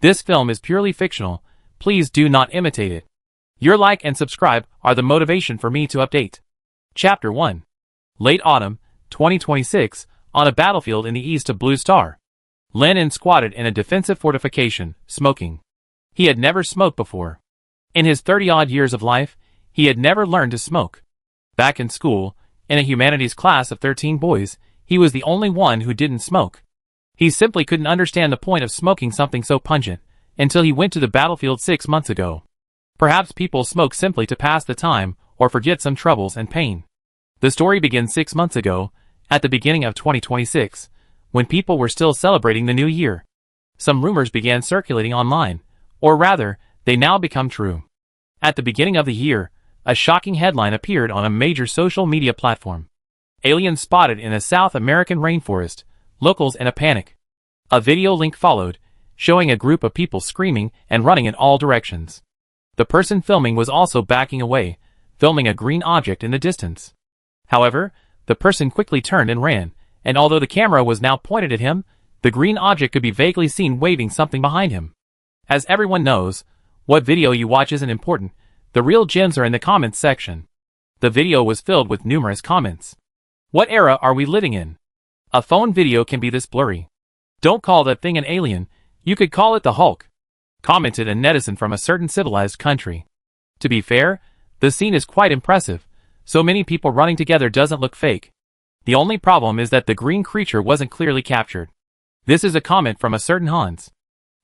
This film is purely fictional. Please do not imitate it. Your like and subscribe are the motivation for me to update. Chapter 1. Late autumn, 2026, on a battlefield in the east of Blue Star. Lenin squatted in a defensive fortification, smoking. He had never smoked before. In his 30-odd years of life, he had never learned to smoke. Back in school, in a humanities class of 13 boys, he was the only one who didn't smoke. He simply couldn't understand the point of smoking something so pungent, until he went to the battlefield 6 months ago. Perhaps people smoke simply to pass the time, or forget some troubles and pain. The story begins 6 months ago, at the beginning of 2026, when people were still celebrating the new year. Some rumors began circulating online, or rather, they now become true. At the beginning of the year, a shocking headline appeared on a major social media platform. Aliens spotted in a South American rainforest, locals in a panic. A video link followed, showing a group of people screaming and running in all directions. The person filming was also backing away, filming a green object in the distance. However, the person quickly turned and ran, and although the camera was now pointed at him, the green object could be vaguely seen waving something behind him. As everyone knows, what video you watch isn't important, the real gems are in the comments section. The video was filled with numerous comments. What era are we living in? A phone video can be this blurry. Don't call that thing an alien, you could call it the Hulk, commented a netizen from a certain civilized country. To be fair, the scene is quite impressive. So many people running together doesn't look fake. The only problem is that the green creature wasn't clearly captured. This is a comment from a certain Hans.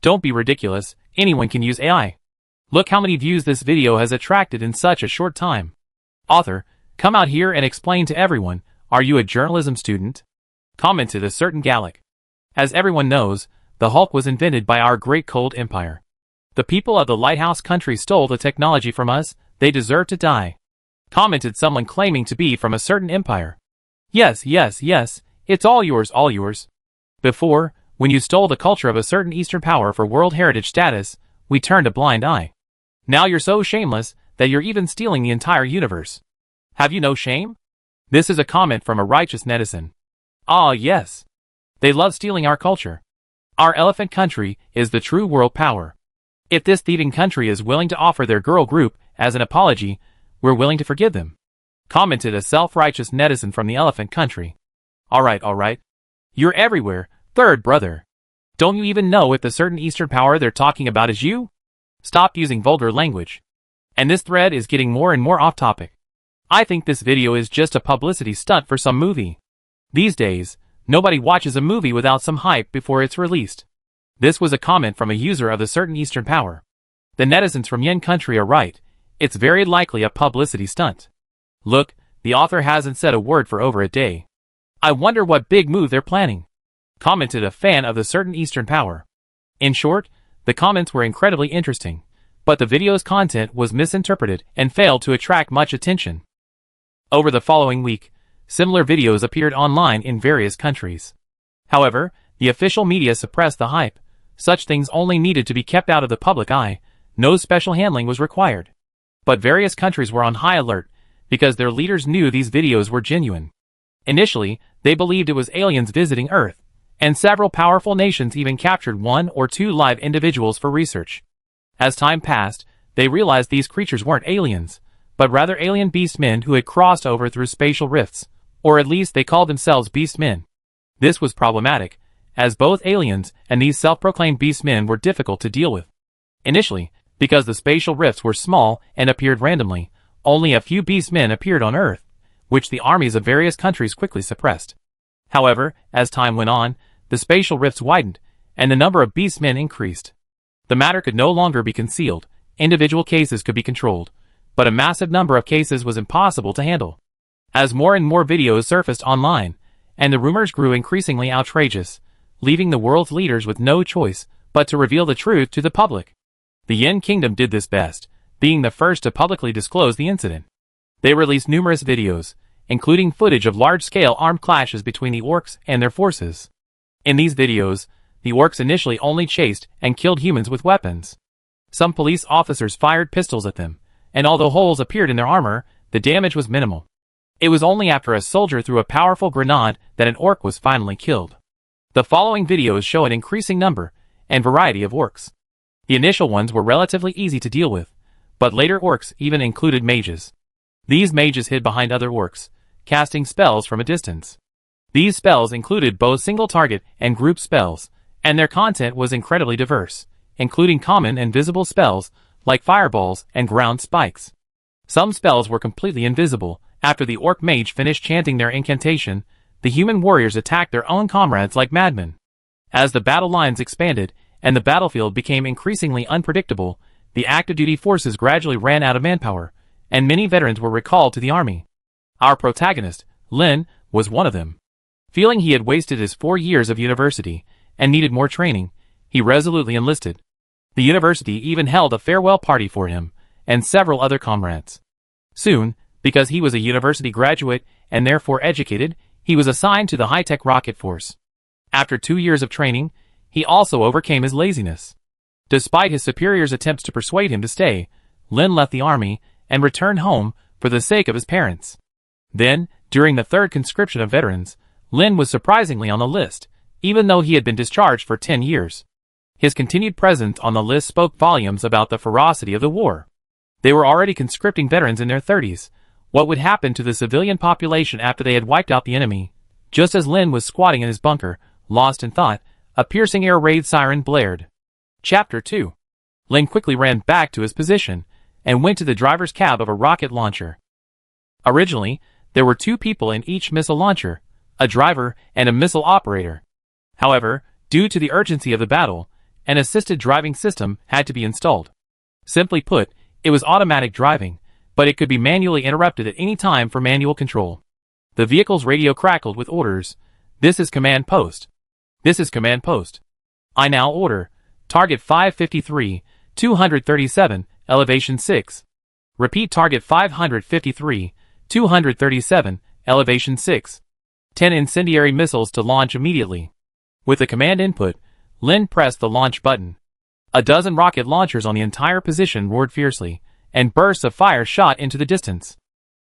Don't be ridiculous, anyone can use AI. Look how many views this video has attracted in such a short time. Author, come out here and explain to everyone, are you a journalism student? Commented a certain Gallic. As everyone knows, the Hulk was invented by our great cold empire. The people of the lighthouse country stole the technology from us, they deserve to die. Commented someone claiming to be from a certain empire. Yes, it's all yours. Before, when you stole the culture of a certain Eastern power for World Heritage status, we turned a blind eye. Now you're so shameless that you're even stealing the entire universe. Have you no shame? This is a comment from a righteous netizen. Ah yes. They love stealing our culture. Our elephant country is the true world power. If this thieving country is willing to offer their girl group as an apology, we're willing to forgive them. Commented a self-righteous netizen from the elephant country. Alright. You're everywhere, third brother. Don't you even know if the certain Eastern power they're talking about is you? Stop using vulgar language. And this thread is getting more and more off topic. I think this video is just a publicity stunt for some movie. These days, nobody watches a movie without some hype before it's released. This was a comment from a user of the certain Eastern power. The netizens from Yen country are right. It's very likely a publicity stunt. Look, the author hasn't said a word for over a day. I wonder what big move they're planning. Commented a fan of the certain Eastern power. In short, the comments were incredibly interesting, but the video's content was misinterpreted and failed to attract much attention. Over the following week, similar videos appeared online in various countries. However, the official media suppressed the hype. Such things only needed to be kept out of the public eye. No special handling was required. But various countries were on high alert, because their leaders knew these videos were genuine. Initially, they believed it was aliens visiting Earth, and several powerful nations even captured 1 or 2 live individuals for research. As time passed, they realized these creatures weren't aliens, but rather alien beastmen who had crossed over through spatial rifts, or at least they called themselves beastmen. This was problematic, as both aliens and these self-proclaimed beastmen were difficult to deal with. Initially, because the spatial rifts were small and appeared randomly, only a few beastmen appeared on Earth, which the armies of various countries quickly suppressed. However, as time went on, the spatial rifts widened, and the number of beastmen increased. The matter could no longer be concealed, individual cases could be controlled, but a massive number of cases was impossible to handle. As more and more videos surfaced online, and the rumors grew increasingly outrageous, leaving the world's leaders with no choice but to reveal the truth to the public. The Yen Kingdom did this best, being the first to publicly disclose the incident. They released numerous videos, including footage of large-scale armed clashes between the orcs and their forces. In these videos, the orcs initially only chased and killed humans with weapons. Some police officers fired pistols at them, and although holes appeared in their armor, the damage was minimal. It was only after a soldier threw a powerful grenade that an orc was finally killed. The following videos show an increasing number and variety of orcs. The initial ones were relatively easy to deal with, but later orcs even included mages. These mages hid behind other orcs, casting spells from a distance. These spells included both single target and group spells, and their content was incredibly diverse, including common and visible spells like fireballs and ground spikes. Some spells were completely invisible. After the orc mage finished chanting their incantation, the human warriors attacked their own comrades like madmen. As the battle lines expanded and the battlefield became increasingly unpredictable, the active duty forces gradually ran out of manpower, and many veterans were recalled to the army. Our protagonist, Lin, was one of them. Feeling he had wasted his 4 years of university and needed more training, he resolutely enlisted. The university even held a farewell party for him and several other comrades. Soon, because he was a university graduate and therefore educated, he was assigned to the high-tech rocket force. After 2 years of training, he also overcame his laziness. Despite his superiors' attempts to persuade him to stay, Lin left the army and returned home for the sake of his parents. Then, during the third conscription of veterans, Lin was surprisingly on the list, even though he had been discharged for 10 years. His continued presence on the list spoke volumes about the ferocity of the war. They were already conscripting veterans in their 30s. What would happen to the civilian population after they had wiped out the enemy? Just as Lin was squatting in his bunker, lost in thought, a piercing air raid siren blared. Chapter 2. Lin quickly ran back to his position and went to the driver's cab of a rocket launcher. Originally, there were 2 people in each missile launcher, a driver and a missile operator. However, due to the urgency of the battle, an assisted driving system had to be installed. Simply put, it was automatic driving, but it could be manually interrupted at any time for manual control. The vehicle's radio crackled with orders. This is command post. This is command post. I now order. Target 553, 237, elevation 6. Repeat target 553, 237, elevation 6. 10 incendiary missiles to launch immediately. With the command input, Lin pressed the launch button. A dozen rocket launchers on the entire position roared fiercely, and bursts of fire shot into the distance.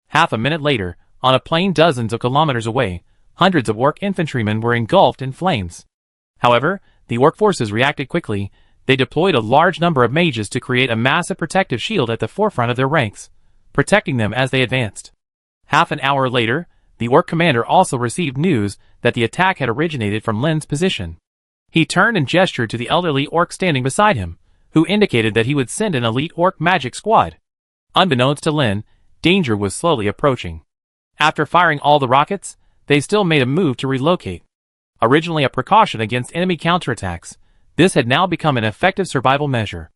Half a minute later, on a plain dozens of kilometers away, hundreds of orc infantrymen were engulfed in flames. However, the orc forces reacted quickly. They deployed a large number of mages to create a massive protective shield at the forefront of their ranks, protecting them as they advanced. Half an hour later, the orc commander also received news that the attack had originated from Lin's position. He turned and gestured to the elderly orc standing beside him, who indicated that he would send an elite orc magic squad. Unbeknownst to Lin, danger was slowly approaching. After firing all the rockets, they still made a move to relocate. Originally a precaution against enemy counterattacks, this had now become an effective survival measure.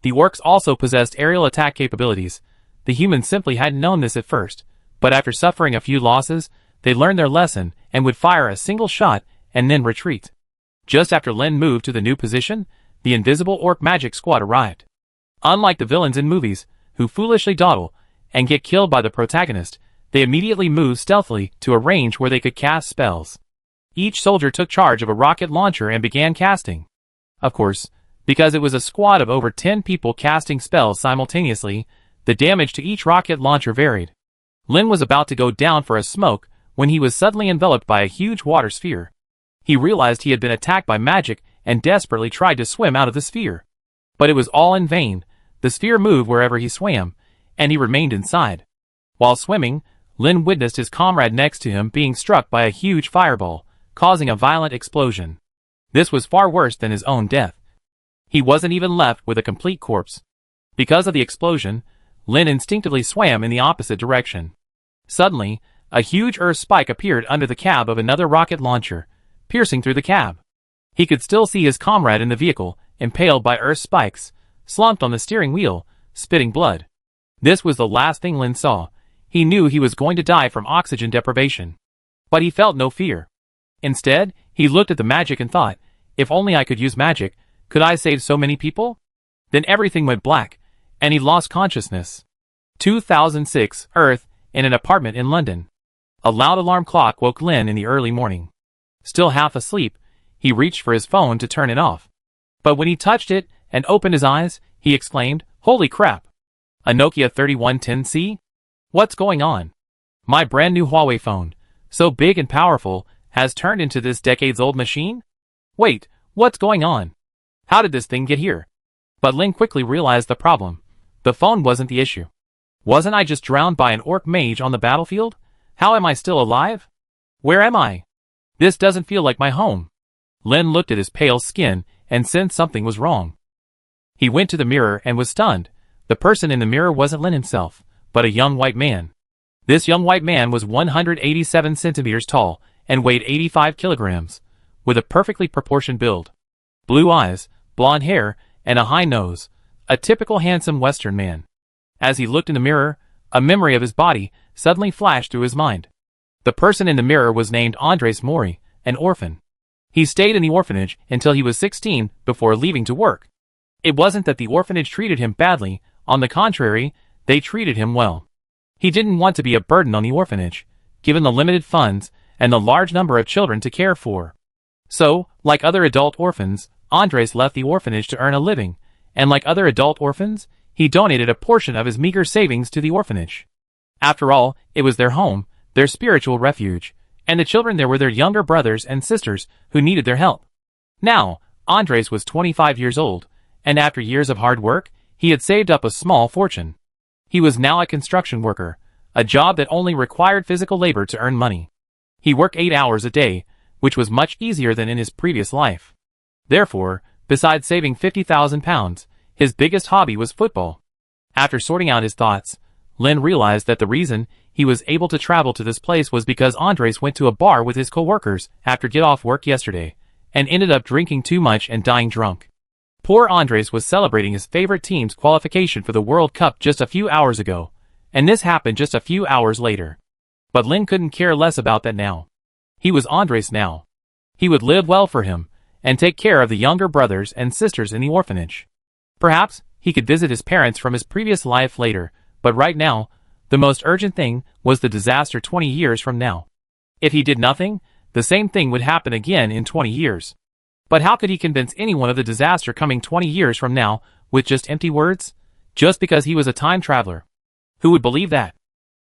The orcs also possessed aerial attack capabilities. The humans simply hadn't known this at first, but after suffering a few losses, they learned their lesson and would fire a single shot and then retreat. Just after Lin moved to the new position, the invisible orc magic squad arrived. Unlike the villains in movies, who foolishly dawdle and get killed by the protagonist, they immediately moved stealthily to a range where they could cast spells. Each soldier took charge of a rocket launcher and began casting. Of course, because it was a squad of over 10 people casting spells simultaneously, the damage to each rocket launcher varied. Lin was about to go down for a smoke when he was suddenly enveloped by a huge water sphere. He realized he had been attacked by magic and desperately tried to swim out of the sphere. But it was all in vain. The sphere moved wherever he swam, and he remained inside. While swimming, Lin witnessed his comrade next to him being struck by a huge fireball, causing a violent explosion. This was far worse than his own death. He wasn't even left with a complete corpse. Because of the explosion, Lin instinctively swam in the opposite direction. Suddenly, a huge earth spike appeared under the cab of another rocket launcher, piercing through the cab. He could still see his comrade in the vehicle, impaled by earth spikes, slumped on the steering wheel, spitting blood. This was the last thing Lin saw. He knew he was going to die from oxygen deprivation. But he felt no fear. Instead, he looked at the magic and thought, if only I could use magic, could I save so many people? Then everything went black, and he lost consciousness. 2006, Earth, in an apartment in London. A loud alarm clock woke Lin in the early morning. Still half asleep, he reached for his phone to turn it off. But when he touched it and opened his eyes, he exclaimed, "Holy crap! A Nokia 3110C? What's going on? My brand new Huawei phone, so big and powerful, has turned into this decades-old machine? Wait, what's going on? How did this thing get here?" But Lin quickly realized the problem. The phone wasn't the issue. Wasn't I just drowned by an orc mage on the battlefield? How am I still alive? Where am I? This doesn't feel like my home. Lin looked at his pale skin and sensed something was wrong. He went to the mirror and was stunned. The person in the mirror wasn't Lin himself, but a young white man. This young white man was 187 centimeters tall and weighed 85 kilograms, with a perfectly proportioned build. Blue eyes, blonde hair, and a high nose. A typical handsome Western man. As he looked in the mirror, a memory of his body suddenly flashed through his mind. The person in the mirror was named Andres Mori, an orphan. He stayed in the orphanage until he was 16 before leaving to work. It wasn't that the orphanage treated him badly, on the contrary, they treated him well. He didn't want to be a burden on the orphanage, given the limited funds and the large number of children to care for. So, like other adult orphans, Andres left the orphanage to earn a living, and like other adult orphans, he donated a portion of his meager savings to the orphanage. After all, it was their home, their spiritual refuge, and the children there were their younger brothers and sisters who needed their help. Now, Andres was 25 years old, and after years of hard work, he had saved up a small fortune. He was now a construction worker, a job that only required physical labor to earn money. He worked 8 hours a day, which was much easier than in his previous life. Therefore, besides saving £50,000, his biggest hobby was football. After sorting out his thoughts, Lin realized that the reason he was able to travel to this place was because Andres went to a bar with his co-workers after get off work yesterday, and ended up drinking too much and dying drunk. Poor Andres was celebrating his favorite team's qualification for the World Cup just a few hours ago, and this happened just a few hours later. But Lin couldn't care less about that now. He was Andres now. He would live well for him, and take care of the younger brothers and sisters in the orphanage. Perhaps he could visit his parents from his previous life later, but right now, the most urgent thing was the disaster 20 years from now. If he did nothing, the same thing would happen again in 20 years. But how could he convince anyone of the disaster coming 20 years from now with just empty words? Just because he was a time traveler. Who would believe that?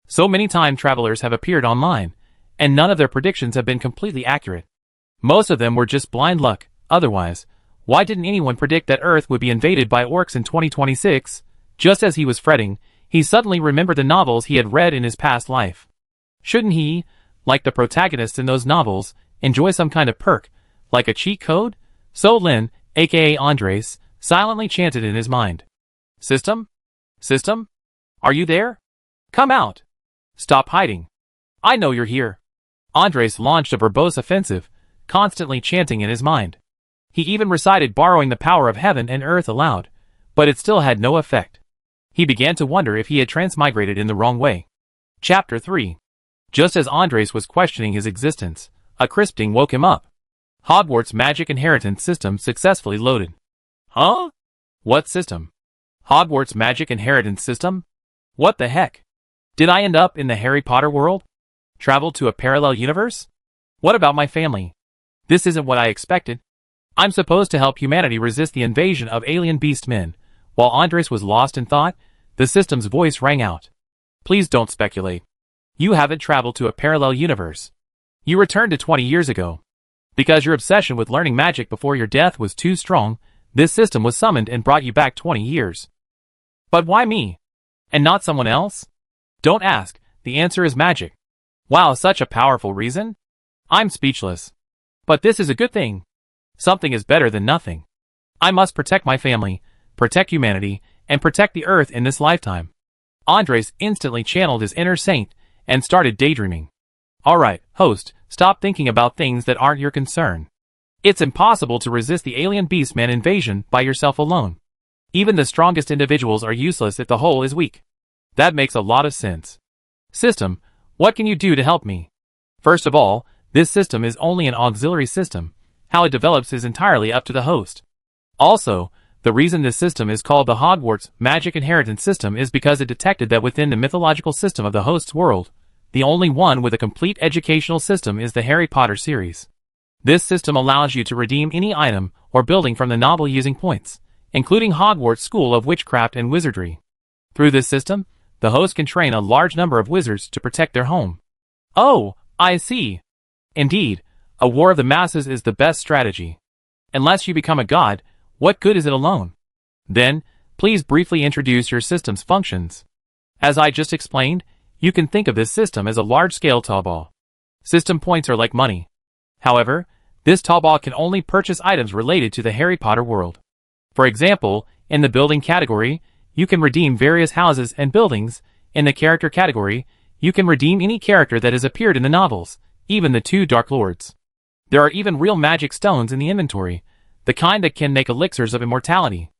So many time travelers have appeared online, and none of their predictions have been completely accurate. Most of them were just blind luck. Otherwise, why didn't anyone predict that Earth would be invaded by orcs in 2026? Just as he was fretting, he suddenly remembered the novels he had read in his past life. Shouldn't he, like the protagonists in those novels, enjoy some kind of perk, like a cheat code? So Lin, aka Andres, silently chanted in his mind. System? System? Are you there? Come out. Stop hiding. I know you're here. Andres launched a verbose offensive, constantly chanting in his mind. He even recited borrowing the power of heaven and earth aloud, but it still had no effect. He began to wonder if he had transmigrated in the wrong way. Chapter 3. Just as Andres was questioning his existence, a crisp ding woke him up. Hogwarts Magic Inheritance System successfully loaded. Huh? What system? Hogwarts Magic Inheritance System? What the heck? Did I end up in the Harry Potter world? Traveled to a parallel universe? What about my family? This isn't what I expected. I'm supposed to help humanity resist the invasion of alien beast men. While Andres was lost in thought, the system's voice rang out. Please don't speculate. You haven't traveled to a parallel universe. You returned to 20 years ago. Because your obsession with learning magic before your death was too strong, this system was summoned and brought you back 20 years. But why me? And not someone else? Don't ask, the answer is magic. Wow, such a powerful reason? I'm speechless. But this is a good thing. Something is better than nothing. I must protect my family, protect humanity, and protect the Earth in this lifetime. Andres instantly channeled his inner saint and started daydreaming. Alright, host, stop thinking about things that aren't your concern. It's impossible to resist the alien beastman invasion by yourself alone. Even the strongest individuals are useless if the whole is weak. That makes a lot of sense. System, what can you do to help me? First of all, this system is only an auxiliary system. How it develops is entirely up to the host. Also, the reason this system is called the Hogwarts Magic Inheritance System is because it detected that within the mythological system of the host's world, the only one with a complete educational system is the Harry Potter series. This system allows you to redeem any item or building from the novel using points, including Hogwarts School of Witchcraft and Wizardry. Through this system, the host can train a large number of wizards to protect their home. Oh, I see. Indeed, a war of the masses is the best strategy. Unless you become a god, what good is it alone? Then, please briefly introduce your system's functions. As I just explained, you can think of this system as a large-scale tallball. System points are like money. However, this tallball can only purchase items related to the Harry Potter world. For example, in the building category, you can redeem various houses and buildings. In the character category, you can redeem any character that has appeared in the novels, even the two Dark Lords. There are even real magic stones in the inventory, the kind that can make elixirs of immortality.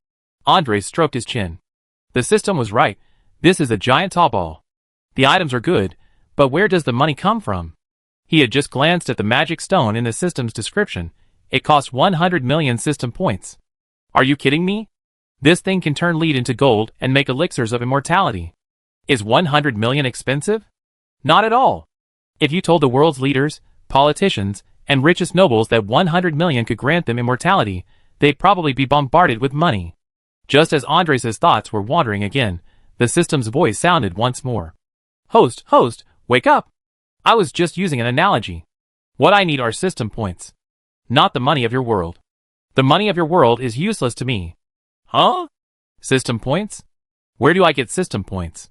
Andres stroked his chin. The system was right. This is a giant tallball. The items are good, but where does the money come from? He had just glanced at the magic stone in the system's description. It cost 100 million system points. Are you kidding me? This thing can turn lead into gold and make elixirs of immortality. Is 100 million expensive? Not at all. If you told the world's leaders, politicians, and richest nobles that 100 million could grant them immortality, they'd probably be bombarded with money. Just as Andres' thoughts were wandering again, the system's voice sounded once more. Host, wake up! I was just using an analogy. What I need are system points. Not the money of your world. The money of your world is useless to me. Huh? System points? Where do I get system points?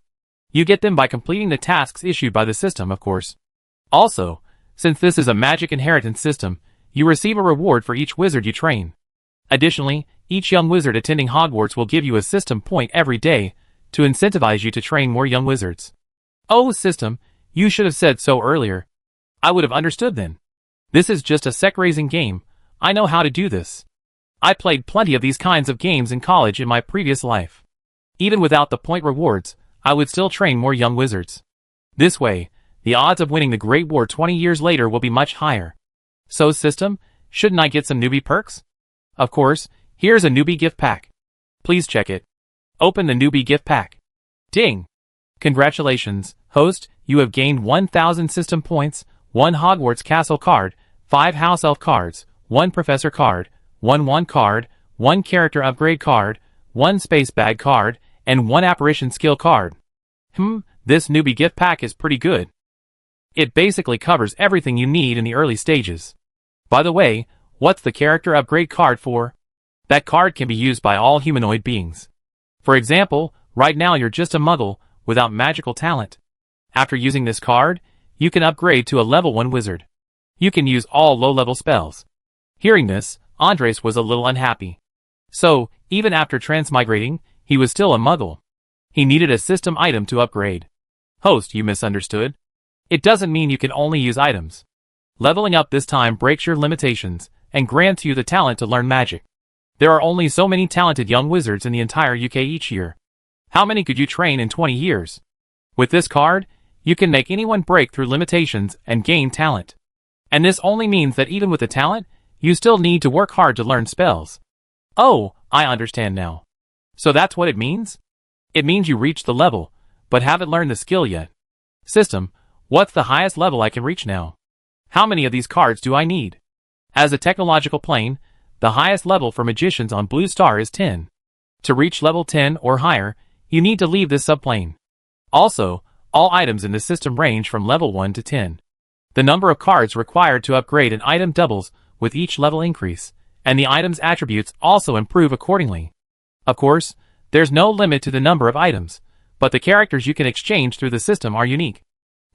You get them by completing the tasks issued by the system, of course. Also, since this is a magic inheritance system, you receive a reward for each wizard you train. Additionally, each young wizard attending Hogwarts will give you a system point every day to incentivize you to train more young wizards. Oh, system, you should have said so earlier. I would have understood then. This is just a sec-raising game. I know how to do this. I played plenty of these kinds of games in college in my previous life. Even without the point rewards, I would still train more young wizards. This way, the odds of winning the Great War 20 years later will be much higher. So system, shouldn't I get some newbie perks? Of course, here's a newbie gift pack. Please check it. Open the newbie gift pack. Ding! Congratulations, host, you have gained 1,000 system points, 1 Hogwarts Castle card, 5 House Elf cards, 1 Professor card, 1 Wand card, 1 Character Upgrade card, 1 Space Bag card, and 1 Apparition Skill card. This newbie gift pack is pretty good. It basically covers everything you need in the early stages. By the way, what's the Character Upgrade card for? That card can be used by all humanoid beings. For example, right now you're just a muggle, without magical talent. After using this card, you can upgrade to a level 1 wizard. You can use all low-level spells. Hearing this, Andres was a little unhappy. So, even after transmigrating, he was still a muggle. He needed a system item to upgrade. Host, you misunderstood. It doesn't mean you can only use items. Leveling up this time breaks your limitations, and grants you the talent to learn magic. There are only so many talented young wizards in the entire UK each year. How many could you train in 20 years? With this card, you can make anyone break through limitations and gain talent. And this only means that even with the talent, you still need to work hard to learn spells. Oh, I understand now. So that's what it means? It means you reached the level, but haven't learned the skill yet. System, what's the highest level I can reach now? How many of these cards do I need? As a technological plane, the highest level for magicians on Blue Star is 10. To reach level 10 or higher, you need to leave this subplane. Also, all items in the system range from level 1 to 10. The number of cards required to upgrade an item doubles with each level increase, and the item's attributes also improve accordingly. Of course, there's no limit to the number of items, but the characters you can exchange through the system are unique.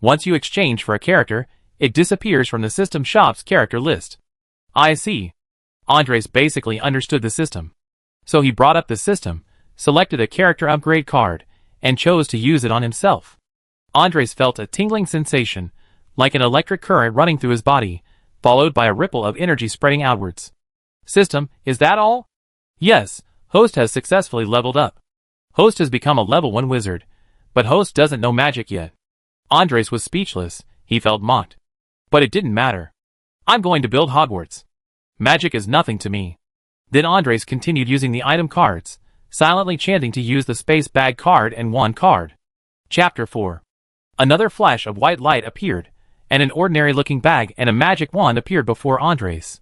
Once you exchange for a character, it disappears from the system shop's character list. I see. Andres basically understood the system. So he brought up the system, selected a character upgrade card, and chose to use it on himself. Andres felt a tingling sensation, like an electric current running through his body, followed by a ripple of energy spreading outwards. System, is that all? Yes, Host has successfully leveled up. Host has become a level 1 wizard, but Host doesn't know magic yet. Andres was speechless, he felt mocked. But it didn't matter. I'm going to build Hogwarts. Magic is nothing to me. Then Andres continued using the item cards, silently chanting to use the Space Bag card and Wand card. Chapter 4. Another flash of white light appeared, and an ordinary-looking bag and a magic wand appeared before Andres.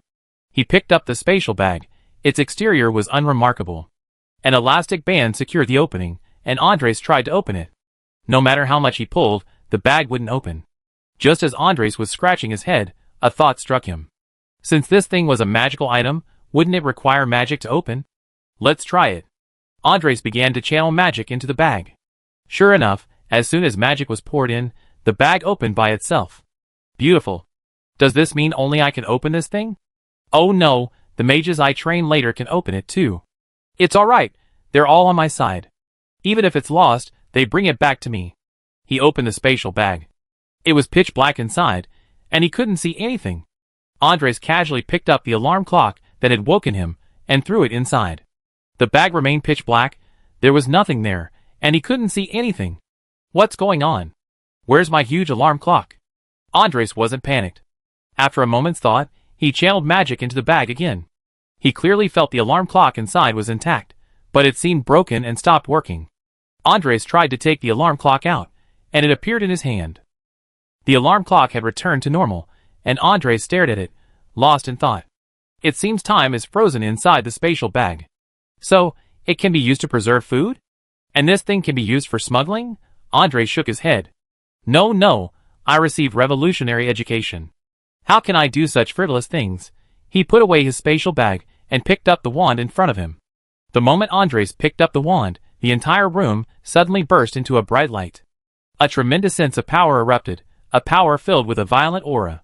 He picked up the spatial bag. Its exterior was unremarkable. An elastic band secured the opening, and Andres tried to open it. No matter how much he pulled, the bag wouldn't open. Just as Andres was scratching his head, a thought struck him. Since this thing was a magical item, wouldn't it require magic to open? Let's try it. Andres began to channel magic into the bag. Sure enough, as soon as magic was poured in, the bag opened by itself. Beautiful. Does this mean only I can open this thing? Oh no, the mages I train later can open it too. It's alright, they're all on my side. Even if it's lost, they bring it back to me. He opened the spatial bag. It was pitch black inside, and he couldn't see anything. Andres casually picked up the alarm clock that had woken him, and threw it inside. The bag remained pitch black, there was nothing there, and he couldn't see anything. What's going on? Where's my huge alarm clock? Andres wasn't panicked. After a moment's thought, he channeled magic into the bag again. He clearly felt the alarm clock inside was intact, but it seemed broken and stopped working. Andres tried to take the alarm clock out, and it appeared in his hand. The alarm clock had returned to normal, and Andres stared at it, lost in thought. It seems time is frozen inside the spatial bag. So, it can be used to preserve food? And this thing can be used for smuggling? Andres shook his head. No, I received revolutionary education. How can I do such frivolous things? He put away his spatial bag and picked up the wand in front of him. The moment Andres picked up the wand, the entire room suddenly burst into a bright light. A tremendous sense of power erupted, a power filled with a violent aura.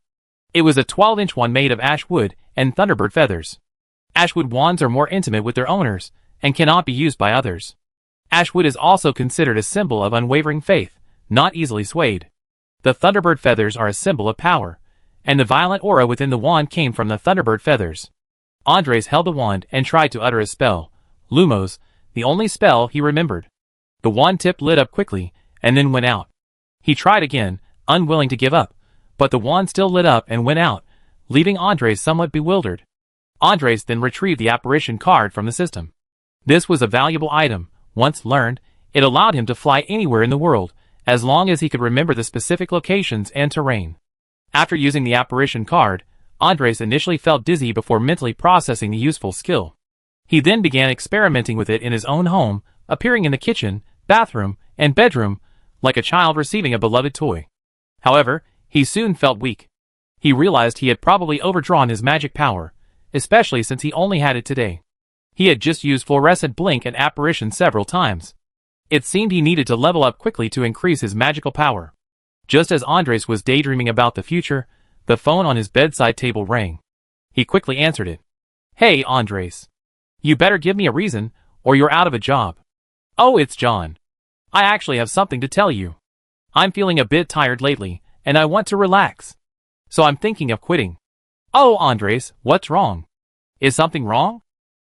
It was a 12-inch wand made of ash wood and thunderbird feathers. Ashwood wands are more intimate with their owners and cannot be used by others. Ashwood is also considered a symbol of unwavering faith, not easily swayed. The thunderbird feathers are a symbol of power, and the violent aura within the wand came from the thunderbird feathers. Andres held the wand and tried to utter a spell, Lumos, the only spell he remembered. The wand tip lit up quickly, and then went out. He tried again, unwilling to give up, but the wand still lit up and went out, leaving Andres somewhat bewildered. Andres then retrieved the apparition card from the system. This was a valuable item. Once learned, it allowed him to fly anywhere in the world, as long as he could remember the specific locations and terrain. After using the apparition card, Andres initially felt dizzy before mentally processing the useful skill. He then began experimenting with it in his own home, appearing in the kitchen, bathroom, and bedroom, like a child receiving a beloved toy. However, he soon felt weak. He realized he had probably overdrawn his magic power, especially since he only had it today. He had just used fluorescent blink and apparition several times. It seemed he needed to level up quickly to increase his magical power. Just as Andres was daydreaming about the future, the phone on his bedside table rang. He quickly answered it. Hey, Andres. You better give me a reason, or you're out of a job. Oh, it's John. I actually have something to tell you. I'm feeling a bit tired lately, and I want to relax. So I'm thinking of quitting. Oh, Andres, what's wrong? Is something wrong?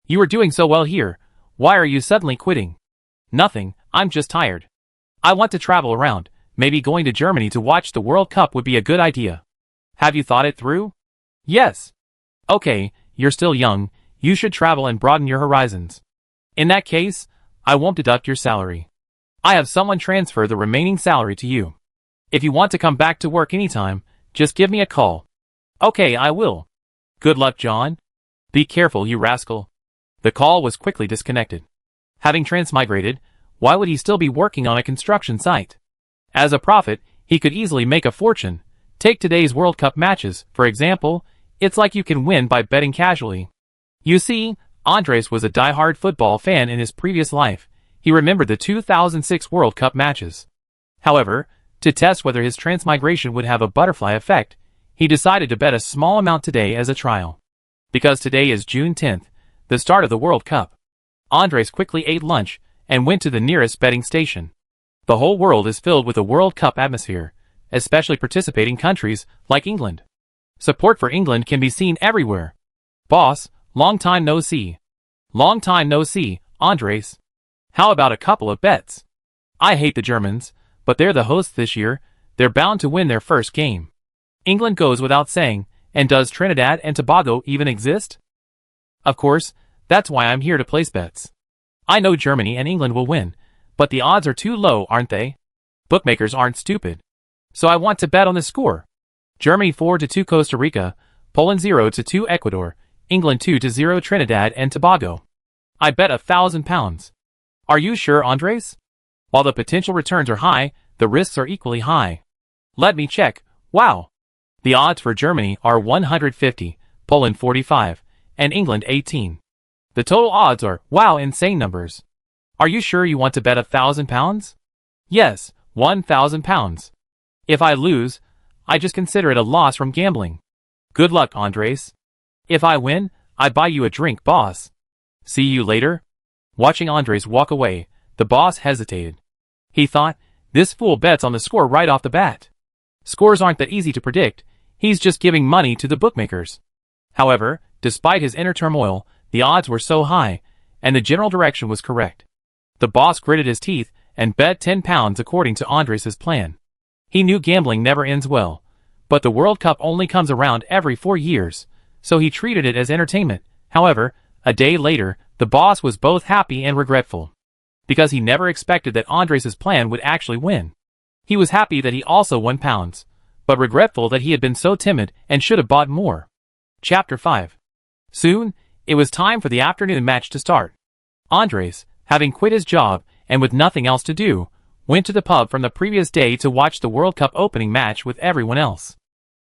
You were doing so well here. Why are you suddenly quitting? Nothing, I'm just tired. I want to travel around. Maybe going to Germany to watch the World Cup would be a good idea. Have you thought it through? Yes. Okay, you're still young. You should travel and broaden your horizons. In that case, I won't deduct your salary. I have someone transfer the remaining salary to you. If you want to come back to work anytime, just give me a call. Okay, I will. Good luck, John. Be careful, you rascal. The call was quickly disconnected. Having transmigrated, why would he still be working on a construction site? As a prophet, he could easily make a fortune. Take today's World Cup matches, for example. It's like you can win by betting casually. You see, Andres was a die-hard football fan in his previous life. He remembered the 2006 World Cup matches. However, to test whether his transmigration would have a butterfly effect, he decided to bet a small amount today as a trial. Because today is June 10th, the start of the World Cup. Andres quickly ate lunch and went to the nearest betting station. The whole world is filled with a World Cup atmosphere, especially participating countries like England. Support for England can be seen everywhere. Boss, long time no see. Long time no see, Andres. How about a couple of bets? I hate the Germans, but they're the hosts this year. They're bound to win their first game. England goes without saying, and does Trinidad and Tobago even exist? Of course, that's why I'm here to place bets. I know Germany and England will win, but the odds are too low, aren't they? Bookmakers aren't stupid. So I want to bet on the score. Germany 4-2 Costa Rica, Poland 0-2 Ecuador, England 2-0 Trinidad and Tobago. I bet £1,000. Are you sure, Andres? While the potential returns are high, the risks are equally high. Let me check. Wow. The odds for Germany are 150, Poland 45, and England 18. The total odds are, wow, insane numbers. Are you sure you want to bet £1,000? Yes, £1,000. If I lose, I just consider it a loss from gambling. Good luck, Andres. If I win, I buy you a drink, boss. See you later. Watching Andres walk away, the boss hesitated. He thought, this fool bets on the score right off the bat. Scores aren't that easy to predict, he's just giving money to the bookmakers. However, despite his inner turmoil, the odds were so high, and the general direction was correct. The boss gritted his teeth and bet £10 according to Andres' plan. He knew gambling never ends well, but the World Cup only comes around every 4 years, so he treated it as entertainment. However, a day later, the boss was both happy and regretful, because he never expected that Andres' plan would actually win. He was happy that he also won pounds, but regretful that he had been so timid and should have bought more. Chapter 5. Soon, it was time for the afternoon match to start. Andres, having quit his job and with nothing else to do, went to the pub from the previous day to watch the World Cup opening match with everyone else.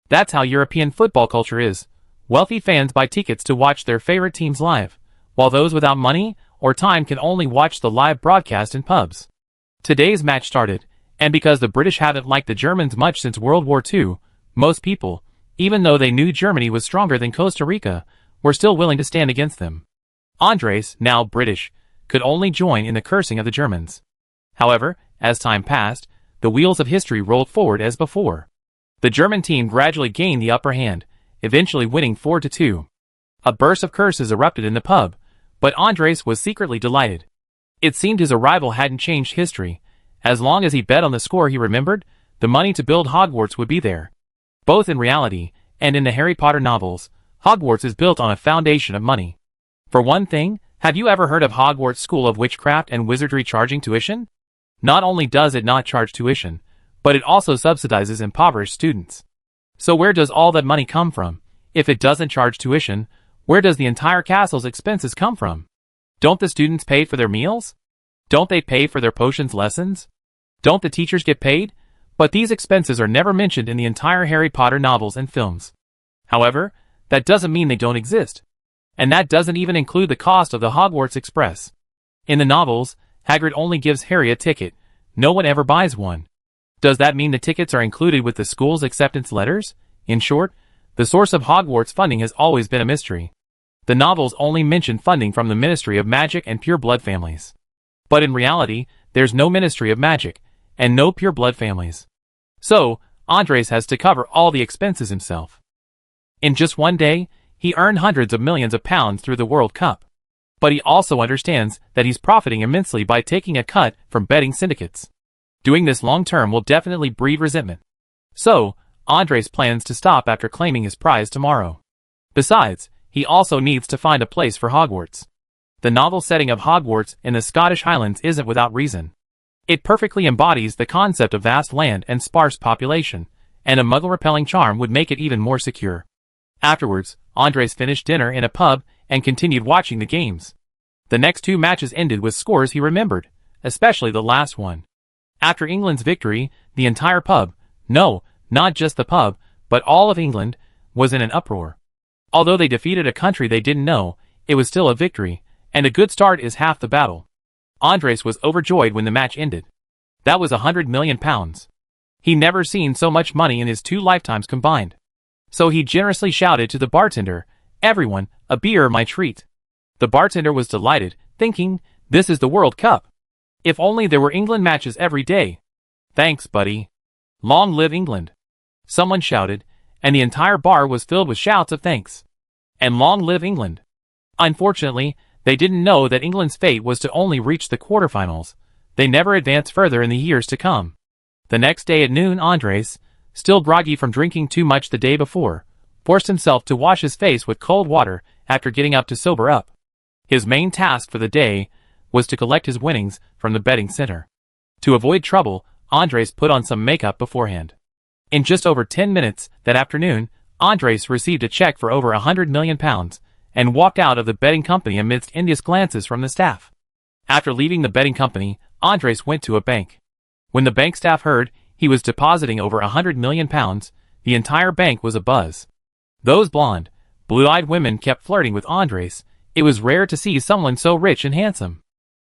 That's how European football culture is. Wealthy fans buy tickets to watch their favorite teams live, while those without money or time can only watch the live broadcast in pubs. Today's match started, and because the British haven't liked the Germans much since World War II, most people, even though they knew Germany was stronger than Costa Rica, were still willing to stand against them. Andres, now British, could only join in the cursing of the Germans. However, as time passed, the wheels of history rolled forward as before. The German team gradually gained the upper hand, eventually winning 4-2. A burst of curses erupted in the pub, but Andres was secretly delighted. It seemed his arrival hadn't changed history. As long as he bet on the score he remembered, the money to build Hogwarts would be there. Both in reality and in the Harry Potter novels, Hogwarts is built on a foundation of money. For one thing, have you ever heard of Hogwarts School of Witchcraft and Wizardry charging tuition? Not only does it not charge tuition, but it also subsidizes impoverished students. So where does all that money come from? If it doesn't charge tuition, where does the entire castle's expenses come from? Don't the students pay for their meals? Don't they pay for their potions lessons? Don't the teachers get paid? But these expenses are never mentioned in the entire Harry Potter novels and films. However, that doesn't mean they don't exist. And that doesn't even include the cost of the Hogwarts Express. In the novels, Hagrid only gives Harry a ticket. No one ever buys one. Does that mean the tickets are included with the school's acceptance letters? In short, the source of Hogwarts funding has always been a mystery. The novels only mention funding from the Ministry of Magic and Pure Blood families. But in reality, there's no Ministry of Magic, and no Pure Blood families. So, Andres has to cover all the expenses himself. In just one day, he earned hundreds of millions of pounds through the World Cup. But he also understands that he's profiting immensely by taking a cut from betting syndicates. Doing this long term will definitely breed resentment. So, Andres plans to stop after claiming his prize tomorrow. Besides, he also needs to find a place for Hogwarts. The novel setting of Hogwarts in the Scottish Highlands isn't without reason. It perfectly embodies the concept of vast land and sparse population, and a muggle-repelling charm would make it even more secure. Afterwards, Andres finished dinner in a pub and continued watching the games. The next 2 matches ended with scores he remembered, especially the last one. After England's victory, the entire pub, no, not just the pub, but all of England, was in an uproar. Although they defeated a country they didn't know, it was still a victory, and a good start is half the battle. Andres was overjoyed when the match ended. That was £100 million. He'd never seen so much money in his 2 lifetimes combined. So he generously shouted to the bartender, "Everyone, a beer, my treat." The bartender was delighted, thinking, this is the World Cup. If only there were England matches every day. Thanks, buddy. Long live England. Someone shouted, and the entire bar was filled with shouts of thanks. And long live England. Unfortunately, they didn't know that England's fate was to only reach the quarterfinals. They never advanced further in the years to come. The next day at noon, Andres, still groggy from drinking too much the day before, forced himself to wash his face with cold water after getting up to sober up. His main task for the day was to collect his winnings from the betting center. To avoid trouble, Andres put on some makeup beforehand. In just over 10 minutes that afternoon, Andres received a check for over £100 million and walked out of the betting company amidst envious glances from the staff. After leaving the betting company, Andres went to a bank. When the bank staff heard he was depositing over £100 million, the entire bank was abuzz. Those blonde, blue-eyed women kept flirting with Andres. It was rare to see someone so rich and handsome.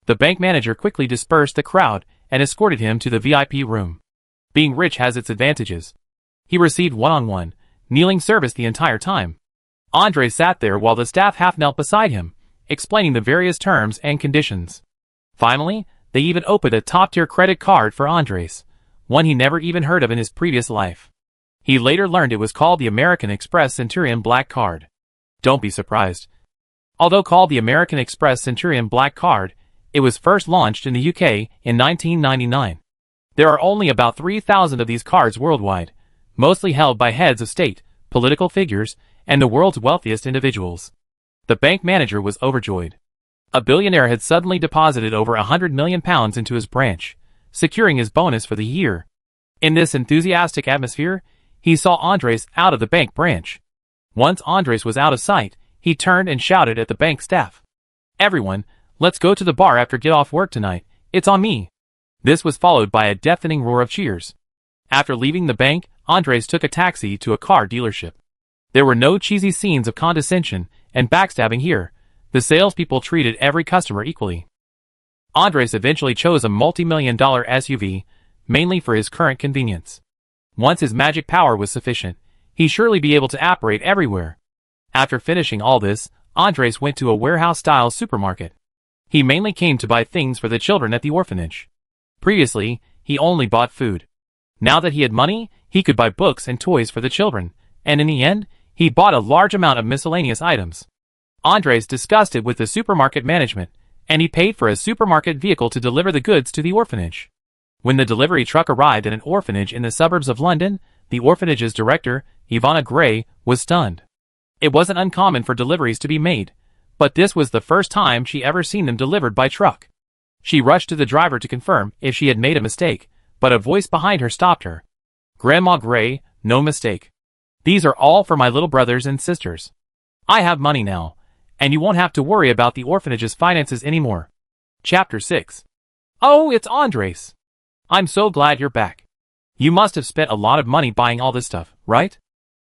The bank manager quickly dispersed the crowd and escorted him to the VIP room. Being rich has its advantages. He received one-on-one, kneeling service the entire time. Andres sat there while the staff half knelt beside him, explaining the various terms and conditions. Finally, they even opened a top-tier credit card for Andres, one he never even heard of in his previous life. He later learned it was called the American Express Centurion Black Card. Don't be surprised. Although called the American Express Centurion Black Card, it was first launched in the UK in 1999. There are only about 3,000 of these cards worldwide, mostly held by heads of state, political figures, and the world's wealthiest individuals. The bank manager was overjoyed. A billionaire had suddenly deposited over £100 million into his branch, securing his bonus for the year. In this enthusiastic atmosphere, he saw Andres out of the bank branch. Once Andres was out of sight, he turned and shouted at the bank staff. "Everyone, let's go to the bar after get off work tonight. It's on me." This was followed by a deafening roar of cheers. After leaving the bank, Andres took a taxi to a car dealership. There were no cheesy scenes of condescension and backstabbing here. The salespeople treated every customer equally. Andres eventually chose a multi-million-dollar SUV, mainly for his current convenience. Once his magic power was sufficient, he'd surely be able to operate everywhere. After finishing all this, Andres went to a warehouse-style supermarket. He mainly came to buy things for the children at the orphanage. Previously, he only bought food. Now that he had money, he could buy books and toys for the children, and in the end, he bought a large amount of miscellaneous items. Andres discussed it with the supermarket management, and he paid for a supermarket vehicle to deliver the goods to the orphanage. When the delivery truck arrived at an orphanage in the suburbs of London, the orphanage's director, Ivana Gray, was stunned. It wasn't uncommon for deliveries to be made, but this was the first time she ever seen them delivered by truck. She rushed to the driver to confirm if she had made a mistake, but a voice behind her stopped her. "Grandma Gray, no mistake. These are all for my little brothers and sisters. I have money now, and you won't have to worry about the orphanage's finances anymore." Chapter 6. Oh, it's Andres. I'm so glad you're back. You must have spent a lot of money buying all this stuff, right?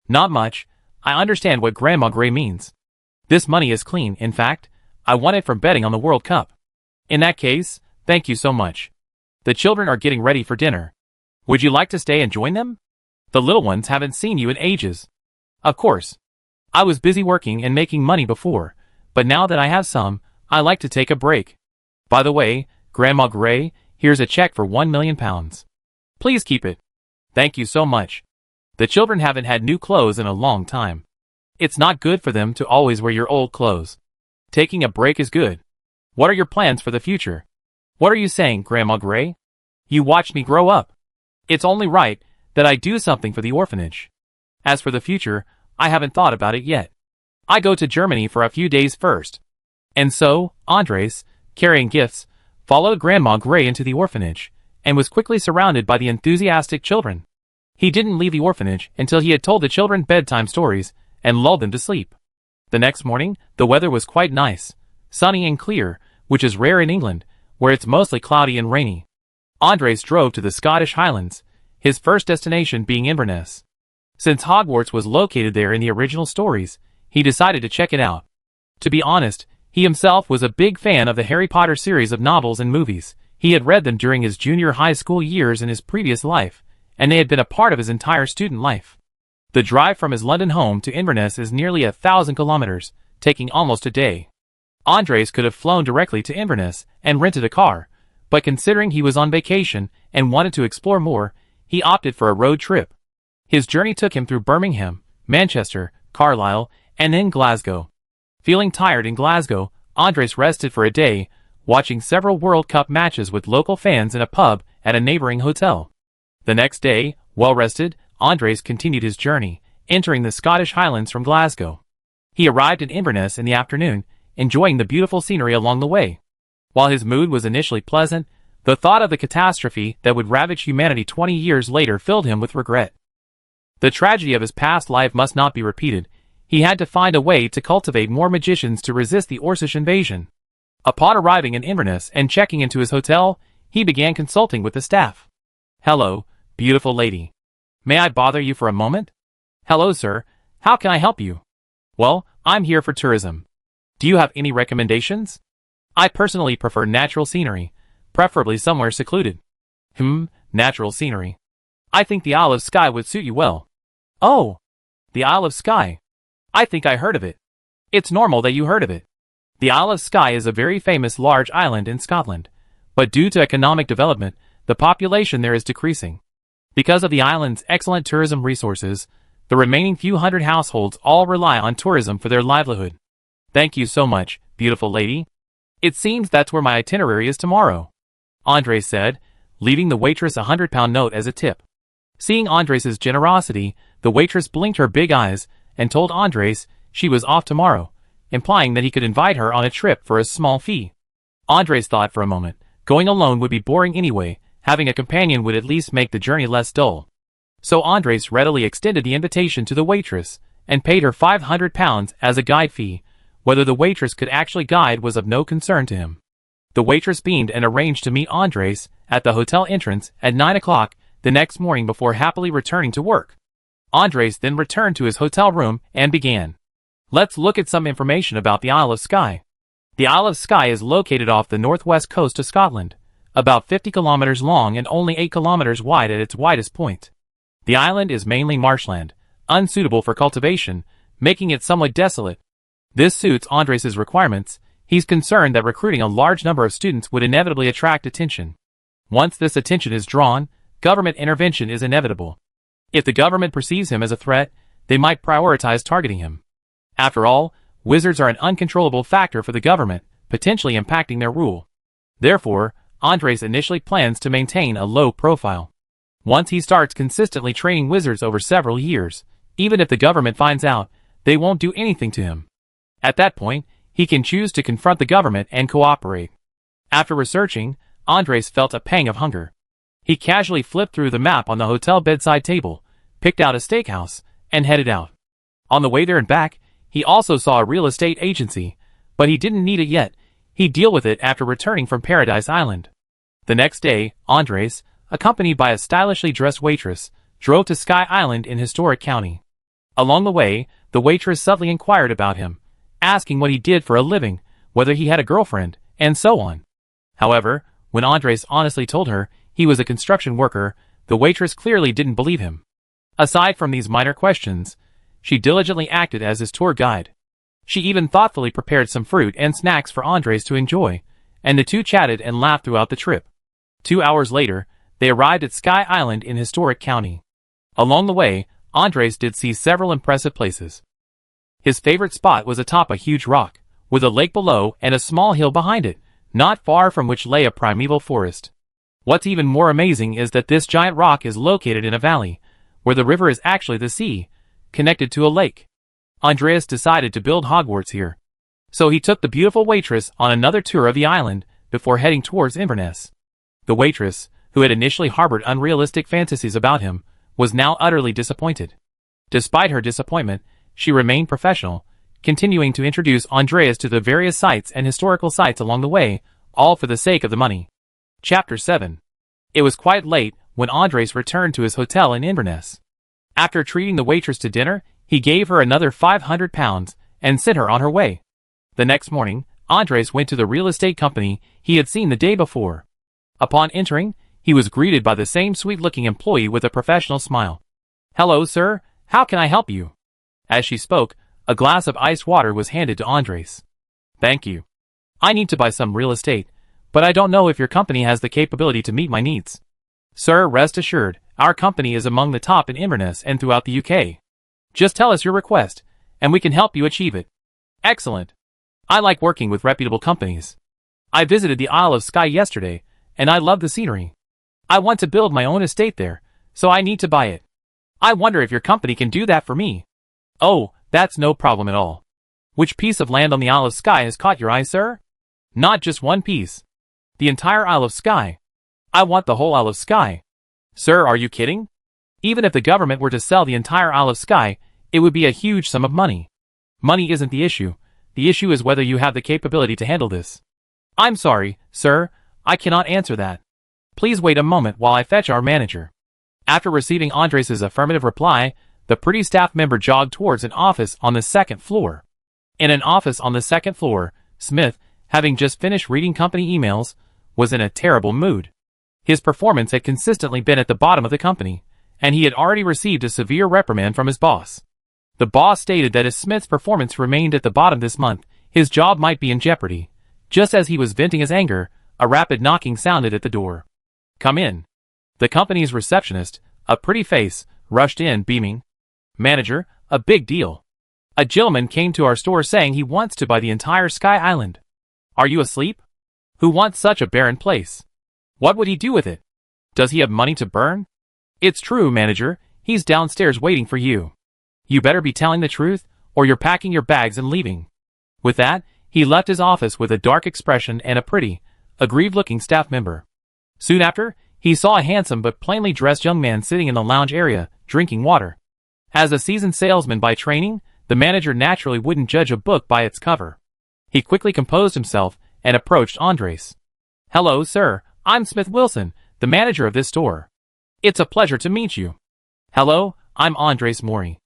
Not much. I understand what Grandma Gray means. This money is clean, in fact. I won it from betting on the World Cup. In that case, thank you so much. The children are getting ready for dinner. Would you like to stay and join them? The little ones haven't seen you in ages. Of course. I was busy working and making money before, but now that I have some, I like to take a break. By the way, Grandma Gray, here's a check for £1 million. Please keep it. Thank you so much. The children haven't had new clothes in a long time. It's not good for them to always wear your old clothes. Taking a break is good. What are your plans for the future? What are you saying, Grandma Gray? You watched me grow up. It's only right that I do something for the orphanage. As for the future, I haven't thought about it yet. I go to Germany for a few days first. And so, Andres, carrying gifts, followed Grandma Gray into the orphanage, and was quickly surrounded by the enthusiastic children. He didn't leave the orphanage until he had told the children bedtime stories and lulled them to sleep. The next morning, the weather was quite nice, sunny and clear, which is rare in England, where it's mostly cloudy and rainy. Andres drove to the Scottish Highlands, his first destination being Inverness. Since Hogwarts was located there in the original stories, he decided to check it out. To be honest, he himself was a big fan of the Harry Potter series of novels and movies. He had read them during his junior high school years in his previous life, and they had been a part of his entire student life. The drive from his London home to Inverness is nearly 1,000 kilometers, taking almost a day. Andres could have flown directly to Inverness and rented a car, but considering he was on vacation and wanted to explore more, he opted for a road trip. His journey took him through Birmingham, Manchester, Carlisle, and then Glasgow. Feeling tired in Glasgow, Andres rested for a day, watching several World Cup matches with local fans in a pub at a neighboring hotel. The next day, well rested, Andres continued his journey, entering the Scottish Highlands from Glasgow. He arrived in Inverness in the afternoon, enjoying the beautiful scenery along the way. While his mood was initially pleasant, the thought of the catastrophe that would ravage humanity 20 years later filled him with regret. The tragedy of his past life must not be repeated. He had to find a way to cultivate more magicians to resist the Orcish invasion. Upon arriving in Inverness and checking into his hotel, he began consulting with the staff. "Hello, beautiful lady. May I bother you for a moment?" "Hello, sir. How can I help you?" "Well, I'm here for tourism. Do you have any recommendations?" I personally prefer natural scenery, preferably somewhere secluded. Natural scenery. I think the Isle of Skye would suit you well. Oh, the Isle of Skye. I think I heard of it. It's normal that you heard of it. The Isle of Skye is a very famous large island in Scotland, but due to economic development, the population there is decreasing. Because of the island's excellent tourism resources, the remaining few hundred households all rely on tourism for their livelihood. Thank you so much, beautiful lady. It seems that's where my itinerary is tomorrow, Andres said, leaving the waitress a £100 note as a tip. Seeing Andres' generosity, the waitress blinked her big eyes and told Andres she was off tomorrow, implying that he could invite her on a trip for a small fee. Andres thought for a moment. Going alone would be boring anyway, having a companion would at least make the journey less dull. So Andres readily extended the invitation to the waitress, and paid her £500 as a guide fee. Whether the waitress could actually guide was of no concern to him. The waitress beamed and arranged to meet Andres at the hotel entrance at 9 o'clock the next morning before happily returning to work. Andres then returned to his hotel room and began. Let's look at some information about the Isle of Skye. The Isle of Skye is located off the northwest coast of Scotland, about 50 kilometers long and only 8 kilometers wide at its widest point. The island is mainly marshland, unsuitable for cultivation, making it somewhat desolate. This suits Andres' requirements. He's concerned that recruiting a large number of students would inevitably attract attention. Once this attention is drawn, government intervention is inevitable. If the government perceives him as a threat, they might prioritize targeting him. After all, wizards are an uncontrollable factor for the government, potentially impacting their rule. Therefore, Andres initially plans to maintain a low profile. Once he starts consistently training wizards over several years, even if the government finds out, they won't do anything to him. At that point, he can choose to confront the government and cooperate. After researching, Andres felt a pang of hunger. He casually flipped through the map on the hotel bedside table, picked out a steakhouse, and headed out. On the way there and back, he also saw a real estate agency, but he didn't need it yet. He'd deal with it after returning from Paradise Island. The next day, Andres, accompanied by a stylishly dressed waitress, drove to Skye Island in Historic County. Along the way, the waitress subtly inquired about him, asking what he did for a living, whether he had a girlfriend, and so on. However, when Andres honestly told her he was a construction worker, the waitress clearly didn't believe him. Aside from these minor questions, she diligently acted as his tour guide. She even thoughtfully prepared some fruit and snacks for Andres to enjoy, and the two chatted and laughed throughout the trip. 2 hours later, they arrived at Skye Island in Historic County. Along the way, Andres did see several impressive places. His favorite spot was atop a huge rock, with a lake below and a small hill behind it, not far from which lay a primeval forest. What's even more amazing is that this giant rock is located in a valley, where the river is actually the sea, connected to a lake. Andres decided to build Hogwarts here. So he took the beautiful waitress on another tour of the island before heading towards Inverness. The waitress, who had initially harbored unrealistic fantasies about him, was now utterly disappointed. Despite her disappointment, she remained professional, continuing to introduce Andres to the various sites and historical sites along the way, all for the sake of the money. Chapter 7. It was quite late when Andres returned to his hotel in Inverness. After treating the waitress to dinner, he gave her another £500 and sent her on her way. The next morning, Andres went to the real estate company he had seen the day before. Upon entering, he was greeted by the same sweet-looking employee with a professional smile. "Hello, sir. How can I help you?" As she spoke, a glass of iced water was handed to Andres. "Thank you. I need to buy some real estate, but I don't know if your company has the capability to meet my needs." "Sir, rest assured, our company is among the top in Inverness and throughout the UK. Just tell us your request, and we can help you achieve it." "Excellent. I like working with reputable companies. I visited the Isle of Skye yesterday, and I love the scenery. I want to build my own estate there, so I need to buy it. I wonder if your company can do that for me." "Oh, that's no problem at all. Which piece of land on the Isle of Skye has caught your eye, sir?" "Not just one piece. The entire Isle of Skye. I want the whole Isle of Skye." "Sir, are you kidding? Even if the government were to sell the entire Isle of Skye, it would be a huge sum of money. Money isn't the issue. The issue is whether you have the capability to handle this." "I'm sorry, sir, I cannot answer that. Please wait a moment while I fetch our manager." After receiving Andres' affirmative reply, the pretty staff member jogged towards an office on the second floor. In an office on the second floor, Smith having just finished reading company emails, was in a terrible mood. His performance had consistently been at the bottom of the company, and he had already received a severe reprimand from his boss. The boss stated that if Smith's performance remained at the bottom this month, his job might be in jeopardy. Just as he was venting his anger, a rapid knocking sounded at the door. "Come in." The company's receptionist, a pretty face, rushed in, beaming. "Manager, a big deal. A gentleman came to our store saying he wants to buy the entire Sky Island. Are you asleep? Who wants such a barren place? What would he do with it? Does he have money to burn?" "It's true, manager. He's downstairs waiting for you. You better be telling the truth, or you're packing your bags and leaving." With that, he left his office with a dark expression and a pretty, aggrieved-looking staff member. Soon after, he saw a handsome but plainly dressed young man sitting in the lounge area, drinking water. As a seasoned salesman by training, the manager naturally wouldn't judge a book by its cover. He quickly composed himself and approached Andres. "Hello, sir. I'm Smith Wilson, the manager of this store. It's a pleasure to meet you." "Hello, I'm Andres Mori."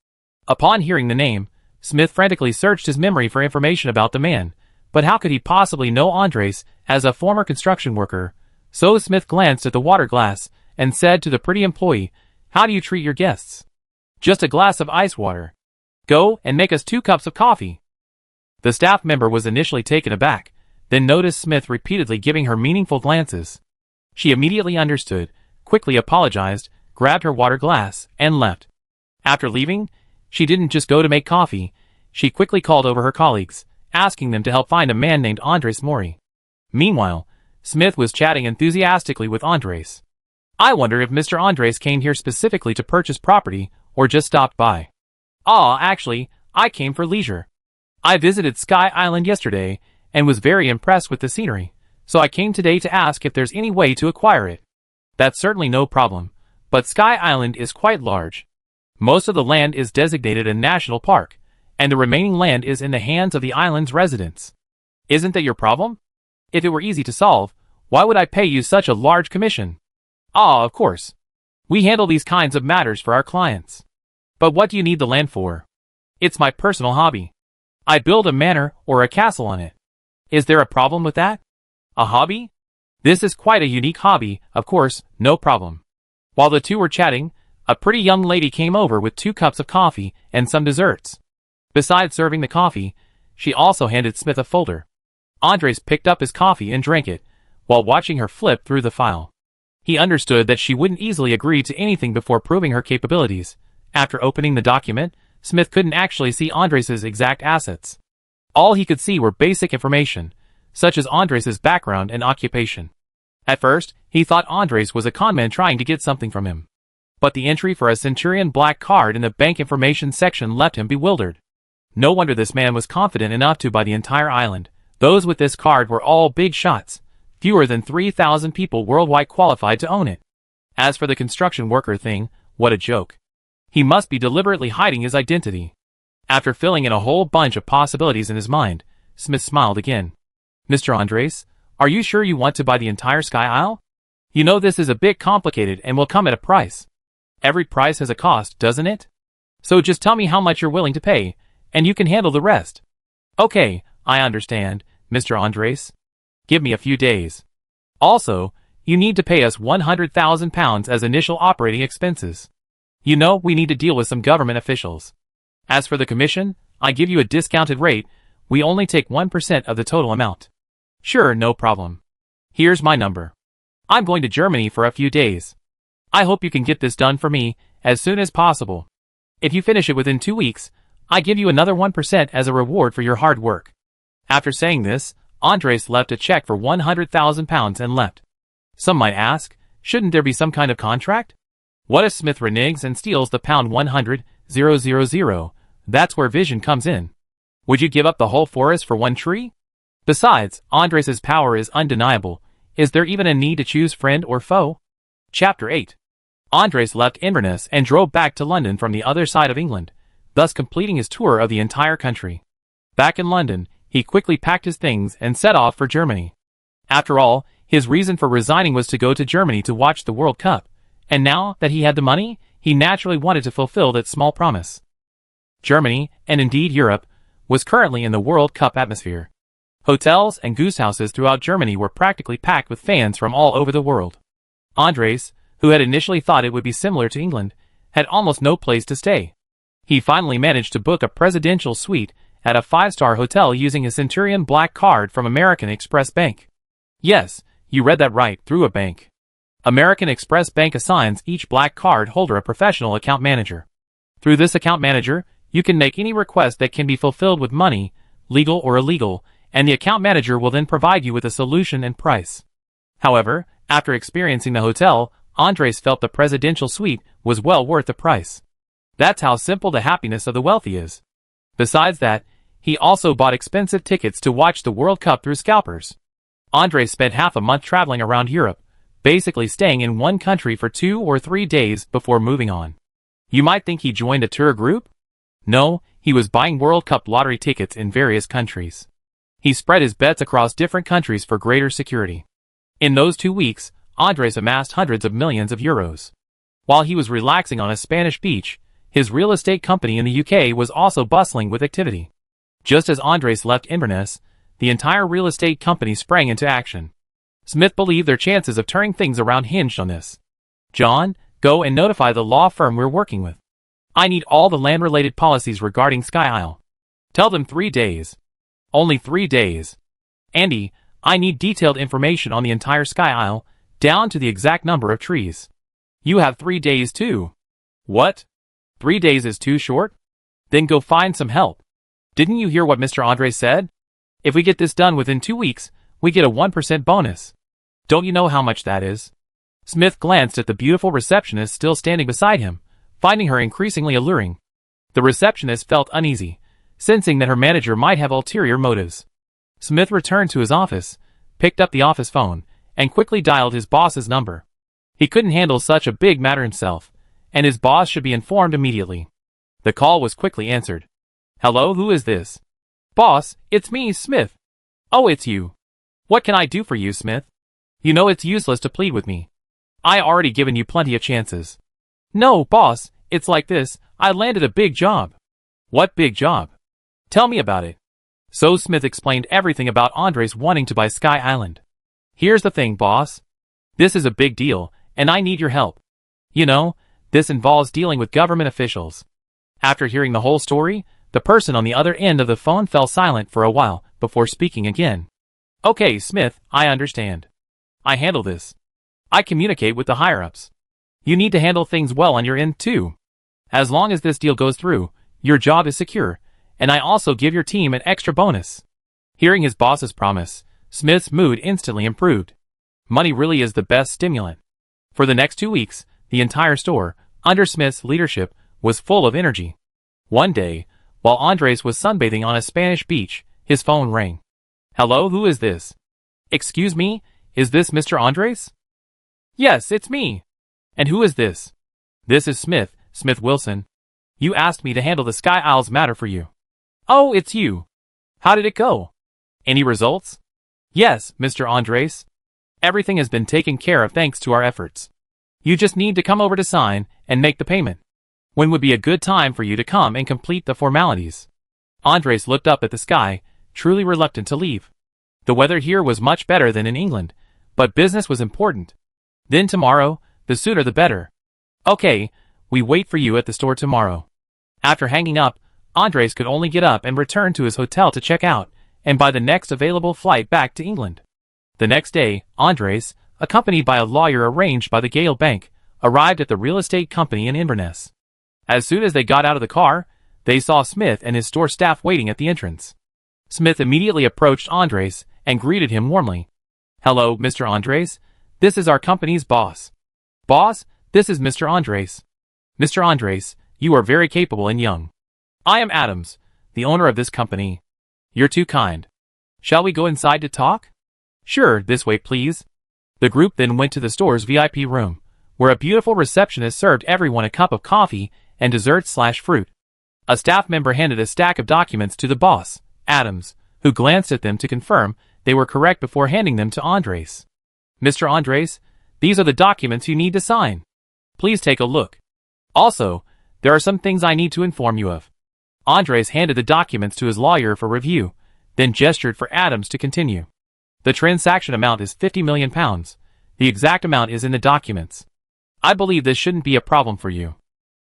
Upon hearing the name, Smith frantically searched his memory for information about the man, but how could he possibly know Andres as a former construction worker? So Smith glanced at the water glass and said to the pretty employee, "How do you treat your guests?" "Just a glass of ice water." "Go and make us 2 cups of coffee." The staff member was initially taken aback, then noticed Smith repeatedly giving her meaningful glances. She immediately understood, quickly apologized, grabbed her water glass, and left. After leaving, she didn't just go to make coffee, she quickly called over her colleagues, asking them to help find a man named Andres Mori. Meanwhile, Smith was chatting enthusiastically with Andres. "I wonder if Mr. Andres came here specifically to purchase property, or just stopped by." Actually, I came for leisure. I visited Sky Island yesterday, and was very impressed with the scenery, so I came today to ask if there's any way to acquire it." "That's certainly no problem, but Sky Island is quite large. Most of the land is designated a national park, and the remaining land is in the hands of the island's residents." "Isn't that your problem? If it were easy to solve, why would I pay you such a large commission?" Of course. We handle these kinds of matters for our clients." "But what do you need the land for?" "It's my personal hobby. I build a manor or a castle on it." "Is there a problem with that?" "A hobby? This is quite a unique hobby, of course, no problem." While the two were chatting, a pretty young lady came over with 2 cups of coffee and some desserts. Besides serving the coffee, she also handed Smith a folder. Andres picked up his coffee and drank it, while watching her flip through the file. He understood that she wouldn't easily agree to anything before proving her capabilities. After opening the document, Smith couldn't actually see Andres' exact assets. All he could see were basic information, such as Andres' background and occupation. At first, he thought Andres was a conman trying to get something from him. But the entry for a Centurion Black card in the bank information section left him bewildered. No wonder this man was confident enough to buy the entire island. Those with this card were all big shots. Fewer than 3,000 people worldwide qualified to own it. As for the construction worker thing, what a joke. He must be deliberately hiding his identity. After filling in a whole bunch of possibilities in his mind, Smith smiled again. "Mr. Andres, are you sure you want to buy the entire Sky Isle? You know this is a bit complicated and will come at a price. Every price has a cost, doesn't it? So just tell me how much you're willing to pay, and you can handle the rest." "Okay, I understand, Mr. Andres. Give me a few days. Also, you need to pay us £100,000 as initial operating expenses. You know, we need to deal with some government officials. As for the commission, I give you a discounted rate. We only take 1% of the total amount." "Sure, no problem. Here's my number. I'm going to Germany for a few days. I hope you can get this done for me as soon as possible. If you finish it within 2 weeks, I give you another 1% as a reward for your hard work." After saying this, Andres left a check for £100,000 and left. Some might ask, shouldn't there be some kind of contract? What if Smith reneges and steals the £100,000? That's where vision comes in. Would you give up the whole forest for one tree? Besides, Andres' power is undeniable. Is there even a need to choose friend or foe? Chapter 8. Andres left Inverness and drove back to London from the other side of England, thus completing his tour of the entire country. Back in London, he quickly packed his things and set off for Germany. After all, his reason for resigning was to go to Germany to watch the World Cup, and now that he had the money, he naturally wanted to fulfill that small promise. Germany, and indeed Europe, was currently in the World Cup atmosphere. Hotels and guest houses throughout Germany were practically packed with fans from all over the world. Andres, who had initially thought it would be similar to England, had almost no place to stay. He finally managed to book a presidential suite at a 5-star hotel using a Centurion Black card from American Express Bank. Yes, you read that right, through a bank. American Express Bank assigns each Black card holder a professional account manager. Through this account manager, you can make any request that can be fulfilled with money, legal or illegal, and the account manager will then provide you with a solution and price. However, after experiencing the hotel, Andres felt the presidential suite was well worth the price. That's how simple the happiness of the wealthy is. Besides that, he also bought expensive tickets to watch the World Cup through scalpers. Andres spent half a month traveling around Europe, basically staying in one country for 2 or 3 days before moving on. You might think he joined a tour group? No, he was buying World Cup lottery tickets in various countries. He spread his bets across different countries for greater security. In those 2 weeks, Andres amassed hundreds of millions of euros. While he was relaxing on a Spanish beach, his real estate company in the UK was also bustling with activity. Just as Andres left Inverness, the entire real estate company sprang into action. Smith believed their chances of turning things around hinged on this. John, go and notify the law firm we're working with. I need all the land-related policies regarding Sky Isle. Tell them 3 days. Only 3 days. Andy, I need detailed information on the entire Sky Isle, down to the exact number of trees. You have 3 days too. What? 3 days is too short? Then go find some help. Didn't you hear what Mr. Andres said? If we get this done within 2 weeks, we get a 1% bonus. Don't you know how much that is? Smith glanced at the beautiful receptionist still standing beside him, finding her increasingly alluring. The receptionist felt uneasy, sensing that her manager might have ulterior motives. Smith returned to his office, picked up the office phone, and quickly dialed his boss's number. He couldn't handle such a big matter himself, and his boss should be informed immediately. The call was quickly answered. Hello, who is this? Boss, it's me, Smith. Oh, it's you. What can I do for you, Smith? You know it's useless to plead with me. I already given you plenty of chances. No, boss, it's like this, I landed a big job. What big job? Tell me about it. So Smith explained everything about Andres wanting to buy Sky Island. Here's the thing, boss. This is a big deal, and I need your help. You know, this involves dealing with government officials. After hearing the whole story, the person on the other end of the phone fell silent for a while before speaking again. Okay, Smith, I understand. I handle this. I communicate with the higher-ups. You need to handle things well on your end too. As long as this deal goes through, your job is secure, and I also give your team an extra bonus. Hearing his boss's promise, Smith's mood instantly improved. Money really is the best stimulant. For the next 2 weeks, the entire store, under Smith's leadership, was full of energy. One day, while Andres was sunbathing on a Spanish beach, his phone rang. Hello, who is this? Excuse me, is this Mr. Andres? Yes, it's me. And who is this? This is Smith, Smith Wilson. You asked me to handle the Sky Isles matter for you. Oh, it's you. How did it go? Any results? Yes, Mr. Andres. Everything has been taken care of thanks to our efforts. You just need to come over to sign and make the payment. When would be a good time for you to come and complete the formalities? Andres looked up at the sky, truly reluctant to leave. The weather here was much better than in England, but business was important. Then tomorrow, the sooner the better. Okay, we wait for you at the store tomorrow. After hanging up, Andres could only get up and return to his hotel to check out, and buy the next available flight back to England. The next day, Andres, accompanied by a lawyer arranged by the Gale Bank, arrived at the real estate company in Inverness. As soon as they got out of the car, they saw Smith and his store staff waiting at the entrance. Smith immediately approached Andres and greeted him warmly. Hello, Mr. Andres. This is our company's boss. Boss, this is Mr. Andres. Mr. Andres, you are very capable and young. I am Adams, the owner of this company. You're too kind. Shall we go inside to talk? Sure, this way please. The group then went to the store's VIP room, where a beautiful receptionist served everyone a cup of coffee and dessert/fruit. A staff member handed a stack of documents to the boss, Adams, who glanced at them to confirm they were correct before handing them to Andres. Mr. Andres, these are the documents you need to sign. Please take a look. Also, there are some things I need to inform you of. Andres handed the documents to his lawyer for review, then gestured for Adams to continue. The transaction amount is £50 million. The exact amount is in the documents. I believe this shouldn't be a problem for you.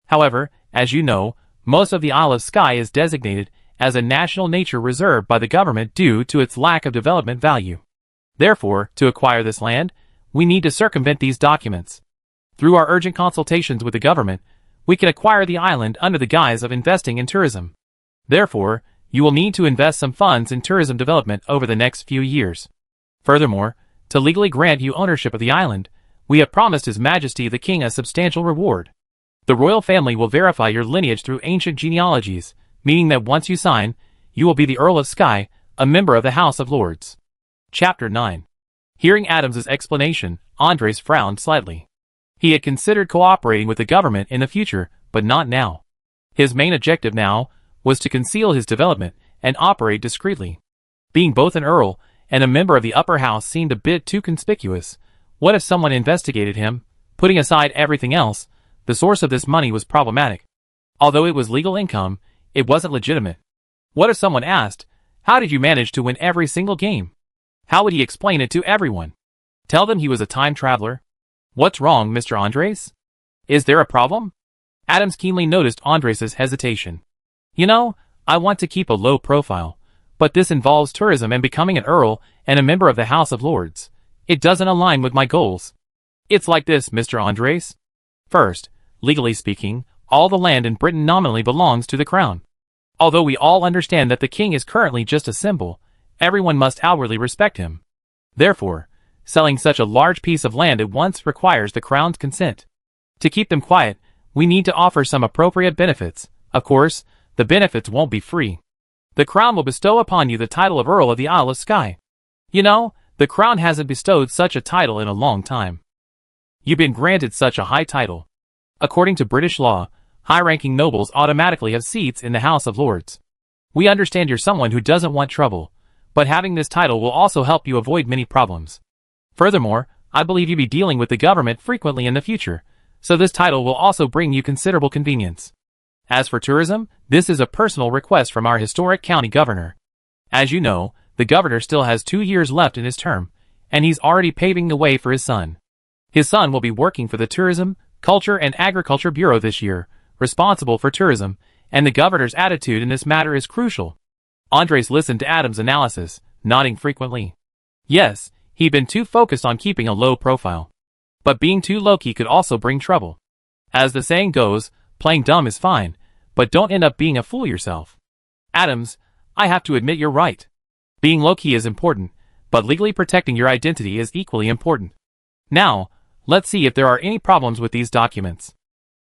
However, as you know, most of the Isle of Skye is designated as a national nature reserve by the government due to its lack of development value. Therefore, to acquire this land, we need to circumvent these documents. Through our urgent consultations with the government, we can acquire the island under the guise of investing in tourism. Therefore, you will need to invest some funds in tourism development over the next few years. Furthermore, to legally grant you ownership of the island, we have promised His Majesty the King a substantial reward. The royal family will verify your lineage through ancient genealogies, meaning that once you sign, you will be the Earl of Skye, a member of the House of Lords. Chapter 9. Hearing Adams's explanation, Andres frowned slightly. He had considered cooperating with the government in the future, but not now. His main objective now was to conceal his development and operate discreetly. Being both an earl and a member of the upper house seemed a bit too conspicuous. What if someone investigated him? Putting aside everything else, the source of this money was problematic. Although it was legal income, it wasn't legitimate. What if someone asked, "How did you manage to win every single game?" How would he explain it to everyone? Tell them he was a time traveler? What's wrong, Mr. Andres? Is there a problem? Adams keenly noticed Andres's hesitation. You know, I want to keep a low profile, but this involves tourism and becoming an earl and a member of the House of Lords. It doesn't align with my goals. It's like this, Mr. Andres. First, legally speaking, all the land in Britain nominally belongs to the crown. Although we all understand that the king is currently just a symbol, everyone must outwardly respect him. Therefore, selling such a large piece of land at once requires the crown's consent. To keep them quiet, we need to offer some appropriate benefits. Of course, the benefits won't be free. The crown will bestow upon you the title of Earl of the Isle of Skye. You know, the crown hasn't bestowed such a title in a long time. You've been granted such a high title. According to British law, high-ranking nobles automatically have seats in the House of Lords. We understand you're someone who doesn't want trouble, but having this title will also help you avoid many problems. Furthermore, I believe you'll be dealing with the government frequently in the future, so this title will also bring you considerable convenience. As for tourism, this is a personal request from our historic county governor. As you know, the governor still has 2 years left in his term, and he's already paving the way for his son. His son will be working for the Tourism, Culture and Agriculture Bureau this year, responsible for tourism, and the governor's attitude in this matter is crucial. Andres listened to Adams' analysis, nodding frequently. Yes, he'd been too focused on keeping a low profile. But being too low-key could also bring trouble. As the saying goes, playing dumb is fine, but don't end up being a fool yourself. Adams, I have to admit you're right. Being low-key is important, but legally protecting your identity is equally important. Now, let's see if there are any problems with these documents.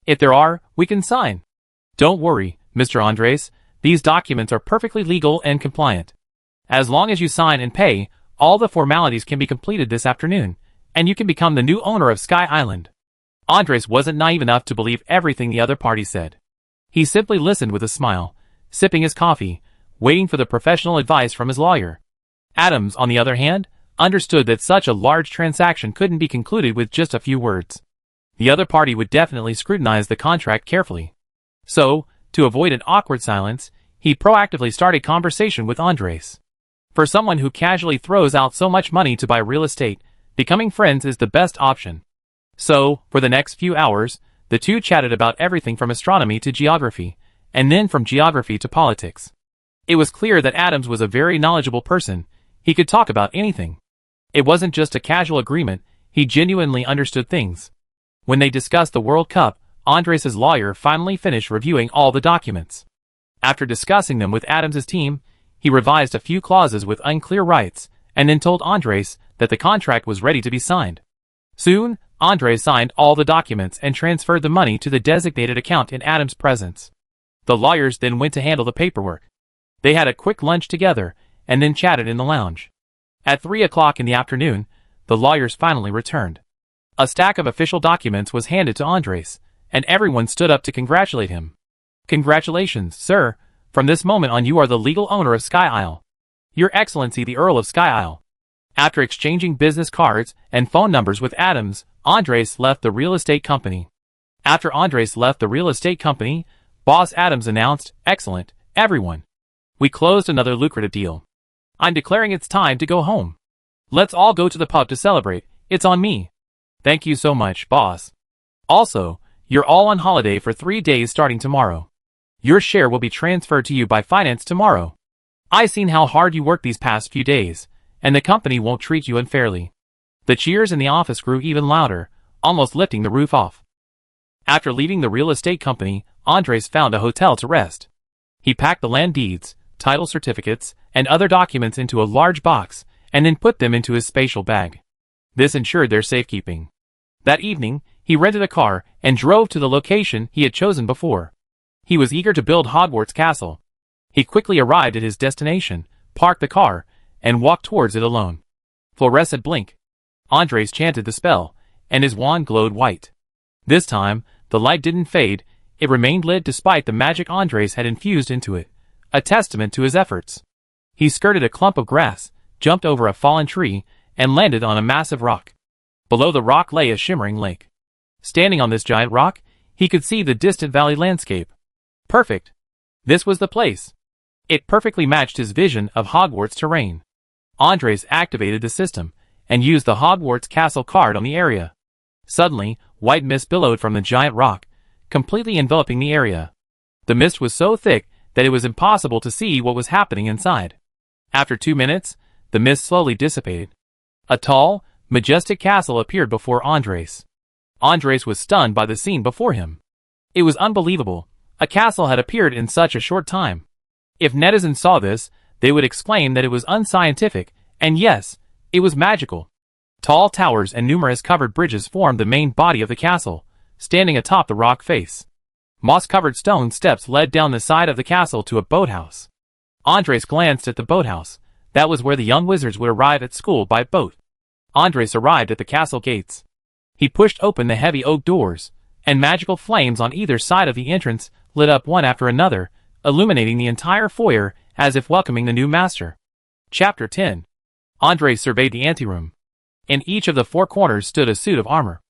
If there are, we can sign. Don't worry, Mr. Andres, these documents are perfectly legal and compliant. As long as you sign and pay, all the formalities can be completed this afternoon, and you can become the new owner of Skye Island. Andres wasn't naive enough to believe everything the other party said. He simply listened with a smile, sipping his coffee, waiting for the professional advice from his lawyer. Adams, on the other hand, understood that such a large transaction couldn't be concluded with just a few words. The other party would definitely scrutinize the contract carefully. So, to avoid an awkward silence, he proactively started conversation with Andres. For someone who casually throws out so much money to buy real estate, becoming friends is the best option. So, for the next few hours, the two chatted about everything from astronomy to geography, and then from geography to politics. It was clear that Adams was a very knowledgeable person. He could talk about anything. It wasn't just a casual agreement, he genuinely understood things. When they discussed the World Cup, Andres' lawyer finally finished reviewing all the documents. After discussing them with Adams' team, he revised a few clauses with unclear rights, and then told Andres that the contract was ready to be signed. Soon, Andres signed all the documents and transferred the money to the designated account in Adams' presence. The lawyers then went to handle the paperwork. They had a quick lunch together, and then chatted in the lounge. At 3 o'clock in the afternoon, the lawyers finally returned. A stack of official documents was handed to Andres, and everyone stood up to congratulate him. Congratulations, sir. From this moment on you are the legal owner of Skye Isle. Your Excellency the Earl of Skye Isle. After exchanging business cards and phone numbers with Adams, Andres left the real estate company. After Andres left the real estate company, Boss Adams announced, "Excellent, everyone. We closed another lucrative deal. I'm declaring it's time to go home. Let's all go to the pub to celebrate. It's on me. Thank you so much, boss. Also, you're all on holiday for 3 days starting tomorrow. Your share will be transferred to you by finance tomorrow. I've seen how hard you worked these past few days, and the company won't treat you unfairly. The cheers in the office grew even louder, almost lifting the roof off. After leaving the real estate company, Andres found a hotel to rest. He packed the land deeds, title certificates, and other documents into a large box, and then put them into his spatial bag. This ensured their safekeeping. That evening, he rented a car and drove to the location he had chosen before. He was eager to build Hogwarts Castle. He quickly arrived at his destination, parked the car, and walked towards it alone. Fluorescent blink. Andres chanted the spell, and his wand glowed white. This time, the light didn't fade, it remained lit despite the magic Andres had infused into it, a testament to his efforts. He skirted a clump of grass, jumped over a fallen tree, and landed on a massive rock. Below the rock lay a shimmering lake. Standing on this giant rock, he could see the distant valley landscape. Perfect. This was the place. It perfectly matched his vision of Hogwarts terrain. Andres activated the system, and used the Hogwarts Castle card on the area. Suddenly, white mist billowed from the giant rock, completely enveloping the area. The mist was so thick that it was impossible to see what was happening inside. After 2 minutes, the mist slowly dissipated. A tall, majestic castle appeared before Andres. Andres was stunned by the scene before him. It was unbelievable. A castle had appeared in such a short time. If netizens saw this, they would exclaim that it was unscientific, and yes, it was magical. Tall towers and numerous covered bridges formed the main body of the castle, standing atop the rock face. Moss-covered stone steps led down the side of the castle to a boathouse. Andres glanced at the boathouse. That was where the young wizards would arrive at school by boat. Andres arrived at the castle gates. He pushed open the heavy oak doors, and magical flames on either side of the entrance lit up one after another, illuminating the entire foyer as if welcoming the new master. Chapter 10. Andres surveyed the anteroom. In each of the 4 corners stood a suit of armor.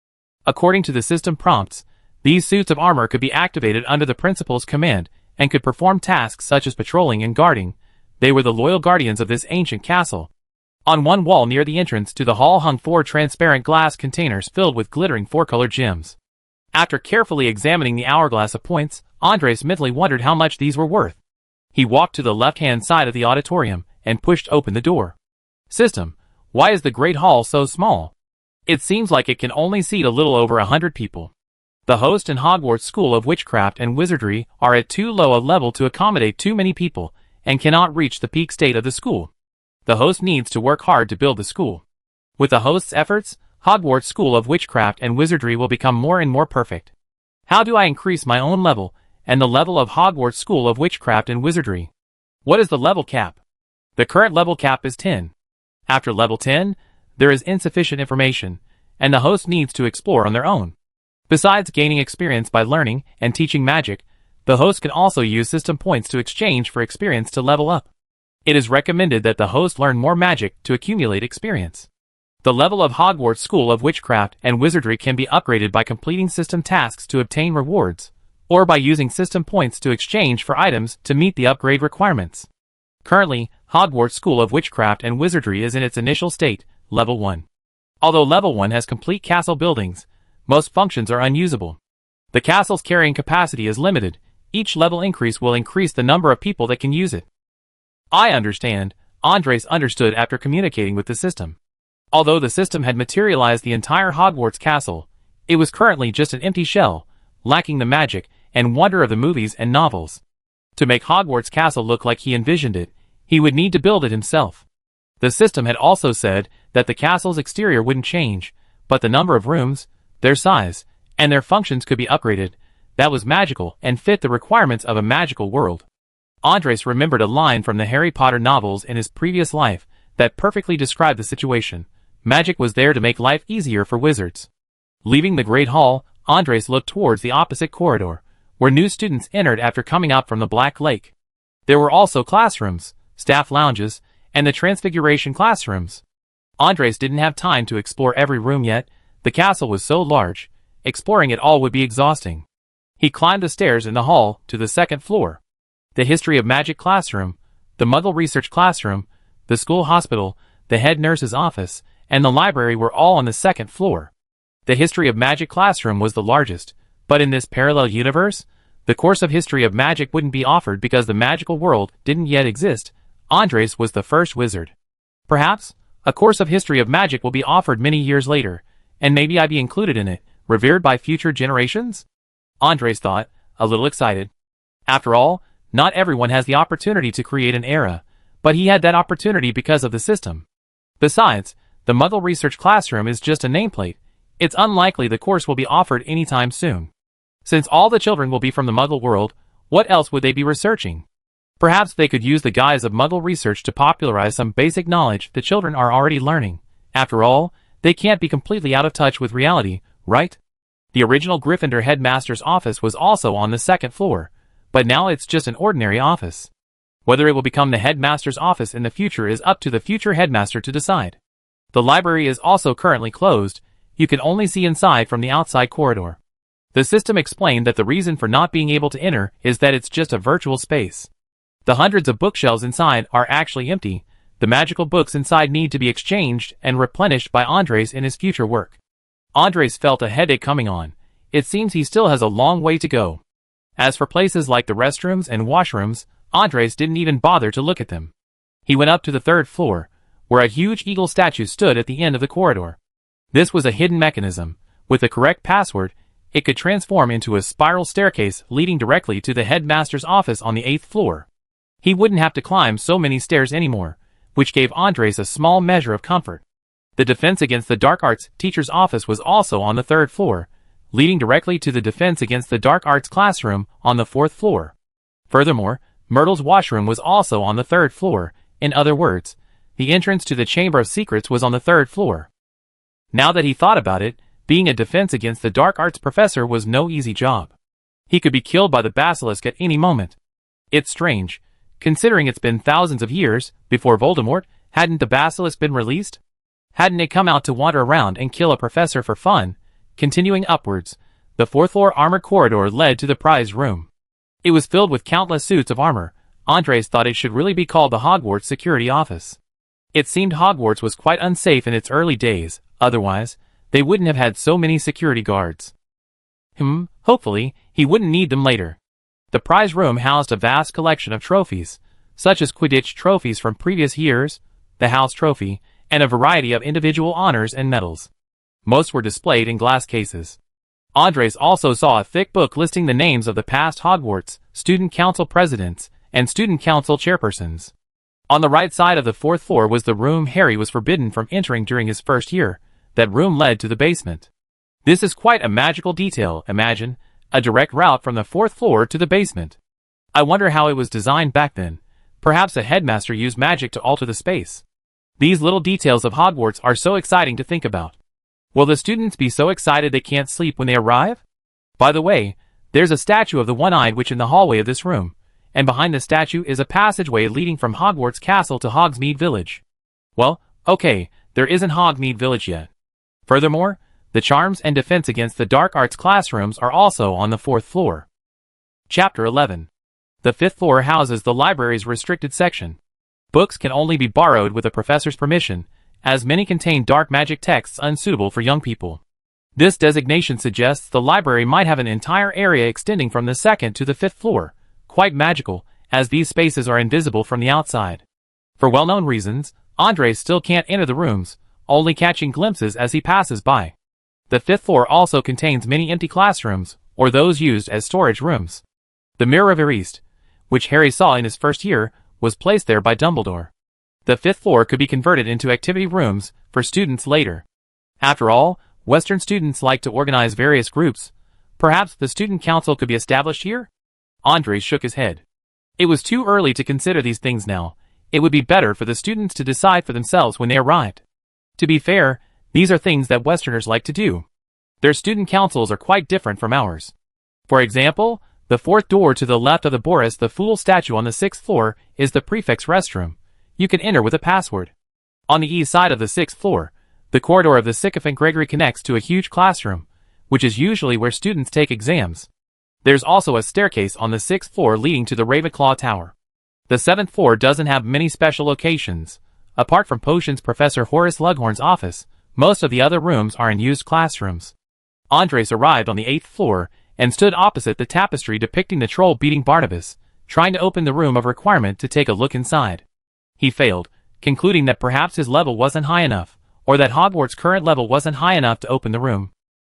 According to the system prompts, these suits of armor could be activated under the principal's command and could perform tasks such as patrolling and guarding. They were the loyal guardians of this ancient castle. On one wall near the entrance to the hall hung 4 transparent glass containers filled with glittering 4-colored gems. After carefully examining the hourglass of points, Andres mentally wondered how much these were worth. He walked to the left-hand side of the auditorium and pushed open the door. System, why is the Great Hall so small? It seems like it can only seat a little over 100 people. The host and Hogwarts School of Witchcraft and Wizardry are at too low a level to accommodate too many people, and cannot reach the peak state of the school. The host needs to work hard to build the school. With the host's efforts, Hogwarts School of Witchcraft and Wizardry will become more and more perfect. How do I increase my own level, and the level of Hogwarts School of Witchcraft and Wizardry? What is the level cap? The current level cap is 10. After level 10, there is insufficient information, and the host needs to explore on their own. Besides gaining experience by learning and teaching magic, the host can also use system points to exchange for experience to level up. It is recommended that the host learn more magic to accumulate experience. The level of Hogwarts School of Witchcraft and Wizardry can be upgraded by completing system tasks to obtain rewards, or by using system points to exchange for items to meet the upgrade requirements. Currently, Hogwarts School of Witchcraft and Wizardry is in its initial state, Level 1. Although Level 1 has complete castle buildings, most functions are unusable. The castle's carrying capacity is limited. Each level increase will increase the number of people that can use it. I understand, Andres understood after communicating with the system. Although the system had materialized the entire Hogwarts castle, it was currently just an empty shell, lacking the magic and wonder of the movies and novels. To make Hogwarts castle look like he envisioned it, he would need to build it himself. The system had also said that the castle's exterior wouldn't change, but the number of rooms, their size, and their functions could be upgraded. That was magical and fit the requirements of a magical world. Andres remembered a line from the Harry Potter novels in his previous life that perfectly described the situation. Magic was there to make life easier for wizards. Leaving the Great Hall, Andres looked towards the opposite corridor, where new students entered after coming up from the Black Lake. There were also classrooms, staff lounges, and the Transfiguration classrooms. Andres didn't have time to explore every room yet. The castle was so large, exploring it all would be exhausting. He climbed the stairs in the hall to the 2nd floor. The History of Magic classroom, the Muggle Research classroom, The school hospital, the head nurse's office, and the library were all on the second floor. The History of Magic classroom was the largest, but in this parallel universe, the course of History of Magic wouldn't be offered because the magical world didn't yet exist. Andres was the first wizard. Perhaps, a course of History of Magic will be offered many years later, and maybe I'd be included in it, revered by future generations? Andres thought, a little excited. After all, not everyone has the opportunity to create an era, but he had that opportunity because of the system. Besides, the Muggle Research Classroom is just a nameplate. It's unlikely the course will be offered anytime soon. Since all the children will be from the Muggle world, what else would they be researching? Perhaps they could use the guise of Muggle research to popularize some basic knowledge the children are already learning. After all, they can't be completely out of touch with reality, right? The original Gryffindor headmaster's office was also on the second floor, but now it's just an ordinary office. Whether it will become the headmaster's office in the future is up to the future headmaster to decide. The library is also currently closed. You can only see inside from the outside corridor. The system explained that the reason for not being able to enter is that it's just a virtual space. The hundreds of bookshelves inside are actually empty. The magical books inside need to be exchanged and replenished by Andres in his future work. Andres felt a headache coming on. It seems he still has a long way to go. As for places like the restrooms and washrooms, Andres didn't even bother to look at them. He went up to the third floor, where a huge eagle statue stood at the end of the corridor. This was a hidden mechanism. With the correct password, it could transform into a spiral staircase leading directly to the headmaster's office on the 8th floor. He wouldn't have to climb so many stairs anymore, which gave Andres a small measure of comfort. The Defense Against the Dark Arts teacher's office was also on the 3rd floor, leading directly to the Defense Against the Dark Arts classroom on the 4th floor. Furthermore, Myrtle's washroom was also on the 3rd floor. In other words, the entrance to the Chamber of Secrets was on the 3rd floor. Now that he thought about it, being a Defense Against the Dark Arts professor was no easy job. He could be killed by the basilisk at any moment. It's strange, considering it's been thousands of years. Before Voldemort, hadn't the basilisk been released? Hadn't it come out to wander around and kill a professor for fun? Continuing upwards, the 4th floor armored corridor led to the prize room. It was filled with countless suits of armor. Andres thought it should really be called the Hogwarts Security Office. It seemed Hogwarts was quite unsafe in its early days, otherwise, they wouldn't have had so many security guards. Hopefully, he wouldn't need them later. The prize room housed a vast collection of trophies, such as Quidditch trophies from previous years, the House Trophy, and a variety of individual honors and medals. Most were displayed in glass cases. Andres also saw a thick book listing the names of the past Hogwarts Student Council presidents and Student Council chairpersons. On the right side of the 4th floor was the room Harry was forbidden from entering during his first year. That room led to the basement. This is quite a magical detail. Imagine a direct route from the 4th floor to the basement. I wonder how it was designed back then. Perhaps a headmaster used magic to alter the space. These little details of Hogwarts are so exciting to think about. Will the students be so excited they can't sleep when they arrive? By the way, there's a statue of the One-Eyed Witch in the hallway of this room, and behind the statue is a passageway leading from Hogwarts Castle to Hogsmeade Village. Well, okay, there isn't Hogsmeade Village yet. Furthermore, the Charms and Defense Against the Dark Arts classrooms are also on the 4th floor. Chapter 11. The 5th floor houses the library's restricted section. Books can only be borrowed with a professor's permission, as many contain dark magic texts unsuitable for young people. This designation suggests the library might have an entire area extending from the 2nd to the 5th floor, quite magical, as these spaces are invisible from the outside. For well-known reasons, Andres still can't enter the rooms, only catching glimpses as he passes by. The 5th floor also contains many empty classrooms, or those used as storage rooms. The Mirror of East, which Harry saw in his first year, was placed there by Dumbledore. The 5th floor could be converted into activity rooms for students later. After all, Western students like to organize various groups. Perhaps the student council could be established here? Andres shook his head. It was too early to consider these things now. It would be better for the students to decide for themselves when they arrived. To be fair, these are things that Westerners like to do. Their student councils are quite different from ours. For example, the 4th door to the left of the Boris the Fool statue on the 6th floor is the prefect's restroom. You can enter with a password. On the east side of the 6th floor, the corridor of the Sycophant Gregory connects to a huge classroom, which is usually where students take exams. There's also a staircase on the 6th floor leading to the Ravenclaw Tower. The 7th floor doesn't have many special locations, Apart from potions Professor Horace Lughorn's office, most of the other rooms are unused classrooms. Andres arrived on the 8th floor and stood opposite the tapestry depicting the troll beating Barnabas, trying to open the room of requirement to take a look inside. He failed, concluding that perhaps his level wasn't high enough, or that Hogwarts' current level wasn't high enough to open the room.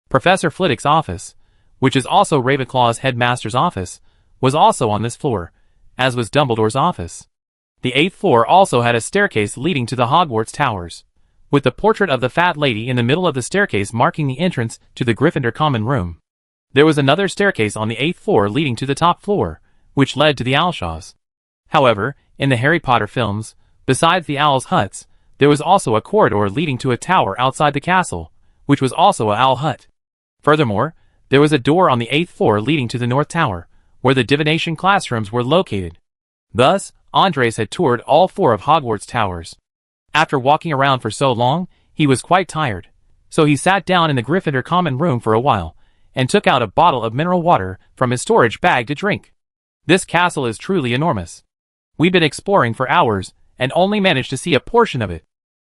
Professor Flitwick's office, which is also Ravenclaw's headmaster's office, was also on this floor, as was Dumbledore's office. The 8th floor also had a staircase leading to the Hogwarts towers, with the portrait of the fat lady in the middle of the staircase marking the entrance to the Gryffindor common room. There was another staircase on the 8th floor leading to the top floor, which led to the Owlshaws. However, in the Harry Potter films, besides the owls' huts, there was also a corridor leading to a tower outside the castle, which was also a owl hut. Furthermore, there was a door on the 8th floor leading to the North Tower, where the divination classrooms were located. Thus, Andres had toured all 4 of Hogwarts towers. After walking around for so long, he was quite tired, so he sat down in the Gryffindor common room for a while, and took out a bottle of mineral water from his storage bag to drink. This castle is truly enormous. We've been exploring for hours, and only managed to see a portion of it.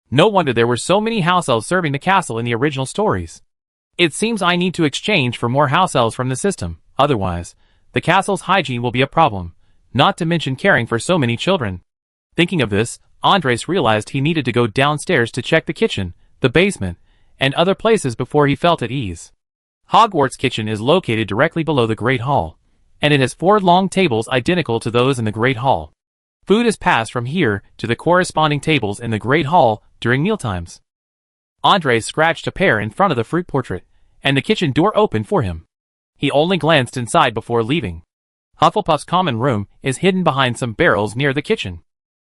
No wonder there were so many house elves serving the castle in the original stories. It seems I need to exchange for more house elves from the system, otherwise, the castle's hygiene will be a problem, not to mention caring for so many children. Thinking of this, Andres realized he needed to go downstairs to check the kitchen, the basement, and other places before he felt at ease. Hogwarts' kitchen is located directly below the Great Hall, and it has 4 long tables identical to those in the Great Hall. Food is passed from here to the corresponding tables in the Great Hall during mealtimes. Andres scratched a pear in front of the fruit portrait, and the kitchen door opened for him. He only glanced inside before leaving. Hufflepuff's common room is hidden behind some barrels near the kitchen.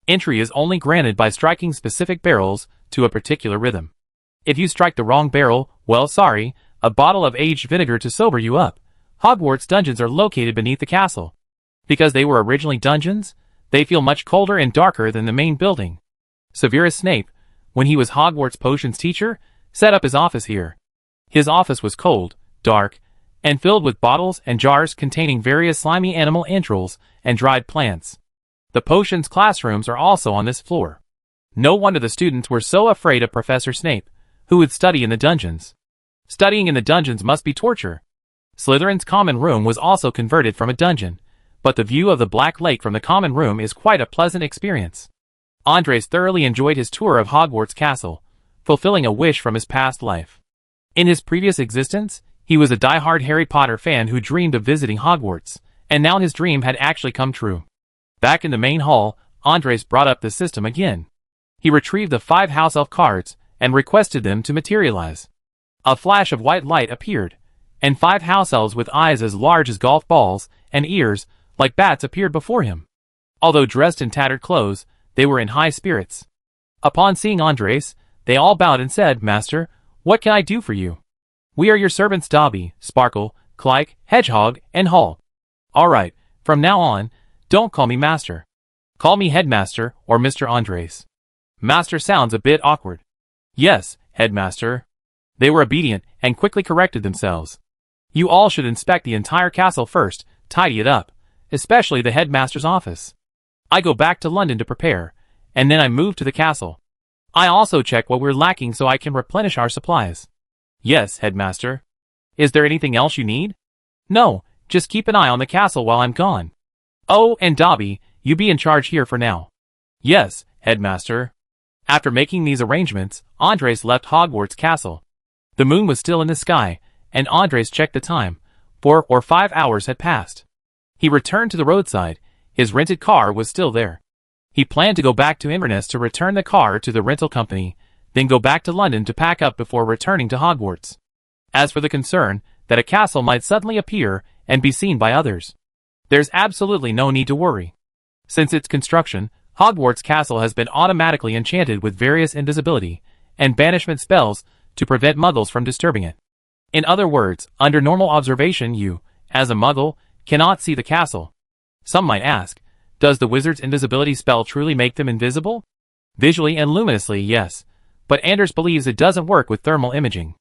Entry is only granted by striking specific barrels to a particular rhythm. If you strike the wrong barrel, well sorry, a bottle of aged vinegar to sober you up. Hogwarts dungeons are located beneath the castle. Because they were originally dungeons, they feel much colder and darker than the main building. Severus Snape, when he was Hogwarts potions teacher, set up his office here. His office was cold, dark, and filled with bottles and jars containing various slimy animal entrails and dried plants. The potions classrooms are also on this floor. No wonder the students were so afraid of Professor Snape, who would study in the dungeons. Studying in the dungeons must be torture. Slytherin's common room was also converted from a dungeon, but the view of the Black Lake from the common room is quite a pleasant experience. Andres thoroughly enjoyed his tour of Hogwarts Castle, fulfilling a wish from his past life. In his previous existence, he was a die-hard Harry Potter fan who dreamed of visiting Hogwarts, and now his dream had actually come true. Back in the main hall, Andres brought up the system again. He retrieved the 5 house elf cards and requested them to materialize. A flash of white light appeared, and 5 house elves with eyes as large as golf balls and ears like bats appeared before him. Although dressed in tattered clothes, they were in high spirits. Upon seeing Andres, they all bowed and said, "Master, what can I do for you?" "We are your servants Dobby, Sparkle, Clyke, Hedgehog, and Hall." "All right, from now on, don't call me Master. Call me Headmaster or Mr. Andres. Master sounds a bit awkward." "Yes, Headmaster." They were obedient and quickly corrected themselves. "You all should inspect the entire castle first, tidy it up, especially the headmaster's office. I go back to London to prepare, and then I move to the castle. I also check what we're lacking so I can replenish our supplies." "Yes, Headmaster." "Is there anything else you need?" "No, just keep an eye on the castle while I'm gone." "Oh, and Dobby, you be in charge here for now." "Yes, Headmaster." After making these arrangements, Andres left Hogwarts Castle. The moon was still in the sky, and Andres checked the time. 4 or 5 hours had passed. He returned to the roadside. His rented car was still there. He planned to go back to Inverness to return the car to the rental company, then go back to London to pack up before returning to Hogwarts. As for the concern that a castle might suddenly appear and be seen by others, there's absolutely no need to worry. Since its construction, Hogwarts Castle has been automatically enchanted with various invisibility and banishment spells to prevent muggles from disturbing it. In other words, under normal observation you, as a muggle, cannot see the castle. Some might ask, does the wizard's invisibility spell truly make them invisible? Visually and luminously, yes, but Anders believes it doesn't work with thermal imaging.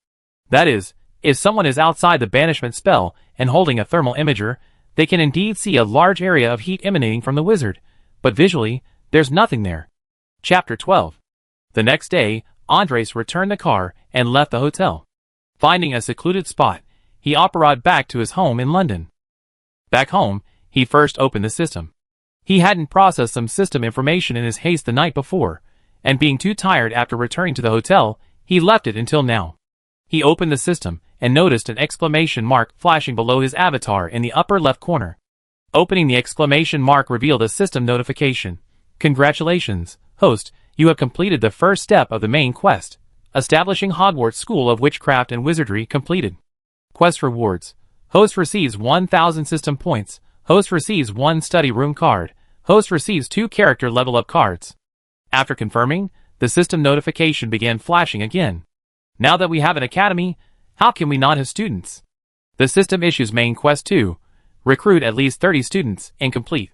That is, if someone is outside the banishment spell and holding a thermal imager, they can indeed see a large area of heat emanating from the wizard, but visually, there's nothing there. Chapter 12. The next day, Andres returned the car and left the hotel. Finding a secluded spot, he operated back to his home in London. Back home, he first opened the system. He hadn't processed some system information in his haste the night before, and being too tired after returning to the hotel, he left it until now. He opened the system and noticed an exclamation mark flashing below his avatar in the upper left corner. Opening the exclamation mark revealed a system notification. Congratulations, host, you have completed the first step of the main quest. Establishing Hogwarts School of Witchcraft and Wizardry completed. Quest rewards. Host receives 1,000 system points. Host receives 1 study room card. Host receives 2 character level up cards. After confirming, the system notification began flashing again. Now that we have an academy, how can we not have students? The system issues main quest 2. Recruit at least 30 students and complete.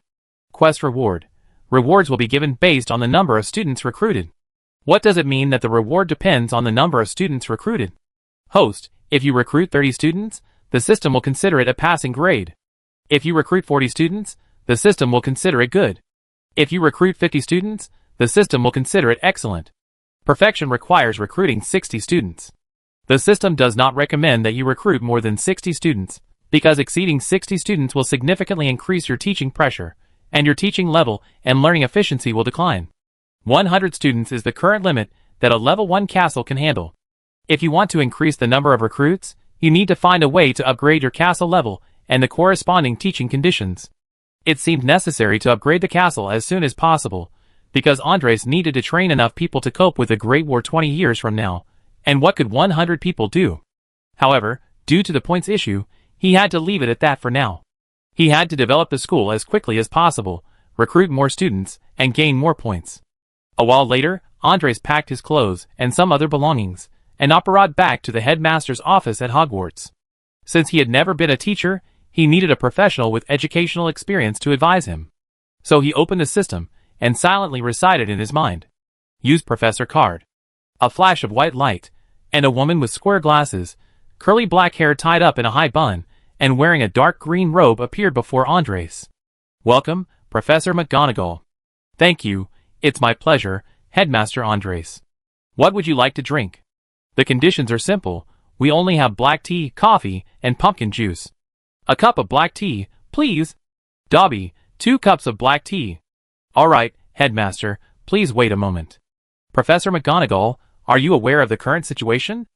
Quest reward. Rewards will be given based on the number of students recruited. What does it mean that the reward depends on the number of students recruited? Host, if you recruit 30 students, the system will consider it a passing grade. If you recruit 40 students, the system will consider it good. If you recruit 50 students, the system will consider it excellent. Perfection requires recruiting 60 students. The system does not recommend that you recruit more than 60 students, because exceeding 60 students will significantly increase your teaching pressure, and your teaching level and learning efficiency will decline. 100 students is the current limit that a level 1 castle can handle. If you want to increase the number of recruits, you need to find a way to upgrade your castle level and the corresponding teaching conditions. It seemed necessary to upgrade the castle as soon as possible, because Andres needed to train enough people to cope with the Great War 20 years from now, and what could 100 people do? However, due to the points issue, he had to leave it at that for now. He had to develop the school as quickly as possible, recruit more students, and gain more points. A while later, Andres packed his clothes and some other belongings, and operated back to the headmaster's office at Hogwarts. Since he had never been a teacher, he needed a professional with educational experience to advise him. So he opened the system, and silently recited in his mind. Use Professor Card. A flash of white light, and a woman with square glasses, curly black hair tied up in a high bun, and wearing a dark green robe appeared before Andres. Welcome, Professor McGonagall. Thank you, it's my pleasure, Headmaster Andres. What would you like to drink? The conditions are simple, we only have black tea, coffee, and pumpkin juice. A cup of black tea, please. Dobby, 2 cups of black tea. Alright, Headmaster, please wait a moment. Professor McGonagall, are you aware of the current situation?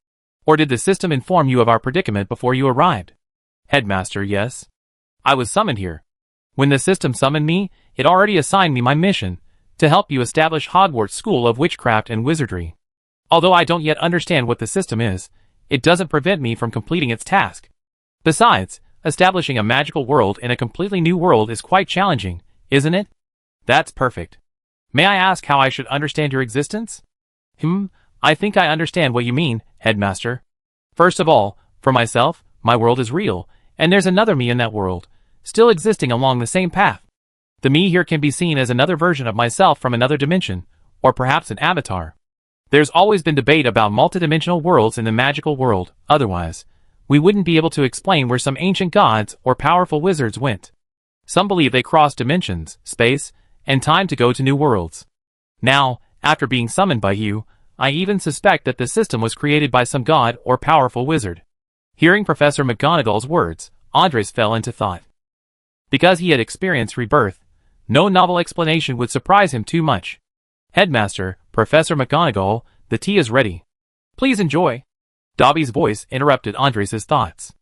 Or did the system inform you of our predicament before you arrived? Headmaster, yes. I was summoned here. When the system summoned me, it already assigned me my mission, to help you establish Hogwarts School of Witchcraft and Wizardry. Although I don't yet understand what the system is, it doesn't prevent me from completing its task. Besides, establishing a magical world in a completely new world is quite challenging, isn't it? That's perfect. May I ask how I should understand your existence? I think I understand what you mean, Headmaster. First of all, for myself, my world is real, and there's another me in that world, still existing along the same path. The me here can be seen as another version of myself from another dimension, or perhaps an avatar. There's always been debate about multidimensional worlds in the magical world, otherwise, we wouldn't be able to explain where some ancient gods or powerful wizards went. Some believe they crossed dimensions, space, and time to go to new worlds. Now, after being summoned by you, I even suspect that the system was created by some god or powerful wizard. Hearing Professor McGonagall's words, Andres fell into thought. Because he had experienced rebirth, no novel explanation would surprise him too much. Headmaster, Professor McGonagall, the tea is ready. Please enjoy. Dobby's voice interrupted Andres' thoughts.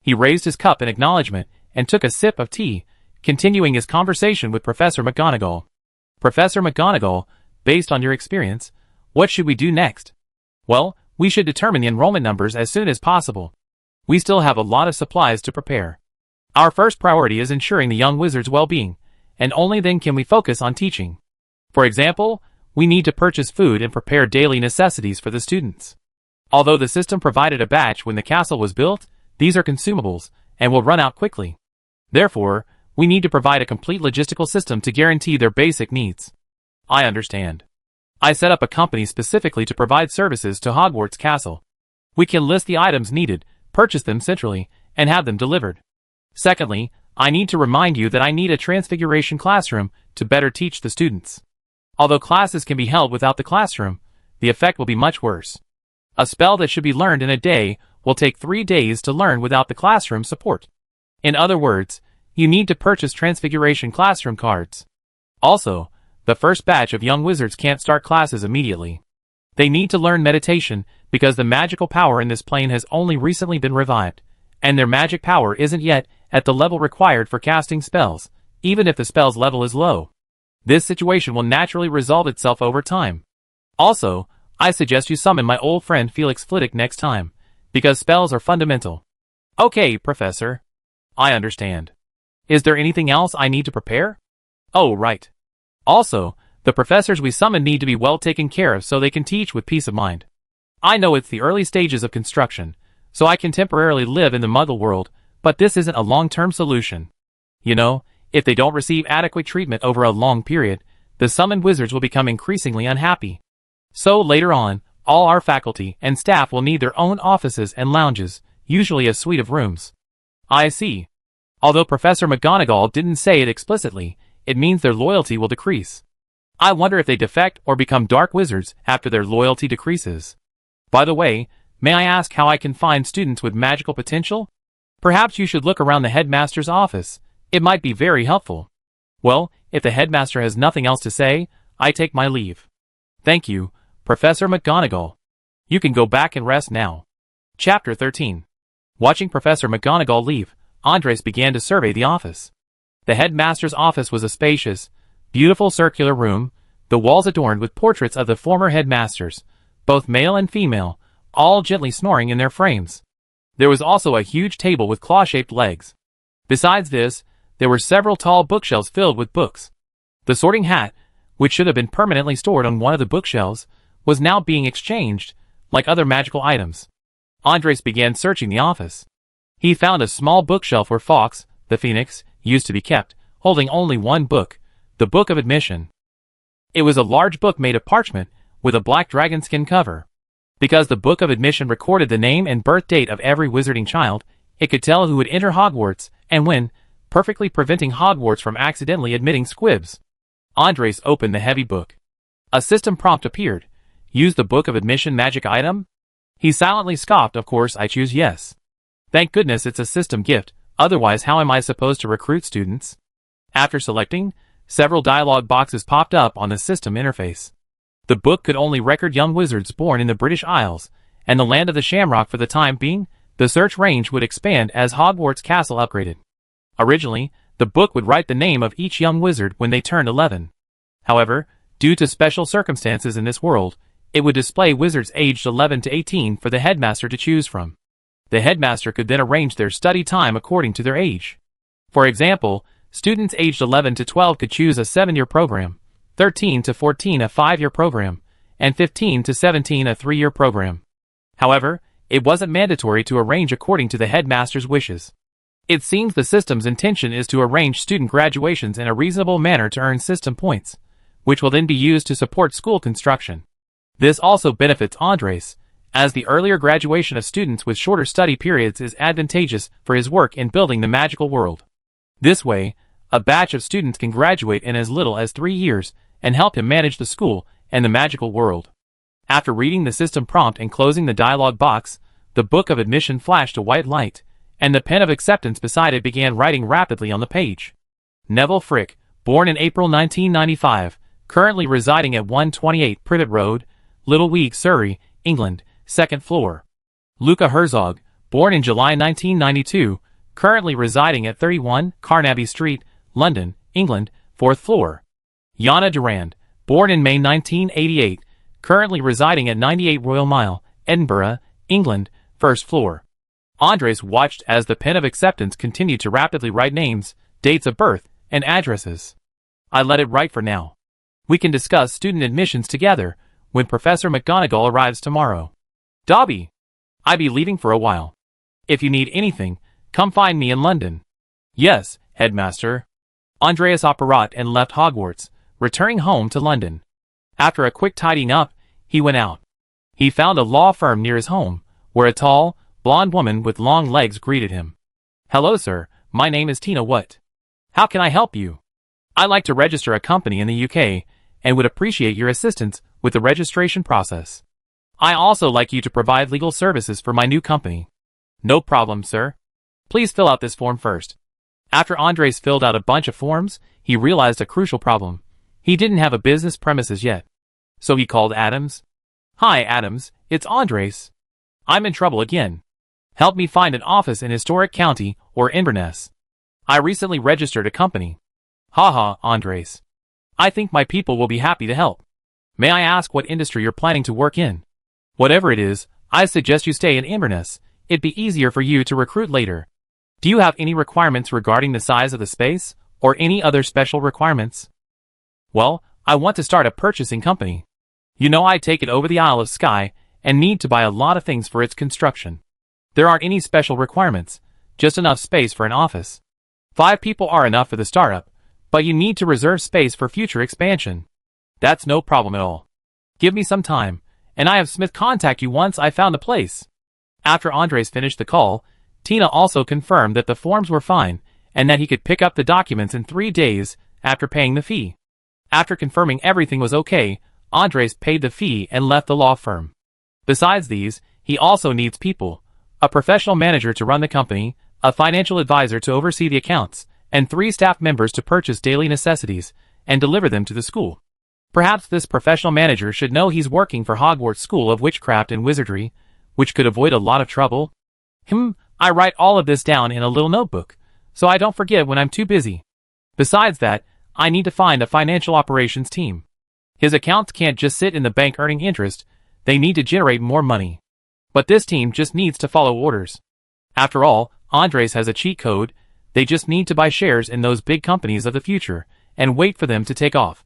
He raised his cup in acknowledgement and took a sip of tea, continuing his conversation with Professor McGonagall. Professor McGonagall, based on your experience, what should we do next? Well, we should determine the enrollment numbers as soon as possible. We still have a lot of supplies to prepare. Our first priority is ensuring the young wizard's well-being, and only then can we focus on teaching. For example, we need to purchase food and prepare daily necessities for the students. Although the system provided a batch when the castle was built, these are consumables, and will run out quickly. Therefore, we need to provide a complete logistical system to guarantee their basic needs. I understand. I set up a company specifically to provide services to Hogwarts Castle. We can list the items needed, purchase them centrally, and have them delivered. Secondly, I need to remind you that I need a transfiguration classroom to better teach the students. Although classes can be held without the classroom, the effect will be much worse. A spell that should be learned in a day will take 3 days to learn without the classroom support. In other words, you need to purchase Transfiguration classroom cards. Also, the first batch of young wizards can't start classes immediately. They need to learn meditation because the magical power in this plane has only recently been revived, and their magic power isn't yet at the level required for casting spells, even if the spell's level is low. This situation will naturally resolve itself over time. Also, I suggest you summon my old friend Felix Flitwick next time, because spells are fundamental. Okay, Professor. I understand. Is there anything else I need to prepare? Oh, right. Also, the professors we summon need to be well taken care of so they can teach with peace of mind. I know it's the early stages of construction, so I can temporarily live in the Muggle world, but this isn't a long-term solution. You know, if they don't receive adequate treatment over a long period, the summoned wizards will become increasingly unhappy. So later on, all our faculty and staff will need their own offices and lounges, usually a suite of rooms. I see. Although Professor McGonagall didn't say it explicitly, it means their loyalty will decrease. I wonder if they defect or become dark wizards after their loyalty decreases. By the way, may I ask how I can find students with magical potential? Perhaps you should look around the headmaster's office. It might be very helpful. Well, if the headmaster has nothing else to say, I take my leave. Thank you, Professor McGonagall. You can go back and rest now. Chapter 13. Watching Professor McGonagall leave, Andres began to survey the office. The headmaster's office was a spacious, beautiful circular room, the walls adorned with portraits of the former headmasters, both male and female, all gently snoring in their frames. There was also a huge table with claw-shaped legs. Besides this, there were several tall bookshelves filled with books. The sorting hat, which should have been permanently stored on one of the bookshelves, was now being exchanged, like other magical items. Andres began searching the office. He found a small bookshelf where Fawkes, the Phoenix, used to be kept, holding only one book, the Book of Admission. It was a large book made of parchment, with a black dragonskin cover. Because the Book of Admission recorded the name and birth date of every wizarding child, it could tell who would enter Hogwarts, and when, perfectly preventing Hogwarts from accidentally admitting squibs. Andres opened the heavy book. A system prompt appeared. Use the Book of Admission magic item? He silently scoffed. Of course I choose yes. Thank goodness it's a system gift, otherwise how am I supposed to recruit students? After selecting, several dialogue boxes popped up on the system interface. The book could only record young wizards born in the British Isles, and the land of the Shamrock for the time being. The search range would expand as Hogwarts Castle upgraded. Originally, the book would write the name of each young wizard when they turned 11. However, due to special circumstances in this world, it would display wizards aged 11 to 18 for the headmaster to choose from. The headmaster could then arrange their study time according to their age. For example, students aged 11 to 12 could choose a 7-year program, 13 to 14 a 5-year program, and 15 to 17 a 3-year program. However, it wasn't mandatory to arrange according to the headmaster's wishes. It seems the system's intention is to arrange student graduations in a reasonable manner to earn system points, which will then be used to support school construction. This also benefits Andres, as the earlier graduation of students with shorter study periods is advantageous for his work in building the magical world. This way, a batch of students can graduate in as little as 3 years and help him manage the school and the magical world. After reading the system prompt and closing the dialog box, the Book of Admission flashed a white light, and the pen of acceptance beside it began writing rapidly on the page. Neville Frick, born in April 1995, currently residing at 128 Privet Road, Little Week, Surrey, England, 2nd floor. Luca Herzog, born in July 1992, currently residing at 31 Carnaby Street, London, England, 4th floor. Yana Durand, born in May 1988, currently residing at 98 Royal Mile, Edinburgh, England, 1st floor. Andres watched as the pen of acceptance continued to rapidly write names, dates of birth, and addresses. I let it write for now. We can discuss student admissions together when Professor McGonagall arrives tomorrow. Dobby, I be leaving for a while. If you need anything, come find me in London. Yes, headmaster. Andreas Opperat and left Hogwarts, returning home to London. After a quick tidying up, he went out. He found a law firm near his home, where a tall, blonde woman with long legs greeted him. Hello sir, my name is Tina. What? How can I help you? I like to register a company in the UK, and would appreciate your assistance with the registration process. I also like you to provide legal services for my new company. No problem, sir. Please fill out this form first. After Andres filled out a bunch of forms, he realized a crucial problem. He didn't have a business premises yet. So he called Adams. Hi, Adams, it's Andres. I'm in trouble again. Help me find an office in Historic County or Inverness. I recently registered a company. Haha, Andres. I think my people will be happy to help. May I ask what industry you're planning to work in? Whatever it is, I suggest you stay in Inverness. It'd be easier for you to recruit later. Do you have any requirements regarding the size of the space, or any other special requirements? Well, I want to start a purchasing company. You know I take it over the Isle of Skye, and need to buy a lot of things for its construction. There aren't any special requirements, just enough space for an office. 5 people are enough for the startup, but you need to reserve space for future expansion. That's no problem at all. Give me some time, and I have Smith contact you once I found a place. After Andres finished the call, Tina also confirmed that the forms were fine, and that he could pick up the documents in 3 days after paying the fee. After confirming everything was okay, Andres paid the fee and left the law firm. Besides these, he also needs people: a professional manager to run the company, a financial advisor to oversee the accounts, and 3 staff members to purchase daily necessities and deliver them to the school. Perhaps this professional manager should know he's working for Hogwarts School of Witchcraft and Wizardry, which could avoid a lot of trouble. I write all of this down in a little notebook, so I don't forget when I'm too busy. Besides that, I need to find a financial operations team. His accounts can't just sit in the bank earning interest, they need to generate more money. But this team just needs to follow orders. After all, Andres has a cheat code. They just need to buy shares in those big companies of the future, and wait for them to take off.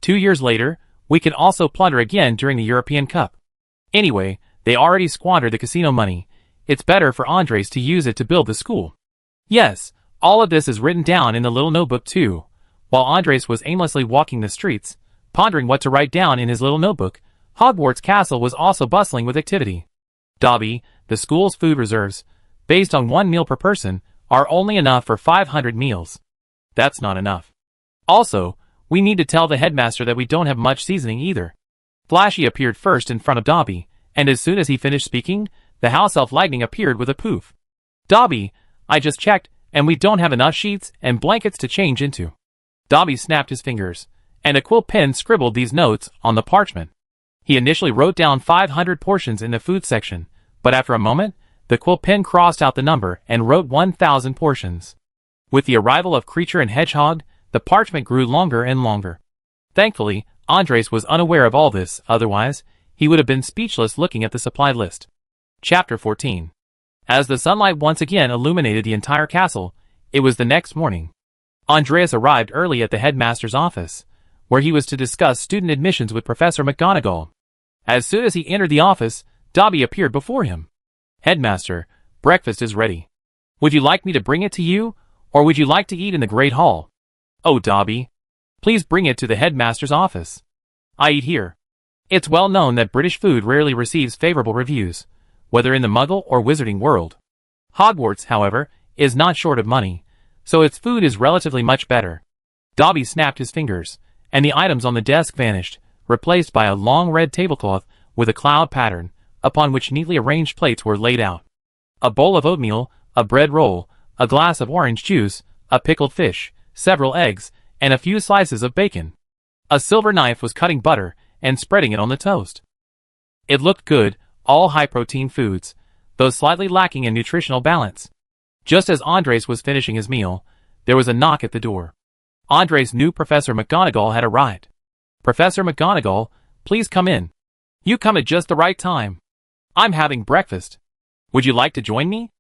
2 years later, we can also plunder again during the European Cup. Anyway, they already squandered the casino money. It's better for Andres to use it to build the school. Yes, all of this is written down in the little notebook too. While Andres was aimlessly walking the streets, pondering what to write down in his little notebook, Hogwarts Castle was also bustling with activity. Dobby, the school's food reserves, based on 1 meal per person, are only enough for 500 meals. That's not enough. Also, we need to tell the headmaster that we don't have much seasoning either. Flashy appeared first in front of Dobby, and as soon as he finished speaking, the house elf Lightning appeared with a poof. Dobby, I just checked, and we don't have enough sheets and blankets to change into. Dobby snapped his fingers, and a quill pen scribbled these notes on the parchment. He initially wrote down 500 portions in the food section, but after a moment, the quill pen crossed out the number and wrote 1,000 portions. With the arrival of Creature and Hedgehog, the parchment grew longer and longer. Thankfully, Andres was unaware of all this, otherwise, he would have been speechless looking at the supply list. Chapter 14. As the sunlight once again illuminated the entire castle, it was the next morning. Andreas arrived early at the headmaster's office, where he was to discuss student admissions with Professor McGonagall. As soon as he entered the office, Dobby appeared before him. Headmaster, breakfast is ready. Would you like me to bring it to you, or would you like to eat in the Great Hall? Oh, Dobby, please bring it to the headmaster's office. I eat here. It's well known that British food rarely receives favorable reviews, whether in the Muggle or Wizarding world. Hogwarts, however, is not short of money, so its food is relatively much better. Dobby snapped his fingers, and the items on the desk vanished, replaced by a long red tablecloth with a cloud pattern, upon which neatly arranged plates were laid out. A bowl of oatmeal, a bread roll, a glass of orange juice, a pickled fish, several eggs, and a few slices of bacon. A silver knife was cutting butter and spreading it on the toast. It looked good, all high-protein foods, though slightly lacking in nutritional balance. Just as Andres was finishing his meal, there was a knock at the door. Andres knew Professor McGonagall had arrived. Professor McGonagall, please come in. You come at just the right time. I'm having breakfast. Would you like to join me?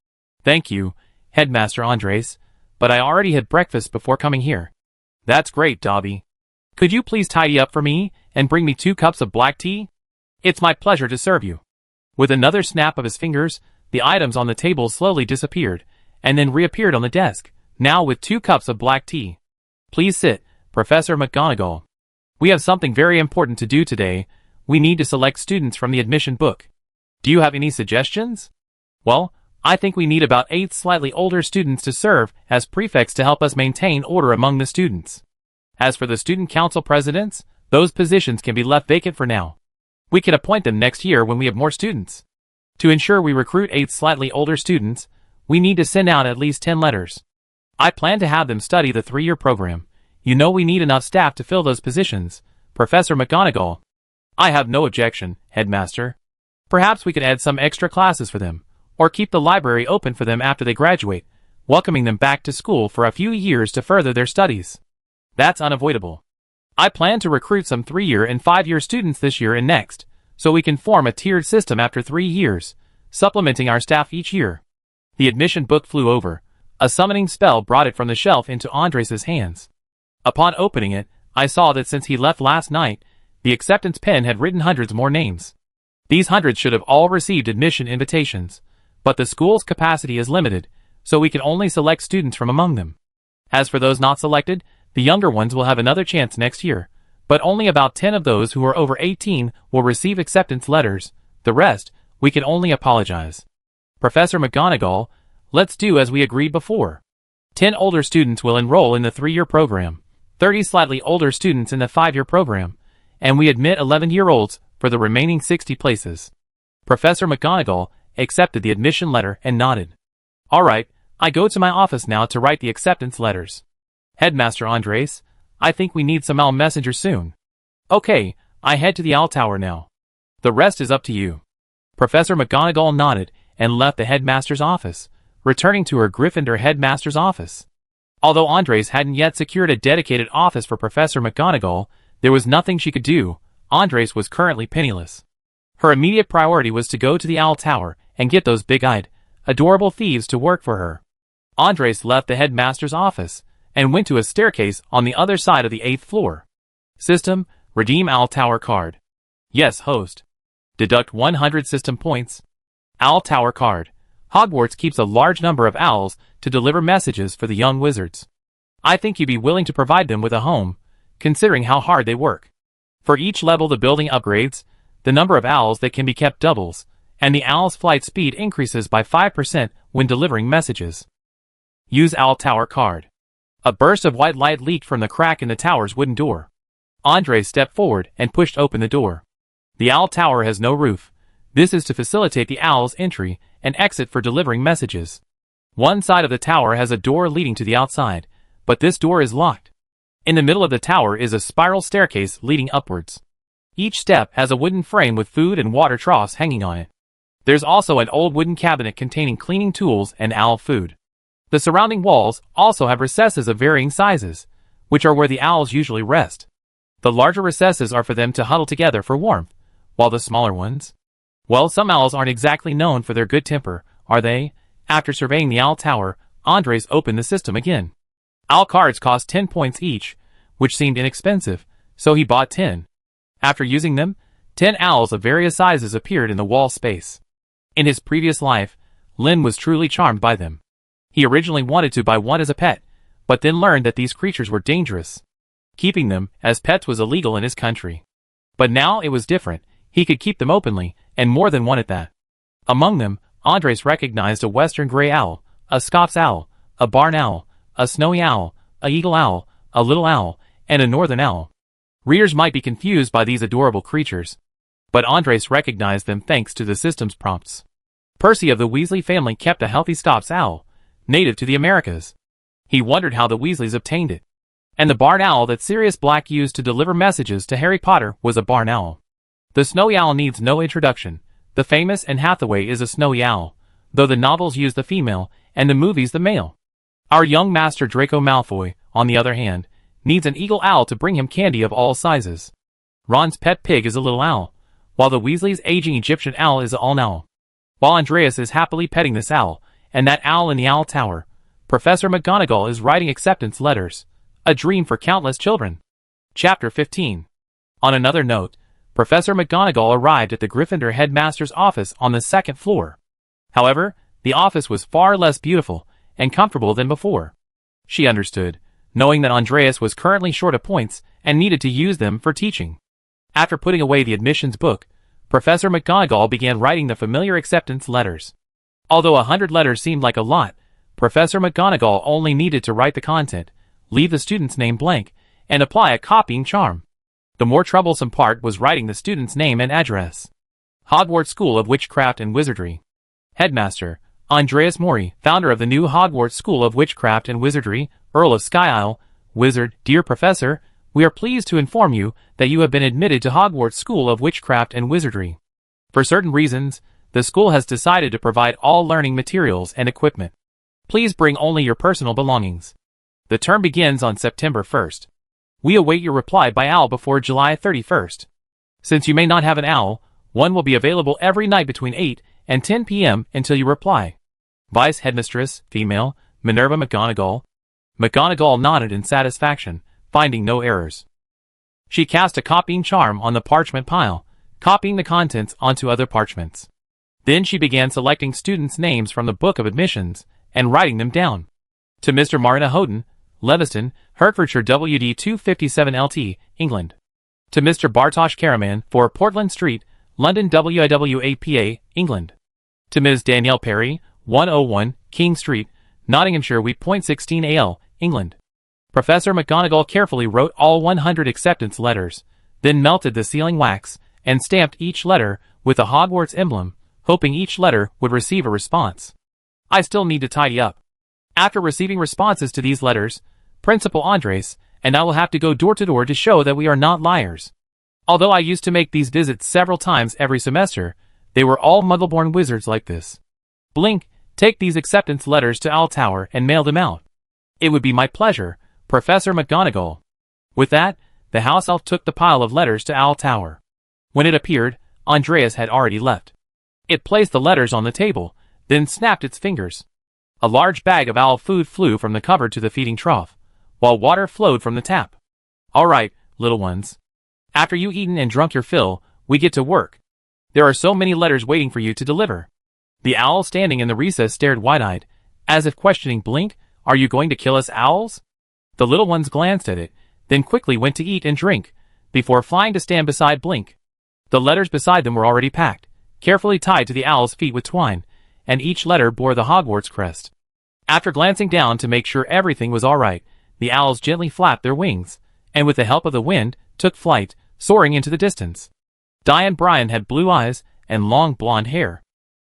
Thank you, Headmaster Andres, but I already had breakfast before coming here. That's great, Dobby. Could you please tidy up for me and bring me 2 cups of black tea? It's my pleasure to serve you. With another snap of his fingers, the items on the table slowly disappeared, and then reappeared on the desk, now with 2 cups of black tea. Please sit, Professor McGonagall. We have something very important to do today. We need to select students from the admission book. Do you have any suggestions? Well, I think we need about 8 slightly older students to serve as prefects to help us maintain order among the students. As for the student council presidents, Those positions can be left vacant for now. We can appoint them next year when we have more students. To ensure we recruit 8 slightly older students, we need to send out at least 10 letters. I plan to have them study the 3-year program. You know we need enough staff to fill those positions, Professor McGonagall. I have no objection, Headmaster. Perhaps we could add some extra classes for them, or keep the library open for them after they graduate, welcoming them back to school for a few years to further their studies. That's unavoidable. I plan to recruit some 3-year and 5-year students this year and next, so we can form a tiered system after 3 years, supplementing our staff each year. The admission book flew over. A summoning spell brought it from the shelf into Andres' hands. Upon opening it, I saw that since he left last night, the acceptance pen had written hundreds more names. These hundreds should have all received admission invitations, but the school's capacity is limited, so we can only select students from among them. As for those not selected, the younger ones will have another chance next year, but only about 10 of those who are over 18 will receive acceptance letters. The rest, we can only apologize. Professor McGonagall, let's do as we agreed before. 10 older students will enroll in the 3-year program, 30 slightly older students in the 5-year program, and we admit 11-year-olds for the remaining 60 places. Professor McGonagall accepted the admission letter and nodded. All right, I go to my office now to write the acceptance letters. Headmaster Andres, I think we need some owl messengers soon. Okay, I head to the owl tower now. The rest is up to you. Professor McGonagall nodded and left the headmaster's office, returning to her Gryffindor headmaster's office. Although Andres hadn't yet secured a dedicated office for Professor McGonagall, there was nothing she could do. Andres was currently penniless. Her immediate priority was to go to the owl tower and get those big-eyed, adorable thieves to work for her. Andres left the headmaster's office and went to a staircase on the other side of the 8th floor. System, redeem owl tower card. Yes, host. Deduct 100 system points. Owl tower card. Hogwarts keeps a large number of owls to deliver messages for the young wizards. I think you'd be willing to provide them with a home, considering how hard they work. For each level the building upgrades, the number of owls that can be kept doubles, and the owl's flight speed increases by 5% when delivering messages. Use owl tower card. A burst of white light leaked from the crack in the tower's wooden door. Andres stepped forward and pushed open the door. The owl tower has no roof. This is to facilitate the owl's entry and exit for delivering messages. One side of the tower has a door leading to the outside, but this door is locked. In the middle of the tower is a spiral staircase leading upwards. Each step has a wooden frame with food and water troughs hanging on it. There's also an old wooden cabinet containing cleaning tools and owl food. The surrounding walls also have recesses of varying sizes, which are where the owls usually rest. The larger recesses are for them to huddle together for warmth, while the smaller ones? Well, some owls aren't exactly known for their good temper, are they? After surveying the owl tower, Andres opened the system again. Owl cards cost 10 points each, which seemed inexpensive, so he bought 10. After using them, 10 owls of various sizes appeared in the wall space. In his previous life, Lynn was truly charmed by them. He originally wanted to buy one as a pet, but then learned that these creatures were dangerous. Keeping them as pets was illegal in his country. But now it was different. He could keep them openly, and more than one at that. Among them, Andres recognized a western gray owl, a Scops owl, a barn owl, a snowy owl, a eagle owl, a little owl, and a northern owl. Readers might be confused by these adorable creatures, but Andres recognized them thanks to the system's prompts. Percy of the Weasley family kept a healthy Scops owl, native to the Americas. He wondered how the Weasleys obtained it. And the barn owl that Sirius Black used to deliver messages to Harry Potter was a barn owl. The snowy owl needs no introduction. The famous Anne Hathaway is a snowy owl, though the novels use the female, and the movies the male. Our young master Draco Malfoy, on the other hand, needs an eagle owl to bring him candy of all sizes. Ron's pet pig is a little owl, while the Weasley's aging Egyptian owl is a all owl. While Andreas is happily petting this owl, and that owl in the owl tower, Professor McGonagall is writing acceptance letters. A dream for countless children. Chapter 15. On another note, Professor McGonagall arrived at the Gryffindor headmaster's office on the 2nd floor. However, the office was far less beautiful and comfortable than before. She understood, knowing that Andreas was currently short of points and needed to use them for teaching. After putting away the admissions book, Professor McGonagall began writing the familiar acceptance letters. Although 100 letters seemed like a lot, Professor McGonagall only needed to write the content, leave the student's name blank, and apply a copying charm. The more troublesome part was writing the student's name and address. Hogwarts School of Witchcraft and Wizardry. Headmaster, Andreas Mori, founder of the new Hogwarts School of Witchcraft and Wizardry, Earl of Sky Isle, Wizard, dear Professor, we are pleased to inform you that you have been admitted to Hogwarts School of Witchcraft and Wizardry. For certain reasons, the school has decided to provide all learning materials and equipment. Please bring only your personal belongings. The term begins on September 1st. We await your reply by OWL before July 31st. Since you may not have an OWL, one will be available every night between 8 and 10 p.m. until you reply. Vice Headmistress, female, Minerva McGonagall. McGonagall nodded in satisfaction, finding no errors. She cast a copying charm on the parchment pile, copying the contents onto other parchments. Then she began selecting students' names from the Book of Admissions and writing them down. To Mr. Marina Houghton, Leviston, Hertfordshire WD 257 LT, England. To Mr. Bartosz Karaman, 4 Portland Street, London WIWAPA, England. To Ms. Danielle Perry, 101 King Street, Nottinghamshire W.16 AL, England. Professor McGonagall carefully wrote all 100 acceptance letters, then melted the sealing wax and stamped each letter with a Hogwarts emblem, hoping each letter would receive a response. I still need to tidy up. After receiving responses to these letters, Principal Andres and I will have to go door to door to show that we are not liars. Although I used to make these visits several times every semester, they were all Muggle-born wizards like this. Blink, take these acceptance letters to Owl Tower and mail them out. It would be my pleasure, Professor McGonagall. With that, the house elf took the pile of letters to Owl Tower. When it appeared, Andreas had already left. It placed the letters on the table, then snapped its fingers. A large bag of owl food flew from the cupboard to the feeding trough, while water flowed from the tap. All right, little ones. After you've eaten and drunk your fill, we get to work. There are so many letters waiting for you to deliver. The owl standing in the recess stared wide-eyed, as if questioning Blink, are you going to kill us owls? The little ones glanced at it, then quickly went to eat and drink, before flying to stand beside Blink. The letters beside them were already packed, carefully tied to the owl's feet with twine, and each letter bore the Hogwarts crest. After glancing down to make sure everything was all right, the owls gently flapped their wings, and with the help of the wind, took flight, soaring into the distance. Diane Bryan had blue eyes and long blonde hair.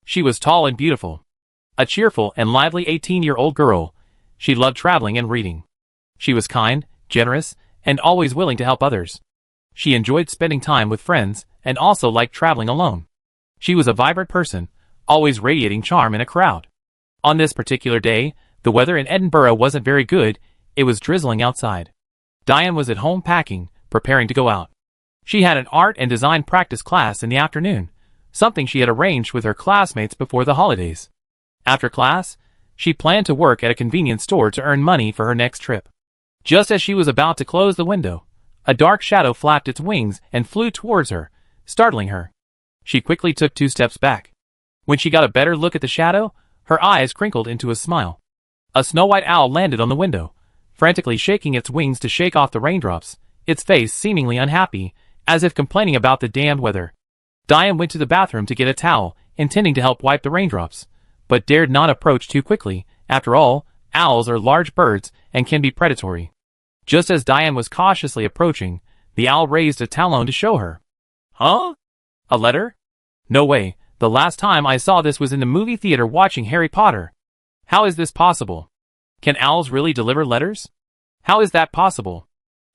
She was tall and beautiful. A cheerful and lively 18-year-old girl, she loved traveling and reading. She was kind, generous, and always willing to help others. She enjoyed spending time with friends and also liked traveling alone. She was a vibrant person, always radiating charm in a crowd. On this particular day, the weather in Edinburgh wasn't very good, it was drizzling outside. Diane was at home packing, preparing to go out. She had an art and design practice class in the afternoon, something she had arranged with her classmates before the holidays. After class, she planned to work at a convenience store to earn money for her next trip. Just as she was about to close the window, a dark shadow flapped its wings and flew towards her, startling her. She quickly took 2 steps back. When she got a better look at the shadow, her eyes crinkled into a smile. A snow-white owl landed on the window, frantically shaking its wings to shake off the raindrops, its face seemingly unhappy, as if complaining about the damned weather. Diane went to the bathroom to get a towel, intending to help wipe the raindrops, but dared not approach too quickly. After all, owls are large birds and can be predatory. Just as Diane was cautiously approaching, the owl raised a talon to show her. Huh? A letter? No way, the last time I saw this was in the movie theater watching Harry Potter. How is this possible? Can owls really deliver letters? How is that possible?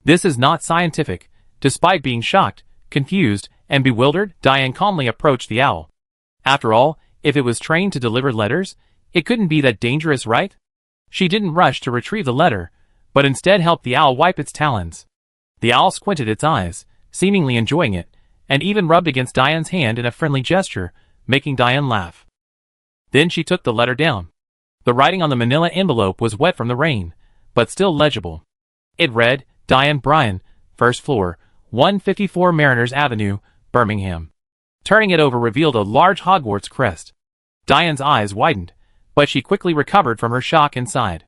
This is not scientific. Despite being shocked, confused, and bewildered, Diane calmly approached the owl. After all, if it was trained to deliver letters, it couldn't be that dangerous, right? She didn't rush to retrieve the letter, but instead helped the owl wipe its talons. The owl squinted its eyes, seemingly enjoying it, and even rubbed against Diane's hand in a friendly gesture, making Diane laugh. Then she took the letter down. The writing on the manila envelope was wet from the rain, but still legible. It read, Diane Bryan, first floor, 154 Mariners Avenue, Birmingham. Turning it over revealed a large Hogwarts crest. Diane's eyes widened, but she quickly recovered from her shock and sighed.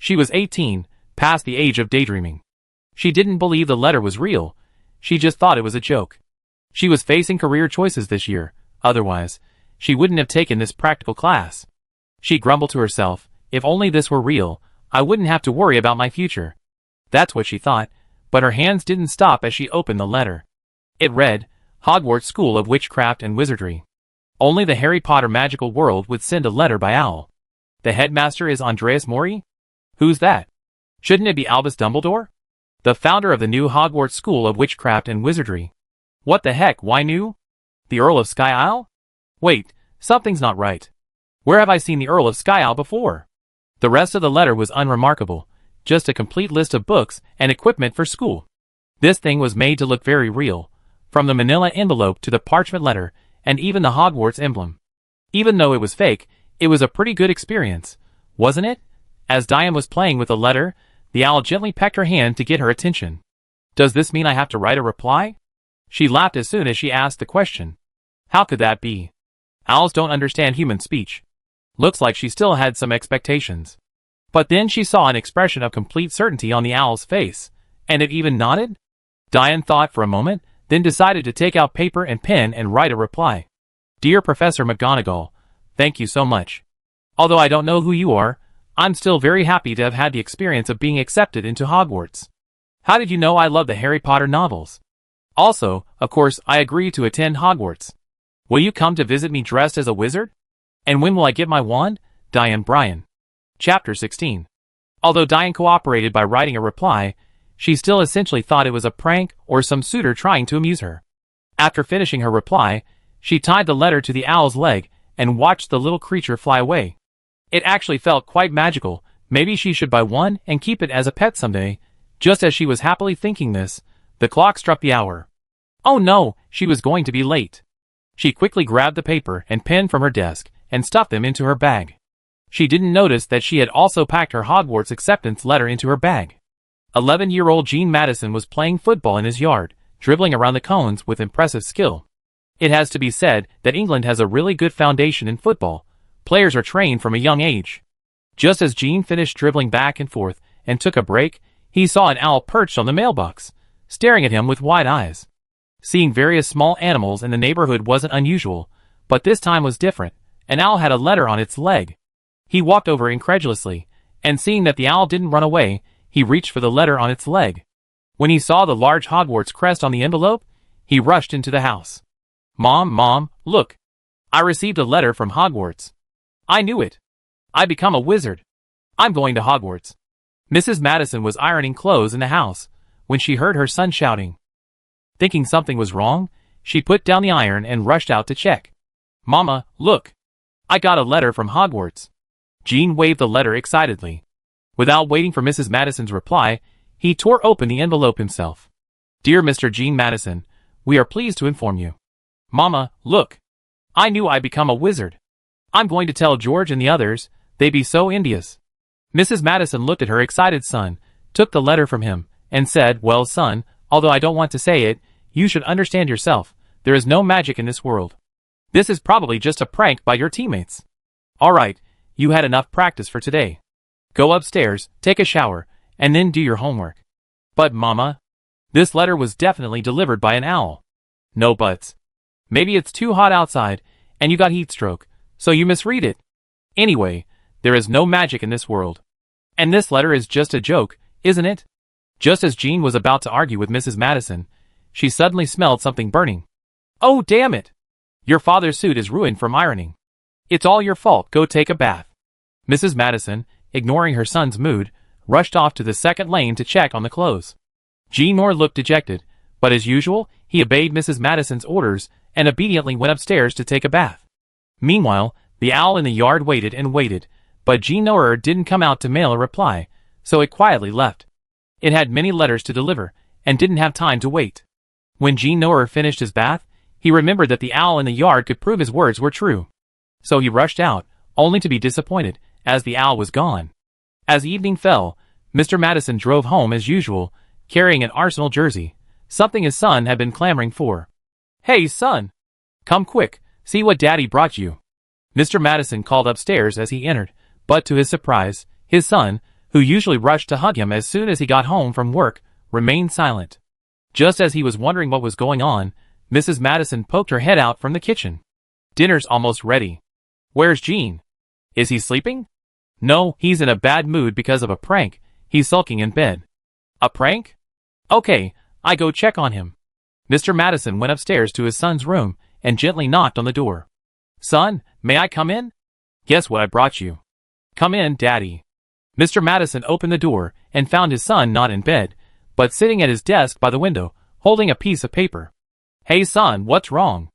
She was 18, past the age of daydreaming. She didn't believe the letter was real, she just thought it was a joke. She was facing career choices this year, otherwise, she wouldn't have taken this practical class. She grumbled to herself, if only this were real, I wouldn't have to worry about my future. That's what she thought, but her hands didn't stop as she opened the letter. It read, Hogwarts School of Witchcraft and Wizardry. Only the Harry Potter magical world would send a letter by owl. The headmaster is Andreas Mori? Who's that? Shouldn't it be Albus Dumbledore? The founder of the new Hogwarts School of Witchcraft and Wizardry. What the heck, why new? The Earl of Sky Isle? Wait, something's not right. Where have I seen the Earl of Sky Isle before? The rest of the letter was unremarkable, just a complete list of books and equipment for school. This thing was made to look very real, from the manila envelope to the parchment letter, and even the Hogwarts emblem. Even though it was fake, it was a pretty good experience, wasn't it? As Diane was playing with the letter, the owl gently pecked her hand to get her attention. Does this mean I have to write a reply? She laughed as soon as she asked the question. How could that be? Owls don't understand human speech. Looks like she still had some expectations. But then she saw an expression of complete certainty on the owl's face, and it even nodded? Diane thought for a moment, then decided to take out paper and pen and write a reply. Dear Professor McGonagall, thank you so much. Although I don't know who you are, I'm still very happy to have had the experience of being accepted into Hogwarts. How did you know I love the Harry Potter novels? Also, of course, I agree to attend Hogwarts. Will you come to visit me dressed as a wizard? And when will I get my wand? Diane Bryan. Chapter 16. Although Diane cooperated by writing a reply, she still essentially thought it was a prank or some suitor trying to amuse her. After finishing her reply, she tied the letter to the owl's leg and watched the little creature fly away. It actually felt quite magical. Maybe she should buy one and keep it as a pet someday. Just as she was happily thinking this, the clock struck the hour. Oh no, she was going to be late. She quickly grabbed the paper and pen from her desk and stuffed them into her bag. She didn't notice that she had also packed her Hogwarts acceptance letter into her bag. 11-year-old Gene Madison was playing football in his yard, dribbling around the cones with impressive skill. It has to be said that England has a really good foundation in football. Players are trained from a young age. Just as Gene finished dribbling back and forth and took a break, he saw an owl perched on the mailbox, staring at him with wide eyes. Seeing various small animals in the neighborhood wasn't unusual, but this time was different. An owl had a letter on its leg. He walked over incredulously, and seeing that the owl didn't run away, he reached for the letter on its leg. When he saw the large Hogwarts crest on the envelope, he rushed into the house. Mom, look. I received a letter from Hogwarts. I knew it. I become a wizard. I'm going to Hogwarts. Mrs. Madison was ironing clothes in the house when she heard her son shouting. Thinking something was wrong, she put down the iron and rushed out to check. Mama, look. I got a letter from Hogwarts. Gene waved the letter excitedly. Without waiting for Mrs. Madison's reply, he tore open the envelope himself. Dear Mr. Gene Madison, we are pleased to inform you. Mama, look. I knew I'd become a wizard. I'm going to tell George and the others, they'd be so envious. Mrs. Madison looked at her excited son, took the letter from him, and said, Well, son, although I don't want to say it, you should understand yourself, there is no magic in this world. This is probably just a prank by your teammates. All right, you had enough practice for today. Go upstairs, take a shower, and then do your homework. But Mama, this letter was definitely delivered by an owl. No buts. Maybe it's too hot outside, and you got heat stroke, so you misread it. Anyway, there is no magic in this world. And this letter is just a joke, isn't it? Just as Jean was about to argue with Mrs. Madison, she suddenly smelled something burning. Oh, damn it! Your father's suit is ruined from ironing. It's all your fault, go take a bath. Mrs. Madison, ignoring her son's mood, rushed off to the second lane to check on the clothes. Gene Moore looked dejected, but as usual, he obeyed Mrs. Madison's orders and obediently went upstairs to take a bath. Meanwhile, the owl in the yard waited and waited, but Gene Moore didn't come out to mail a reply, so it quietly left. It had many letters to deliver, and didn't have time to wait. When Gene Moore finished his bath, he remembered that the owl in the yard could prove his words were true. So he rushed out, only to be disappointed, as the owl was gone. As evening fell, Mr. Madison drove home as usual, carrying an Arsenal jersey, something his son had been clamoring for. Hey, son! Come quick, see what Daddy brought you. Mr. Madison called upstairs as he entered, but to his surprise, his son, who usually rushed to hug him as soon as he got home from work, remained silent. Just as he was wondering what was going on, Mrs. Madison poked her head out from the kitchen. Dinner's almost ready. Where's Gene? Is he sleeping? No, he's in a bad mood because of a prank. He's sulking in bed. A prank? Okay, I go check on him. Mr. Madison went upstairs to his son's room and gently knocked on the door. Son, may I come in? Guess what I brought you. Come in, Daddy. Mr. Madison opened the door and found his son not in bed, but sitting at his desk by the window, holding a piece of paper. Hey son, what's wrong?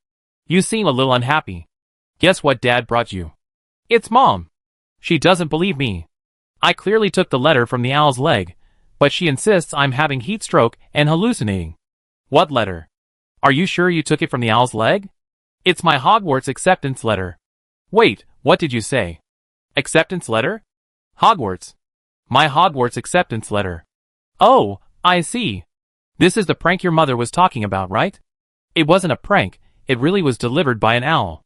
You seem a little unhappy. Guess what Dad brought you? It's Mom. She doesn't believe me. I clearly took the letter from the owl's leg, but she insists I'm having heat stroke and hallucinating. What letter? Are you sure you took it from the owl's leg? It's my Hogwarts acceptance letter. Wait, what did you say? Acceptance letter? Hogwarts. My Hogwarts acceptance letter. Oh, I see. This is the prank your mother was talking about, right? It wasn't a prank, it really was delivered by an owl.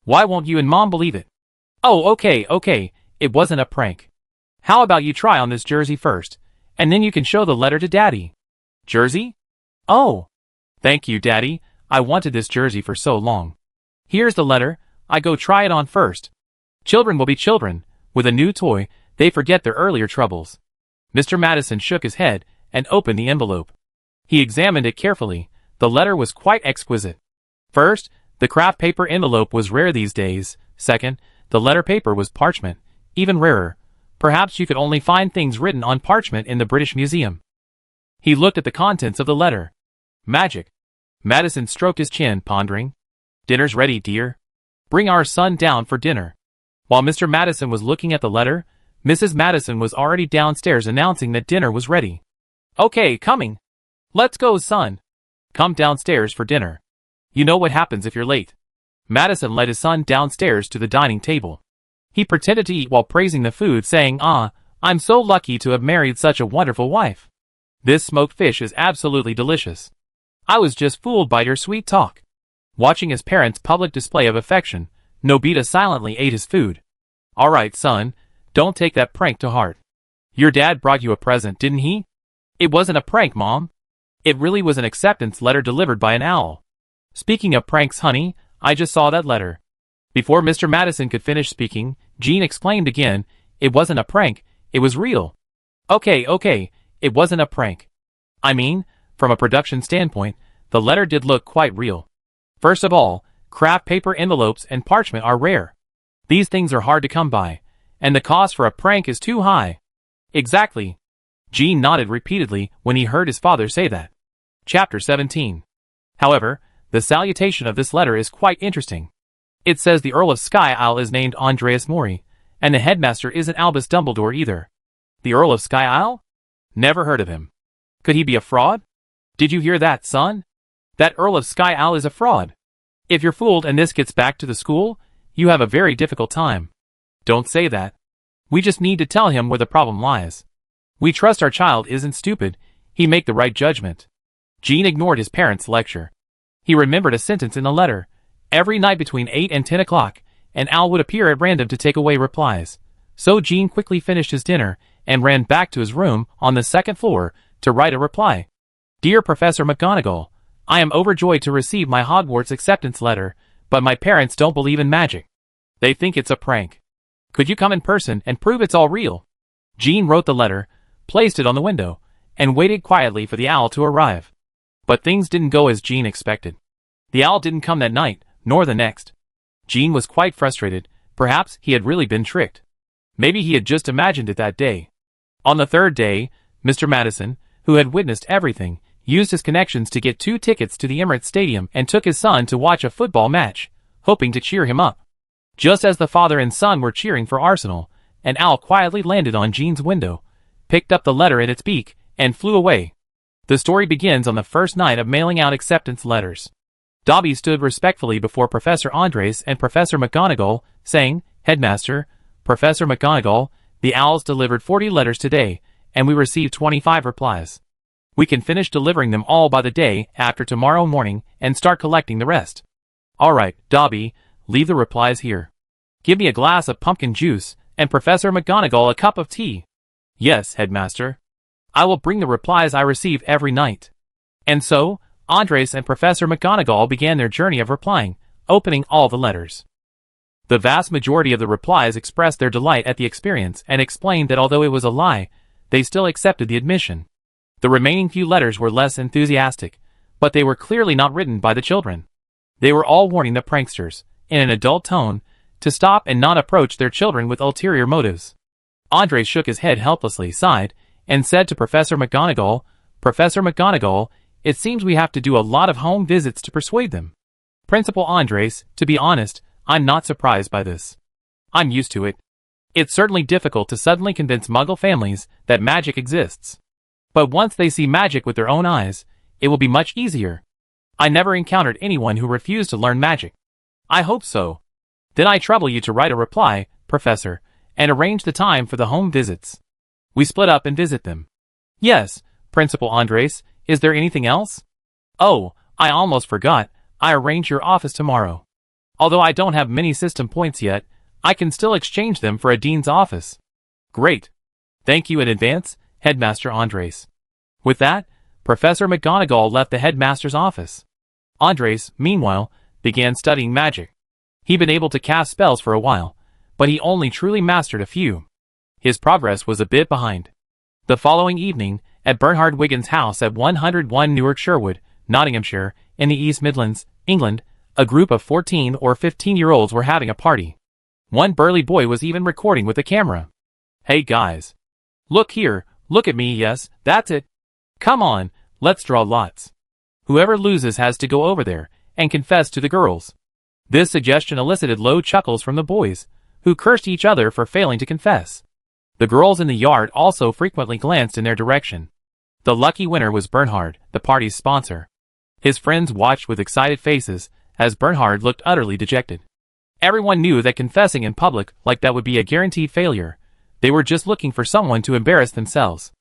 Why won't you and Mom believe it? Oh, okay, it wasn't a prank. How about you try on this jersey first, and then you can show the letter to Daddy. Jersey? Oh. Thank you, Daddy, I wanted this jersey for so long. Here's the letter, I go try it on first. Children will be children. With a new toy, they forget their earlier troubles. Mr. Madison shook his head and opened the envelope. He examined it carefully. The letter was quite exquisite. First, the craft paper envelope was rare these days. Second, the letter paper was parchment, even rarer. Perhaps you could only find things written on parchment in the British Museum. He looked at the contents of the letter. Magic. Madison stroked his chin, pondering. Dinner's ready, dear. Bring our son down for dinner. While Mr. Madison was looking at the letter, Mrs. Madison was already downstairs announcing that dinner was ready. Okay, coming. Let's go, son. Come downstairs for dinner. You know what happens if you're late. Madison led his son downstairs to the dining table. He pretended to eat while praising the food, saying, I'm so lucky to have married such a wonderful wife. This smoked fish is absolutely delicious. I was just fooled by your sweet talk. Watching his parents' public display of affection, Nobita silently ate his food. All right, son, don't take that prank to heart. Your dad brought you a present, didn't he? It wasn't a prank, Mom. It really was an acceptance letter delivered by an owl. Speaking of pranks, honey, I just saw that letter. Before Mr. Madison could finish speaking, Jean exclaimed again, it wasn't a prank, it was real. Okay, it wasn't a prank. I mean, from a production standpoint, the letter did look quite real. First of all, craft paper envelopes and parchment are rare. These things are hard to come by, and the cost for a prank is too high. Exactly. Jean nodded repeatedly when he heard his father say that. Chapter 17. However, the salutation of this letter is quite interesting. It says the Earl of Sky Isle is named Andreas Mori, and the headmaster isn't Albus Dumbledore either. The Earl of Sky Isle? Never heard of him. Could he be a fraud? Did you hear that, son? That Earl of Sky Isle is a fraud. If you're fooled and this gets back to the school, you have a very difficult time. Don't say that. We just need to tell him where the problem lies. We trust our child isn't stupid, he make the right judgment. Jean ignored his parents' lecture. He remembered a sentence in the letter. Every night between 8 and 10 o'clock, an owl would appear at random to take away replies. So Jean quickly finished his dinner and ran back to his room on the second floor to write a reply. Dear Professor McGonagall, I am overjoyed to receive my Hogwarts acceptance letter, but my parents don't believe in magic. They think it's a prank. Could you come in person and prove it's all real? Jean wrote the letter, placed it on the window, and waited quietly for the owl to arrive. But things didn't go as Jean expected. The owl didn't come that night, nor the next. Jean was quite frustrated. Perhaps he had really been tricked. Maybe he had just imagined it that day. On the third day, Mr. Madison, who had witnessed everything, used his connections to get 2 tickets to the Emirates Stadium and took his son to watch a football match, hoping to cheer him up. Just as the father and son were cheering for Arsenal, an owl quietly landed on Jean's window, picked up the letter in its beak, and flew away. The story begins on the first night of mailing out acceptance letters. Dobby stood respectfully before Professor Andres and Professor McGonagall, saying, Headmaster, Professor McGonagall, the owls delivered 40 letters today, and we received 25 replies. We can finish delivering them all by the day after tomorrow morning and start collecting the rest. All right, Dobby, leave the replies here. Give me a glass of pumpkin juice, and Professor McGonagall a cup of tea. Yes, Headmaster. I will bring the replies I receive every night. And so, Andres and Professor McGonagall began their journey of replying, opening all the letters. The vast majority of the replies expressed their delight at the experience and explained that although it was a lie, they still accepted the admission. The remaining few letters were less enthusiastic, but they were clearly not written by the children. They were all warning the pranksters, in an adult tone, to stop and not approach their children with ulterior motives. Andres shook his head helplessly, sighed, and said to Professor McGonagall, "Professor McGonagall, it seems we have to do a lot of home visits to persuade them." "Principal Andres, to be honest, I'm not surprised by this. I'm used to it. It's certainly difficult to suddenly convince Muggle families that magic exists. But once they see magic with their own eyes, it will be much easier. I never encountered anyone who refused to learn magic." "I hope so. Then I trouble you to write a reply, Professor, and arrange the time for the home visits. We split up and visit them." "Yes, Principal Andres, is there anything else?" "Oh, I almost forgot, I arrange your office tomorrow. Although I don't have many system points yet, I can still exchange them for a dean's office." "Great. Thank you in advance, Headmaster Andres." With that, Professor McGonagall left the headmaster's office. Andres, meanwhile, began studying magic. He'd been able to cast spells for a while, but he only truly mastered a few. His progress was a bit behind. The following evening, at Bernhard Wiggins' house at 101 Newark Sherwood, Nottinghamshire, in the East Midlands, England, a group of 14 or 15-year-olds were having a party. One burly boy was even recording with a camera. "Hey guys. Look here, look at me, yes, that's it. Come on, let's draw lots. Whoever loses has to go over there and confess to the girls." This suggestion elicited low chuckles from the boys, who cursed each other for failing to confess. The girls in the yard also frequently glanced in their direction. The lucky winner was Bernhard, the party's sponsor. His friends watched with excited faces as Bernhard looked utterly dejected. Everyone knew that confessing in public like that would be a guaranteed failure. They were just looking for someone to embarrass themselves.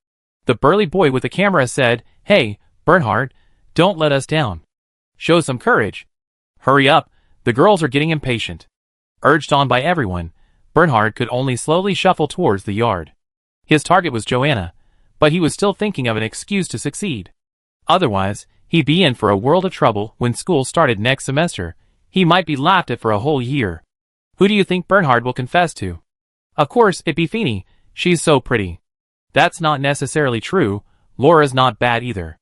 The burly boy with the camera said, "Hey, Bernhard, don't let us down. Show some courage. Hurry up, the girls are getting impatient." Urged on by everyone, Bernhard could only slowly shuffle towards the yard. His target was Joanna, but he was still thinking of an excuse to succeed. Otherwise, he'd be in for a world of trouble when school started next semester. He might be laughed at for a whole year. "Who do you think Bernhard will confess to?" "Of course, it'd be Feeny. She's so pretty." "That's not necessarily true. Laura's not bad either."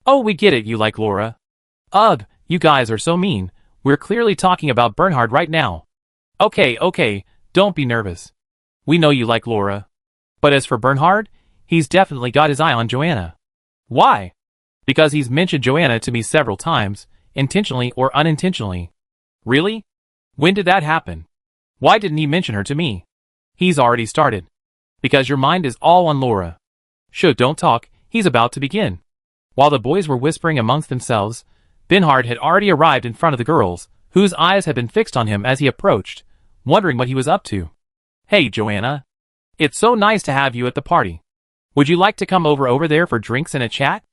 "Oh, we get it, you like Laura." "Ugh, you guys are so mean. We're clearly talking about Bernhard right now." Okay, don't be nervous. We know you like Laura. But as for Bernhard, he's definitely got his eye on Joanna." "Why?" "Because he's mentioned Joanna to me several times, intentionally or unintentionally." "Really? When did that happen? Why didn't he mention her to me?" "He's already started. Because your mind is all on Laura." "Shh, don't talk, he's about to begin." While the boys were whispering amongst themselves, Bernhard had already arrived in front of the girls, whose eyes had been fixed on him as he approached, wondering what he was up to. "Hey, Joanna. It's so nice to have you at the party. Would you like to come over there for drinks and a chat?"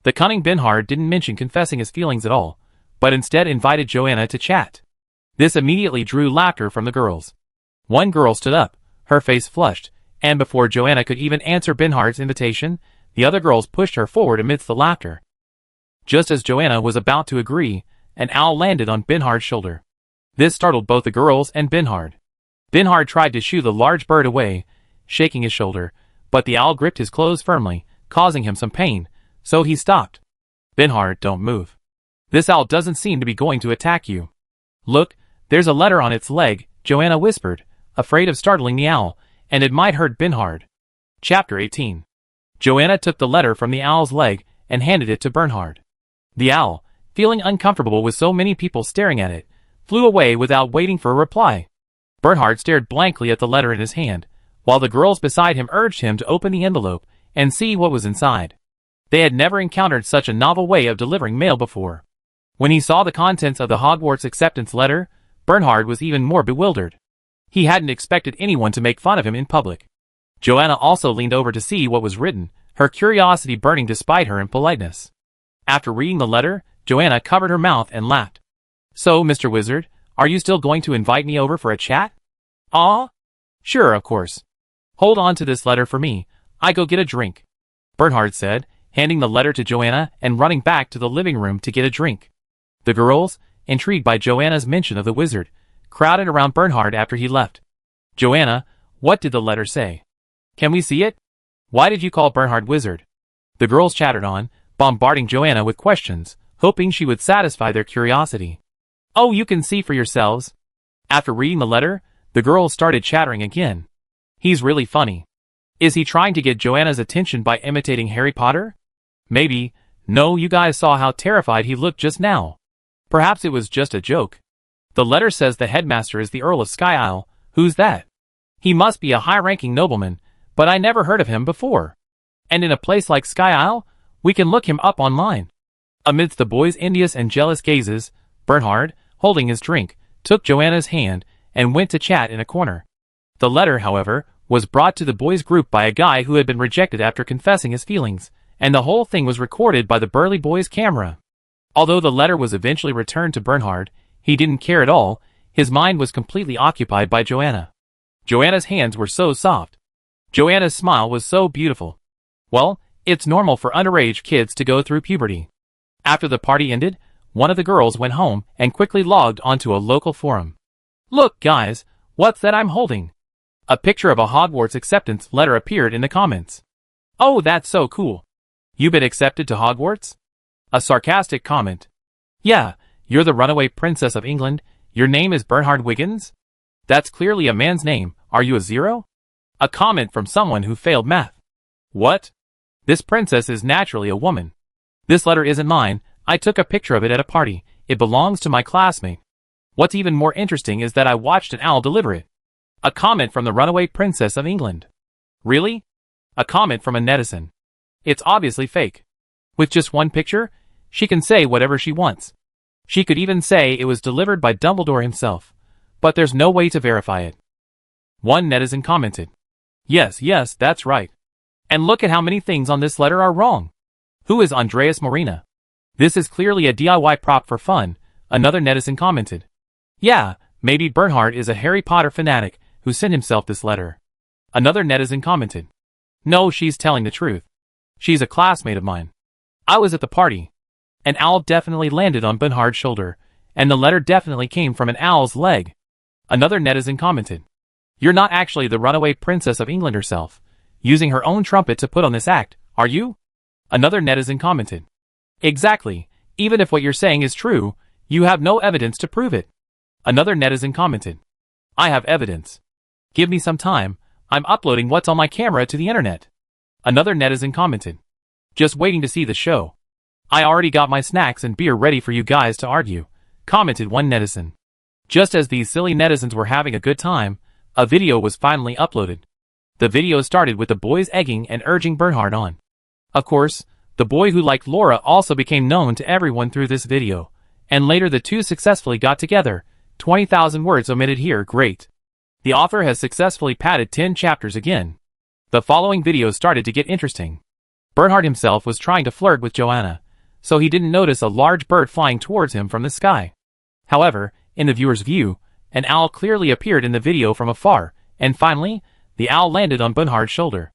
The cunning Bernhard didn't mention confessing his feelings at all, but instead invited Joanna to chat. This immediately drew laughter from the girls. One girl stood up, her face flushed, and before Joanna could even answer Bernhard's invitation, the other girls pushed her forward amidst the laughter. Just as Joanna was about to agree, an owl landed on Bernhard's shoulder. This startled both the girls and Bernhard. Bernhard tried to shoo the large bird away, shaking his shoulder, but the owl gripped his clothes firmly, causing him some pain, so he stopped. "Bernhard, don't move. This owl doesn't seem to be going to attack you." "Look, there's a letter on its leg," Joanna whispered, afraid of startling the owl, and it might hurt Bernhard. Chapter 18. Joanna took the letter from the owl's leg and handed it to Bernhard. The owl, feeling uncomfortable with so many people staring at it, flew away without waiting for a reply. Bernhard stared blankly at the letter in his hand, while the girls beside him urged him to open the envelope and see what was inside. They had never encountered such a novel way of delivering mail before. When he saw the contents of the Hogwarts acceptance letter, Bernhard was even more bewildered. He hadn't expected anyone to make fun of him in public. Joanna also leaned over to see what was written, her curiosity burning despite her impoliteness. After reading the letter, Joanna covered her mouth and laughed. "So, Mr. Wizard, are you still going to invite me over for a chat?" "Aw? Sure, of course. Hold on to this letter for me, I go get a drink," Bernhard said, handing the letter to Joanna and running back to the living room to get a drink. The girls, intrigued by Joanna's mention of the wizard, crowded around Bernhard after he left. "Joanna, what did the letter say? Can we see it? Why did you call Bernhard wizard?" The girls chattered on, bombarding Joanna with questions, hoping she would satisfy their curiosity. Oh, you can see for yourselves. After reading the letter, the girls started chattering again. He's really funny. Is he trying to get Joanna's attention by imitating Harry Potter? Maybe. No, you guys saw how terrified he looked just now. Perhaps it was just a joke. The letter says the headmaster is the Earl of Sky Isle. Who's that? He must be a high-ranking nobleman, but I never heard of him before. And in a place like Sky Isle, we can look him up online. Amidst the boys' envious and jealous gazes, Bernhard, holding his drink, took Joanna's hand and went to chat in a corner. The letter, however, was brought to the boys' group by a guy who had been rejected after confessing his feelings, and the whole thing was recorded by the burly boy's camera. Although the letter was eventually returned to Bernhard, he didn't care at all. His mind was completely occupied by Joanna. Joanna's hands were so soft. Joanna's smile was so beautiful. Well, it's normal for underage kids to go through puberty. After the party ended, one of the girls went home and quickly logged onto a local forum. Look, guys, what's that I'm holding? A picture of a Hogwarts acceptance letter appeared in the comments. Oh, that's so cool. You been accepted to Hogwarts? A sarcastic comment. Yeah, you're the runaway princess of England. Your name is Bernhard Wiggins? That's clearly a man's name. Are you a zero? A comment from someone who failed math. What? This princess is naturally a woman. This letter isn't mine. I took a picture of it at a party. It belongs to my classmate. What's even more interesting is that I watched an owl deliver it. A comment from the runaway princess of England. Really? A comment from a netizen. It's obviously fake. With just one picture, she can say whatever she wants. She could even say it was delivered by Dumbledore himself. But there's no way to verify it. One netizen commented. Yes, that's right. And look at how many things on this letter are wrong. Who is Andreas Morena? This is clearly a DIY prop for fun, another netizen commented. Yeah, maybe Bernhard is a Harry Potter fanatic who sent himself this letter. Another netizen commented. No, she's telling the truth. She's a classmate of mine. I was at the party. An owl definitely landed on Bernhard's shoulder, and the letter definitely came from an owl's leg. Another netizen commented. You're not actually the runaway princess of England herself, using her own trumpet to put on this act, are you? Another netizen commented. Exactly, even if what you're saying is true, you have no evidence to prove it. Another netizen commented. I have evidence. Give me some time, I'm uploading what's on my camera to the internet. Another netizen commented. Just waiting to see the show. I already got my snacks and beer ready for you guys to argue, commented one netizen. Just as these silly netizens were having a good time, a video was finally uploaded. The video started with the boys egging and urging Bernhard on. Of course, the boy who liked Laura also became known to everyone through this video, and later the two successfully got together. 20,000 words omitted here, great. The author has successfully padded 10 chapters again. The following video started to get interesting. Bernhard himself was trying to flirt with Joanna, so he didn't notice a large bird flying towards him from the sky. However, in the viewer's view, an owl clearly appeared in the video from afar, and finally, the owl landed on Bernhard's shoulder.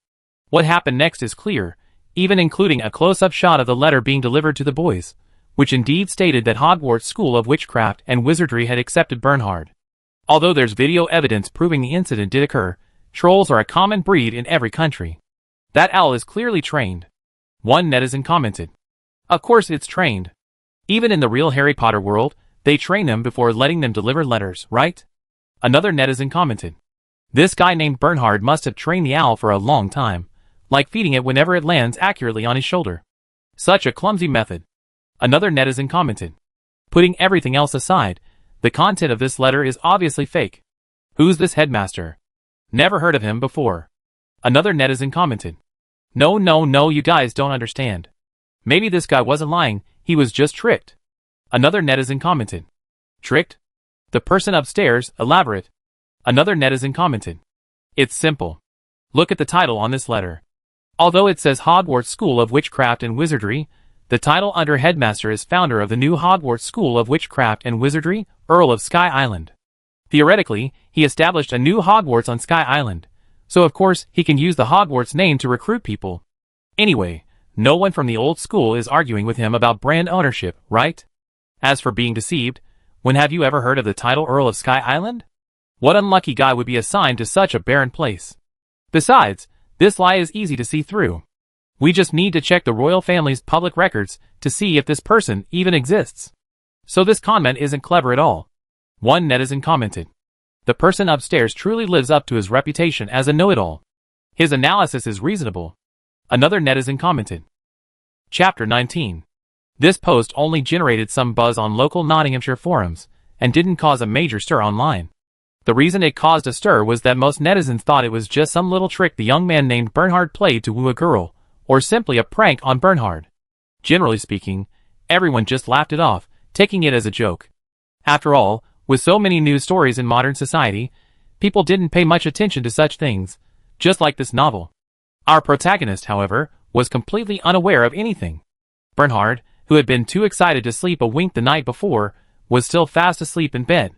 What happened next is clear, even including a close-up shot of the letter being delivered to the boys, which indeed stated that Hogwarts School of Witchcraft and Wizardry had accepted Bernhard. Although there's video evidence proving the incident did occur, trolls are a common breed in every country. That owl is clearly trained. One netizen commented. Of course it's trained. Even in the real Harry Potter world, they train them before letting them deliver letters, right? Another netizen commented. This guy named Bernhard must have trained the owl for a long time, like feeding it whenever it lands accurately on his shoulder. Such a clumsy method. Another netizen commented. Putting everything else aside, the content of this letter is obviously fake. Who's this headmaster? Never heard of him before. Another netizen commented. No, you guys don't understand. Maybe this guy wasn't lying, he was just tricked. Another netizen commented. Tricked? The person upstairs, elaborate. Another netizen commented. It's simple. Look at the title on this letter. Although it says Hogwarts School of Witchcraft and Wizardry, the title under headmaster is founder of the new Hogwarts School of Witchcraft and Wizardry, Earl of Sky Island. Theoretically, he established a new Hogwarts on Sky Island, so of course he can use the Hogwarts name to recruit people. Anyway, no one from the old school is arguing with him about brand ownership, right? As for being deceived, when have you ever heard of the title Earl of Sky Island? What unlucky guy would be assigned to such a barren place? Besides, this lie is easy to see through. We just need to check the royal family's public records to see if this person even exists. So this comment isn't clever at all. One netizen commented, "The person upstairs truly lives up to his reputation as a know-it-all. His analysis is reasonable." Another netizen commented. Chapter 19. This post only generated some buzz on local Nottinghamshire forums, and didn't cause a major stir online. The reason it caused a stir was that most netizens thought it was just some little trick the young man named Bernhard played to woo a girl, or simply a prank on Bernhard. Generally speaking, everyone just laughed it off, taking it as a joke. After all, with so many news stories in modern society, people didn't pay much attention to such things, just like this novel. Our protagonist, however, was completely unaware of anything. Bernhard, who had been too excited to sleep a wink the night before, was still fast asleep in bed.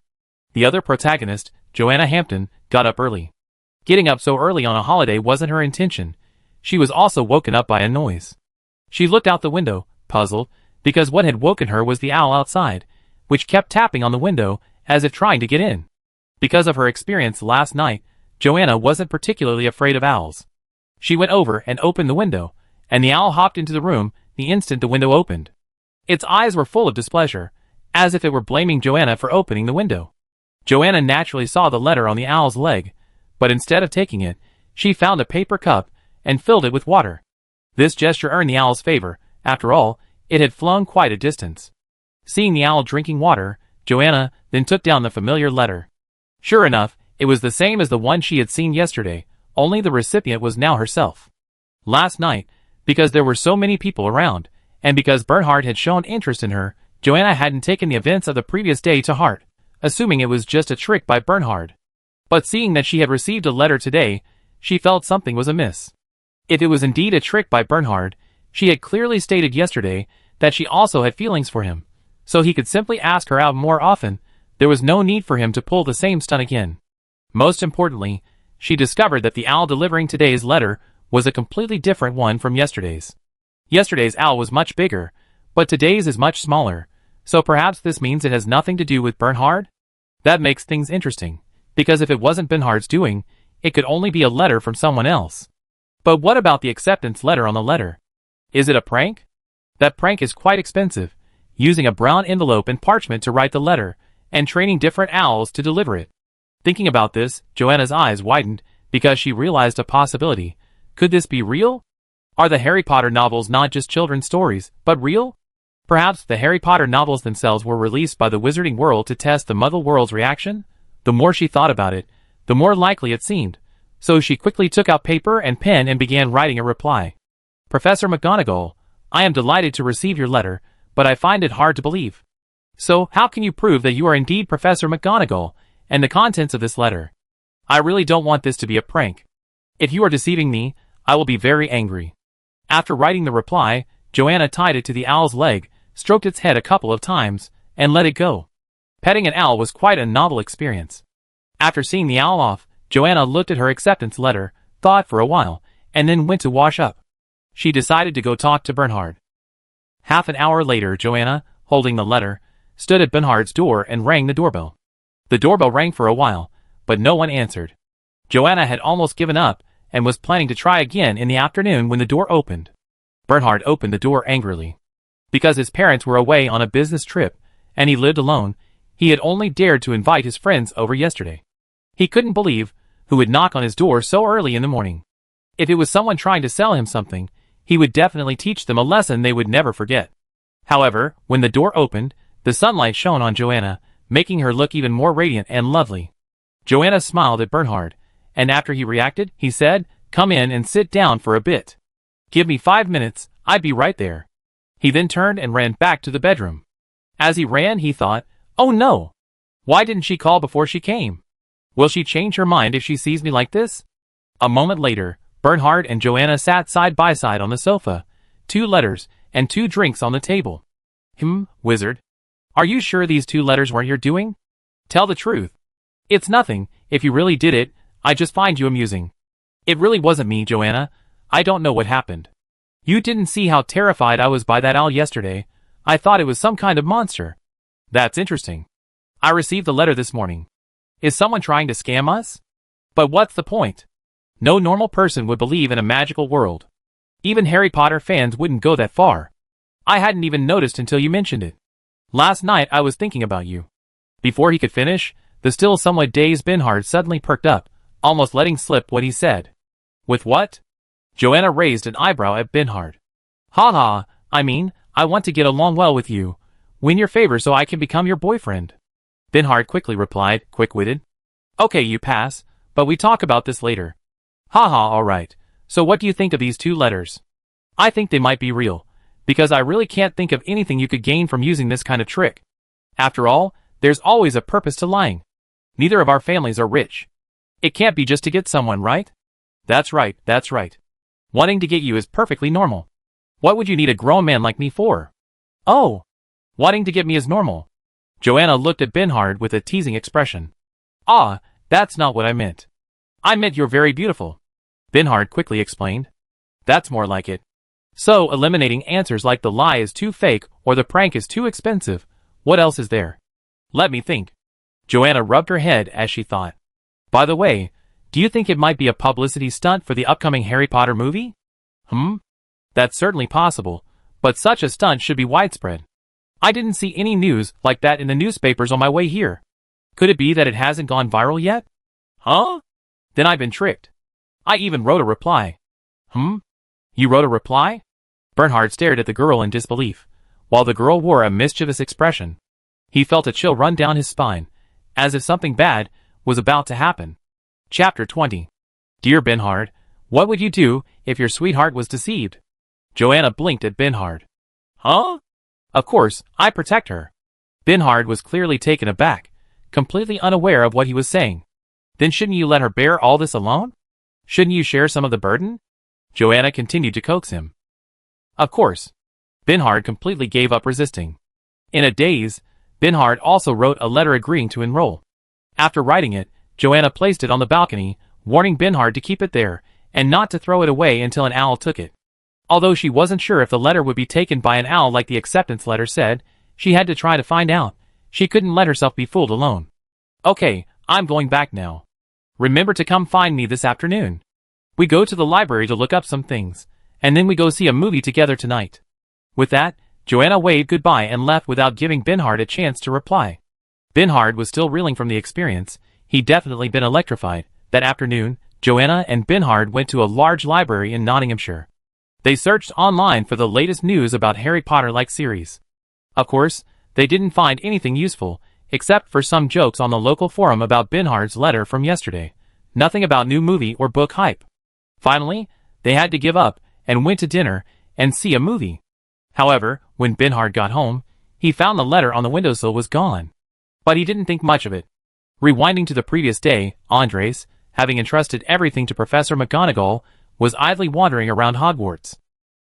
The other protagonist, Joanna Hampton, got up early. Getting up so early on a holiday wasn't her intention. She was also woken up by a noise. She looked out the window, puzzled, because what had woken her was the owl outside, which kept tapping on the window, as if trying to get in. Because of her experience last night, Joanna wasn't particularly afraid of owls. She went over and opened the window, and the owl hopped into the room the instant the window opened. Its eyes were full of displeasure, as if it were blaming Joanna for opening the window. Joanna naturally saw the letter on the owl's leg, but instead of taking it, she found a paper cup and filled it with water. This gesture earned the owl's favor. After all, it had flown quite a distance. Seeing the owl drinking water, Joanna then took down the familiar letter. Sure enough, it was the same as the one she had seen yesterday, only the recipient was now herself. Last night, because there were so many people around, and because Bernhard had shown interest in her, Joanna hadn't taken the events of the previous day to heart, assuming it was just a trick by Bernhard. But seeing that she had received a letter today, she felt something was amiss. If it was indeed a trick by Bernhard, she had clearly stated yesterday that she also had feelings for him, so he could simply ask her out more often. There was no need for him to pull the same stunt again. Most importantly, she discovered that the owl delivering today's letter was a completely different one from yesterday's. Yesterday's owl was much bigger, but today's is much smaller, so perhaps this means it has nothing to do with Bernhard? That makes things interesting, because if it wasn't Bernhard's doing, it could only be a letter from someone else. But what about the acceptance letter on the letter? Is it a prank? That prank is quite expensive, using a brown envelope and parchment to write the letter, and training different owls to deliver it. Thinking about this, Joanna's eyes widened, because she realized a possibility. Could this be real? Are the Harry Potter novels not just children's stories, but real? Perhaps the Harry Potter novels themselves were released by the Wizarding World to test the Muggle world's reaction? The more she thought about it, the more likely it seemed. So she quickly took out paper and pen and began writing a reply. Professor McGonagall, I am delighted to receive your letter, but I find it hard to believe. So, how can you prove that you are indeed Professor McGonagall, and the contents of this letter? I really don't want this to be a prank. If you are deceiving me, I will be very angry. After writing the reply, Joanna tied it to the owl's leg, stroked its head a couple of times, and let it go. Petting an owl was quite a novel experience. After seeing the owl off, Joanna looked at her acceptance letter, thought for a while, and then went to wash up. She decided to go talk to Bernhard. Half an hour later, Joanna, holding the letter, stood at Bernhard's door and rang the doorbell. The doorbell rang for a while, but no one answered. Joanna had almost given up, and was planning to try again in the afternoon when the door opened. Bernhard opened the door angrily. Because his parents were away on a business trip, and he lived alone, he had only dared to invite his friends over yesterday. He couldn't believe who would knock on his door so early in the morning. If it was someone trying to sell him something, he would definitely teach them a lesson they would never forget. However, when the door opened, the sunlight shone on Joanna, making her look even more radiant and lovely. Joanna smiled at Bernhard, and after he reacted, he said, "Come in and sit down for a bit. Give me 5 minutes, I'd be right there." He then turned and ran back to the bedroom. As he ran, he thought, "Oh no! Why didn't she call before she came? Will she change her mind if she sees me like this?" A moment later, Bernhard and Joanna sat side by side on the sofa, 2 letters and 2 drinks on the table. Wizard. Are you sure these 2 letters weren't your doing? Tell the truth. It's nothing, if you really did it, I just find you amusing. It really wasn't me, Joanna. I don't know what happened. You didn't see how terrified I was by that owl yesterday. I thought it was some kind of monster. That's interesting. I received the letter this morning. Is someone trying to scam us? But what's the point? No normal person would believe in a magical world. Even Harry Potter fans wouldn't go that far. I hadn't even noticed until you mentioned it. Last night I was thinking about you. Before he could finish, the still somewhat dazed Benhard suddenly perked up, almost letting slip what he said. With what? Joanna raised an eyebrow at Benhard. Ha ha, I mean, I want to get along well with you. Win your favor so I can become your boyfriend. Benhard quickly replied, quick-witted. Okay, you pass, but we talk about this later. Haha, alright. So what do you think of these 2 letters? I think they might be real, because I really can't think of anything you could gain from using this kind of trick. After all, there's always a purpose to lying. Neither of our families are rich. It can't be just to get someone, right? That's right, that's right. Wanting to get you is perfectly normal. What would you need a grown man like me for? Oh, wanting to get me is normal. Joanna looked at Benhard with a teasing expression. Ah, that's not what I meant. I meant you're very beautiful. Benhard quickly explained. That's more like it. So, eliminating answers like the lie is too fake or the prank is too expensive, what else is there? Let me think. Joanna rubbed her head as she thought. By the way, do you think it might be a publicity stunt for the upcoming Harry Potter movie? That's certainly possible, but such a stunt should be widespread. I didn't see any news like that in the newspapers on my way here. Could it be that it hasn't gone viral yet? Huh? Then I've been tricked. I even wrote a reply. You wrote a reply? Bernhard stared at the girl in disbelief, while the girl wore a mischievous expression. He felt a chill run down his spine, as if something bad was about to happen. Chapter 20. Dear Benhard, what would you do if your sweetheart was deceived? Joanna blinked at Benhard. Huh? Of course, I protect her. Benhard was clearly taken aback, completely unaware of what he was saying. Then shouldn't you let her bear all this alone? Shouldn't you share some of the burden? Joanna continued to coax him. Of course. Benhard completely gave up resisting. In a daze, Benhard also wrote a letter agreeing to enroll. After writing it, Joanna placed it on the balcony, warning Benhard to keep it there, and not to throw it away until an owl took it. Although she wasn't sure if the letter would be taken by an owl like the acceptance letter said, she had to try to find out. She couldn't let herself be fooled alone. Okay, I'm going back now. Remember to come find me this afternoon. We go to the library to look up some things, and then we go see a movie together tonight. With that, Joanna waved goodbye and left without giving Benhard a chance to reply. Benhard was still reeling from the experience. He'd definitely been electrified. That afternoon, Joanna and Benhard went to a large library in Nottinghamshire. They searched online for the latest news about Harry Potter-like series. Of course, they didn't find anything useful, except for some jokes on the local forum about Benhard's letter from yesterday. Nothing about new movie or book hype. Finally, they had to give up, and went to dinner, and see a movie. However, when Benhard got home, he found the letter on the windowsill was gone. But he didn't think much of it. Rewinding to the previous day, Andres, having entrusted everything to Professor McGonagall, was idly wandering around Hogwarts.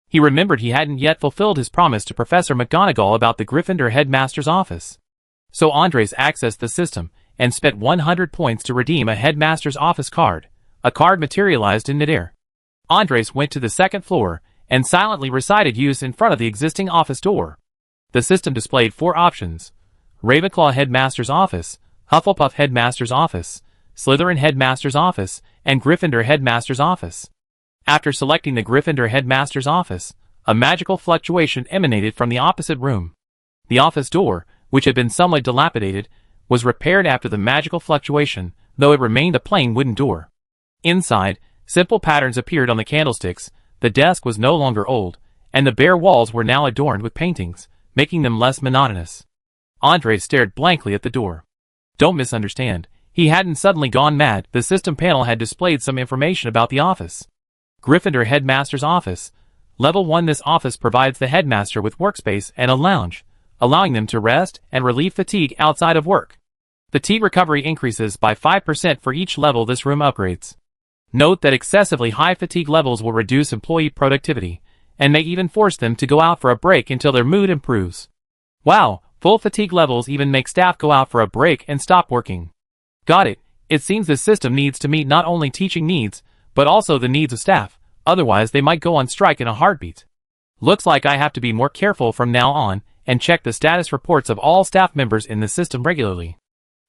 He remembered he hadn't yet fulfilled his promise to Professor McGonagall about the Gryffindor headmaster's office. So Andres accessed the system, and spent 100 points to redeem a headmaster's office card. A card materialized in midair. Andres went to the second floor, and silently recited use in front of the existing office door. The system displayed 4 options: Ravenclaw headmaster's office, Hufflepuff headmaster's office, Slytherin headmaster's office, and Gryffindor headmaster's office. After selecting the Gryffindor headmaster's office, a magical fluctuation emanated from the opposite room. The office door, which had been somewhat dilapidated, was repaired after the magical fluctuation, though it remained a plain wooden door. Inside, simple patterns appeared on the candlesticks, the desk was no longer old, and the bare walls were now adorned with paintings, making them less monotonous. Andres stared blankly at the door. Don't misunderstand, he hadn't suddenly gone mad. The system panel had displayed some information about the office. Gryffindor headmaster's office. Level 1. This office provides the headmaster with workspace and a lounge, allowing them to rest and relieve fatigue outside of work. Fatigue recovery increases by 5% for each level this room upgrades. Note that excessively high fatigue levels will reduce employee productivity, and may even force them to go out for a break until their mood improves. Wow, full fatigue levels even make staff go out for a break and stop working. Got it. It seems this system needs to meet not only teaching needs, but also the needs of staff, otherwise they might go on strike in a heartbeat. Looks like I have to be more careful from now on, and check the status reports of all staff members in the system regularly.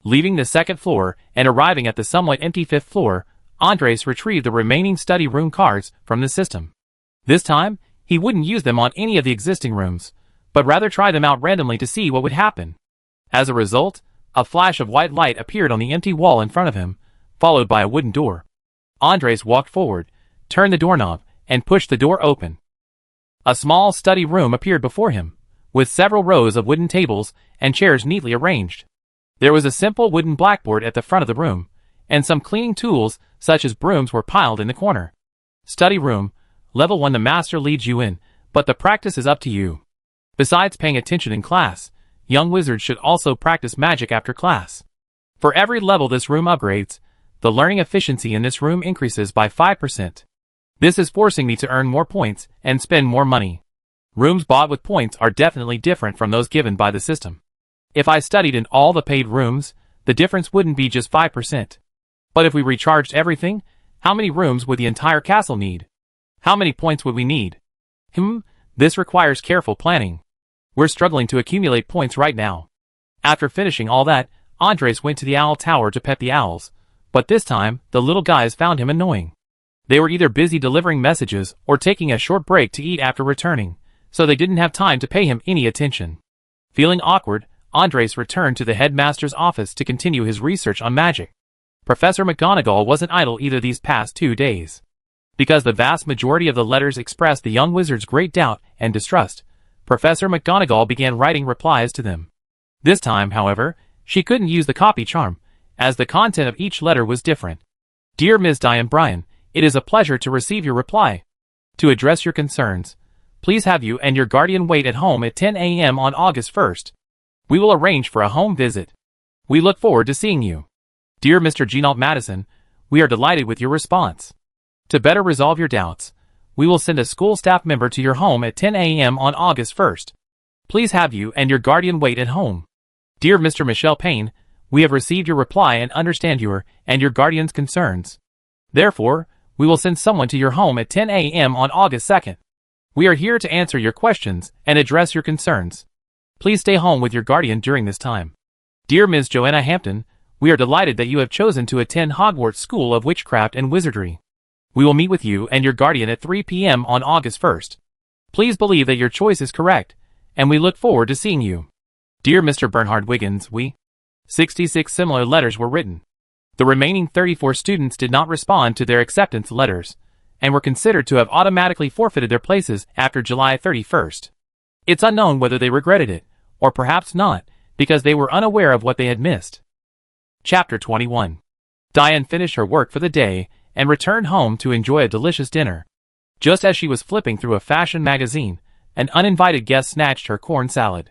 Leaving the second floor, and arriving at the somewhat empty 5th floor, Andres retrieved the remaining study room cards from the system. This time, he wouldn't use them on any of the existing rooms, but rather try them out randomly to see what would happen. As a result, a flash of white light appeared on the empty wall in front of him, followed by a wooden door. Andres walked forward, turned the doorknob, and pushed the door open. A small study room appeared before him, with several rows of wooden tables and chairs neatly arranged. There was a simple wooden blackboard at the front of the room, and some cleaning tools such as brooms were piled in the corner. Study room, level 1. The master leads you in, but the practice is up to you. Besides paying attention in class, young wizards should also practice magic after class. For every level this room upgrades, the learning efficiency in this room increases by 5%. This is forcing me to earn more points and spend more money. Rooms bought with points are definitely different from those given by the system. If I studied in all the paid rooms, the difference wouldn't be just 5%. But if we recharged everything, how many rooms would the entire castle need? How many points would we need? This requires careful planning. We're struggling to accumulate points right now. After finishing all that, Andres went to the owl tower to pet the owls, but this time, the little guys found him annoying. They were either busy delivering messages or taking a short break to eat after returning, so they didn't have time to pay him any attention. Feeling awkward, Andres returned to the headmaster's office to continue his research on magic. Professor McGonagall wasn't idle either these past 2 days. Because the vast majority of the letters expressed the young wizard's great doubt and distrust, Professor McGonagall began writing replies to them. This time, however, she couldn't use the copy charm, as the content of each letter was different. Dear Ms. Diane Bryan, it is a pleasure to receive your reply. To address your concerns, please have you and your guardian wait at home at 10 a.m. on August 1st. We will arrange for a home visit. We look forward to seeing you. Dear Mr. Genald Madison, we are delighted with your response. To better resolve your doubts, we will send a school staff member to your home at 10 a.m. on August 1st. Please have you and your guardian wait at home. Dear Mr. Michel Payne, we have received your reply and understand your and your guardian's concerns. Therefore, we will send someone to your home at 10 a.m. on August 2nd. We are here to answer your questions and address your concerns. Please stay home with your guardian during this time. Dear Ms. Joanna Hampton, we are delighted that you have chosen to attend Hogwarts School of Witchcraft and Wizardry. We will meet with you and your guardian at 3 p.m. on August 1st. Please believe that your choice is correct, and we look forward to seeing you. Dear Mr. Bernhard Wiggins, 66 similar letters were written. The remaining 34 students did not respond to their acceptance letters, and were considered to have automatically forfeited their places after July 31st. It's unknown whether they regretted it, or perhaps not, because they were unaware of what they had missed. Chapter 21. Diane finished her work for the day and returned home to enjoy a delicious dinner. Just as she was flipping through a fashion magazine, an uninvited guest snatched her corn salad.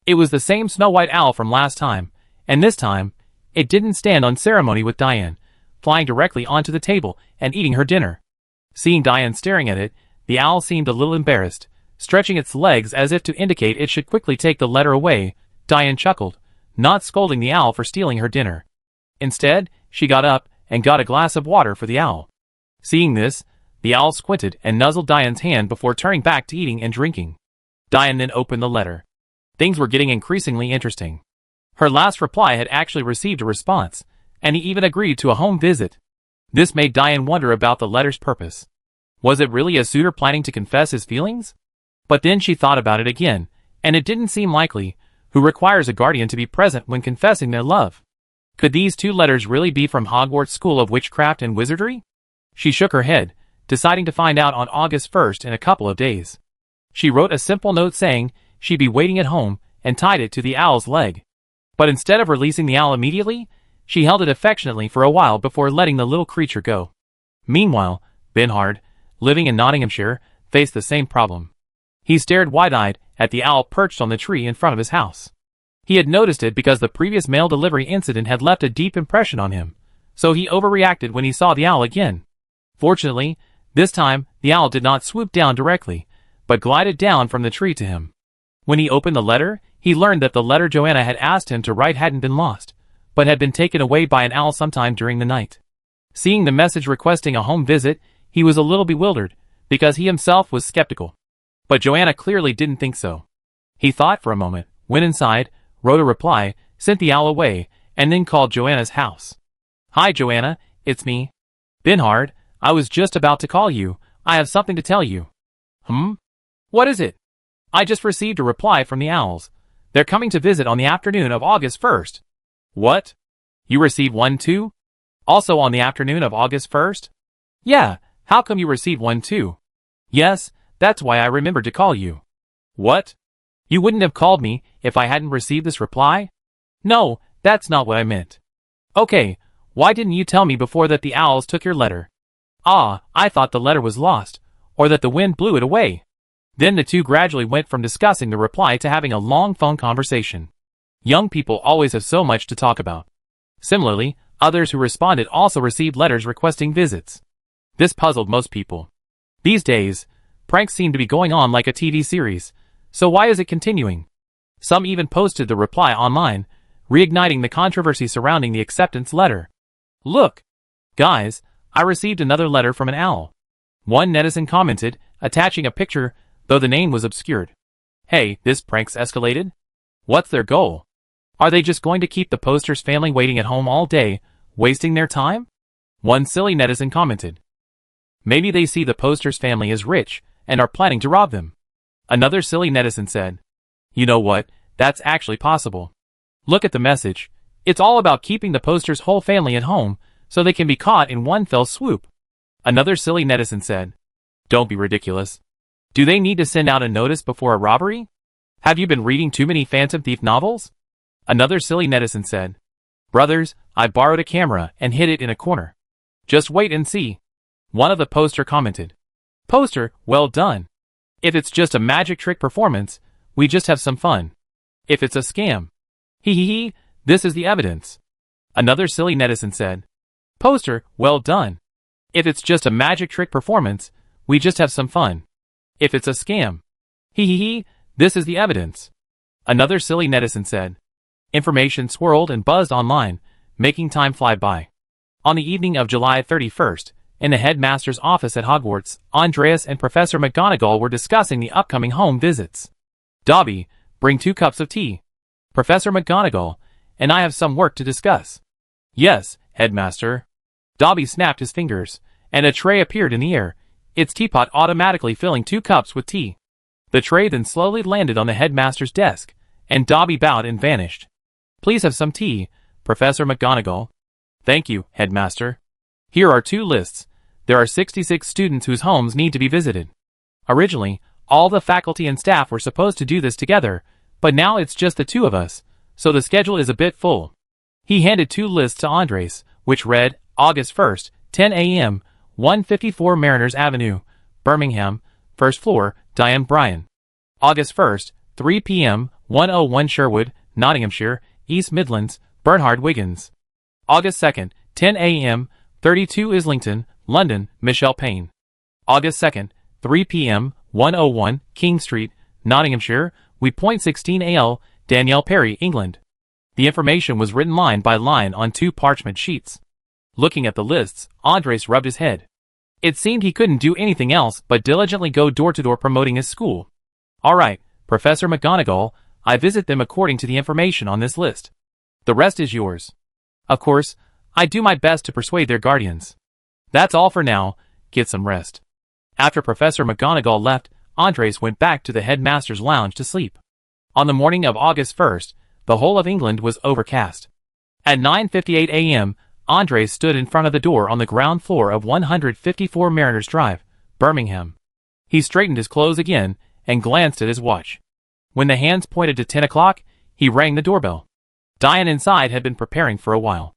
It was the same Snow White owl from last time, and this time, it didn't stand on ceremony with Diane, flying directly onto the table and eating her dinner. Seeing Diane staring at it, the owl seemed a little embarrassed, stretching its legs as if to indicate it should quickly take the letter away. Diane chuckled, not scolding the owl for stealing her dinner. Instead, she got up and got a glass of water for the owl. Seeing this, the owl squinted and nuzzled Diane's hand before turning back to eating and drinking. Diane then opened the letter. Things were getting increasingly interesting. Her last reply had actually received a response, and he even agreed to a home visit. This made Diane wonder about the letter's purpose. Was it really a suitor planning to confess his feelings? But then she thought about it again, and it didn't seem likely. Who requires a guardian to be present when confessing their love? Could these 2 letters really be from Hogwarts School of Witchcraft and Wizardry? She shook her head, deciding to find out on August 1st in a couple of days. She wrote a simple note saying she'd be waiting at home and tied it to the owl's leg. But instead of releasing the owl immediately, she held it affectionately for a while before letting the little creature go. Meanwhile, Bernhard, living in Nottinghamshire, faced the same problem. He stared wide-eyed at the owl perched on the tree in front of his house. He had noticed it because the previous mail delivery incident had left a deep impression on him, so he overreacted when he saw the owl again. Fortunately, this time, the owl did not swoop down directly, but glided down from the tree to him. When he opened the letter, he learned that the letter Joanna had asked him to write hadn't been lost, but had been taken away by an owl sometime during the night. Seeing the message requesting a home visit, he was a little bewildered, because he himself was skeptical. But Joanna clearly didn't think so. He thought for a moment, went inside, wrote a reply, sent the owl away, and then called Joanna's house. Hi Joanna, it's me. Bernhard, I was just about to call you. I have something to tell you. What is it? I just received a reply from the owls. They're coming to visit on the afternoon of August 1st. What? You received one too? Also on the afternoon of August 1st? Yeah, how come you received one too? Yes, that's why I remembered to call you. What? You wouldn't have called me if I hadn't received this reply? No, that's not what I meant. Okay, why didn't you tell me before that the owls took your letter? Ah, I thought the letter was lost, or that the wind blew it away. Then the two gradually went from discussing the reply to having a long phone conversation. Young people always have so much to talk about. Similarly, others who responded also received letters requesting visits. This puzzled most people. These days, pranks seem to be going on like a TV series, so why is it continuing? Some even posted the reply online, reigniting the controversy surrounding the acceptance letter. Look! Guys, I received another letter from an owl. One netizen commented, attaching a picture, though the name was obscured. Hey, this prank's escalated? What's their goal? Are they just going to keep the poster's family waiting at home all day, wasting their time? One silly netizen commented. Maybe they see the poster's family is rich, and are planning to rob them. Another silly netizen said, you know what, that's actually possible. Look at the message. It's all about keeping the poster's whole family at home, so they can be caught in one fell swoop. Another silly netizen said, don't be ridiculous. Do they need to send out a notice before a robbery? Have you been reading too many Phantom Thief novels? Another silly netizen said, brothers, I borrowed a camera and hid it in a corner. Just wait and see. One of the poster commented, poster, well done. If it's just a magic trick performance, we just have some fun. If it's a scam, hee, this is the evidence. Another silly netizen said, poster, well done. If it's just a magic trick performance, we just have some fun. If it's a scam, hee, this is the evidence. Another silly netizen said. Information swirled and buzzed online, making time fly by. On the evening of July 31st, in the headmaster's office at Hogwarts, Andreas and Professor McGonagall were discussing the upcoming home visits. Dobby, bring 2 cups of tea. Professor McGonagall, and I have some work to discuss. Yes, headmaster. Dobby snapped his fingers, and a tray appeared in the air, its teapot automatically filling 2 cups with tea. The tray then slowly landed on the headmaster's desk, and Dobby bowed and vanished. Please have some tea, Professor McGonagall. Thank you, headmaster. Here are 2 lists. There are 66 students whose homes need to be visited. Originally, all the faculty and staff were supposed to do this together, but now it's just the 2 of us, so the schedule is a bit full. He handed 2 lists to Andres, which read, August 1st, 10 a.m., 154 Mariners Avenue, Birmingham, 1st floor, Diane Bryan. August 1st, 3 p.m., 101 Sherwood, Nottinghamshire, East Midlands, Bernhard Wiggins. August 2nd, 10 a.m., 32 Islington, London, Michelle Payne. August 2nd, 3 p.m., 101 King Street, Nottinghamshire, We.16 a.l., Danielle Perry, England. The information was written line by line on 2 parchment sheets. Looking at the lists, Andres rubbed his head. It seemed he couldn't do anything else but diligently go door to door promoting his school. All right, Professor McGonagall, I visit them according to the information on this list. The rest is yours. Of course, I do my best to persuade their guardians. That's all for now, get some rest. After Professor McGonagall left, Andres went back to the headmaster's lounge to sleep. On the morning of August 1st, the whole of England was overcast. At 9:58 a.m., Andres stood in front of the door on the ground floor of 154 Mariners Drive, Birmingham. He straightened his clothes again and glanced at his watch. When the hands pointed to 10 o'clock, he rang the doorbell. Diane inside had been preparing for a while.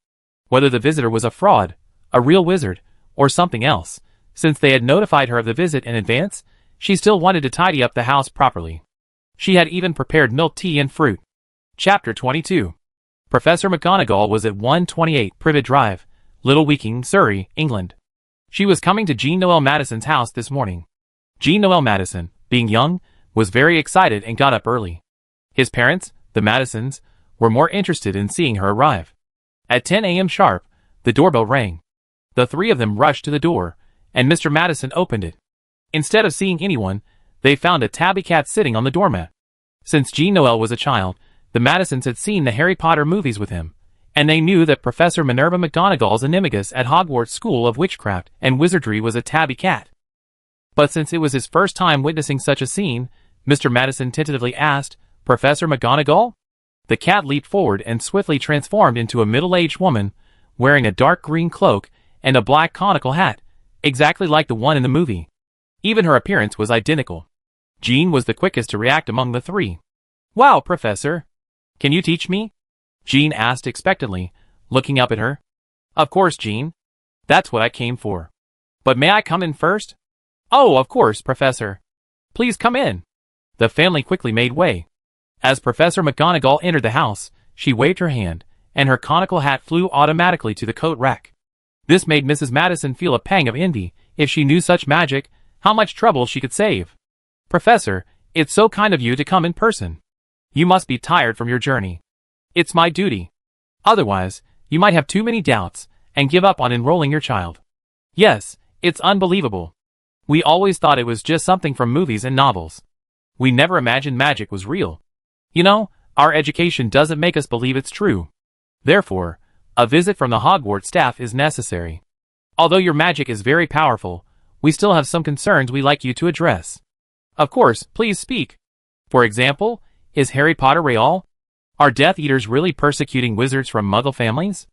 Whether the visitor was a fraud, a real wizard, or something else, since they had notified her of the visit in advance, she still wanted to tidy up the house properly. She had even prepared milk tea and fruit. Chapter 22. Professor McGonagall was at 128 Privet Drive, Little Weeking, Surrey, England. She was coming to Jean Noel Madison's house this morning. Jean Noel Madison, being young, was very excited and got up early. His parents, the Madisons, were more interested in seeing her arrive. At 10 a.m. sharp, the doorbell rang. The 3 of them rushed to the door, and Mr. Madison opened it. Instead of seeing anyone, they found a tabby cat sitting on the doormat. Since Jean Noel was a child, the Madisons had seen the Harry Potter movies with him, and they knew that Professor Minerva McGonagall's animagus at Hogwarts School of Witchcraft and Wizardry was a tabby cat. But since it was his first time witnessing such a scene, Mr. Madison tentatively asked, "Professor McGonagall?" The cat leaped forward and swiftly transformed into a middle-aged woman, wearing a dark green cloak and a black conical hat, exactly like the one in the movie. Even her appearance was identical. Jean was the quickest to react among the three. "Wow, Professor! Can you teach me?" Jean asked expectantly, looking up at her. "Of course, Jean. That's what I came for. But may I come in first?" "Oh, of course, Professor. Please come in." The family quickly made way. As Professor McGonagall entered the house, she waved her hand, and her conical hat flew automatically to the coat rack. This made Mrs. Madison feel a pang of envy. If she knew such magic, how much trouble she could save. "Professor, it's so kind of you to come in person. You must be tired from your journey. It's my duty. Otherwise, you might have too many doubts and give up on enrolling your child." "Yes, it's unbelievable. We always thought it was just something from movies and novels. We never imagined magic was real. You know, our education doesn't make us believe it's true. Therefore, a visit from the Hogwarts staff is necessary. Although your magic is very powerful, we still have some concerns we'd like you to address." "Of course, please speak. For example, is Harry Potter real? Are Death Eaters really persecuting wizards from Muggle families?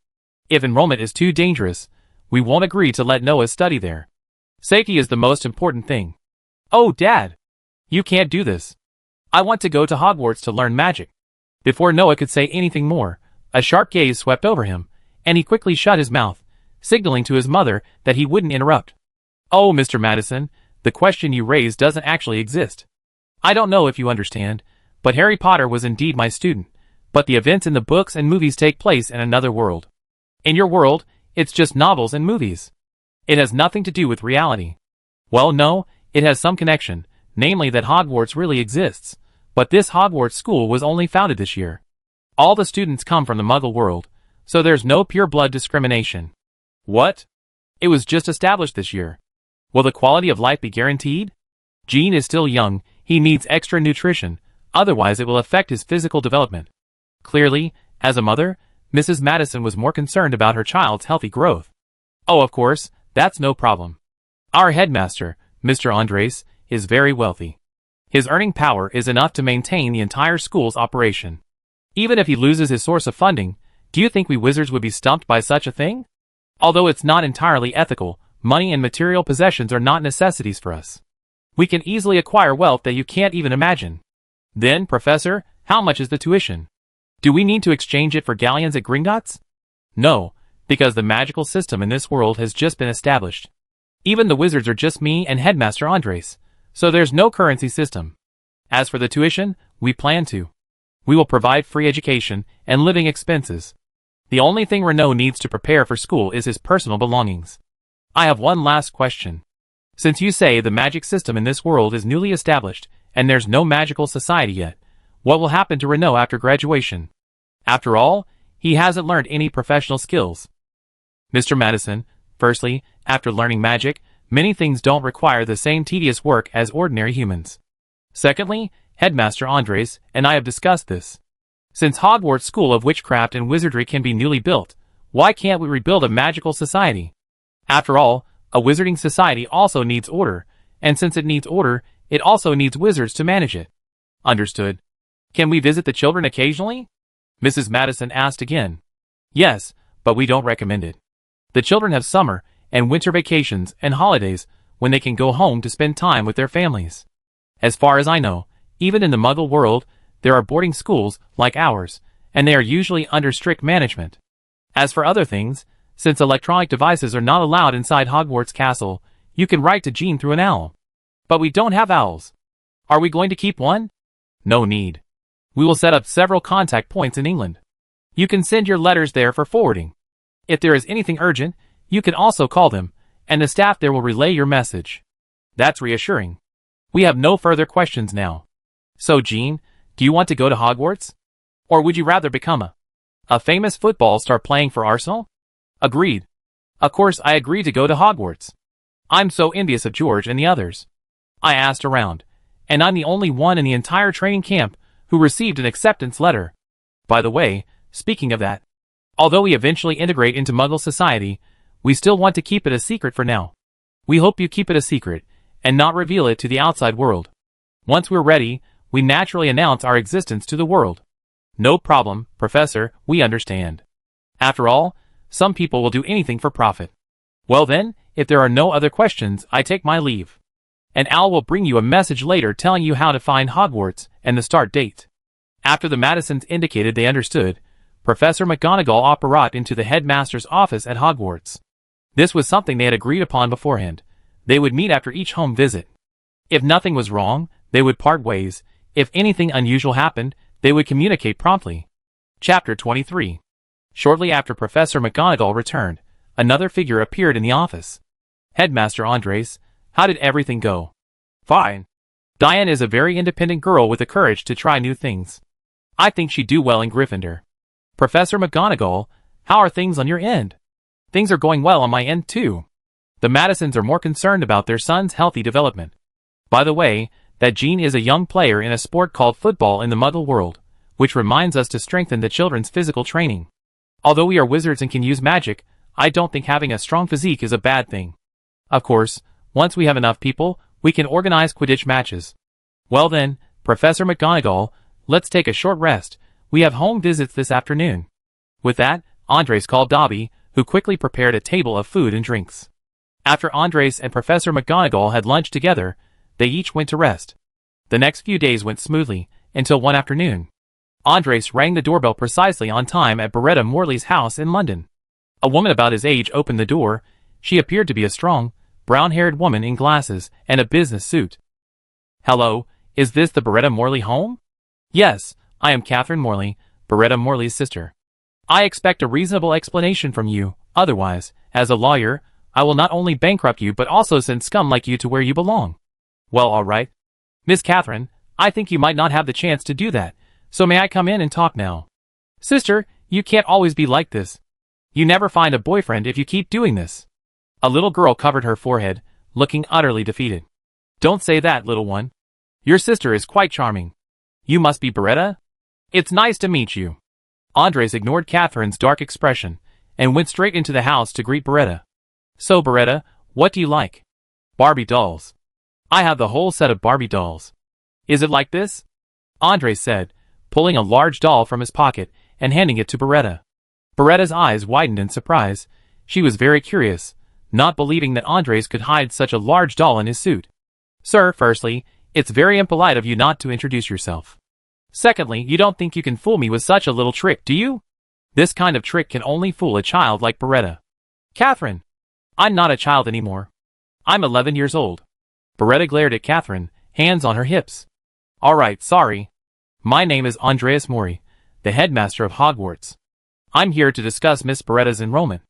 If enrollment is too dangerous, we won't agree to let Noah study there. Safety is the most important thing." "Oh, Dad! You can't do this. I want to go to Hogwarts to learn magic." Before Noah could say anything more, a sharp gaze swept over him, and he quickly shut his mouth, signaling to his mother that he wouldn't interrupt. "Oh, Mr. Madison, the question you raised doesn't actually exist. I don't know if you understand, but Harry Potter was indeed my student, but the events in the books and movies take place in another world. In your world, it's just novels and movies. It has nothing to do with reality." "Well, no, it has some connection, namely that Hogwarts really exists, but this Hogwarts school was only founded this year. All the students come from the Muggle world, so there's no pure-blood discrimination." "What? It was just established this year. Will the quality of life be guaranteed?" "Jean is still young, he needs extra nutrition, otherwise it will affect his physical development." Clearly, as a mother, Mrs. Madison was more concerned about her child's healthy growth. "Oh, of course, that's no problem. Our headmaster, Mr. Andres, is very wealthy. His earning power is enough to maintain the entire school's operation. Even if he loses his source of funding, do you think we wizards would be stumped by such a thing? Although it's not entirely ethical, money and material possessions are not necessities for us. We can easily acquire wealth that you can't even imagine." "Then, Professor, how much is the tuition? Do we need to exchange it for galleons at Gringotts?" "No, because the magical system in this world has just been established. Even the wizards are just me and Headmaster Andres, so there's no currency system. As for the tuition, we plan to. We will provide free education and living expenses. The only thing Renaud needs to prepare for school is his personal belongings." "I have one last question. Since you say the magic system in this world is newly established and there's no magical society yet, what will happen to Renaud after graduation? After all, he hasn't learned any professional skills." "Mr. Madison, firstly, after learning magic, many things don't require the same tedious work as ordinary humans. Secondly, Headmaster Andres and I have discussed this. Since Hogwarts School of Witchcraft and Wizardry can be newly built, why can't we rebuild a magical society? After all, a wizarding society also needs order, and since it needs order, it also needs wizards to manage it." "Understood. Can we visit the children occasionally?" Mrs. Madison asked again. "Yes, but we don't recommend it. The children have summer and winter vacations and holidays when they can go home to spend time with their families. As far as I know, even in the Muggle world, there are boarding schools like ours, and they are usually under strict management. As for other things, since electronic devices are not allowed inside Hogwarts Castle, you can write to Jean through an owl." "But we don't have owls. Are we going to keep one?" "No need. We will set up several contact points in England. You can send your letters there for forwarding. If there is anything urgent, you can also call them, and the staff there will relay your message." "That's reassuring. We have no further questions now. So, Jean, do you want to go to Hogwarts? Or would you rather become a famous football star playing for Arsenal?" "Agreed. Of course I agree to go to Hogwarts. I'm so envious of George and the others. I asked around, and I'm the only one in the entire training camp who received an acceptance letter. By the way, speaking of that, although we eventually integrate into Muggle society, we still want to keep it a secret for now. We hope you keep it a secret, and not reveal it to the outside world. Once we're ready, we naturally announce our existence to the world. No problem, Professor, we understand. After all, some people will do anything for profit. Well then, if there are no other questions, I take my leave. And Al will bring you a message later telling you how to find Hogwarts and the start date. After the Madisons indicated they understood, Professor McGonagall operated into the headmaster's office at Hogwarts. This was something they had agreed upon beforehand. They would meet after each home visit. If nothing was wrong, they would part ways. If anything unusual happened, they would communicate promptly. Chapter 23. Shortly after Professor McGonagall returned, another figure appeared in the office. Headmaster Andres, how did everything go? Fine. Diane is a very independent girl with the courage to try new things. I think she'd do well in Gryffindor. Professor McGonagall, how are things on your end? Things are going well on my end too. The Madisons are more concerned about their son's healthy development. By the way, that Jean is a young player in a sport called football in the Muggle world, which reminds us to strengthen the children's physical training. Although we are wizards and can use magic, I don't think having a strong physique is a bad thing. Of course, once we have enough people, we can organize Quidditch matches. Well then, Professor McGonagall, let's take a short rest. We have home visits this afternoon. With that, Andres called Dobby, who quickly prepared a table of food and drinks. After Andres and Professor McGonagall had lunch together, they each went to rest. The next few days went smoothly, until one afternoon. Andres rang the doorbell precisely on time at Beretta Morley's house in London. A woman about his age opened the door. She appeared to be a strong, brown-haired woman in glasses and a business suit. Hello, is this the Beretta Morley home? Yes, I am Catherine Morley, Beretta Morley's sister. I expect a reasonable explanation from you, otherwise, as a lawyer, I will not only bankrupt you but also send scum like you to where you belong. Well, all right. Miss Catherine, I think you might not have the chance to do that, so may I come in and talk now? Sister, you can't always be like this. You never find a boyfriend if you keep doing this. A little girl covered her forehead, looking utterly defeated. Don't say that, little one. Your sister is quite charming. You must be Beretta? It's nice to meet you. Andres ignored Catherine's dark expression, and went straight into the house to greet Beretta. So Beretta, what do you like? Barbie dolls. I have the whole set of Barbie dolls. Is it like this? Andres said, pulling a large doll from his pocket and handing it to Beretta. Beretta's eyes widened in surprise. She was very curious, not believing that Andres could hide such a large doll in his suit. Sir, firstly, it's very impolite of you not to introduce yourself. Secondly, you don't think you can fool me with such a little trick, do you? This kind of trick can only fool a child like Beretta. Catherine! I'm not a child anymore. I'm 11 years old. Beretta glared at Catherine, hands on her hips. All right, sorry. My name is Andreas Mori, the headmaster of Hogwarts. I'm here to discuss Miss Beretta's enrollment.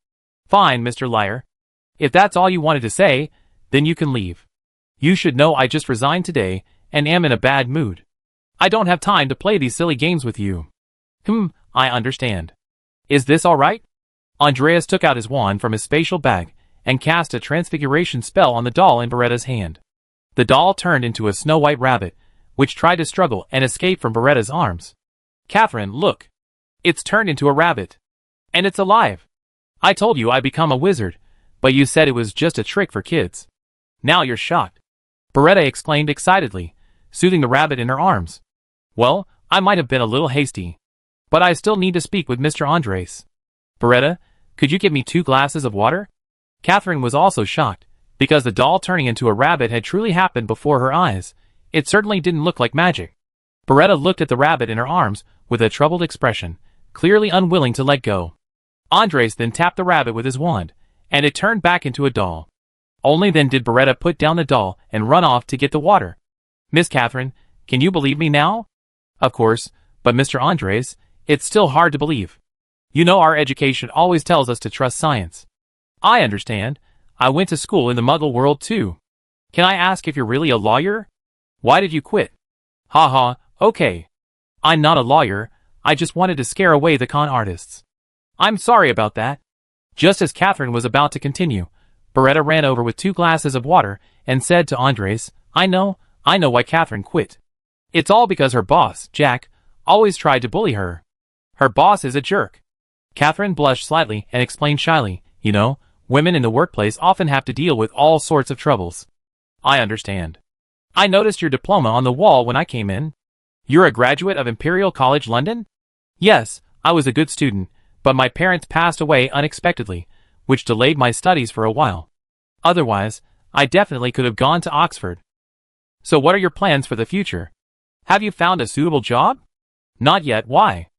Fine, Mr. Liar. If that's all you wanted to say, then you can leave. You should know I just resigned today, and am in a bad mood. I don't have time to play these silly games with you. I understand. Is this all right? Andreas took out his wand from his spatial bag, and cast a transfiguration spell on the doll in Beretta's hand. The doll turned into a snow-white rabbit, which tried to struggle and escape from Beretta's arms. Catherine, look. It's turned into a rabbit. And it's alive. I told you I'd become a wizard, but you said it was just a trick for kids. Now you're shocked. Beretta exclaimed excitedly, soothing the rabbit in her arms. Well, I might have been a little hasty. But I still need to speak with Mr. Andres. Beretta, could you give me 2 glasses of water? Catherine was also shocked, because the doll turning into a rabbit had truly happened before her eyes. It certainly didn't look like magic. Beretta looked at the rabbit in her arms with a troubled expression, clearly unwilling to let go. Andres then tapped the rabbit with his wand, and it turned back into a doll. Only then did Beretta put down the doll and run off to get the water. Miss Catherine, can you believe me now? Of course, but Mr. Andres, it's still hard to believe. You know our education always tells us to trust science. I understand. I went to school in the Muggle world too. Can I ask if you're really a lawyer? Why did you quit? Okay. I'm not a lawyer, I just wanted to scare away the con artists. I'm sorry about that. Just as Catherine was about to continue, Beretta ran over with 2 glasses of water and said to Andres, I know why Catherine quit. It's all because her boss, Jack, always tried to bully her. Her boss is a jerk. Catherine blushed slightly and explained shyly, you know, women in the workplace often have to deal with all sorts of troubles. I understand. I noticed your diploma on the wall when I came in. You're a graduate of Imperial College London? Yes, I was a good student, but my parents passed away unexpectedly, which delayed my studies for a while. Otherwise, I definitely could have gone to Oxford. So what are your plans for the future? Have you found a suitable job? Not yet, why?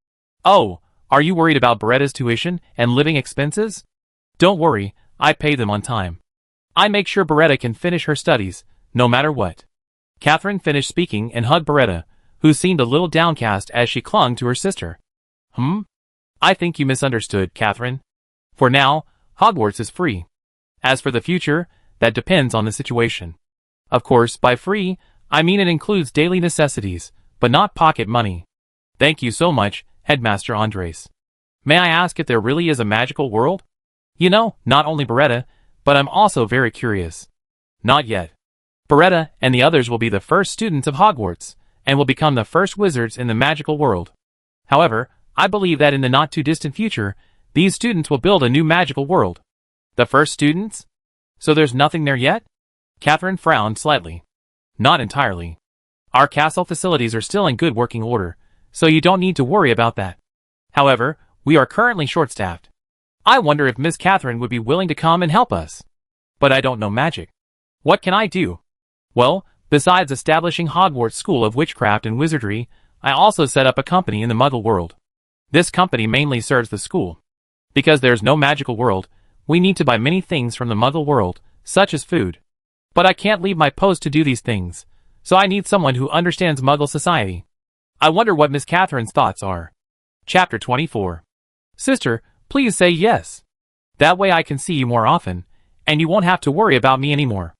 Oh, are you worried about Beretta's tuition and living expenses? Don't worry, I pay them on time. I make sure Beretta can finish her studies, no matter what. Catherine finished speaking and hugged Beretta, who seemed a little downcast as she clung to her sister. I think you misunderstood, Catherine. For now, Hogwarts is free. As for the future, that depends on the situation. Of course, by free, I mean it includes daily necessities, but not pocket money. Thank you so much, Headmaster Andres. May I ask if there really is a magical world? You know, not only Beretta, but I'm also very curious. Not yet. Beretta and the others will be the first students of Hogwarts, and will become the first wizards in the magical world. However, I believe that in the not-too-distant future, these students will build a new magical world. The first students? So there's nothing there yet? Catherine frowned slightly. Not entirely. Our castle facilities are still in good working order, so you don't need to worry about that. However, we are currently short-staffed. I wonder if Miss Catherine would be willing to come and help us. But I don't know magic. What can I do? Well, besides establishing Hogwarts School of Witchcraft and Wizardry, I also set up a company in the Muggle world. This company mainly serves the school. Because there's no magical world, we need to buy many things from the Muggle world, such as food. But I can't leave my post to do these things, so I need someone who understands Muggle society. I wonder what Miss Catherine's thoughts are. Chapter 24. Sister, please say yes. That way I can see you more often, and you won't have to worry about me anymore.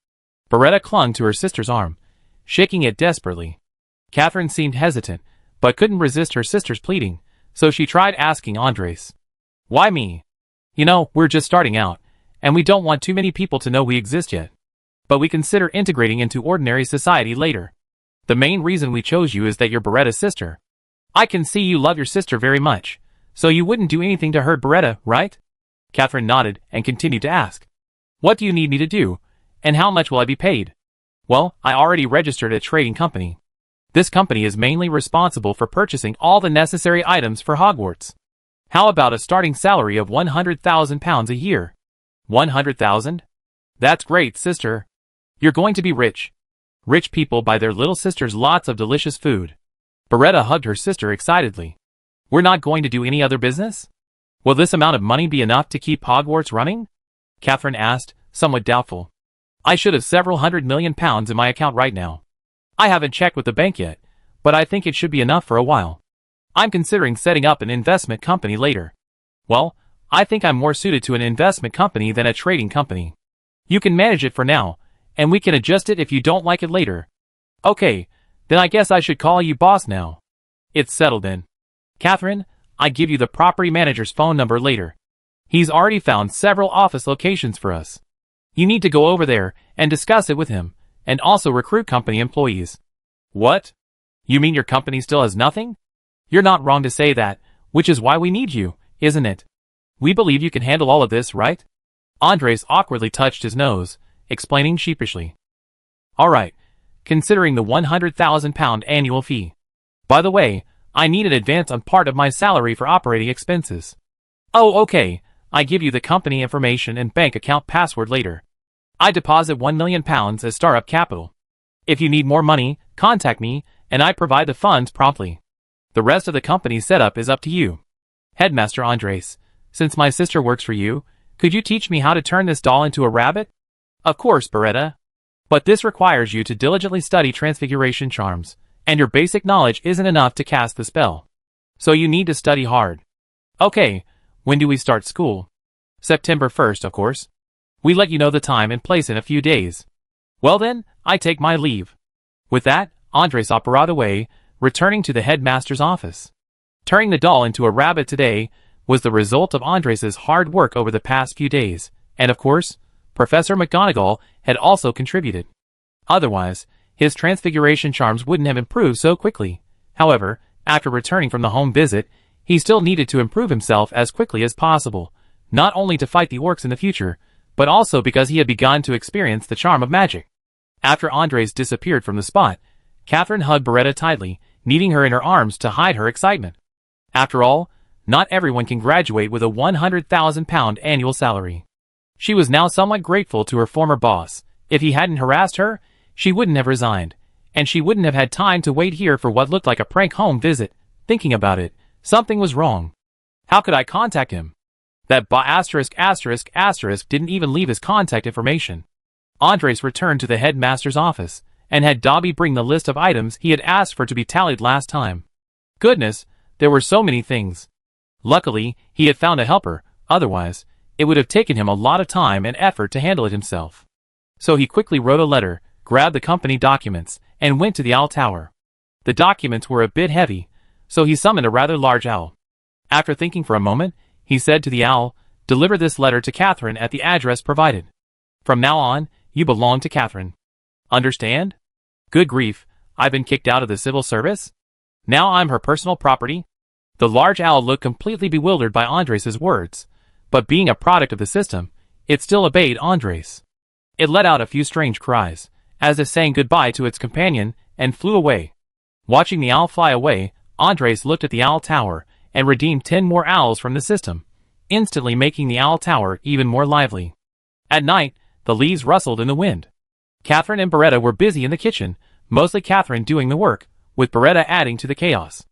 Beretta clung to her sister's arm, shaking it desperately. Catherine seemed hesitant, but couldn't resist her sister's pleading, so she tried asking Andres. Why me? You know, we're just starting out, and we don't want too many people to know we exist yet. But we consider integrating into ordinary society later. The main reason we chose you is that you're Beretta's sister. I can see you love your sister very much, so you wouldn't do anything to hurt Beretta, right? Catherine nodded and continued to ask. What do you need me to do, and how much will I be paid? Well, I already registered a trading company. This company is mainly responsible for purchasing all the necessary items for Hogwarts. How about a starting salary of £100,000 a year? 100,000? That's great, sister. You're going to be rich. Rich people buy their little sisters lots of delicious food. Beretta hugged her sister excitedly. We're not going to do any other business? Will this amount of money be enough to keep Hogwarts running? Catherine asked, somewhat doubtful. I should have several £100 million in my account right now. I haven't checked with the bank yet, but I think it should be enough for a while. I'm considering setting up an investment company later. Well, I think I'm more suited to an investment company than a trading company. You can manage it for now, and we can adjust it if you don't like it later. Okay, then I guess I should call you boss now. It's settled then. Catherine, I give you the property manager's phone number later. He's already found several office locations for us. You need to go over there and discuss it with him, and also recruit company employees. What? You mean your company still has nothing? You're not wrong to say that, which is why we need you, isn't it? We believe you can handle all of this, right? Andres awkwardly touched his nose, explaining sheepishly. All right, considering the £100,000 annual fee. By the way, I need an advance on part of my salary for operating expenses. Oh, okay, I give you the company information and bank account password later. I deposit £1 million as startup capital. If you need more money, contact me, and I provide the funds promptly. The rest of the company setup is up to you. Headmaster Andres, since my sister works for you, could you teach me how to turn this doll into a rabbit? Of course, Beretta. But this requires you to diligently study transfiguration charms, and your basic knowledge isn't enough to cast the spell. So you need to study hard. Okay, when do we start school? September 1st, of course. We let you know the time and place in a few days. Well then, I take my leave. With that, Andres operated away, returning to the headmaster's office. Turning the doll into a rabbit today was the result of Andres's hard work over the past few days, and of course, Professor McGonagall had also contributed. Otherwise, his transfiguration charms wouldn't have improved so quickly. However, after returning from the home visit, he still needed to improve himself as quickly as possible, not only to fight the orcs in the future, but also because he had begun to experience the charm of magic. After Andres disappeared from the spot, Catherine hugged Beretta tightly, needing her in her arms to hide her excitement. After all, not everyone can graduate with a £100,000 annual salary. She was now somewhat grateful to her former boss. If he hadn't harassed her, she wouldn't have resigned, and she wouldn't have had time to wait here for what looked like a prank home visit. Thinking about it, something was wrong. How could I contact him? That didn't even leave his contact information. Andres returned to the headmaster's office, and had Dobby bring the list of items he had asked for to be tallied last time. Goodness, there were so many things. Luckily, he had found a helper, otherwise, it would have taken him a lot of time and effort to handle it himself. So he quickly wrote a letter, grabbed the company documents, and went to the owl tower. The documents were a bit heavy, so he summoned a rather large owl. After thinking for a moment, he said to the owl, "Deliver this letter to Catherine at the address provided. From now on, you belong to Catherine. Understand? Good grief, I've been kicked out of the civil service? Now I'm her personal property?" The large owl looked completely bewildered by Andres' words, but being a product of the system, it still obeyed Andres. It let out a few strange cries, as if saying goodbye to its companion, and flew away. Watching the owl fly away, Andres looked at the owl tower, and redeemed 10 more owls from the system, instantly making the owl tower even more lively. At night, the leaves rustled in the wind. Catherine and Beretta were busy in the kitchen, mostly Catherine doing the work, with Beretta adding to the chaos.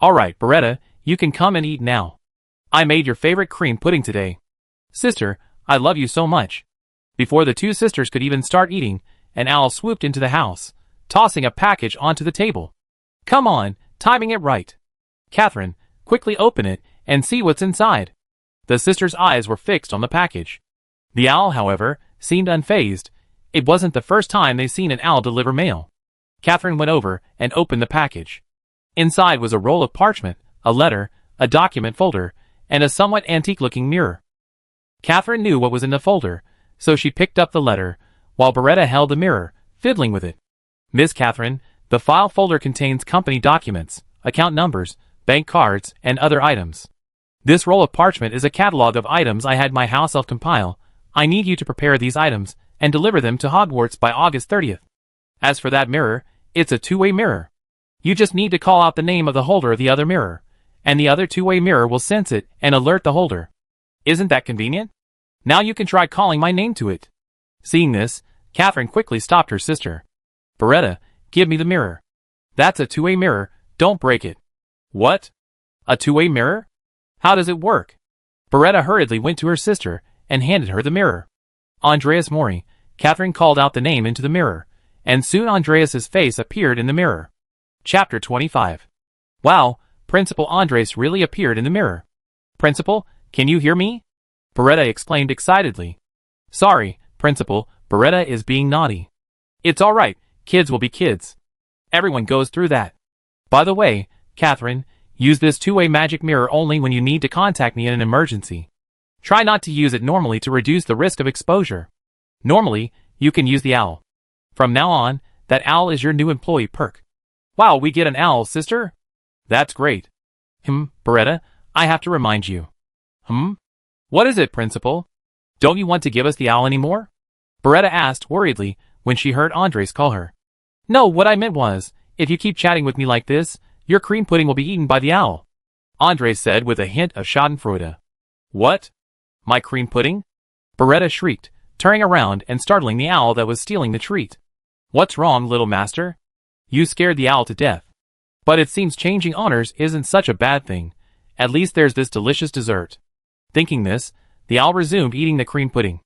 "Alright, Beretta, you can come and eat now. I made your favorite cream pudding today. Sister, I love you so much." Before the two sisters could even start eating, an owl swooped into the house, tossing a package onto the table. "Come on, timing it right. Catherine, quickly open it and see what's inside." The sisters' eyes were fixed on the package. The owl, however, seemed unfazed. It wasn't the first time they'd seen an owl deliver mail. Catherine went over and opened the package. Inside was a roll of parchment, a letter, a document folder, and a somewhat antique-looking mirror. Catherine knew what was in the folder, so she picked up the letter, while Beretta held the mirror, fiddling with it. "Miss Catherine, the file folder contains company documents, account numbers, bank cards, and other items. This roll of parchment is a catalog of items I had my house elf compile. I need you to prepare these items and deliver them to Hogwarts by August 30th. As for that mirror, it's a two-way mirror. You just need to call out the name of the holder of the other mirror, and the other two-way mirror will sense it and alert the holder. Isn't that convenient? Now you can try calling my name to it." Seeing this, Catherine quickly stopped her sister. "Beretta, give me the mirror. That's a two-way mirror, don't break it." "What? A two-way mirror? How does it work?" Beretta hurriedly went to her sister and handed her the mirror. "Andreas Mori," Catherine called out the name into the mirror, and soon Andreas's face appeared in the mirror. Chapter 25. Wow, Principal Andres really appeared in the mirror. "Principal, can you hear me?" Beretta exclaimed excitedly. "Sorry, Principal, Beretta is being naughty." "It's alright, kids will be kids. Everyone goes through that. By the way, Catherine, use this two-way magic mirror only when you need to contact me in an emergency. Try not to use it normally to reduce the risk of exposure. Normally, you can use the owl. From now on, that owl is your new employee perk." "Wow, we get an owl, sister? That's great." Beretta, I have to remind you." What is it, Principal? Don't you want to give us the owl anymore?" Beretta asked worriedly when she heard Andres call her. "No, what I meant was, if you keep chatting with me like this, your cream pudding will be eaten by the owl," Andres said with a hint of schadenfreude. "What? My cream pudding?" Beretta shrieked, turning around and startling the owl that was stealing the treat. "What's wrong, little master? You scared the owl to death. But it seems changing honors isn't such a bad thing. At least there's this delicious dessert." Thinking this, the owl resumed eating the cream pudding.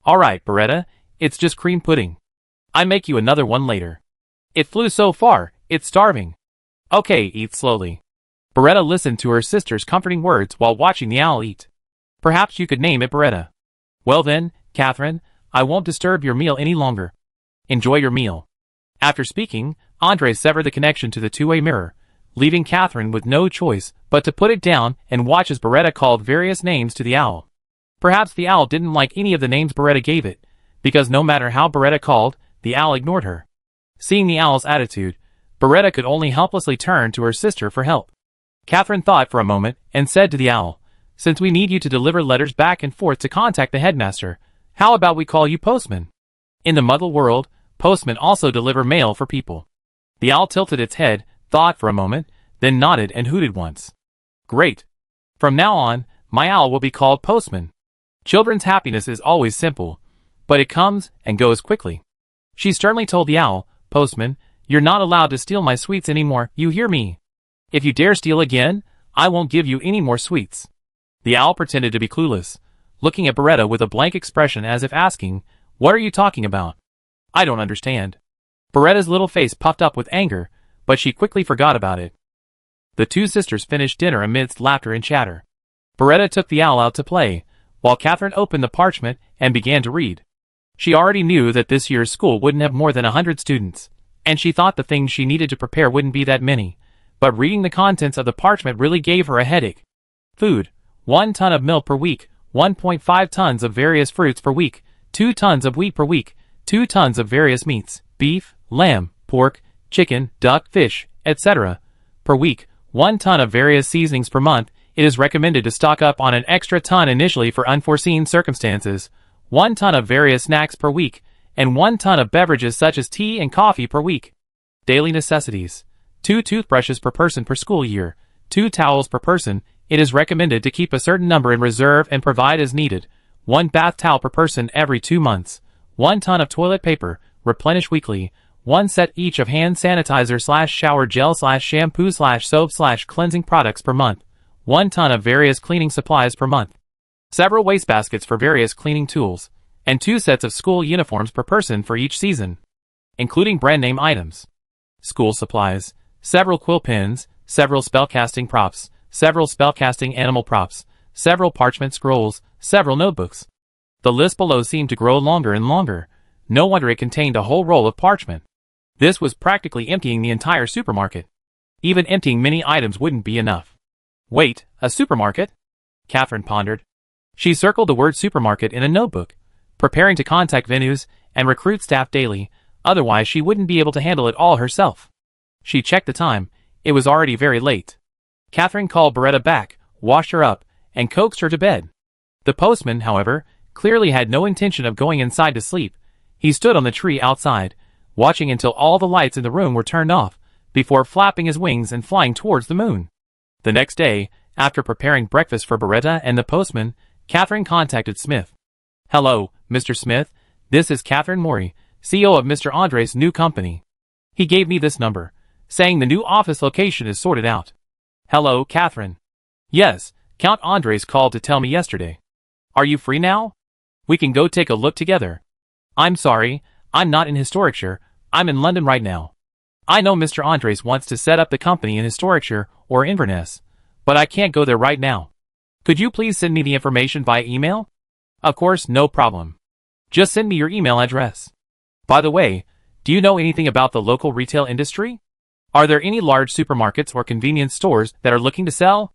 "Alright, Beretta, it's just cream pudding. I make you another one later. It flew so far, it's starving. Okay, eat slowly." Beretta listened to her sister's comforting words while watching the owl eat. "Perhaps you could name it Beretta. Well then, Catherine, I won't disturb your meal any longer. Enjoy your meal." After speaking, Andres severed the connection to the two-way mirror, leaving Catherine with no choice but to put it down and watch as Beretta called various names to the owl. Perhaps the owl didn't like any of the names Beretta gave it, because no matter how Beretta called, the owl ignored her. Seeing the owl's attitude, Beretta could only helplessly turn to her sister for help. Catherine thought for a moment and said to the owl, "Since we need you to deliver letters back and forth to contact the headmaster, how about we call you Postman?" In the Muggle world, postmen also deliver mail for people. The owl tilted its head, thought for a moment, then nodded and hooted once. Great. From now on, my owl will be called Postman. Children's happiness is always simple, but it comes and goes quickly. She sternly told the owl, Postman, you're not allowed to steal my sweets anymore, you hear me? If you dare steal again, I won't give you any more sweets. The owl pretended to be clueless, looking at Beretta with a blank expression as if asking, what are you talking about? I don't understand. Beretta's little face puffed up with anger, but she quickly forgot about it. The two sisters finished dinner amidst laughter and chatter. Beretta took the owl out to play, while Catherine opened the parchment and began to read. She already knew that this year's school wouldn't have more than 100 students, and she thought the things she needed to prepare wouldn't be that many, but reading the contents of the parchment really gave her a headache. Food: 1 ton of milk per week, 1.5 tons of various fruits per week, 2 tons of wheat per week, 2 tons of various meats, beef, lamb, pork, chicken, duck, fish, etc. per week, 1 ton of various seasonings per month. It is recommended to stock up on an extra ton initially for unforeseen circumstances, 1 ton of various snacks per week, and 1 ton of beverages such as tea and coffee per week. Daily necessities: 2 toothbrushes per person per school year, 2 towels per person. It is recommended to keep a certain number in reserve and provide as needed, 1 bath towel per person every 2 months, 1 ton of toilet paper, replenish weekly, 1 set each of hand sanitizer/shower gel/shampoo/soap/cleansing products per month, 1 ton of various cleaning supplies per month, several wastebaskets for various cleaning tools, and 2 sets of school uniforms per person for each season, including brand name items. School supplies: several quill pens, several spellcasting props, several spellcasting animal props, several parchment scrolls, several notebooks. The list below seemed to grow longer and longer. No wonder it contained a whole roll of parchment. This was practically emptying the entire supermarket. Even emptying many items wouldn't be enough. Wait, a supermarket? Catherine pondered. She circled the word supermarket in a notebook, preparing to contact venues and recruit staff daily, otherwise she wouldn't be able to handle it all herself. She checked the time. It was already very late. Catherine called Beretta back, washed her up, and coaxed her to bed. The postman, however, clearly had no intention of going inside to sleep. He stood on the tree outside, watching until all the lights in the room were turned off, before flapping his wings and flying towards the moon. The next day, after preparing breakfast for Beretta and the postman, Catherine contacted Smith. Hello, Mr. Smith. This is Catherine Mori, CEO of Mr. Andres' new company. He gave me this number, saying the new office location is sorted out. Hello, Catherine. Yes, Count Andres called to tell me yesterday. Are you free now? We can go take a look together. I'm sorry, I'm not in Historicshire, I'm in London right now. I know Mr. Andres wants to set up the company in Historicshire or Inverness, but I can't go there right now. Could you please send me the information via email? Of course, no problem. Just send me your email address. By the way, do you know anything about the local retail industry? Are there any large supermarkets or convenience stores that are looking to sell?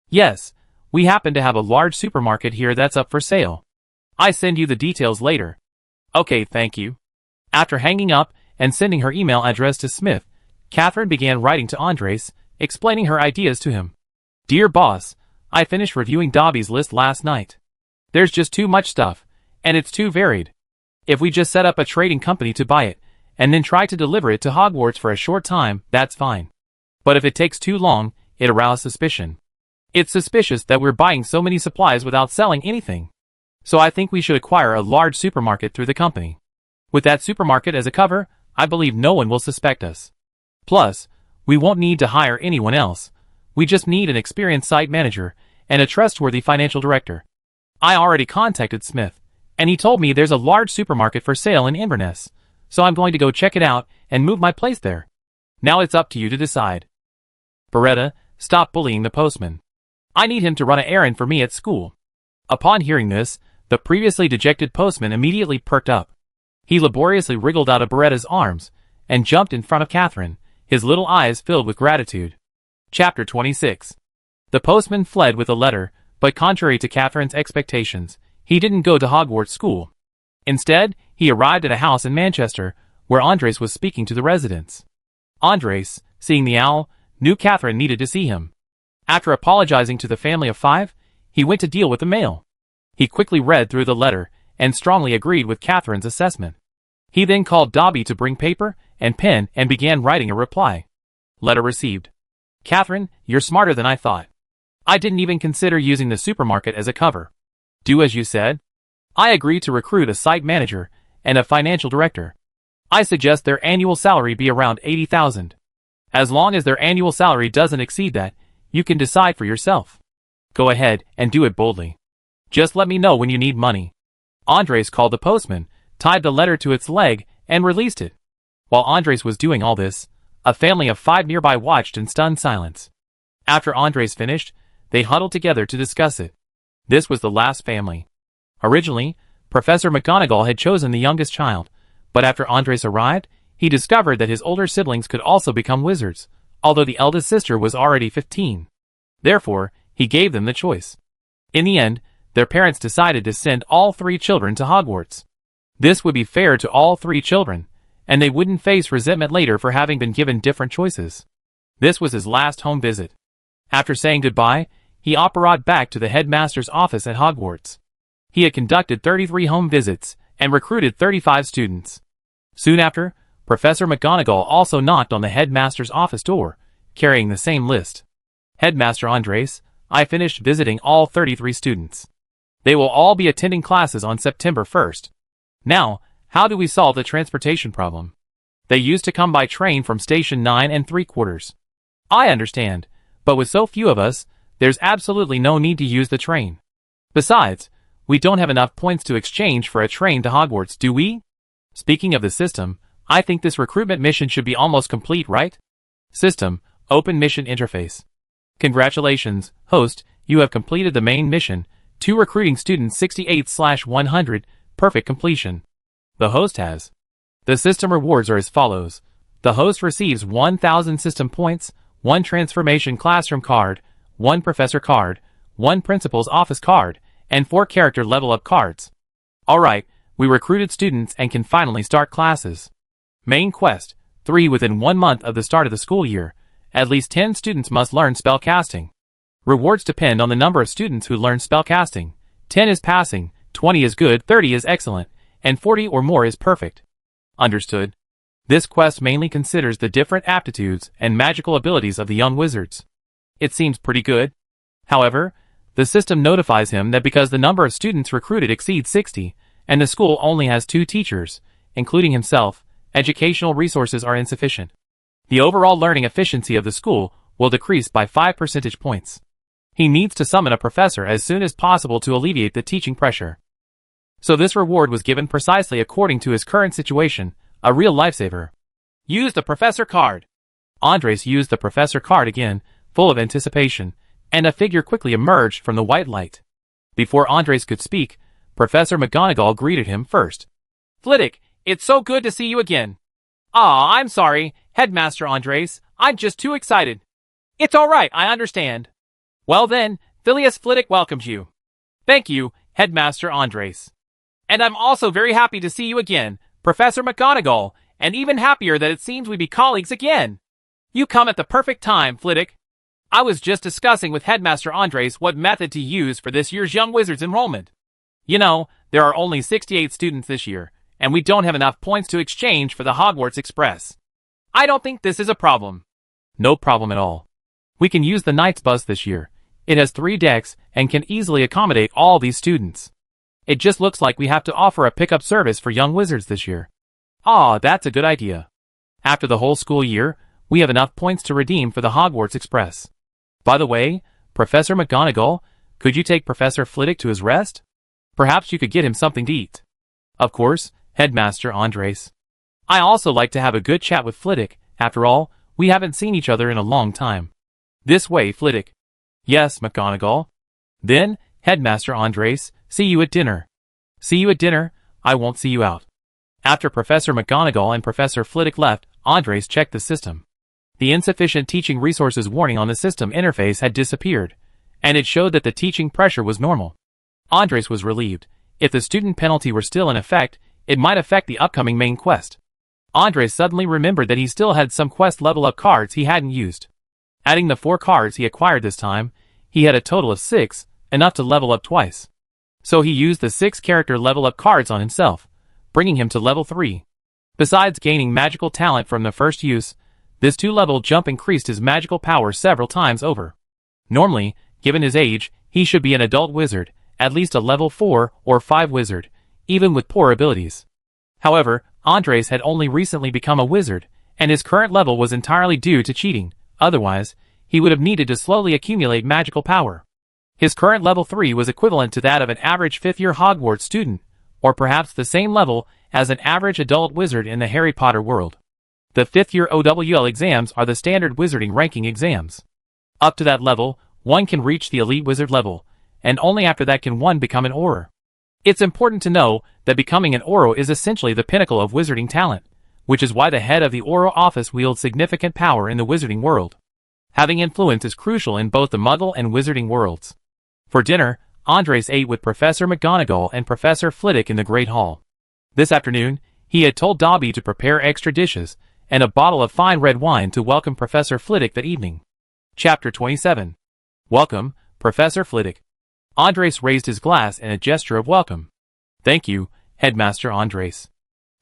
Yes, we happen to have a large supermarket here that's up for sale. I send you the details later. Okay, thank you. After hanging up and sending her email address to Smith, Catherine began writing to Andres, explaining her ideas to him. Dear boss, I finished reviewing Dobby's list last night. There's just too much stuff, and it's too varied. If we just set up a trading company to buy it, and then try to deliver it to Hogwarts for a short time, that's fine. But if it takes too long, it arouses suspicion. It's suspicious that we're buying so many supplies without selling anything. So I think we should acquire a large supermarket through the company. With that supermarket as a cover, I believe no one will suspect us. Plus, we won't need to hire anyone else. We just need an experienced site manager and a trustworthy financial director. I already contacted Smith, and he told me there's a large supermarket for sale in Inverness, so I'm going to go check it out and move my place there. Now it's up to you to decide. Beretta, stop bullying the postman. I need him to run an errand for me at school. Upon hearing this, the previously dejected postman immediately perked up. He laboriously wriggled out of Beretta's arms and jumped in front of Catherine, his little eyes filled with gratitude. Chapter 26. The postman fled with a letter, but contrary to Catherine's expectations, he didn't go to Hogwarts School. Instead, he arrived at a house in Manchester, where Andres was speaking to the residents. Andres, seeing the owl, knew Catherine needed to see him. After apologizing to the family of 5, he went to deal with the mail. He quickly read through the letter and strongly agreed with Catherine's assessment. He then called Dobby to bring paper and pen and began writing a reply. Letter received. Catherine, you're smarter than I thought. I didn't even consider using the supermarket as a cover. Do as you said. I agree to recruit a site manager and a financial director. I suggest their annual salary be around $80,000. As long as their annual salary doesn't exceed that, you can decide for yourself. Go ahead and do it boldly. Just let me know when you need money. Andres called the postman, tied the letter to its leg, and released it. While Andres was doing all this, a family of 5 nearby watched in stunned silence. After Andres finished, they huddled together to discuss it. This was the last family. Originally, Professor McGonagall had chosen the youngest child, but after Andres arrived, he discovered that his older siblings could also become wizards, although the eldest sister was already 15. Therefore, he gave them the choice. In the end, their parents decided to send all 3 children to Hogwarts. This would be fair to all 3 children, and they wouldn't face resentment later for having been given different choices. This was his last home visit. After saying goodbye, he operated back to the headmaster's office at Hogwarts. He had conducted 33 home visits and recruited 35 students. Soon after, Professor McGonagall also knocked on the headmaster's office door, carrying the same list. Headmaster Andres, I finished visiting all 33 students. They will all be attending classes on September 1st. Now, how do we solve the transportation problem? They used to come by train from station 9 3/4. I understand, but with so few of us, there's absolutely no need to use the train. Besides, we don't have enough points to exchange for a train to Hogwarts, do we? Speaking of the system, I think this recruitment mission should be almost complete, right? System, Open Mission Interface. Congratulations, host, you have completed the main mission, 2 recruiting students 68/100, perfect completion. The host has. The system rewards are as follows. The host receives 1,000 system points, 1 transformation classroom card, 1 professor card, 1 principal's office card, and 4 character level up cards. Alright, we recruited students and can finally start classes. Main quest, 3 within 1 month of the start of the school year. At least 10 students must learn spellcasting. Rewards depend on the number of students who learn spellcasting. 10 is passing, 20 is good, 30 is excellent, and 40 or more is perfect. Understood. This quest mainly considers the different aptitudes and magical abilities of the young wizards. It seems pretty good. However, the system notifies him that because the number of students recruited exceeds 60, and the school only has 2 teachers, including himself, educational resources are insufficient. The overall learning efficiency of the school will decrease by 5 percentage points. He needs to summon a professor as soon as possible to alleviate the teaching pressure. So this reward was given precisely according to his current situation, a real lifesaver. Use the professor card. Andres used the professor card again, full of anticipation, and a figure quickly emerged from the white light. Before Andres could speak, Professor McGonagall greeted him first. Flitwick, it's so good to see you again. I'm sorry, Headmaster Andres, I'm just too excited. It's alright, I understand. Well then, Phileas Flitwick welcomes you. Thank you, Headmaster Andres. And I'm also very happy to see you again, Professor McGonagall, and even happier that it seems we be colleagues again. You come at the perfect time, Flitwick. I was just discussing with Headmaster Andres what method to use for this year's Young Wizards enrollment. You know, there are only 68 students this year, and we don't have enough points to exchange for the Hogwarts Express. I don't think this is a problem. No problem at all. We can use the Knight's Bus this year. It has 3 decks and can easily accommodate all these students. It just looks like we have to offer a pickup service for young wizards this year. That's a good idea. After the whole school year, we have enough points to redeem for the Hogwarts Express. By the way, Professor McGonagall, could you take Professor Flitwick to his rest? Perhaps you could get him something to eat. Of course, Headmaster Andres. I also like to have a good chat with Flitwick. After all, we haven't seen each other in a long time. This way, Flitwick. Yes, McGonagall. Then, Headmaster Andres, see you at dinner. See you at dinner, I won't see you out. After Professor McGonagall and Professor Flitwick left, Andres checked the system. The insufficient teaching resources warning on the system interface had disappeared, and it showed that the teaching pressure was normal. Andres was relieved. If the student penalty were still in effect, it might affect the upcoming main quest. Andres suddenly remembered that he still had some quest level-up cards he hadn't used. Adding the 4 cards he acquired this time, he had a total of 6, enough to level up twice. So he used the 6 character level-up cards on himself, bringing him to level 3. Besides gaining magical talent from the first use, this 2-level jump increased his magical power several times over. Normally, given his age, he should be an adult wizard, at least a level 4 or 5 wizard, even with poor abilities. However, Andres had only recently become a wizard, and his current level was entirely due to cheating. Otherwise, he would have needed to slowly accumulate magical power. His current level 3 was equivalent to that of an average 5th-year Hogwarts student, or perhaps the same level as an average adult wizard in the Harry Potter world. The 5th-year OWL exams are the standard wizarding ranking exams. Up to that level, one can reach the elite wizard level, and only after that can one become an Auror. It's important to know that becoming an Auror is essentially the pinnacle of wizarding talent, which is why the head of the Auror office wields significant power in the wizarding world. Having influence is crucial in both the Muggle and wizarding worlds. For dinner, Andres ate with Professor McGonagall and Professor Flitwick in the Great Hall. This afternoon, he had told Dobby to prepare extra dishes and a bottle of fine red wine to welcome Professor Flitwick that evening. Chapter 27. Welcome, Professor Flitwick. Andres raised his glass in a gesture of welcome. Thank you, Headmaster Andres.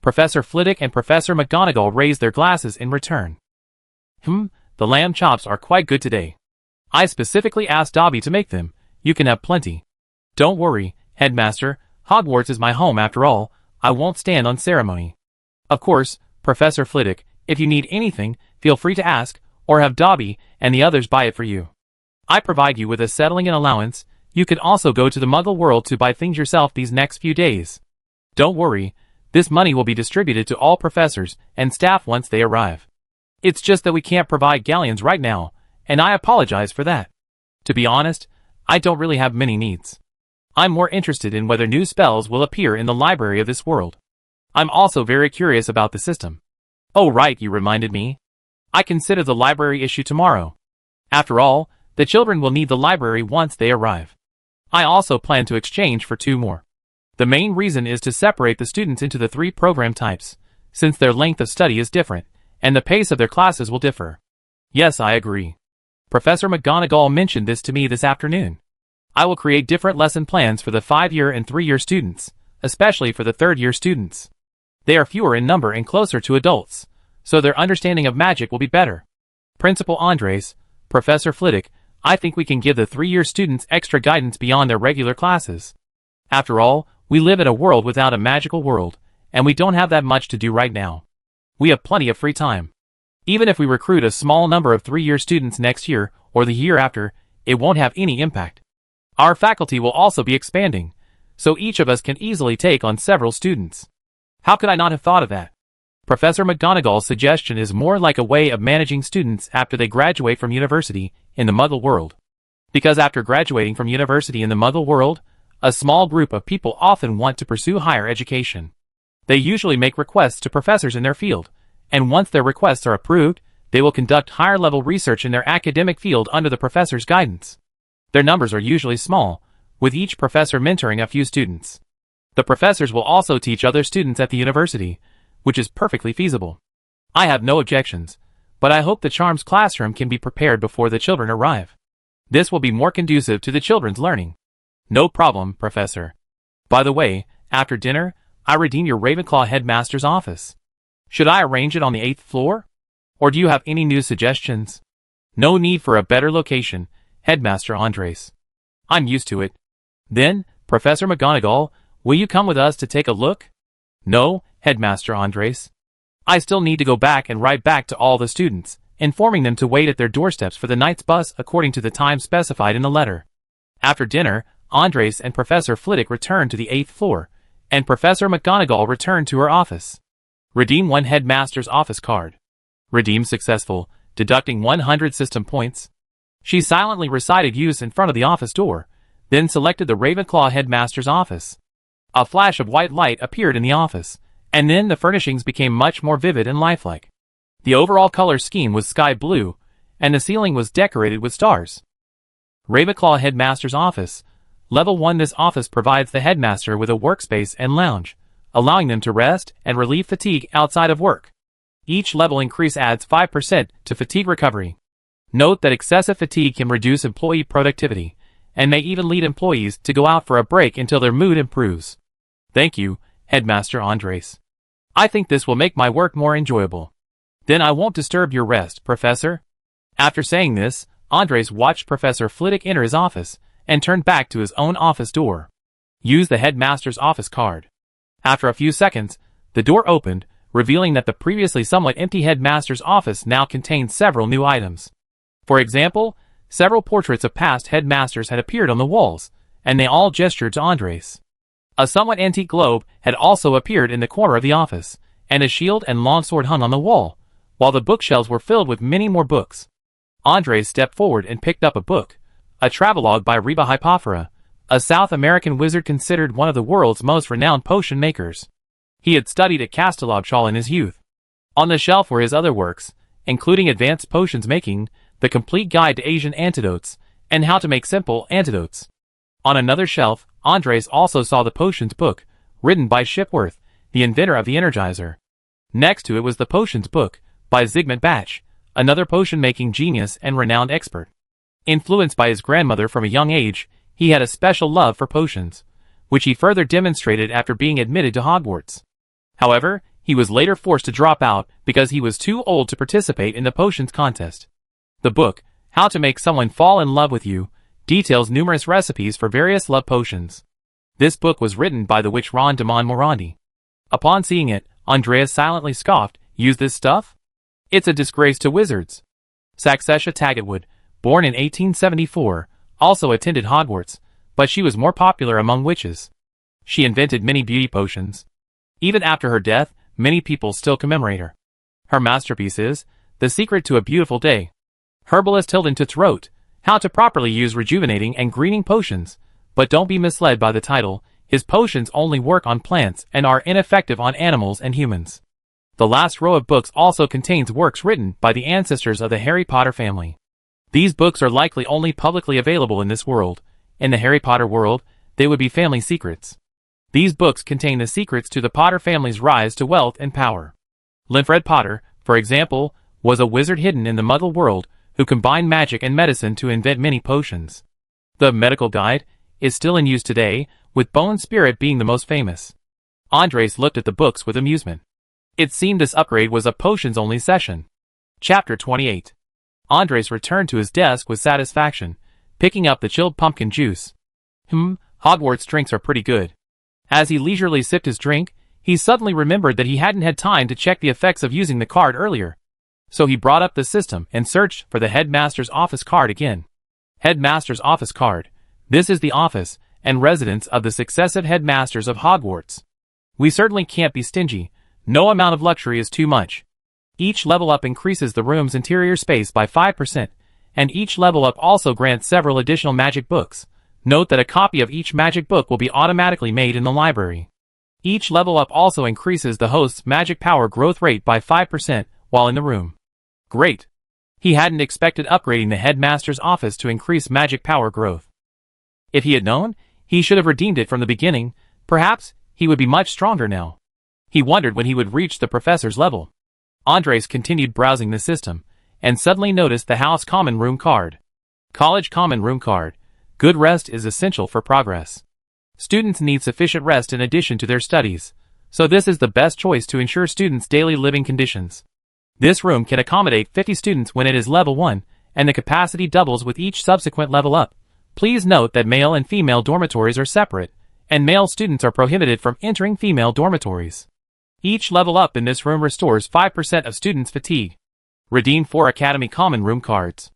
Professor Flitwick and Professor McGonagall raised their glasses in return. The lamb chops are quite good today. I specifically asked Dobby to make them. You can have plenty. Don't worry, Headmaster, Hogwarts is my home after all. I won't stand on ceremony. Of course, Professor Flitwick, if you need anything, feel free to ask, or have Dobby and the others buy it for you. I provide you with a settling and allowance. You could also go to the Muggle world to buy things yourself these next few days. Don't worry, this money will be distributed to all professors and staff once they arrive. It's just that we can't provide galleons right now, and I apologize for that. To be honest, I don't really have many needs. I'm more interested in whether new spells will appear in the library of this world. I'm also very curious about the system. Oh right, you reminded me. I consider the library issue tomorrow. After all, the children will need the library once they arrive. I also plan to exchange for 2 more. The main reason is to separate the students into the 3 program types, since their length of study is different, and the pace of their classes will differ. Yes, I agree. Professor McGonagall mentioned this to me this afternoon. I will create different lesson plans for the 5-year and 3-year students, especially for the 3rd-year students. They are fewer in number and closer to adults, so their understanding of magic will be better. Principal Andres, Professor Flitwick, I think we can give the 3-year students extra guidance beyond their regular classes. After all, we live in a world without a magical world, and we don't have that much to do right now. We have plenty of free time. Even if we recruit a small number of 3-year students next year or the year after, it won't have any impact. Our faculty will also be expanding, so each of us can easily take on several students. How could I not have thought of that? Professor McGonagall's suggestion is more like a way of managing students after they graduate from university in the Muggle world. Because after graduating from university in the Muggle world, a small group of people often want to pursue higher education. They usually make requests to professors in their field, and once their requests are approved, they will conduct higher-level research in their academic field under the professor's guidance. Their numbers are usually small, with each professor mentoring a few students. The professors will also teach other students at the university, which is perfectly feasible. I have no objections, but I hope the Charms classroom can be prepared before the children arrive. This will be more conducive to the children's learning. No problem, Professor. By the way, after dinner, I redeem your Ravenclaw headmaster's office. Should I arrange it on the 8th floor? Or do you have any new suggestions? No need for a better location, Headmaster Andres. I'm used to it. Then, Professor McGonagall, will you come with us to take a look? No, Headmaster Andres. I still need to go back and write back to all the students, informing them to wait at their doorsteps for the night's bus according to the time specified in the letter. After dinner, Andres and Professor Flitwick returned to the 8th floor, and Professor McGonagall returned to her office. Redeem 1 headmaster's office card. Redeem successful, deducting 100 system points. She silently recited use in front of the office door, then selected the Ravenclaw headmaster's office. A flash of white light appeared in the office, and then the furnishings became much more vivid and lifelike. The overall color scheme was sky blue, and the ceiling was decorated with stars. Ravenclaw headmaster's office. Level 1. This office provides the headmaster with a workspace and lounge, allowing them to rest and relieve fatigue outside of work. Each level increase adds 5% to fatigue recovery. Note that excessive fatigue can reduce employee productivity, and may even lead employees to go out for a break until their mood improves. Thank you, Headmaster Andres. I think this will make my work more enjoyable. Then I won't disturb your rest, Professor. After saying this, Andres watched Professor Flitwick enter his office and turned back to his own office door. Use the headmaster's office card. After a few seconds, the door opened, revealing that the previously somewhat empty headmaster's office now contained several new items. For example, several portraits of past headmasters had appeared on the walls, and they all gestured to Andres. A somewhat antique globe had also appeared in the corner of the office, and a shield and longsword hung on the wall, while the bookshelves were filled with many more books. Andres stepped forward and picked up a book, a travelogue by Reba Hypophora, a South American wizard considered one of the world's most renowned potion makers. He had studied at Castelobchal in his youth. On the shelf were his other works, including Advanced Potions Making, The Complete Guide to Asian Antidotes, and How to Make Simple Antidotes. On another shelf, Andres also saw the Potions book, written by Shipworth, the inventor of the Energizer. Next to it was the Potions book, by Zygmunt Bach, another potion-making genius and renowned expert. Influenced by his grandmother from a young age, he had a special love for potions, which he further demonstrated after being admitted to Hogwarts. However, he was later forced to drop out because he was too old to participate in the potions contest. The book, How to Make Someone Fall in Love with You, details numerous recipes for various love potions. This book was written by the witch Ron de Montmorency. Upon seeing it, Andreas silently scoffed, "Use this stuff? It's a disgrace to wizards." Saxesha Taggetwood, born in 1874, also attended Hogwarts, but she was more popular among witches. She invented many beauty potions. Even after her death, many people still commemorate her. Her masterpiece is The Secret to a Beautiful Day. Herbalist Hilden Toots wrote, "How to properly use rejuvenating and greening potions, but don't be misled by the title. His potions only work on plants and are ineffective on animals and humans." The last row of books also contains works written by the ancestors of the Harry Potter family. These books are likely only publicly available in this world. In the Harry Potter world, they would be family secrets. These books contain the secrets to the Potter family's rise to wealth and power. Linfred Potter, for example, was a wizard hidden in the Muggle world who combined magic and medicine to invent many potions. The medical guide is still in use today, with Bone Spirit being the most famous. Andres looked at the books with amusement. It seemed this upgrade was a potions-only session. Chapter 28. Andres returned to his desk with satisfaction, picking up the chilled pumpkin juice. Hogwarts drinks are pretty good. As he leisurely sipped his drink, he suddenly remembered that he hadn't had time to check the effects of using the card earlier. So he brought up the system and searched for the headmaster's office card again. Headmaster's office card. This is the office and residence of the successive headmasters of Hogwarts. We certainly can't be stingy. No amount of luxury is too much. Each level up increases the room's interior space by 5%, and each level up also grants several additional magic books. Note that a copy of each magic book will be automatically made in the library. Each level up also increases the host's magic power growth rate by 5% while in the room. Great! He hadn't expected upgrading the headmaster's office to increase magic power growth. If he had known, he should have redeemed it from the beginning. Perhaps he would be much stronger now. He wondered when he would reach the professor's level. Andres continued browsing the system, and suddenly noticed the House Common Room card. College Common Room card. Good rest is essential for progress. Students need sufficient rest in addition to their studies, so this is the best choice to ensure students' daily living conditions. This room can accommodate 50 students when it is level 1, and the capacity doubles with each subsequent level up. Please note that male and female dormitories are separate, and male students are prohibited from entering female dormitories. Each level up in this room restores 5% of students' fatigue. Redeem 4 Academy Common Room cards.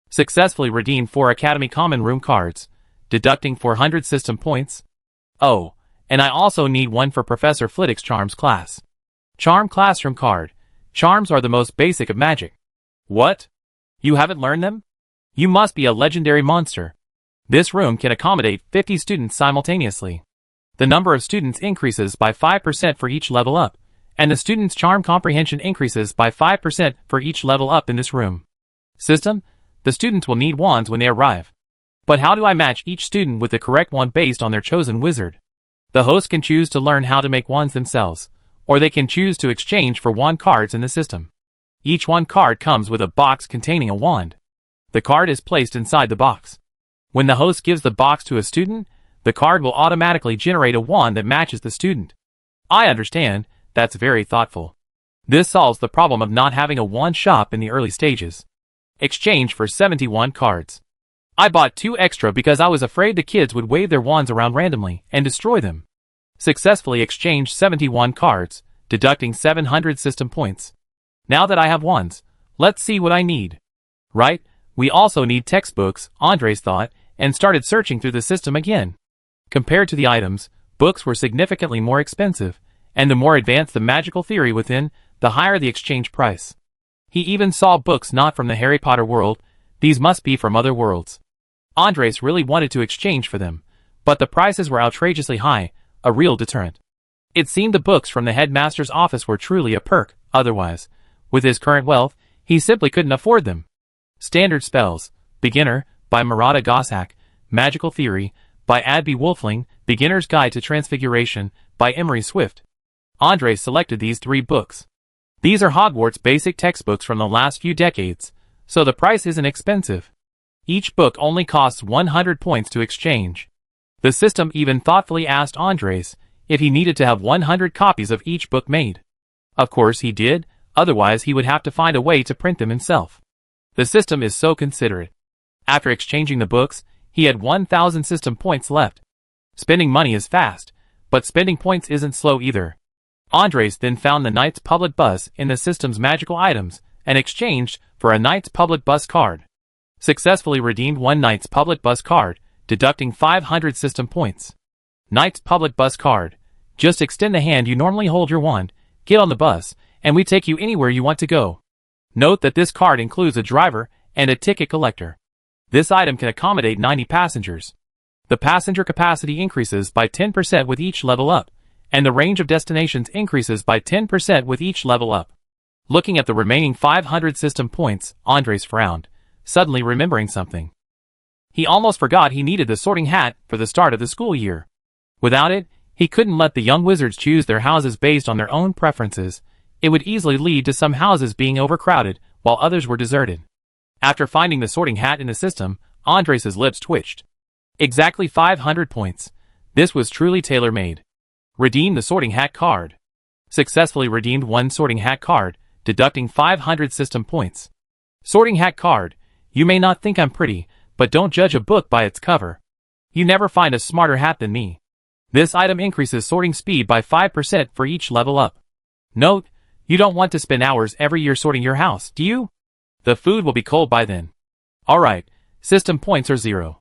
Successfully redeem 4 Academy Common Room cards, deducting 400 system points. Oh, and I also need one for Professor Flitwick's Charms class. Charm Classroom card. Charms are the most basic of magic. What? You haven't learned them? You must be a legendary monster. This room can accommodate 50 students simultaneously. The number of students increases by 5% for each level up, and the student's charm comprehension increases by 5% for each level up in this room. System: the students will need wands when they arrive. But how do I match each student with the correct wand based on their chosen wizard? The host can choose to learn how to make wands themselves, or they can choose to exchange for wand cards in the system. Each wand card comes with a box containing a wand. The card is placed inside the box. When the host gives the box to a student, the card will automatically generate a wand that matches the student. I understand. That's very thoughtful. This solves the problem of not having a wand shop in the early stages. Exchange for 71 cards. I bought 2 extra because I was afraid the kids would wave their wands around randomly and destroy them. Successfully exchanged 71 cards, deducting 700 system points. Now that I have wands, let's see what I need. Right, we also need textbooks, Andres thought, and started searching through the system again. Compared to the items, books were significantly more expensive, and the more advanced the magical theory within, the higher the exchange price. He even saw books not from the Harry Potter world, these must be from other worlds. Andres really wanted to exchange for them, but the prices were outrageously high, a real deterrent. It seemed the books from the headmaster's office were truly a perk, otherwise, with his current wealth, he simply couldn't afford them. Standard Spells, Beginner, by Murata Gossack, Magical Theory, by Adby Wolfling, Beginner's Guide to Transfiguration, by Emery Swift. Andres selected these 3 books. These are Hogwarts basic textbooks from the last few decades, so the price isn't expensive. Each book only costs 100 points to exchange. The system even thoughtfully asked Andres if he needed to have 100 copies of each book made. Of course he did, otherwise he would have to find a way to print them himself. The system is so considerate. After exchanging the books, he had 1,000 system points left. Spending money is fast, but spending points isn't slow either. Andres then found the Knights Public Bus in the system's magical items and exchanged for a Knights Public Bus card. Successfully redeemed 1 Knights Public Bus card, deducting 500 system points. Knights Public Bus card. Just extend the hand you normally hold your wand, get on the bus, and we take you anywhere you want to go. Note that this card includes a driver and a ticket collector. This item can accommodate 90 passengers. The passenger capacity increases by 10% with each level up, and the range of destinations increases by 10% with each level up. Looking at the remaining 500 system points, Andres frowned, suddenly remembering something. He almost forgot he needed the sorting hat for the start of the school year. Without it, he couldn't let the young wizards choose their houses based on their own preferences. It would easily lead to some houses being overcrowded, while others were deserted. After finding the sorting hat in the system, Andres' lips twitched. Exactly 500 points. This was truly tailor-made. Redeem the sorting hat card. Successfully redeemed 1 sorting hat card, deducting 500 system points. Sorting hat card. You may not think I'm pretty, but don't judge a book by its cover. You never find a smarter hat than me. This item increases sorting speed by 5% for each level up. Note, you don't want to spend hours every year sorting your house, do you? The food will be cold by then. Alright, system points are 0.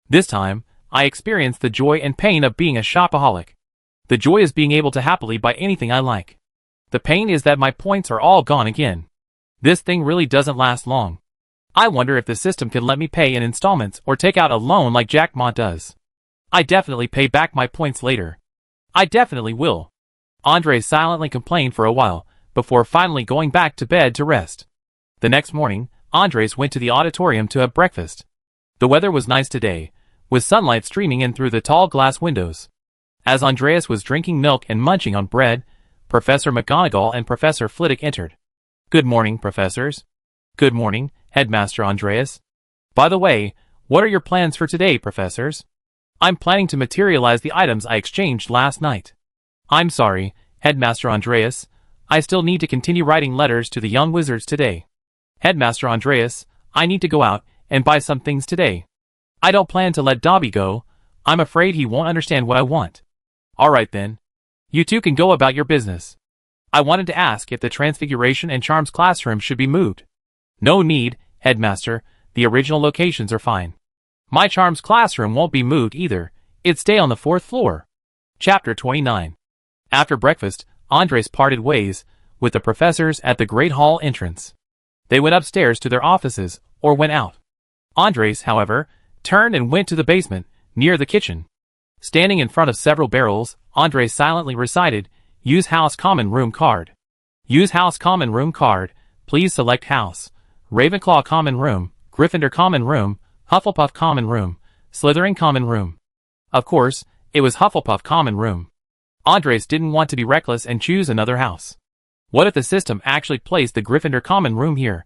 This time, I experienced the joy and pain of being a shopaholic. The joy is being able to happily buy anything I like. The pain is that my points are all gone again. This thing really doesn't last long. I wonder if the system can let me pay in installments or take out a loan like Jack Ma does. I definitely pay back my points later. I definitely will. Andres silently complained for a while, before finally going back to bed to rest. The next morning, Andres went to the auditorium to have breakfast. The weather was nice today, with sunlight streaming in through the tall glass windows. As Andreas was drinking milk and munching on bread, Professor McGonagall and Professor Flitwick entered. Good morning, professors. Good morning, Headmaster Andreas. By the way, what are your plans for today, professors? I'm planning to materialize the items I exchanged last night. I'm sorry, Headmaster Andreas. I still need to continue writing letters to the young wizards today. Headmaster Andreas, I need to go out and buy some things today. I don't plan to let Dobby go. I'm afraid he won't understand what I want. Alright then. You two can go about your business. I wanted to ask if the Transfiguration and Charms classroom should be moved. No need, Headmaster. The original locations are fine. My Charms classroom won't be moved either. It'd stay on the 4th floor. Chapter 29. After breakfast, Andres parted ways with the professors at the Great Hall entrance. They went upstairs to their offices or went out. Andres, however, turned and went to the basement, near the kitchen. Standing in front of several barrels, Andres silently recited, Use House Common Room card. Use House Common Room card. Please select House. Ravenclaw Common Room, Gryffindor Common Room, Hufflepuff Common Room, Slytherin Common Room. Of course, it was Hufflepuff Common Room. Andres didn't want to be reckless and choose another house. What if the system actually placed the Gryffindor Common Room here?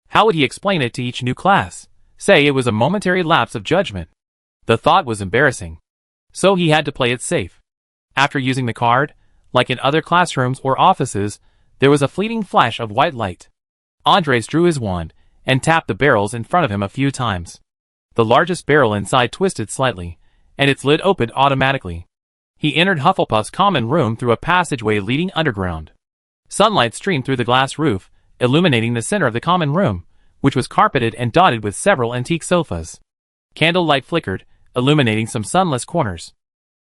How would he explain it to each new class? Say it was a momentary lapse of judgment. The thought was embarrassing. So he had to play it safe. After using the card, like in other classrooms or offices, there was a fleeting flash of white light. Andres drew his wand and tapped the barrels in front of him a few times. The largest barrel inside twisted slightly, and its lid opened automatically. He entered Hufflepuff's common room through a passageway leading underground. Sunlight streamed through the glass roof, illuminating the center of the common room, which was carpeted and dotted with several antique sofas. Candlelight flickered, illuminating some sunless corners.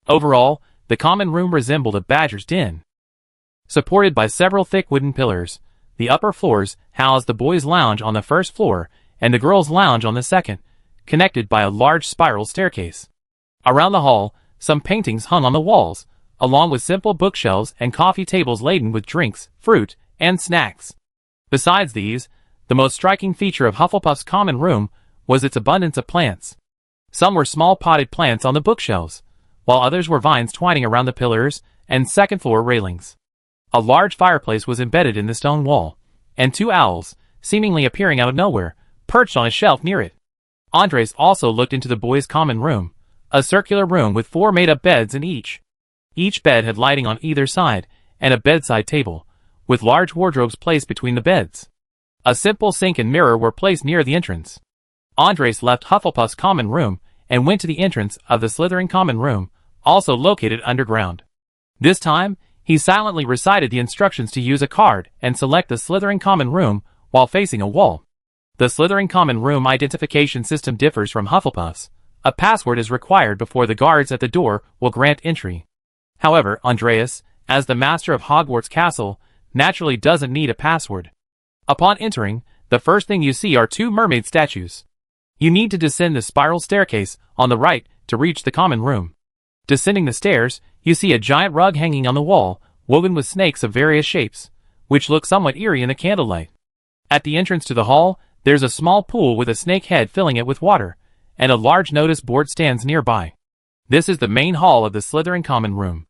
Overall, the common room resembled a badger's den. Supported by several thick wooden pillars, the upper floors housed the boys' lounge on the first floor and the girls' lounge on the second, connected by a large spiral staircase. Around the hall, some paintings hung on the walls, along with simple bookshelves and coffee tables laden with drinks, fruit, and snacks. Besides these, the most striking feature of Hufflepuff's common room was its abundance of plants. Some were small potted plants on the bookshelves, while others were vines twining around the pillars and second-floor railings. A large fireplace was embedded in the stone wall, and two owls, seemingly appearing out of nowhere, perched on a shelf near it. Andres also looked into the boys' common room, a circular room with 4 made-up beds in each. Each bed had lighting on either side, and a bedside table, with large wardrobes placed between the beds. A simple sink and mirror were placed near the entrance. Andres left Hufflepuff's common room and went to the entrance of the Slytherin common room, also located underground. This time, he silently recited the instructions to use a card and select the Slytherin common room while facing a wall. The Slytherin common room identification system differs from Hufflepuff's. A password is required before the guards at the door will grant entry. However, Andreas, as the master of Hogwarts Castle, naturally doesn't need a password. Upon entering, the first thing you see are 2 mermaid statues. You need to descend the spiral staircase on the right to reach the common room. Descending the stairs, you see a giant rug hanging on the wall, woven with snakes of various shapes, which look somewhat eerie in the candlelight. At the entrance to the hall, there's a small pool with a snake head filling it with water, and a large notice board stands nearby. This is the main hall of the Slytherin common room.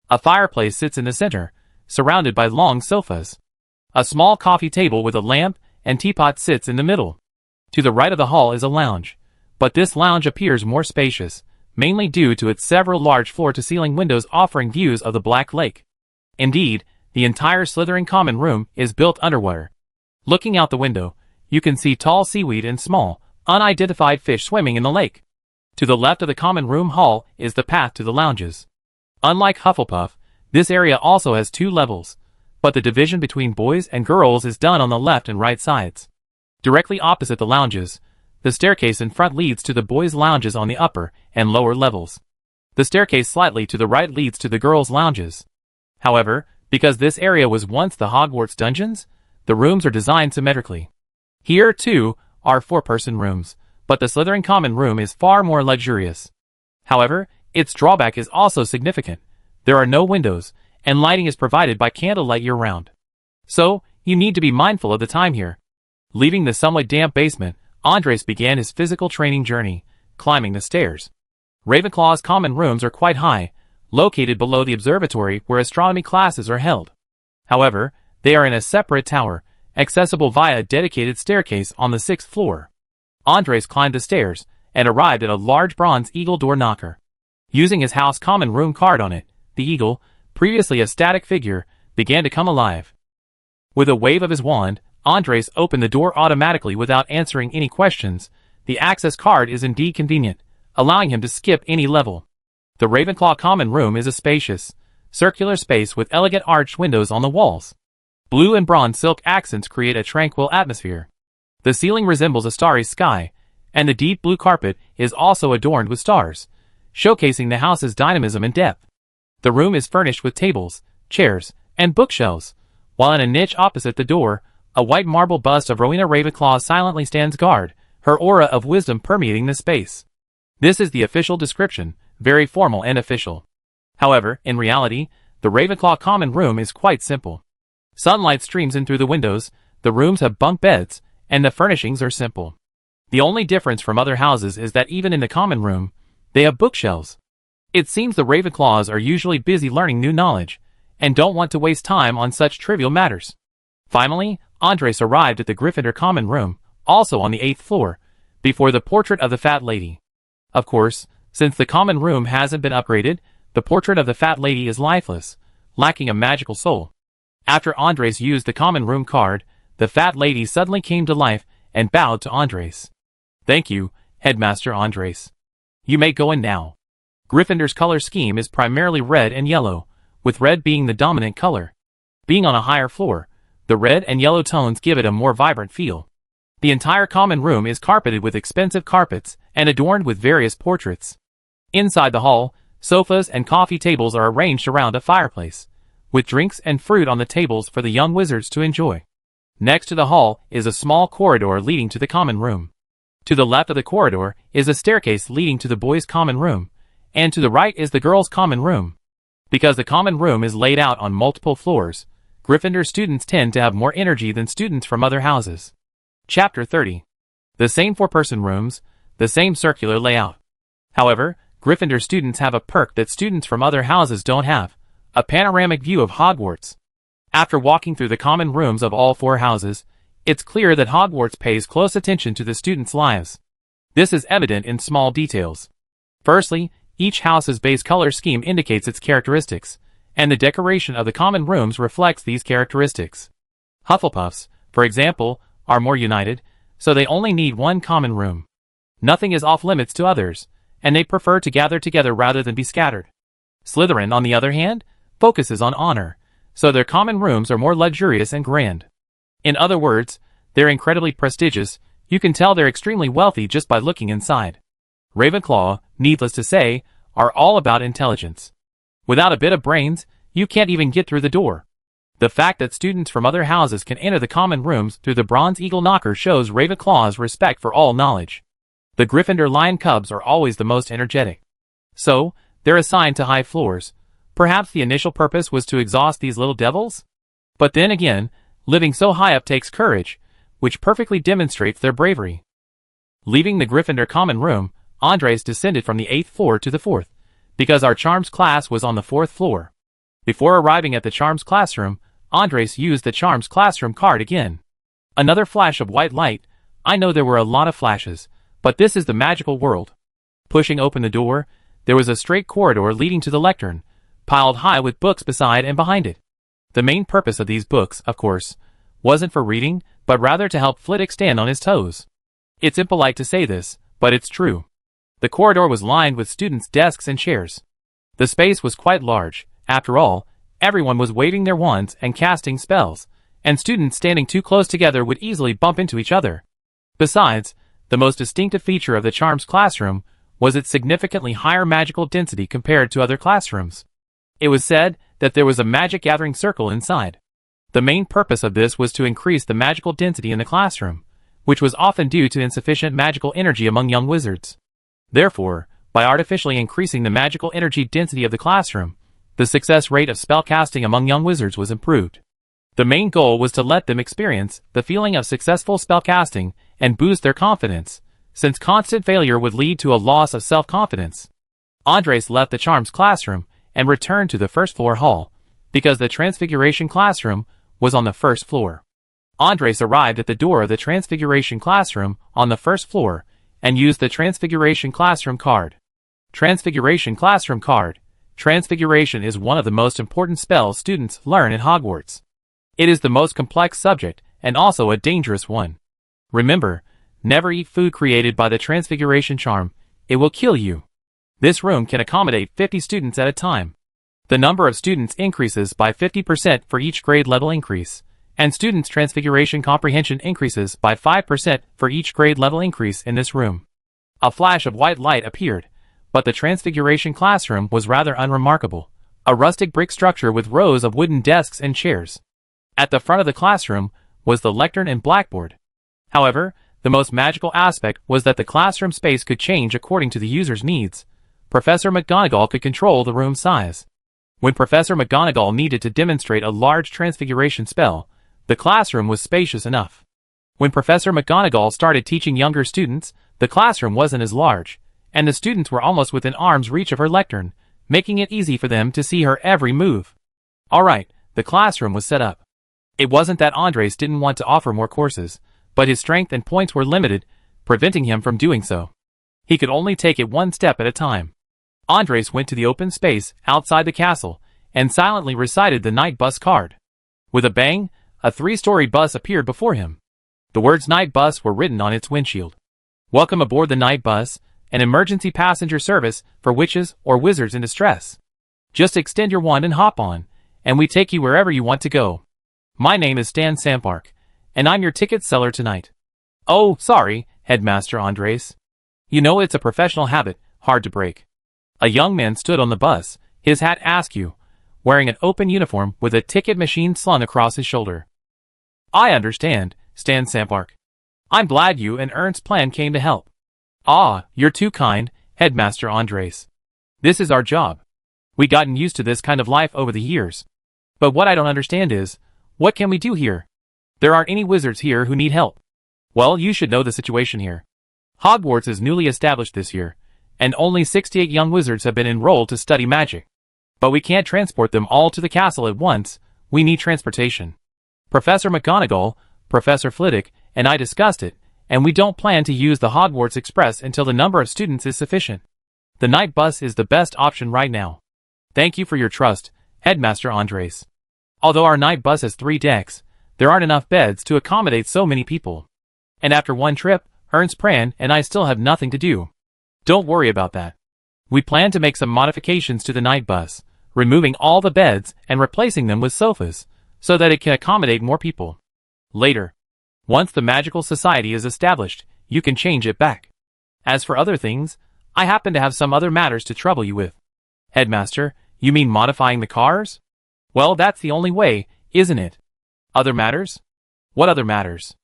A fireplace sits in the center, surrounded by long sofas. A small coffee table with a lamp and teapot sits in the middle. To the right of the hall is a lounge, but this lounge appears more spacious, mainly due to its several large floor-to-ceiling windows offering views of the Black Lake. Indeed, the entire Slytherin common room is built underwater. Looking out the window, you can see tall seaweed and small, unidentified fish swimming in the lake. To the left of the common room hall is the path to the lounges. Unlike Hufflepuff, this area also has 2 levels, but the division between boys and girls is done on the left and right sides. Directly opposite the lounges, the staircase in front leads to the boys' lounges on the upper and lower levels. The staircase slightly to the right leads to the girls' lounges. However, because this area was once the Hogwarts dungeons, the rooms are designed symmetrically. Here, too, are 4-person rooms, but the Slytherin common room is far more luxurious. However, its drawback is also significant. There are no windows, and lighting is provided by candlelight year-round. So, you need to be mindful of the time here. Leaving the somewhat damp basement, Andres began his physical training journey, climbing the stairs. Ravenclaw's common rooms are quite high, located below the observatory where astronomy classes are held. However, they are in a separate tower, accessible via a dedicated staircase on the 6th floor. Andres climbed the stairs and arrived at a large bronze eagle door knocker. Using his house common room card on it, the eagle, previously a static figure, began to come alive. With a wave of his wand, Andres opened the door automatically without answering any questions. The access card is indeed convenient, allowing him to skip any level. The Ravenclaw common room is a spacious, circular space with elegant arched windows on the walls. Blue and bronze silk accents create a tranquil atmosphere. The ceiling resembles a starry sky, and the deep blue carpet is also adorned with stars, showcasing the house's dynamism and depth. The room is furnished with tables, chairs, and bookshelves, while in a niche opposite the door, a white marble bust of Rowena Ravenclaw silently stands guard, her aura of wisdom permeating the space. This is the official description, very formal and official. However, in reality, the Ravenclaw common room is quite simple. Sunlight streams in through the windows, the rooms have bunk beds, and the furnishings are simple. The only difference from other houses is that even in the common room, they have bookshelves. It seems the Ravenclaws are usually busy learning new knowledge, and don't want to waste time on such trivial matters. Finally, Andres arrived at the Gryffindor common room, also on the 8th floor, before the portrait of the Fat Lady. Of course, since the common room hasn't been upgraded, the portrait of the Fat Lady is lifeless, lacking a magical soul. After Andres used the common room card, the fat lady suddenly came to life and bowed to Andres. "Thank you, Headmaster Andres. You may go in now." Gryffindor's color scheme is primarily red and yellow, with red being the dominant color. Being on a higher floor, the red and yellow tones give it a more vibrant feel. The entire common room is carpeted with expensive carpets and adorned with various portraits. Inside the hall, sofas and coffee tables are arranged around a fireplace, with drinks and fruit on the tables for the young wizards to enjoy. Next to the hall is a small corridor leading to the common room. To the left of the corridor is a staircase leading to the boys' common room, and to the right is the girls' common room. Because the common room is laid out on multiple floors, Gryffindor students tend to have more energy than students from other houses. Chapter 30. The same four-person rooms, the same circular layout. However, Gryffindor students have a perk that students from other houses don't have: a panoramic view of Hogwarts. After walking through the common rooms of all four houses, it's clear that Hogwarts pays close attention to the students' lives. This is evident in small details. Firstly, each house's base color scheme indicates its characteristics, and the decoration of the common rooms reflects these characteristics. Hufflepuffs, for example, are more united, so they only need one common room. Nothing is off limits to others, and they prefer to gather together rather than be scattered. Slytherin, on the other hand, focuses on honor, so their common rooms are more luxurious and grand. In other words, they're incredibly prestigious. You can tell they're extremely wealthy just by looking inside. Ravenclaw, needless to say, are all about intelligence. Without a bit of brains, you can't even get through the door. The fact that students from other houses can enter the common rooms through the Bronze Eagle Knocker shows Ravenclaw's respect for all knowledge. The Gryffindor Lion Cubs are always the most energetic. So, they're assigned to high floors. Perhaps the initial purpose was to exhaust these little devils? But then again, living so high up takes courage, which perfectly demonstrates their bravery. Leaving the Gryffindor common room, Andres descended from the 8th floor to the 4th, because our Charms class was on the 4th floor. Before arriving at the Charms classroom, Andres used the Charms classroom card again. Another flash of white light. I know there were a lot of flashes, but this is the magical world. Pushing open the door, there was a straight corridor leading to the lectern, piled high with books beside and behind it. The main purpose of these books, of course, wasn't for reading, but rather to help Flitwick stand on his toes. It's impolite to say this, but it's true. The corridor was lined with students' desks and chairs. The space was quite large. After all, everyone was waving their wands and casting spells, and students standing too close together would easily bump into each other. Besides, the most distinctive feature of the Charms classroom was its significantly higher magical density compared to other classrooms. It was said that there was a magic gathering circle inside. The main purpose of this was to increase the magical density in the classroom, which was often due to insufficient magical energy among young wizards. Therefore, by artificially increasing the magical energy density of the classroom, the success rate of spellcasting among young wizards was improved. The main goal was to let them experience the feeling of successful spellcasting and boost their confidence, since constant failure would lead to a loss of self-confidence. Andres left the Charms classroom and returned to the first floor hall, because the Transfiguration classroom was on the first floor. Andres arrived at the door of the Transfiguration classroom on the first floor and used the Transfiguration classroom card. Transfiguration classroom card. Transfiguration is one of the most important spells students learn in Hogwarts. It is the most complex subject and also a dangerous one. Remember, never eat food created by the Transfiguration charm. It will kill you. This room can accommodate 50 students at a time. The number of students increases by 50% for each grade level increase, and students' Transfiguration comprehension increases by 5% for each grade level increase in this room. A flash of white light appeared, but the Transfiguration classroom was rather unremarkable. A rustic brick structure with rows of wooden desks and chairs. At the front of the classroom was the lectern and blackboard. However, the most magical aspect was that the classroom space could change according to the user's needs. Professor McGonagall could control the room size. When Professor McGonagall needed to demonstrate a large transfiguration spell, the classroom was spacious enough. When Professor McGonagall started teaching younger students, the classroom wasn't as large, and the students were almost within arm's reach of her lectern, making it easy for them to see her every move. Alright, the classroom was set up. It wasn't that Andres didn't want to offer more courses, but his strength and points were limited, preventing him from doing so. He could only take it one step at a time. Andres went to the open space outside the castle and silently recited the night bus card. With a bang, a 3-story bus appeared before him. The words night bus were written on its windshield. Welcome aboard the night bus, an emergency passenger service for witches or wizards in distress. Just extend your wand and hop on, and we take you wherever you want to go. My name is Stan Sampark, and I'm your ticket seller tonight. Oh, sorry, Headmaster Andres. You know it's a professional habit, hard to break. A young man stood on the bus, his hat askew, wearing an open uniform with a ticket machine slung across his shoulder. I understand, Stan Sampark. I'm glad you and Ernst Plan came to help. Ah, you're too kind, Headmaster Andres. This is our job. We gotten used to this kind of life over the years. But what I don't understand is, what can we do here? There aren't any wizards here who need help. Well, you should know the situation here. Hogwarts is newly established this year, and only 68 young wizards have been enrolled to study magic. But we can't transport them all to the castle at once, we need transportation. Professor McGonagall, Professor Flitwick, and I discussed it, and we don't plan to use the Hogwarts Express until the number of students is sufficient. The night bus is the best option right now. Thank you for your trust, Headmaster Andres. Although our night bus has 3 decks, there aren't enough beds to accommodate so many people. And after one trip, Ernst Pran and I still have nothing to do. Don't worry about that. We plan to make some modifications to the night bus, removing all the beds and replacing them with sofas, so that it can accommodate more people. Later, once the magical society is established, you can change it back. As for other things, I happen to have some other matters to trouble you with. Headmaster, you mean modifying the cars? Well, that's the only way, isn't it? Other matters? What other matters?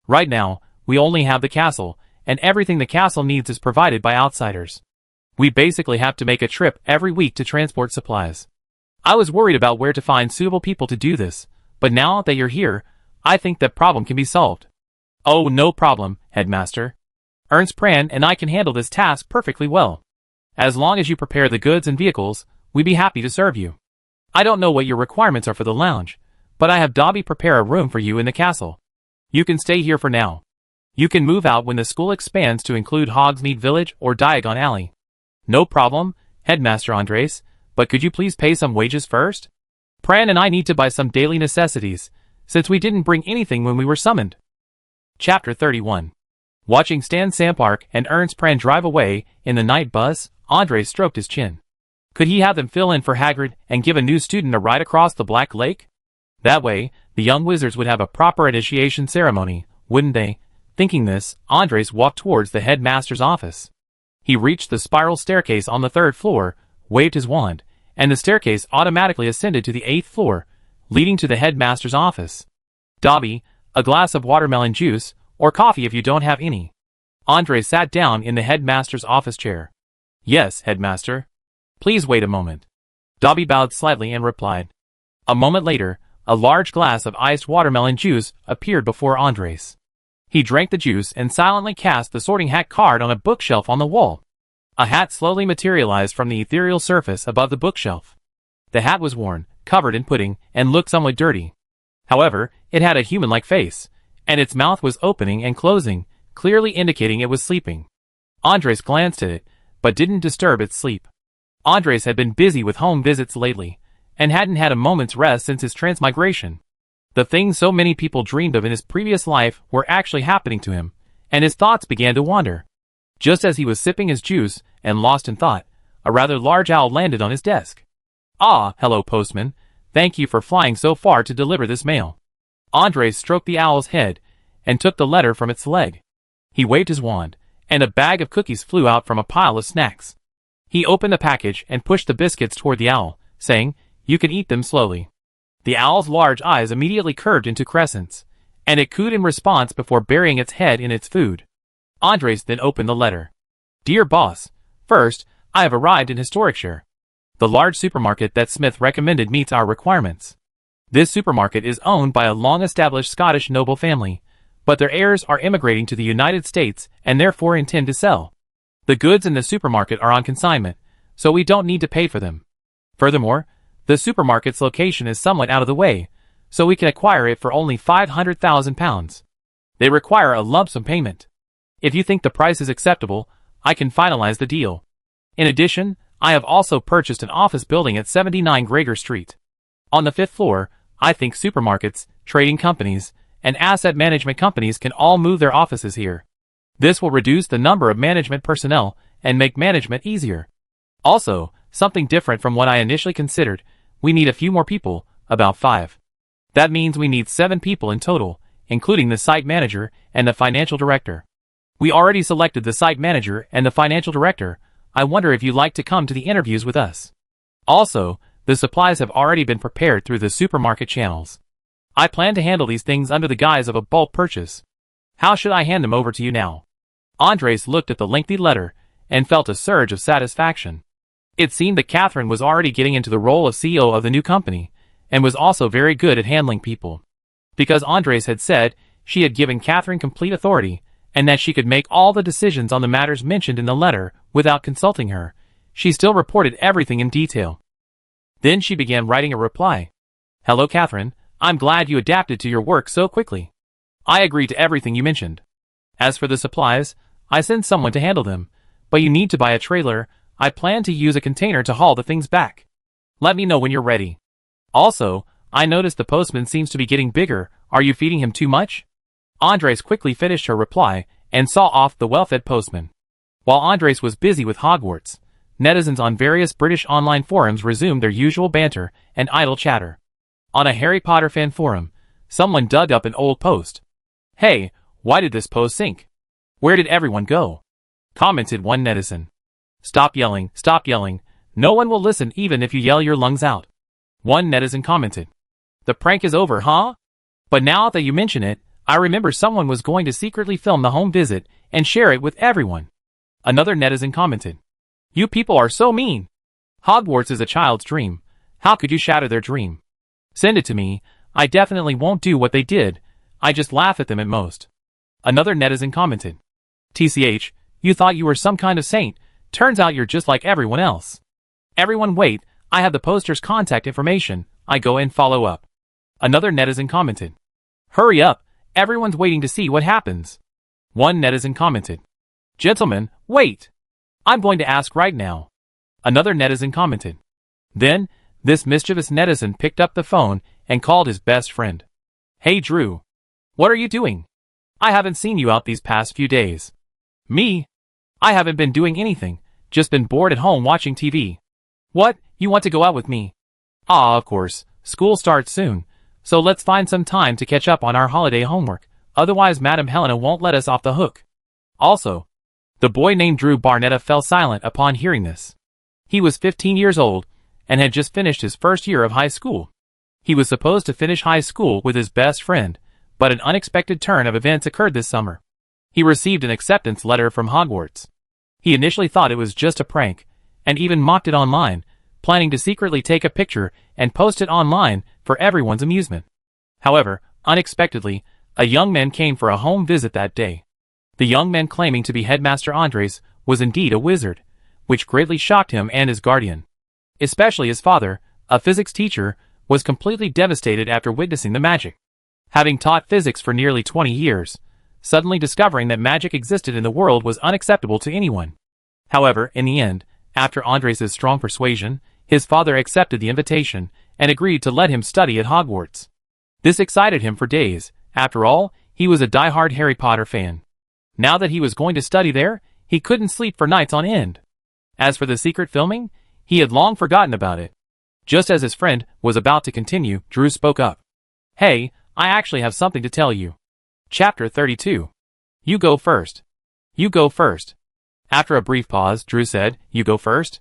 Right now, we only have the castle, and everything the castle needs is provided by outsiders. We basically have to make a trip every week to transport supplies. I was worried about where to find suitable people to do this, but now that you're here, I think that problem can be solved. Oh, no problem, Headmaster. Ernst Pran and I can handle this task perfectly well. As long as you prepare the goods and vehicles, we'd be happy to serve you. I don't know what your requirements are for the lounge, but I have Dobby prepare a room for you in the castle. You can stay here for now. You can move out when the school expands to include Hogsmeade Village or Diagon Alley. No problem, Headmaster Andres, but could you please pay some wages first? Pran and I need to buy some daily necessities, since we didn't bring anything when we were summoned. Chapter 31. Watching Stan Sampark and Ernst Pran drive away in the night bus, Andres stroked his chin. Could he have them fill in for Hagrid and give a new student a ride across the Black Lake? That way, the young wizards would have a proper initiation ceremony, wouldn't they? Thinking this, Andres walked towards the headmaster's office. He reached the spiral staircase on the 3rd floor, waved his wand, and the staircase automatically ascended to the 8th floor, leading to the headmaster's office. Dobby, a glass of watermelon juice, or coffee if you don't have any. Andres sat down in the headmaster's office chair. Yes, headmaster. Please wait a moment. Dobby bowed slightly and replied. A moment later, a large glass of iced watermelon juice appeared before Andres. He drank the juice and silently cast the sorting hat card on a bookshelf on the wall. A hat slowly materialized from the ethereal surface above the bookshelf. The hat was worn, covered in pudding, and looked somewhat dirty. However, it had a human-like face, and its mouth was opening and closing, clearly indicating it was sleeping. Andres glanced at it, but didn't disturb its sleep. Andres had been busy with home visits lately, and hadn't had a moment's rest since his transmigration. The things so many people dreamed of in his previous life were actually happening to him, and his thoughts began to wander. Just as he was sipping his juice and lost in thought, a rather large owl landed on his desk. Ah, hello, postman. Thank you for flying so far to deliver this mail. Andres stroked the owl's head and took the letter from its leg. He waved his wand, and a bag of cookies flew out from a pile of snacks. He opened the package and pushed the biscuits toward the owl, saying, "You can eat them slowly." The owl's large eyes immediately curved into crescents, and it cooed in response before burying its head in its food. Andres then opened the letter. Dear boss, first, I have arrived in Historicshire. The large supermarket that Smith recommended meets our requirements. This supermarket is owned by a long-established Scottish noble family, but their heirs are immigrating to the United States and therefore intend to sell. The goods in the supermarket are on consignment, so we don't need to pay for them. Furthermore, the supermarket's location is somewhat out of the way, so we can acquire it for only £500,000. They require a lump sum payment. If you think the price is acceptable, I can finalize the deal. In addition, I have also purchased an office building at 79 Gregor Street. On the 5th floor, I think supermarkets, trading companies, and asset management companies can all move their offices here. This will reduce the number of management personnel and make management easier. Also, something different from what I initially considered, we need a few more people, about 5. That means we need 7 people in total, including the site manager and the financial director. We already selected the site manager and the financial director. I wonder if you'd like to come to the interviews with us. Also, the supplies have already been prepared through the supermarket channels. I plan to handle these things under the guise of a bulk purchase. How should I hand them over to you now? Andres looked at the lengthy letter and felt a surge of satisfaction. It seemed that Catherine was already getting into the role of CEO of the new company, and was also very good at handling people. Because Andres had said she had given Catherine complete authority, and that she could make all the decisions on the matters mentioned in the letter without consulting her, she still reported everything in detail. Then she began writing a reply. Hello Catherine, I'm glad you adapted to your work so quickly. I agree to everything you mentioned. As for the supplies, I sent someone to handle them, but you need to buy a trailer. I plan to use a container to haul the things back. Let me know when you're ready. Also, I noticed the postman seems to be getting bigger. Are you feeding him too much? Andres quickly finished her reply and saw off the well-fed postman. While Andres was busy with Hogwarts, netizens on various British online forums resumed their usual banter and idle chatter. On a Harry Potter fan forum, someone dug up an old post. Hey, why did this post sink? Where did everyone go? Commented one netizen. Stop yelling, no one will listen even if you yell your lungs out. One netizen commented. The prank is over, huh? But now that you mention it, I remember someone was going to secretly film the home visit and share it with everyone. Another netizen commented. You people are so mean. Hogwarts is a child's dream. How could you shatter their dream? Send it to me. I definitely won't do what they did. I just laugh at them at most. Another netizen commented. TCH, you thought you were some kind of saint. Turns out you're just like everyone else. Everyone wait, I have the poster's contact information. I go and follow up. Another netizen commented. Hurry up, everyone's waiting to see what happens. One netizen commented. Gentlemen, wait. I'm going to ask right now. Another netizen commented. Then, this mischievous netizen picked up the phone and called his best friend. Hey Drew. What are you doing? I haven't seen you out these past few days. Me? I haven't been doing anything, just been bored at home watching TV. What, you want to go out with me? Ah, of course, school starts soon, so let's find some time to catch up on our holiday homework, otherwise Madam Helena won't let us off the hook. Also, the boy named Drew Barnetta fell silent upon hearing this. He was 15 years old, and had just finished his first year of high school. He was supposed to finish high school with his best friend, but an unexpected turn of events occurred this summer. He received an acceptance letter from Hogwarts. He initially thought it was just a prank, and even mocked it online, planning to secretly take a picture and post it online for everyone's amusement. However, unexpectedly, a young man came for a home visit that day. The young man claiming to be Headmaster Andres was indeed a wizard, which greatly shocked him and his guardian. Especially his father, a physics teacher, was completely devastated after witnessing the magic. Having taught physics for nearly 20 years, suddenly discovering that magic existed in the world was unacceptable to anyone. However, in the end, after Andres' strong persuasion, his father accepted the invitation and agreed to let him study at Hogwarts. This excited him for days. After all, he was a die-hard Harry Potter fan. Now that he was going to study there, he couldn't sleep for nights on end. As for the secret filming, he had long forgotten about it. Just as his friend was about to continue, Drew spoke up. Hey, I actually have something to tell you. Chapter 32. You go first. You go first. After a brief pause, Drew said, You go first?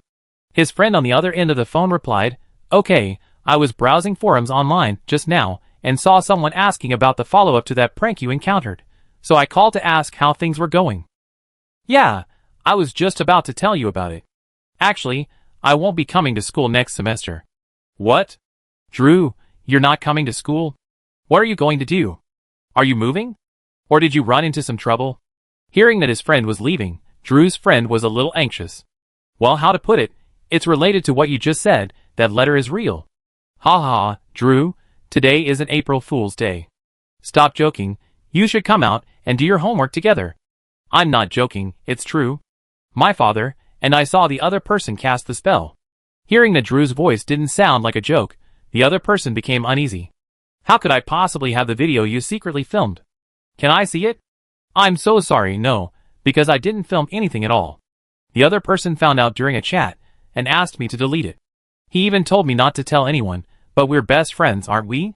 His friend on the other end of the phone replied, Okay, I was browsing forums online just now and saw someone asking about the follow-up to that prank you encountered, so I called to ask how things were going. Yeah, I was just about to tell you about it. Actually, I won't be coming to school next semester. What? Drew, you're not coming to school? What are you going to do? Are you moving? Or did you run into some trouble? Hearing that his friend was leaving, Drew's friend was a little anxious. Well, how to put it, it's related to what you just said, that letter is real. Ha ha, Drew, today isn't April Fool's Day. Stop joking, you should come out and do your homework together. I'm not joking, it's true. My father, and I saw the other person cast the spell. Hearing that Drew's voice didn't sound like a joke, the other person became uneasy. How could I possibly have the video you secretly filmed? Can I see it? I'm so sorry, no, because I didn't film anything at all. The other person found out during a chat and asked me to delete it. He even told me not to tell anyone, but we're best friends, aren't we?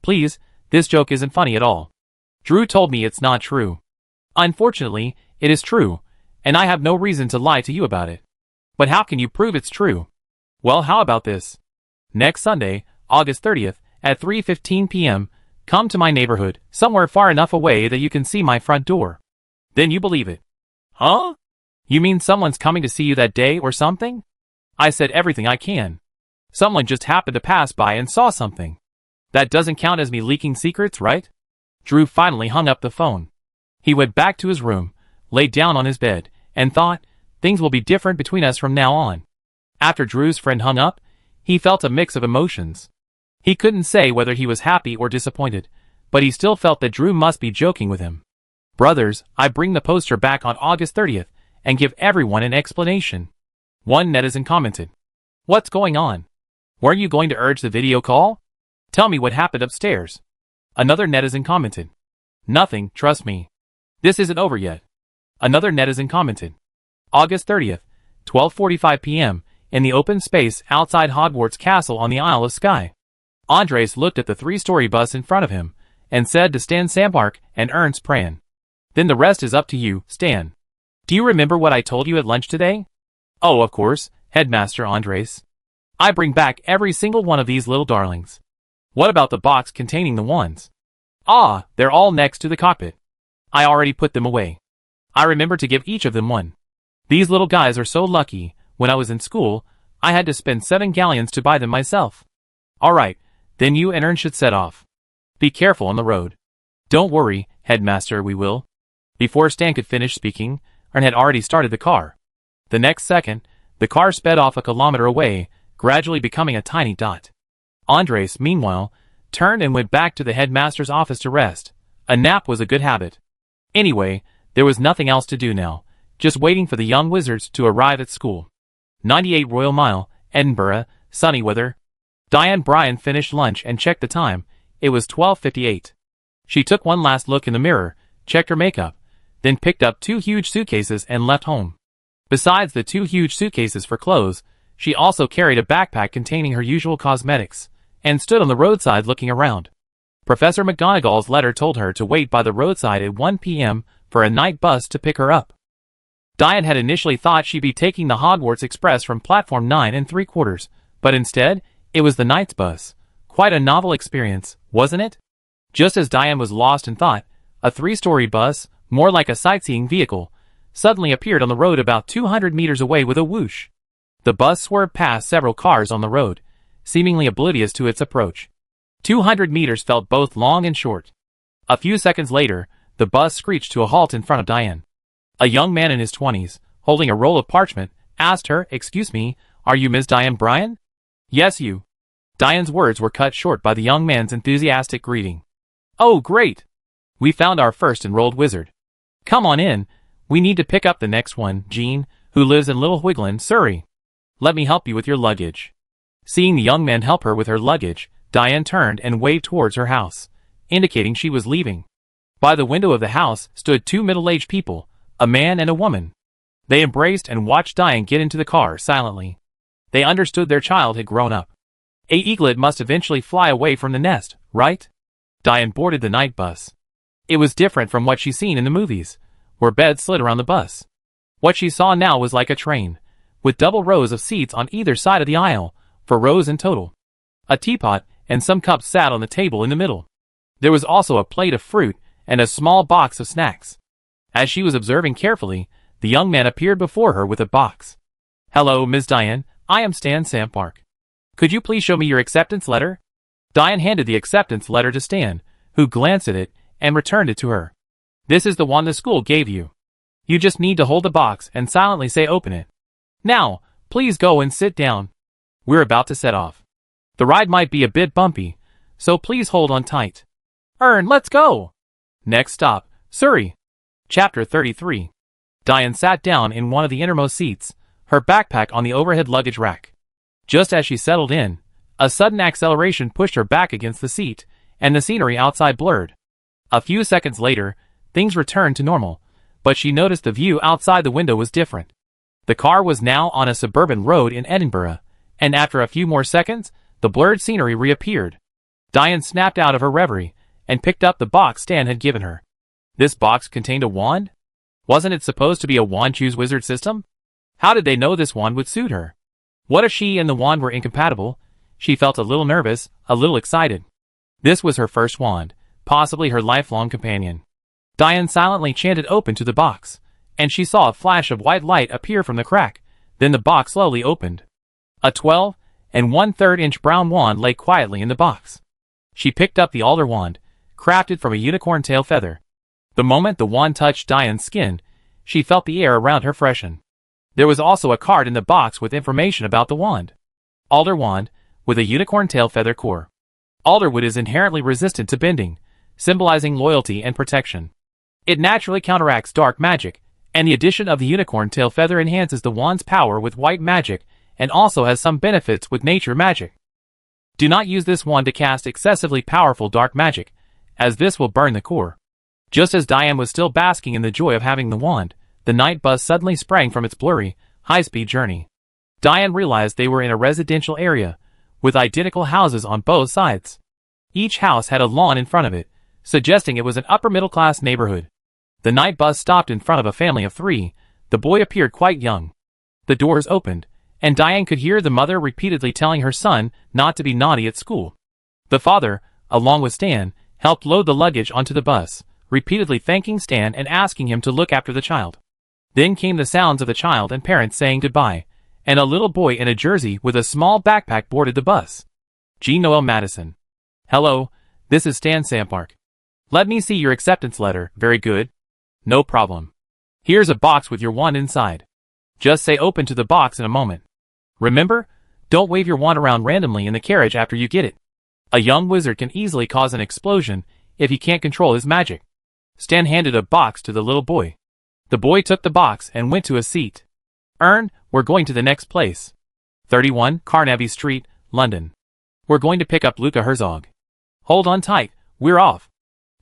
Please, this joke isn't funny at all. Drew told me it's not true. Unfortunately, it is true, and I have no reason to lie to you about it. But how can you prove it's true? Well, how about this? Next Sunday, August 30th, at 3:15 p.m., come to my neighborhood, somewhere far enough away that you can see my front door. Then you believe it. Huh? You mean someone's coming to see you that day or something? I said everything I can. Someone just happened to pass by and saw something. That doesn't count as me leaking secrets, right? Drew finally hung up the phone. He went back to his room, laid down on his bed, and thought, things will be different between us from now on. After Drew's friend hung up, he felt a mix of emotions. He couldn't say whether he was happy or disappointed, but he still felt that Drew must be joking with him. Brothers, I bring the poster back on August 30th and give everyone an explanation. One netizen commented, "What's going on? Weren't you going to urge the video call? Tell me what happened upstairs." Another netizen commented, "Nothing, trust me. This isn't over yet." Another netizen commented, August 30th, 12:45 p.m., in the open space outside Hogwarts Castle on the Isle of Skye. Andres looked at the 3-story bus in front of him and said to Stan Sampark and Ernst Pran, "Then the rest is up to you, Stan. Do you remember what I told you at lunch today?" "Oh, of course, Headmaster Andres. I bring back every single one of these little darlings." "What about the box containing the ones?" "Ah, they're all next to the cockpit. I already put them away. I remember to give each of them one. These little guys are so lucky. When I was in school, I had to spend 7 galleons to buy them myself." "Alright, then you and Ern should set off. Be careful on the road." "Don't worry, Headmaster, we will." Before Stan could finish speaking, Ern had already started the car. The next second, the car sped off a kilometer away, gradually becoming a tiny dot. Andres, meanwhile, turned and went back to the headmaster's office to rest. A nap was a good habit. Anyway, there was nothing else to do now, just waiting for the young wizards to arrive at school. 98 Royal Mile, Edinburgh, sunny weather. Diane Bryan finished lunch and checked the time. It was 12:58. She took one last look in the mirror, checked her makeup, then picked up 2 huge suitcases and left home. Besides the 2 huge suitcases for clothes, she also carried a backpack containing her usual cosmetics, and stood on the roadside looking around. Professor McGonagall's letter told her to wait by the roadside at 1 p.m. for a night bus to pick her up. Diane had initially thought she'd be taking the Hogwarts Express from platform 9 3/4, but instead, it was the night's bus. Quite a novel experience, wasn't it? Just as Diane was lost in thought, a 3-story bus, more like a sightseeing vehicle, suddenly appeared on the road about 200 meters away with a whoosh. The bus swerved past several cars on the road, seemingly oblivious to its approach. 200 meters felt both long and short. A few seconds later, the bus screeched to a halt in front of Diane. A young man in his 20s, holding a roll of parchment, asked her, "Excuse me, are you Miss Diane Bryan?" "Yes, you." Diane's words were cut short by the young man's enthusiastic greeting. "Oh, great! We found our first enrolled wizard. Come on in. We need to pick up the next one, Jean, who lives in Little Whigland, Surrey. Let me help you with your luggage." Seeing the young man help her with her luggage, Diane turned and waved towards her house, indicating she was leaving. By the window of the house stood 2 middle-aged people, a man and a woman. They embraced and watched Diane get into the car silently. They understood their child had grown up. A eaglet must eventually fly away from the nest, right? Diane boarded the night bus. It was different from what she'd seen in the movies, where beds slid around the bus. What she saw now was like a train, with double rows of seats on either side of the aisle, 4 rows in total. A teapot and some cups sat on the table in the middle. There was also a plate of fruit and a small box of snacks. As she was observing carefully, the young man appeared before her with a box. "Hello, Miss Diane, I am Stan Sampark. Could you please show me your acceptance letter?" Diane handed the acceptance letter to Stan, who glanced at it and returned it to her. "This is the one the school gave you. You just need to hold the box and silently say open it. Now, please go and sit down. We're about to set off. The ride might be a bit bumpy, so please hold on tight. Ern, let's go!" Next stop, Surrey. Chapter 33. Diane sat down in one of the innermost seats, her backpack on the overhead luggage rack. Just as she settled in, a sudden acceleration pushed her back against the seat, and the scenery outside blurred. A few seconds later, things returned to normal, but she noticed the view outside the window was different. The car was now on a suburban road in Edinburgh, and after a few more seconds, the blurred scenery reappeared. Diane snapped out of her reverie, and picked up the box Stan had given her. This box contained a wand? Wasn't it supposed to be a wand-choose-wizard system? How did they know this wand would suit her? What if she and the wand were incompatible? She felt a little nervous, a little excited. This was her first wand, possibly her lifelong companion. Diane silently chanted open to the box, and she saw a flash of white light appear from the crack. Then the box slowly opened. A 12 1/3 inch brown wand lay quietly in the box. She picked up the alder wand, crafted from a unicorn tail feather. The moment the wand touched Diane's skin, she felt the air around her freshen. There was also a card in the box with information about the wand. Alder wand, with a unicorn tail feather core. Alderwood is inherently resistant to bending, symbolizing loyalty and protection. It naturally counteracts dark magic, and the addition of the unicorn tail feather enhances the wand's power with white magic and also has some benefits with nature magic. Do not use this wand to cast excessively powerful dark magic, as this will burn the core. Just as Diane was still basking in the joy of having the wand, the night bus suddenly sprang from its blurry, high-speed journey. Diane realized they were in a residential area, with identical houses on both sides. Each house had a lawn in front of it, suggesting it was an upper-middle-class neighborhood. The night bus stopped in front of a family of 3. The boy appeared quite young. The doors opened, and Diane could hear the mother repeatedly telling her son not to be naughty at school. The father, along with Stan, helped load the luggage onto the bus, repeatedly thanking Stan and asking him to look after the child. Then came the sounds of the child and parents saying goodbye, and a little boy in a jersey with a small backpack boarded the bus. G. Noel Madison. Hello, this is Stan Sampark. Let me see your acceptance letter. Very good. No problem. Here's a box with your wand inside. Just say open to the box in a moment. Remember, don't wave your wand around randomly in the carriage after you get it. A young wizard can easily cause an explosion if he can't control his magic. Stan handed a box to the little boy. The boy took the box and went to a seat. We're going to the next place. 31 Carnaby Street, London. We're going to pick up Luca Herzog. Hold on tight, we're off.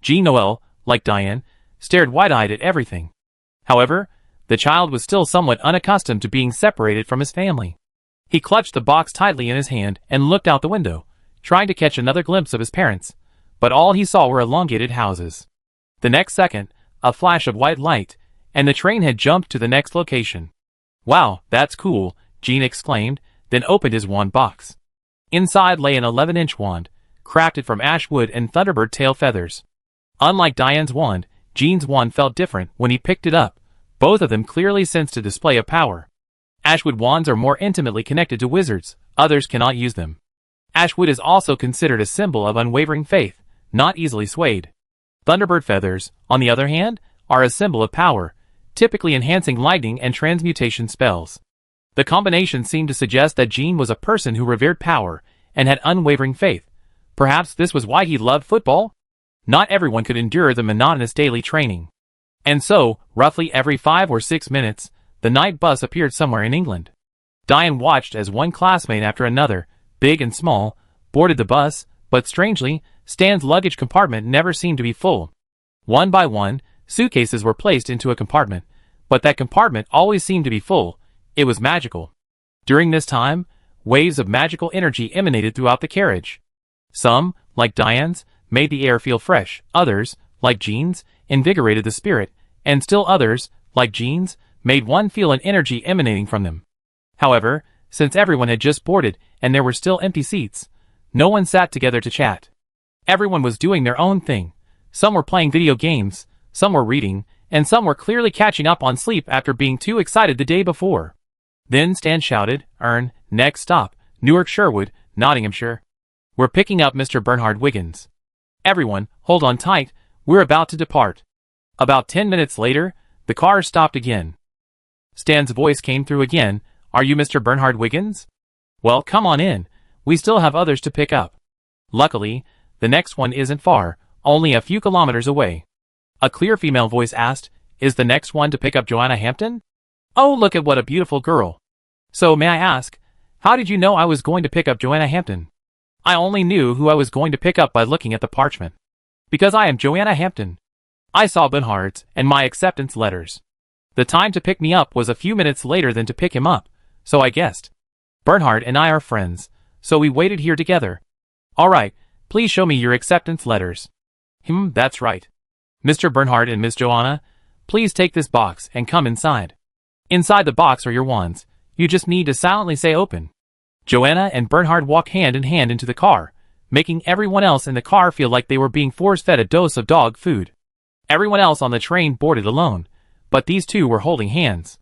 G. Noel, like Diane, stared wide-eyed at everything. However, the child was still somewhat unaccustomed to being separated from his family. He clutched the box tightly in his hand and looked out the window, trying to catch another glimpse of his parents, but all he saw were elongated houses. The next second, a flash of white light, and the train had jumped to the next location. Wow, that's cool, Gene exclaimed, then opened his wand box. Inside lay an 11-inch wand, crafted from ash wood and thunderbird tail feathers. Unlike Diane's wand, Gene's wand felt different when he picked it up. Both of them clearly sensed a display of power. Ashwood wands are more intimately connected to wizards, others cannot use them. Ashwood is also considered a symbol of unwavering faith, not easily swayed. Thunderbird feathers, on the other hand, are a symbol of power, typically enhancing lightning and transmutation spells. The combination seemed to suggest that Gene was a person who revered power and had unwavering faith. Perhaps this was why he loved football? Not everyone could endure the monotonous daily training. And so, roughly every 5 or 6 minutes, the night bus appeared somewhere in England. Diane watched as one classmate after another, big and small, boarded the bus, but strangely, Stan's luggage compartment never seemed to be full. One by one, suitcases were placed into a compartment, but that compartment always seemed to be full. It was magical. During this time, waves of magical energy emanated throughout the carriage. Some, like Diane's, made the air feel fresh. Others, like Gene's, invigorated the spirit, and still others, like Gene's, made one feel an energy emanating from them. However, since everyone had just boarded and there were still empty seats, no one sat together to chat. Everyone was doing their own thing. Some were playing video games, some were reading, and some were clearly catching up on sleep after being too excited the day before. Then Stan shouted, Next stop, Newark Sherwood, Nottinghamshire. We're picking up Mr. Bernhard Wiggins. Everyone, hold on tight, we're about to depart. About 10 minutes later, the car stopped again. Stan's voice came through again, Are you Mr. Bernhard Wiggins? Well, come on in, we still have others to pick up. Luckily, the next one isn't far, only a few kilometers away. A clear female voice asked, Is the next one to pick up Joanna Hampton? Oh, look at what a beautiful girl. So may I ask, how did you know I was going to pick up Joanna Hampton? I only knew who I was going to pick up by looking at the parchment. Because I am Joanna Hampton. I saw Bernhard's and my acceptance letters. The time to pick me up was a few minutes later than to pick him up, so I guessed. Bernhard and I are friends, so we waited here together. Alright, please show me your acceptance letters. That's right. Mr. Bernhard and Miss Joanna, please take this box and come inside. Inside the box are your wands. You just need to silently say open. Joanna and Bernhard walk hand in hand into the car, making everyone else in the car feel like they were being force-fed a dose of dog food. Everyone else on the train boarded alone, but these two were holding hands.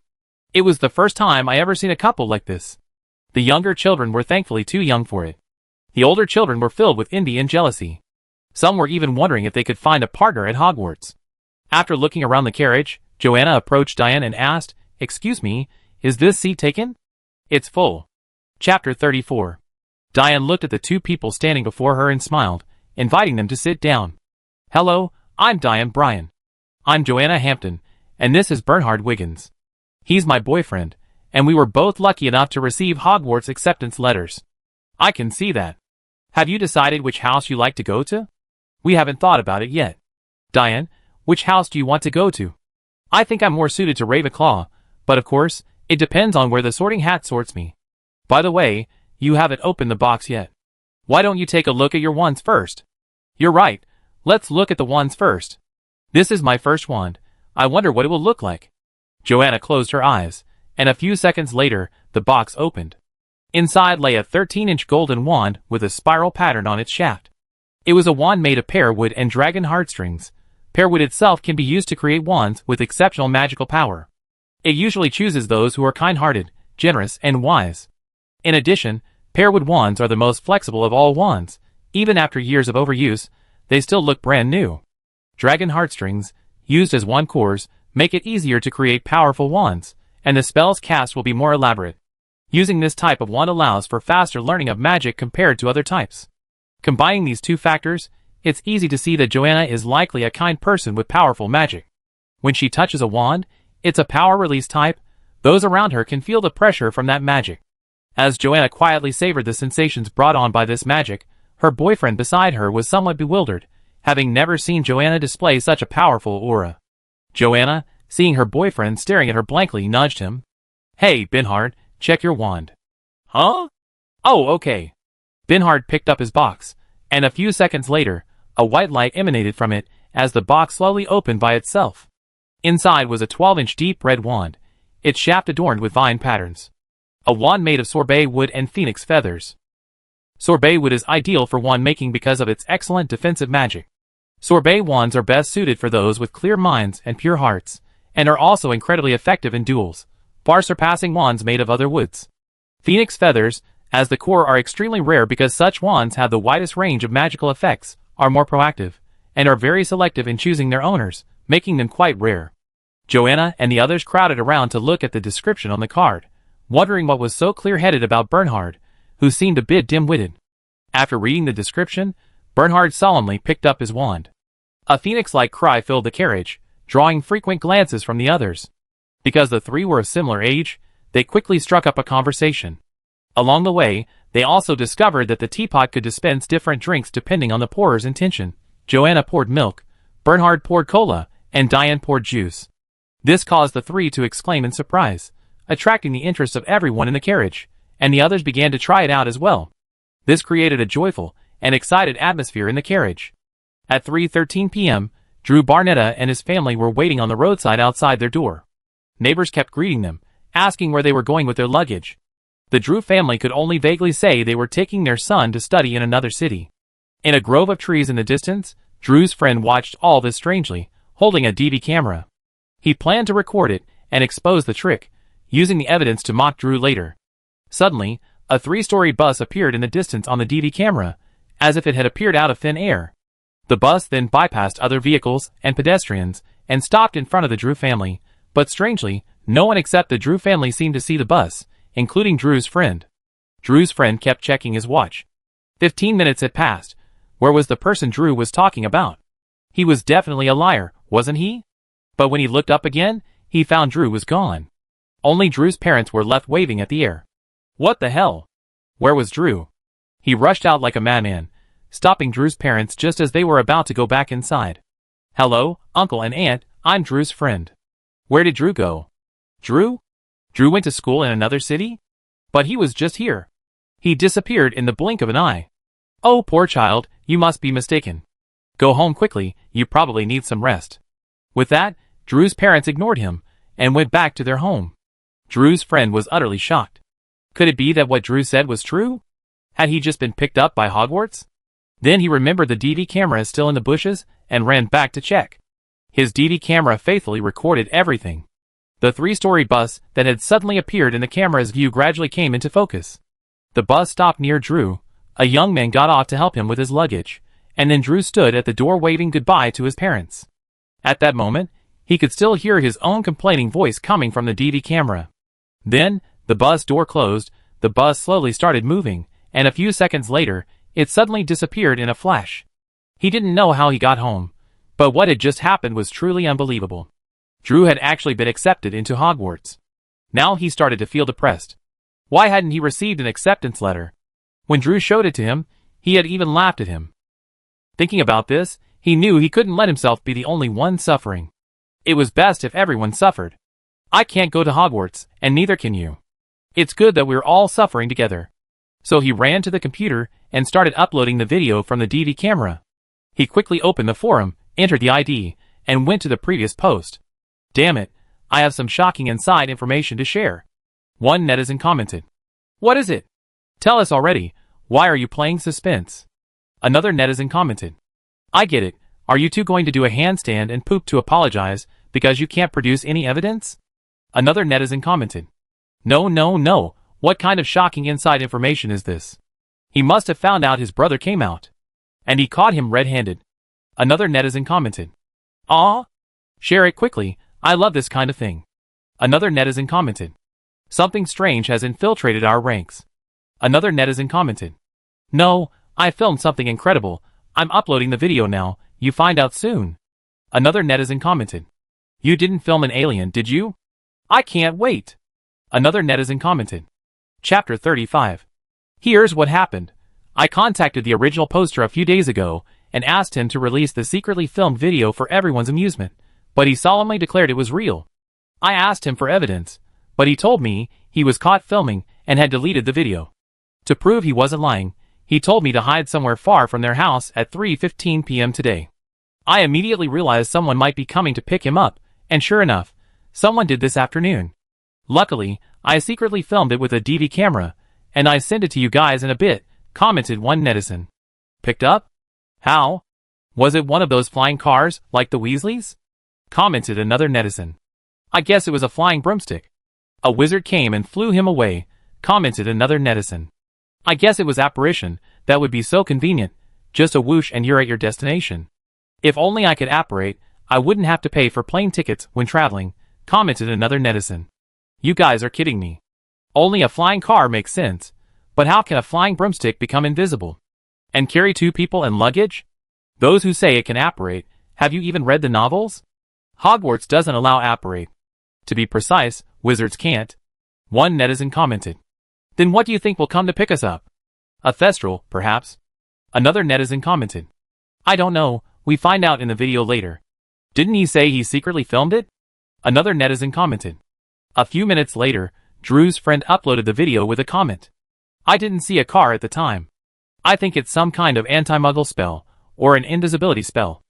It was the first time I ever seen a couple like this. The younger children were thankfully too young for it. The older children were filled with envy and jealousy. Some were even wondering if they could find a partner at Hogwarts. After looking around the carriage, Joanna approached Diane and asked, "Excuse me, is this seat taken?" "It's full." Chapter 34. Diane looked at the two people standing before her and smiled, inviting them to sit down. "Hello, I'm Diane Bryan. I'm Joanna Hampton, and this is Bernhard Wiggins. He's my boyfriend, and we were both lucky enough to receive Hogwarts acceptance letters." "I can see that. Have you decided which house you like to go to?" "We haven't thought about it yet." "Diane, which house do you want to go to?" "I think I'm more suited to Ravenclaw, but of course, it depends on where the sorting hat sorts me." "By the way, you haven't opened the box yet. Why don't you take a look at your wands first?" "You're right, let's look at the wands first. This is my first wand. I wonder what it will look like." Joanna closed her eyes, and a few seconds later, the box opened. Inside lay a 13-inch golden wand with a spiral pattern on its shaft. It was a wand made of pear wood and dragon heartstrings. Pear wood itself can be used to create wands with exceptional magical power. It usually chooses those who are kind-hearted, generous, and wise. In addition, pear wood wands are the most flexible of all wands. Even after years of overuse, they still look brand new. Dragon heartstrings, used as wand cores, make it easier to create powerful wands, and the spells cast will be more elaborate. Using this type of wand allows for faster learning of magic compared to other types. Combining these two factors, it's easy to see that Joanna is likely a kind person with powerful magic. When she touches a wand, it's a power release type. Those around her can feel the pressure from that magic. As Joanna quietly savored the sensations brought on by this magic, her boyfriend beside her was somewhat bewildered, having never seen Joanna display such a powerful aura. Joanna, seeing her boyfriend staring at her blankly, nudged him. "Hey, Bernhard, check your wand." "Huh? Oh, okay." Bernhard picked up his box, and a few seconds later, a white light emanated from it as the box slowly opened by itself. Inside was a 12-inch deep red wand, its shaft adorned with vine patterns. A wand made of sorbet wood and phoenix feathers. Sorbet wood is ideal for wand making because of its excellent defensive magic. Sorbet wands are best suited for those with clear minds and pure hearts, and are also incredibly effective in duels, far surpassing wands made of other woods. Phoenix feathers, as the core, are extremely rare because such wands have the widest range of magical effects, are more proactive, and are very selective in choosing their owners, making them quite rare. Joanna and the others crowded around to look at the description on the card, wondering what was so clear-headed about Bernhard, who seemed a bit dim-witted. After reading the description, Bernhard solemnly picked up his wand. A phoenix-like cry filled the carriage, drawing frequent glances from the others. Because the three were of similar age, they quickly struck up a conversation. Along the way, they also discovered that the teapot could dispense different drinks depending on the pourer's intention. Joanna poured milk, Bernhard poured cola, and Diane poured juice. This caused the three to exclaim in surprise, attracting the interest of everyone in the carriage, and the others began to try it out as well. This created a joyful and excited atmosphere in the carriage. At 3:13 p.m., Drew Barnetta and his family were waiting on the roadside outside their door. Neighbors kept greeting them, asking where they were going with their luggage. The Drew family could only vaguely say they were taking their son to study in another city. In a grove of trees in the distance, Drew's friend watched all this strangely, holding a DV camera. He planned to record it and expose the trick, using the evidence to mock Drew later. Suddenly, a 3-story bus appeared in the distance on the DV camera, as if it had appeared out of thin air. The bus then bypassed other vehicles and pedestrians and stopped in front of the Drew family, but strangely, no one except the Drew family seemed to see the bus, including Drew's friend. Drew's friend kept checking his watch. 15 minutes had passed. Where was the person Drew was talking about? He was definitely a liar, wasn't he? But when he looked up again, he found Drew was gone. Only Drew's parents were left waving at the air. What the hell? Where was Drew? He rushed out like a madman, stopping Drew's parents just as they were about to go back inside. Hello, Uncle and Aunt, I'm Drew's friend. Where did Drew go? Drew? Drew went to school in another city? But he was just here. He disappeared in the blink of an eye. Oh, poor child, you must be mistaken. Go home quickly, you probably need some rest. With that, Drew's parents ignored him and went back to their home. Drew's friend was utterly shocked. Could it be that what Drew said was true? Had he just been picked up by Hogwarts? Then he remembered the DV camera still in the bushes and ran back to check. His DV camera faithfully recorded everything. The three-story bus that had suddenly appeared in the camera's view gradually came into focus. The bus stopped near Drew. A young man got off to help him with his luggage, and then Drew stood at the door waving goodbye to his parents. At that moment, he could still hear his own complaining voice coming from the DV camera. Then, the bus door closed, the bus slowly started moving, and a few seconds later, it suddenly disappeared in a flash. He didn't know how he got home, but what had just happened was truly unbelievable. Drew had actually been accepted into Hogwarts. Now he started to feel depressed. Why hadn't he received an acceptance letter? When Drew showed it to him, he had even laughed at him. Thinking about this, he knew he couldn't let himself be the only one suffering. It was best if everyone suffered. I can't go to Hogwarts, and neither can you. It's good that we're all suffering together. So he ran to the computer and started uploading the video from the DV camera. He quickly opened the forum, entered the ID, and went to the previous post. Damn it, I have some shocking inside information to share. One netizen commented. What is it? Tell us already, why are you playing suspense? Another netizen commented. I get it, are you two going to do a handstand and poop to apologize because you can't produce any evidence? Another netizen commented. No, what kind of shocking inside information is this? He must have found out his brother came out. And he caught him red-handed. Another netizen commented. Aw? Share it quickly, I love this kind of thing. Another netizen commented. Something strange has infiltrated our ranks. Another netizen commented. No, I filmed something incredible, I'm uploading the video now, you find out soon. Another netizen commented. You didn't film an alien, did you? I can't wait. Another netizen commented. Chapter 35. Here's what happened. I contacted the original poster a few days ago and asked him to release the secretly filmed video for everyone's amusement, but he solemnly declared it was real. I asked him for evidence, but he told me he was caught filming and had deleted the video. To prove he wasn't lying, he told me to hide somewhere far from their house at 3:15 p.m. today. I immediately realized someone might be coming to pick him up, and sure enough, someone did this afternoon. Luckily, I secretly filmed it with a DV camera, and I send it to you guys in a bit, commented one netizen. Picked up? How? Was it one of those flying cars, like the Weasleys? Commented another netizen. I guess it was a flying broomstick. A wizard came and flew him away, commented another netizen. I guess it was apparition, that would be so convenient, just a whoosh and you're at your destination. If only I could apparate, I wouldn't have to pay for plane tickets when traveling, commented another netizen. You guys are kidding me. Only a flying car makes sense, but how can a flying broomstick become invisible? And carry two people and luggage? Those who say it can apparate, have you even read the novels? Hogwarts doesn't allow apparate. To be precise, wizards can't. One netizen commented. Then what do you think will come to pick us up? A thestral, perhaps? Another netizen commented. I don't know, we find out in the video later. Didn't he say he secretly filmed it? Another netizen commented. A few minutes later, Drew's friend uploaded the video with a comment. I didn't see a car at the time. I think it's some kind of anti-muggle spell, or an invisibility spell.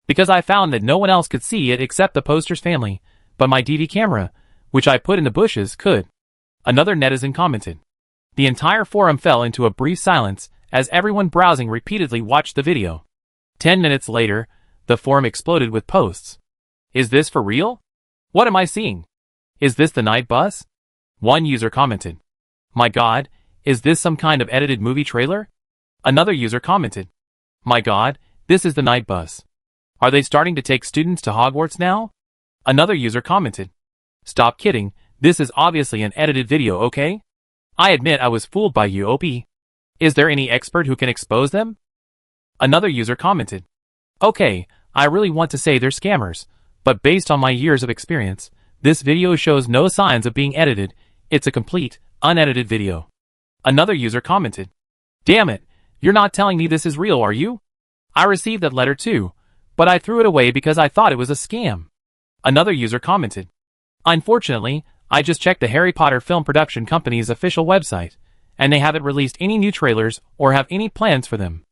Because I found that no one else could see it except the poster's family, but my DV camera, which I put in the bushes, could. Another netizen commented. The entire forum fell into a brief silence as everyone browsing repeatedly watched the video. 10 minutes later, the forum exploded with posts. Is this for real? What am I seeing? Is this the night bus? One user commented. My god, is this some kind of edited movie trailer? Another user commented. My god, this is the night bus. Are they starting to take students to Hogwarts now? Another user commented. Stop kidding, this is obviously an edited video, okay? I admit I was fooled by you, OP. Is there any expert who can expose them? Another user commented. Okay, I really want to say they're scammers, but based on my years of experience, This video shows no signs of being edited. It's a complete, unedited video. Another user commented, "Damn it, you're not telling me this is real, are you? I received that letter too, but I threw it away because I thought it was a scam." Another user commented, "Unfortunately, I just checked the Harry Potter film production company's official website, and they haven't released any new trailers or have any plans for them.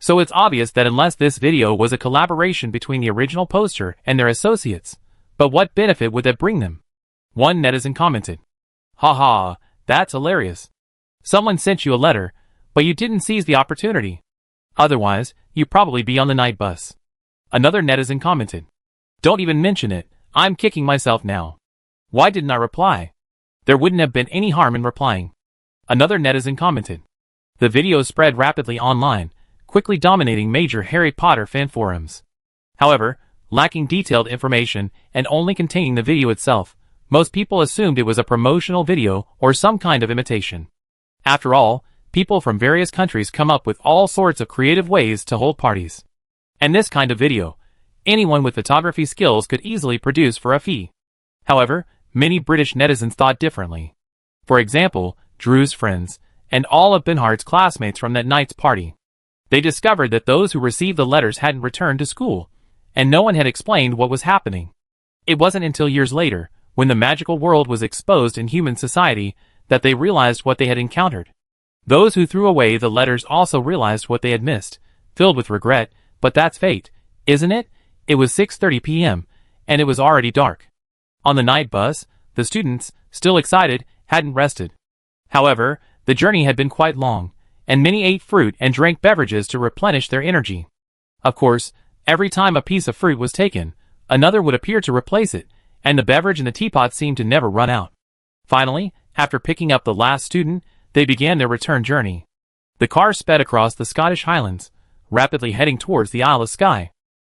So it's obvious that unless this video was a collaboration between the original poster and their associates, but what benefit would that bring them?" One netizen commented, "Haha, that's hilarious. Someone sent you a letter, but you didn't seize the opportunity. Otherwise, you'd probably be on the night bus." Another netizen commented, "Don't even mention it, I'm kicking myself now. Why didn't I reply? There wouldn't have been any harm in replying." Another netizen commented, "The video spread rapidly online, quickly dominating major Harry Potter fan forums. However, lacking detailed information and only containing the video itself, most people assumed it was a promotional video or some kind of imitation. After all, people from various countries come up with all sorts of creative ways to hold parties. And this kind of video, anyone with photography skills could easily produce for a fee." However, many British netizens thought differently. For example, Drew's friends, and all of Bernhard's classmates from that night's party. They discovered that those who received the letters hadn't returned to school, and no one had explained what was happening. It wasn't until years later, when the magical world was exposed in human society, that they realized what they had encountered. Those who threw away the letters also realized what they had missed, filled with regret, but that's fate, isn't it? It was 6:30 p.m., and it was already dark. On the night bus, the students, still excited, hadn't rested. However, the journey had been quite long, and many ate fruit and drank beverages to replenish their energy. Of course, every time a piece of fruit was taken, another would appear to replace it, and the beverage in the teapot seemed to never run out. Finally, after picking up the last student, they began their return journey. The car sped across the Scottish Highlands, rapidly heading towards the Isle of Skye.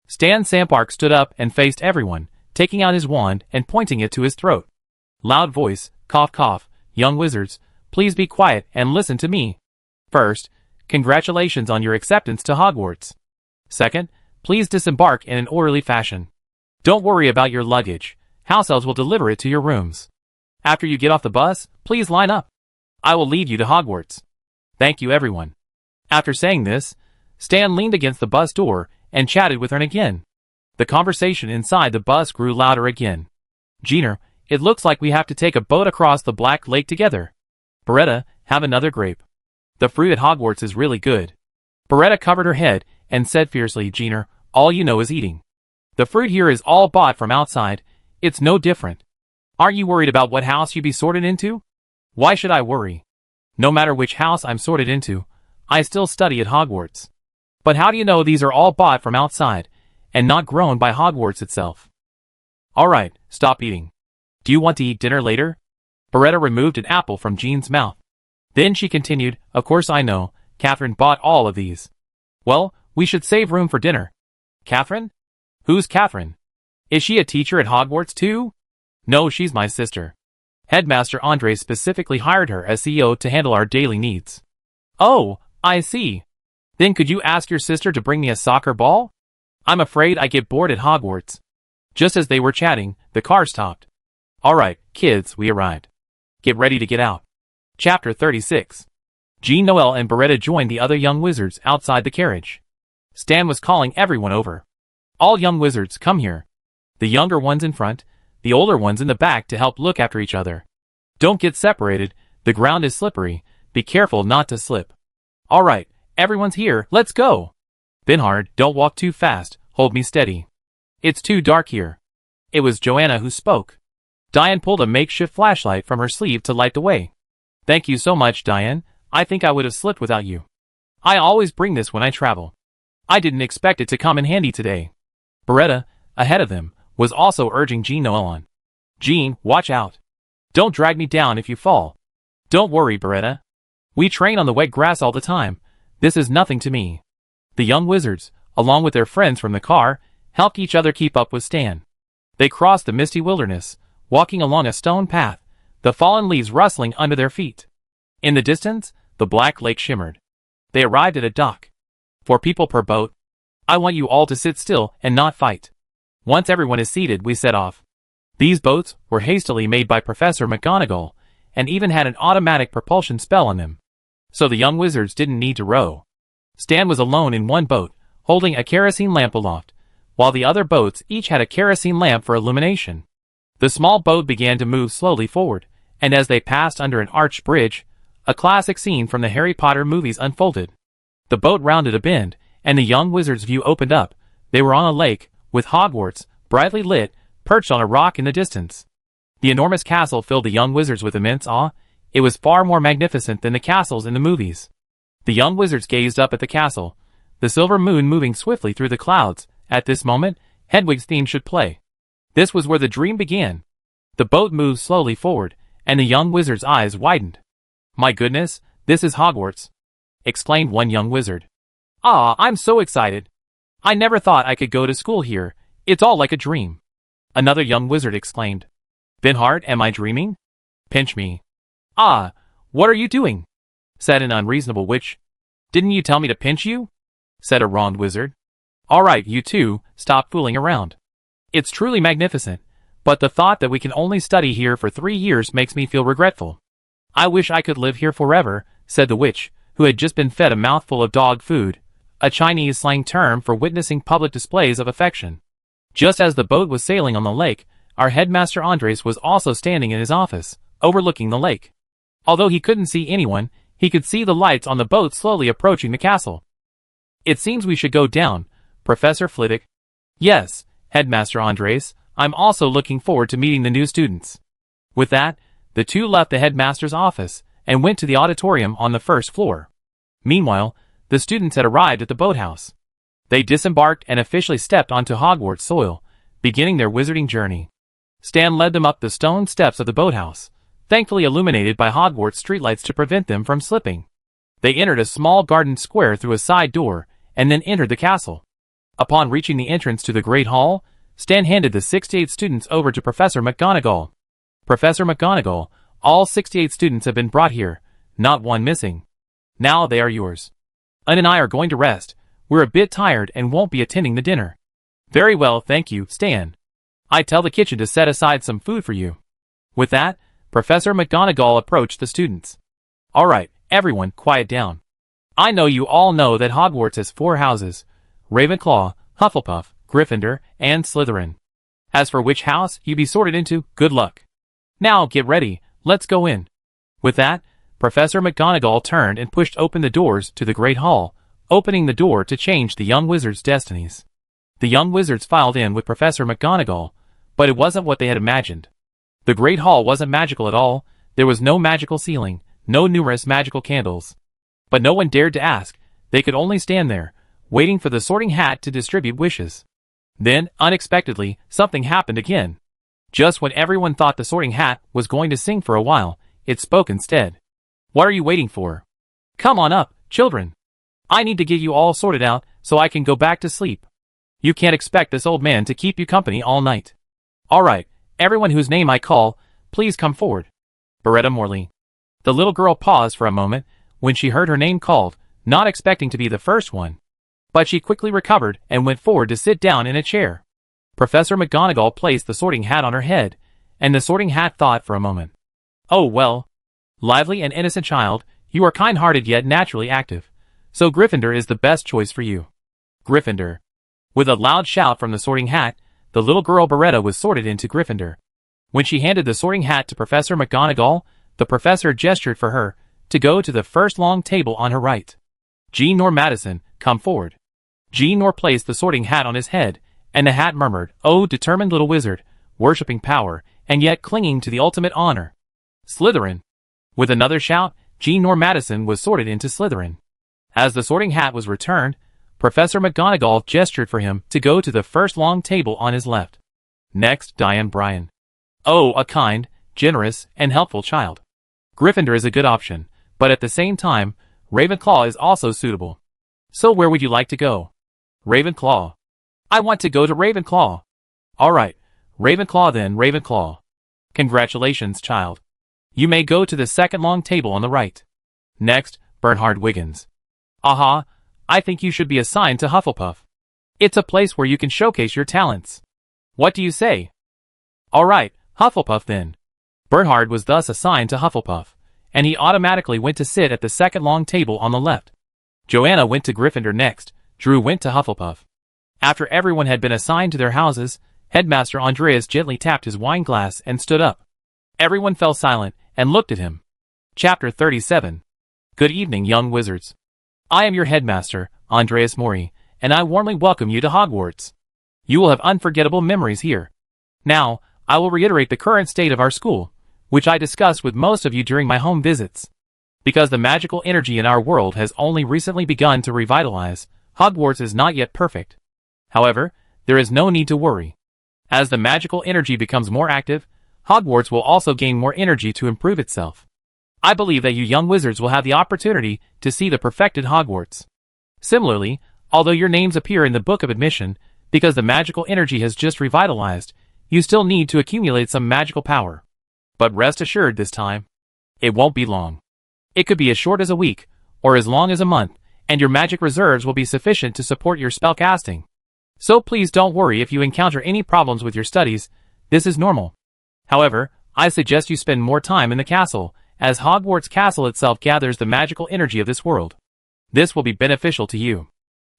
Stan Sampark stood up and faced everyone, taking out his wand and pointing it to his throat. Loud voice, cough cough, "Young wizards, please be quiet and listen to me. First, congratulations on your acceptance to Hogwarts. Second, please disembark in an orderly fashion. Don't worry about your luggage, house elves will deliver it to your rooms. After you get off the bus, please line up. I will lead you to Hogwarts. Thank you everyone." After saying this, Stan leaned against the bus door and chatted with her again. The conversation inside the bus grew louder again. "Gina, it looks like we have to take a boat across the Black Lake together. Beretta, have another grape. The fruit at Hogwarts is really good." Beretta covered her head and said fiercely, "Gina, all you know is eating. The fruit here is all bought from outside, it's no different. Aren't you worried about what house you be sorted into?" "Why should I worry? No matter which house I'm sorted into, I still study at Hogwarts." "But how do you know these are all bought from outside, and not grown by Hogwarts itself?" "Alright, stop eating. Do you want to eat dinner later?" Beretta removed an apple from Jean's mouth. Then she continued, "Of course I know, Catherine bought all of these. Well, we should save room for dinner." "Catherine? Who's Catherine? Is she a teacher at Hogwarts too?" "No, she's my sister. Headmaster Andre specifically hired her as CEO to handle our daily needs." "Oh, I see. Then could you ask your sister to bring me a soccer ball? I'm afraid I get bored at Hogwarts." Just as they were chatting, the car stopped. "Alright, kids, we arrived. Get ready to get out." Chapter 36. Jean Noel and Beretta joined the other young wizards outside the carriage. Stan was calling everyone over. "All young wizards, come here. The younger ones in front, the older ones in the back to help look after each other. Don't get separated, the ground is slippery, be careful not to slip. Alright, everyone's here, let's go. Bernhard, don't walk too fast, hold me steady. It's too dark here." It was Joanna who spoke. Diane pulled a makeshift flashlight from her sleeve to light the way. "Thank you so much, Diane. I think I would have slipped without you. I always bring this when I travel. I didn't expect it to come in handy today." Beretta, ahead of them, was also urging Jean Noel on. "Jean, watch out. Don't drag me down if you fall." "Don't worry, Beretta. We train on the wet grass all the time. This is nothing to me." The young wizards, along with their friends from the car, helped each other keep up with Stan. They crossed the misty wilderness, walking along a stone path, the fallen leaves rustling under their feet. In the distance, the Black Lake shimmered. They arrived at a dock. "4 people per boat. I want you all to sit still and not fight. Once everyone is seated, we set off." These boats were hastily made by Professor McGonagall, and even had an automatic propulsion spell on them. So the young wizards didn't need to row. Stan was alone in one boat, holding a kerosene lamp aloft, while the other boats each had a kerosene lamp for illumination. The small boat began to move slowly forward, and as they passed under an arched bridge, a classic scene from the Harry Potter movies unfolded. The boat rounded a bend, and the young wizard's view opened up. They were on a lake, with Hogwarts, brightly lit, perched on a rock in the distance. The enormous castle filled the young wizards with immense awe. It was far more magnificent than the castles in the movies. The young wizards gazed up at the castle, the silver moon moving swiftly through the clouds. At this moment, Hedwig's theme should play. This was where the dream began. The boat moved slowly forward, and the young wizard's eyes widened. "My goodness, this is Hogwarts," exclaimed one young wizard. "Ah, I'm so excited. I never thought I could go to school here. It's all like a dream." Another young wizard exclaimed. "Vinhard, am I dreaming? Pinch me." "Ah, what are you doing?" said an unreasonable witch. "Didn't you tell me to pinch you?" said a wronged wizard. "All right, you two, stop fooling around. It's truly magnificent, but the thought that we can only study here for 3 years makes me feel regretful. I wish I could live here forever," said the witch, who had just been fed a mouthful of dog food, a Chinese slang term for witnessing public displays of affection. Just as the boat was sailing on the lake, our headmaster Andres was also standing in his office, overlooking the lake. Although he couldn't see anyone, he could see the lights on the boat slowly approaching the castle. "It seems we should go down, Professor Flitwick." "Yes, Headmaster Andres, I'm also looking forward to meeting the new students." With that, the two left the headmaster's office and went to the auditorium on the first floor. Meanwhile, the students had arrived at the boathouse. They disembarked and officially stepped onto Hogwarts soil, beginning their wizarding journey. Stan led them up the stone steps of the boathouse, thankfully illuminated by Hogwarts streetlights to prevent them from slipping. They entered a small garden square through a side door, and then entered the castle. Upon reaching the entrance to the Great Hall, Stan handed the 68 students over to Professor McGonagall. "Professor McGonagall, all 68 students have been brought here, not one missing. Now they are yours. Anne and I are going to rest. We're a bit tired and won't be attending the dinner." "Very well, thank you, Stan. I tell the kitchen to set aside some food for you." With that, Professor McGonagall approached the students. "All right, everyone, quiet down. I know you all know that Hogwarts has 4 houses: Ravenclaw, Hufflepuff, Gryffindor, and Slytherin. As for which house you be sorted into, good luck. Now get ready, let's go in." With that, Professor McGonagall turned and pushed open the doors to the Great Hall, opening the door to change the young wizards' destinies. The young wizards filed in with Professor McGonagall, but it wasn't what they had imagined. The Great Hall wasn't magical at all. There was no magical ceiling, no numerous magical candles. But no one dared to ask. They could only stand there, waiting for the Sorting Hat to distribute wishes. Then, unexpectedly, something happened again. Just when everyone thought the Sorting Hat was going to sing for a while, it spoke instead. "What are you waiting for? Come on up, children. I need to get you all sorted out so I can go back to sleep. You can't expect this old man to keep you company all night. All right, everyone whose name I call, please come forward." Beretta Morley. The little girl paused for a moment when she heard her name called, not expecting to be the first one. But she quickly recovered and went forward to sit down in a chair. Professor McGonagall placed the Sorting Hat on her head, and the Sorting Hat thought for a moment. "Oh well, lively and innocent child, you are kind-hearted yet naturally active, so Gryffindor is the best choice for you." Gryffindor. With a loud shout from the Sorting Hat, the little girl Beretta was sorted into Gryffindor. When she handed the Sorting Hat to Professor McGonagall, the professor gestured for her to go to the first long table on her right. "Jean Nor Madison, come forward." Jean Nor placed the Sorting Hat on his head, and the hat murmured, "Oh, determined little wizard, worshipping power, and yet clinging to the ultimate honor. Slytherin." With another shout, Jean Nor Madison was sorted into Slytherin. As the Sorting Hat was returned, Professor McGonagall gestured for him to go to the first long table on his left. Next, Diane Bryan. "Oh, a kind, generous, and helpful child. Gryffindor is a good option, but at the same time, Ravenclaw is also suitable. So where would you like to go?" "Ravenclaw." "I want to go to Ravenclaw." "All right, Ravenclaw then, Ravenclaw. Congratulations, child. You may go to the second long table on the right." Next, Bernhard Wiggins. "Aha, I think you should be assigned to Hufflepuff. It's a place where you can showcase your talents. What do you say?" Alright, Hufflepuff then. Bernhard was thus assigned to Hufflepuff, and he automatically went to sit at the second long table on the left. Joanna went to Gryffindor next. Drew went to Hufflepuff. After everyone had been assigned to their houses, Headmaster Andreas gently tapped his wine glass and stood up. Everyone fell silent and looked at him. Chapter 37. Good evening, young wizards. I am your headmaster, Andreas Mori, and I warmly welcome you to Hogwarts. You will have unforgettable memories here. Now, I will reiterate the current state of our school, which I discussed with most of you during my home visits. Because the magical energy in our world has only recently begun to revitalize, Hogwarts is not yet perfect. However, there is no need to worry. As the magical energy becomes more active, Hogwarts will also gain more energy to improve itself. I believe that you young wizards will have the opportunity to see the perfected Hogwarts. Similarly, although your names appear in the Book of Admission, because the magical energy has just revitalized, you still need to accumulate some magical power. But rest assured this time, it won't be long. It could be as short as a week, or as long as a month, and your magic reserves will be sufficient to support your spellcasting. So please don't worry if you encounter any problems with your studies, this is normal. However, I suggest you spend more time in the castle, as Hogwarts Castle itself gathers the magical energy of this world. This will be beneficial to you.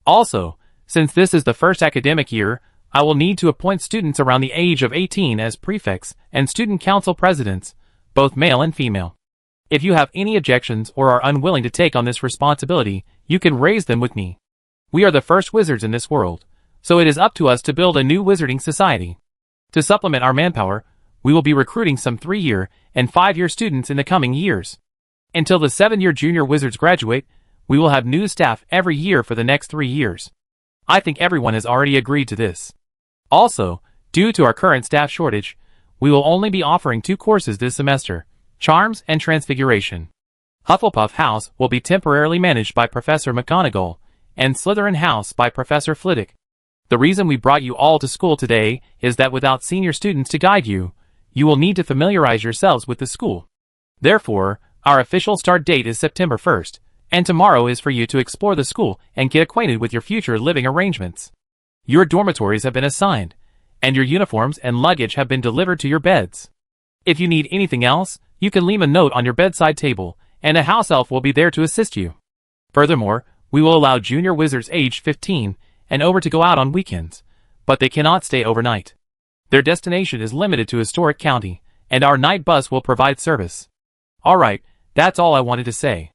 Also, since this is the first academic year, I will need to appoint students around the age of 18 as prefects and student council presidents, both male and female. If you have any objections or are unwilling to take on this responsibility, you can raise them with me. We are the first wizards in this world, so it is up to us to build a new wizarding society. To supplement our manpower, we will be recruiting some 3-year and 5-year students in the coming years. Until the 7-year junior wizards graduate, we will have new staff every year for the next 3 years. I think everyone has already agreed to this. Also, due to our current staff shortage, we will only be offering 2 courses this semester, Charms and Transfiguration. Hufflepuff House will be temporarily managed by Professor McGonagall, and Slytherin House by Professor Flitwick. The reason we brought you all to school today is that without senior students to guide you, you will need to familiarize yourselves with the school. Therefore, our official start date is September 1st, and tomorrow is for you to explore the school and get acquainted with your future living arrangements. Your dormitories have been assigned, and your uniforms and luggage have been delivered to your beds. If you need anything else, you can leave a note on your bedside table, and a house elf will be there to assist you. Furthermore, we will allow junior wizards aged 15 and over to go out on weekends, but they cannot stay overnight. Their destination is limited to Historic County, and our night bus will provide service. Alright, that's all I wanted to say.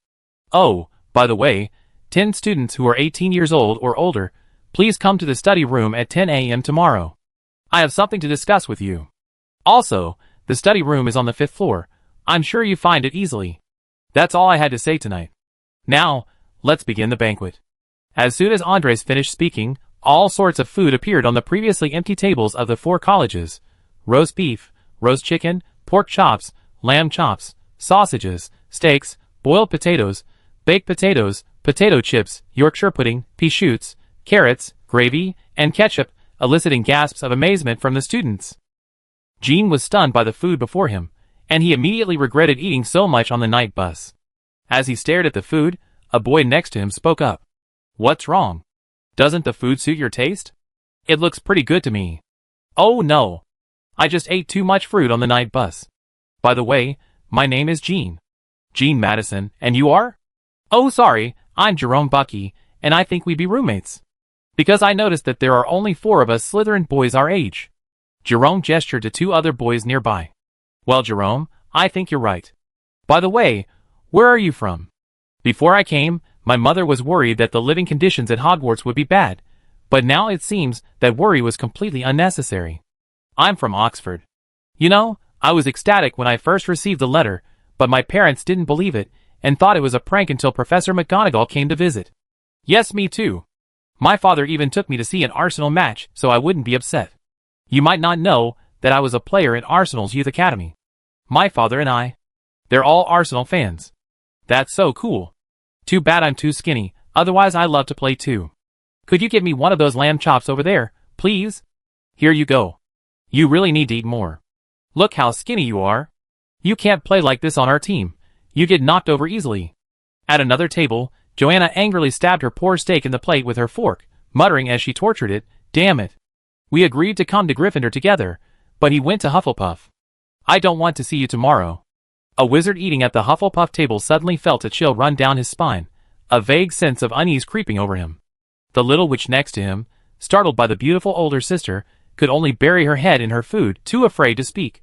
Oh, by the way, 10 students who are 18 years old or older, please come to the study room at 10 a.m. tomorrow. I have something to discuss with you. Also, the study room is on the 5th floor. I'm sure you find it easily. That's all I had to say tonight. Now, let's begin the banquet. As soon as Andres finished speaking, all sorts of food appeared on the previously empty tables of the 4 colleges. Roast beef, roast chicken, pork chops, lamb chops, sausages, steaks, boiled potatoes, baked potatoes, potato chips, Yorkshire pudding, pea shoots, carrots, gravy, and ketchup, eliciting gasps of amazement from the students. Jean was stunned by the food before him, and he immediately regretted eating so much on the night bus. As he stared at the food, a boy next to him spoke up. What's wrong? Doesn't the food suit your taste? It looks pretty good to me. Oh no. I just ate too much fruit on the night bus. By the way, my name is Jean. Jean Madison, and you are? Oh sorry, I'm Jerome Bucky, and I think we'd be roommates. Because I noticed that there are only 4 of us Slytherin boys our age. Jerome gestured to 2 other boys nearby. Well Jerome, I think you're right. By the way, where are you from? Before I came, my mother was worried that the living conditions at Hogwarts would be bad, but now it seems that worry was completely unnecessary. I'm from Oxford. You know, I was ecstatic when I first received the letter, but my parents didn't believe it and thought it was a prank until Professor McGonagall came to visit. Yes, me too. My father even took me to see an Arsenal match so I wouldn't be upset. You might not know that I was a player in Arsenal's youth academy. My father and I. They're all Arsenal fans. That's so cool. Too bad I'm too skinny, otherwise I love to play too. Could you give me one of those lamb chops over there, please? Here you go. You really need to eat more. Look how skinny you are. You can't play like this on our team. You get knocked over easily. At another table, Joanna angrily stabbed her poor steak in the plate with her fork, muttering as she tortured it, damn it. We agreed to come to Gryffindor together, but he went to Hufflepuff. I don't want to see you tomorrow. A wizard eating at the Hufflepuff table suddenly felt a chill run down his spine, a vague sense of unease creeping over him. The little witch next to him, startled by the beautiful older sister, could only bury her head in her food, too afraid to speak.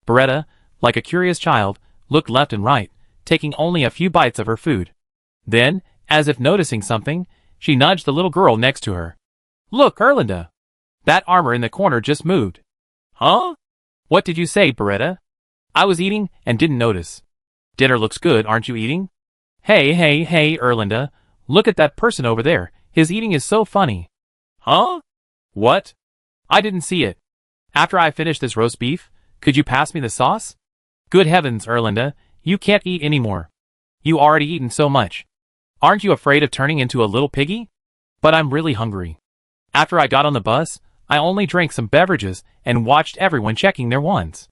Beretta, like a curious child, looked left and right, taking only a few bites of her food. Then, as if noticing something, she nudged the little girl next to her. Look, Erlinda! That armor in the corner just moved. Huh? What did you say, Beretta? I was eating and didn't notice. Dinner looks good, aren't you eating? Hey, Erlinda, look at that person over there. His eating is so funny. Huh? What? I didn't see it. After I finish this roast beef, could you pass me the sauce? Good heavens, Erlinda, you can't eat anymore. You already eaten so much. Aren't you afraid of turning into a little piggy? But I'm really hungry. After I got on the bus, I only drank some beverages and watched everyone checking their wands.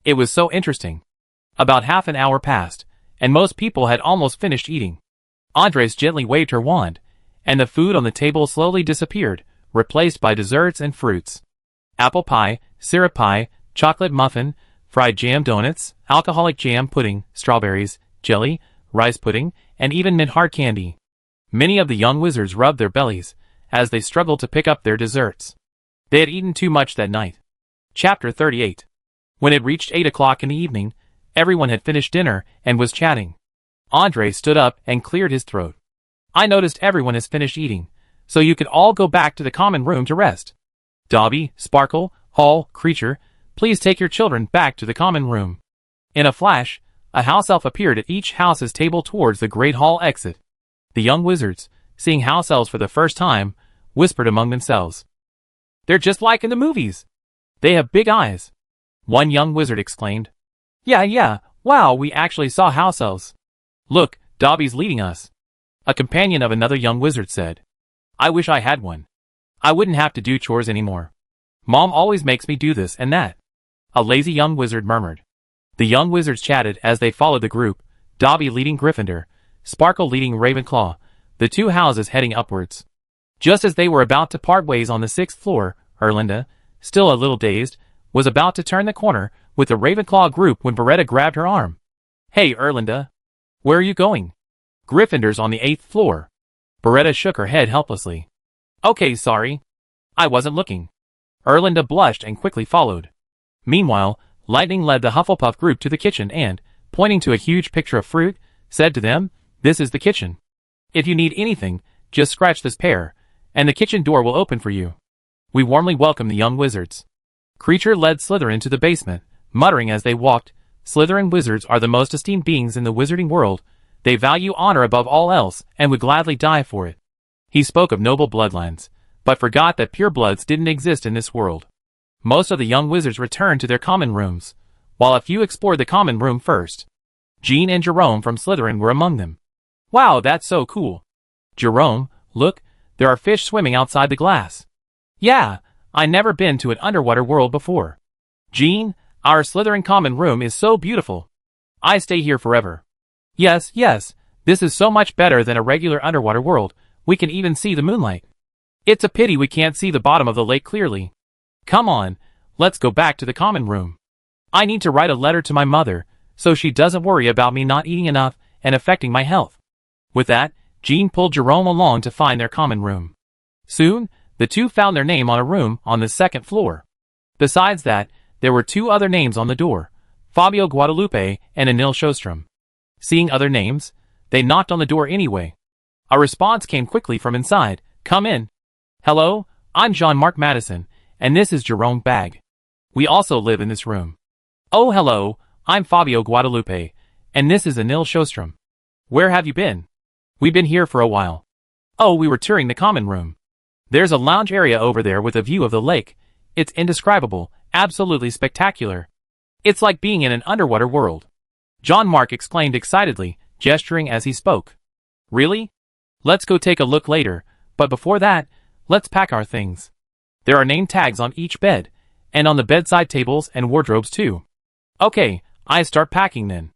It was so interesting. About half an hour passed, and most people had almost finished eating. Andres gently waved her wand, and the food on the table slowly disappeared, replaced by desserts and fruits. Apple pie, syrup pie, chocolate muffin, fried jam donuts, alcoholic jam pudding, strawberries, jelly, rice pudding, and even mint hard candy. Many of the young wizards rubbed their bellies, as they struggled to pick up their desserts. They had eaten too much that night. Chapter 38. When it reached 8 o'clock in the evening, everyone had finished dinner and was chatting. Andre stood up and cleared his throat. I noticed everyone has finished eating, so you could all go back to the common room to rest. Dobby, Sparkle, Hall, Creature, please take your children back to the common room. In a flash, a house elf appeared at each house's table towards the great hall exit. The young wizards, seeing house elves for the first time, whispered among themselves. They're just like in the movies. They have big eyes. One young wizard exclaimed. Yeah, wow, we actually saw house elves. Look, Dobby's leading us. A companion of another young wizard said. I wish I had one. I wouldn't have to do chores anymore. Mom always makes me do this and that. A lazy young wizard murmured. The young wizards chatted as they followed the group, Dobby leading Gryffindor, Sparkle leading Ravenclaw, the two houses heading upwards. Just as they were about to part ways on the 6th floor, Erlinda, still a little dazed, was about to turn the corner with the Ravenclaw group when Beretta grabbed her arm. Hey, Erlinda. Where are you going? Gryffindor's on the 8th floor. Beretta shook her head helplessly. Okay, sorry. I wasn't looking. Erlinda blushed and quickly followed. Meanwhile, Lightning led the Hufflepuff group to the kitchen and, pointing to a huge picture of fruit, said to them, This is the kitchen. If you need anything, just scratch this pair, and the kitchen door will open for you. We warmly welcome the young wizards. Creature led Slytherin to the basement, muttering as they walked, Slytherin wizards are the most esteemed beings in the wizarding world. They value honor above all else and would gladly die for it. He spoke of noble bloodlines, but forgot that purebloods didn't exist in this world. Most of the young wizards returned to their common rooms, while a few explored the common room first. Jean and Jerome from Slytherin were among them. Wow, that's so cool. Jerome, look, there are fish swimming outside the glass. Yeah, I never been to an underwater world before. Jean, our Slytherin common room is so beautiful. I stay here forever. Yes, this is so much better than a regular underwater world. We can even see the moonlight. It's a pity we can't see the bottom of the lake clearly. Come on, let's go back to the common room. I need to write a letter to my mother, so she doesn't worry about me not eating enough and affecting my health. With that, Jean pulled Jerome along to find their common room. Soon, the two found their name on a room on the 2nd floor. Besides that, there were 2 other names on the door, Fabio Guadalupe and Anil Shostrom. Seeing other names, they knocked on the door anyway. A response came quickly from inside. Come in. Hello, I'm Jean-Marc Madison, and this is Jerome Bag. We also live in this room. Oh hello, I'm Fabio Guadalupe, and this is Anil Shostrom. Where have you been? We've been here for a while. Oh, we were touring the common room. There's a lounge area over there with a view of the lake. It's indescribable, absolutely spectacular. It's like being in an underwater world. Jean-Marc exclaimed excitedly, gesturing as he spoke. Really? Let's go take a look later, but before that, let's pack our things. There are name tags on each bed, and on the bedside tables and wardrobes too. Okay, I start packing then.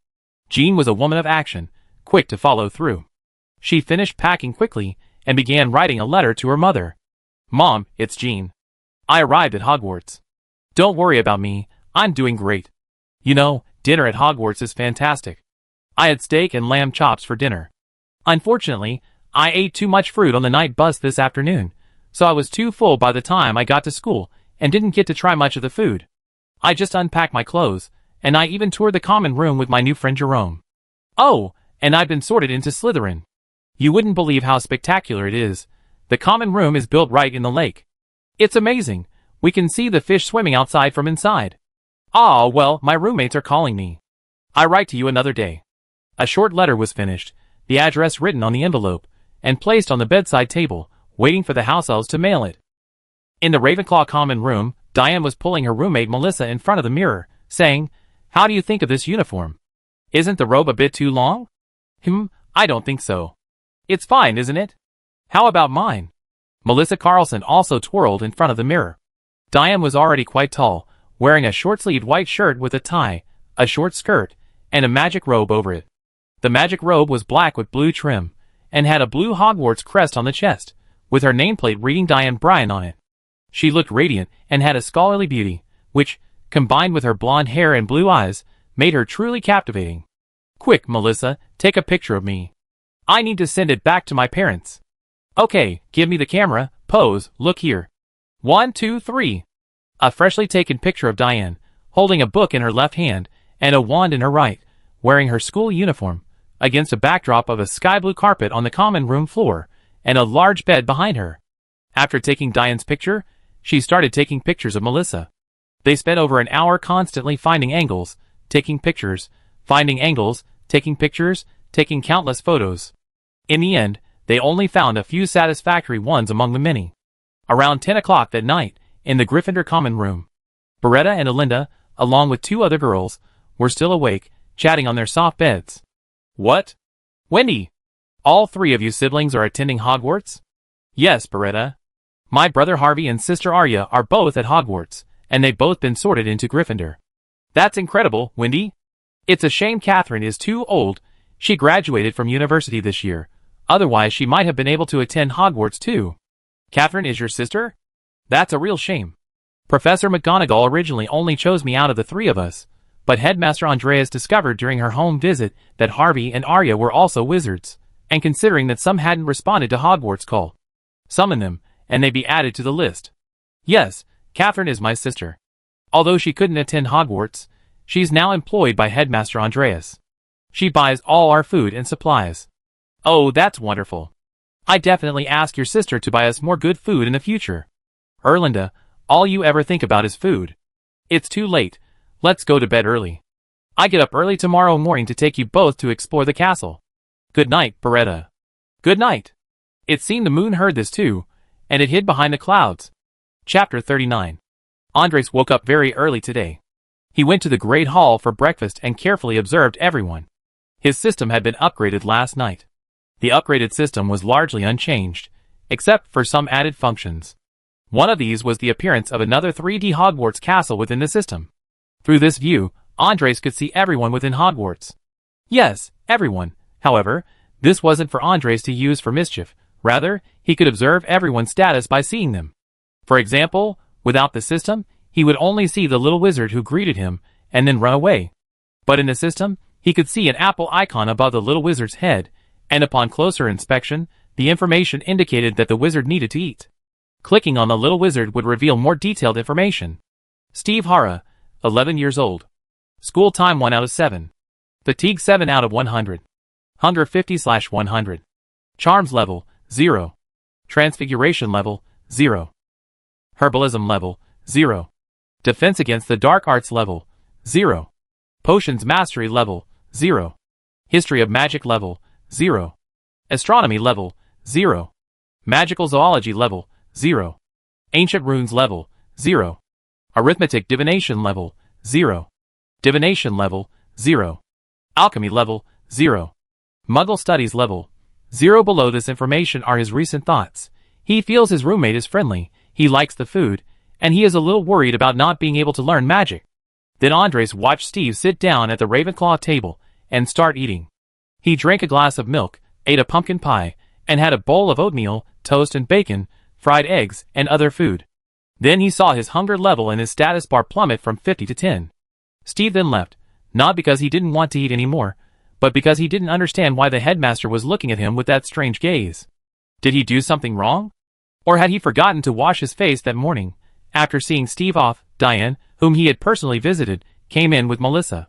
Jean was a woman of action, quick to follow through. She finished packing quickly and began writing a letter to her mother. Mom, it's Jean. I arrived at Hogwarts. Don't worry about me, I'm doing great. You know, dinner at Hogwarts is fantastic. I had steak and lamb chops for dinner. Unfortunately, I ate too much fruit on the night bus this afternoon, so I was too full by the time I got to school and didn't get to try much of the food. I just unpacked my clothes, and I even toured the common room with my new friend Jerome. Oh, and I've been sorted into Slytherin. You wouldn't believe how spectacular it is. The common room is built right in the lake. It's amazing. We can see the fish swimming outside from inside. Ah, well, my roommates are calling me. I write to you another day. A short letter was finished, the address written on the envelope, and placed on the bedside table, waiting for the house elves to mail it. In the Ravenclaw common room, Diane was pulling her roommate Melissa in front of the mirror, saying, "How do you think of this uniform? Isn't the robe a bit too long?" I don't think so. It's fine, isn't it? How about mine? Melissa Carlson also twirled in front of the mirror. Diane was already quite tall, wearing a short-sleeved white shirt with a tie, a short skirt, and a magic robe over it. The magic robe was black with blue trim, and had a blue Hogwarts crest on the chest, with her nameplate reading Diane Bryan on it. She looked radiant and had a scholarly beauty, which, combined with her blonde hair and blue eyes, made her truly captivating. Quick, Melissa, take a picture of me. I need to send it back to my parents. Okay, give me the camera, pose, look here. 1, 2, 3. A freshly taken picture of Diane, holding a book in her left hand and a wand in her right, wearing her school uniform, against a backdrop of a sky blue carpet on the common room floor, and a large bed behind her. After taking Diane's picture, she started taking pictures of Melissa. They spent over an hour constantly finding angles, taking pictures, finding angles, taking pictures, taking countless photos. In the end, they only found a few satisfactory ones among the many. Around 10 o'clock that night, in the Gryffindor common room, Beretta and Alinda, along with 2 other girls, were still awake, chatting on their soft beds. What? Wendy! All 3 of you siblings are attending Hogwarts? Yes, Beretta. My brother Harvey and sister Arya are both at Hogwarts, and they've both been sorted into Gryffindor. That's incredible, Wendy. It's a shame Catherine is too old. She graduated from university this year. Otherwise she might have been able to attend Hogwarts too. Catherine is your sister? That's a real shame. Professor McGonagall originally only chose me out of the 3 of us, but Headmaster Andreas discovered during her home visit that Harvey and Arya were also wizards, and considering that some hadn't responded to Hogwarts' call, summon them, and they be added to the list. Yes, Catherine is my sister. Although she couldn't attend Hogwarts, she's now employed by Headmaster Andreas. She buys all our food and supplies. Oh, that's wonderful. I definitely ask your sister to buy us more good food in the future. Erlinda, all you ever think about is food. It's too late. Let's go to bed early. I get up early tomorrow morning to take you both to explore the castle. Good night, Beretta. Good night. It seemed the moon heard this too, and it hid behind the clouds. Chapter 39. Andres woke up very early today. He went to the Great Hall for breakfast and carefully observed everyone. His system had been upgraded last night. The upgraded system was largely unchanged, except for some added functions. One of these was the appearance of another 3D Hogwarts castle within the system. Through this view, Andres could see everyone within Hogwarts. Yes, everyone. However, this wasn't for Andres to use for mischief. Rather, he could observe everyone's status by seeing them. For example, without the system, he would only see the little wizard who greeted him and then run away. But in the system, he could see an apple icon above the little wizard's head, and upon closer inspection, the information indicated that the wizard needed to eat. Clicking on the little wizard would reveal more detailed information. Steve Hara, 11 years old. School time 1 out of 7. Fatigue 7 out of 100. Hunger 50/100. Charms level, 0. Transfiguration level, 0. Herbalism level, 0. Defense against the dark arts level, 0. Potions mastery level, 0. History of magic level, 0. Astronomy level, 0. Magical zoology level, 0. Ancient runes level, 0. Arithmetic divination level, 0. Divination level, 0. Alchemy level, 0. Muggle studies level, 0. Below this information are his recent thoughts. He feels his roommate is friendly, he likes the food, and he is a little worried about not being able to learn magic. Then Andres watched Steve sit down at the Ravenclaw table and start eating. He drank a glass of milk, ate a pumpkin pie, and had a bowl of oatmeal, toast and bacon, fried eggs, and other food. Then he saw his hunger level and his status bar plummet from 50 to 10. Steve then left, not because he didn't want to eat anymore, but because he didn't understand why the headmaster was looking at him with that strange gaze. Did he do something wrong? Or had he forgotten to wash his face that morning? After seeing Steve off, Diane, whom he had personally visited, came in with Melissa.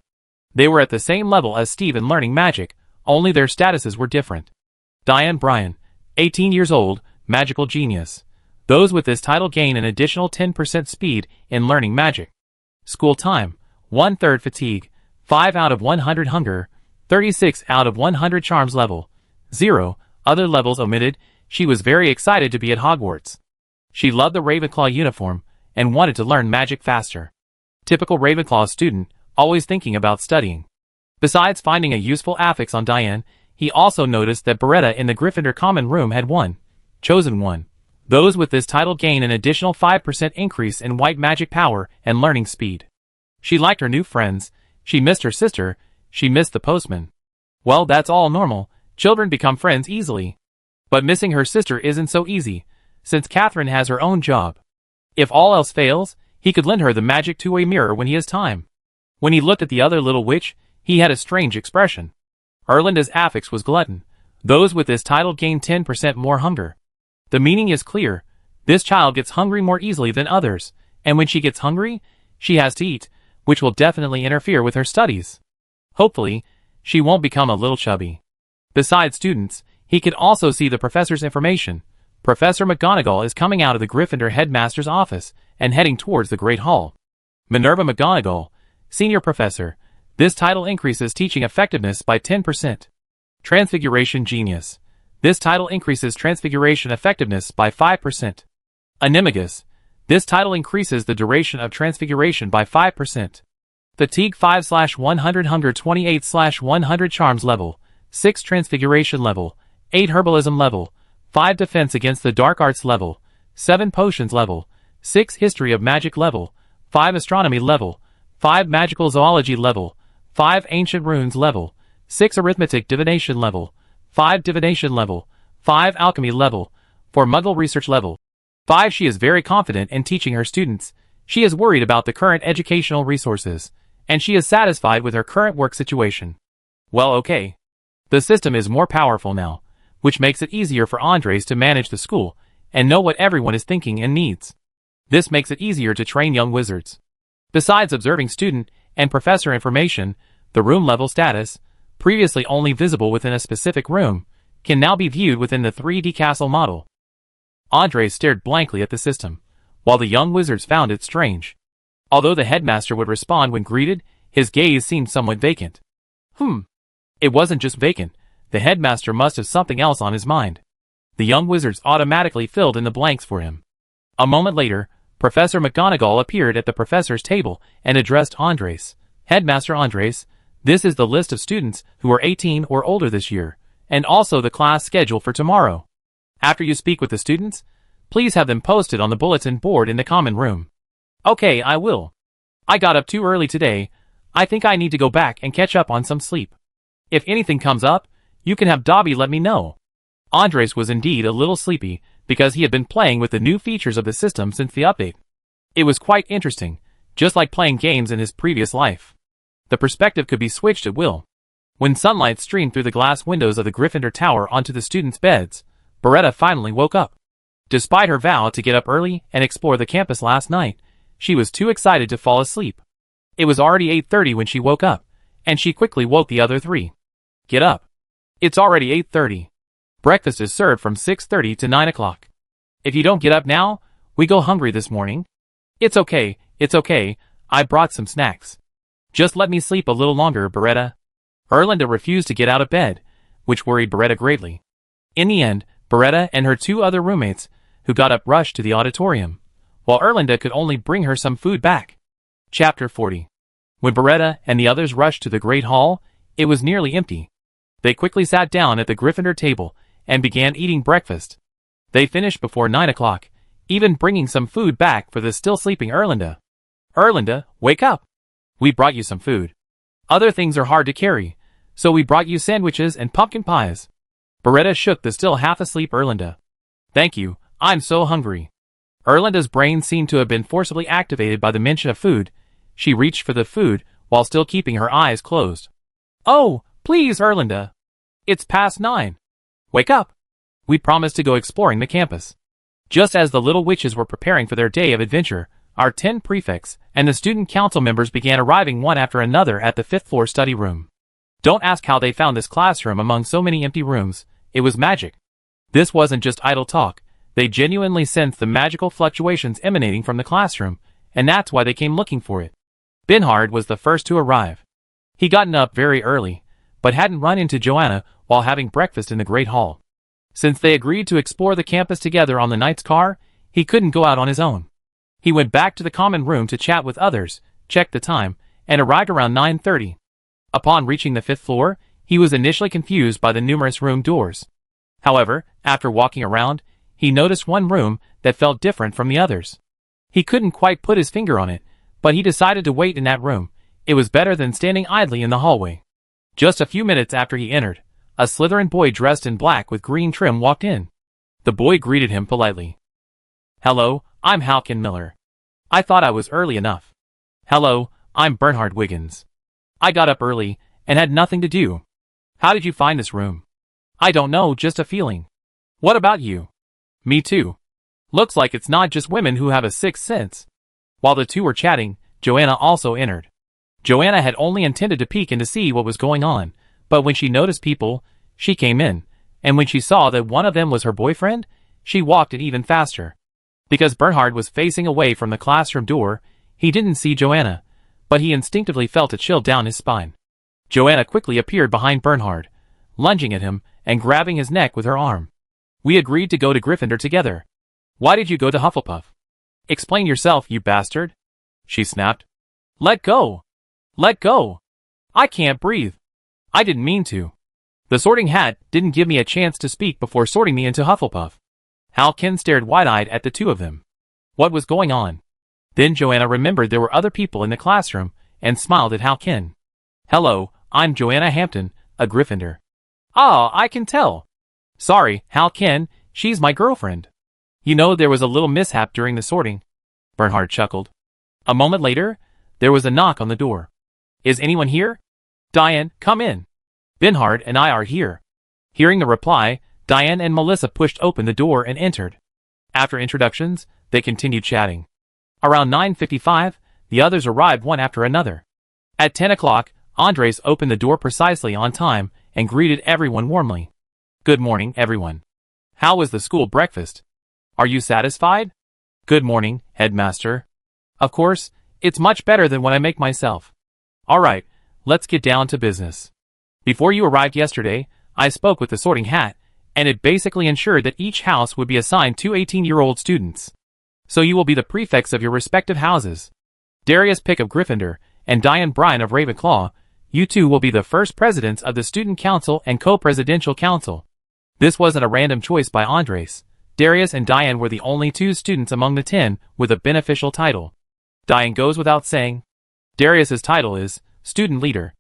They were at the same level as Steve in learning magic, only their statuses were different. Diane Bryan, 18 years old, magical genius. Those with this title gain an additional 10% speed in learning magic. School time, 1/3 fatigue, 5 out of 100 hunger, 36 out of 100 charms level, 0, other levels omitted. She was very excited to be at Hogwarts. She loved the Ravenclaw uniform, and wanted to learn magic faster. Typical Ravenclaw student, always thinking about studying. Besides finding a useful affix on Diane, he also noticed that Beretta in the Gryffindor common room had chosen one. Those with this title gain an additional 5% increase in white magic power and learning speed. She liked her new friends, she missed her sister, she missed the postman. Well, that's all normal, children become friends easily. But missing her sister isn't so easy, since Catherine has her own job. If all else fails, he could lend her the magic two-way mirror when he has time. When he looked at the other little witch, he had a strange expression. Erlinda's affix was glutton. Those with this title gain 10% more hunger. The meaning is clear. This child gets hungry more easily than others, and when she gets hungry, she has to eat, which will definitely interfere with her studies. Hopefully, she won't become a little chubby. Besides students, he could also see the professor's information. Professor McGonagall is coming out of the Gryffindor headmaster's office and heading towards the Great Hall. Minerva McGonagall, Senior Professor. This title increases teaching effectiveness by 10%. Transfiguration Genius. This title increases transfiguration effectiveness by 5%. Animagus. This title increases the duration of transfiguration by 5%. Fatigue 5/100 Hunger 28/100 Charms level, 6 Transfiguration level, 8 Herbalism level, 5 Defense against the Dark Arts level, 7 Potions level, 6 History of Magic level, 5 Astronomy level, 5 Magical Zoology level, 5 Ancient Runes level, 6 Arithmetic Divination level, 5 Divination level, 5 Alchemy level, 4 Muggle Research level, 5 She is very confident in teaching her students. She is worried about the current educational resources, and she is satisfied with her current work situation. Well, okay. The system is more powerful now, which makes it easier for Andres to manage the school and know what everyone is thinking and needs. This makes it easier to train young wizards. Besides observing student and professor information, the room level status, previously only visible within a specific room, can now be viewed within the 3D castle model. Andres stared blankly at the system, while the young wizards found it strange. Although the headmaster would respond when greeted, his gaze seemed somewhat vacant. It wasn't just vacant, the headmaster must have something else on his mind. The young wizards automatically filled in the blanks for him. A moment later, Professor McGonagall appeared at the professor's table and addressed Andres. Headmaster Andres, this is the list of students who are 18 or older this year, and also the class schedule for tomorrow. After you speak with the students, please have them posted on the bulletin board in the common room. Okay, I will. I got up too early today. I think I need to go back and catch up on some sleep. If anything comes up, you can have Dobby let me know. Andres was indeed a little sleepy because he had been playing with the new features of the system since the update. It was quite interesting, just like playing games in his previous life. The perspective could be switched at will. When sunlight streamed through the glass windows of the Gryffindor Tower onto the students' beds, Beretta finally woke up. Despite her vow to get up early and explore the campus last night, she was too excited to fall asleep. It was already 8:30 when she woke up, and she quickly woke the other three. Get up. It's already 8:30. Breakfast is served from 6:30 to 9 o'clock. If you don't get up now, we go hungry this morning. It's okay, I brought some snacks. Just let me sleep a little longer, Beretta. Erlinda refused to get out of bed, which worried Beretta greatly. In the end, Beretta and her two other roommates, who got up, rushed to the auditorium, while Erlinda could only bring her some food back. Chapter 40. When Beretta and the others rushed to the Great Hall, it was nearly empty. They quickly sat down at the Gryffindor table and began eating breakfast. They finished before 9 o'clock, even bringing some food back for the still sleeping Erlinda. Erlinda, wake up! We brought you some food. Other things are hard to carry, so we brought you sandwiches and pumpkin pies. Beretta shook the still half-asleep Erlinda. Thank you, I'm so hungry. Erlinda's brain seemed to have been forcibly activated by the mention of food. She reached for the food while still keeping her eyes closed. "Oh, please, Erlinda. It's past 9. Wake up. We promised to go exploring the campus." Just as the little witches were preparing for their day of adventure, our 10 prefects and the student council members began arriving one after another at the 5th floor study room. Don't ask how they found this classroom among so many empty rooms. It was magic. This wasn't just idle talk. They genuinely sensed the magical fluctuations emanating from the classroom, and that's why they came looking for it. Bernhard was the first to arrive. He gotten up very early, but hadn't run into Joanna while having breakfast in the Great Hall. Since they agreed to explore the campus together on the night's car, he couldn't go out on his own. He went back to the common room to chat with others, checked the time, and arrived around 9:30. Upon reaching the 5th floor, he was initially confused by the numerous room doors. However, after walking around, he noticed one room that felt different from the others. He couldn't quite put his finger on it, but he decided to wait in that room. It was better than standing idly in the hallway. Just a few minutes after he entered, a Slytherin boy dressed in black with green trim walked in. The boy greeted him politely. "Hello, I'm Halkin Miller. I thought I was early enough." "Hello, I'm Bernhard Wiggins. I got up early and had nothing to do. How did you find this room?" "I don't know, just a feeling." "What about you?" "Me too. Looks like it's not just women who have a sixth sense." While the two were chatting, Joanna also entered. Joanna had only intended to peek in to see what was going on, but when she noticed people, she came in, and when she saw that one of them was her boyfriend, she walked in even faster. Because Bernhard was facing away from the classroom door, he didn't see Joanna, but he instinctively felt a chill down his spine. Joanna quickly appeared behind Bernhard, lunging at him and grabbing his neck with her arm. "We agreed to go to Gryffindor together. Why did you go to Hufflepuff? Explain yourself, you bastard," she snapped. "Let go! Let go! I can't breathe. I didn't mean to. The Sorting Hat didn't give me a chance to speak before sorting me into Hufflepuff." Halkin stared wide-eyed at the two of them. What was going on? Then Joanna remembered there were other people in the classroom and smiled at Halkin. "Hello, I'm Joanna Hampton, a Gryffindor." "Ah, I can tell. Sorry, Halkin, she's my girlfriend. You know, there was a little mishap during the sorting." Bernhard chuckled. A moment later, there was a knock on the door. "Is anyone here?" "Diane, come in. Bernhard and I are here." Hearing the reply, Diane and Melissa pushed open the door and entered. After introductions, they continued chatting. Around 9:55, the others arrived one after another. At 10 o'clock, Andres opened the door precisely on time and greeted everyone warmly. "Good morning, everyone. How was the school breakfast? Are you satisfied?" "Good morning, headmaster. Of course, it's much better than what I make myself." "All right, let's get down to business. Before you arrived yesterday, I spoke with the Sorting Hat, and it basically ensured that each house would be assigned 2 18-year-old students. So you will be the prefects of your respective houses. Darius Pick of Gryffindor and Diane Bryan of Ravenclaw, you two will be the first presidents of the Student Council and Co-Presidential Council." This wasn't a random choice by Andres. Darius and Diane were the only 2 students among the 10 with a beneficial title. Diane goes without saying. Darius's title is Student Leader.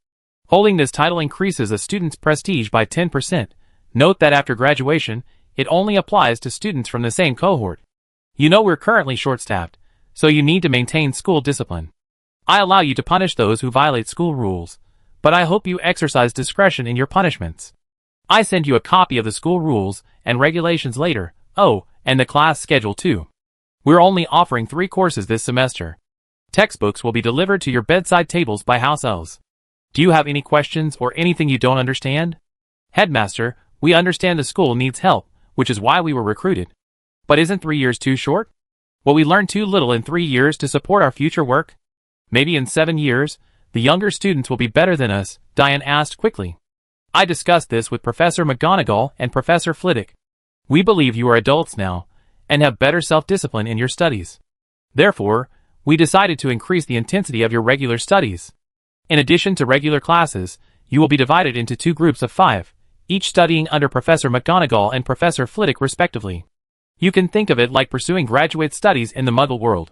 Holding this title increases a student's prestige by 10%. Note that after graduation, it only applies to students from the same cohort. You know we're currently short-staffed, so you need to maintain school discipline. I allow you to punish those who violate school rules, but I hope you exercise discretion in your punishments. I send you a copy of the school rules and regulations later. Oh, and the class schedule too. We're only offering 3 courses this semester. Textbooks will be delivered to your bedside tables by house elves. Do you have any questions or anything you don't understand? Headmaster, we understand the school needs help, which is why we were recruited. But isn't 3 years too short? Will we learn too little in 3 years to support our future work? Maybe in 7 years, the younger students will be better than us, Diane asked quickly. I discussed this with Professor McGonagall and Professor Flitwick. We believe you are adults now, and have better self-discipline in your studies. Therefore, we decided to increase the intensity of your regular studies. In addition to regular classes, you will be divided into 2 groups of 5, each studying under Professor McGonagall and Professor Flitwick respectively. You can think of it like pursuing graduate studies in the Muggle world.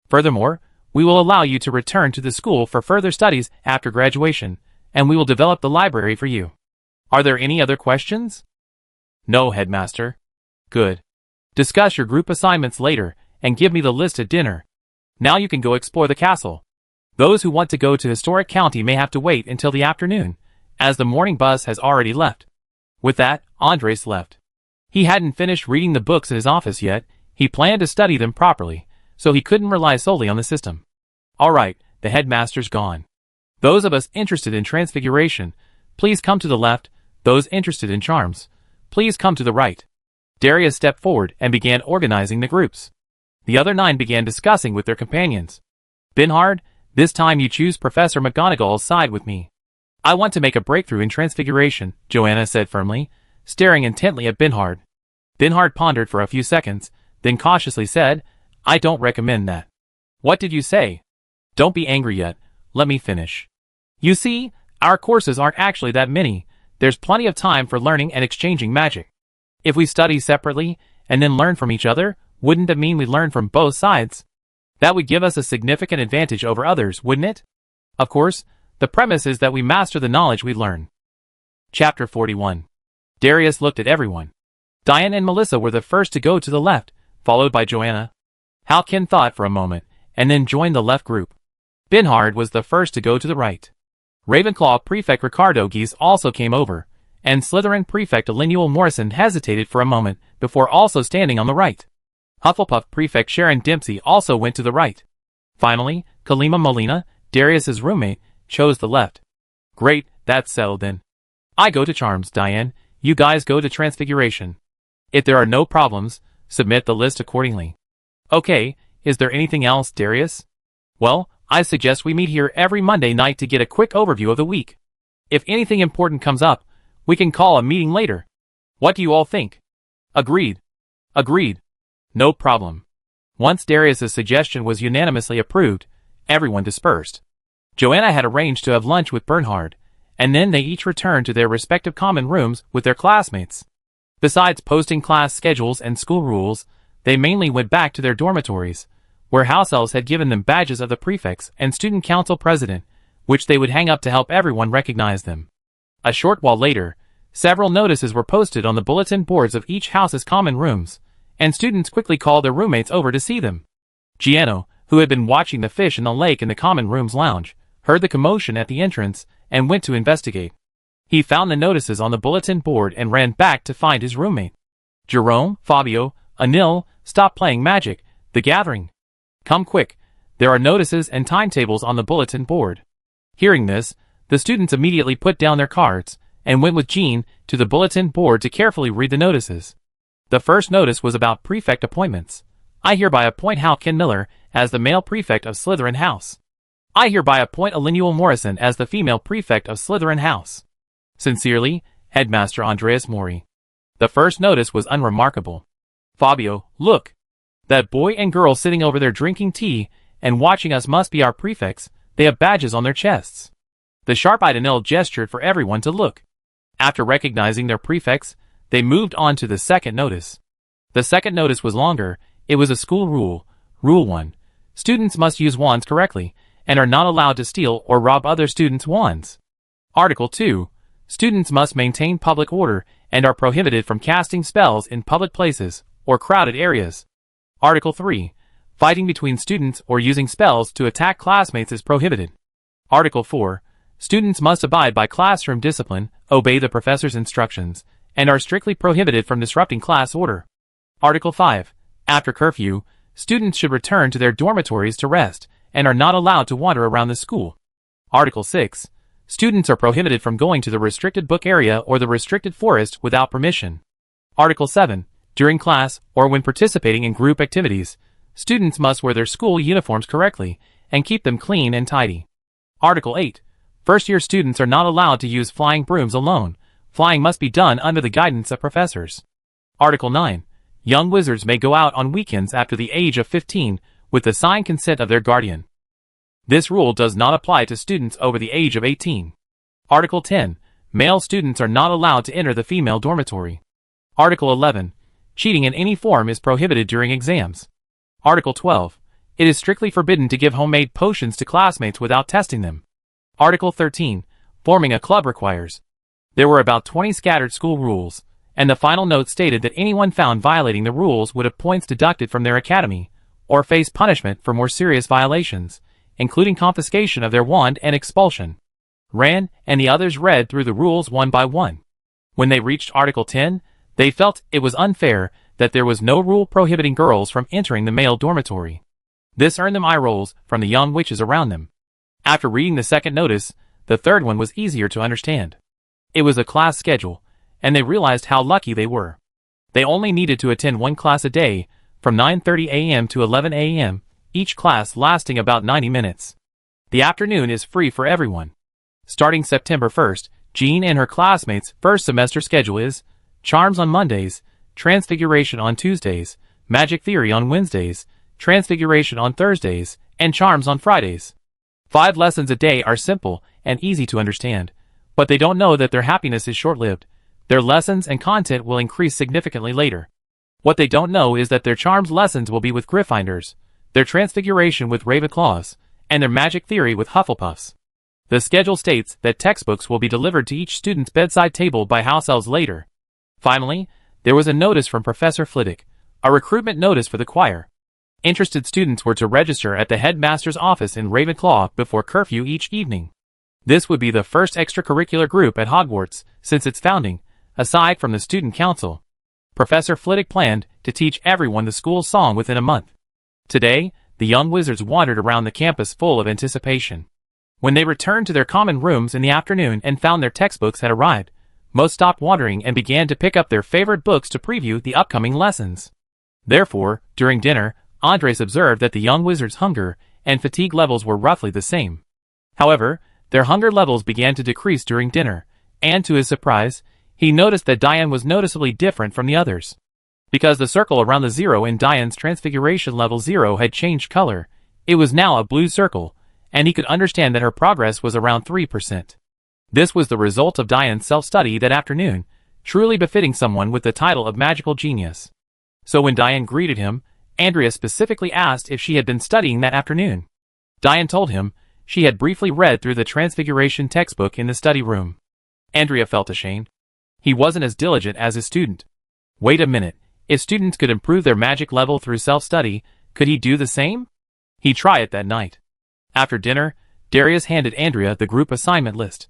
Furthermore, we will allow you to return to the school for further studies after graduation, and we will develop the library for you. Are there any other questions? No, Headmaster. Good. Discuss your group assignments later, and give me the list at dinner. Now you can go explore the castle. Those who want to go to Historic County may have to wait until the afternoon, as the morning bus has already left. With that, Andres left. He hadn't finished reading the books in his office yet. He planned to study them properly, so he couldn't rely solely on the system. Alright, the headmaster's gone. Those of us interested in Transfiguration, please come to the left. Those interested in Charms, please come to the right. Darius stepped forward and began organizing the groups. The other 9 began discussing with their companions. Binhard, this time you choose Professor McGonagall's side with me. I want to make a breakthrough in Transfiguration, Joanna said firmly, staring intently at Binhard. Binhard pondered for a few seconds, then cautiously said, I don't recommend that. What did you say? Don't be angry yet, let me finish. You see, our courses aren't actually that many. There's plenty of time for learning and exchanging magic. If we study separately, and then learn from each other, wouldn't it mean we learn from both sides? That would give us a significant advantage over others, wouldn't it? Of course, the premise is that we master the knowledge we learn. Chapter 41. Darius looked at everyone. Diane and Melissa were the first to go to the left, followed by Joanna. Halkin thought for a moment, and then joined the left group. Binhard was the first to go to the right. Ravenclaw Prefect Ricardo Geese also came over, and Slytherin Prefect Elinuel Morrison hesitated for a moment before also standing on the right. Hufflepuff Prefect Sharon Dempsey also went to the right. Finally, Kalima Molina, Darius's roommate, chose the left. Great, that's settled then. I go to Charms, Diane, you guys go to Transfiguration. If there are no problems, submit the list accordingly. Okay, is there anything else, Darius? Well, I suggest we meet here every Monday night to get a quick overview of the week. If anything important comes up, we can call a meeting later. What do you all think? Agreed. Agreed. No problem. Once Darius's suggestion was unanimously approved, everyone dispersed. Joanna had arranged to have lunch with Bernhard, and then they each returned to their respective common rooms with their classmates. Besides posting class schedules and school rules, they mainly went back to their dormitories, where house elves had given them badges of the prefects and student council president, which they would hang up to help everyone recognize them. A short while later, several notices were posted on the bulletin boards of each house's common rooms, and students quickly called their roommates over to see them. Giano, who had been watching the fish in the lake in the common room's lounge, heard the commotion at the entrance and went to investigate. He found the notices on the bulletin board and ran back to find his roommate. Jerome, Fabio, Anil, stop playing magic, the gathering. Come quick, there are notices and timetables on the bulletin board. Hearing this, the students immediately put down their cards and went with Jean to the bulletin board to carefully read the notices. The first notice was about prefect appointments. I hereby appoint Halkin Miller as the male prefect of Slytherin House. I hereby appoint Elinuel Morrison as the female prefect of Slytherin House. Sincerely, Headmaster Andreas Mori. The first notice was unremarkable. Fabio, look. That boy and girl sitting over there drinking tea and watching us must be our prefects. They have badges on their chests. The sharp-eyed Anil gestured for everyone to look. After recognizing their prefects, they moved on to the second notice. The second notice was longer. It was a school rule. Rule 1. Students must use wands correctly, and are not allowed to steal or rob other students' wands. Article 2. Students must maintain public order and are prohibited from casting spells in public places or crowded areas. Article 3. Fighting between students or using spells to attack classmates is prohibited. Article 4. Students must abide by classroom discipline, obey the professor's instructions, and are strictly prohibited from disrupting class order. Article 5. After curfew, students should return to their dormitories to rest, and are not allowed to wander around the school. Article 6. Students are prohibited from going to the restricted book area or the restricted forest without permission. Article 7. During class, or when participating in group activities, students must wear their school uniforms correctly, and keep them clean and tidy. Article 8. First-year students are not allowed to use flying brooms alone. Flying must be done under the guidance of professors. Article 9. Young wizards may go out on weekends after the age of 15, with the signed consent of their guardian. This rule does not apply to students over the age of 18. Article 10. Male students are not allowed to enter the female dormitory. Article 11. Cheating in any form is prohibited during exams. Article 12. It is strictly forbidden to give homemade potions to classmates without testing them. Article 13. Forming a club requires. There were about 20 scattered school rules, and the final note stated that anyone found violating the rules would have points deducted from their academy, or face punishment for more serious violations, including confiscation of their wand and expulsion. Ran and the others read through the rules one by one. When they reached Article 10, they felt it was unfair that there was no rule prohibiting girls from entering the male dormitory. This earned them eye rolls from the young witches around them. After reading the second notice, the third one was easier to understand. It was a class schedule, and they realized how lucky they were. They only needed to attend one class a day, from 9:30 a.m. to 11 a.m., each class lasting about 90 minutes. The afternoon is free for everyone. Starting September 1st, Jean and her classmates' first semester schedule is Charms on Mondays, Transfiguration on Tuesdays, Magic Theory on Wednesdays, Transfiguration on Thursdays, and Charms on Fridays. 5 lessons a day are simple and easy to understand, but they don't know that their happiness is short-lived. Their lessons and content will increase significantly later. What they don't know is that their Charms lessons will be with Gryffindors, their Transfiguration with Ravenclaws, and their Magic Theory with Hufflepuffs. The schedule states that textbooks will be delivered to each student's bedside table by house elves later. Finally, there was a notice from Professor Flitwick, a recruitment notice for the choir. Interested students were to register at the headmaster's office in Ravenclaw before curfew each evening. This would be the first extracurricular group at Hogwarts since its founding, aside from the student council. Professor Flitwick planned to teach everyone the school's song within a month. Today, the young wizards wandered around the campus full of anticipation. When they returned to their common rooms in the afternoon and found their textbooks had arrived, most stopped wandering and began to pick up their favorite books to preview the upcoming lessons. Therefore, during dinner, Andres observed that the young wizards' hunger and fatigue levels were roughly the same. However, their hunger levels began to decrease during dinner, and to his surprise, he noticed that Diane was noticeably different from the others. Because the circle around the 0 in Diane's transfiguration level 0 had changed color, it was now a blue circle, and he could understand that her progress was around 3%. This was the result of Diane's self-study that afternoon, truly befitting someone with the title of magical genius. So when Diane greeted him, Andrea specifically asked if she had been studying that afternoon. Diane told him she had briefly read through the Transfiguration textbook in the study room. Andrea felt ashamed. He wasn't as diligent as his student. Wait a minute, if students could improve their magic level through self-study, could he do the same? He'd try it that night. After dinner, Darius handed Andrea the group assignment list.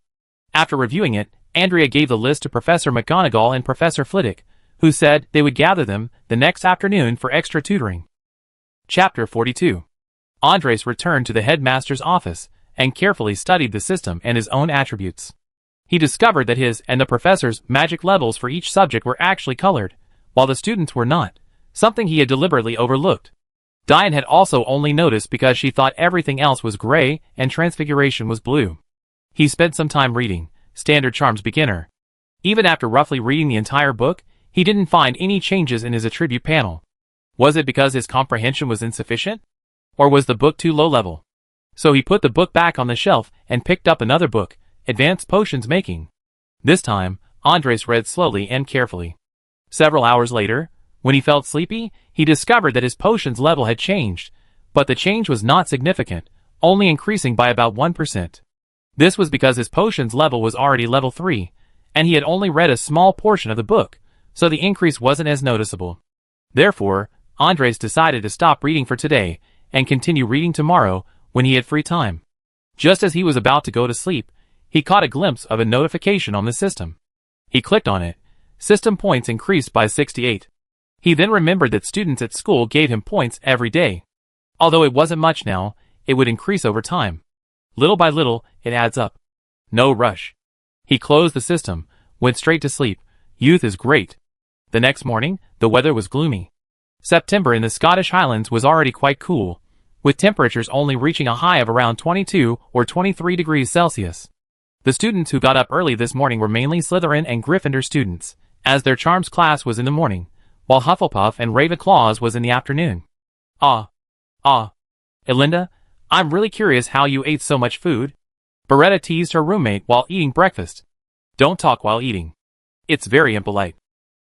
After reviewing it, Andrea gave the list to Professor McGonagall and Professor Flitwick, who said they would gather them the next afternoon for extra tutoring. Chapter 42. Andres returned to the headmaster's office and carefully studied the system and his own attributes. He discovered that his and the professor's magic levels for each subject were actually colored, while the students were not, something he had deliberately overlooked. Diane had also only noticed because she thought everything else was gray and Transfiguration was blue. He spent some time reading Standard Charms Beginner. Even after roughly reading the entire book, he didn't find any changes in his attribute panel. Was it because his comprehension was insufficient? Or was the book too low level? So he put the book back on the shelf and picked up another book, Advanced Potions Making. This time, Andres read slowly and carefully. Several hours later, when he felt sleepy, he discovered that his potions level had changed, but the change was not significant, only increasing by about 1%. This was because his potions level was already level 3, and he had only read a small portion of the book, so the increase wasn't as noticeable. Therefore, Andres decided to stop reading for today and continue reading tomorrow when he had free time. Just as he was about to go to sleep, he caught a glimpse of a notification on the system. He clicked on it. System points increased by 68. He then remembered that students at school gave him points every day. Although it wasn't much now, it would increase over time. Little by little, it adds up. No rush. He closed the system, went straight to sleep. Youth is great. The next morning, the weather was gloomy. September in the Scottish Highlands was already quite cool, with temperatures only reaching a high of around 22 or 23 degrees Celsius. The students who got up early this morning were mainly Slytherin and Gryffindor students, as their Charms class was in the morning, while Hufflepuff and Ravenclaws was in the afternoon. Elinda, I'm really curious how you ate so much food. Beretta teased her roommate while eating breakfast. Don't talk while eating. It's very impolite.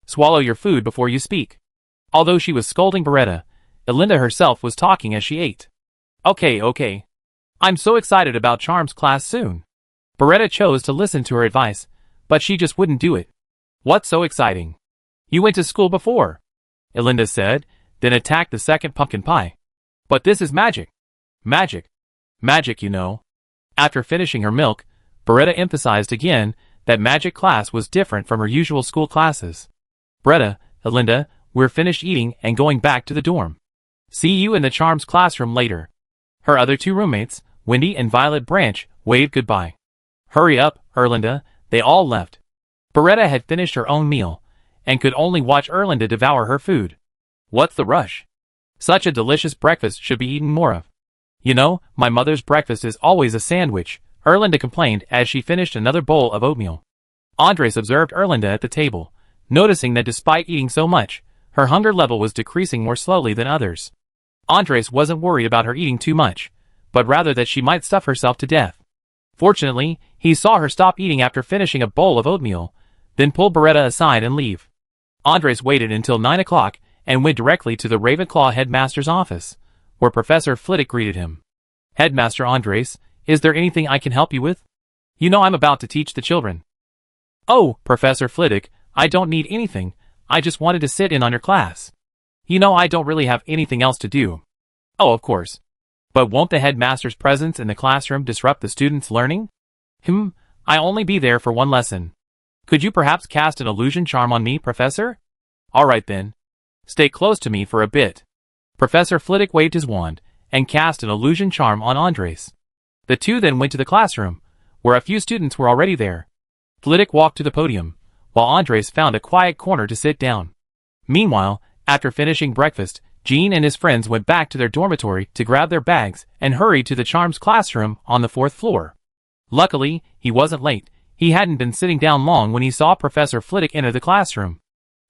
Swallow your food before you speak. Although she was scolding Beretta, Elinda herself was talking as she ate. Okay. I'm so excited about Charms class soon. Beretta chose to listen to her advice, but she just wouldn't do it. What's so exciting? You went to school before, Elinda said, then attacked the second pumpkin pie. But this is magic. Magic. Magic, you know. After finishing her milk, Beretta emphasized again that magic class was different from her usual school classes. Beretta, Linda, we're finished eating and going back to the dorm. See you in the charms classroom later. Her other two roommates, Wendy and Violet Branch, waved goodbye. Hurry up, Erlinda, they all left. Beretta had finished her own meal, and could only watch Erlinda devour her food. What's the rush? Such a delicious breakfast should be eaten more of. You know, my mother's breakfast is always a sandwich, Erlinda complained as she finished another bowl of oatmeal. Andres observed Erlinda at the table, noticing that despite eating so much, her hunger level was decreasing more slowly than others. Andres wasn't worried about her eating too much, but rather that she might stuff herself to death. Fortunately, he saw her stop eating after finishing a bowl of oatmeal, then pull Beretta aside and leave. Andres waited until 9 o'clock and went directly to the Ravenclaw headmaster's office, where Professor Flitwick greeted him. Headmaster Andres, is there anything I can help you with? You know I'm about to teach the children. Oh, Professor Flitwick, I don't need anything, I just wanted to sit in on your class. You know I don't really have anything else to do. Oh, of course. But won't the headmaster's presence in the classroom disrupt the students' learning? I'll only be there for one lesson. Could you perhaps cast an illusion charm on me, Professor? All right then. Stay close to me for a bit. Professor Flitwick waved his wand and cast an illusion charm on Andres. The two then went to the classroom, where a few students were already there. Flitwick walked to the podium, while Andres found a quiet corner to sit down. Meanwhile, after finishing breakfast, Jean and his friends went back to their dormitory to grab their bags and hurried to the charms classroom on the 4th floor. Luckily, he wasn't late. He hadn't been sitting down long when he saw Professor Flitwick enter the classroom.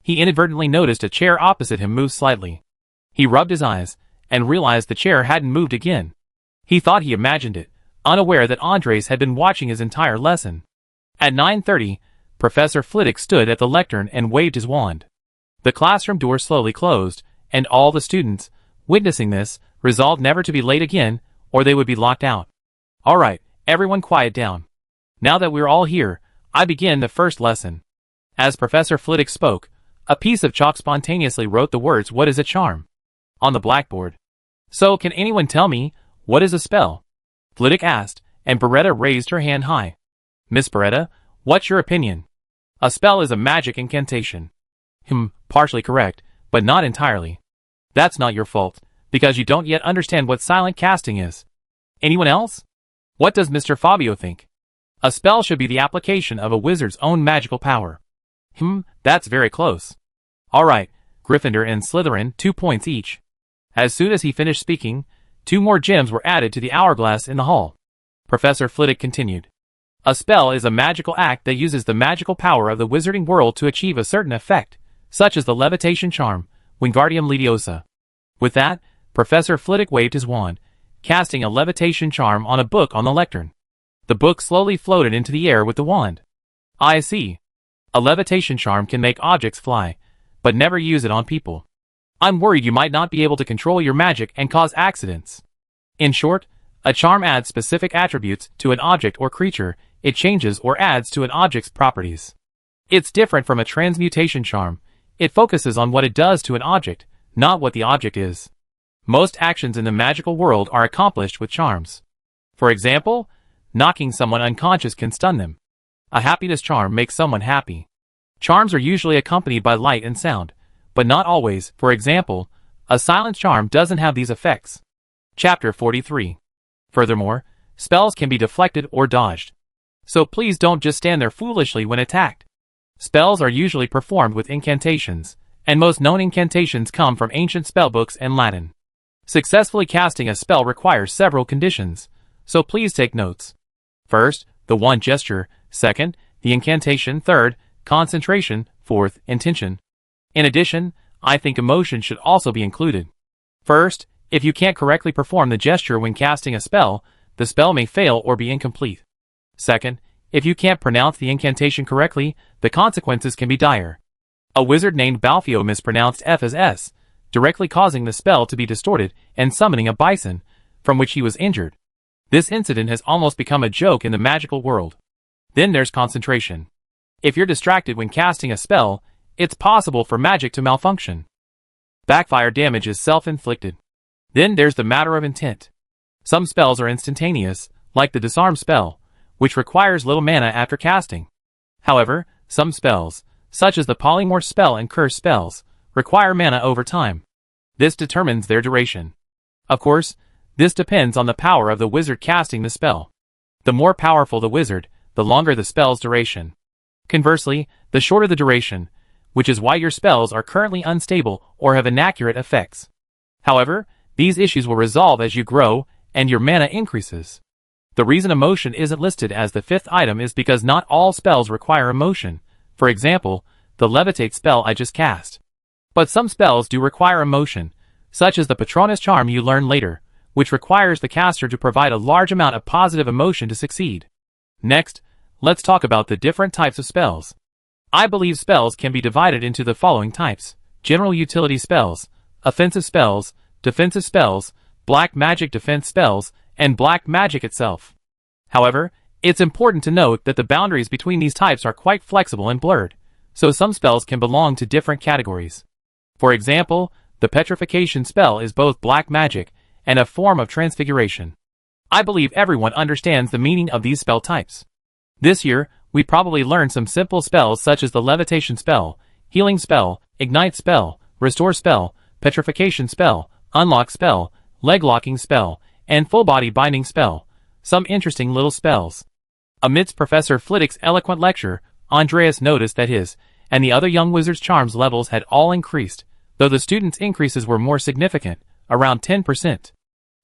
He inadvertently noticed a chair opposite him move slightly. He rubbed his eyes and realized the chair hadn't moved again. He thought he imagined it, unaware that Andres had been watching his entire lesson. At 9:30, Professor Flitwick stood at the lectern and waved his wand. The classroom door slowly closed, and all the students, witnessing this, resolved never to be late again, or they would be locked out. All right, everyone quiet down. Now that we're all here, I begin the first lesson. As Professor Flitwick spoke, a piece of chalk spontaneously wrote the words "What is a charm?" on the blackboard. So can anyone tell me, what is a spell? Flitwick asked, and Beretta raised her hand high. Miss Beretta, what's your opinion? A spell is a magic incantation. Partially correct, but not entirely. That's not your fault, because you don't yet understand what silent casting is. Anyone else? What does Mr. Fabio think? A spell should be the application of a wizard's own magical power. That's very close. All right, Gryffindor and Slytherin, 2 points each. As soon as he finished speaking, 2 more gems were added to the hourglass in the hall. Professor Flitwick continued. A spell is a magical act that uses the magical power of the wizarding world to achieve a certain effect, such as the levitation charm, Wingardium Leviosa. With that, Professor Flitwick waved his wand, casting a levitation charm on a book on the lectern. The book slowly floated into the air with the wand. I see. A levitation charm can make objects fly, but never use it on people. I'm worried you might not be able to control your magic and cause accidents. In short, a charm adds specific attributes to an object or creature. It changes or adds to an object's properties. It's different from a transmutation charm. It focuses on what it does to an object, not what the object is. Most actions in the magical world are accomplished with charms. For example, knocking someone unconscious can stun them. A happiness charm makes someone happy. Charms are usually accompanied by light and sound, but not always. For example, a silent charm doesn't have these effects. Chapter 43. Furthermore, spells can be deflected or dodged. So please don't just stand there foolishly when attacked. Spells are usually performed with incantations, and most known incantations come from ancient spellbooks and Latin. Successfully casting a spell requires several conditions, so please take notes. First, the wand gesture. Second, the incantation. Third, concentration. Fourth, intention. In addition, I think emotion should also be included. First, if you can't correctly perform the gesture when casting a spell, the spell may fail or be incomplete. Second, if you can't pronounce the incantation correctly, the consequences can be dire. A wizard named Balfio mispronounced F as S, directly causing the spell to be distorted and summoning a bison, from which he was injured. This incident has almost become a joke in the magical world. Then there's concentration. If you're distracted when casting a spell, it's possible for magic to malfunction. Backfire damage is self-inflicted. Then there's the matter of intent. Some spells are instantaneous, like the disarm spell, which requires little mana after casting. However, some spells, such as the polymorph spell and curse spells, require mana over time. This determines their duration. Of course, this depends on the power of the wizard casting the spell. The more powerful the wizard, the longer the spell's duration. Conversely, the shorter the duration, which is why your spells are currently unstable or have inaccurate effects. However, these issues will resolve as you grow and your mana increases. The reason emotion isn't listed as the 5th item is because not all spells require emotion. For example, the levitate spell I just cast. But some spells do require emotion, such as the Patronus charm you learn later, which requires the caster to provide a large amount of positive emotion to succeed. Next, let's talk about the different types of spells. I believe spells can be divided into the following types: general utility spells, offensive spells, defensive spells, black magic defense spells, and black magic itself. However, it's important to note that the boundaries between these types are quite flexible and blurred, so some spells can belong to different categories. For example, the petrification spell is both black magic and a form of transfiguration. I believe everyone understands the meaning of these spell types. This year, we probably learned some simple spells such as the levitation spell, healing spell, ignite spell, restore spell, petrification spell, unlock spell, leg locking spell, and full body binding spell. Some interesting little spells. Amidst Professor Flitwick's eloquent lecture, Andreas noticed that his and the other young wizard's charms levels had all increased, though the students' increases were more significant, around 10%.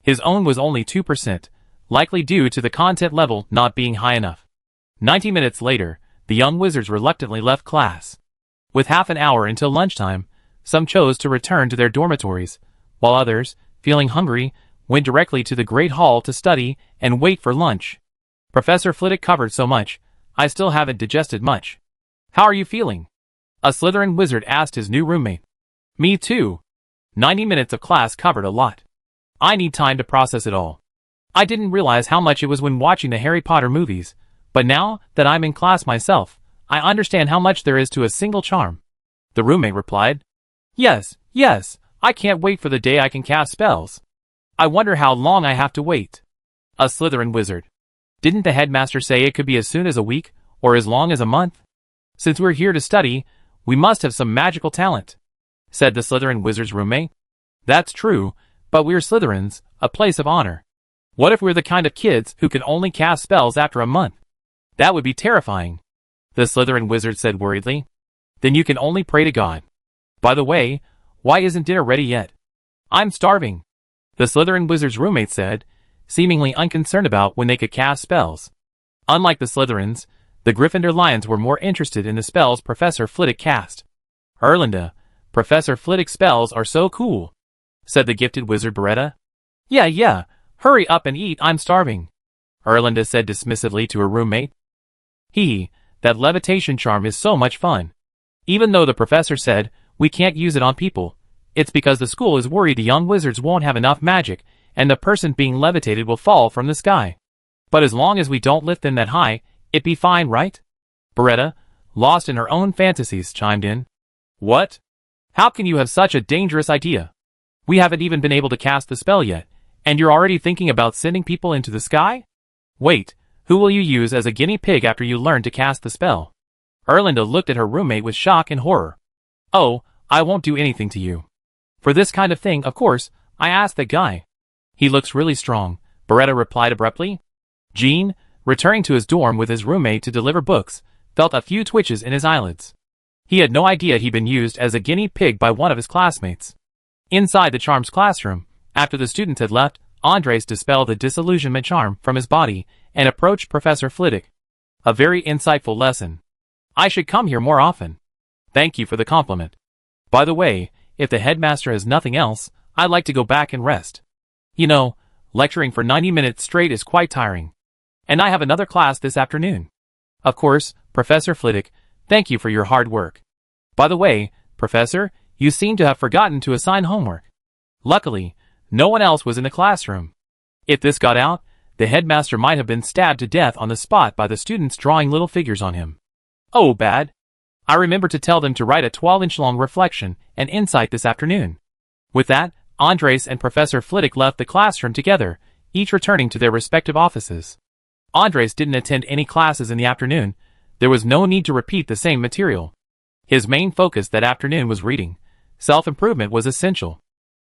His own was only 2%, likely due to the content level not being high enough. 90 minutes later, the young wizards reluctantly left class. With half an hour until lunchtime, some chose to return to their dormitories, while others, feeling hungry, went directly to the Great Hall to study and wait for lunch. Professor Flitwick covered so much, I still haven't digested much. How are you feeling? A Slytherin wizard asked his new roommate. Me too. 90 minutes of class covered a lot. I need time to process it all. I didn't realize how much it was when watching the Harry Potter movies, but now that I'm in class myself, I understand how much there is to a single charm. The roommate replied. Yes, I can't wait for the day I can cast spells. I wonder how long I have to wait. A Slytherin wizard. Didn't the headmaster say it could be as soon as a week, or as long as a month? Since we're here to study, we must have some magical talent, said the Slytherin wizard's roommate. That's true, but we're Slytherins, a place of honor. What if we're the kind of kids who can only cast spells after a month? That would be terrifying, the Slytherin wizard said worriedly. Then you can only pray to God. By the way, why isn't dinner ready yet? I'm starving, the Slytherin wizard's roommate said, seemingly unconcerned about when they could cast spells. Unlike the Slytherins, the Gryffindor Lions were more interested in the spells Professor Flitwick cast. Erlinda, Professor Flitwick's spells are so cool, said the gifted wizard Beretta. Yeah, hurry up and eat, I'm starving, Erlinda said dismissively to her roommate. That levitation charm is so much fun. Even though the professor said we can't use it on people, it's because the school is worried the young wizards won't have enough magic and the person being levitated will fall from the sky. But as long as we don't lift them that high, it'd be fine, right? Beretta, lost in her own fantasies, chimed in. What? How can you have such a dangerous idea? We haven't even been able to cast the spell yet, and you're already thinking about sending people into the sky? Wait, who will you use as a guinea pig after you learn to cast the spell? Erlinda looked at her roommate with shock and horror. Oh, I won't do anything to you. For this kind of thing, of course, I asked that guy. He looks really strong, Beretta replied abruptly. Jean, returning to his dorm with his roommate to deliver books, felt a few twitches in his eyelids. He had no idea he'd been used as a guinea pig by one of his classmates. Inside the charm's classroom, after the students had left, Andres dispelled the disillusionment charm from his body and approached Professor Flitwick. A very insightful lesson. I should come here more often. Thank you for the compliment. By the way, if the headmaster has nothing else, I'd like to go back and rest. You know, lecturing for 90 minutes straight is quite tiring. And I have another class this afternoon. Of course, Professor Flitwick, thank you for your hard work. By the way, Professor, you seem to have forgotten to assign homework. Luckily, no one else was in the classroom. If this got out, the headmaster might have been stabbed to death on the spot by the students drawing little figures on him. Oh, bad. I remember to tell them to write a 12-inch long reflection and insight this afternoon. With that, Andres and Professor Flitwick left the classroom together, each returning to their respective offices. Andres didn't attend any classes in the afternoon. There was no need to repeat the same material. His main focus that afternoon was reading. Self-improvement was essential.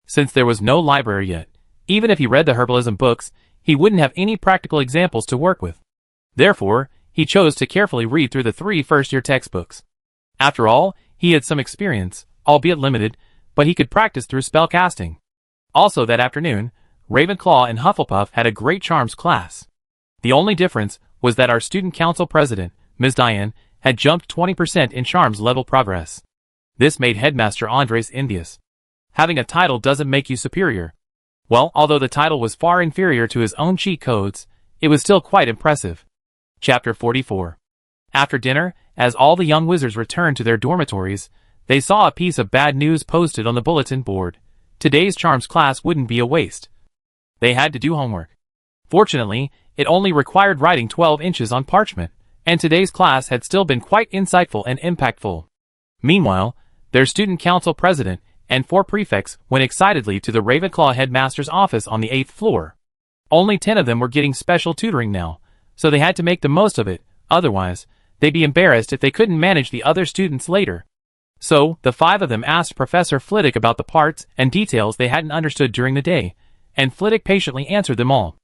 Since there was no library yet, even if he read the herbalism books, he wouldn't have any practical examples to work with. Therefore, he chose to carefully read through the 3 first-year textbooks. After all, he had some experience, albeit limited, but he could practice through spellcasting. Also that afternoon, Ravenclaw and Hufflepuff had a great charms class. The only difference was that our student council president, Ms. Diane, had jumped 20% in charms level progress. This made Headmaster Andres envious. Having a title doesn't make you superior. Well, although the title was far inferior to his own cheat codes, it was still quite impressive. Chapter 44. After dinner, as all the young wizards returned to their dormitories, they saw a piece of bad news posted on the bulletin board. Today's charms class wouldn't be a waste. They had to do homework. Fortunately, it only required writing 12 inches on parchment, and today's class had still been quite insightful and impactful. Meanwhile, their student council president and 4 prefects went excitedly to the Ravenclaw headmaster's office on the 8th floor. Only 10 of them were getting special tutoring now, so they had to make the most of it, otherwise, they'd be embarrassed if they couldn't manage the other students later. So, the 5 of them asked Professor Flitwick about the parts and details they hadn't understood during the day, and Flitwick patiently answered them all.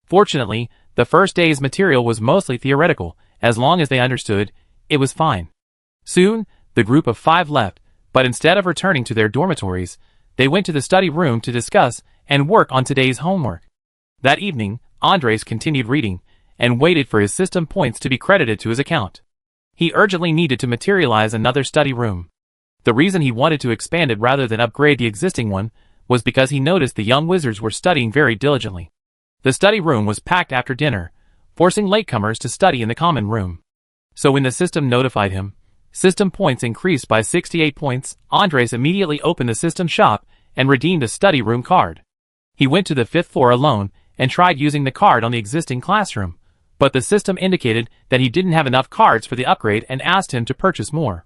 Fortunately, the first day's material was mostly theoretical. As long as they understood, it was fine. Soon, the group of 5 left, but instead of returning to their dormitories, they went to the study room to discuss and work on today's homework. That evening, Andres continued reading, and waited for his system points to be credited to his account. He urgently needed to materialize another study room. The reason he wanted to expand it rather than upgrade the existing one was because he noticed the young wizards were studying very diligently. The study room was packed after dinner, forcing latecomers to study in the common room. So when the system notified him, system points increased by 68 points, Andres immediately opened the system shop and redeemed a study room card. He went to the 5th floor alone and tried using the card on the existing classroom, but the system indicated that he didn't have enough cards for the upgrade and asked him to purchase more.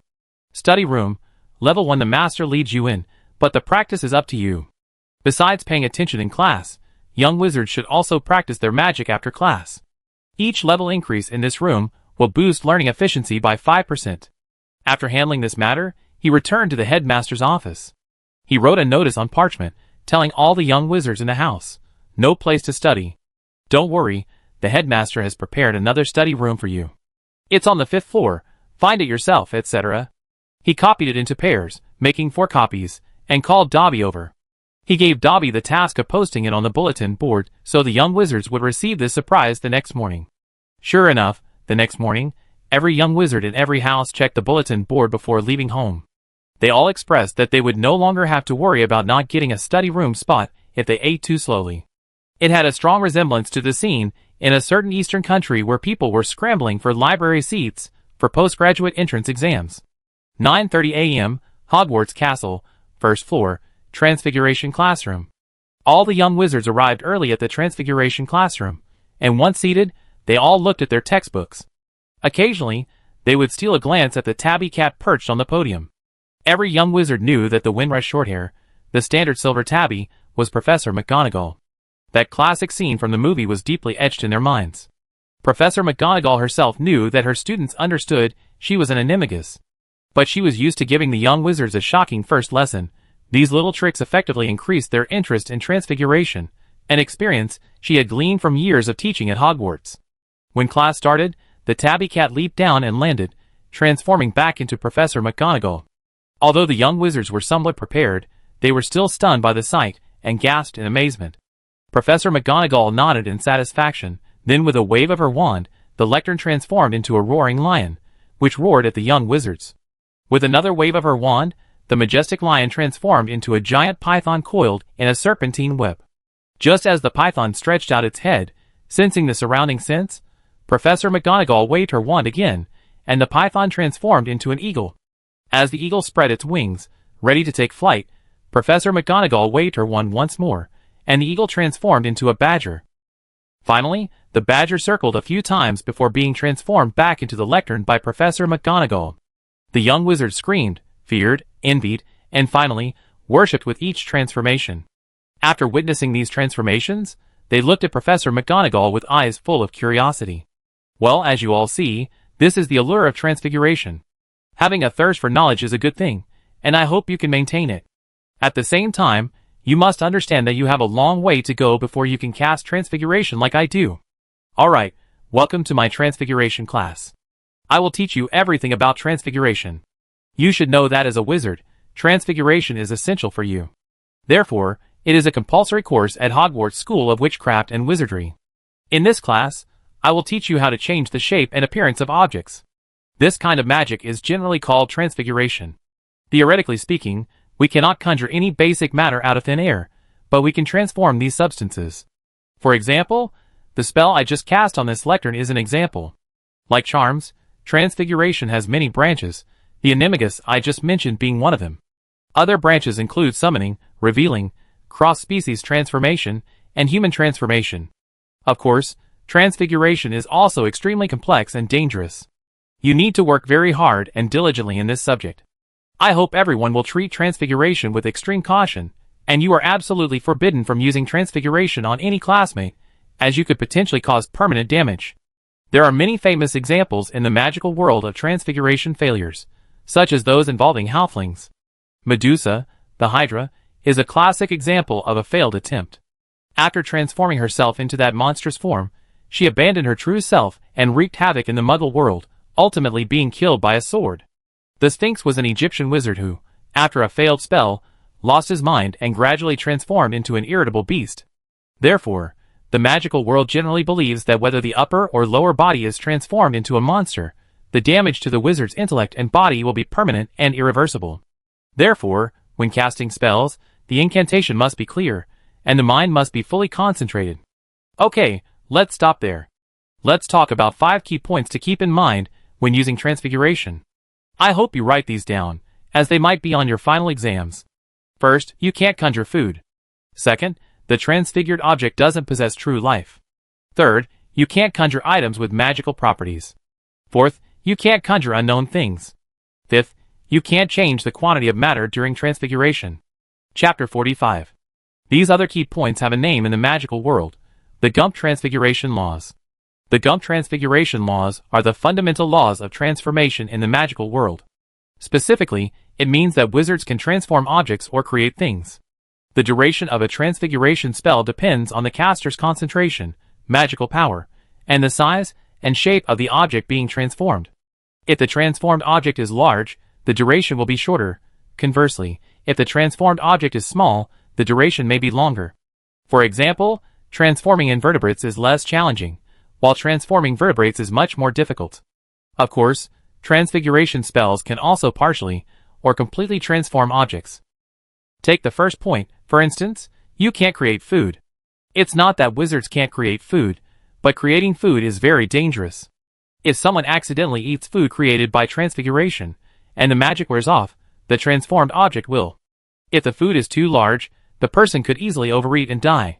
Study room, level 1. The master leads you in, but the practice is up to you. Besides paying attention in class, young wizards should also practice their magic after class. Each level increase in this room will boost learning efficiency by 5%. After handling this matter, he returned to the headmaster's office. He wrote a notice on parchment, telling all the young wizards in the house, no place to study. Don't worry, the headmaster has prepared another study room for you. It's on the 5th floor, find it yourself, etc. He copied it into pairs, making 4 copies, and called Dobby over. He gave Dobby the task of posting it on the bulletin board so the young wizards would receive this surprise the next morning. Sure enough, the next morning, every young wizard in every house checked the bulletin board before leaving home. They all expressed that they would no longer have to worry about not getting a study room spot if they ate too slowly. It had a strong resemblance to the scene in a certain eastern country where people were scrambling for library seats for postgraduate entrance exams. 9:30 a.m., Hogwarts Castle, 1st floor, Transfiguration Classroom. All the young wizards arrived early at the Transfiguration Classroom, and once seated, they all looked at their textbooks. Occasionally, they would steal a glance at the tabby cat perched on the podium. Every young wizard knew that the Windrush Shorthair, the standard silver tabby, was Professor McGonagall. That classic scene from the movie was deeply etched in their minds. Professor McGonagall herself knew that her students understood she was an animagus. But she was used to giving the young wizards a shocking first lesson. These little tricks effectively increased their interest in transfiguration, an experience she had gleaned from years of teaching at Hogwarts. When class started, the tabby cat leaped down and landed, transforming back into Professor McGonagall. Although the young wizards were somewhat prepared, they were still stunned by the sight and gasped in amazement. Professor McGonagall nodded in satisfaction, then with a wave of her wand, the lectern transformed into a roaring lion, which roared at the young wizards. With another wave of her wand, the majestic lion transformed into a giant python coiled in a serpentine web. Just as the python stretched out its head, sensing the surrounding scents, Professor McGonagall waved her wand again, and the python transformed into an eagle. As the eagle spread its wings, ready to take flight, Professor McGonagall waved her wand once more, and the eagle transformed into a badger. Finally, the badger circled a few times before being transformed back into the lectern by Professor McGonagall. The young wizard screamed, feared, envied, and finally, worshipped with each transformation. After witnessing these transformations, they looked at Professor McGonagall with eyes full of curiosity. Well, as you all see, this is the allure of transfiguration. Having a thirst for knowledge is a good thing, and I hope you can maintain it. At the same time, you must understand that you have a long way to go before you can cast transfiguration like I do. Alright, welcome to my transfiguration class. I will teach you everything about transfiguration. You should know that as a wizard, transfiguration is essential for you. Therefore, it is a compulsory course at Hogwarts School of Witchcraft and Wizardry. In this class, I will teach you how to change the shape and appearance of objects. This kind of magic is generally called transfiguration. Theoretically speaking, we cannot conjure any basic matter out of thin air, but we can transform these substances. For example, the spell I just cast on this lectern is an example. Like charms, transfiguration has many branches, the animagus I just mentioned being one of them. Other branches include summoning, revealing, cross-species transformation, and human transformation. Of course, transfiguration is also extremely complex and dangerous. You need to work very hard and diligently in this subject. I hope everyone will treat transfiguration with extreme caution, and you are absolutely forbidden from using transfiguration on any classmate, as you could potentially cause permanent damage. There are many famous examples in the magical world of transfiguration failures, such as those involving halflings. Medusa, the Hydra, is a classic example of a failed attempt. After transforming herself into that monstrous form, she abandoned her true self and wreaked havoc in the Muggle world, ultimately being killed by a sword. The Sphinx was an Egyptian wizard who, after a failed spell, lost his mind and gradually transformed into an irritable beast. Therefore, the magical world generally believes that whether the upper or lower body is transformed into a monster, the damage to the wizard's intellect and body will be permanent and irreversible. Therefore, when casting spells, the incantation must be clear, and the mind must be fully concentrated. Okay, let's stop there. Let's talk about 5 key points to keep in mind when using transfiguration. I hope you write these down, as they might be on your final exams. First, you can't conjure food. Second, the transfigured object doesn't possess true life. Third, you can't conjure items with magical properties. Fourth, you can't conjure unknown things. Fifth, you can't change the quantity of matter during transfiguration. Chapter 45. These other key points have a name in the magical world: the Gump Transfiguration Laws. The Gump Transfiguration Laws are the fundamental laws of transformation in the magical world. Specifically, it means that wizards can transform objects or create things. The duration of a transfiguration spell depends on the caster's concentration, magical power, and the size and shape of the object being transformed. If the transformed object is large, the duration will be shorter. Conversely, if the transformed object is small, the duration may be longer. For example, transforming invertebrates is less challenging, while transforming vertebrates is much more difficult. Of course, transfiguration spells can also partially or completely transform objects. Take the first point, for instance, you can't create food. It's not that wizards can't create food, but creating food is very dangerous. If someone accidentally eats food created by transfiguration, and the magic wears off, the transformed object will. If the food is too large, the person could easily overeat and die.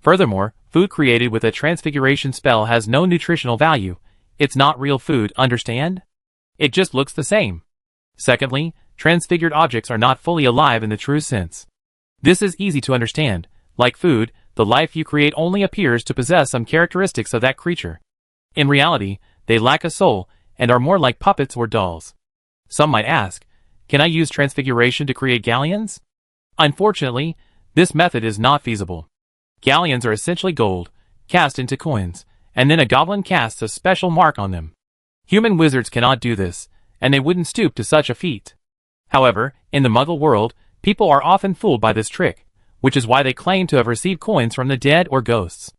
Furthermore, food created with a transfiguration spell has no nutritional value. It's not real food, understand? It just looks the same. Secondly, transfigured objects are not fully alive in the true sense. This is easy to understand. Like food, the life you create only appears to possess some characteristics of that creature. In reality, they lack a soul and are more like puppets or dolls. Some might ask, can I use transfiguration to create galleons? Unfortunately, this method is not feasible. Galleons are essentially gold, cast into coins, and then a goblin casts a special mark on them. Human wizards cannot do this, and they wouldn't stoop to such a feat. However, in the Muggle world, people are often fooled by this trick, which is why they claim to have received coins from the dead or ghosts.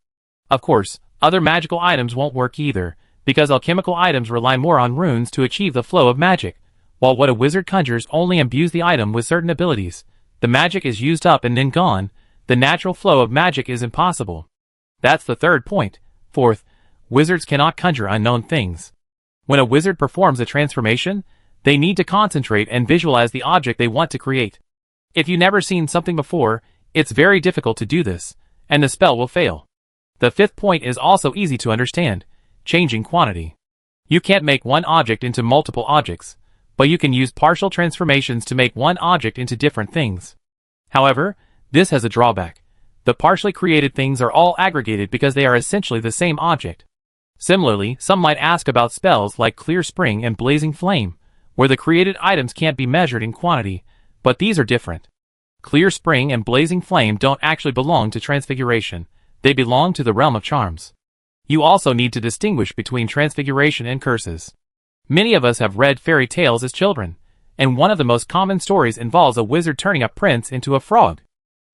Of course, other magical items won't work either, because alchemical items rely more on runes to achieve the flow of magic, while what a wizard conjures only imbues the item with certain abilities. The magic is used up and then gone. The natural flow of magic is impossible. That's the third point. Fourth, wizards cannot conjure unknown things. When a wizard performs a transformation, they need to concentrate and visualize the object they want to create. If you've never seen something before, it's very difficult to do this, and the spell will fail. The fifth point is also easy to understand: changing quantity. You can't make one object into multiple objects, but you can use partial transformations to make one object into different things. However, this has a drawback. The partially created things are all aggregated because they are essentially the same object. Similarly, some might ask about spells like Clear Spring and Blazing Flame, where the created items can't be measured in quantity, but these are different. Clear Spring and Blazing Flame don't actually belong to Transfiguration, they belong to the realm of charms. You also need to distinguish between Transfiguration and curses. Many of us have read fairy tales as children, and one of the most common stories involves a wizard turning a prince into a frog.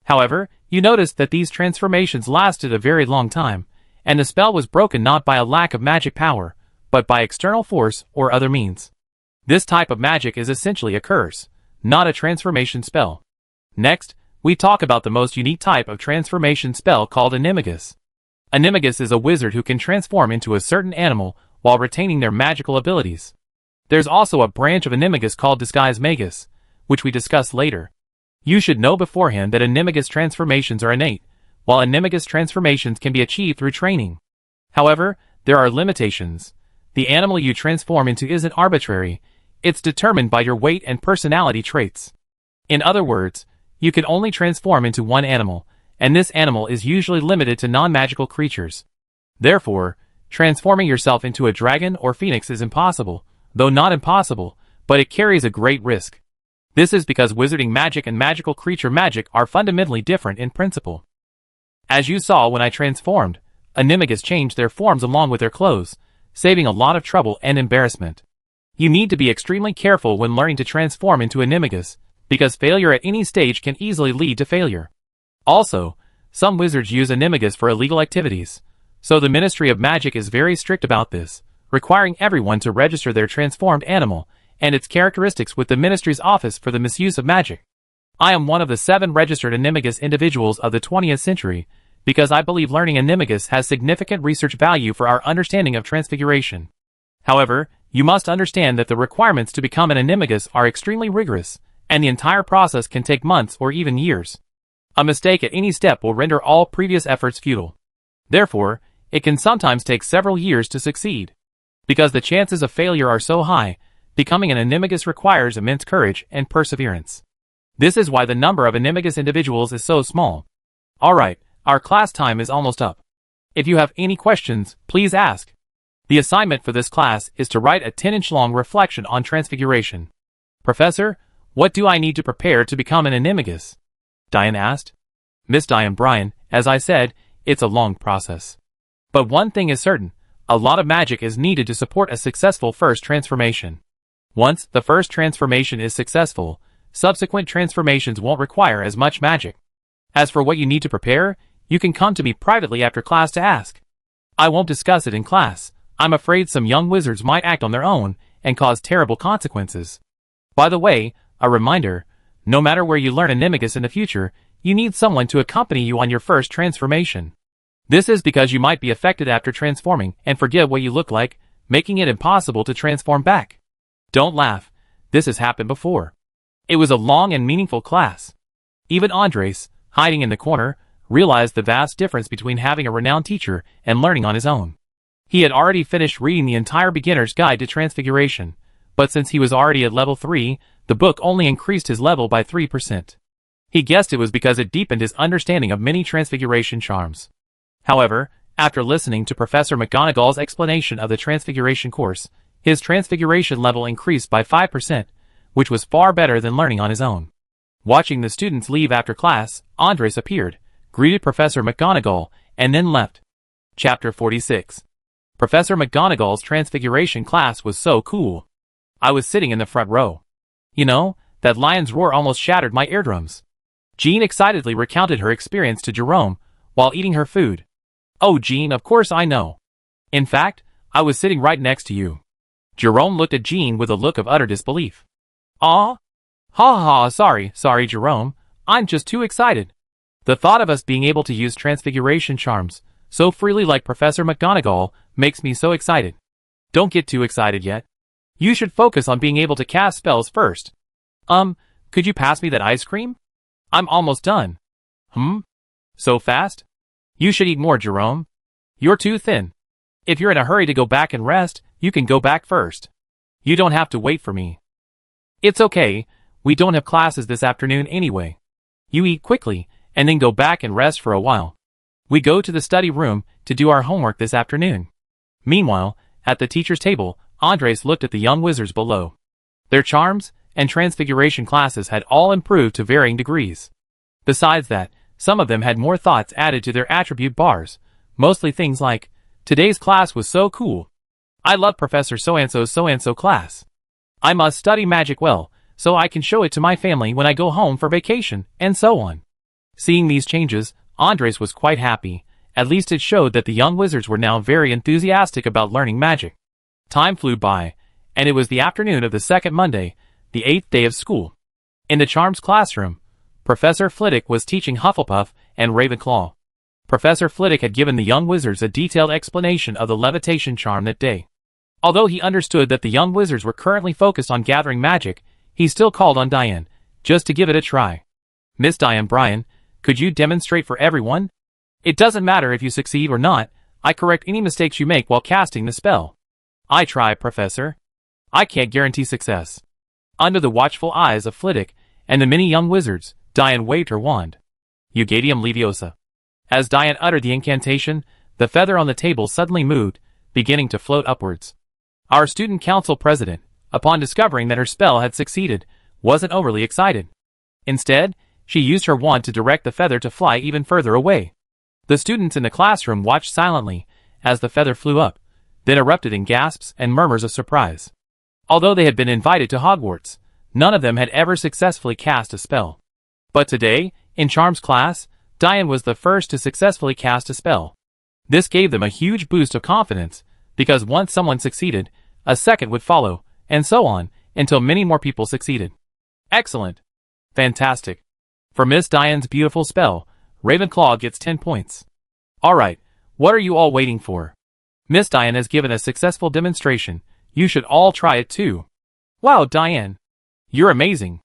However, you notice that these transformations lasted a very long time, and the spell was broken not by a lack of magic power, but by external force or other means. This type of magic is essentially a curse, not a transformation spell. Next, we talk about the most unique type of transformation spell called Animagus. Animagus is a wizard who can transform into a certain animal while retaining their magical abilities. There's also a branch of Animagus called Disguise Magus, which we discuss later. You should know beforehand that Animagus transformations are innate, while Animagus transformations can be achieved through training. However, there are limitations. The animal you transform into isn't arbitrary, it's determined by your weight and personality traits. In other words, you can only transform into one animal, and this animal is usually limited to non-magical creatures. Therefore, transforming yourself into a dragon or phoenix is impossible, though not impossible, but it carries a great risk. This is because wizarding magic and magical creature magic are fundamentally different in principle. As you saw when I transformed, Animagus changed their forms along with their clothes, saving a lot of trouble and embarrassment. You need to be extremely careful when learning to transform into Animagus, because failure at any stage can easily lead to failure. Also, some wizards use Animagus for illegal activities, so the Ministry of Magic is very strict about this, requiring everyone to register their transformed animal and its characteristics with the Ministry's Office for the Misuse of Magic. I am one of the 7 registered Animagus individuals of the 20th century, because I believe learning Animagus has significant research value for our understanding of transfiguration. However, you must understand that the requirements to become an Animagus are extremely rigorous, and the entire process can take months or even years. A mistake at any step will render all previous efforts futile. Therefore, it can sometimes take several years to succeed. Because the chances of failure are so high, becoming an Animagus requires immense courage and perseverance. This is why the number of Animagus individuals is so small. Alright, our class time is almost up. If you have any questions, please ask. The assignment for this class is to write a 10-inch long reflection on transfiguration. Professor, what do I need to prepare to become an Animagus? Diane asked. Miss Diane Bryan, as I said, it's a long process. But one thing is certain, a lot of magic is needed to support a successful first transformation. Once the first transformation is successful, subsequent transformations won't require as much magic. As for what you need to prepare, you can come to me privately after class to ask. I won't discuss it in class. I'm afraid some young wizards might act on their own and cause terrible consequences. By the way, a reminder, no matter where you learn Animagus in the future, you need someone to accompany you on your first transformation. This is because you might be affected after transforming and forget what you look like, making it impossible to transform back. Don't laugh, this has happened before. It was a long and meaningful class. Even Andres, hiding in the corner, realized the vast difference between having a renowned teacher and learning on his own. He had already finished reading the entire beginner's guide to transfiguration, but since he was already at level 3, the book only increased his level by 3%. He guessed it was because it deepened his understanding of many transfiguration charms. However, after listening to Professor McGonagall's explanation of the transfiguration course, his transfiguration level increased by 5%, which was far better than learning on his own. Watching the students leave after class, Andres appeared, greeted Professor McGonagall, and then left. Chapter 46. Professor McGonagall's transfiguration class was so cool. I was sitting in the front row. You know, that lion's roar almost shattered my eardrums. Jean excitedly recounted her experience to Jerome while eating her food. Oh, Jean, of course I know. In fact, I was sitting right next to you. Jerome looked at Jean with a look of utter disbelief. Aw? Ha ha, sorry, Jerome. I'm just too excited. The thought of us being able to use transfiguration charms so freely like Professor McGonagall makes me so excited. Don't get too excited yet. You should focus on being able to cast spells first. Could you pass me that ice cream? I'm almost done. So fast? You should eat more, Jerome. You're too thin. If you're in a hurry to go back and rest, you can go back first. You don't have to wait for me. It's okay, we don't have classes this afternoon anyway. You eat quickly, and then go back and rest for a while. We go to the study room to do our homework this afternoon. Meanwhile, at the teacher's table, Andres looked at the young wizards below. Their charms and transfiguration classes had all improved to varying degrees. Besides that, some of them had more thoughts added to their attribute bars, mostly things like, "Today's class was so cool. I love Professor so-and-so class. I must study magic well, so I can show it to my family when I go home for vacation," and so on. Seeing these changes, Andres was quite happy. At least it showed that the young wizards were now very enthusiastic about learning magic. Time flew by, and it was the afternoon of the second Monday, the 8th day of school. In the charms classroom, Professor Flitwick was teaching Hufflepuff and Ravenclaw. Professor Flitwick had given the young wizards a detailed explanation of the levitation charm that day. Although he understood that the young wizards were currently focused on gathering magic, he still called on Diane, just to give it a try. "Miss Diane Bryan, could you demonstrate for everyone? It doesn't matter if you succeed or not, I correct any mistakes you make while casting the spell." "I try, Professor. I can't guarantee success." Under the watchful eyes of Flitwick and the many young wizards, Diane waved her wand. Ugadium Leviosa. As Diane uttered the incantation, the feather on the table suddenly moved, beginning to float upwards. Our student council president, upon discovering that her spell had succeeded, wasn't overly excited. Instead, she used her wand to direct the feather to fly even further away. The students in the classroom watched silently as the feather flew up, then erupted in gasps and murmurs of surprise. Although they had been invited to Hogwarts, none of them had ever successfully cast a spell. But today, in charms class, Diane was the first to successfully cast a spell. This gave them a huge boost of confidence, because once someone succeeded, a second would follow, and so on, until many more people succeeded. Excellent. Fantastic. For Miss Diane's beautiful spell, Ravenclaw gets 10 points. Alright, what are you all waiting for? Miss Diane has given a successful demonstration. You should all try it too. Wow, Diane. You're amazing.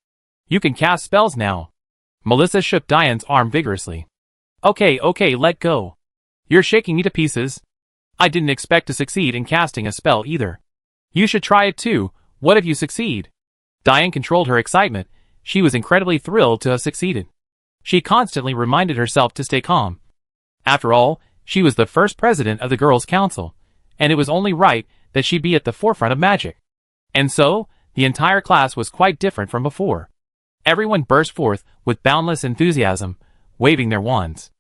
You can cast spells now. Melissa shook Diane's arm vigorously. Okay, let go. You're shaking me to pieces. I didn't expect to succeed in casting a spell either. You should try it too. What if you succeed? Diane controlled her excitement. She was incredibly thrilled to have succeeded. She constantly reminded herself to stay calm. After all, she was the first president of the Girls' Council, and it was only right that she be at the forefront of magic. And so, the entire class was quite different from before. Everyone burst forth with boundless enthusiasm, waving their wands.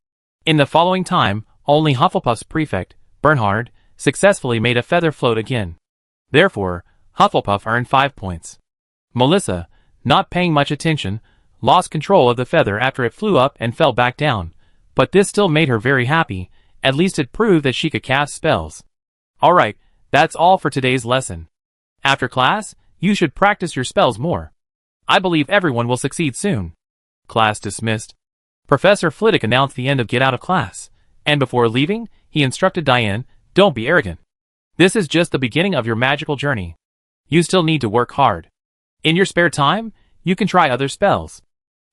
In the following time, only Hufflepuff's prefect, Bernhard, successfully made a feather float again. Therefore, Hufflepuff earned 5 points. Melissa, not paying much attention, lost control of the feather after it flew up and fell back down, but this still made her very happy. At least it proved that she could cast spells. Alright, that's all for today's lesson. After class, you should practice your spells more. I believe everyone will succeed soon. Class dismissed. Professor Flitwick announced the end of Get Out of Class, and before leaving, he instructed Diane, "Don't be arrogant. This is just the beginning of your magical journey. You still need to work hard. In your spare time, you can try other spells.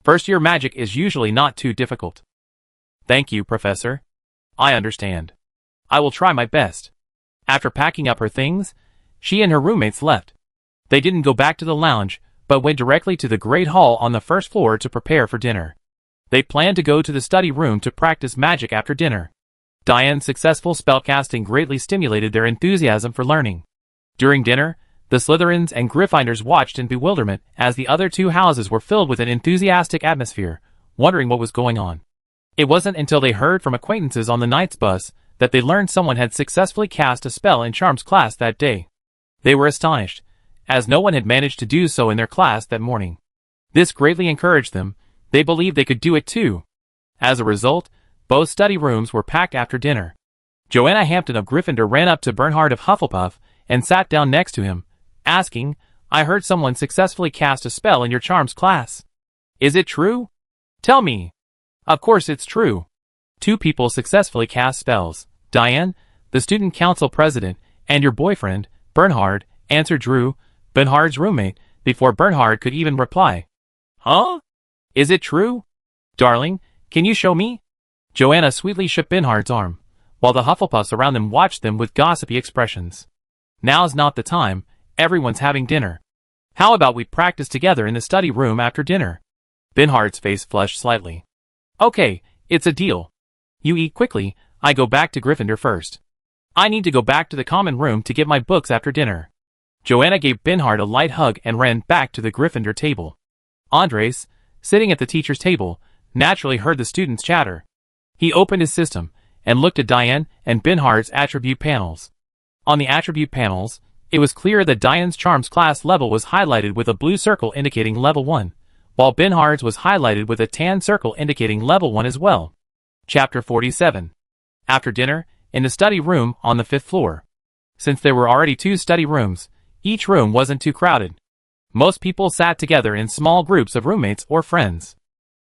First-year magic is usually not too difficult." "Thank you, Professor. I understand. I will try my best." After packing up her things, she and her roommates left. They didn't go back to the lounge, but went directly to the great hall on the first floor to prepare for dinner. They planned to go to the study room to practice magic after dinner. Diane's successful spellcasting greatly stimulated their enthusiasm for learning. During dinner, the Slytherins and Gryffindors watched in bewilderment as the other two houses were filled with an enthusiastic atmosphere, wondering what was going on. It wasn't until they heard from acquaintances on the night's bus that they learned someone had successfully cast a spell in charms class that day. They were astonished, as no one had managed to do so in their class that morning. This greatly encouraged them. They believed they could do it too. As a result, both study rooms were packed after dinner. Joanna Hampton of Gryffindor ran up to Bernhard of Hufflepuff and sat down next to him, asking, "I heard someone successfully cast a spell in your charms class. Is it true? Tell me." "Of course it's true. 2 people successfully cast spells. Diane, the student council president, and your boyfriend, Bernhard," answered Drew, Bernhard's roommate, before Bernhard could even reply. "Huh? Is it true? Darling, can you show me?" Joanna sweetly shook Bernhard's arm, while the Hufflepuffs around them watched them with gossipy expressions. "Now's not the time, everyone's having dinner. How about we practice together in the study room after dinner?" Binhard's face flushed slightly. Okay, it's a deal. You eat quickly, I go back to Gryffindor first. I need to go back to the common room to get my books after dinner. Joanna gave Binhard a light hug and ran back to the Gryffindor table. Andres, sitting at the teacher's table, naturally heard the students' chatter. He opened his system and looked at Diane and Binhard's attribute panels. On the attribute panels, it was clear that Diane's charms class level was highlighted with a blue circle indicating level 1, while Binhard's was highlighted with a tan circle indicating level 1 as well. Chapter 47. After dinner, in the study room on the 5th floor. Since there were already 2 study rooms, each room wasn't too crowded. Most people sat together in small groups of roommates or friends.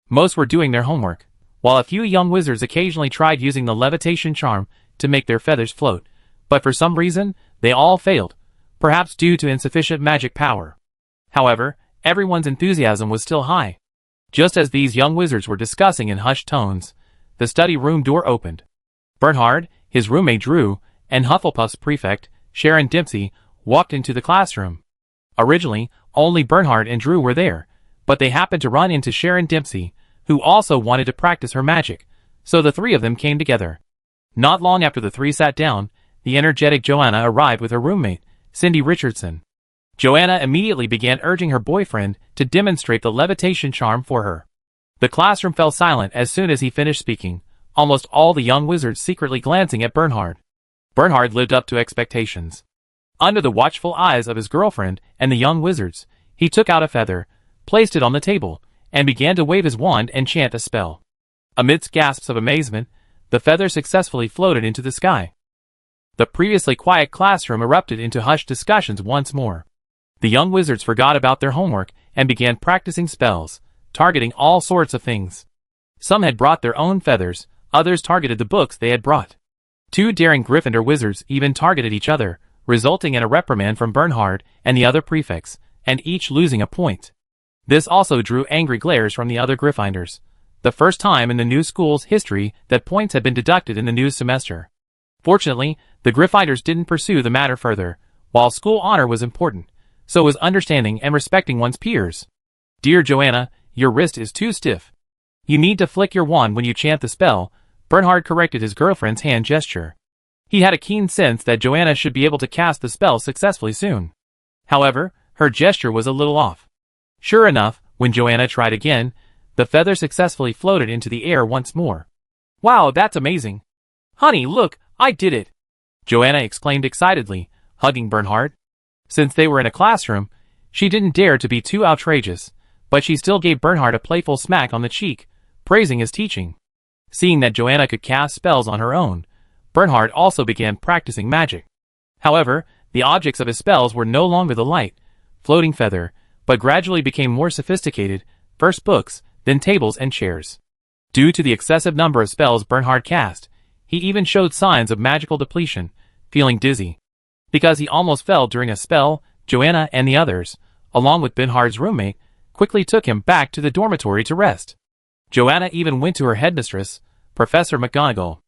Most were doing their homework, while a few young wizards occasionally tried using the levitation charm to make their feathers float, but for some reason, they all failed, perhaps due to insufficient magic power. However, everyone's enthusiasm was still high. Just as these young wizards were discussing in hushed tones, the study room door opened. Bernhard, his roommate Drew, and Hufflepuff's prefect, Sharon Dempsey, walked into the classroom. Originally, only Bernhard and Drew were there, but they happened to run into Sharon Dempsey, who also wanted to practice her magic, so the 3 of them came together. Not long after the 3 sat down, the energetic Joanna arrived with her roommate, Cindy Richardson. Joanna immediately began urging her boyfriend to demonstrate the levitation charm for her. The classroom fell silent as soon as he finished speaking, almost all the young wizards secretly glancing at Bernhard. Bernhard lived up to expectations. Under the watchful eyes of his girlfriend and the young wizards, he took out a feather, placed it on the table, and began to wave his wand and chant a spell. Amidst gasps of amazement, the feather successfully floated into the sky. The previously quiet classroom erupted into hushed discussions once more. The young wizards forgot about their homework and began practicing spells, targeting all sorts of things. Some had brought their own feathers, others targeted the books they had brought. 2 daring Gryffindor wizards even targeted each other, resulting in a reprimand from Bernhard and the other prefects, and each losing a point. This also drew angry glares from the other Gryffindors. The first time in the new school's history that points had been deducted in the new semester. Fortunately, the Gryffindors didn't pursue the matter further, while school honor was important, so was understanding and respecting one's peers. Dear Joanna, your wrist is too stiff. You need to flick your wand when you chant the spell, Bernhard corrected his girlfriend's hand gesture. He had a keen sense that Joanna should be able to cast the spell successfully soon. However, her gesture was a little off. Sure enough, when Joanna tried again, the feather successfully floated into the air once more. Wow, that's amazing. Honey, look, I did it! Joanna exclaimed excitedly, hugging Bernhard. Since they were in a classroom, she didn't dare to be too outrageous, but she still gave Bernhard a playful smack on the cheek, praising his teaching. Seeing that Joanna could cast spells on her own, Bernhard also began practicing magic. However, the objects of his spells were no longer the light, floating feather, but gradually became more sophisticated, first books, then tables and chairs. Due to the excessive number of spells Bernhard cast, he even showed signs of magical depletion, feeling dizzy. Because he almost fell during a spell, Joanna and the others, along with Bernhard's roommate, quickly took him back to the dormitory to rest. Joanna even went to her headmistress, Professor McGonagall.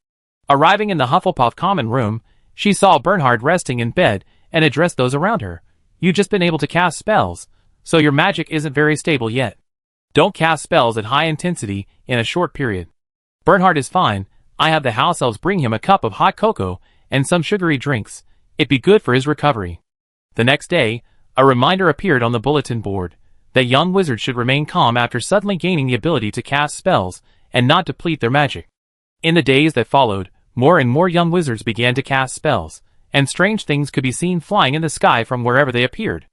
Arriving in the Hufflepuff common room, she saw Bernhard resting in bed and addressed those around her. You've just been able to cast spells, so your magic isn't very stable yet. Don't cast spells at high intensity in a short period. Bernhard is fine. I have the house elves bring him a cup of hot cocoa and some sugary drinks. It'd be good for his recovery. The next day, a reminder appeared on the bulletin board that young wizards should remain calm after suddenly gaining the ability to cast spells and not deplete their magic. In the days that followed, more and more young wizards began to cast spells, and strange things could be seen flying in the sky from wherever they appeared.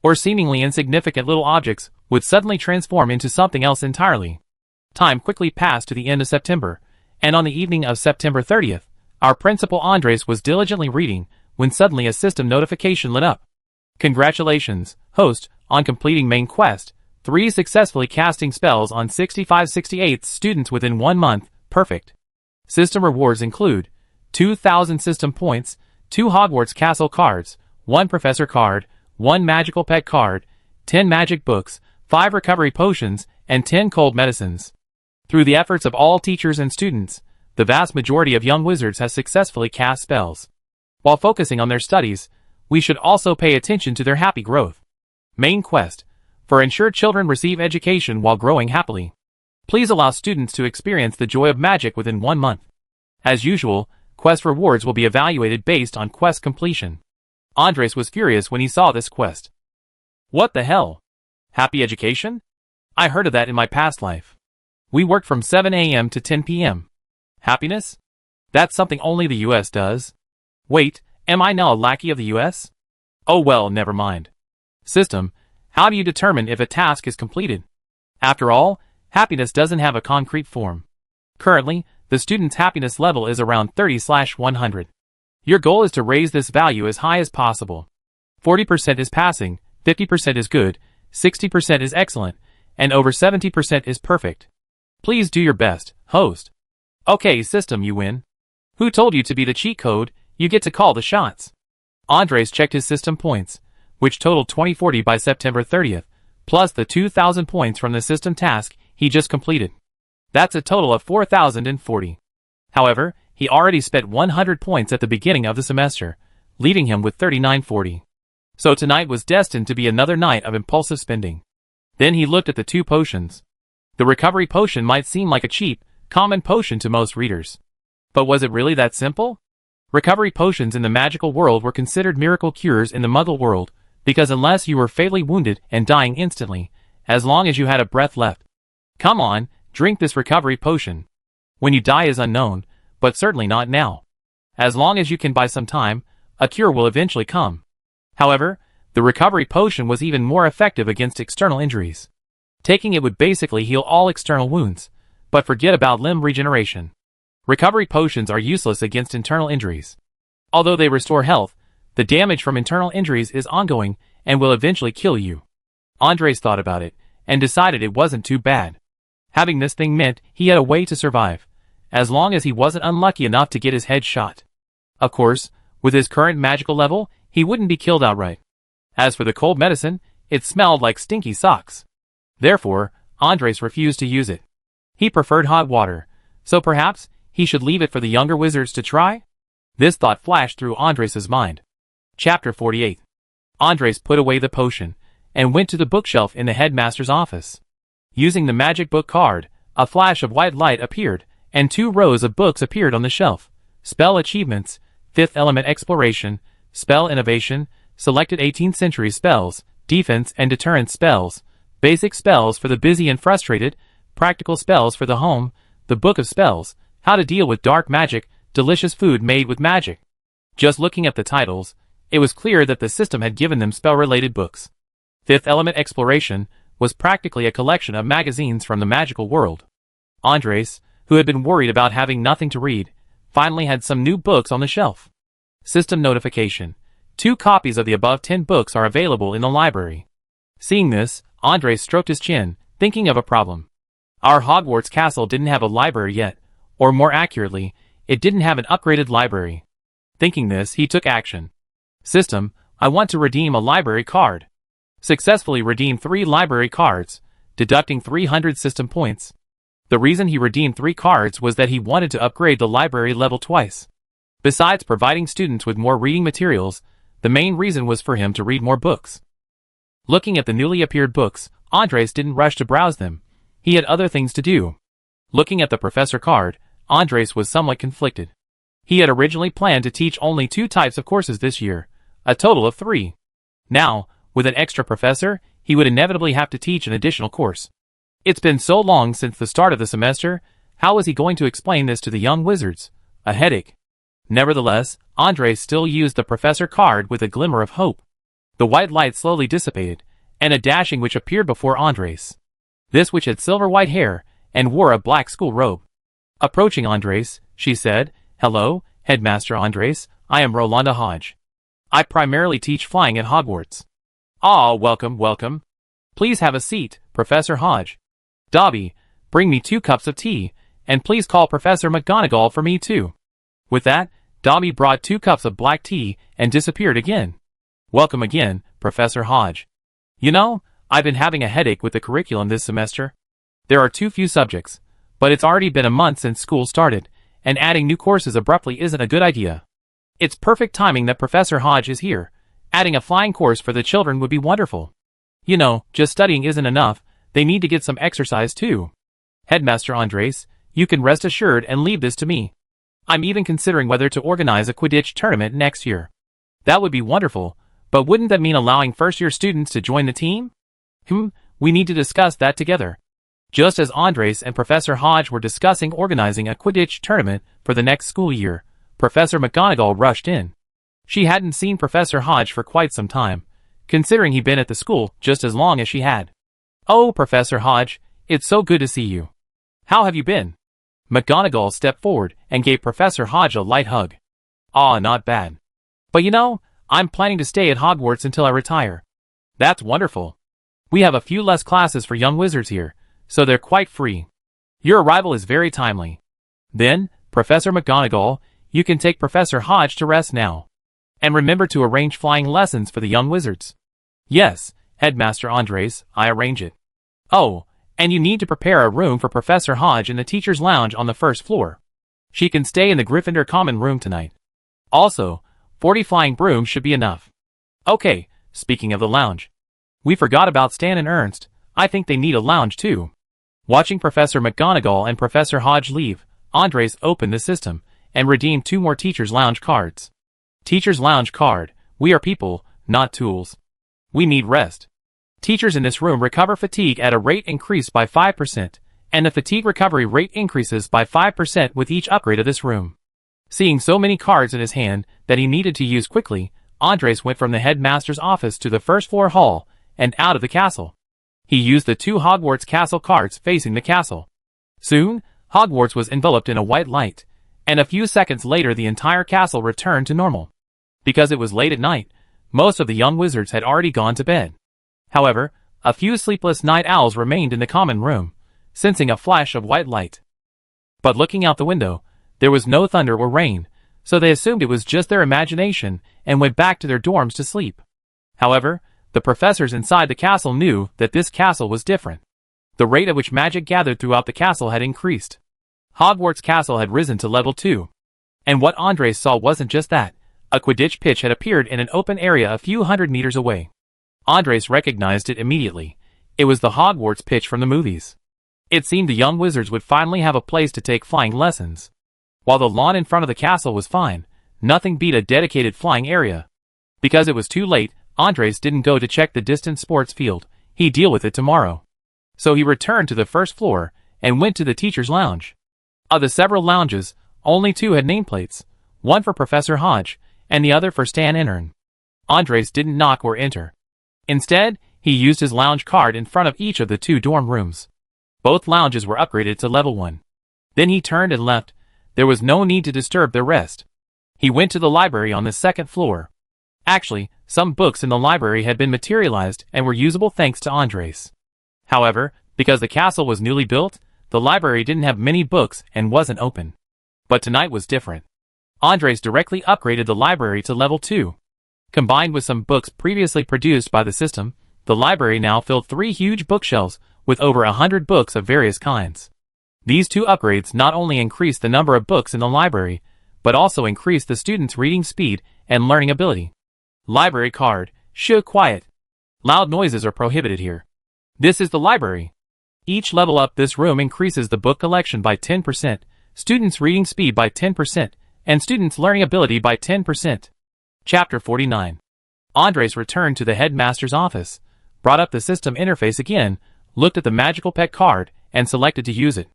Or seemingly insignificant little objects would suddenly transform into something else entirely. Time quickly passed to the end of September, and on the evening of September 30th, our principal Andres was diligently reading when suddenly a system notification lit up. Congratulations, host, on completing main quest, 3 successfully casting spells on 65/68 students within 1 month, perfect. System rewards include 2,000 system points, 2 Hogwarts Castle cards, 1 Professor card, 1 Magical Pet card, 10 magic books, 5 recovery potions, and 10 cold medicines. Through the efforts of all teachers and students, the vast majority of young wizards has successfully cast spells. While focusing on their studies, we should also pay attention to their happy growth. Main quest, For ensure children receive education while growing happily. Please allow students to experience the joy of magic within 1 month. As usual, quest rewards will be evaluated based on quest completion. Andres was furious when he saw this quest. What the hell? Happy education? I heard of that in my past life. We worked from 7 a.m. to 10 p.m. Happiness? That's something only the US does. Wait, am I now a lackey of the US? Oh well, never mind. System, how do you determine if a task is completed? After all, happiness doesn't have a concrete form. Currently, the student's happiness level is around 30/100. Your goal is to raise this value as high as possible. 40% is passing, 50% is good, 60% is excellent, and over 70% is perfect. Please do your best, host. Okay, system, you win. Who told you to be the cheat code? You get to call the shots. Andres checked his system points, which totaled 2040 by September 30th, plus the 2,000 points from the system task he just completed. That's a total of 4,040. However, he already spent 100 points at the beginning of the semester, leaving him with 3,940. So tonight was destined to be another night of impulsive spending. Then he looked at the 2 potions. The recovery potion might seem like a cheap, common potion to most readers. But was it really that simple? Recovery potions in the magical world were considered miracle cures in the Muggle world, because unless you were fatally wounded and dying instantly, as long as you had a breath left. Come on, drink this recovery potion. When you die is unknown, but certainly not now. As long as you can buy some time, a cure will eventually come. However, the recovery potion was even more effective against external injuries. Taking it would basically heal all external wounds, but forget about limb regeneration. Recovery potions are useless against internal injuries. Although they restore health, the damage from internal injuries is ongoing and will eventually kill you. Andres thought about it, and decided it wasn't too bad. Having this thing meant he had a way to survive, as long as he wasn't unlucky enough to get his head shot. Of course, with his current magical level, he wouldn't be killed outright. As for the cold medicine, it smelled like stinky socks. Therefore, Andres refused to use it. He preferred hot water, so perhaps he should leave it for the younger wizards to try? This thought flashed through Andres' mind. Chapter 48. Andres put away the potion, and went to the bookshelf in the headmaster's office. Using the magic book card, a flash of white light appeared, and 2 rows of books appeared on the shelf. Spell Achievements, 5th Element Exploration, Spell Innovation, Selected 18th Century Spells, Defense and Deterrence Spells, Basic Spells for the Busy and Frustrated, Practical Spells for the Home, the Book of Spells, How to Deal with Dark Magic, Delicious Food Made with Magic. Just looking at the titles, it was clear that the system had given them spell-related books. 5th Element Exploration was practically a collection of magazines from the magical world. Andres, who had been worried about having nothing to read, finally had some new books on the shelf. System notification. 2 copies of the above 10 books are available in the library. Seeing this, Andres stroked his chin, thinking of a problem. Our Hogwarts castle didn't have a library yet, or more accurately, it didn't have an upgraded library. Thinking this, he took action. System, I want to redeem a library card. Successfully redeemed 3 library cards, deducting 300 system points. The reason he redeemed 3 cards was that he wanted to upgrade the library level twice. Besides providing students with more reading materials, the main reason was for him to read more books. Looking at the newly appeared books, Andres didn't rush to browse them. He had other things to do. Looking at the professor card, Andres was somewhat conflicted. He had originally planned to teach only 2 types of courses this year, a total of 3. Now, with an extra professor, he would inevitably have to teach an additional course. It's been so long since the start of the semester, how was he going to explain this to the young wizards? A headache. Nevertheless, Andres still used the professor card with a glimmer of hope. The white light slowly dissipated, and a dashing witch appeared before Andres. This witch had silver white hair, and wore a black school robe. Approaching Andres, she said, "Hello, Headmaster Andres, I am Rolanda Hodge. I primarily teach flying at Hogwarts." "Ah, welcome, welcome. Please have a seat, Professor Hodge. Dobby, bring me 2 cups of tea, and please call Professor McGonagall for me too." With that, Dobby brought 2 cups of black tea and disappeared again. "Welcome again, Professor Hodge. You know, I've been having a headache with the curriculum this semester. There are too few subjects, but it's already been a month since school started, and adding new courses abruptly isn't a good idea. It's perfect timing that Professor Hodge is here. Adding a flying course for the children would be wonderful." You know, just studying isn't enough, they need to get some exercise too. Headmaster Andres, you can rest assured and leave this to me. I'm even considering whether to organize a Quidditch tournament next year. That would be wonderful, but wouldn't that mean allowing first-year students to join the team? We need to discuss that together. Just as Andres and Professor Hodge were discussing organizing a Quidditch tournament for the next school year, Professor McGonagall rushed in. She hadn't seen Professor Hodge for quite some time, considering he'd been at the school just as long as she had. Oh, Professor Hodge, it's so good to see you. How have you been? McGonagall stepped forward and gave Professor Hodge a light hug. Aw, not bad. But you know, I'm planning to stay at Hogwarts until I retire. That's wonderful. We have a few less classes for young wizards here, so they're quite free. Your arrival is very timely. Then, Professor McGonagall, you can take Professor Hodge to rest now. And remember to arrange flying lessons for the young wizards. Yes, Headmaster Andres, I arrange it. Oh, and you need to prepare a room for Professor Hodge in the teacher's lounge on the first floor. She can stay in the Gryffindor common room tonight. Also, 40 flying brooms should be enough. Okay, speaking of the lounge. We forgot about Stan and Ernst, I think they need a lounge too. Watching Professor McGonagall and Professor Hodge leave, Andres opened the system and redeemed 2 more Teacher's Lounge cards. Teacher's Lounge card, we are people, not tools. We need rest. Teachers in this room recover fatigue at a rate increased by 5%, and the fatigue recovery rate increases by 5% with each upgrade of this room. Seeing so many cards in his hand that he needed to use quickly, Andres went from the headmaster's office to the first floor hall and out of the castle. He used the 2 Hogwarts castle cards facing the castle. Soon, Hogwarts was enveloped in a white light, and a few seconds later the entire castle returned to normal. Because it was late at night, most of the young wizards had already gone to bed. However, a few sleepless night owls remained in the common room, sensing a flash of white light. But looking out the window, there was no thunder or rain, so they assumed it was just their imagination and went back to their dorms to sleep. However, the professors inside the castle knew that this castle was different. The rate at which magic gathered throughout the castle had increased. Hogwarts Castle had risen to level 2. And what Andres saw wasn't just that. A Quidditch pitch had appeared in an open area a few hundred meters away. Andres recognized it immediately. It was the Hogwarts pitch from the movies. It seemed the young wizards would finally have a place to take flying lessons. While the lawn in front of the castle was fine, nothing beat a dedicated flying area. Because it was too late, Andres didn't go to check the distant sports field. He'd deal with it tomorrow. So he returned to the first floor and went to the teacher's lounge. Of the several lounges, only 2 had nameplates, one for Professor Hodge and the other for Stan and Ern. Andres didn't knock or enter. Instead, he used his lounge card in front of each of the 2 dorm rooms. Both lounges were upgraded to level 1. Then he turned and left. There was no need to disturb their rest. He went to the library on the second floor. Actually, some books in the library had been materialized and were usable thanks to Andres. However, because the castle was newly built, the library didn't have many books and wasn't open. But tonight was different. Andres directly upgraded the library to level 2. Combined with some books previously produced by the system, the library now filled 3 huge bookshelves with over 100 books of various kinds. These 2 upgrades not only increased the number of books in the library, but also increased the students' reading speed and learning ability. Library card, shh, quiet. Loud noises are prohibited here. This is the library. Each level up this room increases the book collection by 10%, students' reading speed by 10%, and students' learning ability by 10%. Chapter 49. Andres returned to the headmaster's office, brought up the system interface again, looked at the magical pet card, and selected to use it.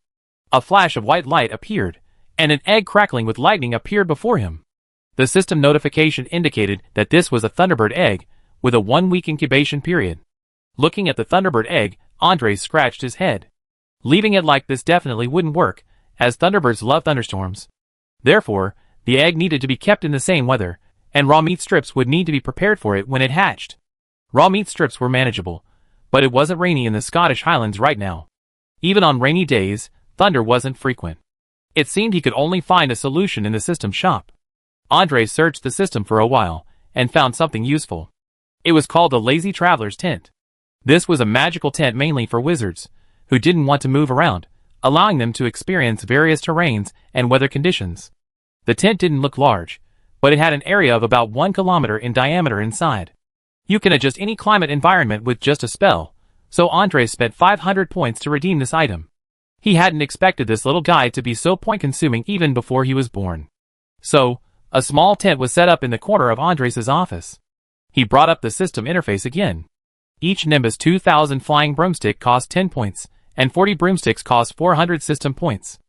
A flash of white light appeared, and an egg crackling with lightning appeared before him. The system notification indicated that this was a Thunderbird egg, with a 1-week incubation period. Looking at the Thunderbird egg, Andres scratched his head. Leaving it like this definitely wouldn't work, as Thunderbirds love thunderstorms. Therefore, the egg needed to be kept in the same weather, and raw meat strips would need to be prepared for it when it hatched. Raw meat strips were manageable, but it wasn't rainy in the Scottish Highlands right now. Even on rainy days, thunder wasn't frequent. It seemed he could only find a solution in the system shop. Andres searched the system for a while, and found something useful. It was called the Lazy Traveler's Tent. This was a magical tent mainly for wizards, who didn't want to move around, allowing them to experience various terrains and weather conditions. The tent didn't look large, but it had an area of about 1 kilometer in diameter inside. You can adjust any climate environment with just a spell, so Andres spent 500 points to redeem this item. He hadn't expected this little guy to be so point-consuming even before he was born. So, a small tent was set up in the corner of Andres' office. He brought up the system interface again. Each Nimbus 2000 flying broomstick cost 10 points, and 40 broomsticks cost 400 system points.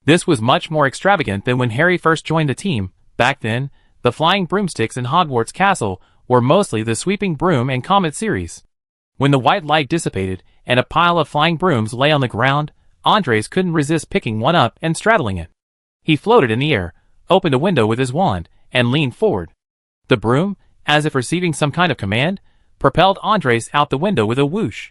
This was much more extravagant than when Harry first joined the team. Back then, the flying broomsticks in Hogwarts Castle were mostly the sweeping broom and comet series. When the white light dissipated and a pile of flying brooms lay on the ground, Andres couldn't resist picking one up and straddling it. He floated in the air, opened a window with his wand, and leaned forward. The broom, as if receiving some kind of command, propelled Andres out the window with a whoosh.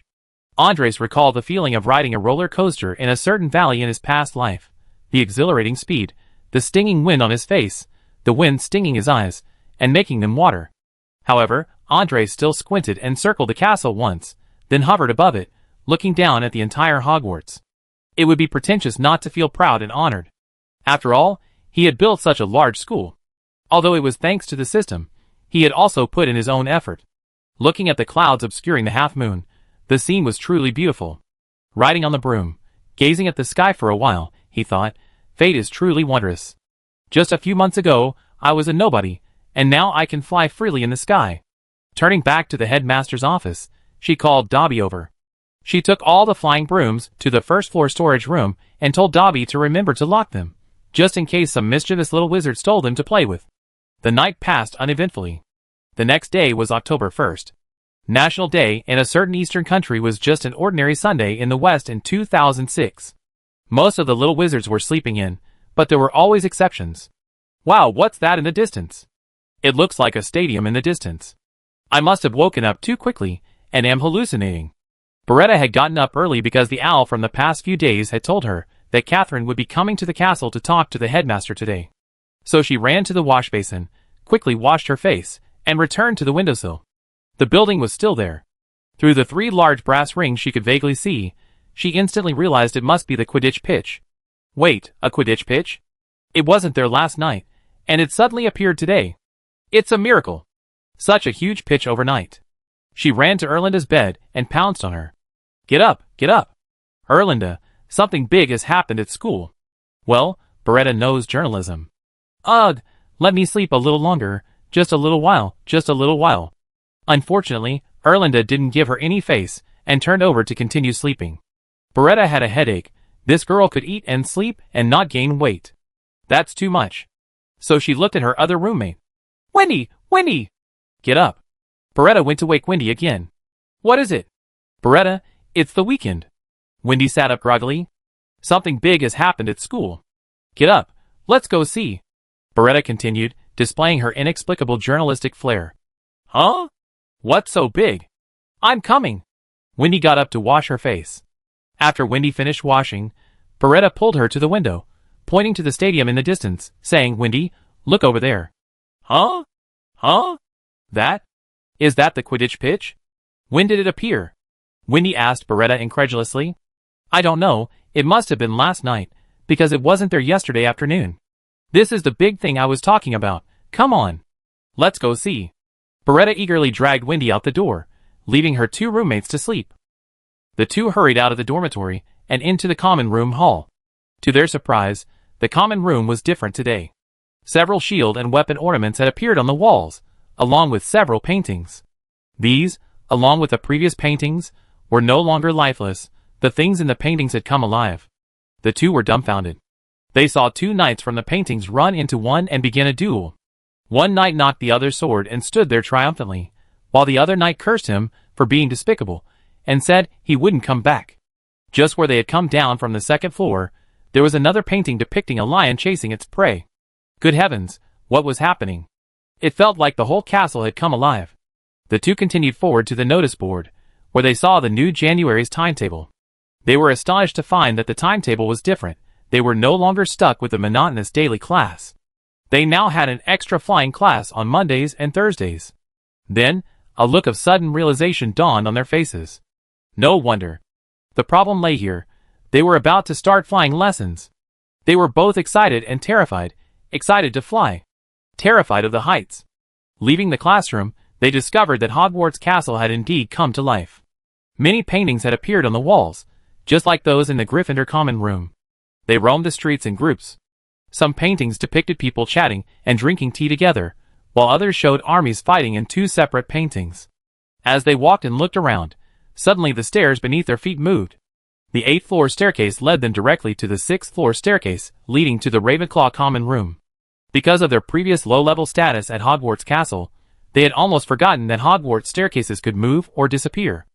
Andres recalled the feeling of riding a roller coaster in a certain valley in his past life. The exhilarating speed, the stinging wind on his face, the wind stinging his eyes, and making them water. However, Andres still squinted and circled the castle once, then hovered above it, looking down at the entire Hogwarts. It would be pretentious not to feel proud and honored. After all, he had built such a large school. Although it was thanks to the system, he had also put in his own effort. Looking at the clouds obscuring the half-moon, the scene was truly beautiful. Riding on the broom, gazing at the sky for a while, he thought, fate is truly wondrous. Just a few months ago, I was a nobody, and now I can fly freely in the sky. Turning back to the headmaster's office, she called Dobby over. She took all the flying brooms to the first-floor storage room and told Dobby to remember to lock them, just in case some mischievous little wizard stole them to play with. The night passed uneventfully. The next day was October 1st. National Day in a certain eastern country was just an ordinary Sunday in the West in 2006. Most of the little wizards were sleeping in, but there were always exceptions. Wow, what's that in the distance? It looks like a stadium in the distance. I must have woken up too quickly and am hallucinating. Beretta had gotten up early because the owl from the past few days had told her that Catherine would be coming to the castle to talk to the headmaster today. So she ran to the wash basin, quickly washed her face, and returned to the windowsill. The building was still there. Through the 3 large brass rings she could vaguely see, she instantly realized it must be the Quidditch pitch. Wait, a Quidditch pitch? It wasn't there last night, and it suddenly appeared today. It's a miracle. Such a huge pitch overnight. She ran to Erlinda's bed and pounced on her. Get up, get up. Erlinda, something big has happened at school. Well, Beretta knows journalism. Ugh, let me sleep a little longer, just a little while, just a little while. Unfortunately, Erlinda didn't give her any face and turned over to continue sleeping. Beretta had a headache. This girl could eat and sleep and not gain weight. That's too much. So she looked at her other roommate. Wendy, Wendy! Get up. Beretta went to wake Wendy again. What is it? Beretta, it's the weekend. Wendy sat up groggily. Something big has happened at school. Get up, let's go see. Beretta continued, displaying her inexplicable journalistic flair. Huh? What's so big? I'm coming. Wendy got up to wash her face. After Wendy finished washing, Beretta pulled her to the window, pointing to the stadium in the distance, saying, Wendy, look over there. Huh? Huh? That? Is that the Quidditch pitch? When did it appear? Wendy asked Beretta incredulously. I don't know, it must have been last night, because it wasn't there yesterday afternoon. This is the big thing I was talking about. Come on. Let's go see. Beretta eagerly dragged Wendy out the door, leaving her 2 roommates to sleep. The 2 hurried out of the dormitory and into the common room hall. To their surprise, the common room was different today. Several shield and weapon ornaments had appeared on the walls, along with several paintings. These, along with the previous paintings, were no longer lifeless. The things in the paintings had come alive. The 2 were dumbfounded. They saw 2 knights from the paintings run into one and begin a duel. One knight knocked the other's sword and stood there triumphantly, while the other knight cursed him for being despicable, and said he wouldn't come back. Just where they had come down from the 2nd floor, there was another painting depicting a lion chasing its prey. Good heavens, what was happening? It felt like the whole castle had come alive. The 2 continued forward to the notice board, where they saw the new January's timetable. They were astonished to find that the timetable was different. They were no longer stuck with the monotonous daily class. They now had an extra flying class on Mondays and Thursdays. Then, a look of sudden realization dawned on their faces. No wonder. The problem lay here. They were about to start flying lessons. They were both excited and terrified, excited to fly, terrified of the heights. Leaving the classroom, They discovered that Hogwarts Castle had indeed come to life. Many paintings had appeared on the walls, just like those in the Gryffindor common room. They roamed the streets in groups. Some paintings depicted people chatting and drinking tea together, while others showed armies fighting in two separate paintings. As they walked and looked around, suddenly the stairs beneath their feet moved. The 8th floor staircase led them directly to the 6th floor staircase, leading to the Ravenclaw common room. Because of their previous low-level status at Hogwarts Castle, they had almost forgotten that Hogwarts staircases could move or disappear.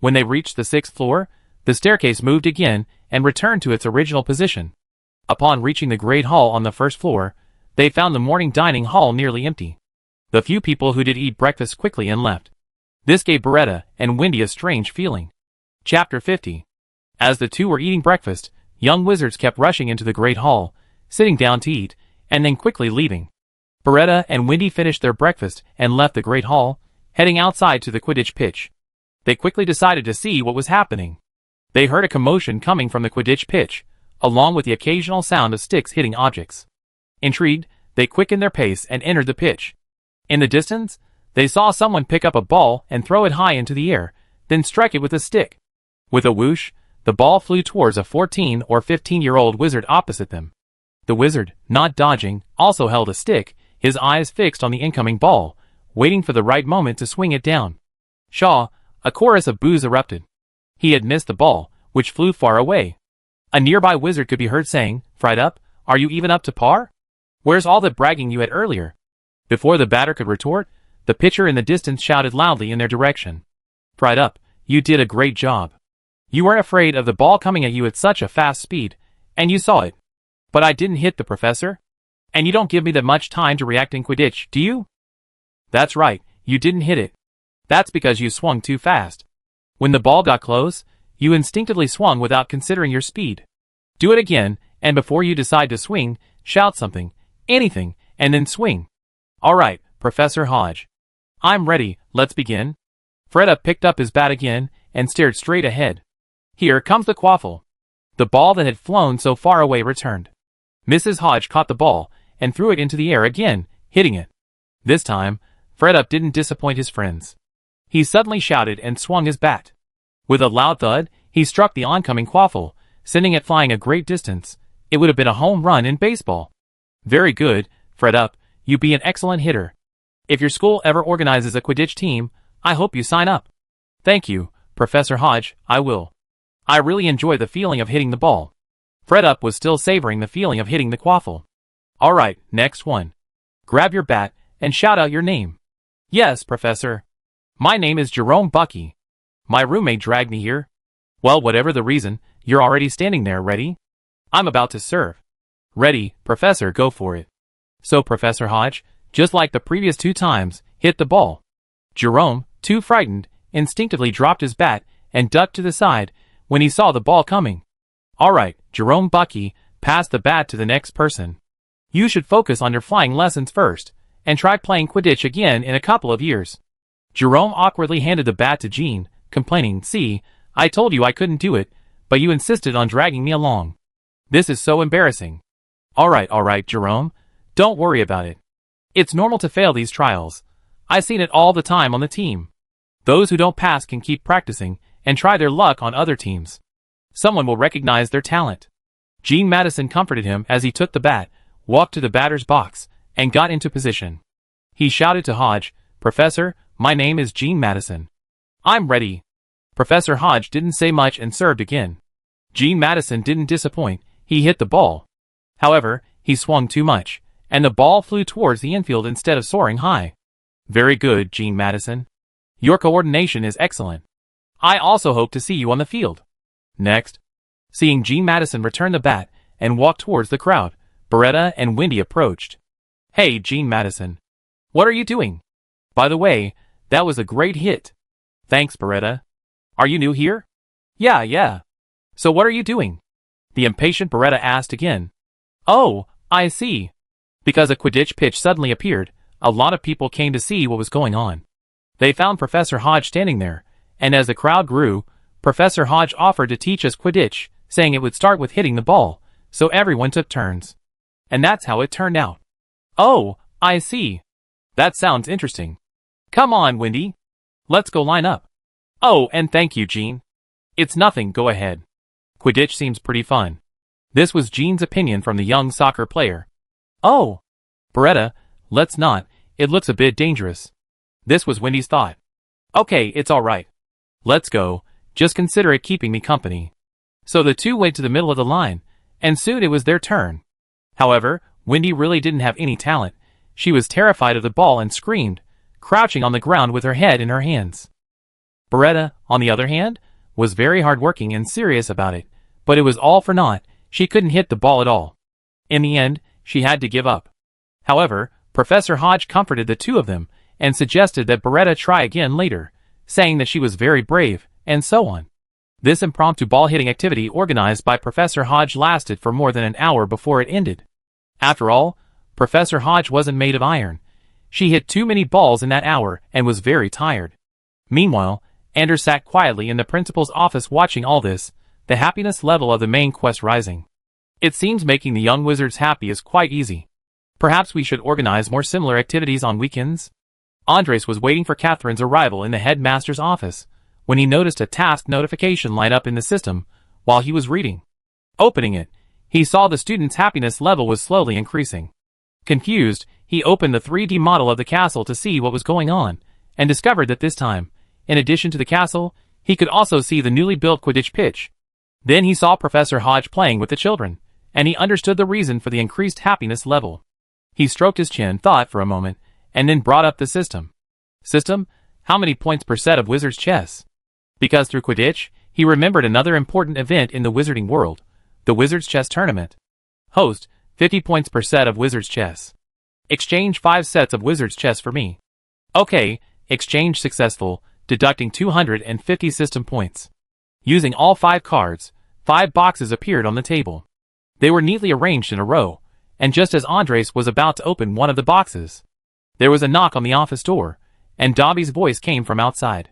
When they reached the 6th floor, the staircase moved again and returned to its original position. Upon reaching the Great Hall on the 1st floor, they found the morning dining hall nearly empty. The few people who did eat breakfast quickly and left. This gave Beretta and Wendy a strange feeling. Chapter 50. As the two were eating breakfast, young wizards kept rushing into the Great Hall, sitting down to eat, and then quickly leaving. Beretta and Wendy finished their breakfast and left the Great Hall, heading outside to the Quidditch pitch. They quickly decided to see what was happening. They heard a commotion coming from the Quidditch pitch, along with the occasional sound of sticks hitting objects. Intrigued, they quickened their pace and entered the pitch. In the distance, they saw someone pick up a ball and throw it high into the air, then strike it with a stick. With a whoosh, the ball flew towards a 14 or 15-year-old wizard opposite them. The wizard, not dodging, also held a stick, his eyes fixed on the incoming ball, waiting for the right moment to swing it down. Shaw, a chorus of boos erupted. He had missed the ball, which flew far away. A nearby wizard could be heard saying, "Fried up, are you even up to par? Where's all that bragging you had earlier?" Before the batter could retort, the pitcher in the distance shouted loudly in their direction. "Fried up, you did a great job. You weren't afraid of the ball coming at you at such a fast speed, and you saw it. But I didn't hit the professor. And you don't give me that much time to react in Quidditch, do you?" "That's right, you didn't hit it. That's because you swung too fast. When the ball got close, you instinctively swung without considering your speed. Do it again, and before you decide to swing, shout something, anything, and then swing." "All right, Professor Hodge. I'm ready, let's begin." Fredda picked up his bat again and stared straight ahead. Here comes the quaffle. The ball that had flown so far away returned. Mrs. Hodge caught the ball and threw it into the air again, hitting it. This time, Fredda didn't disappoint his friends. He suddenly shouted and swung his bat. With a loud thud, he struck the oncoming quaffle, sending it flying a great distance. It would have been a home run in baseball. "Very good, Fredda, you be an excellent hitter. If your school ever organizes a Quidditch team, I hope you sign up." "Thank you, Professor Hodge, I will. I really enjoy the feeling of hitting the ball." Fredda was still savoring the feeling of hitting the quaffle. "All right, next one. Grab your bat and shout out your name." "Yes, Professor. My name is Jerome Bucky. My roommate dragged me here." "Well, whatever the reason, you're already standing there, ready?" "I'm about to serve." "Ready, Professor, go for it." So Professor Hodge, just like the previous two times, hit the ball. Jerome, too frightened, instinctively dropped his bat and ducked to the side when he saw the ball coming. "All right, Jerome Bucky, pass the bat to the next person. You should focus on your flying lessons first, and try playing Quidditch again in a couple of years." Jerome awkwardly handed the bat to Jean, complaining, "See, I told you I couldn't do it, but you insisted on dragging me along. This is so embarrassing." All right, Jerome. Don't worry about it. It's normal to fail these trials. I've seen it all the time on the team. Those who don't pass can keep practicing and try their luck on other teams. Someone will recognize their talent." Jean Madison comforted him as he took the bat, walked to the batter's box, and got into position. He shouted to Hodge, "Professor, my name is Jean Madison. I'm ready." Professor Hodge didn't say much and served again. Jean Madison didn't disappoint. He hit the ball. However, he swung too much, and the ball flew towards the infield instead of soaring high. "Very good, Jean Madison. Your coordination is excellent. I also hope to see you on the field." Next. Seeing Jean Madison return the bat and walk towards the crowd, Beretta and Wendy approached. "Hey, Jean Madison. What are you doing? By the way, that was a great hit." "Thanks, Beretta. Are you new here?" Yeah. "So what are you doing?" the impatient Beretta asked again. "Oh, I see." Because a Quidditch pitch suddenly appeared, a lot of people came to see what was going on. They found Professor Hodge standing there, and as the crowd grew, Professor Hodge offered to teach us Quidditch, saying it would start with hitting the ball, so everyone took turns. And that's how it turned out. "Oh, I see. That sounds interesting. Come on, Wendy. Let's go line up. Oh, and thank you, Jean. It's nothing, go ahead. Quidditch seems pretty fun. This was Jean's opinion from the young soccer player. Oh, Beretta, let's not, it looks a bit dangerous. This was Wendy's thought. Okay, it's alright. Let's go, just consider it keeping me company. So the two went to the middle of the line, and soon it was their turn. However, Wendy really didn't have any talent. She was terrified of the ball and screamed, crouching on the ground with her head in her hands. Beretta, on the other hand, was very hardworking and serious about it, but it was all for naught. She couldn't hit the ball at all. In the end, she had to give up. However, Professor Hodge comforted the two of them and suggested that Beretta try again later, saying that she was very brave, and so on. This impromptu ball-hitting activity organized by Professor Hodge lasted for more than an hour before it ended. After all, Professor Hodge wasn't made of iron. She hit too many balls in that hour and was very tired. Meanwhile, Anders sat quietly in the principal's office watching all this, the happiness level of the main quest rising. It seems making the young wizards happy is quite easy. Perhaps we should organize more similar activities on weekends? Andres was waiting for Catherine's arrival in the headmaster's office, when he noticed a task notification light up in the system while he was reading. Opening it, he saw the student's happiness level was slowly increasing. Confused, he opened the 3D model of the castle to see what was going on, and discovered that this time, in addition to the castle, he could also see the newly built Quidditch pitch. Then he saw Professor Hodge playing with the children, and he understood the reason for the increased happiness level. He stroked his chin, thought for a moment, and then brought up the system. System? How many points per set of wizard's chess? Because through Quidditch, he remembered another important event in the wizarding world, the Wizard's Chess Tournament. Host, 50 points per set of wizard's chess. Exchange 5 sets of wizard's chess for me. Okay, exchange successful, deducting 250 system points. Using all 5 cards, 5 boxes appeared on the table. They were neatly arranged in a row, and just as Andres was about to open one of the boxes, there was a knock on the office door, and Dobby's voice came from outside.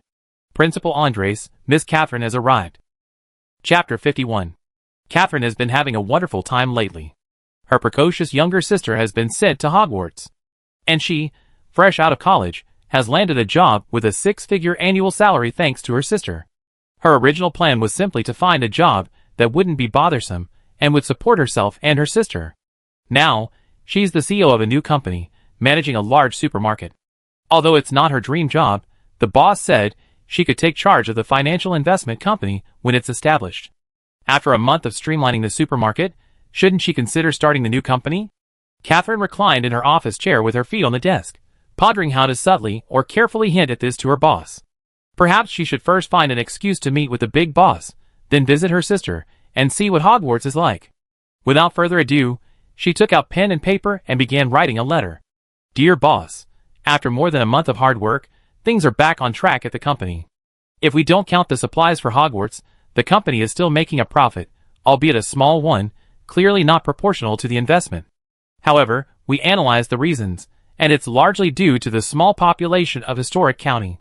Principal Andres, Miss Catherine has arrived. Chapter 51. Catherine has been having a wonderful time lately. Her precocious younger sister has been sent to Hogwarts. And she, fresh out of college, has landed a job with a 6-figure annual salary thanks to her sister. Her original plan was simply to find a job that wouldn't be bothersome and would support herself and her sister. Now, she's the CEO of a new company, managing a large supermarket. Although it's not her dream job, the boss said she could take charge of the financial investment company when it's established. After a month of streamlining the supermarket, shouldn't she consider starting the new company? Catherine reclined in her office chair with her feet on the desk, pondering how to subtly or carefully hint at this to her boss. Perhaps she should first find an excuse to meet with the big boss, then visit her sister, and see what Hogwarts is like. Without further ado, she took out pen and paper and began writing a letter. Dear boss, after more than a month of hard work, things are back on track at the company. If we don't count the supplies for Hogwarts, the company is still making a profit, albeit a small one, clearly not proportional to the investment. However, we analyzed the reasons, and it's largely due to the small population of Historic County.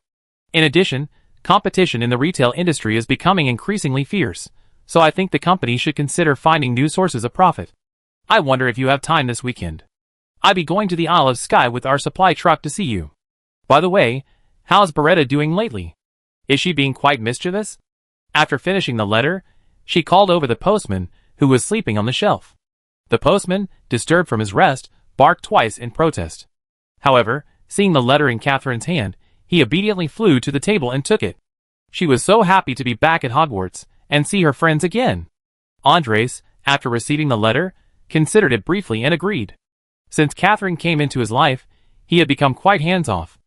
In addition, competition in the retail industry is becoming increasingly fierce, so I think the company should consider finding new sources of profit. I wonder if you have time this weekend. I'd be going to the Isle of Skye with our supply truck to see you. By the way, how's Beretta doing lately? Is she being quite mischievous? After finishing the letter, she called over the postman, who was sleeping on the shelf. The postman, disturbed from his rest, barked twice in protest. However, seeing the letter in Catherine's hand, he obediently flew to the table and took it. She was so happy to be back at Hogwarts and see her friends again. Andres, after receiving the letter, considered it briefly and agreed. Since Catherine came into his life, he had become quite hands-off.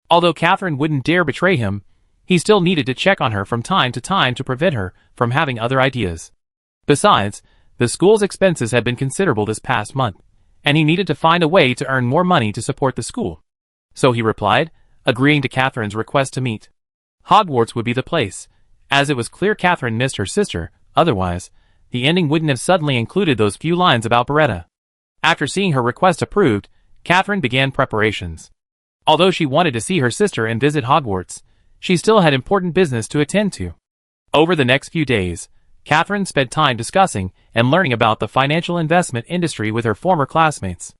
Although Catherine wouldn't dare betray him, he still needed to check on her from time to time to prevent her from having other ideas. Besides, the school's expenses had been considerable this past month, and he needed to find a way to earn more money to support the school. So he replied, agreeing to Catherine's request to meet. Hogwarts would be the place, as it was clear Catherine missed her sister. Otherwise, the ending wouldn't have suddenly included those few lines about Beretta. After seeing her request approved, Catherine began preparations. Although she wanted to see her sister and visit Hogwarts, she still had important business to attend to. Over the next few days, Catherine spent time discussing and learning about the financial investment industry with her former classmates.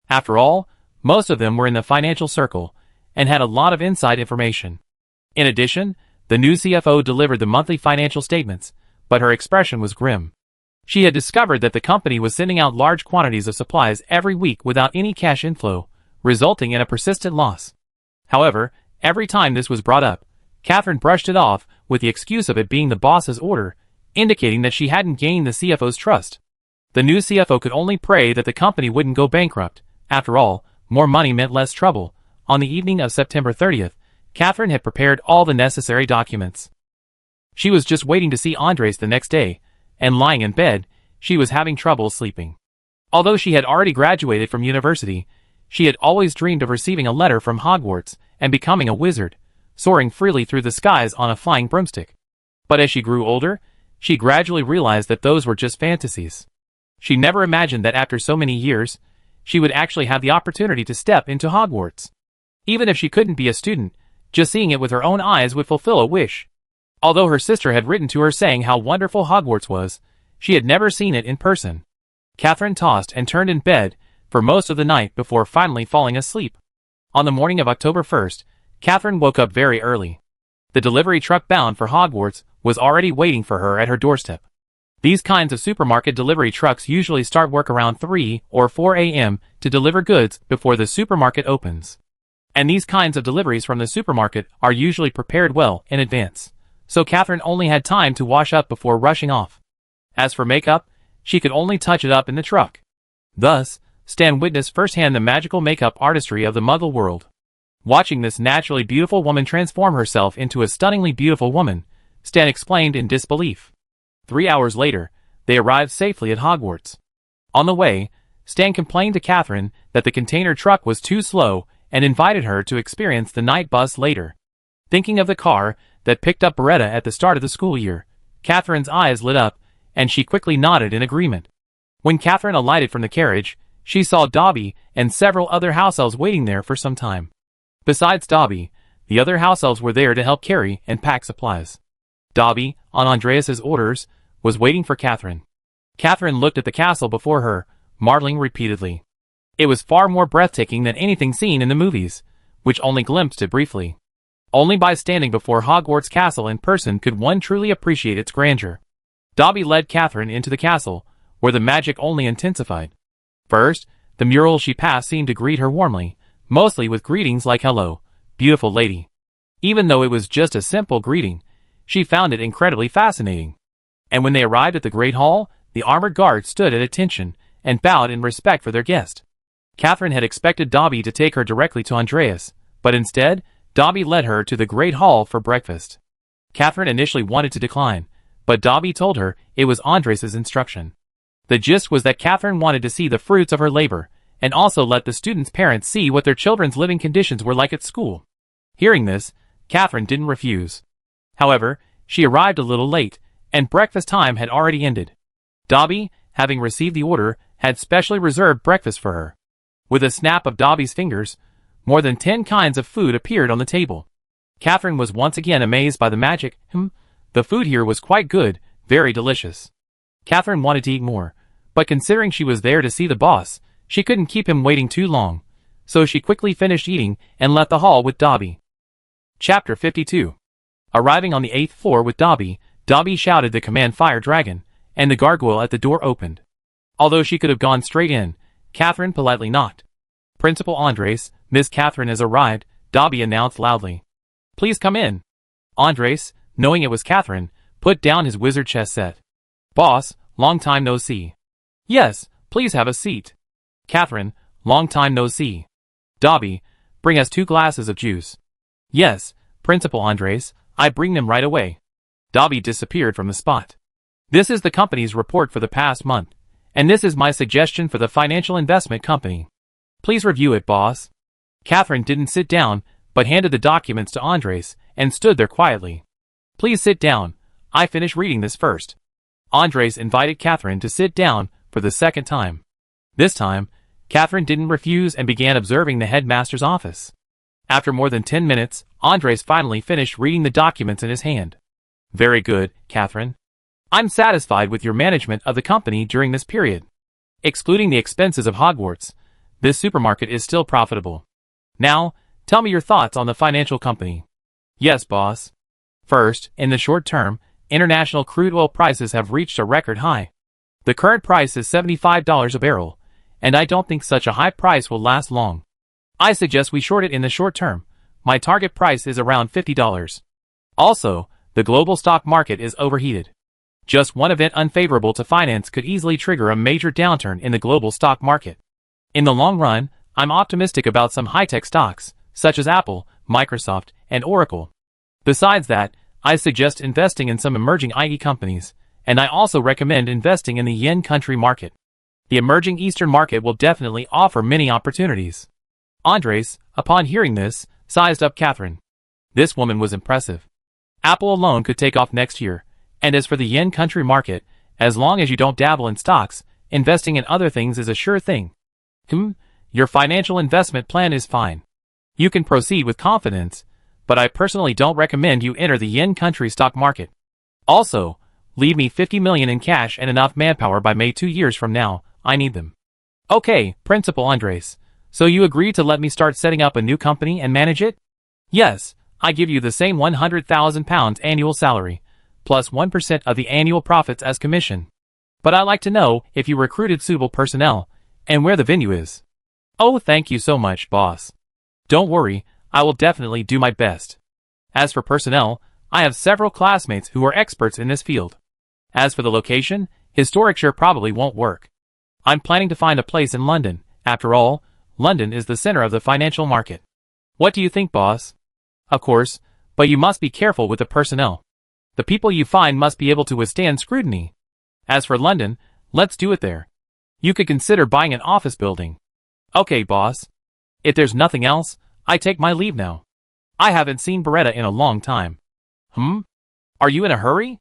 After all, most of them were in the financial circle, and had a lot of inside information. In addition, the new CFO delivered the monthly financial statements, but her expression was grim. She had discovered that the company was sending out large quantities of supplies every week without any cash inflow, resulting in a persistent loss. However, every time this was brought up, Catherine brushed it off with the excuse of it being the boss's order, indicating that she hadn't gained the CFO's trust. The new CFO could only pray that the company wouldn't go bankrupt. After all, more money meant less trouble. On the evening of September 30th, Catherine had prepared all the necessary documents. She was just waiting to see Andres the next day, and lying in bed, she was having trouble sleeping. Although she had already graduated from university, she had always dreamed of receiving a letter from Hogwarts and becoming a wizard, soaring freely through the skies on a flying broomstick. But as she grew older, she gradually realized that those were just fantasies. She never imagined that after so many years, she would actually have the opportunity to step into Hogwarts. Even if she couldn't be a student, just seeing it with her own eyes would fulfill a wish. Although her sister had written to her saying how wonderful Hogwarts was, she had never seen it in person. Catherine tossed and turned in bed for most of the night before finally falling asleep. On the morning of October 1st, Catherine woke up very early. The delivery truck bound for Hogwarts was already waiting for her at her doorstep. These kinds of supermarket delivery trucks usually start work around 3 or 4 a.m. to deliver goods before the supermarket opens. And these kinds of deliveries from the supermarket are usually prepared well in advance, so Catherine only had time to wash up before rushing off. As for makeup, she could only touch it up in the truck. Thus, Stan witnessed firsthand the magical makeup artistry of the Muggle world. Watching this naturally beautiful woman transform herself into a stunningly beautiful woman, Stan exclaimed in disbelief. 3 hours later, they arrived safely at Hogwarts. On the way, Stan complained to Catherine that the container truck was too slow and invited her to experience the night bus later. Thinking of the car that picked up Beretta at the start of the school year, Catherine's eyes lit up, and she quickly nodded in agreement. When Catherine alighted from the carriage, she saw Dobby and several other house elves waiting there for some time. Besides Dobby, the other house elves were there to help carry and pack supplies. Dobby, on Andreas's orders, was waiting for Catherine. Catherine looked at the castle before her, marveling repeatedly. It was far more breathtaking than anything seen in the movies, which only glimpsed it briefly. Only by standing before Hogwarts Castle in person could one truly appreciate its grandeur. Dobby led Catherine into the castle, where the magic only intensified. First, the mural she passed seemed to greet her warmly, mostly with greetings like "Hello, beautiful lady." Even though it was just a simple greeting, she found it incredibly fascinating. And when they arrived at the Great Hall, the armored guards stood at attention and bowed in respect for their guest. Catherine had expected Dobby to take her directly to Andreas, but instead, Dobby led her to the Great Hall for breakfast. Catherine initially wanted to decline, but Dobby told her it was Andreas's instruction. The gist was that Catherine wanted to see the fruits of her labor, and also let the students' parents see what their children's living conditions were like at school. Hearing this, Catherine didn't refuse. However, she arrived a little late, and breakfast time had already ended. Dobby, having received the order, had specially reserved breakfast for her. With a snap of Dobby's fingers, more than 10 kinds of food appeared on the table. Catherine was once again amazed by the magic. The food here was quite good, very delicious. Catherine wanted to eat more, but considering she was there to see the boss, she couldn't keep him waiting too long, so she quickly finished eating and left the hall with Dobby. Chapter 52. Arriving on the 8th floor with Dobby, Dobby shouted the command "Fire Dragon," and the gargoyle at the door opened. Although she could have gone straight in, Catherine politely knocked. "Principal Andres, Miss Catherine has arrived," Dobby announced loudly. "Please come in." Andres, knowing it was Catherine, put down his wizard chess set. "Boss, long time no see." "Yes, please have a seat." Catherine, "Long time no see." Dobby, "Bring us 2 glasses of juice." "Yes, Principal Andres, I bring them right away." Dobby disappeared from the spot. "This is the company's report for the past month, and this is my suggestion for the financial investment company. Please review it, boss." Catherine didn't sit down, but handed the documents to Andres and stood there quietly. "Please sit down, I finish reading this first." Andres invited Catherine to sit down for the second time. This time, Catherine didn't refuse and began observing the headmaster's office. After more than 10 minutes, Andres finally finished reading the documents in his hand. "Very good, Catherine. I'm satisfied with your management of the company during this period. Excluding the expenses of Hogwarts, this supermarket is still profitable. Now, Tell me your thoughts on the financial company. Yes, boss. First, in the short term, international crude oil prices have reached a record high. The current price is $75 a barrel, and I don't think such a high price will last long. I suggest we short it in the short term. My target price is around $50. Also, the global stock market is overheated. Just one event unfavorable to finance could easily trigger a major downturn in the global stock market. In the long run, I'm optimistic about some high-tech stocks, such as Apple, Microsoft, and Oracle. Besides that, I suggest investing in some emerging IE companies, and I also recommend investing in the yen country market. The emerging Eastern market will definitely offer many opportunities. Andres, upon hearing this, sized up Catherine. This woman was impressive. Apple alone could take off next year, and as for the yen country market, as long as you don't dabble in stocks, investing in other things is a sure thing. Your financial investment plan is fine. You can proceed with confidence, but I personally don't recommend you enter the yen country stock market. Also, leave me $50 million in cash and enough manpower by May 2 years from now. I need them. Okay, Principal Andres. So you agree to let me start setting up a new company and manage it? Yes, I give you the same £100,000 annual salary, plus 1% of the annual profits as commission. But I'd like to know if you recruited suitable personnel, and where the venue is. Oh, thank you so much, boss. Don't worry, I will definitely do my best. As for personnel, I have several classmates who are experts in this field. As for the location, Historicshire probably won't work. I'm planning to find a place in London. After all, London is the center of the financial market. What do you think, boss? Of course, but you must be careful with the personnel. The people you find must be able to withstand scrutiny. As for London, let's do it there. You could consider buying an office building. Okay, boss. If there's nothing else, I take my leave now. I haven't seen Beretta in a long time. Are you in a hurry?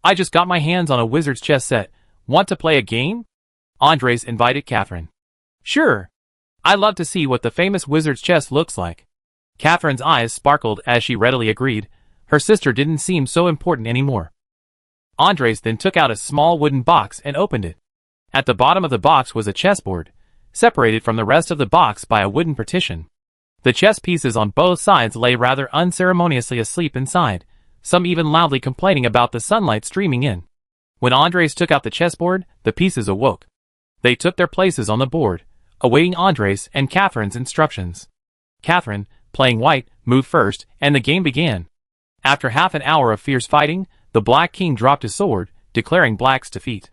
I just got my hands on a wizard's chess set. Want to play a game? Andres invited Catherine. Sure. I'd love to see what the famous wizard's chess looks like. Catherine's eyes sparkled as she readily agreed. Her sister didn't seem so important anymore. Andres then took out a small wooden box and opened it. At the bottom of the box was a chessboard, separated from the rest of the box by a wooden partition. The chess pieces on both sides lay rather unceremoniously asleep inside, some even loudly complaining about the sunlight streaming in. When Andres took out the chessboard, the pieces awoke. They took their places on the board, awaiting Andres and Catherine's instructions. Catherine, playing white, moved first, and the game began. After half an hour of fierce fighting, the Black King dropped his sword, declaring Black's defeat.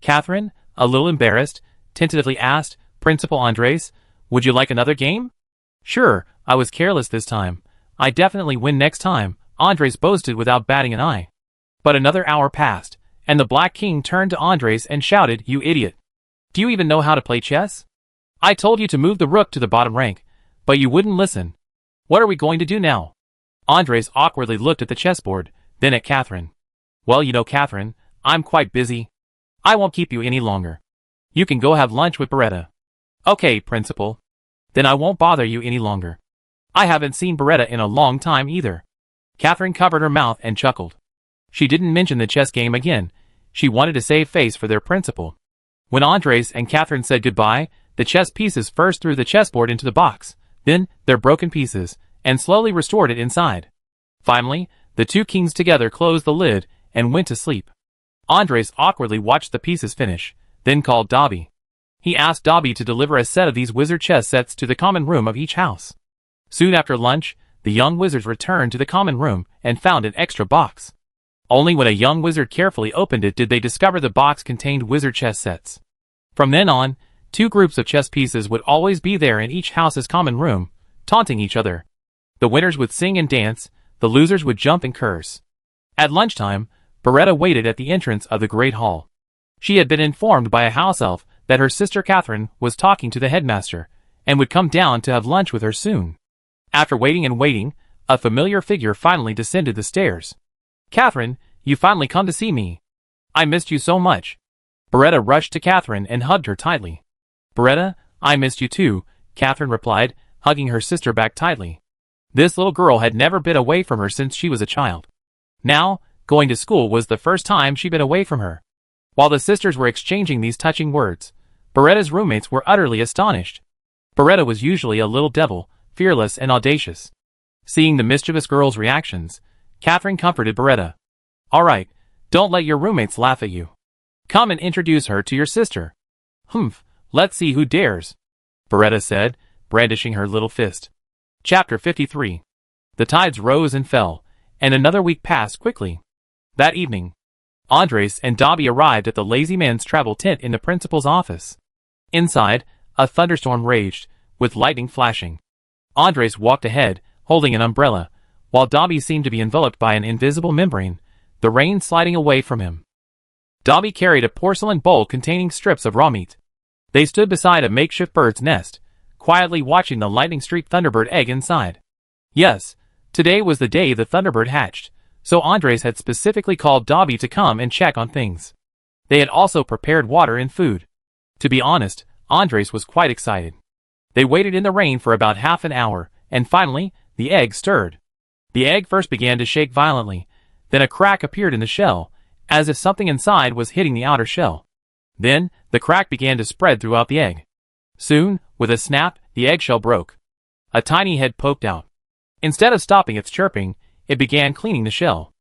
Catherine, a little embarrassed, tentatively asked, Principal Andres, would you like another game? Sure, I was careless this time. I definitely win next time, Andres boasted without batting an eye. But another hour passed, and the Black King turned to Andres and shouted, You idiot! Do you even know how to play chess? I told you to move the rook to the bottom rank, but you wouldn't listen. What are we going to do now? Andres awkwardly looked at the chessboard, then at Catherine. Well, you know, Catherine, I'm quite busy. I won't keep you any longer. You can go have lunch with Beretta. Okay, Principal. Then I won't bother you any longer. I haven't seen Beretta in a long time either. Catherine covered her mouth and chuckled. She didn't mention the chess game again. She wanted to save face for their principal. When Andres and Catherine said goodbye, the chess pieces first threw the chessboard into the box, then their broken pieces, and slowly restored it inside. Finally, the two kings together closed the lid and went to sleep. Andres awkwardly watched the pieces finish, then called Dobby. He asked Dobby to deliver a set of these wizard chess sets to the common room of each house. Soon after lunch, the young wizards returned to the common room and found an extra box. Only when a young wizard carefully opened it did they discover the box contained wizard chess sets. From then on, two groups of chess pieces would always be there in each house's common room, taunting each other. The winners would sing and dance, the losers would jump and curse. At lunchtime, Beretta waited at the entrance of the great hall. She had been informed by a house elf that her sister Catherine was talking to the headmaster, and would come down to have lunch with her soon. After waiting and waiting, a familiar figure finally descended the stairs. Catherine, you finally come to see me. I missed you so much. Beretta rushed to Catherine and hugged her tightly. Beretta, I missed you too, Catherine replied, hugging her sister back tightly. This little girl had never been away from her since she was a child. Now, going to school was the first time she'd been away from her. While the sisters were exchanging these touching words, Beretta's roommates were utterly astonished. Beretta was usually a little devil, fearless and audacious. Seeing the mischievous girl's reactions, Catherine comforted Beretta. "All right, don't let your roommates laugh at you. Come and introduce her to your sister." "Humph, let's see who dares," Beretta said, brandishing her little fist. Chapter 53. The tides rose and fell, and another week passed quickly. That evening, Andres and Dobby arrived at the lazy man's travel tent in the principal's office. Inside, a thunderstorm raged, with lightning flashing. Andres walked ahead, holding an umbrella, while Dobby seemed to be enveloped by an invisible membrane, the rain sliding away from him. Dobby carried a porcelain bowl containing strips of raw meat. They stood beside a makeshift bird's nest, quietly watching the lightning-streaked Thunderbird egg inside. Yes, today was the day the Thunderbird hatched, so Andres had specifically called Dobby to come and check on things. They had also prepared water and food. To be honest, Andres was quite excited. They waited in the rain for about half an hour, and finally, the egg stirred. The egg first began to shake violently, then a crack appeared in the shell, as if something inside was hitting the outer shell. Then, the crack began to spread throughout the egg. Soon, with a snap, the eggshell broke. A tiny head poked out. Instead of stopping its chirping, it began cleaning the shell.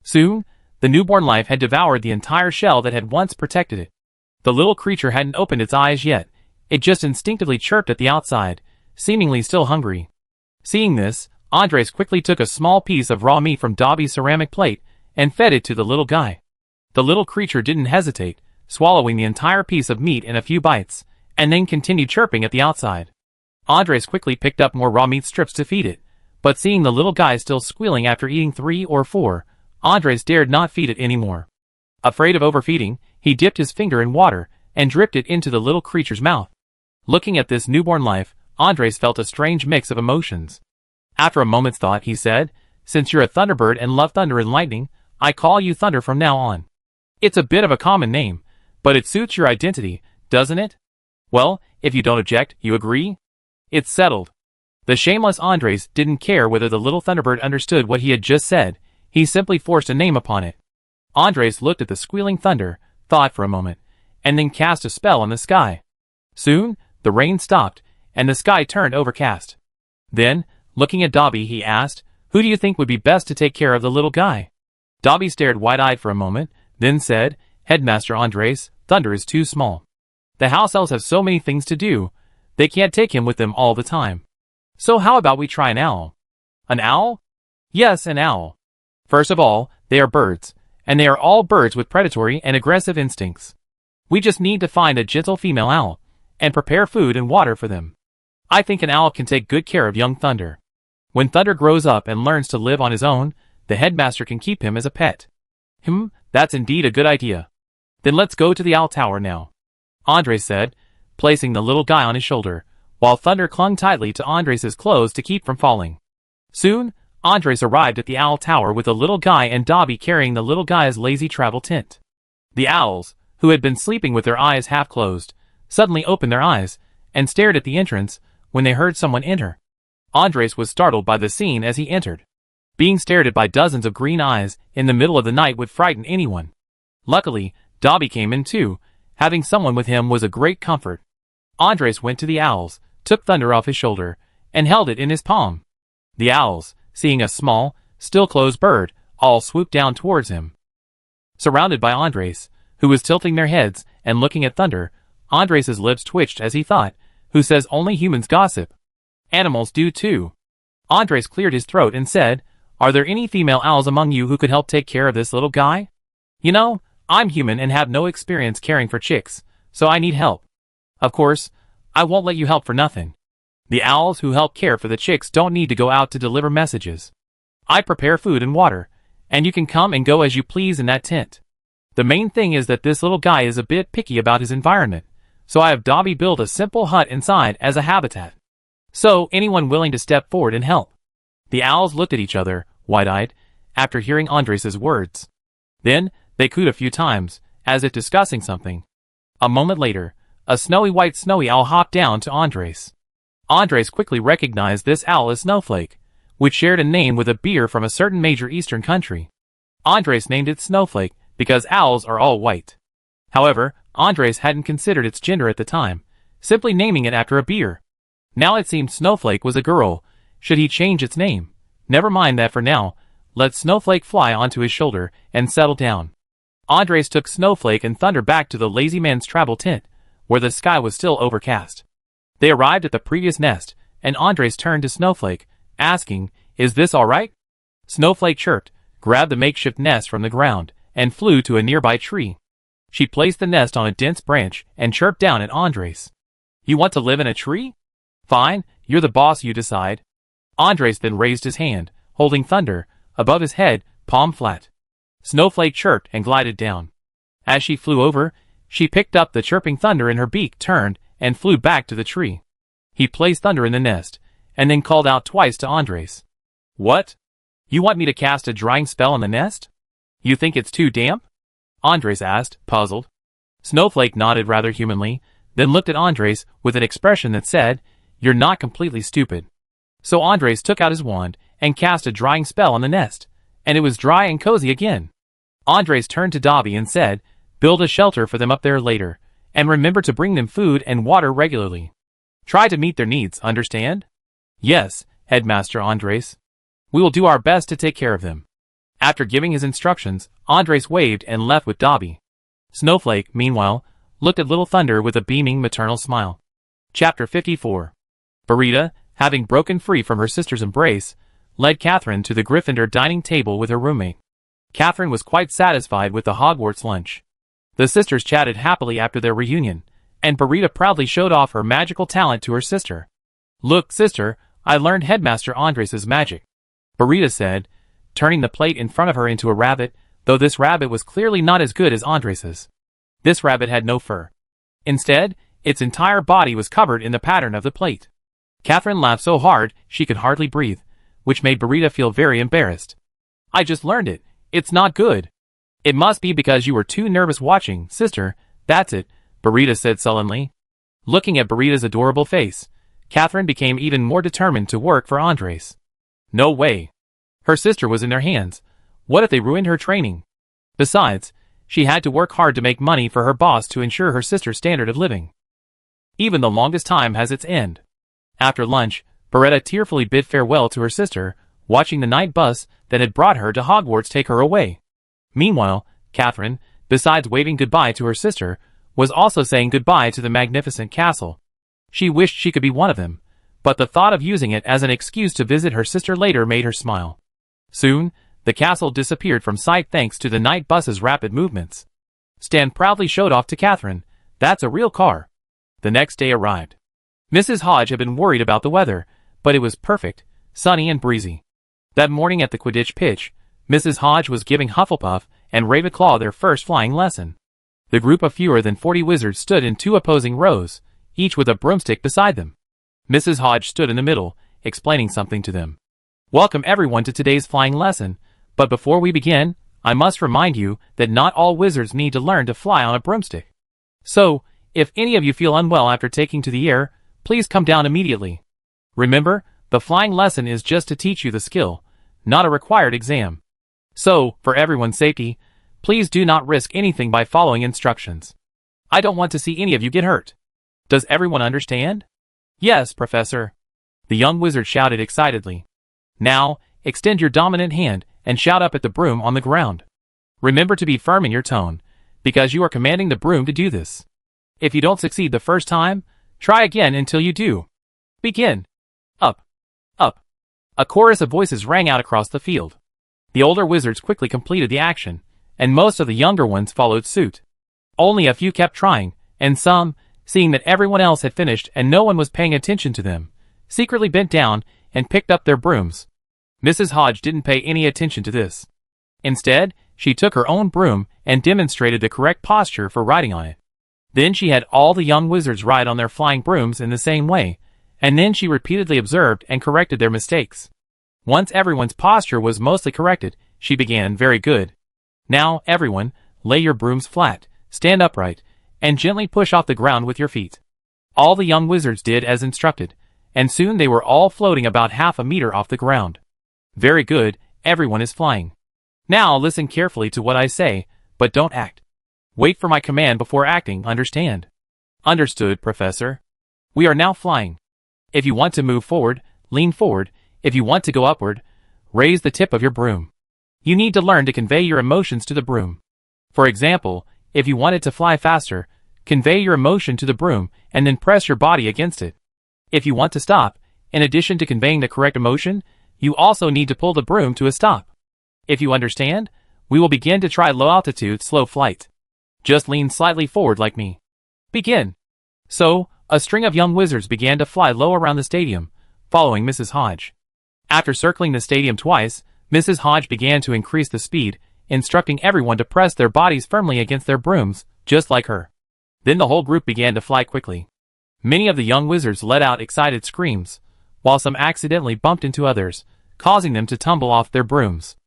Soon, the newborn life had devoured the entire shell that had once protected it. The little creature hadn't opened its eyes yet. It just instinctively chirped at the outside, seemingly still hungry. Seeing this, Andres quickly took a small piece of raw meat from Dobby's ceramic plate and fed it to the little guy. The little creature didn't hesitate, swallowing the entire piece of meat in a few bites, and then continued chirping at the outside. Andres quickly picked up more raw meat strips to feed it, but seeing the little guy still squealing after eating 3 or 4, Andres dared not feed it anymore. Afraid of overfeeding, he dipped his finger in water and dripped it into the little creature's mouth. Looking at this newborn life, Andres felt a strange mix of emotions. After a moment's thought, he said, "Since you're a Thunderbird and love thunder and lightning, I call you Thunder from now on. It's a bit of a common name, but it suits your identity, doesn't it? Well, if you don't object, you agree? It's settled." The shameless Andres didn't care whether the little Thunderbird understood what he had just said. He simply forced a name upon it. Andres looked at the squealing thunder, thought for a moment, and then cast a spell on the sky. Soon, the rain stopped, and the sky turned overcast. Then, looking at Dobby, he asked, "Who do you think would be best to take care of the little guy?" Dobby stared wide-eyed for a moment, then said, "Headmaster Andres, Thunder is too small. The house elves have so many things to do, they can't take him with them all the time. So how about we try an owl?" "An owl?" "Yes, an owl. First of all, they are birds, and they are all birds with predatory and aggressive instincts. We just need to find a gentle female owl, and prepare food and water for them. I think an owl can take good care of young Thunder. When Thunder grows up and learns to live on his own, the headmaster can keep him as a pet." That's indeed a good idea. Then let's go to the owl tower now," Andres said, placing the little guy on his shoulder, while Thunder clung tightly to Andres' clothes to keep from falling. Soon, Andres arrived at the owl tower with the little guy and Dobby carrying the little guy's lazy travel tent. The owls, who had been sleeping with their eyes half closed, suddenly opened their eyes and stared at the entrance when they heard someone enter. Andres was startled by the scene as he entered. Being stared at by dozens of green eyes in the middle of the night would frighten anyone. Luckily, Dobby came in too. Having someone with him was a great comfort. Andres went to the owls, took Thunder off his shoulder, and held it in his palm. The owls, seeing a small, still-closed bird, all swooped down towards him. Surrounded by Andres, who was tilting their heads and looking at Thunder, Andres' lips twitched as he thought, "Who says only humans gossip? Animals do too." Andres cleared his throat and said, "Are there any female owls among you who could help take care of this little guy? You know, I'm human and have no experience caring for chicks, so I need help. Of course, I won't let you help for nothing. The owls who help care for the chicks don't need to go out to deliver messages. I prepare food and water, and you can come and go as you please in that tent. The main thing is that this little guy is a bit picky about his environment, so I have Dobby build a simple hut inside as a habitat. So, anyone willing to step forward and help?" The owls looked at each other, wide-eyed, after hearing Andres' words. Then, they cooed a few times, as if discussing something. A moment later, a snowy white snowy owl hopped down to Andres. Andres quickly recognized this owl as Snowflake, which shared a name with a beer from a certain major eastern country. Andres named it Snowflake because owls are all white. However, Andres hadn't considered its gender at the time, simply naming it after a beer. Now it seemed Snowflake was a girl. Should he change its name? Never mind that for now. Let Snowflake fly onto his shoulder and settle down. Andres took Snowflake and Thunder back to the lazy man's travel tent, where the sky was still overcast. They arrived at the previous nest, and Andres turned to Snowflake, asking, "Is this all right?" Snowflake chirped, grabbed the makeshift nest from the ground, and flew to a nearby tree. She placed the nest on a dense branch and chirped down at Andres. "You want to live in a tree? Fine, you're the boss, you decide." Andres then raised his hand, holding Thunder, above his head, palm flat. Snowflake chirped and glided down. As she flew over, she picked up the chirping Thunder in her beak, turned, and flew back to the tree. He placed Thunder in the nest, and then called out twice to Andres. "What? You want me to cast a drying spell on the nest? You think it's too damp?" Andres asked, puzzled. Snowflake nodded rather humanly, then looked at Andres with an expression that said, "You're not completely stupid." So Andres took out his wand and cast a drying spell on the nest, and it was dry and cozy again. Andres turned to Dobby and said, "Build a shelter for them up there later, and remember to bring them food and water regularly. Try to meet their needs, understand?" "Yes, Headmaster Andres. We will do our best to take care of them." After giving his instructions, Andres waved and left with Dobby. Snowflake, meanwhile, looked at little Thunder with a beaming maternal smile. Chapter 54. Burita, having broken free from her sister's embrace, led Catherine to the Gryffindor dining table with her roommate. Catherine was quite satisfied with the Hogwarts lunch. The sisters chatted happily after their reunion, and Burita proudly showed off her magical talent to her sister. "Look, sister, I learned Headmaster Andres' magic," Burita said, turning the plate in front of her into a rabbit, though this rabbit was clearly not as good as Andres's. This rabbit had no fur. Instead, its entire body was covered in the pattern of the plate. Catherine laughed so hard she could hardly breathe, which made Burita feel very embarrassed. "I just learned it. It's not good." "It must be because you were too nervous watching, sister, that's it," Burita said sullenly. Looking at Burita's adorable face, Catherine became even more determined to work for Andres. No way. Her sister was in their hands. What if they ruined her training? Besides, she had to work hard to make money for her boss to ensure her sister's standard of living. Even the longest time has its end. After lunch, Beretta tearfully bid farewell to her sister, watching the night bus that had brought her to Hogwarts take her away. Meanwhile, Catherine, besides waving goodbye to her sister, was also saying goodbye to the magnificent castle. She wished she could be one of them, but the thought of using it as an excuse to visit her sister later made her smile. Soon, the castle disappeared from sight thanks to the night bus's rapid movements. Stan proudly showed off to Catherine, "That's a real car." The next day arrived. Mrs. Hodge had been worried about the weather, but it was perfect, sunny and breezy. That morning at the Quidditch pitch, Mrs. Hodge was giving Hufflepuff and Ravenclaw their first flying lesson. The group of fewer than 40 wizards stood in two opposing rows, each with a broomstick beside them. Mrs. Hodge stood in the middle, explaining something to them. "Welcome everyone to today's flying lesson, but before we begin, I must remind you that not all wizards need to learn to fly on a broomstick. So, if any of you feel unwell after taking to the air, please come down immediately. Remember, the flying lesson is just to teach you the skill, not a required exam. So, for everyone's safety, please do not risk anything by following instructions. I don't want to see any of you get hurt. Does everyone understand?" "Yes, Professor," the young wizard shouted excitedly. "Now, extend your dominant hand and shout up at the broom on the ground. Remember to be firm in your tone, because you are commanding the broom to do this. If you don't succeed the first time, try again until you do. Begin. Up. Up." A chorus of voices rang out across the field. The older wizards quickly completed the action, and most of the younger ones followed suit. Only a few kept trying, and some, seeing that everyone else had finished and no one was paying attention to them, secretly bent down and picked up their brooms. Mrs. Hodge didn't pay any attention to this. Instead, she took her own broom and demonstrated the correct posture for riding on it. Then she had all the young wizards ride on their flying brooms in the same way, and then she repeatedly observed and corrected their mistakes. Once everyone's posture was mostly corrected, she began, "Very good. Now, everyone, lay your brooms flat, stand upright, and gently push off the ground with your feet." All the young wizards did as instructed, and soon they were all floating about half a meter off the ground. "Very good, everyone is flying. Now listen carefully to what I say, but don't act. Wait for my command before acting, understand?" "Understood, Professor. We are now flying." If you want to move forward, lean forward. If you want to go upward, raise the tip of your broom. You need to learn to convey your emotions to the broom. For example, if you want it to fly faster, convey your emotion to the broom and then press your body against it. If you want to stop, in addition to conveying the correct emotion, you also need to pull the broom to a stop. If you understand, we will begin to try low-altitude, slow flight. Just lean slightly forward like me. Begin. So, a string of young wizards began to fly low around the stadium, following Mrs. Hodge. After circling the stadium twice, Mrs. Hodge began to increase the speed, instructing everyone to press their bodies firmly against their brooms, just like her. Then the whole group began to fly quickly. Many of the young wizards let out excited screams, while some accidentally bumped into others, causing them to tumble off their brooms.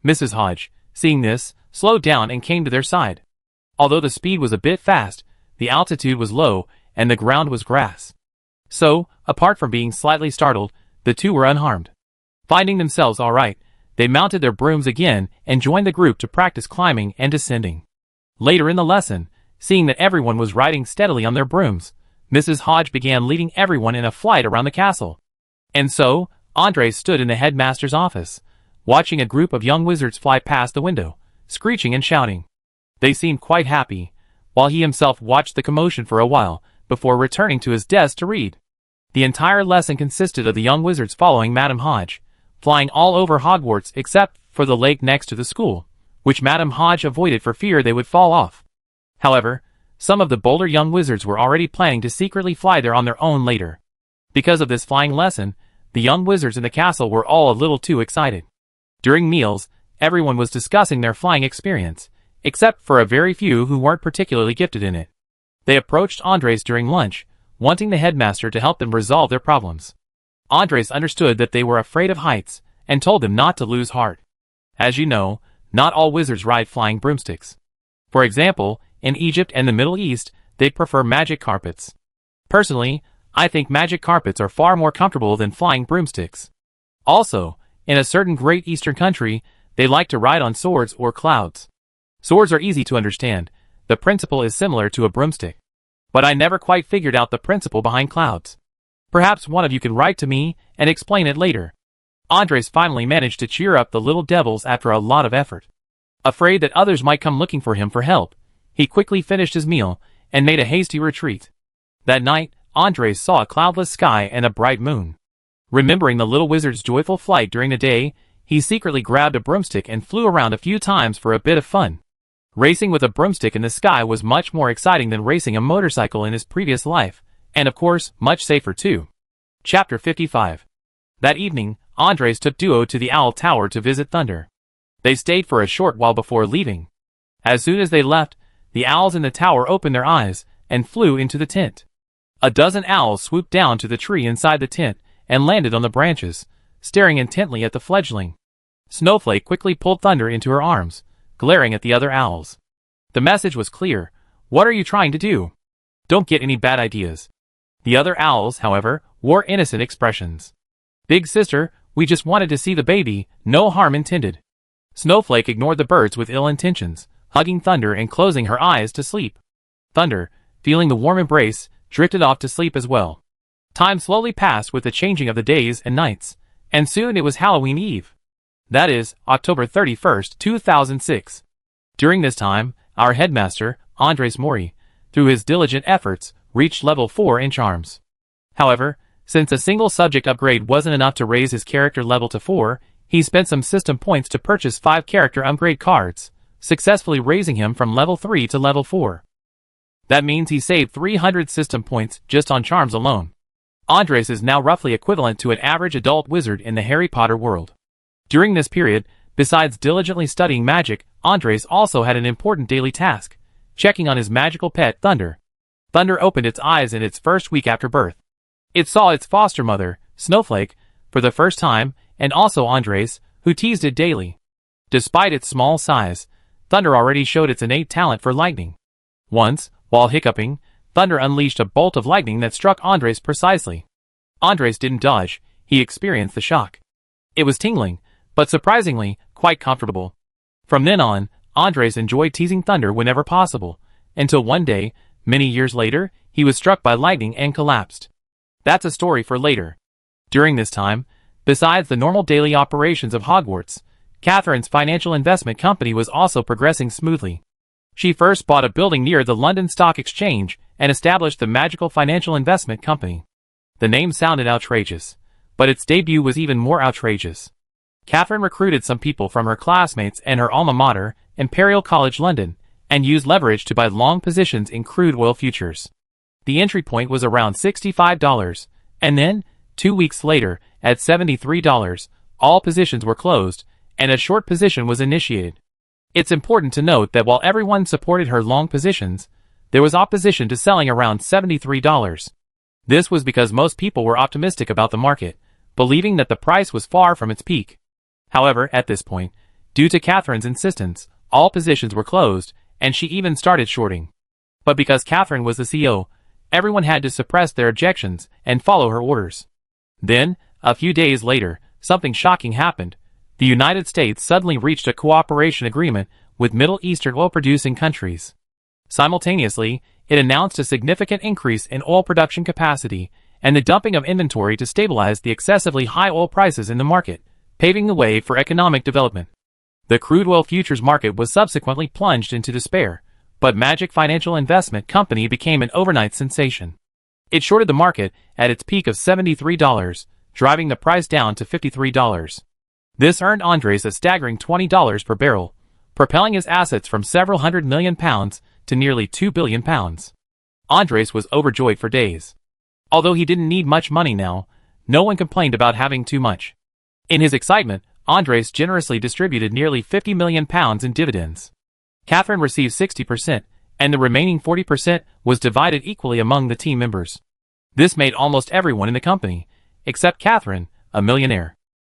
Mrs. Hodge, seeing this, slowed down and came to their side. Although the speed was a bit fast, the altitude was low, and the ground was grass. So, apart from being slightly startled, the two were unharmed. Finding themselves all right, they mounted their brooms again and joined the group to practice climbing and descending. Later in the lesson, seeing that everyone was riding steadily on their brooms, Mrs. Hodge began leading everyone in a flight around the castle. And so, Andres stood in the headmaster's office, watching a group of young wizards fly past the window, screeching and shouting. They seemed quite happy, while he himself watched the commotion for a while, before returning to his desk to read. The entire lesson consisted of the young wizards following Madam Hodge, flying all over Hogwarts except for the lake next to the school, which Madam Hodge avoided for fear they would fall off. However, some of the bolder young wizards were already planning to secretly fly there on their own later. Because of this flying lesson, the young wizards in the castle were all a little too excited. During meals, everyone was discussing their flying experience, except for a very few who weren't particularly gifted in it. They approached Andres during lunch, wanting the headmaster to help them resolve their problems. Andres understood that they were afraid of heights, and told them not to lose heart. As you know, not all wizards ride flying broomsticks. For example, in Egypt and the Middle East, they prefer magic carpets. Personally, I think magic carpets are far more comfortable than flying broomsticks. Also, in a certain Great Eastern country, they like to ride on swords or clouds. Swords are easy to understand. The principle is similar to a broomstick. But I never quite figured out the principle behind clouds. Perhaps one of you can write to me and explain it later. Andres finally managed to cheer up the little devils after a lot of effort. Afraid that others might come looking for him for help, he quickly finished his meal and made a hasty retreat. That night, Andres saw a cloudless sky and a bright moon. Remembering the little wizard's joyful flight during the day, he secretly grabbed a broomstick and flew around a few times for a bit of fun. Racing with a broomstick in the sky was much more exciting than racing a motorcycle in his previous life, and of course, much safer too. Chapter 55. That evening, Andres took Duo to the Owl Tower to visit Thunder. They stayed for a short while before leaving. As soon as they left, the owls in the tower opened their eyes and flew into the tent. A dozen owls swooped down to the tree inside the tent and landed on the branches, staring intently at the fledgling. Snowflake quickly pulled Thunder into her arms, glaring at the other owls. The message was clear. What are you trying to do? Don't get any bad ideas. The other owls, however, wore innocent expressions. Big sister, we just wanted to see the baby, no harm intended. Snowflake ignored the birds with ill intentions, hugging Thunder and closing her eyes to sleep. Thunder, feeling the warm embrace, drifted off to sleep as well. Time slowly passed with the changing of the days and nights, and soon it was Halloween Eve. That is, October 31st, 2006. During this time, our headmaster, Andres Mori, through his diligent efforts, reached level 4 in charms. However, since a single subject upgrade wasn't enough to raise his character level to 4, he spent some system points to purchase 5 character upgrade cards, successfully raising him from level 3 to level 4. That means he saved 300 system points just on charms alone. Andres is now roughly equivalent to an average adult wizard in the Harry Potter world. During this period, besides diligently studying magic, Andres also had an important daily task, checking on his magical pet, Thunder. Thunder opened its eyes in its first week after birth. It saw its foster mother, Snowflake, for the first time, and also Andres, who teased it daily. Despite its small size, Thunder already showed its innate talent for lightning. Once, while hiccuping, Thunder unleashed a bolt of lightning that struck Andres precisely. Andres didn't dodge, he experienced the shock. It was tingling, but surprisingly, quite comfortable. From then on, Andres enjoyed teasing Thunder whenever possible, until one day, many years later, he was struck by lightning and collapsed. That's a story for later. During this time, besides the normal daily operations of Hogwarts, Catherine's financial investment company was also progressing smoothly. She first bought a building near the London Stock Exchange and established the Magical Financial Investment Company. The name sounded outrageous, but its debut was even more outrageous. Catherine recruited some people from her classmates and her alma mater, Imperial College London, and used leverage to buy long positions in crude oil futures. The entry point was around $65, and then, 2 weeks later, at $73, all positions were closed, and a short position was initiated. It's important to note that while everyone supported her long positions, there was opposition to selling around $73. This was because most people were optimistic about the market, believing that the price was far from its peak. However, at this point, due to Catherine's insistence, all positions were closed, and she even started shorting. But because Catherine was the CEO, everyone had to suppress their objections and follow her orders. Then, a few days later, something shocking happened. The United States suddenly reached a cooperation agreement with Middle Eastern oil-producing countries. Simultaneously, it announced a significant increase in oil production capacity and the dumping of inventory to stabilize the excessively high oil prices in the market, paving the way for economic development. The crude oil futures market was subsequently plunged into despair, but Magic Financial Investment Company became an overnight sensation. It shorted the market at its peak of $73, driving the price down to $53. This earned Andres a staggering $20 per barrel, propelling his assets from several £100 million to nearly £2 billion. Andres was overjoyed for days. Although he didn't need much money now, no one complained about having too much. In his excitement, Andres generously distributed nearly £50 million in dividends. Catherine received 60%, and the remaining 40% was divided equally among the team members. This made almost everyone in the company, except Catherine, a millionaire.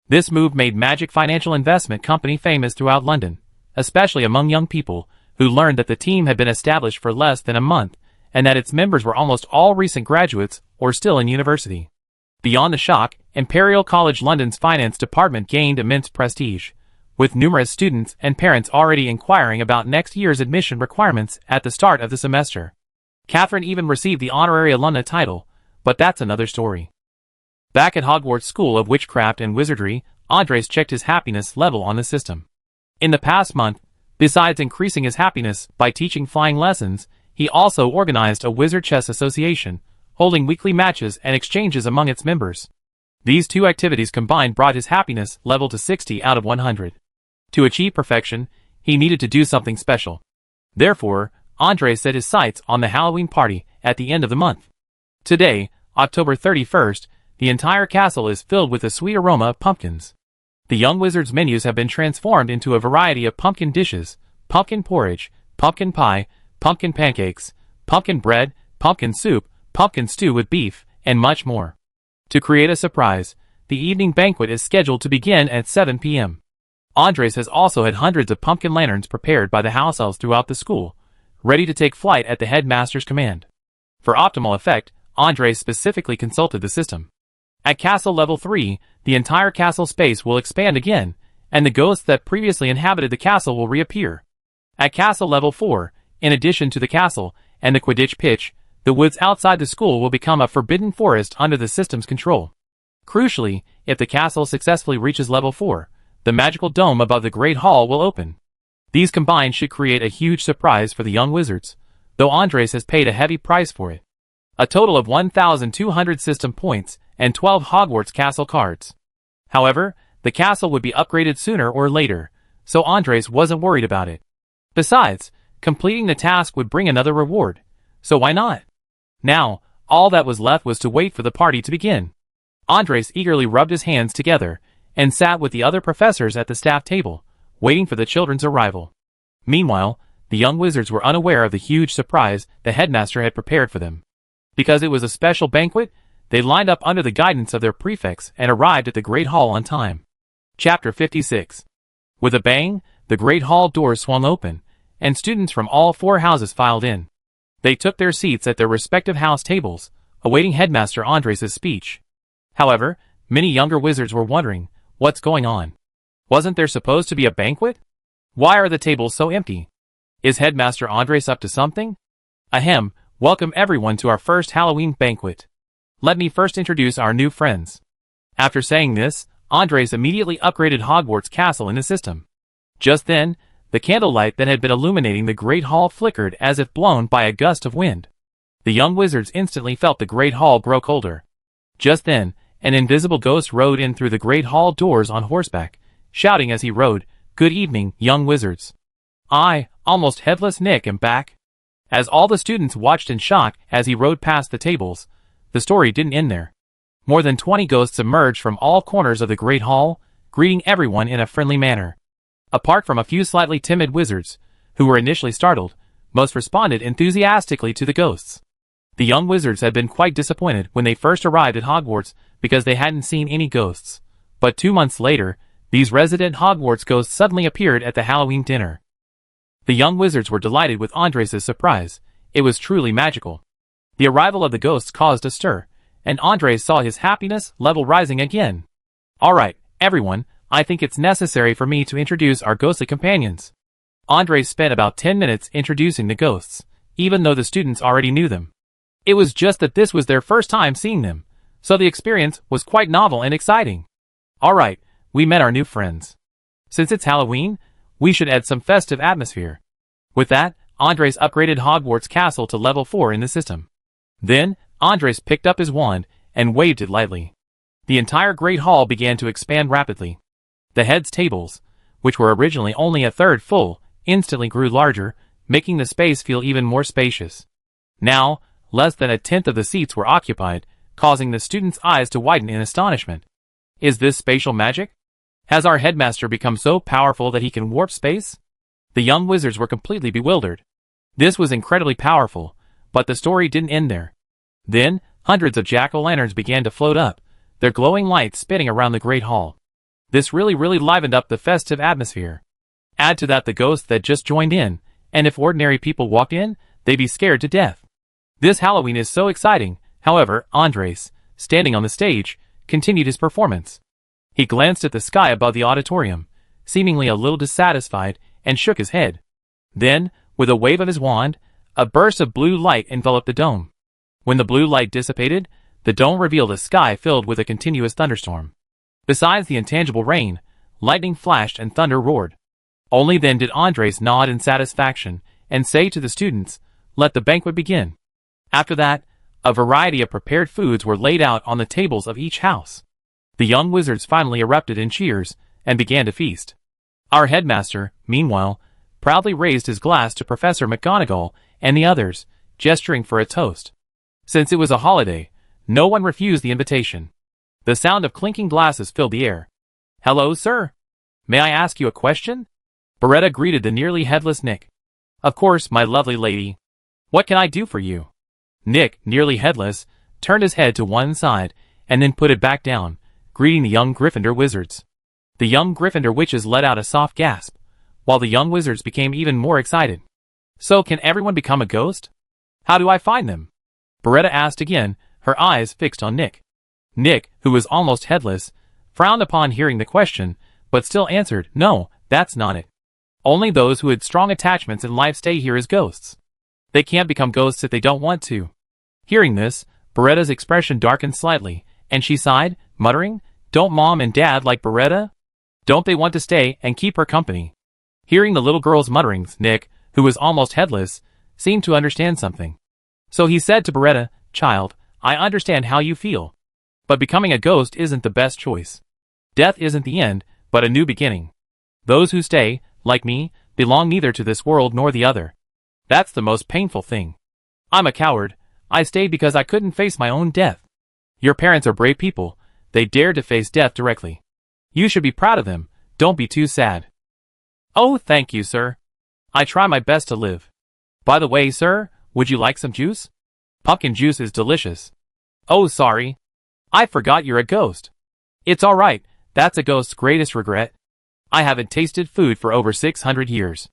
This move made Magic Financial Investment Company famous throughout London, especially among young people, who learned that the team had been established for less than a month, and that its members were almost all recent graduates or still in university. Beyond the shock, Imperial College London's finance department gained immense prestige, with numerous students and parents already inquiring about next year's admission requirements at the start of the semester. Catherine even received the honorary alumna title, but that's another story. Back at Hogwarts School of Witchcraft and Wizardry, Andres checked his happiness level on the system. In the past month, besides increasing his happiness by teaching flying lessons, he also organized a Wizard Chess Association, holding weekly matches and exchanges among its members. These two activities combined brought his happiness level to 60 out of 100. To achieve perfection, he needed to do something special. Therefore, Andres set his sights on the Halloween party at the end of the month. Today, October 31st, the entire castle is filled with the sweet aroma of pumpkins. The young wizard's menus have been transformed into a variety of pumpkin dishes: pumpkin porridge, pumpkin pie, pumpkin pancakes, pumpkin bread, pumpkin soup, pumpkin stew with beef, and much more. To create a surprise, the evening banquet is scheduled to begin at 7 p.m. Andres has also had hundreds of pumpkin lanterns prepared by the house elves throughout the school, ready to take flight at the headmaster's command. For optimal effect, Andres specifically consulted the system. At Castle Level 3, the entire castle space will expand again, and the ghosts that previously inhabited the castle will reappear. At Castle Level 4, in addition to the castle and the Quidditch pitch, the woods outside the school will become a forbidden forest under the system's control. Crucially, if the castle successfully reaches Level 4, the magical dome above the Great Hall will open. These combined should create a huge surprise for the young wizards, though Andres has paid a heavy price for it. A total of 1,200 system points and 12 Hogwarts castle cards. However, the castle would be upgraded sooner or later, so Andres wasn't worried about it. Besides, completing the task would bring another reward, so why not? Now, all that was left was to wait for the party to begin. Andres eagerly rubbed his hands together and sat with the other professors at the staff table, waiting for the children's arrival. Meanwhile, the young wizards were unaware of the huge surprise the headmaster had prepared for them. Because it was a special banquet, they lined up under the guidance of their prefects and arrived at the Great Hall on time. Chapter 56. With a bang, the Great Hall doors swung open, and students from all four houses filed in. They took their seats at their respective house tables, awaiting Headmaster Andres' speech. However, many younger wizards were wondering, what's going on? Wasn't there supposed to be a banquet? Why are the tables so empty? Is Headmaster Andres up to something? Ahem, welcome everyone to our first Halloween banquet. Let me first introduce our new friends. After saying this, Andres immediately upgraded Hogwarts Castle in the system. Just then, the candlelight that had been illuminating the Great Hall flickered as if blown by a gust of wind. The young wizards instantly felt the Great Hall grow colder. Just then, an invisible ghost rode in through the Great Hall doors on horseback, shouting as he rode, "Good evening, young wizards. I, almost headless Nick, am back." As all the students watched in shock as he rode past the tables, the story didn't end there. More than 20 ghosts emerged from all corners of the Great Hall, greeting everyone in a friendly manner. Apart from a few slightly timid wizards, who were initially startled, most responded enthusiastically to the ghosts. The young wizards had been quite disappointed when they first arrived at Hogwarts because they hadn't seen any ghosts. But 2 months later, these resident Hogwarts ghosts suddenly appeared at the Halloween dinner. The young wizards were delighted with Andres' surprise. It was truly magical. The arrival of the ghosts caused a stir, and Andres saw his happiness level rising again. "Alright, everyone, I think it's necessary for me to introduce our ghostly companions." Andres spent about 10 minutes introducing the ghosts, even though the students already knew them. It was just that this was their first time seeing them, so the experience was quite novel and exciting. "Alright, we met our new friends. Since it's Halloween, we should add some festive atmosphere." With that, Andres upgraded Hogwarts Castle to level 4 in the system. Then, Andres picked up his wand and waved it lightly. The entire Great Hall began to expand rapidly. The heads' tables, which were originally only a third full, instantly grew larger, making the space feel even more spacious. Now, less than a tenth of the seats were occupied, causing the students' eyes to widen in astonishment. Is this spatial magic? Has our headmaster become so powerful that he can warp space? The young wizards were completely bewildered. This was incredibly powerful, but the story didn't end there. Then, hundreds of jack-o'-lanterns began to float up, their glowing lights spinning around the Great Hall. This really livened up the festive atmosphere. Add to that the ghosts that just joined in, and if ordinary people walked in, they'd be scared to death. This Halloween is so exciting. However, Andres, standing on the stage, continued his performance. He glanced at the sky above the auditorium, seemingly a little dissatisfied, and shook his head. Then, with a wave of his wand, a burst of blue light enveloped the dome. When the blue light dissipated, the dome revealed a sky filled with a continuous thunderstorm. Besides the intangible rain, lightning flashed and thunder roared. Only then did Andres nod in satisfaction and say to the students, "Let the banquet begin." After that, a variety of prepared foods were laid out on the tables of each house. The young wizards finally erupted in cheers and began to feast. Our headmaster, meanwhile, proudly raised his glass to Professor McGonagall and the others, gesturing for a toast. Since it was a holiday, no one refused the invitation. The sound of clinking glasses filled the air. "Hello, sir. May I ask you a question?" Beretta greeted the nearly headless Nick. "Of course, my lovely lady. What can I do for you?" Nick, nearly headless, turned his head to one side and then put it back down, greeting the young Gryffindor wizards. The young Gryffindor witches let out a soft gasp, while the young wizards became even more excited. "So can everyone become a ghost? How do I find them?" Beretta asked again, her eyes fixed on Nick. Nick, who was almost headless, frowned upon hearing the question, but still answered, "No, that's not it. Only those who had strong attachments in life stay here as ghosts. They can't become ghosts if they don't want to." Hearing this, Beretta's expression darkened slightly, and she sighed, muttering, "Don't Mom and Dad like Beretta? Don't they want to stay and keep her company?" Hearing the little girl's mutterings, Nick, who was almost headless, seemed to understand something. So he said to Beretta, "Child, I understand how you feel. But becoming a ghost isn't the best choice. Death isn't the end, but a new beginning. Those who stay, like me, belong neither to this world nor the other. That's the most painful thing. I'm a coward. I stayed because I couldn't face my own death. Your parents are brave people. They dared to face death directly. You should be proud of them. Don't be too sad." "Oh, thank you, sir. I try my best to live. By the way, sir, would you like some juice? Pumpkin juice is delicious." "Oh, sorry. I forgot you're a ghost." "It's all right. That's a ghost's greatest regret. I haven't tasted food for over 600 years.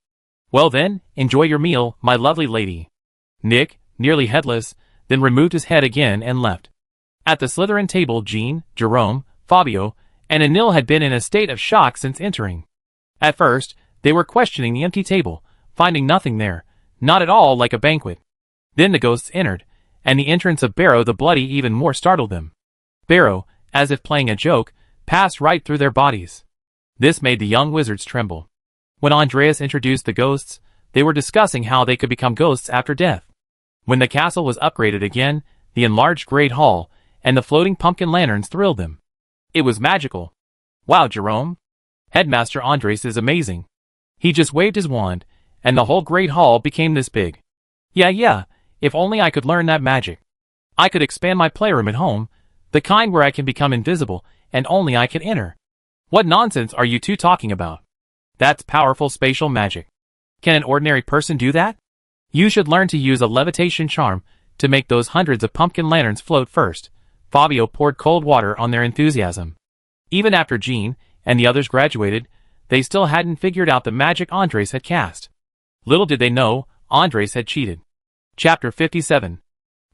"Well then, enjoy your meal, my lovely lady." Nick, nearly headless, then removed his head again and left. At the Slytherin table, Jean, Jerome, Fabio, and Anil had been in a state of shock since entering. At first, they were questioning the empty table, finding nothing there, not at all like a banquet. Then the ghosts entered, and the entrance of Barrow the Bloody even more startled them. Barrow, as if playing a joke, passed right through their bodies. This made the young wizards tremble. When Andreas introduced the ghosts, they were discussing how they could become ghosts after death. When the castle was upgraded again, the enlarged Great Hall and the floating pumpkin lanterns thrilled them. It was magical. Wow, Jerome. Headmaster Andres is amazing. He just waved his wand, and the whole Great Hall became this big. Yeah, if only I could learn that magic. I could expand my playroom at home, the kind where I can become invisible and only I can enter. What nonsense are you two talking about? That's powerful spatial magic. Can an ordinary person do that? You should learn to use a levitation charm to make those hundreds of pumpkin lanterns float first. Fabio poured cold water on their enthusiasm. Even after Jean and the others graduated, they still hadn't figured out the magic Andres had cast. Little did they know, Andres had cheated. Chapter 57.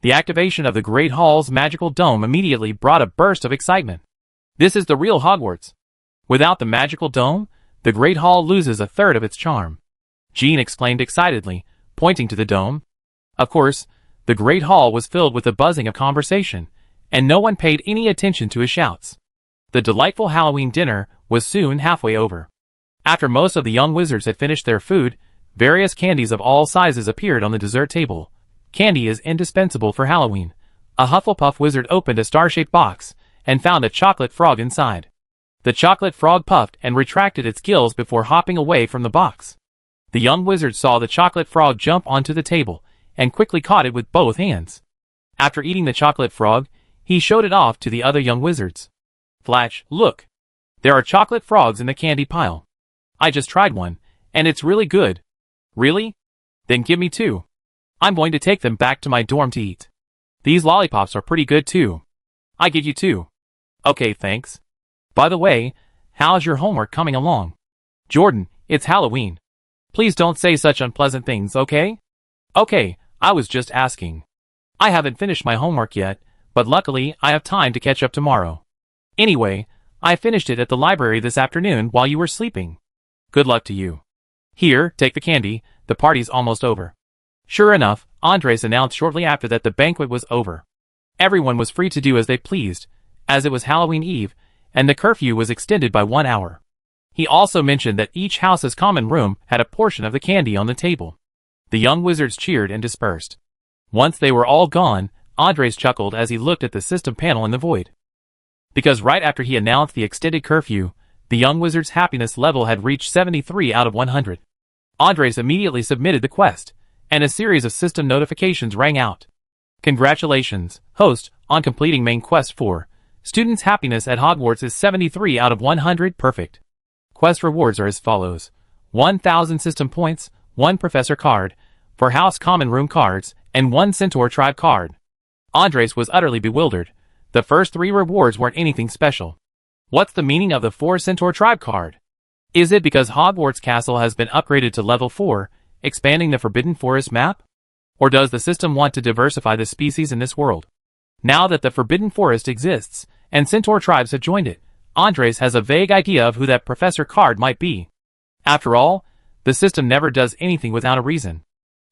The activation of the Great Hall's magical dome immediately brought a burst of excitement. This is the real Hogwarts. Without the magical dome, the Great Hall loses a third of its charm. Jean exclaimed excitedly, pointing to the dome. Of course, the Great Hall was filled with the buzzing of conversation, and no one paid any attention to his shouts. The delightful Halloween dinner was soon halfway over. After most of the young wizards had finished their food, various candies of all sizes appeared on the dessert table. Candy is indispensable for Halloween. A Hufflepuff wizard opened a star-shaped box and found a chocolate frog inside. The chocolate frog puffed and retracted its gills before hopping away from the box. The young wizard saw the chocolate frog jump onto the table and quickly caught it with both hands. After eating the chocolate frog, he showed it off to the other young wizards. Flash, look! There are chocolate frogs in the candy pile. I just tried one, and it's really good. Really? Then give me two. I'm going to take them back to my dorm to eat. These lollipops are pretty good too. I give you two. Okay, thanks. By the way, how's your homework coming along? Jordan, it's Halloween. Please don't say such unpleasant things, okay? Okay, I was just asking. I haven't finished my homework yet, but luckily I have time to catch up tomorrow. Anyway, I finished it at the library this afternoon while you were sleeping. Good luck to you. Here, take the candy, the party's almost over. Sure enough, Andres announced shortly after that the banquet was over. Everyone was free to do as they pleased, as it was Halloween Eve, and the curfew was extended by 1 hour. He also mentioned that each house's common room had a portion of the candy on the table. The young wizards cheered and dispersed. Once they were all gone, Andres chuckled as he looked at the system panel in the void. Because right after he announced the extended curfew, the young wizard's happiness level had reached 73 out of 100. Andres immediately submitted the quest, and a series of system notifications rang out. Congratulations, host, on completing main quest 4. Students' happiness at Hogwarts is 73 out of 100 perfect. Quest rewards are as follows. 1,000 system points, 1 professor card, 4 house common room cards, and 1 centaur tribe card. Andres was utterly bewildered. The first 3 rewards weren't anything special. What's the meaning of the 4 centaur tribe card? Is it because Hogwarts Castle has been upgraded to level 4, expanding the Forbidden Forest map? Or does the system want to diversify the species in this world? Now that the Forbidden Forest exists, and centaur tribes have joined it, Andres has a vague idea of who that professor card might be. After all, the system never does anything without a reason.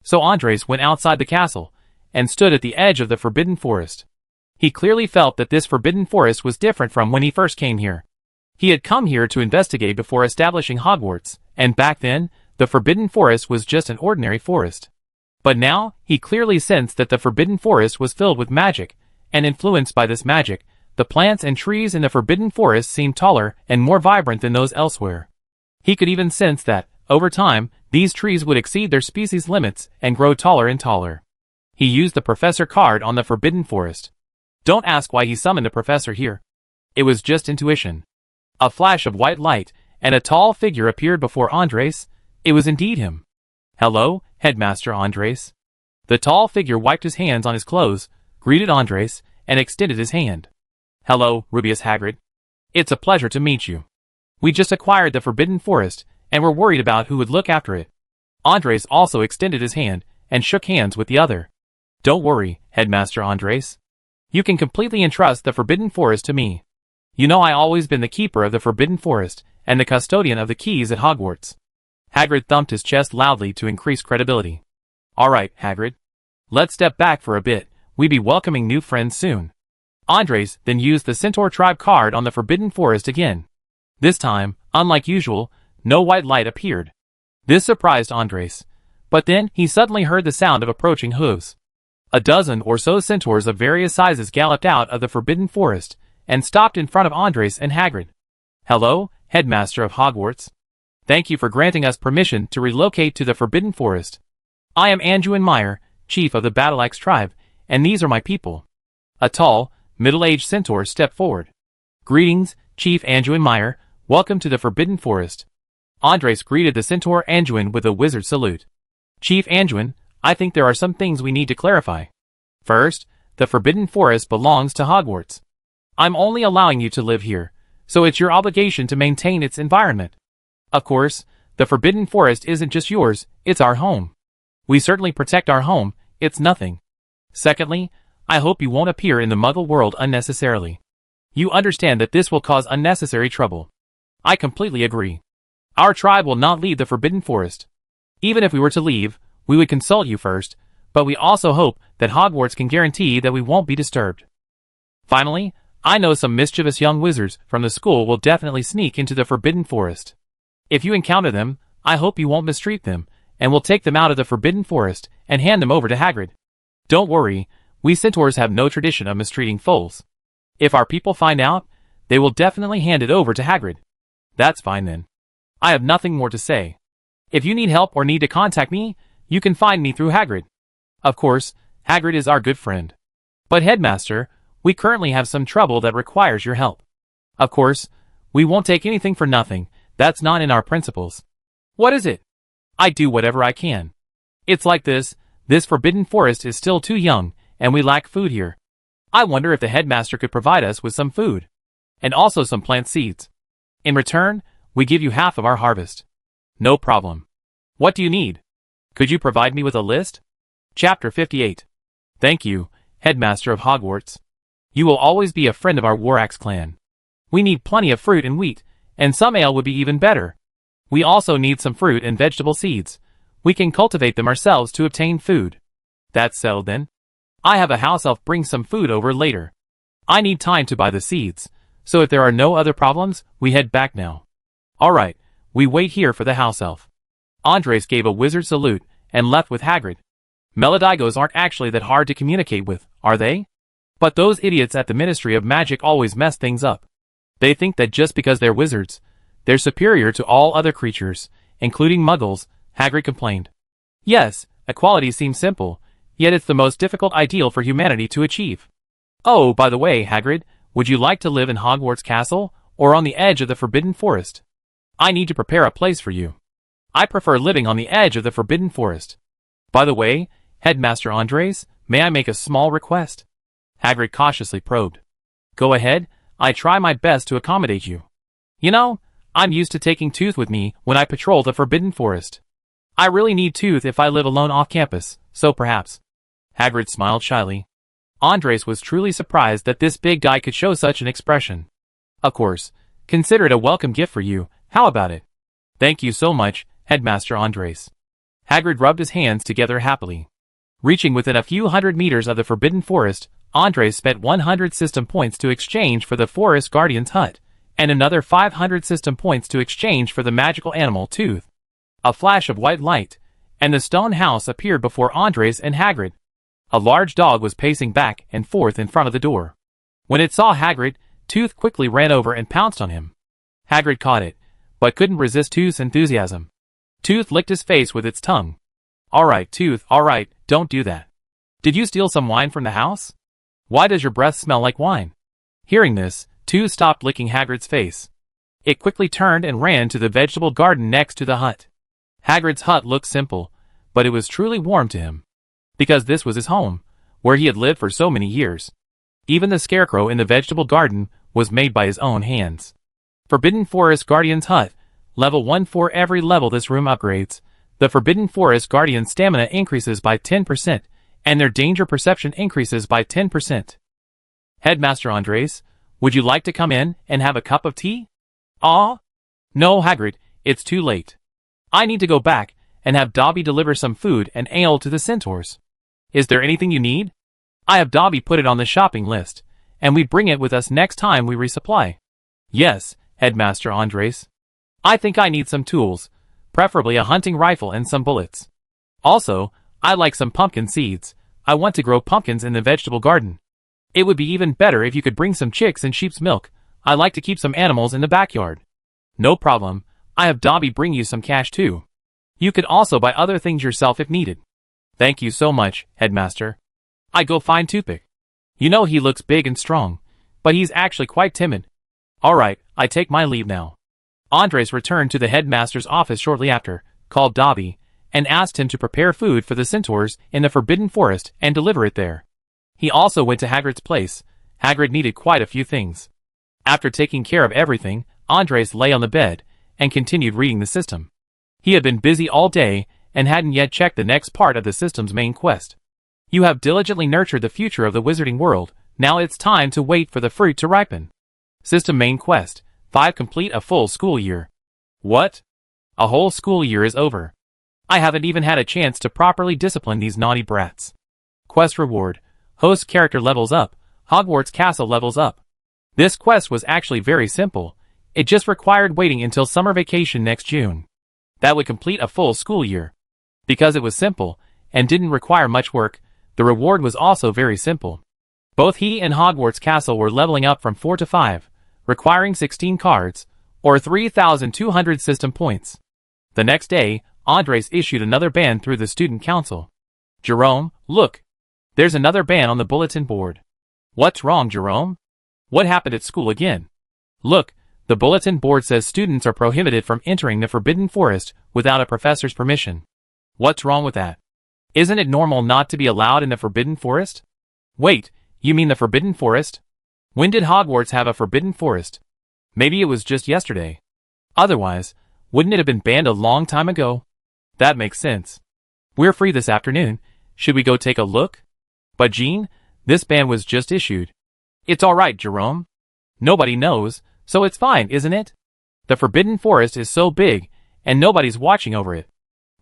So Andres went outside the castle, and stood at the edge of the Forbidden Forest. He clearly felt that this Forbidden Forest was different from when he first came here. He had come here to investigate before establishing Hogwarts, and back then, the Forbidden Forest was just an ordinary forest. But now, he clearly sensed that the Forbidden Forest was filled with magic, and influenced by this magic, the plants and trees in the Forbidden Forest seemed taller and more vibrant than those elsewhere. He could even sense that, over time, these trees would exceed their species limits and grow taller and taller. He used the Professor card on the Forbidden Forest. Don't ask why he summoned the Professor here. It was just intuition. A flash of white light, and a tall figure appeared before Andres. It was indeed him. Hello, Headmaster Andres. The tall figure wiped his hands on his clothes, greeted Andres, and extended his hand. Hello, Rubeus Hagrid. It's a pleasure to meet you. We just acquired the Forbidden Forest, and were worried about who would look after it. Andres also extended his hand, and shook hands with the other. Don't worry, Headmaster Andres. You can completely entrust the Forbidden Forest to me. You know I always been the keeper of the Forbidden Forest, and the custodian of the keys at Hogwarts. Hagrid thumped his chest loudly to increase credibility. Alright, Hagrid. Let's step back for a bit. we'd be welcoming new friends soon. Andres then used the Centaur tribe card on the Forbidden Forest again. This time, unlike usual, no white light appeared. This surprised Andres. But then he suddenly heard the sound of approaching hooves. A dozen or so centaurs of various sizes galloped out of the Forbidden Forest and stopped in front of Andres and Hagrid. "Hello, Headmaster of Hogwarts. Thank you for granting us permission to relocate to the Forbidden Forest. I am Anduin Meyer, chief of the Battle-Axe tribe, and these are my people." A tall, middle-aged centaur stepped forward. "Greetings, Chief Anduin Meyer. Welcome to the Forbidden Forest." Andres greeted the centaur Anduin with a wizard salute. "Chief Anduin, I think there are some things we need to clarify. First, the Forbidden Forest belongs to Hogwarts. I'm only allowing you to live here, so it's your obligation to maintain its environment. Of course, the Forbidden Forest isn't just yours, it's our home. We certainly protect our home, it's nothing. Secondly, I hope you won't appear in the Muggle world unnecessarily. You understand that this will cause unnecessary trouble." "I completely agree. Our tribe will not leave the Forbidden Forest. Even if we were to leave, we would consult you first, but we also hope that Hogwarts can guarantee that we won't be disturbed. Finally, I know some mischievous young wizards from the school will definitely sneak into the Forbidden Forest. If you encounter them, I hope you won't mistreat them, and will take them out of the Forbidden Forest and hand them over to Hagrid. Don't worry, we centaurs have no tradition of mistreating foes. If our people find out, they will definitely hand it over to Hagrid." "That's fine then. I have nothing more to say. If you need help or need to contact me, you can find me through Hagrid. Of course, Hagrid is our good friend. But Headmaster, we currently have some trouble that requires your help. Of course, we won't take anything for nothing, that's not in our principles." "What is it?" "I do whatever I can. It's like this Forbidden Forest is still too young, and we lack food here. I wonder if the Headmaster could provide us with some food. And also some plant seeds. In return, we give you half of our harvest." "No problem. What do you need? Could you provide me with a list?" Chapter 58. "Thank you, Headmaster of Hogwarts. You will always be a friend of our Warax clan. We need plenty of fruit and wheat, and some ale would be even better. We also need some fruit and vegetable seeds. We can cultivate them ourselves to obtain food." "That's settled then. I have a house elf bring some food over later. I need time to buy the seeds, so if there are no other problems, we head back now." "Alright, we wait here for the house elf." Andres gave a wizard salute and left with Hagrid. Melodygos aren't actually that hard to communicate with, are they? But those idiots at the Ministry of Magic always mess things up. They think that just because they're wizards, they're superior to all other creatures, including muggles, Hagrid complained. Yes, equality seems simple, yet it's the most difficult ideal for humanity to achieve. "Oh, by the way, Hagrid, would you like to live in Hogwarts Castle, or on the edge of the Forbidden Forest? I need to prepare a place for you. I prefer living on the edge of the Forbidden Forest. By the way, Headmaster Andres, may I make a small request?" Hagrid cautiously probed. "Go ahead, I try my best to accommodate you. You know, I'm used to taking Tooth with me when I patrol the Forbidden Forest. I really need Tooth if I live alone off campus, so perhaps." Hagrid smiled shyly. Andres was truly surprised that this big guy could show such an expression. "Of course, consider it a welcome gift for you, how about it?" "Thank you so much, Headmaster Andres." Hagrid rubbed his hands together happily. Reaching within a few hundred meters of the Forbidden Forest, Andres spent 100 system points to exchange for the Forest Guardian's hut, and another 500 system points to exchange for the magical animal Tooth. A flash of white light, and the stone house appeared before Andres and Hagrid. A large dog was pacing back and forth in front of the door. When it saw Hagrid, Tooth quickly ran over and pounced on him. Hagrid caught it, but couldn't resist Tooth's enthusiasm. Tooth licked his face with its tongue. "Alright, Tooth, alright, don't do that. Did you steal some wine from the house? Why does your breath smell like wine?" Hearing this, Tooth stopped licking Hagrid's face. It quickly turned and ran to the vegetable garden next to the hut. Hagrid's hut looked simple, but it was truly warm to him. Because this was his home, where he had lived for so many years. Even the scarecrow in the vegetable garden was made by his own hands. Forbidden Forest Guardian's hut, level 1. For every level this room upgrades, the Forbidden Forest Guardian's stamina increases by 10%, and their danger perception increases by 10%. "Headmaster Andres, would you like to come in and have a cup of tea?" "Ah? No, Hagrid, it's too late. I need to go back and have Dobby deliver some food and ale to the centaurs. Is there anything you need?" I have Dobby put it on the shopping list, and we bring it with us next time we resupply. Yes, Headmaster Andres. I think I need some tools, preferably a hunting rifle and some bullets. Also, I'd like some pumpkin seeds. I want to grow pumpkins in the vegetable garden. It would be even better if you could bring some chicks and sheep's milk. I like to keep some animals in the backyard. No problem. I have Dobby bring you some cash too. You could also buy other things yourself if needed. Thank you so much, Headmaster. I go find Toothpick. You know he looks big and strong, but he's actually quite timid. Alright, I take my leave now. Andres returned to the headmaster's office shortly after, called Dobby, and asked him to prepare food for the centaurs in the Forbidden Forest and deliver it there. He also went to Hagrid's place. Hagrid needed quite a few things. After taking care of everything, Andres lay on the bed and continued reading the system. He had been busy all day and hadn't yet checked the next part of the system's main quest. You have diligently nurtured the future of the wizarding world. Now it's time to wait for the fruit to ripen. System main quest. 5. Complete a full school year. What? A whole school year is over. I haven't even had a chance to properly discipline these naughty brats. Quest reward. Host character levels up. Hogwarts Castle levels up. This quest was actually very simple. It just required waiting until summer vacation next June. That would complete a full school year. Because it was simple, and didn't require much work, the reward was also very simple. Both he and Hogwarts Castle were leveling up from 4 to 5, requiring 16 cards, or 3,200 system points. The next day, Andres issued another ban through the student council. Jerome, look. There's another ban on the bulletin board. What's wrong, Jerome? What happened at school again? Look, the bulletin board says students are prohibited from entering the Forbidden Forest without a professor's permission. What's wrong with that? Isn't it normal not to be allowed in the Forbidden Forest? Wait, you mean the Forbidden Forest? When did Hogwarts have a Forbidden Forest? Maybe it was just yesterday. Otherwise, wouldn't it have been banned a long time ago? That makes sense. We're free this afternoon. Should we go take a look? But Jean, this ban was just issued. It's alright, Jerome. Nobody knows, so it's fine, isn't it? The Forbidden Forest is so big, and nobody's watching over it.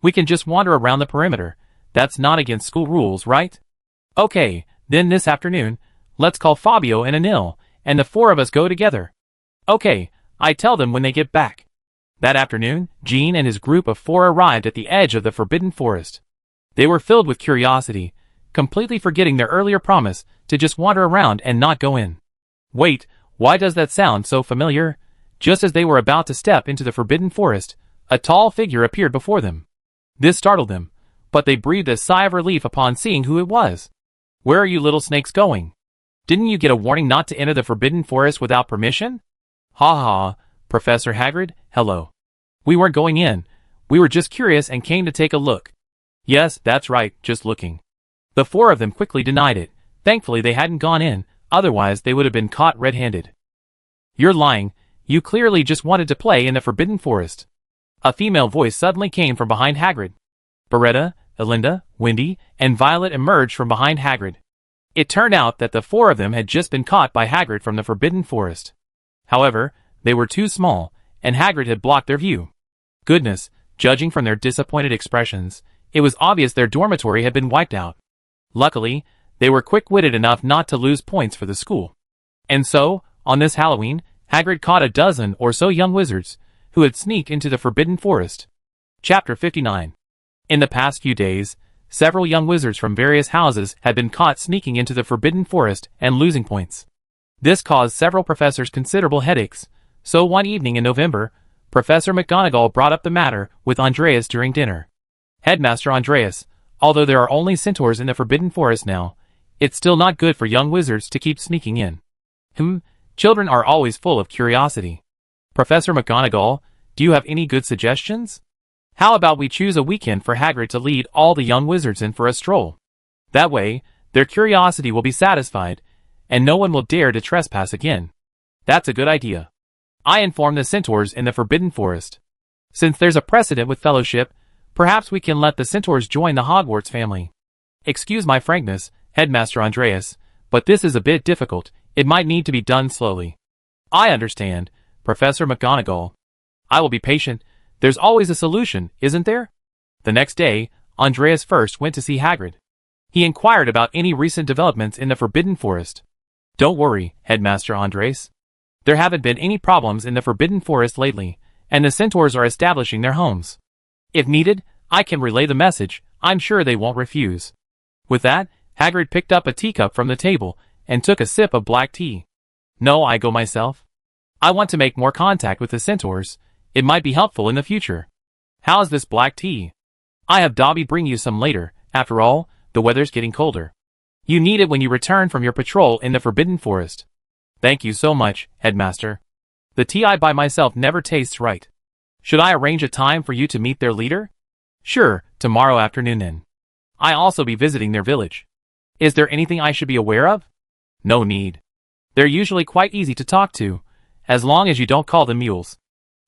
We can just wander around the perimeter. That's not against school rules, right? Okay, then this afternoon, let's call Fabio and Anil, and the 4 of us go together. Okay, I tell them when they get back. That afternoon, Jean and his group of 4 arrived at the edge of the Forbidden Forest. They were filled with curiosity, completely forgetting their earlier promise to just wander around and not go in. Wait, why does that sound so familiar? Just as they were about to step into the Forbidden Forest, a tall figure appeared before them. This startled them, but they breathed a sigh of relief upon seeing who it was. Where are you little snakes going? Didn't you get a warning not to enter the Forbidden Forest without permission? Ha ha, Professor Hagrid, hello. We weren't going in. We were just curious and came to take a look. Yes, that's right, just looking. The 4 of them quickly denied it. Thankfully they hadn't gone in, otherwise they would have been caught red-handed. You're lying. You clearly just wanted to play in the Forbidden Forest. A female voice suddenly came from behind Hagrid. Beretta, Elinda, Wendy, and Violet emerged from behind Hagrid. It turned out that the 4 of them had just been caught by Hagrid from the Forbidden Forest. However, they were too small, and Hagrid had blocked their view. Goodness, judging from their disappointed expressions, it was obvious their dormitory had been wiped out. Luckily, they were quick-witted enough not to lose points for the school. And so, on this Halloween, Hagrid caught a dozen or so young wizards who had sneaked into the Forbidden Forest. Chapter 59. In the past few days, several young wizards from various houses had been caught sneaking into the Forbidden Forest and losing points. This caused several professors considerable headaches, so one evening in November, Professor McGonagall brought up the matter with Andreas during dinner. Headmaster Andreas, although there are only centaurs in the Forbidden Forest now, it's still not good for young wizards to keep sneaking in. Children are always full of curiosity. Professor McGonagall, do you have any good suggestions? How about we choose a weekend for Hagrid to lead all the young wizards in for a stroll? That way, their curiosity will be satisfied, and no one will dare to trespass again. That's a good idea. I inform the centaurs in the Forbidden Forest. Since there's a precedent with fellowship, perhaps we can let the centaurs join the Hogwarts family. Excuse my frankness, Headmaster Andreas, but this is a bit difficult. It might need to be done slowly. I understand, Professor McGonagall. I will be patient. There's always a solution, isn't there? The next day, Andreas first went to see Hagrid. He inquired about any recent developments in the Forbidden Forest. Don't worry, Headmaster Andres. There haven't been any problems in the Forbidden Forest lately, and the centaurs are establishing their homes. If needed, I can relay the message. I'm sure they won't refuse. With that, Hagrid picked up a teacup from the table and took a sip of black tea. No, I go myself. I want to make more contact with the centaurs. It might be helpful in the future. How's this black tea? I have Dobby bring you some later. After all, the weather's getting colder. You need it when you return from your patrol in the Forbidden Forest. Thank you so much, Headmaster. The tea I buy myself never tastes right. Should I arrange a time for you to meet their leader? Sure, tomorrow afternoon then. I'll also be visiting their village. Is there anything I should be aware of? No need. They're usually quite easy to talk to, as long as you don't call them mules.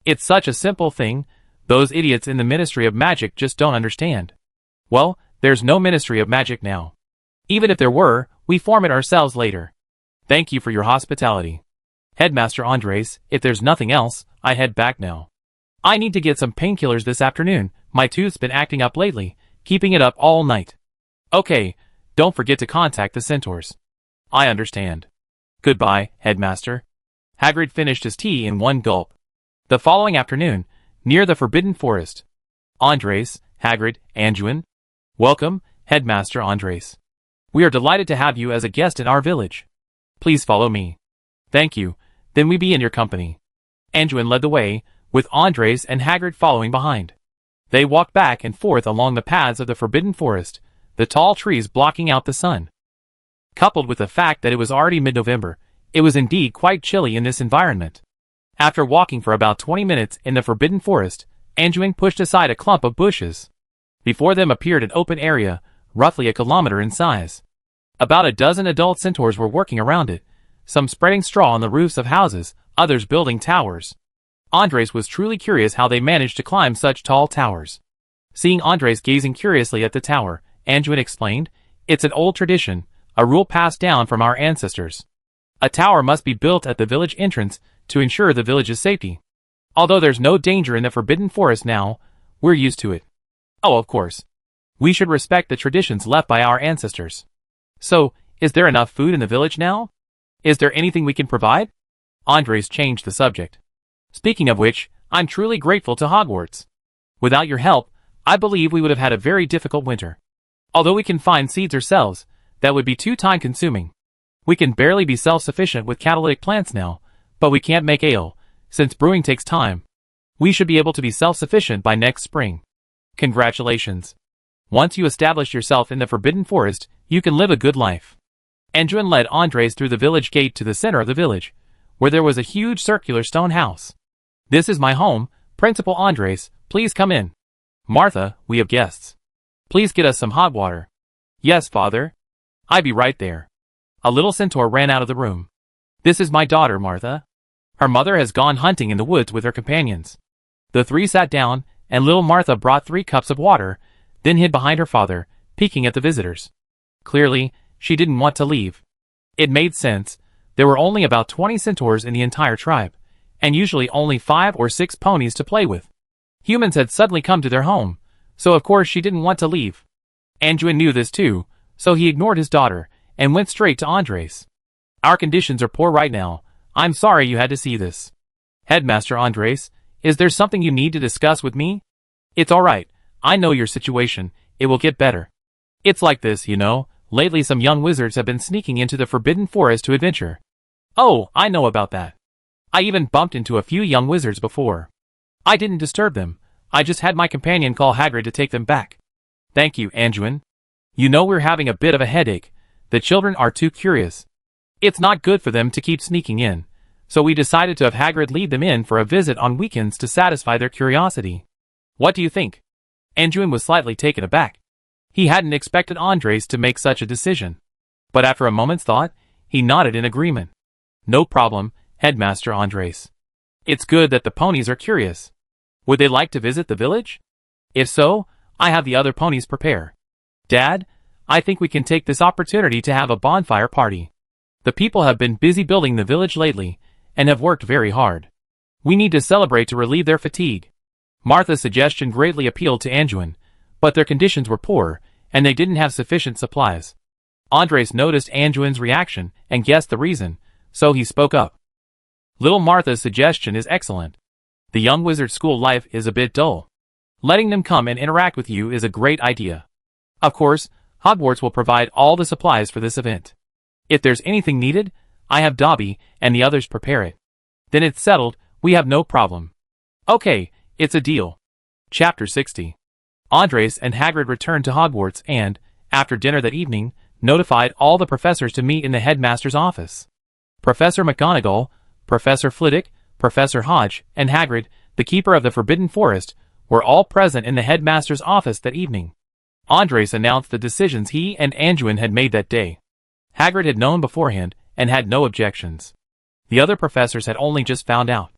It's such a simple thing, those idiots in the Ministry of Magic just don't understand. Well, there's no Ministry of Magic now. Even if there were, we form it ourselves later. Thank you for your hospitality. Headmaster Andres, if there's nothing else, I head back now. I need to get some painkillers this afternoon. My tooth's been acting up lately, keeping it up all night. Okay, don't forget to contact the centaurs. I understand. Goodbye, Headmaster. Hagrid finished his tea in one gulp. The following afternoon, near the Forbidden Forest. Andres, Hagrid, Anduin. Welcome, Headmaster Andres. We are delighted to have you as a guest in our village. Please follow me. Thank you, then we be in your company. Anduin led the way, with Andres and Hagrid following behind. They walked back and forth along the paths of the Forbidden Forest, the tall trees blocking out the sun. Coupled with the fact that it was already mid-November, it was indeed quite chilly in this environment. After walking for about 20 minutes in the Forbidden Forest, Anduin pushed aside a clump of bushes. Before them appeared an open area, roughly a kilometer in size. About a dozen adult centaurs were working around it, some spreading straw on the roofs of houses, others building towers. Andres was truly curious how they managed to climb such tall towers. Seeing Andres gazing curiously at the tower, Anduin explained, "It's an old tradition, a rule passed down from our ancestors. A tower must be built at the village entrance to ensure the village's safety. Although there's no danger in the Forbidden Forest now, we're used to it. Oh, of course. We should respect the traditions left by our ancestors. So, is there enough food in the village now? Is there anything we can provide?" Andres changed the subject. "Speaking of which, I'm truly grateful to Hogwarts. Without your help, I believe we would have had a very difficult winter. Although we can find seeds ourselves, that would be too time-consuming. We can barely be self-sufficient with catalytic plants now, but we can't make ale, since brewing takes time. We should be able to be self-sufficient by next spring. Congratulations. Once you establish yourself in the Forbidden Forest, you can live a good life." Anduin led Andres through the village gate to the center of the village, where there was a huge circular stone house. "This is my home, Principal Andres, please come in. Martha, we have guests. Please get us some hot water." "Yes, father. I be right there." A little centaur ran out of the room. "This is my daughter, Martha. Her mother has gone hunting in the woods with her companions." The three sat down, and little Martha brought 3 cups of water, then hid behind her father, peeking at the visitors. Clearly, she didn't want to leave. It made sense. There were only about 20 centaurs in the entire tribe, and usually only 5 or 6 ponies to play with. Humans had suddenly come to their home, so of course she didn't want to leave. Anduin knew this too, so he ignored his daughter, and went straight to Andres. "Our conditions are poor right now. I'm sorry you had to see this. Headmaster Andres, is there something you need to discuss with me?" "It's alright. I know your situation. It will get better. It's like this, you know. Lately some young wizards have been sneaking into the Forbidden Forest to adventure." "Oh, I know about that. I even bumped into a few young wizards before. I didn't disturb them. I just had my companion call Hagrid to take them back." "Thank you, Anduin. You know we're having a bit of a headache. The children are too curious. It's not good for them to keep sneaking in, so we decided to have Hagrid lead them in for a visit on weekends to satisfy their curiosity. What do you think?" Anduin was slightly taken aback. He hadn't expected Andres to make such a decision. But after a moment's thought, he nodded in agreement. "No problem, Headmaster Andres. It's good that the ponies are curious. Would they like to visit the village? If so, I have the other ponies prepare. Dad, I think we can take this opportunity to have a bonfire party. The people have been busy building the village lately, and have worked very hard. We need to celebrate to relieve their fatigue." Martha's suggestion greatly appealed to Anduin, but their conditions were poor, and they didn't have sufficient supplies. Andres noticed Anjuin's reaction and guessed the reason, so he spoke up. Little Martha's suggestion is excellent. The young wizard's school life is a bit dull. Letting them come and interact with you is a great idea. Of course, Hogwarts will provide all the supplies for this event. If there's anything needed, I have Dobby and the others prepare it. Then it's settled, we have no problem. Okay, it's a deal. Chapter 60. Andres and Hagrid returned to Hogwarts and, after dinner that evening, notified all the professors to meet in the headmaster's office. Professor McGonagall, Professor Flitwick, Professor Hodge, and Hagrid, the keeper of the Forbidden Forest, were all present in the headmaster's office that evening. Andres announced the decisions he and Anjuin had made that day. Hagrid had known beforehand and had no objections. The other professors had only just found out.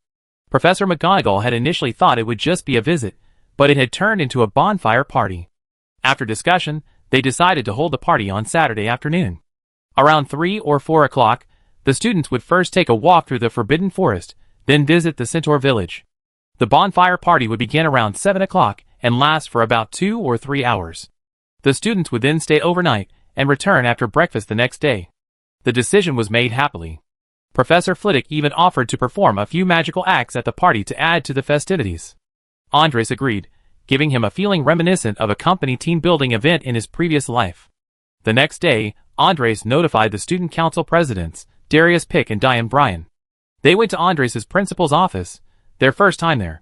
Professor McGonagall had initially thought it would just be a visit, but it had turned into a bonfire party. After discussion, they decided to hold the party on Saturday afternoon. Around 3 or 4 o'clock, the students would first take a walk through the Forbidden Forest, then visit the Centaur Village. The bonfire party would begin around 7 o'clock and last for about 2 or 3 hours. The students would then stay overnight and return after breakfast the next day. The decision was made happily. Professor Flitwick even offered to perform a few magical acts at the party to add to the festivities. Andres agreed, giving him a feeling reminiscent of a company team-building event in his previous life. The next day, Andres notified the student council presidents, Darius Pick and Diane Bryan. They went to Andres' principal's office, their first time there.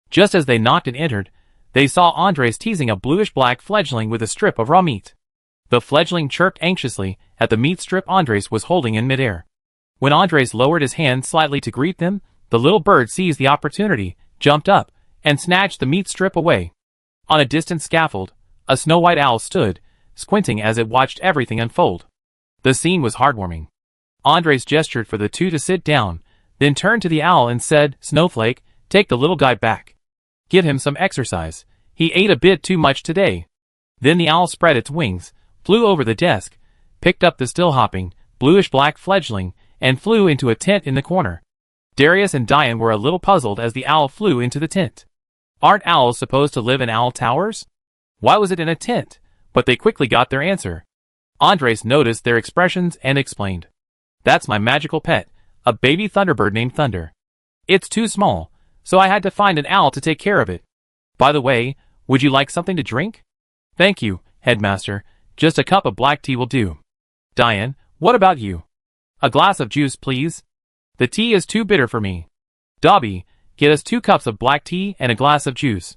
Just as they knocked and entered, they saw Andres teasing a bluish-black fledgling with a strip of raw meat. The fledgling chirped anxiously at the meat strip Andres was holding in midair. When Andres lowered his hand slightly to greet them, the little bird seized the opportunity, jumped up, and snatched the meat strip away. On a distant scaffold, a snow-white owl stood, squinting as it watched everything unfold. The scene was heartwarming. Andres gestured for the two to sit down, then turned to the owl and said, "Snowflake, take the little guy back. Give him some exercise. He ate a bit too much today." Then the owl spread its wings, flew over the desk, picked up the still-hopping, bluish-black fledgling, and flew into a tent in the corner. Darius and Diane were a little puzzled as the owl flew into the tent. Aren't owls supposed to live in owl towers? Why was it in a tent? But they quickly got their answer. Andres noticed their expressions and explained. "That's my magical pet, a baby thunderbird named Thunder. It's too small, so I had to find an owl to take care of it. By the way, would you like something to drink?" "Thank you, Headmaster. Just a cup of black tea will do." "Diane, what about you?" "A glass of juice, please. The tea is too bitter for me." "Dobby, get us 2 cups of black tea and a glass of juice."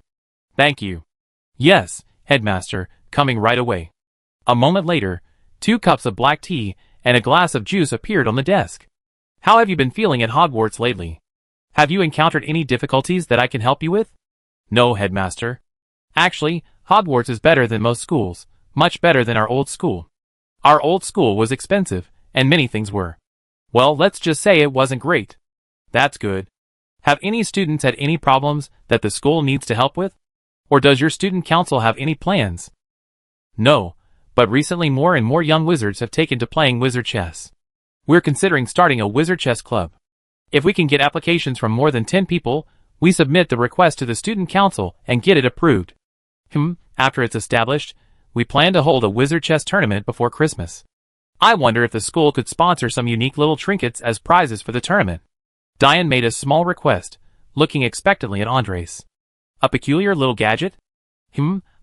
"Thank you." "Yes, Headmaster, coming right away." A moment later, 2 cups of black tea and a glass of juice appeared on the desk. "How have you been feeling at Hogwarts lately? Have you encountered any difficulties that I can help you with?" "No, Headmaster. Actually, Hogwarts is better than most schools, much better than our old school. Our old school was expensive, and many things were. Well, let's just say it wasn't great." "That's good. Have any students had any problems that the school needs to help with? Or does your student council have any plans?" "No, but recently more and more young wizards have taken to playing wizard chess. We're considering starting a wizard chess club. If we can get applications from more than 10 people, we submit the request to the student council and get it approved. After it's established, we plan to hold a wizard chess tournament before Christmas. I wonder if the school could sponsor some unique little trinkets as prizes for the tournament." Diane made a small request, looking expectantly at Andres. "A peculiar little gadget?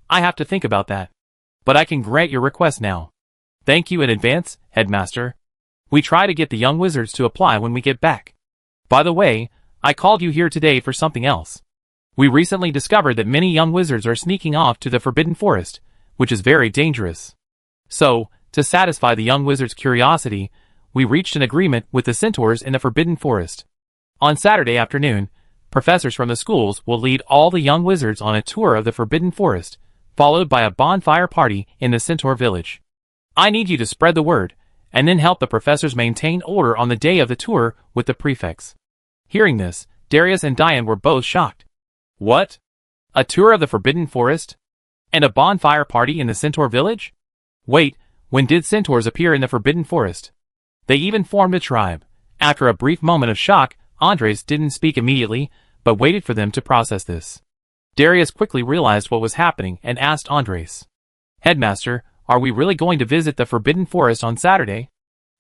I have to think about that. But I can grant your request now." "Thank you in advance, Headmaster. We try to get the young wizards to apply when we get back. By the way, I called you here today for something else. We recently discovered that many young wizards are sneaking off to the Forbidden Forest, which is very dangerous. So, to satisfy the young wizards' curiosity, we reached an agreement with the centaurs in the Forbidden Forest. On Saturday afternoon, professors from the schools will lead all the young wizards on a tour of the Forbidden Forest, followed by a bonfire party in the Centaur Village. I need you to spread the word, and then help the professors maintain order on the day of the tour with the prefects." Hearing this, Darius and Diane were both shocked. "What? A tour of the Forbidden Forest? And a bonfire party in the Centaur Village? Wait, when did centaurs appear in the Forbidden Forest? They even formed a tribe." After a brief moment of shock, Andres didn't speak immediately, but waited for them to process this. Darius quickly realized what was happening and asked Andres. Headmaster, are we really going to visit the Forbidden Forest on Saturday?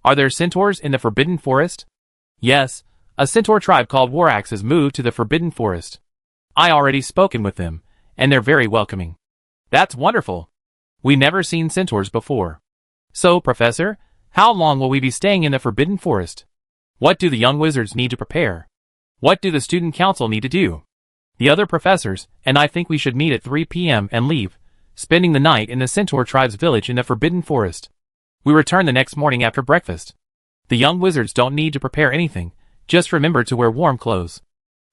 Are there centaurs in the Forbidden Forest? Yes, a centaur tribe called Warax has moved to the Forbidden Forest. I already spoken with them, and they're very welcoming. That's wonderful. We never seen centaurs before. So, Professor, how long will we be staying in the Forbidden Forest? What do the young wizards need to prepare? What do the student council need to do? The other professors and I think we should meet at 3 p.m. and leave, spending the night in the centaur tribe's village in the Forbidden Forest. We return the next morning after breakfast. The young wizards don't need to prepare anything, just remember to wear warm clothes.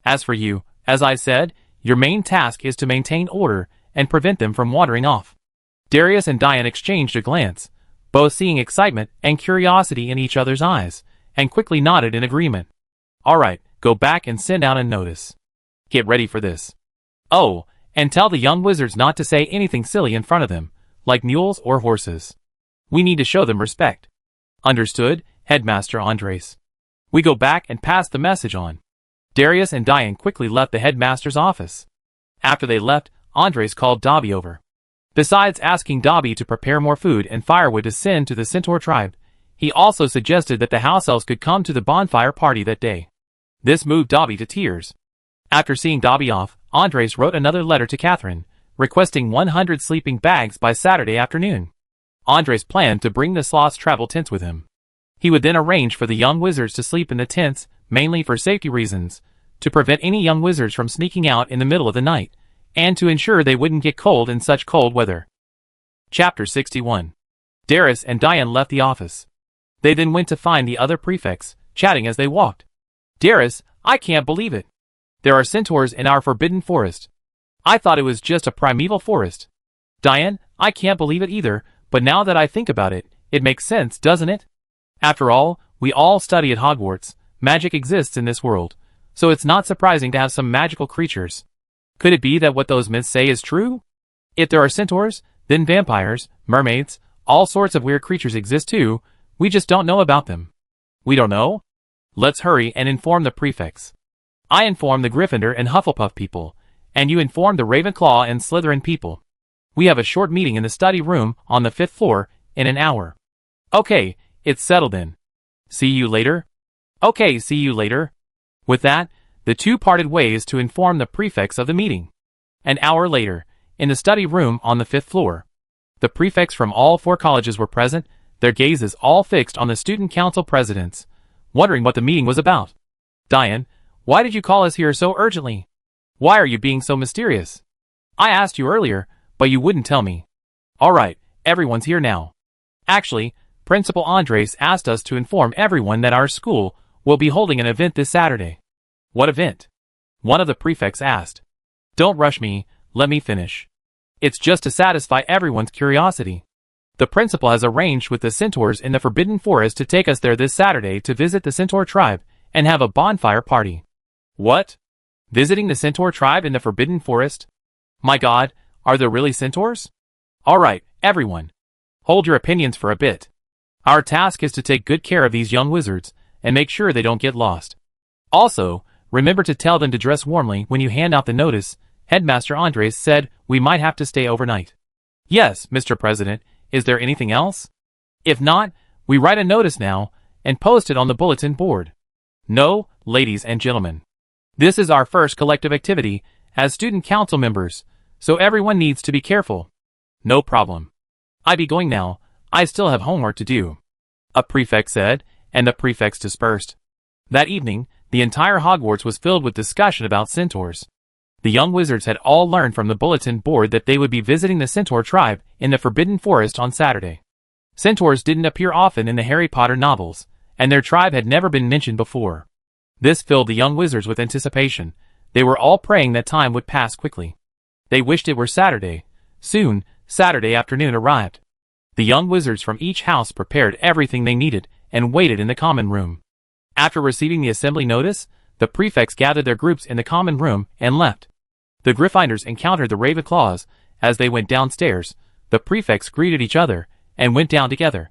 As for you, as I said, your main task is to maintain order and prevent them from wandering off. Darius and Diane exchanged a glance, both seeing excitement and curiosity in each other's eyes, and quickly nodded in agreement. All right, go back and send out a notice. Get ready for this. Oh, and tell the young wizards not to say anything silly in front of them, like mules or horses. We need to show them respect. Understood, Headmaster Andres. We go back and pass the message on. Darius and Diane quickly left the headmaster's office. After they left, Andres called Dobby over. Besides asking Dobby to prepare more food and firewood to send to the centaur tribe, he also suggested that the house elves could come to the bonfire party that day. This moved Dobby to tears. After seeing Dobby off, Andres wrote another letter to Catherine, requesting 100 sleeping bags by Saturday afternoon. Andres planned to bring the sloth's travel tents with him. He would then arrange for the young wizards to sleep in the tents, mainly for safety reasons, to prevent any young wizards from sneaking out in the middle of the night, and to ensure they wouldn't get cold in such cold weather. Chapter 61. Darius and Diane left the office. They then went to find the other prefects, chatting as they walked. Darius, I can't believe it. There are centaurs in our Forbidden Forest. I thought it was just a primeval forest. Diane, I can't believe it either, but now that I think about it, it makes sense, doesn't it? After all, we all study at Hogwarts. Magic exists in this world, so it's not surprising to have some magical creatures. Could it be that what those myths say is true? If there are centaurs, then vampires, mermaids, all sorts of weird creatures exist too, we just don't know about them. We don't know? Let's hurry and inform the prefects. I inform the Gryffindor and Hufflepuff people, and you inform the Ravenclaw and Slytherin people. We have a short meeting in the study room on the 5th floor in an hour. Okay, it's settled then. See you later? Okay, see you later. With that, the two parted ways to inform the prefects of the meeting. An hour later, in the study room on the 5th floor. The prefects from all 4 colleges were present, their gazes all fixed on the student council presidents, wondering what the meeting was about. Diane, why did you call us here so urgently? Why are you being so mysterious? I asked you earlier, but you wouldn't tell me. All right, everyone's here now. Actually, Principal Andres asked us to inform everyone that our school will be holding an event this Saturday. What event? One of the prefects asked. Don't rush me, let me finish. It's just to satisfy everyone's curiosity. The principal has arranged with the centaurs in the Forbidden Forest to take us there this Saturday to visit the centaur tribe and have a bonfire party. What? Visiting the centaur tribe in the Forbidden Forest? My God, are there really centaurs? All right, everyone. Hold your opinions for a bit. Our task is to take good care of these young wizards and make sure they don't get lost. Also, remember to tell them to dress warmly when you hand out the notice. Headmaster Andres said we might have to stay overnight. Yes, Mr. President. Is there anything else? If not, we write a notice now and post it on the bulletin board. No, ladies and gentlemen. This is our first collective activity as student council members, so everyone needs to be careful. No problem. I be going now. I still have homework to do. A prefect said, and the prefects dispersed. That evening, the entire Hogwarts was filled with discussion about centaurs. The young wizards had all learned from the bulletin board that they would be visiting the centaur tribe in the Forbidden Forest on Saturday. Centaurs didn't appear often in the Harry Potter novels, and their tribe had never been mentioned before. This filled the young wizards with anticipation. They were all praying that time would pass quickly. They wished it were Saturday. Soon, Saturday afternoon arrived. The young wizards from each house prepared everything they needed and waited in the common room. After receiving the assembly notice, the prefects gathered their groups in the common room and left. The Gryffindors encountered the Ravenclaws. As they went downstairs, the prefects greeted each other and went down together.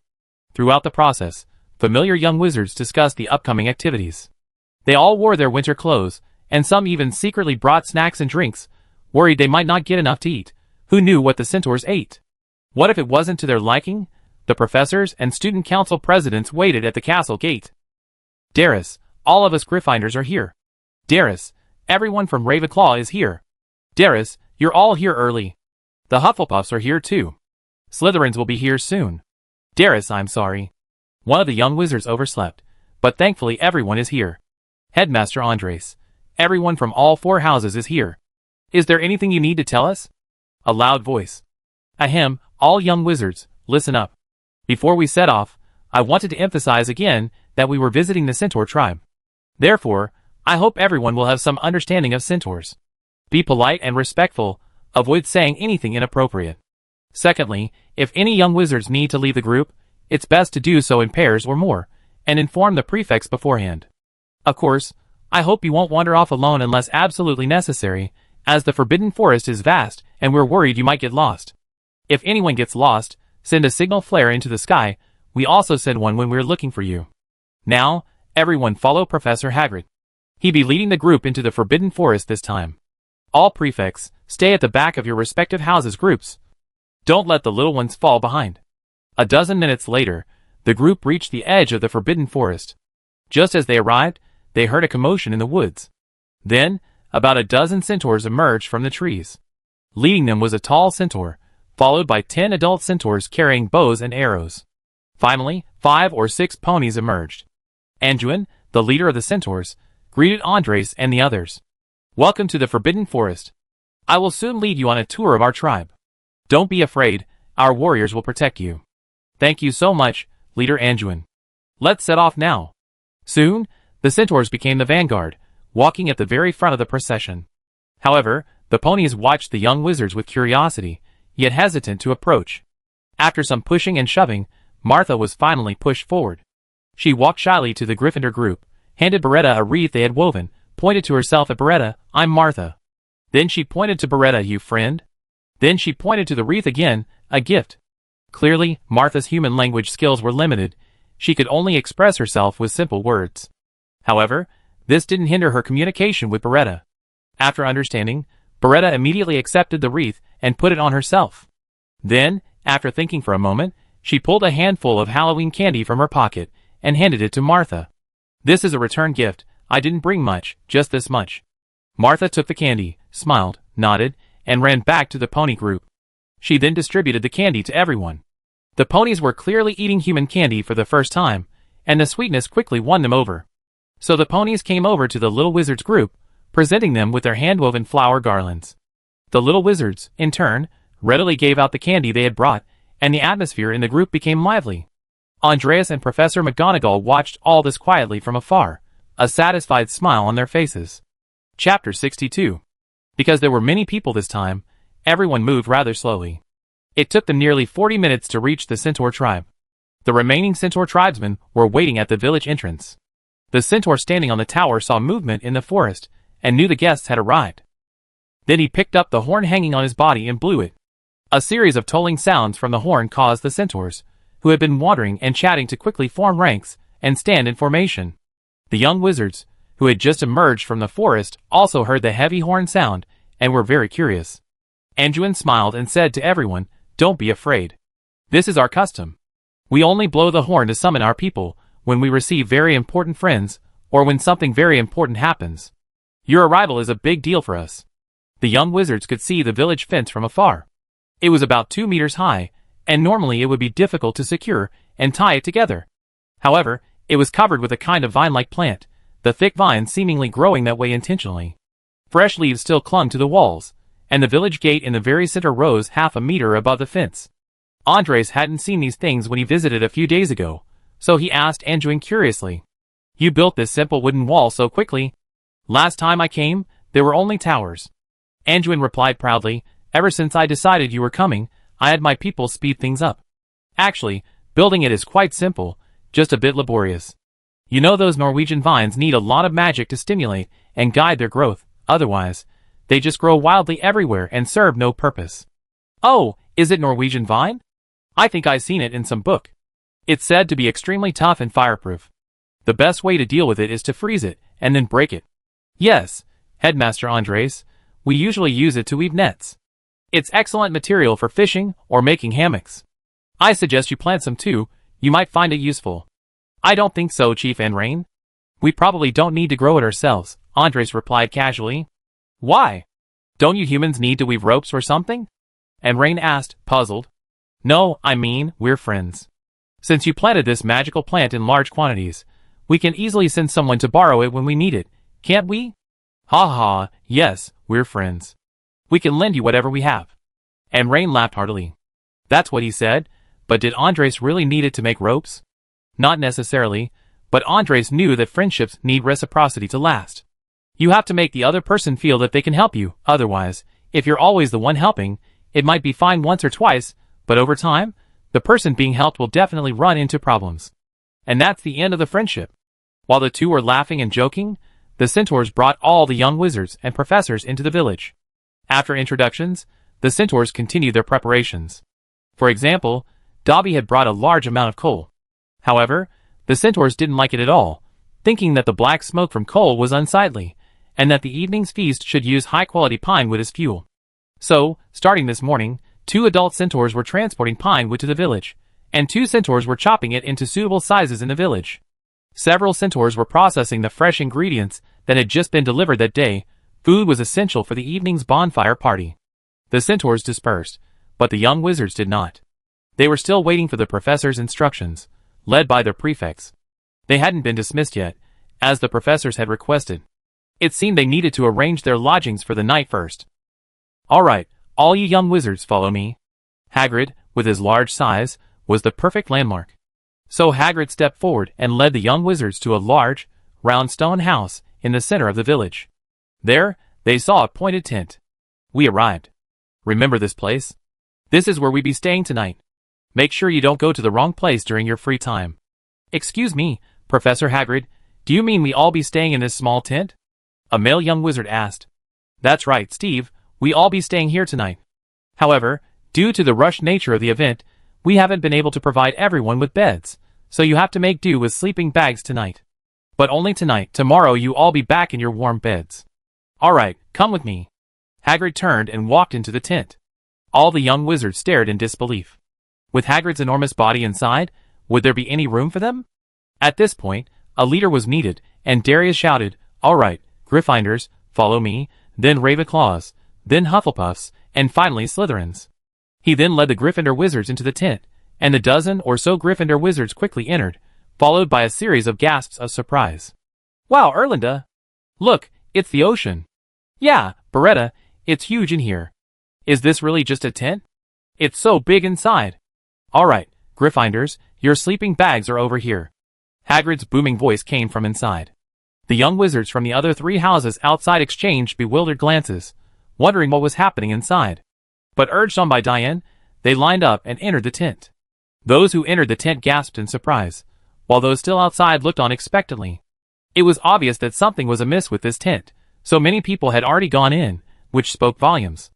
Throughout the process, familiar young wizards discussed the upcoming activities. They all wore their winter clothes, and some even secretly brought snacks and drinks, worried they might not get enough to eat. Who knew what the centaurs ate? What if it wasn't to their liking? The professors and student council presidents waited at the castle gate. Darius, all of us Gryffindors are here. Darius, everyone from Ravenclaw is here. Darius, you're all here early. The Hufflepuffs are here too. Slytherins will be here soon. Darius, I'm sorry. One of the young wizards overslept, but thankfully everyone is here. Headmaster Andres, everyone from all 4 houses is here. Is there anything you need to tell us? A loud voice. Ahem, all young wizards, listen up. Before we set off, I wanted to emphasize again that we were visiting the Centaur tribe. Therefore, I hope everyone will have some understanding of centaurs. Be polite and respectful, avoid saying anything inappropriate. Secondly, if any young wizards need to leave the group, it's best to do so in pairs or more, and inform the prefects beforehand. Of course, I hope you won't wander off alone unless absolutely necessary, as the Forbidden Forest is vast and we're worried you might get lost. If anyone gets lost, send a signal flare into the sky. We also send one when we're looking for you. Now, everyone follow Professor Hagrid. He'll be leading the group into the Forbidden Forest this time. All prefects, stay at the back of your respective houses' groups. Don't let the little ones fall behind. A dozen minutes later, the group reached the edge of the Forbidden Forest. Just as they arrived, they heard a commotion in the woods. Then, about a dozen centaurs emerged from the trees. Leading them was a tall centaur, followed by 10 adult centaurs carrying bows and arrows. Finally, 5 or 6 ponies emerged. Anduin, the leader of the centaurs, greeted Andres and the others. Welcome to the Forbidden Forest. I will soon lead you on a tour of our tribe. Don't be afraid, our warriors will protect you. Thank you so much, Leader Anduin. Let's set off now. Soon, the centaurs became the vanguard, walking at the very front of the procession. However, the ponies watched the young wizards with curiosity, yet hesitant to approach. After some pushing and shoving, Martha was finally pushed forward. She walked shyly to the Gryffindor group, handed Beretta a wreath they had woven, pointed to herself at Beretta, I'm Martha. Then she pointed to Beretta, you friend. Then she pointed to the wreath again, a gift. Clearly, Martha's human language skills were limited. She could only express herself with simple words. However, this didn't hinder her communication with Beretta. After understanding, Beretta immediately accepted the wreath and put it on herself. Then, after thinking for a moment, she pulled a handful of Halloween candy from her pocket and handed it to Martha. This is a return gift. I didn't bring much, just this much. Martha took the candy, smiled, nodded, and ran back to the pony group. She then distributed the candy to everyone. The ponies were clearly eating human candy for the first time, and the sweetness quickly won them over. So the ponies came over to the little wizards group, presenting them with their hand-woven flower garlands. The little wizards, in turn, readily gave out the candy they had brought, and the atmosphere in the group became lively. Andreas and Professor McGonagall watched all this quietly from afar, a satisfied smile on their faces. Chapter 62. Because there were many people this time, everyone moved rather slowly. It took them nearly 40 minutes to reach the Centaur tribe. The remaining Centaur tribesmen were waiting at the village entrance. The centaur standing on the tower saw movement in the forest, and knew the guests had arrived. Then he picked up the horn hanging on his body and blew it. A series of tolling sounds from the horn caused the centaurs, who had been wandering and chatting, to quickly form ranks and stand in formation. The young wizards, who had just emerged from the forest, also heard the heavy horn sound and were very curious. Anduin smiled and said to everyone, "Don't be afraid. This is our custom. We only blow the horn to summon our people when we receive very important friends or when something very important happens. Your arrival is a big deal for us." The young wizards could see the village fence from afar. It was about 2 meters high, and normally it would be difficult to secure and tie it together. However, it was covered with a kind of vine-like plant, the thick vines seemingly growing that way intentionally. Fresh leaves still clung to the walls, and the village gate in the very center rose half a meter above the fence. Andres hadn't seen these things when he visited a few days ago, so he asked Anduin curiously, "You built this simple wooden wall so quickly? Last time I came, there were only towers." Anduin replied proudly, "Ever since I decided you were coming, I had my people speed things up. Actually, building it is quite simple, just a bit laborious. You know those Norwegian vines need a lot of magic to stimulate and guide their growth, otherwise, they just grow wildly everywhere and serve no purpose." "Oh, is it Norwegian vine? I think I've seen it in some book. It's said to be extremely tough and fireproof. The best way to deal with it is to freeze it and then break it." "Yes, Headmaster Andres, we usually use it to weave nets. It's excellent material for fishing or making hammocks. I suggest you plant some too, you might find it useful. I don't think so, Chief Rain. We probably don't need to grow it ourselves, Andres replied casually. Why? Don't you humans need to weave ropes or something? Rain asked, puzzled. No, I mean, we're friends. Since you planted this magical plant in large quantities, we can easily send someone to borrow it when we need it, can't we? Ha ha, yes, we're friends. We can lend you whatever we have. Rain laughed heartily. That's what he said, but did Andres really need it to make ropes? Not necessarily, but Andres knew that friendships need reciprocity to last. You have to make the other person feel that they can help you, otherwise, if you're always the one helping, it might be fine once or twice, but over time, the person being helped will definitely run into problems. And that's the end of the friendship. While the two were laughing and joking, the centaurs brought all the young wizards and professors into the village. After introductions, the centaurs continued their preparations. For example, Dobby had brought a large amount of coal. However, the centaurs didn't like it at all, thinking that the black smoke from coal was unsightly, and that the evening's feast should use high-quality pine wood as fuel. So, starting this morning, 2 adult centaurs were transporting pine wood to the village, and 2 centaurs were chopping it into suitable sizes in the village. Several centaurs were processing the fresh ingredients that had just been delivered that day. Food was essential for the evening's bonfire party. The centaurs dispersed, but the young wizards did not. They were still waiting for the professor's instructions, led by their prefects. They hadn't been dismissed yet, as the professors had requested. It seemed they needed to arrange their lodgings for the night first. All right, all you young wizards follow me. Hagrid, with his large size, was the perfect landmark. So Hagrid stepped forward and led the young wizards to a large, round stone house in the center of the village. There, they saw a pointed tent. We arrived. Remember this place? This is where we be staying tonight. Make sure you don't go to the wrong place during your free time. Excuse me, Professor Hagrid, do you mean we all be staying in this small tent? A male young wizard asked. That's right, Steve, we all be staying here tonight. However, due to the rushed nature of the event, we haven't been able to provide everyone with beds, so you have to make do with sleeping bags tonight. But only tonight, tomorrow you all be back in your warm beds. Alright, come with me. Hagrid turned and walked into the tent. All the young wizards stared in disbelief. With Hagrid's enormous body inside, would there be any room for them? At this point, a leader was needed, and Darius shouted, Alright, Gryffindors, follow me, then Ravenclaws, then Hufflepuffs, and finally Slytherins. He then led the Gryffindor wizards into the tent, and the dozen or so Gryffindor wizards quickly entered, followed by a series of gasps of surprise. Wow, Erlinda! Look, it's the ocean. Yeah, Beretta, it's huge in here. Is this really just a tent? It's so big inside. Alright, Gryffindors, your sleeping bags are over here. Hagrid's booming voice came from inside. The young wizards from the other 3 houses outside exchanged bewildered glances, wondering what was happening inside. But urged on by Diane, they lined up and entered the tent. Those who entered the tent gasped in surprise, while those still outside looked on expectantly. It was obvious that something was amiss with this tent, so many people had already gone in, which spoke volumes.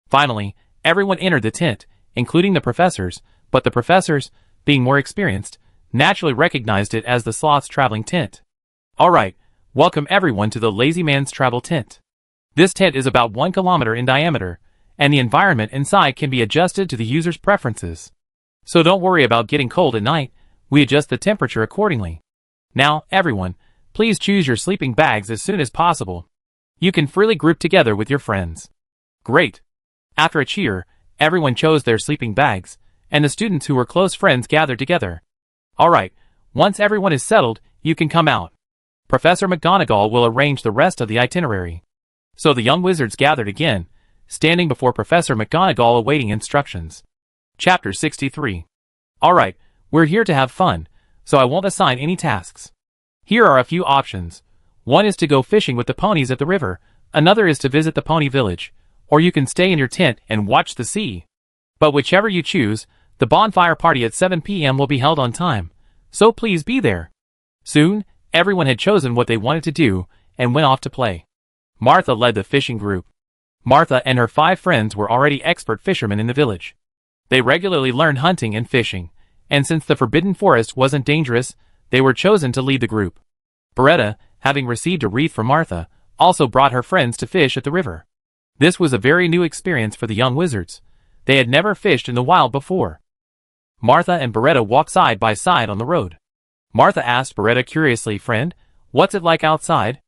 Finally, everyone entered the tent, including the professors, but the professors, being more experienced, naturally recognized it as the sloth's traveling tent. Alright, welcome everyone to the Lazy Man's travel tent. This tent is about 1 kilometer in diameter, and the environment inside can be adjusted to the user's preferences. So don't worry about getting cold at night, we adjust the temperature accordingly. Now, everyone, please choose your sleeping bags as soon as possible. You can freely group together with your friends. Great. After a cheer, everyone chose their sleeping bags, and the students who were close friends gathered together. Alright, once everyone is settled, you can come out. Professor McGonagall will arrange the rest of the itinerary. So the young wizards gathered again, standing before Professor McGonagall awaiting instructions. Chapter 63. Alright, we're here to have fun, so I won't assign any tasks. Here are a few options. One is to go fishing with the ponies at the river, another is to visit the pony village, or you can stay in your tent and watch the sea. But whichever you choose, the bonfire party at 7 p.m. will be held on time, so please be there. Soon, everyone had chosen what they wanted to do, and went off to play. Martha led the fishing group. Martha and her 5 friends were already expert fishermen in the village. They regularly learned hunting and fishing, and since the Forbidden Forest wasn't dangerous, they were chosen to lead the group. Beretta, having received a wreath from Martha, also brought her friends to fish at the river. This was a very new experience for the young wizards. They had never fished in the wild before. Martha and Beretta walked side by side on the road. Martha asked Beretta curiously, "Friend, what's it like outside?"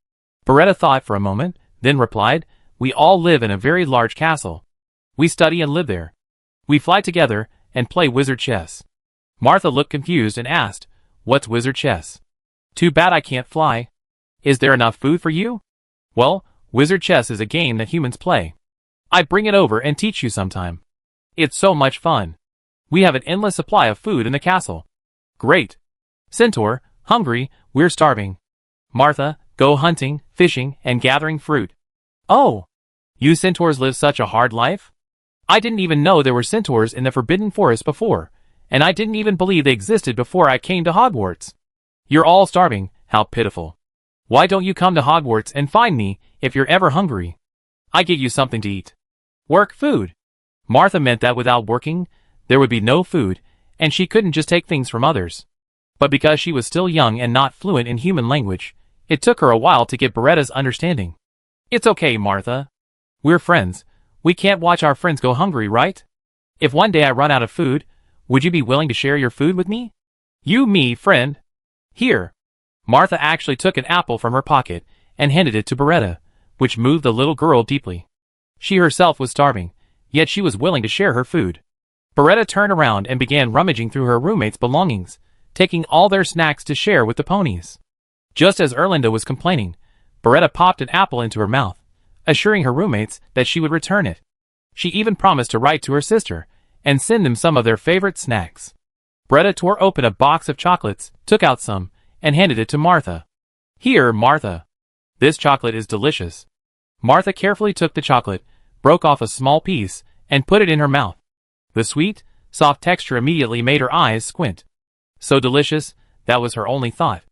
Beretta thought for a moment, then replied, "We all live in a very large castle. We study and live there. We fly together and play wizard chess." Martha looked confused and asked, "What's wizard chess?" "Too bad I can't fly. Is there enough food for you?" "Well, wizard chess is a game that humans play. I'd bring it over and teach you sometime. It's so much fun. We have an endless supply of food in the castle." "Great. Centaur, hungry, we're starving. Martha, go hunting, fishing, and gathering fruit." "Oh, you centaurs live such a hard life? I didn't even know there were centaurs in the Forbidden Forest before, and I didn't even believe they existed before I came to Hogwarts. You're all starving, how pitiful. Why don't you come to Hogwarts and find me if you're ever hungry? I get you something to eat." Work food. Martha meant that without working, there would be no food, and she couldn't just take things from others. But because she was still young and not fluent in human language, it took her a while to get Beretta's understanding. "It's okay, Martha. We're friends. We can't watch our friends go hungry, right? If one day I run out of food, would you be willing to share your food with me?" "You me, friend. Here." Martha actually took an apple from her pocket and handed it to Beretta, which moved the little girl deeply. She herself was starving, yet she was willing to share her food. Beretta turned around and began rummaging through her roommates' belongings, taking all their snacks to share with the ponies. Just as Erlinda was complaining, Beretta popped an apple into her mouth, assuring her roommates that she would return it. She even promised to write to her sister and send them some of their favorite snacks. Beretta tore open a box of chocolates, took out some, and handed it to Martha. "Here, Martha. This chocolate is delicious." Martha carefully took the chocolate, broke off a small piece, and put it in her mouth. The sweet, soft texture immediately made her eyes squint. So delicious, that was her only thought.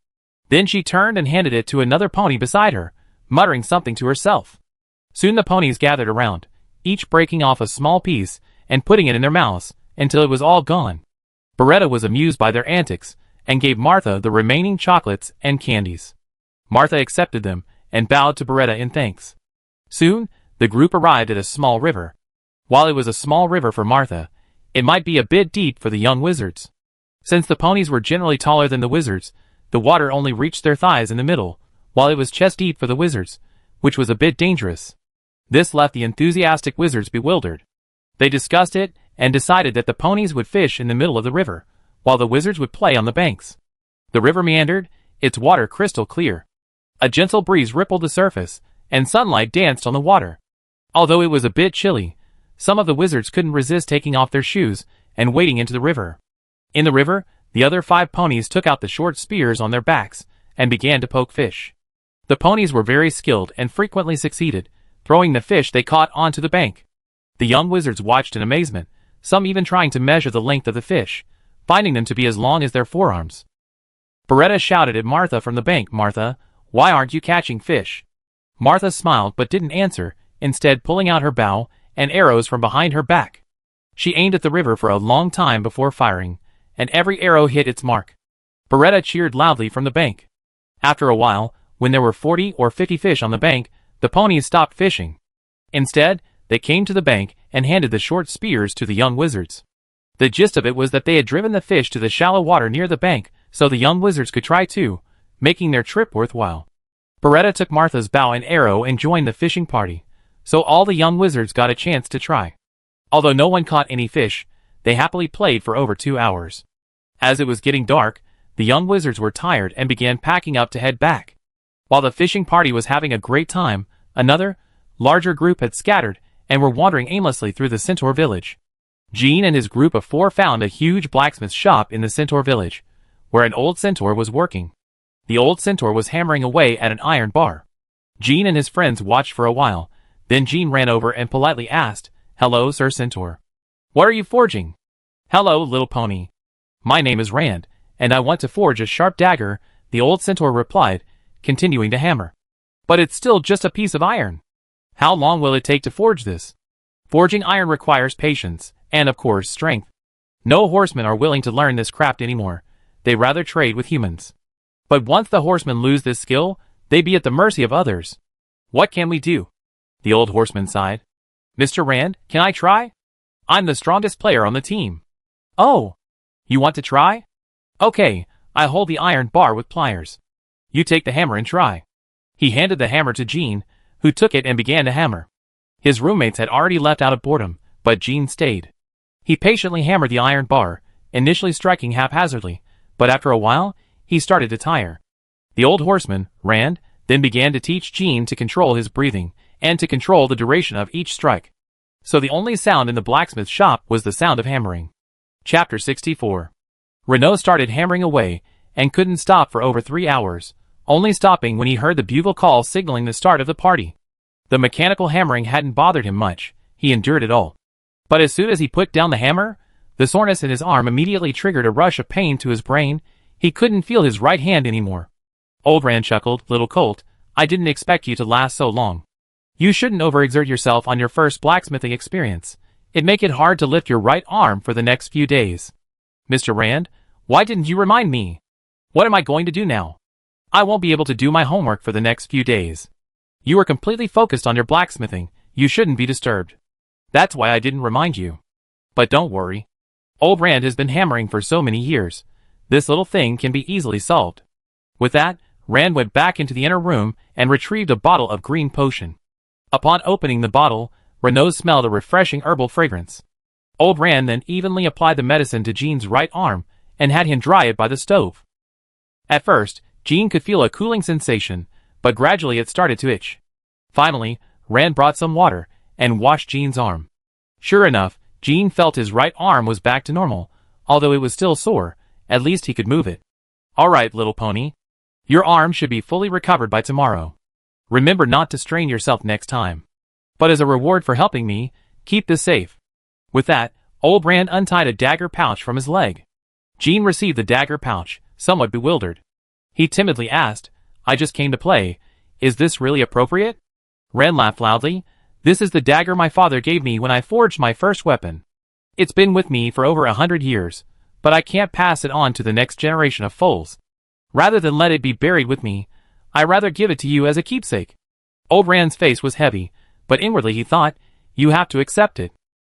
Then she turned and handed it to another pony beside her, muttering something to herself. Soon the ponies gathered around, each breaking off a small piece and putting it in their mouths until it was all gone. Beretta was amused by their antics and gave Martha the remaining chocolates and candies. Martha accepted them and bowed to Beretta in thanks. Soon, the group arrived at a small river. While it was a small river for Martha, it might be a bit deep for the young wizards. Since the ponies were generally taller than the wizards, the water only reached their thighs in the middle, while it was chest deep for the wizards, which was a bit dangerous. This left the enthusiastic wizards bewildered. They discussed it and decided that the ponies would fish in the middle of the river, while the wizards would play on the banks. The river meandered, its water crystal clear. A gentle breeze rippled the surface, and sunlight danced on the water. Although it was a bit chilly, some of the wizards couldn't resist taking off their shoes and wading into the river. In the river, the other 5 ponies took out the short spears on their backs and began to poke fish. The ponies were very skilled and frequently succeeded, throwing the fish they caught onto the bank. The young wizards watched in amazement, some even trying to measure the length of the fish, finding them to be as long as their forearms. Beretta shouted at Martha from the bank, "Martha, why aren't you catching fish?" Martha smiled but didn't answer, instead pulling out her bow and arrows from behind her back. She aimed at the river for a long time before firing, and every arrow hit its mark. Beretta cheered loudly from the bank. After a while, when there were 40 or 50 fish on the bank, the ponies stopped fishing. Instead, they came to the bank and handed the short spears to the young wizards. The gist of it was that they had driven the fish to the shallow water near the bank so the young wizards could try too, making their trip worthwhile. Beretta took Martha's bow and arrow and joined the fishing party, so all the young wizards got a chance to try. Although no one caught any fish, they happily played for over 2 hours. As it was getting dark, the young wizards were tired and began packing up to head back. While the fishing party was having a great time, another, larger group had scattered and were wandering aimlessly through the Centaur village. Gene and his group of 4 found a huge blacksmith shop in the Centaur village, where an old centaur was working. The old centaur was hammering away at an iron bar. Gene and his friends watched for a while, then Gene ran over and politely asked, "Hello, Sir Centaur. What are you forging?" "Hello, little pony. My name is Rand, and I want to forge a sharp dagger," the old centaur replied, continuing to hammer. "But it's still just a piece of iron. How long will it take to forge this?" "Forging iron requires patience, and of course strength. No horsemen are willing to learn this craft anymore. They rather trade with humans. But once the horsemen lose this skill, they be at the mercy of others. What can we do?" The old horseman sighed. Mr. Rand, can I try? I'm the strongest player on the team. Oh, you want to try? Okay, I hold the iron bar with pliers. You take the hammer and try. He handed the hammer to Jean, who took it and began to hammer. His roommates had already left out of boredom, but Jean stayed. He patiently hammered the iron bar, initially striking haphazardly, but after a while, he started to tire. The old horseman, Rand, then began to teach Jean to control his breathing, and to control the duration of each strike. So the only sound in the blacksmith shop was the sound of hammering. Chapter 64. Renaud started hammering away, and couldn't stop for over 3 hours, only stopping when he heard the bugle call signaling the start of the party. The mechanical hammering hadn't bothered him much, he endured it all. But as soon as he put down the hammer, the soreness in his arm immediately triggered a rush of pain to his brain. He couldn't feel his right hand anymore. Old Rand chuckled, "Little colt, I didn't expect you to last so long. You shouldn't overexert yourself on your first blacksmithing experience. It'd make it hard to lift your right arm for the next few days." "Mr. Rand, why didn't you remind me? What am I going to do now? I won't be able to do my homework for the next few days. You were completely focused on your blacksmithing. You shouldn't be disturbed. That's why I didn't remind you. But don't worry. Old Rand has been hammering for so many years. This little thing can be easily solved." With that, Rand went back into the inner room and retrieved a bottle of green potion. Upon opening the bottle, Renaud smelled a refreshing herbal fragrance. Old Rand then evenly applied the medicine to Jean's right arm and had him dry it by the stove. At first, Jean could feel a cooling sensation, but gradually it started to itch. Finally, Rand brought some water and washed Jean's arm. Sure enough, Jean felt his right arm was back to normal, although it was still sore. At least he could move it. "All right, little pony. Your arm should be fully recovered by tomorrow. Remember not to strain yourself next time. But as a reward for helping me, keep this safe." With that, old Rand untied a dagger pouch from his leg. Jean received the dagger pouch, somewhat bewildered. He timidly asked, "I just came to play. Is this really appropriate?" Rand laughed loudly. "This is the dagger my father gave me when I forged my first weapon. It's been with me for over 100 years, but I can't pass it on to the next generation of foals. Rather than let it be buried with me, I rather give it to you as a keepsake." Old Rand's face was heavy, but inwardly he thought, "You have to accept it.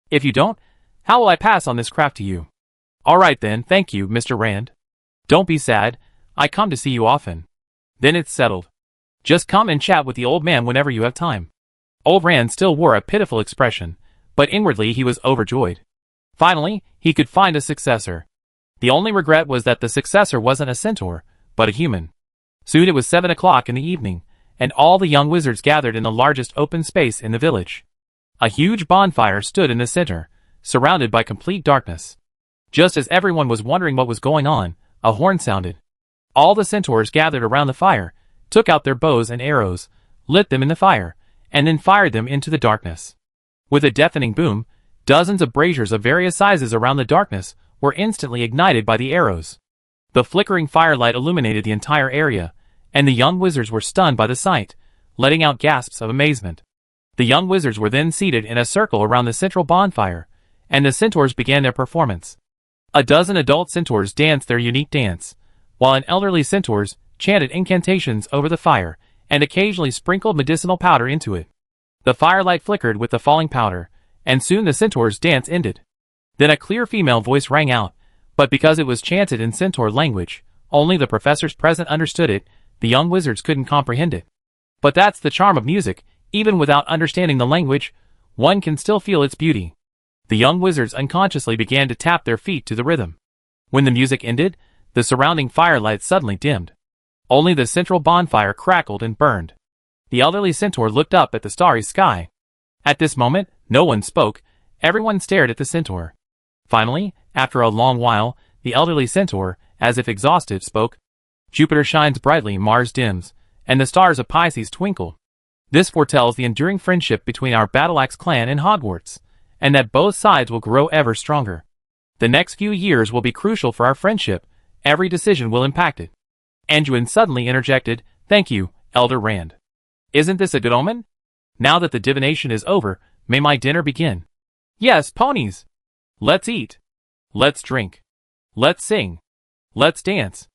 If you don't, how will I pass on this craft to you?" "All right then, thank you, Mr. Rand. Don't be sad, I come to see you often. Then it's settled. Just come and chat with the old man whenever you have time." Old Rand still wore a pitiful expression, but inwardly he was overjoyed. Finally, he could find a successor. The only regret was that the successor wasn't a centaur, but a human. Soon it was 7 o'clock in the evening, and all the young wizards gathered in the largest open space in the village. A huge bonfire stood in the center, surrounded by complete darkness. Just as everyone was wondering what was going on, a horn sounded. All the centaurs gathered around the fire, took out their bows and arrows, lit them in the fire, and then fired them into the darkness. With a deafening boom, dozens of braziers of various sizes around the darkness were instantly ignited by the arrows. The flickering firelight illuminated the entire area, and the young wizards were stunned by the sight, letting out gasps of amazement. The young wizards were then seated in a circle around the central bonfire, and the centaurs began their performance. A dozen adult centaurs danced their unique dance, while an elderly centaurs chanted incantations over the fire, and occasionally sprinkled medicinal powder into it. The firelight flickered with the falling powder, and soon the centaurs' dance ended. Then a clear female voice rang out, but because it was chanted in centaur language, only the professors present understood it. The young wizards couldn't comprehend it. But that's the charm of music. Even without understanding the language, one can still feel its beauty. The young wizards unconsciously began to tap their feet to the rhythm. When the music ended, the surrounding firelight suddenly dimmed. Only the central bonfire crackled and burned. The elderly centaur looked up at the starry sky. At this moment, no one spoke. Everyone stared at the centaur. Finally, after a long while, the elderly centaur, as if exhausted, spoke. "Jupiter shines brightly, Mars dims, and the stars of Pisces twinkle. This foretells the enduring friendship between our Battleaxe clan and Hogwarts, and that both sides will grow ever stronger. The next few years will be crucial for our friendship. Every decision will impact it." Anduin suddenly interjected, "Thank you, Elder Rand. Isn't this a good omen? Now that the divination is over, may my dinner begin?" "Yes, ponies. Let's eat. Let's drink. Let's sing. Let's dance.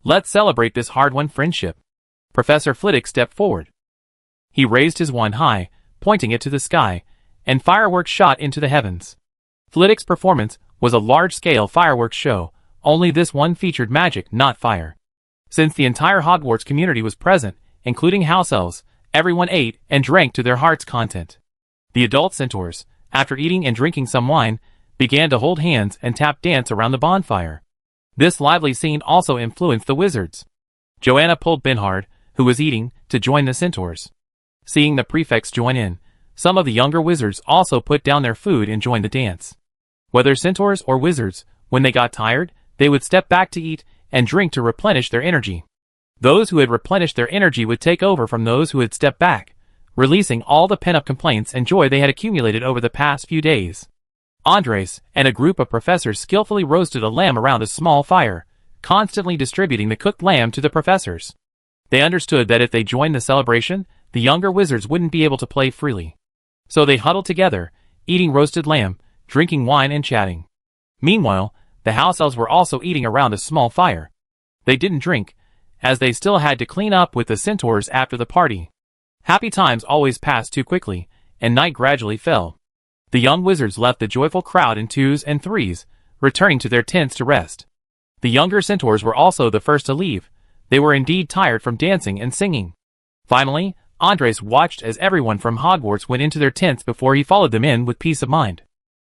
Let's celebrate this hard-won friendship." Professor Flitwick stepped forward. He raised his wand high, pointing it to the sky, and fireworks shot into the heavens. Flitwick's performance was a large-scale fireworks show, only this one featured magic, not fire. Since the entire Hogwarts community was present, including house elves, everyone ate and drank to their heart's content. The adult centaurs, after eating and drinking some wine, began to hold hands and tap dance around the bonfire. This lively scene also influenced the wizards. Joanna pulled Binhard, who was eating, to join the centaurs. Seeing the prefects join in, some of the younger wizards also put down their food and joined the dance. Whether centaurs or wizards, when they got tired, they would step back to eat and drink to replenish their energy. Those who had replenished their energy would take over from those who had stepped back, releasing all the pent-up complaints and joy they had accumulated over the past few days. Andres and a group of professors skillfully roasted a lamb around a small fire, constantly distributing the cooked lamb to the professors. They understood that if they joined the celebration, the younger wizards wouldn't be able to play freely. So they huddled together, eating roasted lamb, drinking wine and chatting. Meanwhile, the house elves were also eating around a small fire. They didn't drink, as they still had to clean up with the centaurs after the party. Happy times always passed too quickly, and night gradually fell. The young wizards left the joyful crowd in twos and threes, returning to their tents to rest. The younger centaurs were also the first to leave. They were indeed tired from dancing and singing. Finally, Andres watched as everyone from Hogwarts went into their tents before he followed them in with peace of mind.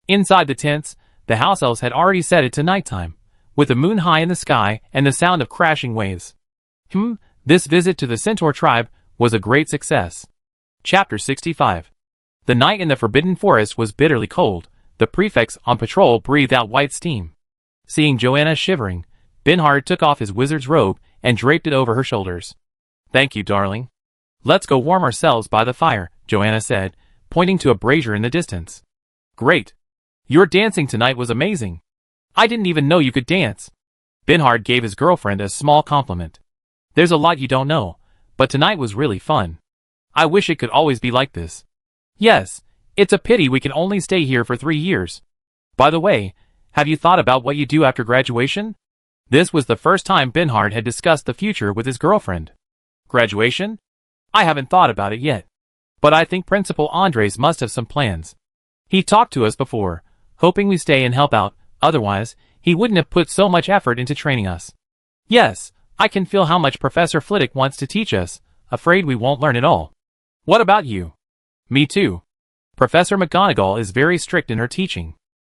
Inside the tents, the house elves had already set it to nighttime, with the moon high in the sky and the sound of crashing waves. This visit to the centaur tribe was a great success. Chapter 65. The night in the Forbidden Forest was bitterly cold. The prefects on patrol breathed out white steam. Seeing Joanna shivering, Binhard took off his wizard's robe and draped it over her shoulders. "Thank you, darling. Let's go warm ourselves by the fire," Joanna said, pointing to a brazier in the distance. "Great. Your dancing tonight was amazing. I didn't even know you could dance." Binhard gave his girlfriend a small compliment. "There's a lot you don't know, but tonight was really fun. I wish it could always be like this." "Yes, it's a pity we can only stay here for 3 years. By the way, have you thought about what you do after graduation?" This was the first time Binhard had discussed the future with his girlfriend. "Graduation? I haven't thought about it yet. But I think Principal Andres must have some plans. He talked to us before, hoping we stay and help out, otherwise, he wouldn't have put so much effort into training us. Yes, I can feel how much Professor Flitwick wants to teach us, afraid we won't learn it all. What about you?" "Me too. Professor McGonagall is very strict in her teaching.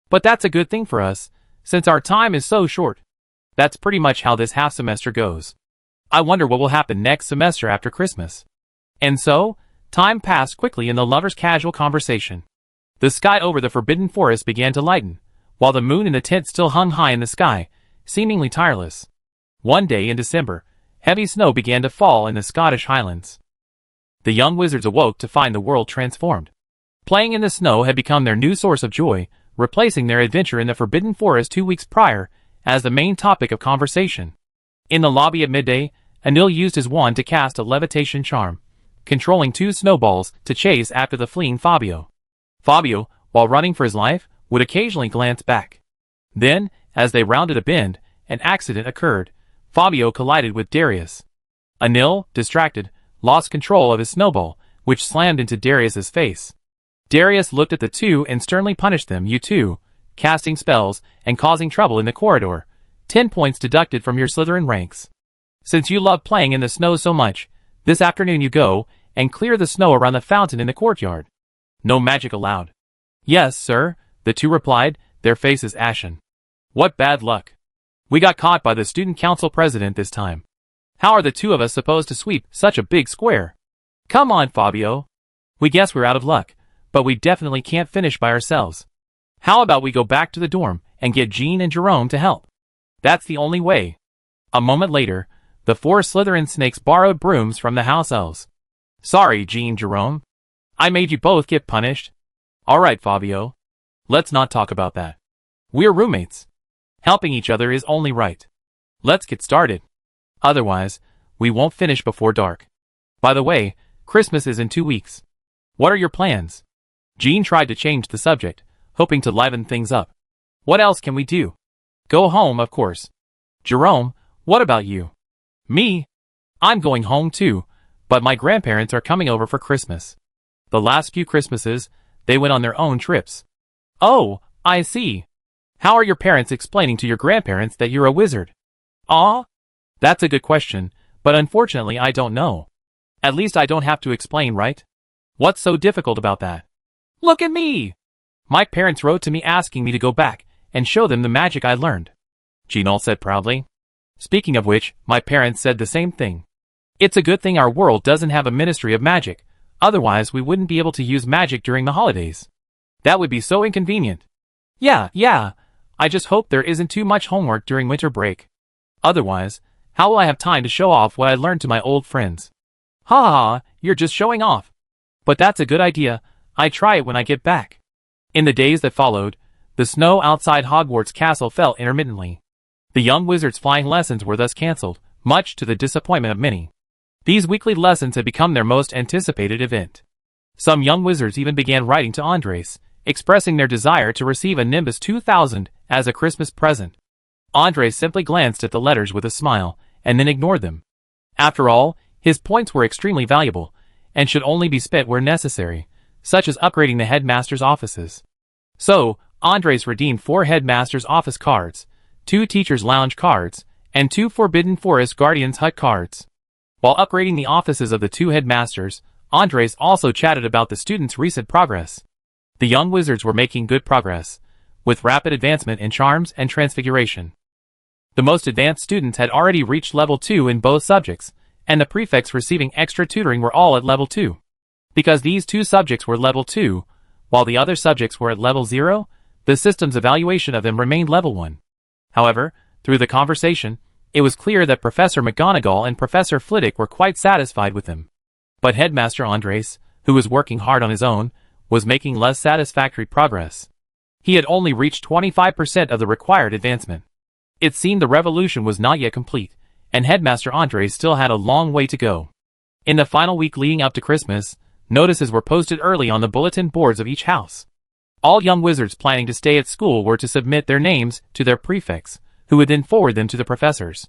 But that's a good thing for us, since our time is so short. That's pretty much how this half semester goes. I wonder what will happen next semester after Christmas." And so, time passed quickly in the lovers' casual conversation. The sky over the Forbidden Forest began to lighten, while the moon in the tent still hung high in the sky, seemingly tireless. One day in December, heavy snow began to fall in the Scottish Highlands. The young wizards awoke to find the world transformed. Playing in the snow had become their new source of joy, replacing their adventure in the Forbidden Forest 2 weeks prior as the main topic of conversation. In the lobby at midday, Anil used his wand to cast a levitation charm, controlling 2 snowballs to chase after the fleeing Fabio. Fabio, while running for his life, would occasionally glance back. Then, as they rounded a bend, an accident occurred. Fabio collided with Darius. Anil, distracted, lost control of his snowball, which slammed into Darius's face. Darius looked at the two and sternly punished them. "You two, casting spells and causing trouble in the corridor. 10 points deducted from your Slytherin ranks. Since you love playing in the snow so much, this afternoon you go and clear the snow around the fountain in the courtyard. No magic allowed." "Yes, sir," the two replied, their faces ashen. "What bad luck. We got caught by the student council president this time. How are the two of us supposed to sweep such a big square? Come on, Fabio. We guess we're out of luck, but we definitely can't finish by ourselves. How about we go back to the dorm and get Jean and Jerome to help? That's the only way." A moment later, the 4 Slytherin snakes borrowed brooms from the house elves. "Sorry, Jean, Jerome. I made you both get punished." "All right, Fabio. Let's not talk about that. We're roommates. Helping each other is only right. Let's get started. Otherwise, we won't finish before dark. By the way, Christmas is in 2 weeks. What are your plans?" Jean tried to change the subject, hoping to liven things up. "What else can we do? Go home, of course." "Jerome, what about you?" "Me? I'm going home too, but my grandparents are coming over for Christmas. The last few Christmases, They went on their own trips. Oh, I see. How are your parents explaining to your grandparents that you're a wizard? Aw? That's a good question, but unfortunately I don't know. At least I don't have to explain, right? What's so difficult about that? Look at me! My parents wrote to me asking me to go back and show them the magic I learned. Jeanol said proudly. Speaking of which, my parents said the same thing. It's a good thing our world doesn't have a ministry of magic, otherwise we wouldn't be able to use magic during the holidays. That would be so inconvenient. Yeah, I just hope there isn't too much homework during winter break. Otherwise, how will I have time to show off what I learned to my old friends? Ha ha, you're just showing off. But that's a good idea, I try it when I get back. In the days that followed, the snow outside Hogwarts Castle fell intermittently. The young wizard's flying lessons were thus cancelled, much to the disappointment of many. These weekly lessons had become their most anticipated event. Some young wizards even began writing to Andres, expressing their desire to receive a Nimbus 2000 as a Christmas present. Andres simply glanced at the letters with a smile, and then ignored them. After all, his points were extremely valuable, and should only be spent where necessary, such as upgrading the headmaster's offices. So, Andres redeemed 4 headmaster's office cards, 2 teacher's lounge cards, and 2 Forbidden Forest Guardian's hut cards. While upgrading the offices of the 2 headmasters, Andres also chatted about the students' recent progress. The young wizards were making good progress, with rapid advancement in charms and transfiguration. The most advanced students had already reached level 2 in both subjects, and the prefects receiving extra tutoring were all at level 2. Because these 2 subjects were level 2, while the other subjects were at level 0, the system's evaluation of them remained level 1. However, through the conversation, it was clear that Professor McGonagall and Professor Flitwick were quite satisfied with them. But Headmaster Andres, who was working hard on his own, was making less satisfactory progress. He had only reached 25% of the required advancement. It seemed the revolution was not yet complete, and Headmaster Andres still had a long way to go. In the final week leading up to Christmas, notices were posted early on the bulletin boards of each house. All young wizards planning to stay at school were to submit their names to their prefects, who would then forward them to the professors.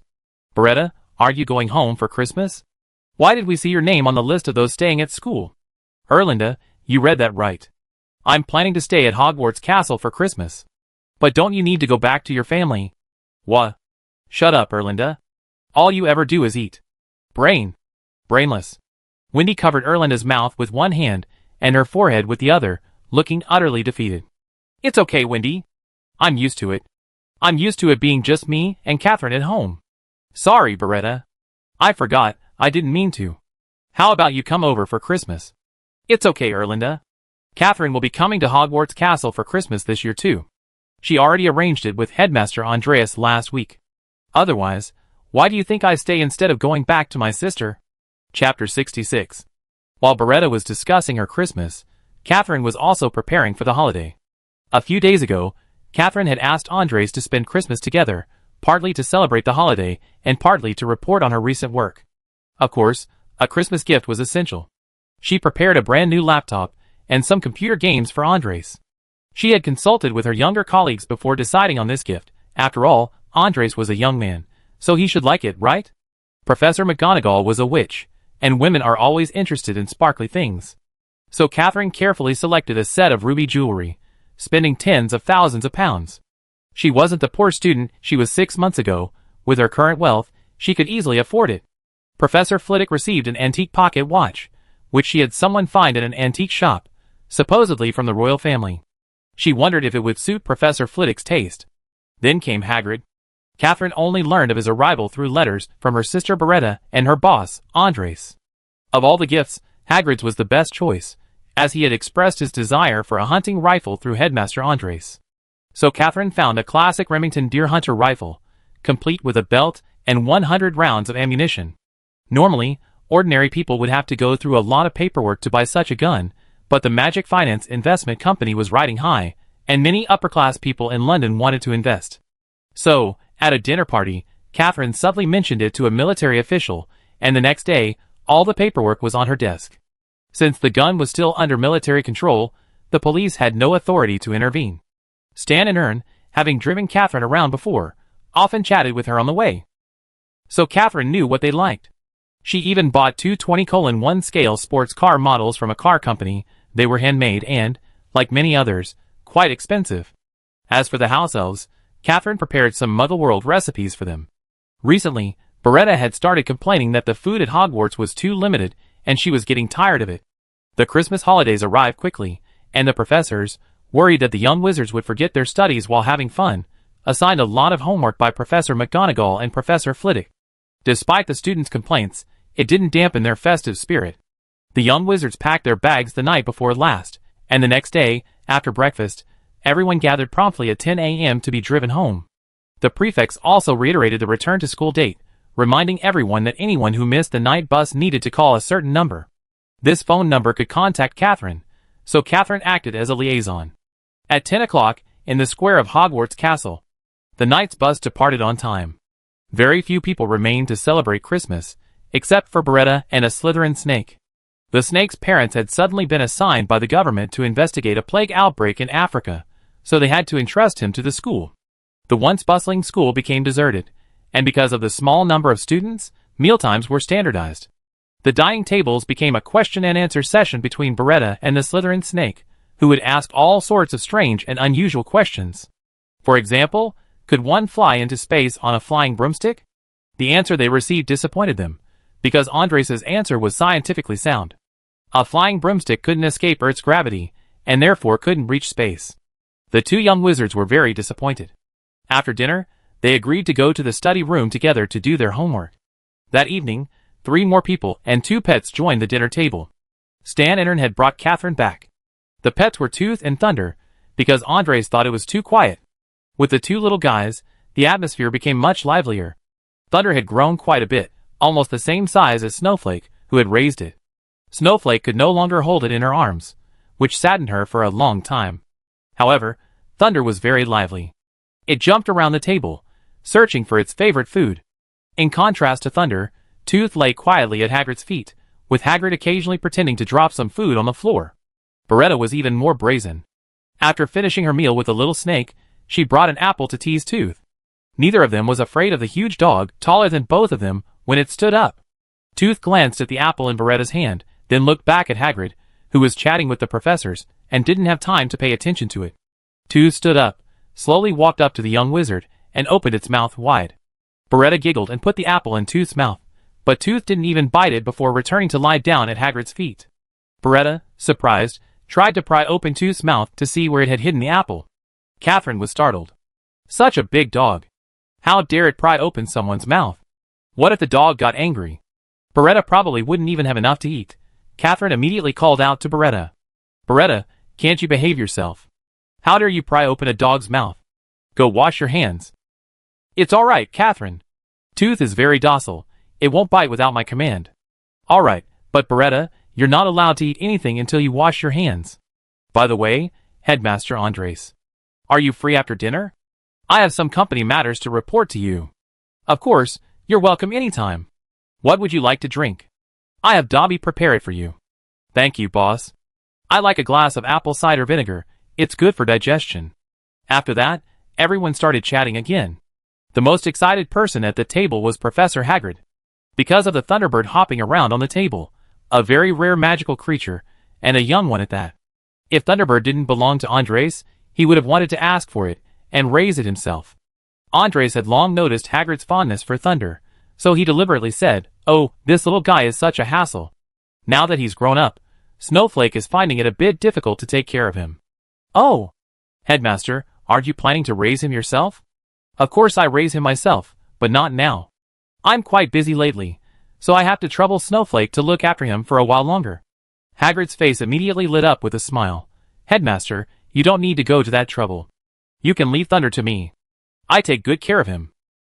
Beretta, are you going home for Christmas? Why did we see your name on the list of those staying at school? Erlinda, you read that right. I'm planning to stay at Hogwarts Castle for Christmas. But don't you need to go back to your family? What? Shut up, Erlinda. All you ever do is eat. Brainless. Wendy covered Erlinda's mouth with one hand, and her forehead with the other, looking utterly defeated. It's okay, Wendy. I'm used to it. I'm used to it being just me and Catherine at home. Sorry, Beretta. I forgot, I didn't mean to. How about you come over for Christmas? It's okay, Erlinda. Catherine will be coming to Hogwarts Castle for Christmas this year too. She already arranged it with Headmaster Andreas last week. Otherwise, why do you think I stay instead of going back to my sister? Chapter 66. While Beretta was discussing her Christmas, Catherine was also preparing for the holiday. A few days ago, Catherine had asked Andres to spend Christmas together, partly to celebrate the holiday and partly to report on her recent work. Of course, a Christmas gift was essential. She prepared a brand new laptop and some computer games for Andres. She had consulted with her younger colleagues before deciding on this gift. After all, Andres was a young man, so he should like it, right? Professor McGonagall was a witch, and women are always interested in sparkly things. So Catherine carefully selected a set of ruby jewelry, spending tens of thousands of pounds. She wasn't the poor student she was 6 months ago. With her current wealth, she could easily afford it. Professor Flitwick received an antique pocket watch, which she had someone find at an antique shop, supposedly from the royal family. She wondered if it would suit Professor Flitwick's taste. Then came Hagrid. Catherine only learned of his arrival through letters from her sister Beretta and her boss, Andres. Of all the gifts, Hagrid's was the best choice, as he had expressed his desire for a hunting rifle through Headmaster Andres. So Catherine found a classic Remington Deer Hunter rifle, complete with a belt and 100 rounds of ammunition. Normally, ordinary people would have to go through a lot of paperwork to buy such a gun, but the Magic Finance Investment Company was riding high, and many upper-class people in London wanted to invest. So, at a dinner party, Catherine subtly mentioned it to a military official, and the next day, all the paperwork was on her desk. Since the gun was still under military control, the police had no authority to intervene. Stan and Ern, having driven Catherine around before, often chatted with her on the way. So Catherine knew what they liked. She even bought two 20:1 scale sports car models from a car company. They were handmade and, like many others, quite expensive. As for the house elves, Catherine prepared some Muggle-world recipes for them. Recently, Beretta had started complaining that the food at Hogwarts was too limited, and she was getting tired of it. The Christmas holidays arrived quickly, and the professors, worried that the young wizards would forget their studies while having fun, assigned a lot of homework by Professor McGonagall and Professor Flitwick. Despite the students' complaints, it didn't dampen their festive spirit. The young wizards packed their bags the night before last, and the next day, after breakfast, everyone gathered promptly at 10 a.m. to be driven home. The prefects also reiterated the return-to-school date, reminding everyone that anyone who missed the night bus needed to call a certain number. This phone number could contact Catherine, so Catherine acted as a liaison. At 10 o'clock, in the square of Hogwarts Castle, the night's bus departed on time. Very few people remained to celebrate Christmas, except for Beretta and a Slytherin snake. The snake's parents had suddenly been assigned by the government to investigate a plague outbreak in Africa, so they had to entrust him to the school. The once bustling school became deserted, and because of the small number of students, mealtimes were standardized. The dining tables became a question-and-answer session between Beretta and the Slytherin snake, who would ask all sorts of strange and unusual questions. For example, could one fly into space on a flying broomstick? The answer they received disappointed them, because Andres' answer was scientifically sound. A flying broomstick couldn't escape Earth's gravity, and therefore couldn't reach space. The two young wizards were very disappointed. After dinner, they agreed to go to the study room together to do their homework. That evening, 3 more people and 2 pets joined the dinner table. Stan and Ern had brought Catherine back. The pets were Tooth and Thunder, because Andres thought it was too quiet. With the 2 little guys, the atmosphere became much livelier. Thunder had grown quite a bit, almost the same size as Snowflake, who had raised it. Snowflake could no longer hold it in her arms, which saddened her for a long time. However, Thunder was very lively. It jumped around the table, searching for its favorite food. In contrast to Thunder, Tooth lay quietly at Hagrid's feet, with Hagrid occasionally pretending to drop some food on the floor. Beretta was even more brazen. After finishing her meal with the little snake, she brought an apple to tease Tooth. Neither of them was afraid of the huge dog, taller than both of them, when it stood up. Tooth glanced at the apple in Beretta's hand, then looked back at Hagrid, who was chatting with the professors, and didn't have time to pay attention to it. Tooth stood up, slowly walked up to the young wizard, and opened its mouth wide. Beretta giggled and put the apple in Tooth's mouth, but Tooth didn't even bite it before returning to lie down at Hagrid's feet. Beretta, surprised, tried to pry open Tooth's mouth to see where it had hidden the apple. Catherine was startled. Such a big dog. How dare it pry open someone's mouth? What if the dog got angry? Beretta probably wouldn't even have enough to eat. Catherine immediately called out to Beretta. Beretta, can't you behave yourself? How dare you pry open a dog's mouth? Go wash your hands. It's all right, Catherine. Tooth is very docile. It won't bite without my command. All right, but Beretta, you're not allowed to eat anything until you wash your hands. By the way, Headmaster Andres, are you free after dinner? I have some company matters to report to you. Of course, you're welcome anytime. What would you like to drink? I have Dobby prepare it for you. Thank you, boss. I like a glass of apple cider vinegar. It's good for digestion. After that, everyone started chatting again. The most excited person at the table was Professor Hagrid. Because of the Thunderbird hopping around on the table, a very rare magical creature, and a young one at that. If Thunderbird didn't belong to Andres, he would have wanted to ask for it, and raise it himself. Andres had long noticed Hagrid's fondness for Thunder, so he deliberately said, "Oh, this little guy is such a hassle." Now that he's grown up, Snowflake is finding it a bit difficult to take care of him. "Oh, Headmaster, aren't you planning to raise him yourself?" "Of course I raise him myself, but not now. I'm quite busy lately, so I have to trouble Snowflake to look after him for a while longer." Hagrid's face immediately lit up with a smile. "Headmaster, you don't need to go to that trouble. You can leave Thunder to me. I take good care of him.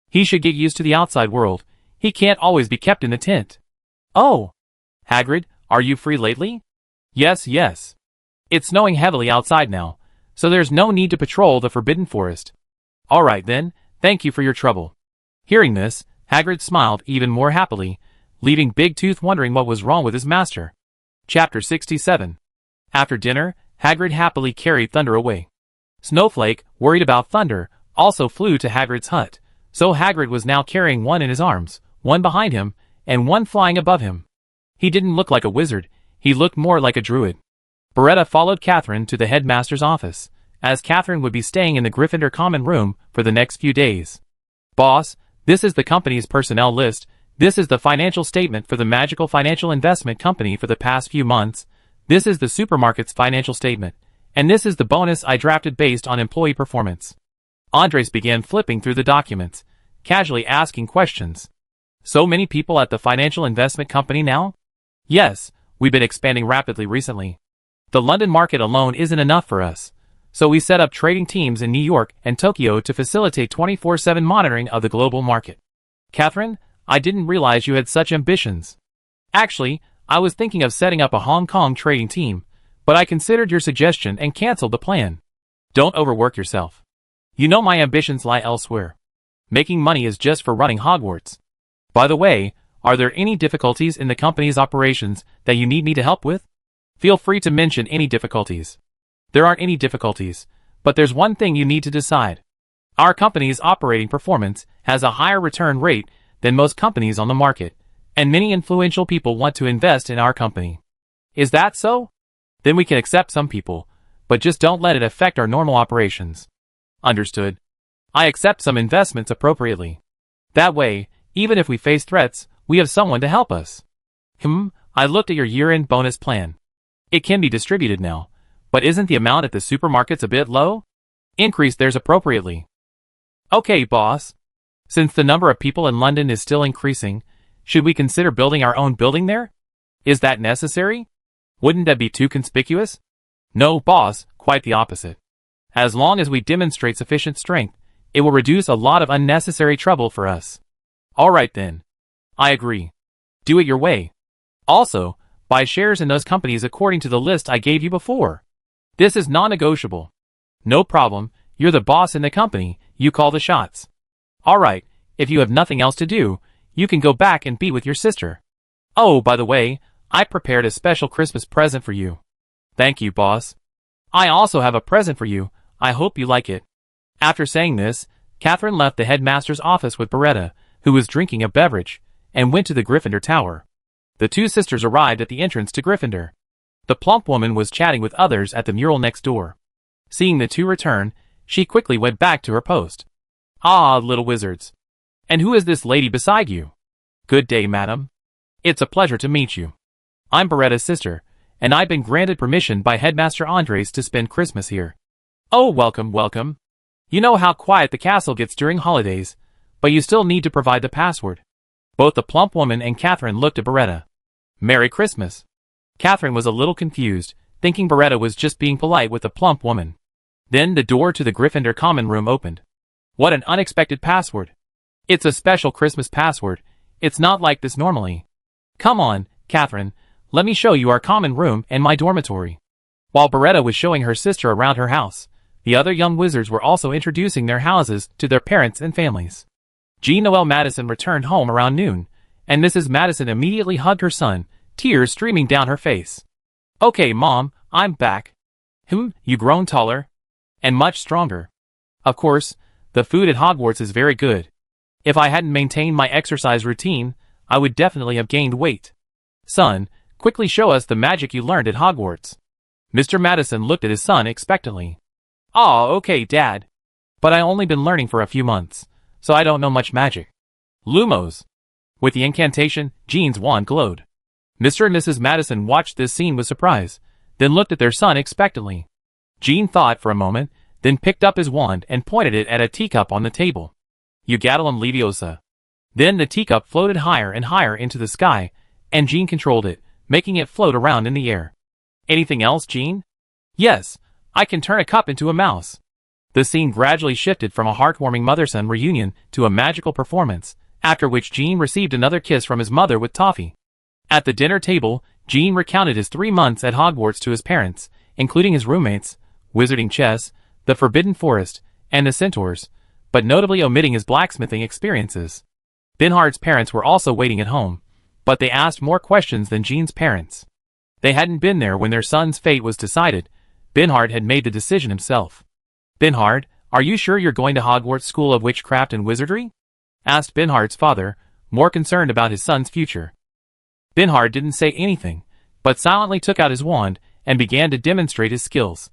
He should get used to the outside world. He can't always be kept in the tent." "Oh, Hagrid, are you free lately?" Yes. It's snowing heavily outside now, so there's no need to patrol the Forbidden Forest." "All right then, thank you for your trouble." Hearing this, Hagrid smiled even more happily, leaving Big Tooth wondering what was wrong with his master. Chapter 67. After dinner, Hagrid happily carried Thunder away. Snowflake, worried about Thunder, also flew to Hagrid's hut, so Hagrid was now carrying one in his arms, one behind him, and one flying above him. He didn't look like a wizard, he looked more like a druid. Beretta followed Catherine to the headmaster's office, as Catherine would be staying in the Gryffindor common room for the next few days. Boss, this is the company's personnel list. This is the financial statement for the Magical Financial Investment Company for the past few months. This is the supermarket's financial statement. And this is the bonus I drafted based on employee performance. Andres began flipping through the documents, casually asking questions. So many people at the financial investment company now? Yes, we've been expanding rapidly recently. The London market alone isn't enough for us. So we set up trading teams in New York and Tokyo to facilitate 24/7 monitoring of the global market. Catherine, I didn't realize you had such ambitions. Actually, I was thinking of setting up a Hong Kong trading team, but I considered your suggestion and canceled the plan. Don't overwork yourself. You know my ambitions lie elsewhere. Making money is just for running Hogwarts. By the way, are there any difficulties in the company's operations that you need me to help with? Feel free to mention any difficulties. There aren't any difficulties, but there's one thing you need to decide. Our company's operating performance has a higher return rate than most companies on the market, and many influential people want to invest in our company. Is that so? Then we can accept some people, but just don't let it affect our normal operations. Understood. I accept some investments appropriately. That way, even if we face threats, we have someone to help us. I looked at your year-end bonus plan. It can be distributed now, but isn't the amount at the supermarkets a bit low? Increase theirs appropriately. Okay, boss. Since the number of people in London is still increasing, should we consider building our own building there? Is that necessary? Wouldn't that be too conspicuous? No, boss, quite the opposite. As long as we demonstrate sufficient strength, it will reduce a lot of unnecessary trouble for us. All right then. I agree. Do it your way. Also, buy shares in those companies according to the list I gave you before. This is non-negotiable. No problem, you're the boss in the company, you call the shots. All right, if you have nothing else to do, you can go back and be with your sister. Oh, by the way, I prepared a special Christmas present for you. Thank you, boss. I also have a present for you, I hope you like it. After saying this, Catherine left the headmaster's office with Beretta, who was drinking a beverage, and went to the Gryffindor Tower. The two sisters arrived at the entrance to Gryffindor. The plump woman was chatting with others at the mural next door. Seeing the two return, she quickly went back to her post. Ah, little wizards. And who is this lady beside you? Good day, madam. It's a pleasure to meet you. I'm Beretta's sister, and I've been granted permission by Headmaster Andres to spend Christmas here. Oh, welcome, welcome. You know how quiet the castle gets during holidays, but you still need to provide the password. Both the plump woman and Catherine looked at Beretta. Merry Christmas. Catherine was a little confused, thinking Beretta was just being polite with the plump woman. Then the door to the Gryffindor common room opened. What an unexpected password. It's a special Christmas password. It's not like this normally. Come on, Catherine, let me show you our common room and my dormitory. While Beretta was showing her sister around her house, the other young wizards were also introducing their houses to their parents and families. Jean Noel Madison returned home around noon, and Mrs. Madison immediately hugged her son, tears streaming down her face. Okay, Mom, I'm back. You've grown taller. And much stronger. Of course, the food at Hogwarts is very good. If I hadn't maintained my exercise routine, I would definitely have gained weight. Son, quickly show us the magic you learned at Hogwarts. Mr. Madison looked at his son expectantly. Aw, okay, Dad. But I've only been learning for a few months, so I don't know much magic. Lumos. With the incantation, Jean's wand glowed. Mr. and Mrs. Madison watched this scene with surprise, then looked at their son expectantly. Jean thought for a moment, then picked up his wand and pointed it at a teacup on the table. Eugadulum Leviosa. Then the teacup floated higher and higher into the sky, and Jean controlled it, making it float around in the air. Anything else, Jean? Yes, I can turn a cup into a mouse. The scene gradually shifted from a heartwarming mother-son reunion to a magical performance, after which Jean received another kiss from his mother with toffee. At the dinner table, Jean recounted his 3 months at Hogwarts to his parents, including his roommates, wizarding chess, the Forbidden Forest, and the Centaurs, but notably omitting his blacksmithing experiences. Binhard's parents were also waiting at home, but they asked more questions than Jean's parents. They hadn't been there when their son's fate was decided. Binhard had made the decision himself. Binhard, are you sure you're going to Hogwarts School of Witchcraft and Wizardry? Asked Binhard's father, more concerned about his son's future. Binhard didn't say anything, but silently took out his wand and began to demonstrate his skills.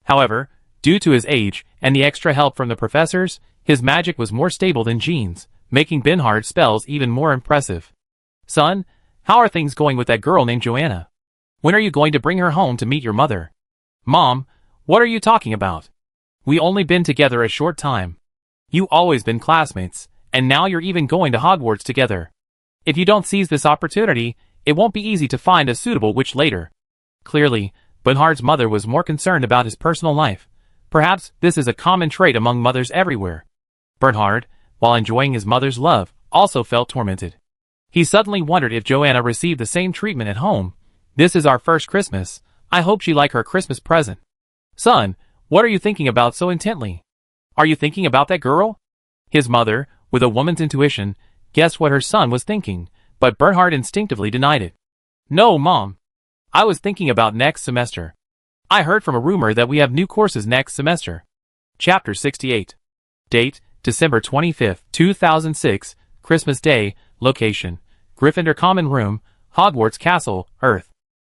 However, due to his age and the extra help from the professors, his magic was more stable than Jean's, making Bernhard's spells even more impressive. "Son, how are things going with that girl named Joanna? When are you going to bring her home to meet your mother?" "Mom, what are you talking about? We only been together a short time. You always been classmates, and now you're even going to Hogwarts together. If you don't seize this opportunity, it won't be easy to find a suitable witch later." Clearly, Bernhard's mother was more concerned about his personal life. Perhaps this is a common trait among mothers everywhere. Bernhard, while enjoying his mother's love, also felt tormented. He suddenly wondered if Joanna received the same treatment at home. "This is our first Christmas. I hope she like her Christmas present." "Son, what are you thinking about so intently? Are you thinking about that girl?" His mother, with a woman's intuition, guessed what her son was thinking, but Bernhard instinctively denied it. "No, Mom. I was thinking about next semester. I heard from a rumor that we have new courses next semester." Chapter 68. Date, December 25, 2006, Christmas Day, location, Gryffindor Common Room, Hogwarts Castle, Earth.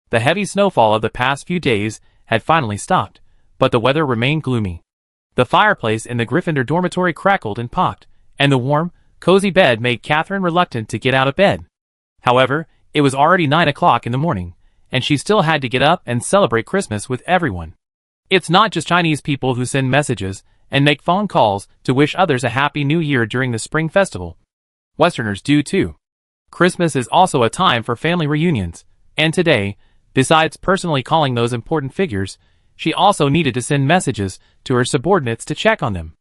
The heavy snowfall of the past few days had finally stopped, but the weather remained gloomy. The fireplace in the Gryffindor dormitory crackled and pocked, and the warm, cozy bed made Catherine reluctant to get out of bed. However, it was already 9 o'clock in the morning, and she still had to get up and celebrate Christmas with everyone. It's not just Chinese people who send messages and make phone calls to wish others a happy new year during the spring festival. Westerners do too. Christmas is also a time for family reunions, and today, besides personally calling those important figures, she also needed to send messages to her subordinates to check on them.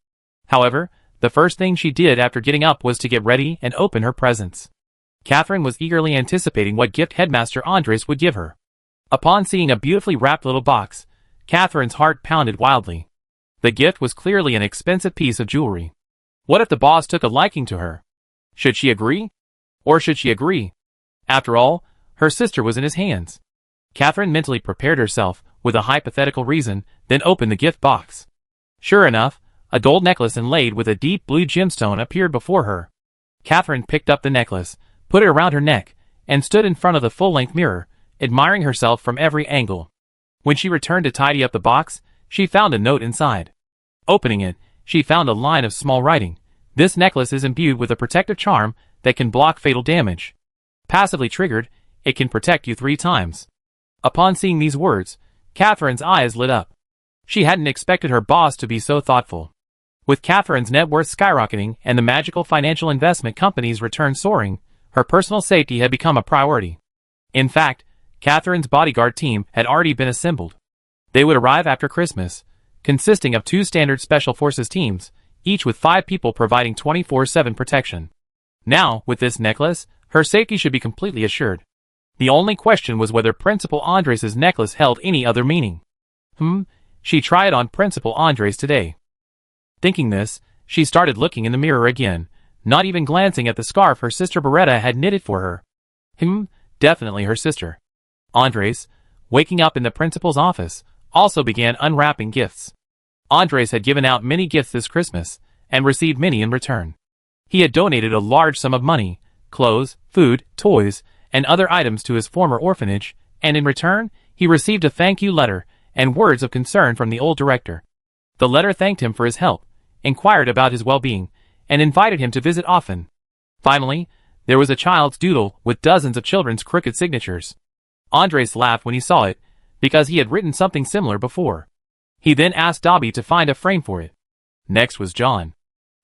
However, the first thing she did after getting up was to get ready and open her presents. Catherine was eagerly anticipating what gift Headmaster Andres would give her. Upon seeing a beautifully wrapped little box, Catherine's heart pounded wildly. The gift was clearly an expensive piece of jewelry. What if the boss took a liking to her? Should she agree? Or should she agree? After all, her sister was in his hands. Catherine mentally prepared herself with a hypothetical reason, then opened the gift box. Sure enough, a gold necklace inlaid with a deep blue gemstone appeared before her. Catherine picked up the necklace, put it around her neck, and stood in front of the full-length mirror, admiring herself from every angle. When she returned to tidy up the box, she found a note inside. Opening it, she found a line of small writing. "This necklace is imbued with a protective charm that can block fatal damage. Passively triggered, it can protect you 3 times. Upon seeing these words, Catherine's eyes lit up. She hadn't expected her boss to be so thoughtful. With Catherine's net worth skyrocketing and the magical financial investment company's return soaring, her personal safety had become a priority. In fact, Catherine's bodyguard team had already been assembled. They would arrive after Christmas, consisting of 2 standard special forces teams, each with 5 people providing 24/7 protection. Now, with this necklace, her safety should be completely assured. The only question was whether Principal Andres' necklace held any other meaning. She tried on Principal Andres today. Thinking this, she started looking in the mirror again, not even glancing at the scarf her sister Beretta had knitted for her. Definitely her sister. Andres, waking up in the principal's office, also began unwrapping gifts. Andres had given out many gifts this Christmas, and received many in return. He had donated a large sum of money, clothes, food, toys, and other items to his former orphanage, and in return, he received a thank you letter and words of concern from the old director. The letter thanked him for his help, inquired about his well-being, and invited him to visit often. Finally, there was a child's doodle with dozens of children's crooked signatures. Andres laughed when he saw it, because he had written something similar before. He then asked Dobby to find a frame for it. Next was John.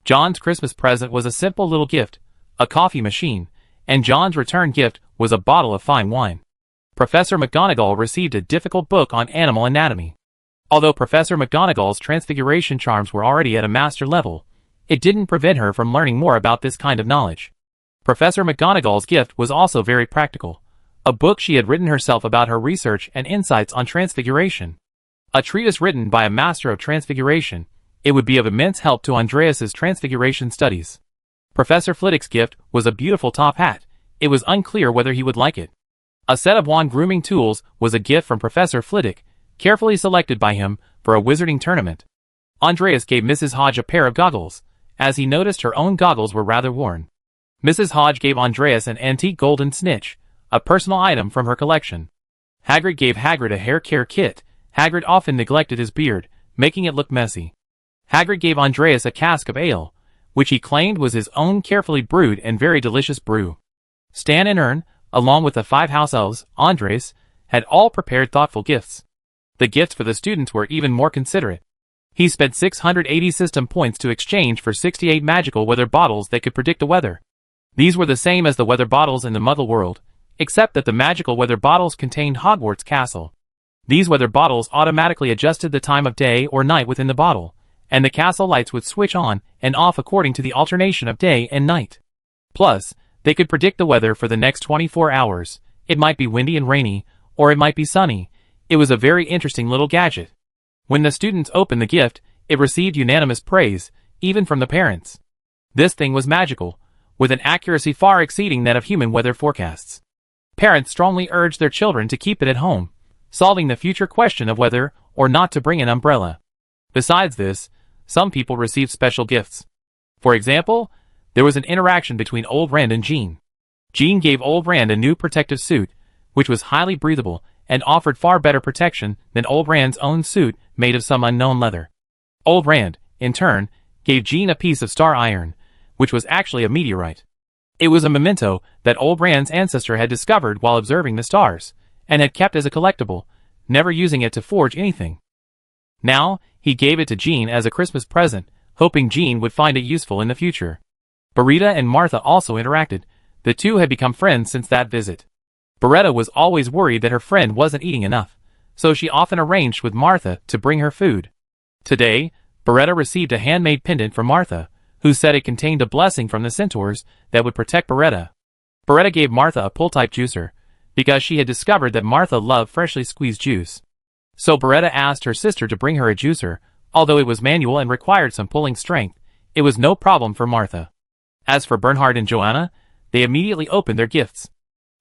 John's Christmas present was a simple little gift, a coffee machine, and John's return gift was a bottle of fine wine. Professor McGonagall received a difficult book on animal anatomy. Although Professor McGonagall's transfiguration charms were already at a master level, it didn't prevent her from learning more about this kind of knowledge. Professor McGonagall's gift was also very practical, a book she had written herself about her research and insights on transfiguration. A treatise written by a master of transfiguration, it would be of immense help to Andreas's transfiguration studies. Professor Flitwick's gift was a beautiful top hat. It was unclear whether he would like it. A set of wand grooming tools was a gift from Professor Flitwick, carefully selected by him for a wizarding tournament. Andreas gave Mrs. Hodge a pair of goggles, as he noticed her own goggles were rather worn. Mrs. Hodge gave Andreas an antique golden snitch, a personal item from her collection. Hagrid gave Hagrid a hair care kit. Hagrid often neglected his beard, making it look messy. Hagrid gave Andreas a cask of ale, which he claimed was his own carefully brewed and very delicious brew. Stan and Ern, along with the 5 house elves, Andres, had all prepared thoughtful gifts. The gifts for the students were even more considerate. He spent 680 system points to exchange for 68 magical weather bottles that could predict the weather. These were the same as the weather bottles in the Muggle world, except that the magical weather bottles contained Hogwarts Castle. These weather bottles automatically adjusted the time of day or night within the bottle, and the castle lights would switch on and off according to the alternation of day and night. Plus, they could predict the weather for the next 24 hours. It might be windy and rainy, or it might be sunny. It was a very interesting little gadget. When the students opened the gift, it received unanimous praise, even from the parents. This thing was magical, with an accuracy far exceeding that of human weather forecasts. Parents strongly urged their children to keep it at home, solving the future question of whether or not to bring an umbrella. Besides this, some people received special gifts. For example, there was an interaction between Old Rand and Jean. Jean gave Old Rand a new protective suit, which was highly breathable and offered far better protection than Old Rand's own suit made of some unknown leather. Old Rand, in turn, gave Jean a piece of star iron, which was actually a meteorite. It was a memento that Old Rand's ancestor had discovered while observing the stars, and had kept as a collectible, never using it to forge anything. Now, he gave it to Jean as a Christmas present, hoping Jean would find it useful in the future. Beretta and Martha also interacted. The two had become friends since that visit. Beretta was always worried that her friend wasn't eating enough, so she often arranged with Martha to bring her food. Today, Beretta received a handmade pendant from Martha, who said it contained a blessing from the centaurs that would protect Beretta. Beretta gave Martha a pull-type juicer, because she had discovered that Martha loved freshly squeezed juice. So Beretta asked her sister to bring her a juicer. Although it was manual and required some pulling strength, it was no problem for Martha. As for Bernhard and Joanna, they immediately opened their gifts.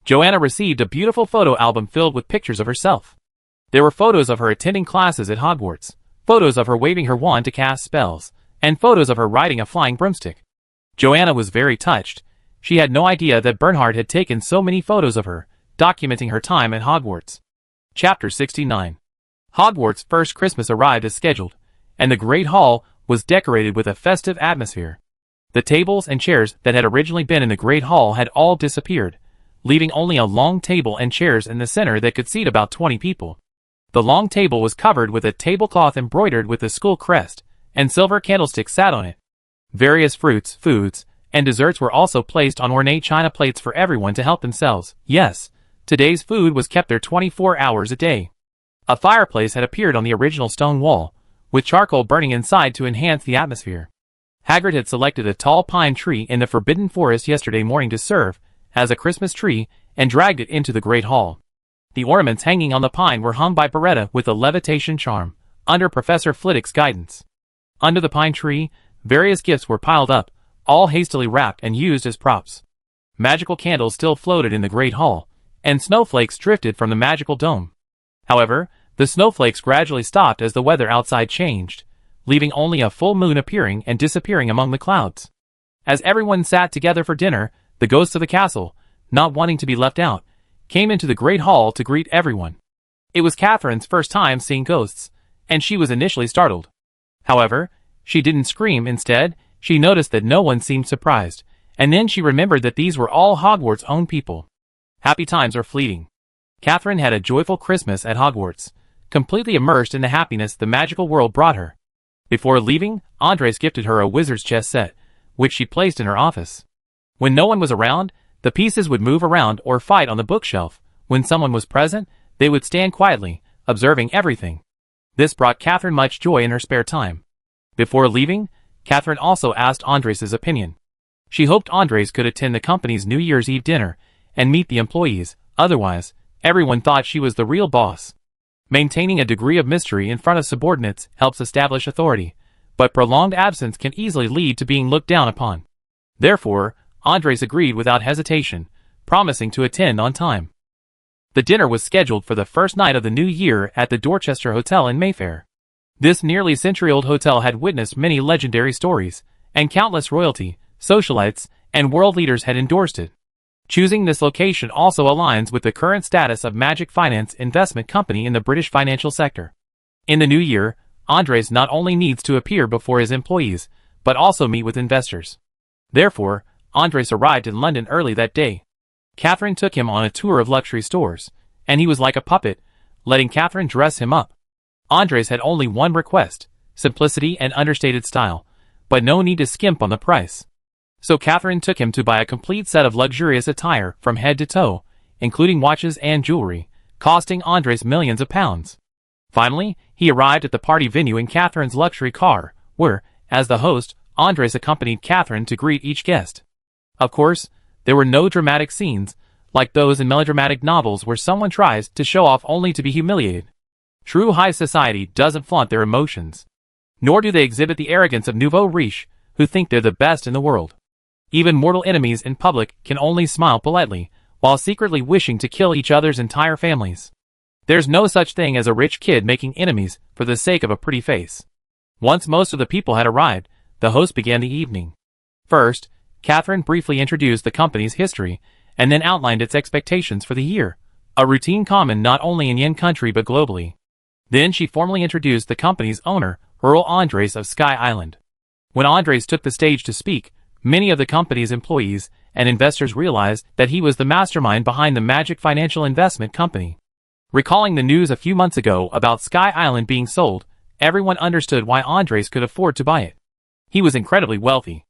Joanna received a beautiful photo album filled with pictures of herself. There were photos of her attending classes at Hogwarts, photos of her waving her wand to cast spells, and photos of her riding a flying broomstick. Joanna was very touched. She had no idea that Bernhard had taken so many photos of her, documenting her time at Hogwarts. Chapter 69. Hogwarts' first Christmas arrived as scheduled, and the Great Hall was decorated with a festive atmosphere. The tables and chairs that had originally been in the Great Hall had all disappeared, leaving only a long table and chairs in the center that could seat about 20 people. The long table was covered with a tablecloth embroidered with the school crest, and silver candlesticks sat on it. Various fruits, foods, and desserts were also placed on ornate china plates for everyone to help themselves. Yes, today's food was kept there 24 hours a day. A fireplace had appeared on the original stone wall, with charcoal burning inside to enhance the atmosphere. Hagrid had selected a tall pine tree in the Forbidden Forest yesterday morning to serve as a Christmas tree and dragged it into the Great Hall. The ornaments hanging on the pine were hung by Beretta with a levitation charm, under Professor Flitwick's guidance. Under the pine tree, various gifts were piled up, all hastily wrapped and used as props. Magical candles still floated in the Great Hall, and snowflakes drifted from the magical dome. However, the snowflakes gradually stopped as the weather outside changed, leaving only a full moon appearing and disappearing among the clouds. As everyone sat together for dinner, the ghosts of the castle, not wanting to be left out, came into the Great Hall to greet everyone. It was Catherine's first time seeing ghosts, and she was initially startled. However, she didn't scream. Instead, she noticed that no one seemed surprised, and then she remembered that these were all Hogwarts' own people. Happy times are fleeting. Catherine had a joyful Christmas at Hogwarts, completely immersed in the happiness the magical world brought her. Before leaving, Andres gifted her a wizard's chess set, which she placed in her office. When no one was around, the pieces would move around or fight on the bookshelf. When someone was present, they would stand quietly, observing everything. This brought Catherine much joy in her spare time. Before leaving, Catherine also asked Andres' opinion. She hoped Andres could attend the company's New Year's Eve dinner and meet the employees. Otherwise, everyone thought she was the real boss. Maintaining a degree of mystery in front of subordinates helps establish authority, but prolonged absence can easily lead to being looked down upon. Therefore, Andres agreed without hesitation, promising to attend on time. The dinner was scheduled for the first night of the new year at the Dorchester Hotel in Mayfair. This nearly century-old hotel had witnessed many legendary stories, and countless royalty, socialites, and world leaders had endorsed it. Choosing this location also aligns with the current status of Magic Finance Investment Company in the British financial sector. In the new year, Andres not only needs to appear before his employees, but also meet with investors. Therefore, Andres arrived in London early that day. Catherine took him on a tour of luxury stores, and he was like a puppet, letting Catherine dress him up. Andres had only one request: simplicity and understated style, but no need to skimp on the price. So Catherine took him to buy a complete set of luxurious attire from head to toe, including watches and jewelry, costing Andres millions of pounds. Finally, he arrived at the party venue in Catherine's luxury car, where, as the host, Andres accompanied Catherine to greet each guest. Of course, there were no dramatic scenes, like those in melodramatic novels where someone tries to show off only to be humiliated. True high society doesn't flaunt their emotions. Nor do they exhibit the arrogance of nouveau riche, who think they're the best in the world. Even mortal enemies in public can only smile politely, while secretly wishing to kill each other's entire families. There's no such thing as a rich kid making enemies for the sake of a pretty face. Once most of the people had arrived, the host began the evening. First, Catherine briefly introduced the company's history, and then outlined its expectations for the year, a routine common not only in Yen country but globally. Then she formally introduced the company's owner, Earl Andres of Sky Island. When Andres took the stage to speak, many of the company's employees and investors realized that he was the mastermind behind the Magic Financial Investment Company. Recalling the news a few months ago about Sky Island being sold, everyone understood why Andres could afford to buy it. He was incredibly wealthy.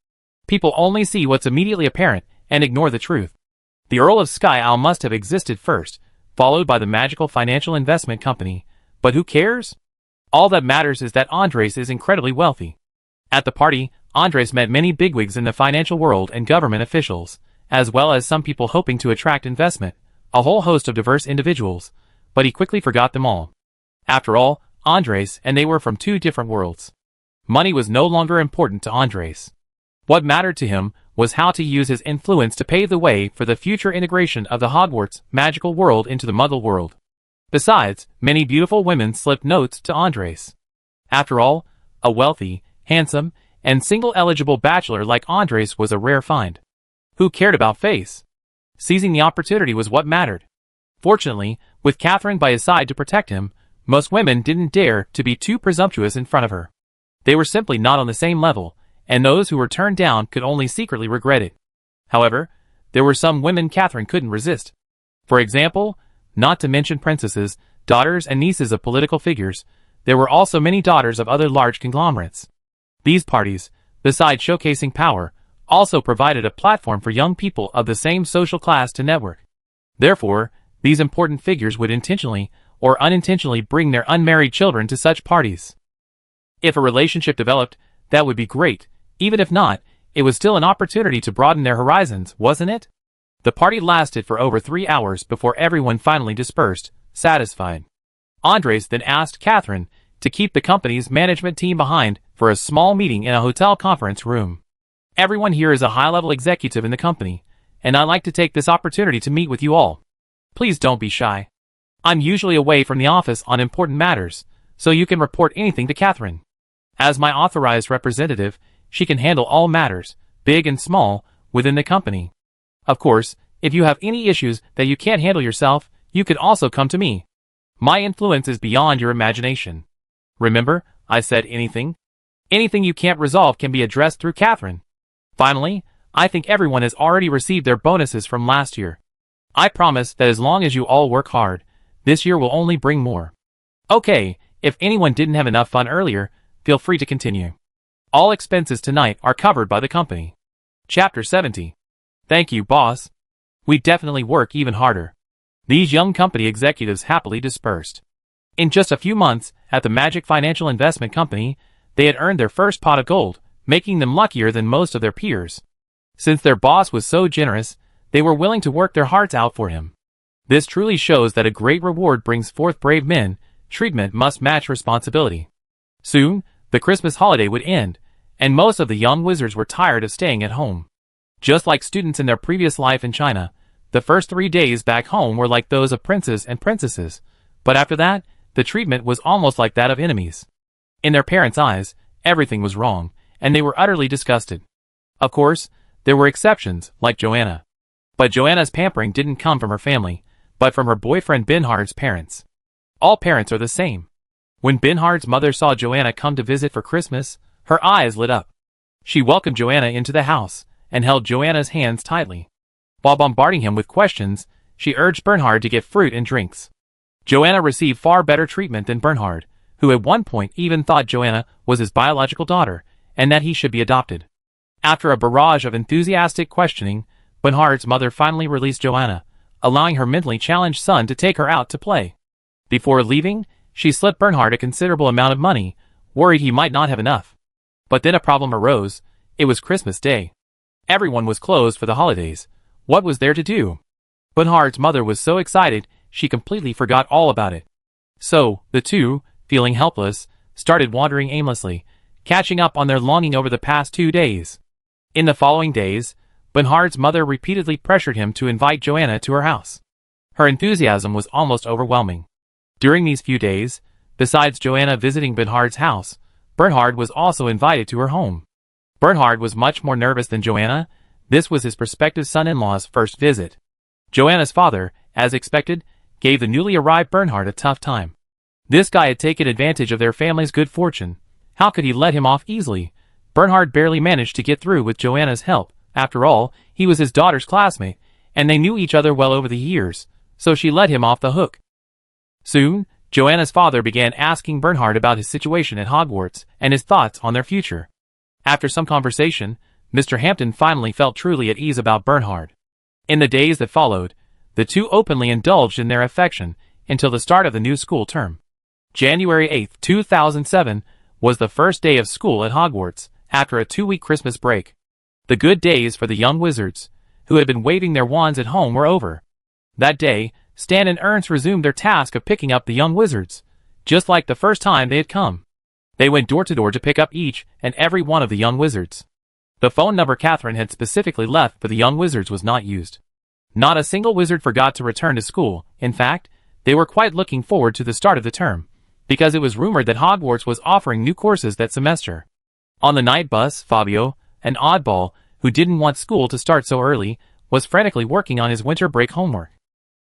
People only see what's immediately apparent and ignore the truth. The Earl of Sky Isle must have existed first, followed by the Magical Financial Investment Company, but who cares? All that matters is that Andres is incredibly wealthy. At the party, Andres met many bigwigs in the financial world and government officials, as well as some people hoping to attract investment, a whole host of diverse individuals, but he quickly forgot them all. After all, Andres and they were from two different worlds. Money was no longer important to Andres. What mattered to him was how to use his influence to pave the way for the future integration of the Hogwarts magical world into the Muggle world. Besides, many beautiful women slipped notes to Andres. After all, a wealthy, handsome, and single-eligible bachelor like Andres was a rare find. Who cared about face? Seizing the opportunity was what mattered. Fortunately, with Catherine by his side to protect him, most women didn't dare to be too presumptuous in front of her. They were simply not on the same level, and those who were turned down could only secretly regret it. However, there were some women Catherine couldn't resist. For example, not to mention princesses, daughters and nieces of political figures, there were also many daughters of other large conglomerates. These parties, besides showcasing power, also provided a platform for young people of the same social class to network. Therefore, these important figures would intentionally or unintentionally bring their unmarried children to such parties. If a relationship developed, that would be great. Even if not, it was still an opportunity to broaden their horizons, wasn't it? The party lasted for over 3 hours before everyone finally dispersed, satisfied. Andres then asked Catherine to keep the company's management team behind for a small meeting in a hotel conference room. Everyone here is a high-level executive in the company, and I'd like to take this opportunity to meet with you all. Please don't be shy. I'm usually away from the office on important matters, so you can report anything to Catherine. As my authorized representative, she can handle all matters, big and small, within the company. Of course, if you have any issues that you can't handle yourself, you could also come to me. My influence is beyond your imagination. Remember, I said anything. Anything you can't resolve can be addressed through Catherine. Finally, I think everyone has already received their bonuses from last year. I promise that as long as you all work hard, this year will only bring more. Okay, if anyone didn't have enough fun earlier, feel free to continue. All expenses tonight are covered by the company. Chapter 70. Thank you, boss. We definitely work even harder. These young company executives happily dispersed. In just a few months, at the Magic Financial Investment Company, they had earned their first pot of gold, making them luckier than most of their peers. Since their boss was so generous, they were willing to work their hearts out for him. This truly shows that a great reward brings forth brave men. Treatment must match responsibility. Soon, the Christmas holiday would end, and most of the young wizards were tired of staying at home. Just like students in their previous life in China, the first 3 days back home were like those of princes and princesses, but after that, the treatment was almost like that of enemies. In their parents' eyes, everything was wrong, and they were utterly disgusted. Of course, there were exceptions, like Joanna. But Joanna's pampering didn't come from her family, but from her boyfriend Bernhard's parents. All parents are the same. When Bernhard's mother saw Joanna come to visit for Christmas, her eyes lit up. She welcomed Joanna into the house, and held Joanna's hands tightly. While bombarding him with questions, she urged Bernhard to get fruit and drinks. Joanna received far better treatment than Bernhard, who at one point even thought Joanna was his biological daughter, and that he should be adopted. After a barrage of enthusiastic questioning, Bernhard's mother finally released Joanna, allowing her mentally challenged son to take her out to play. Before leaving, she slipped Bernhard a considerable amount of money, worried he might not have enough. But then a problem arose. It was Christmas Day. Everyone was closed for the holidays. What was there to do? Bernhard's mother was so excited, she completely forgot all about it. So, the two, feeling helpless, started wandering aimlessly, catching up on their longing over the past 2 days. In the following days, Bernhard's mother repeatedly pressured him to invite Joanna to her house. Her enthusiasm was almost overwhelming. During these few days, besides Joanna visiting Bernhard's house, Bernhard was also invited to her home. Bernhard was much more nervous than Joanna. This was his prospective son-in-law's first visit. Joanna's father, as expected, gave the newly arrived Bernhard a tough time. This guy had taken advantage of their family's good fortune. How could he let him off easily? Bernhard barely managed to get through with Joanna's help. After all, he was his daughter's classmate, and they knew each other well over the years, so she let him off the hook. Soon, Joanna's father began asking Bernhard about his situation at Hogwarts and his thoughts on their future. After some conversation, Mr. Hampton finally felt truly at ease about Bernhard. In the days that followed, the two openly indulged in their affection until the start of the new school term. January 8, 2007, was the first day of school at Hogwarts, after a 2-week Christmas break. The good days for the young wizards, who had been waving their wands at home, were over. That day, Stan and Ernst resumed their task of picking up the young wizards, just like the first time they had come. They went door to door to pick up each and every one of the young wizards. The phone number Catherine had specifically left for the young wizards was not used. Not a single wizard forgot to return to school. In fact, they were quite looking forward to the start of the term, because it was rumored that Hogwarts was offering new courses that semester. On the night bus, Fabio, an oddball who didn't want school to start so early, was frantically working on his winter break homework.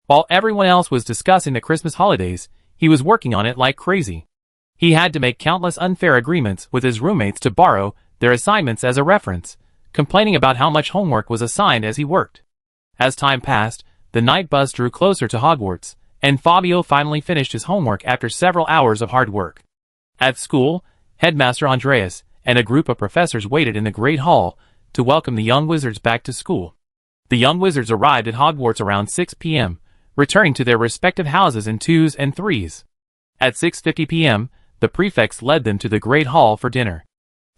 While everyone else was discussing the Christmas holidays, he was working on it like crazy. He had to make countless unfair agreements with his roommates to borrow their assignments as a reference, complaining about how much homework was assigned as he worked. As time passed, the night bus drew closer to Hogwarts, and Fabio finally finished his homework after several hours of hard work. At school, Headmaster Andreas and a group of professors waited in the Great Hall to welcome the young wizards back to school. The young wizards arrived at Hogwarts around 6 p.m., returning to their respective houses in 2s and 3s. At 6:50 p.m., the prefects led them to the Great Hall for dinner.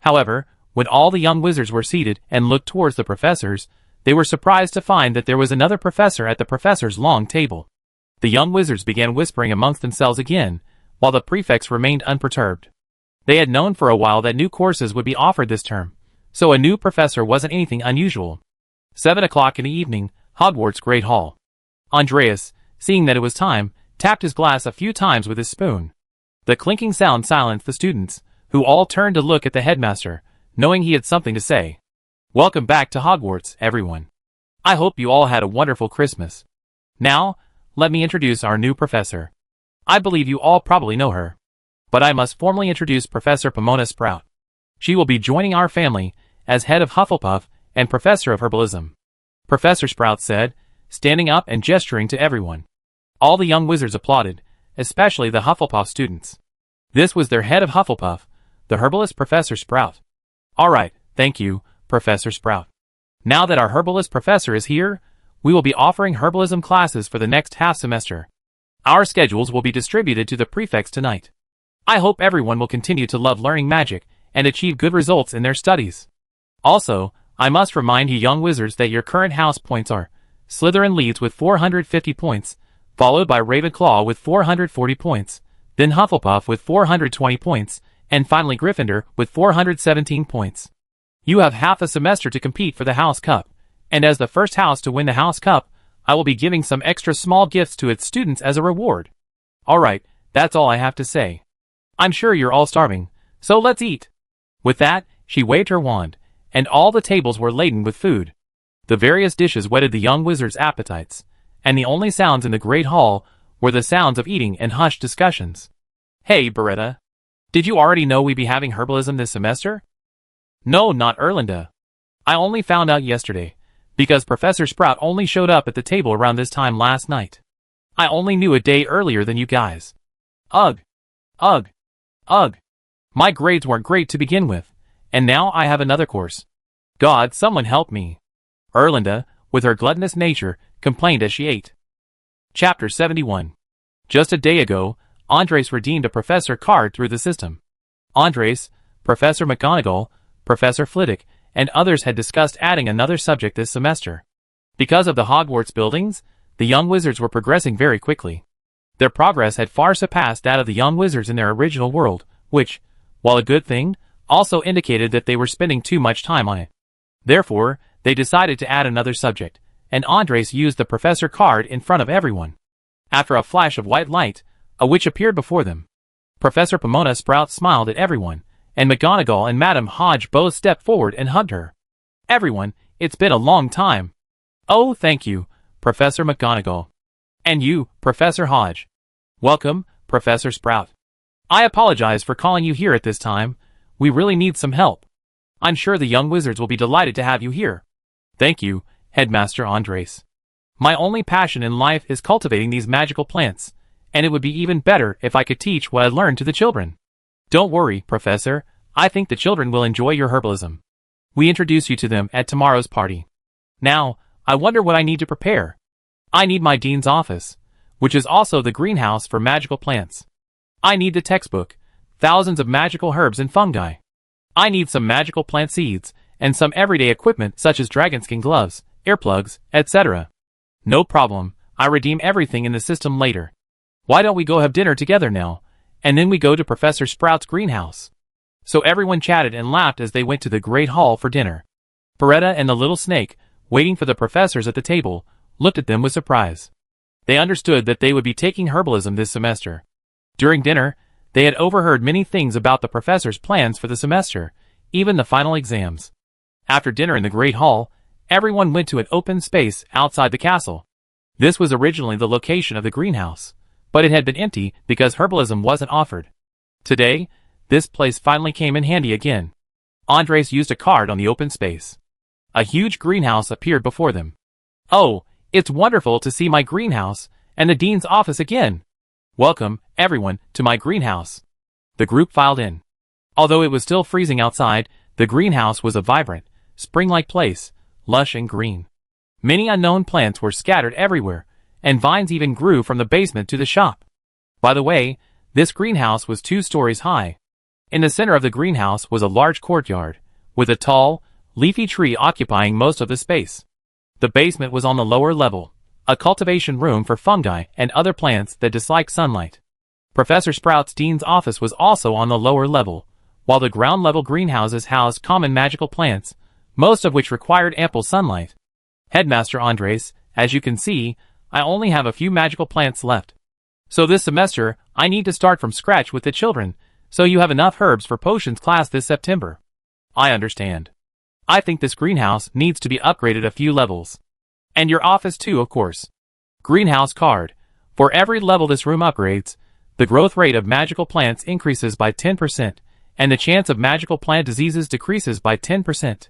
However, when all the young wizards were seated and looked towards the professors, they were surprised to find that there was another professor at the professor's long table. The young wizards began whispering amongst themselves again, while the prefects remained unperturbed. They had known for a while that new courses would be offered this term, so a new professor wasn't anything unusual. 7 o'clock in the evening, Hogwarts Great Hall. Andreas, seeing that it was time, tapped his glass a few times with his spoon. The clinking sound silenced the students, who all turned to look at the headmaster, knowing he had something to say. Welcome back to Hogwarts, everyone. I hope you all had a wonderful Christmas. Now, let me introduce our new professor. I believe you all probably know her. But I must formally introduce Professor Pomona Sprout. She will be joining our family as head of Hufflepuff and professor of herbalism. Professor Sprout said, standing up and gesturing to everyone. All the young wizards applauded, especially the Hufflepuff students. This was their head of Hufflepuff, the herbalist Professor Sprout. All right, thank you, Professor Sprout. Now that our herbalist professor is here, we will be offering herbalism classes for the next half semester. Our schedules will be distributed to the prefects tonight. I hope everyone will continue to love learning magic and achieve good results in their studies. Also, I must remind you young wizards that your current house points are: Slytherin leads with 450 points, followed by Ravenclaw with 440 points, then Hufflepuff with 420 points, and finally Gryffindor with 417 points. You have half a semester to compete for the House Cup, and as the first house to win the House Cup, I will be giving some extra small gifts to its students as a reward. Alright, that's all I have to say. I'm sure you're all starving, so let's eat. With that, she waved her wand, and all the tables were laden with food. The various dishes whetted the young wizard's appetites, and the only sounds in the great hall were the sounds of eating and hushed discussions. Hey, Beretta. Did you already know we'd be having herbalism this semester? No, not Erlinda. I only found out yesterday, because Professor Sprout only showed up at the table around this time last night. I only knew a day earlier than you guys. Ugh. Ugh. Ugh. My grades weren't great to begin with, and now I have another course. God, someone help me. Erlinda, with her gluttonous nature, complained as she ate. Chapter 71. Just a day ago, Andres redeemed a professor card through the system. Andres, Professor McGonagall, Professor Flitwick, and others had discussed adding another subject this semester. Because of the Hogwarts buildings, the young wizards were progressing very quickly. Their progress had far surpassed that of the young wizards in their original world, which, while a good thing, also indicated that they were spending too much time on it. Therefore, they decided to add another subject, and Andres used the professor card in front of everyone. After a flash of white light, a witch appeared before them. Professor Pomona Sprout smiled at everyone, and McGonagall and Madam Hodge both stepped forward and hugged her. Everyone, it's been a long time. Oh, thank you, Professor McGonagall. And you, Professor Hodge. Welcome, Professor Sprout. I apologize for calling you here at this time. We really need some help. I'm sure the young wizards will be delighted to have you here. Thank you, Headmaster Andres. My only passion in life is cultivating these magical plants, and it would be even better if I could teach what I learned to the children. Don't worry, Professor. I think the children will enjoy your herbalism. We introduce you to them at tomorrow's party. Now, I wonder what I need to prepare. I need my dean's office, which is also the greenhouse for magical plants. I need the textbook, thousands of magical herbs and fungi. I need some magical plant seeds, and some everyday equipment such as dragonskin gloves, earplugs, etc. No problem, I redeem everything in the system later. Why don't we go have dinner together now, and then we go to Professor Sprout's greenhouse? So everyone chatted and laughed as they went to the great hall for dinner. Beretta and the little snake, waiting for the professors at the table, looked at them with surprise. They understood that they would be taking herbalism this semester. During dinner, they had overheard many things about the professor's plans for the semester, even the final exams. After dinner in the great hall, everyone went to an open space outside the castle. This was originally the location of the greenhouse, but it had been empty because herbalism wasn't offered. Today, this place finally came in handy again. Andres used a card on the open space. A huge greenhouse appeared before them. Oh, it's wonderful to see my greenhouse and the dean's office again. Welcome, everyone, to my greenhouse. The group filed in. Although it was still freezing outside, the greenhouse was a vibrant, spring-like place, lush and green. Many unknown plants were scattered everywhere, and vines even grew from the basement to the shop. By the way, this greenhouse was 2 stories high. In the center of the greenhouse was a large courtyard, with a tall, leafy tree occupying most of the space. The basement was on the lower level, a cultivation room for fungi and other plants that dislike sunlight. Professor Sprout's dean's office was also on the lower level, while the ground-level greenhouses housed common magical plants, most of which required ample sunlight. Headmaster Andres, as you can see, I only have a few magical plants left. So this semester, I need to start from scratch with the children, so you have enough herbs for potions class this September. I understand. I think this greenhouse needs to be upgraded a few levels. And your office too, of course. Greenhouse card. For every level this room upgrades, the growth rate of magical plants increases by 10%, and the chance of magical plant diseases decreases by 10%.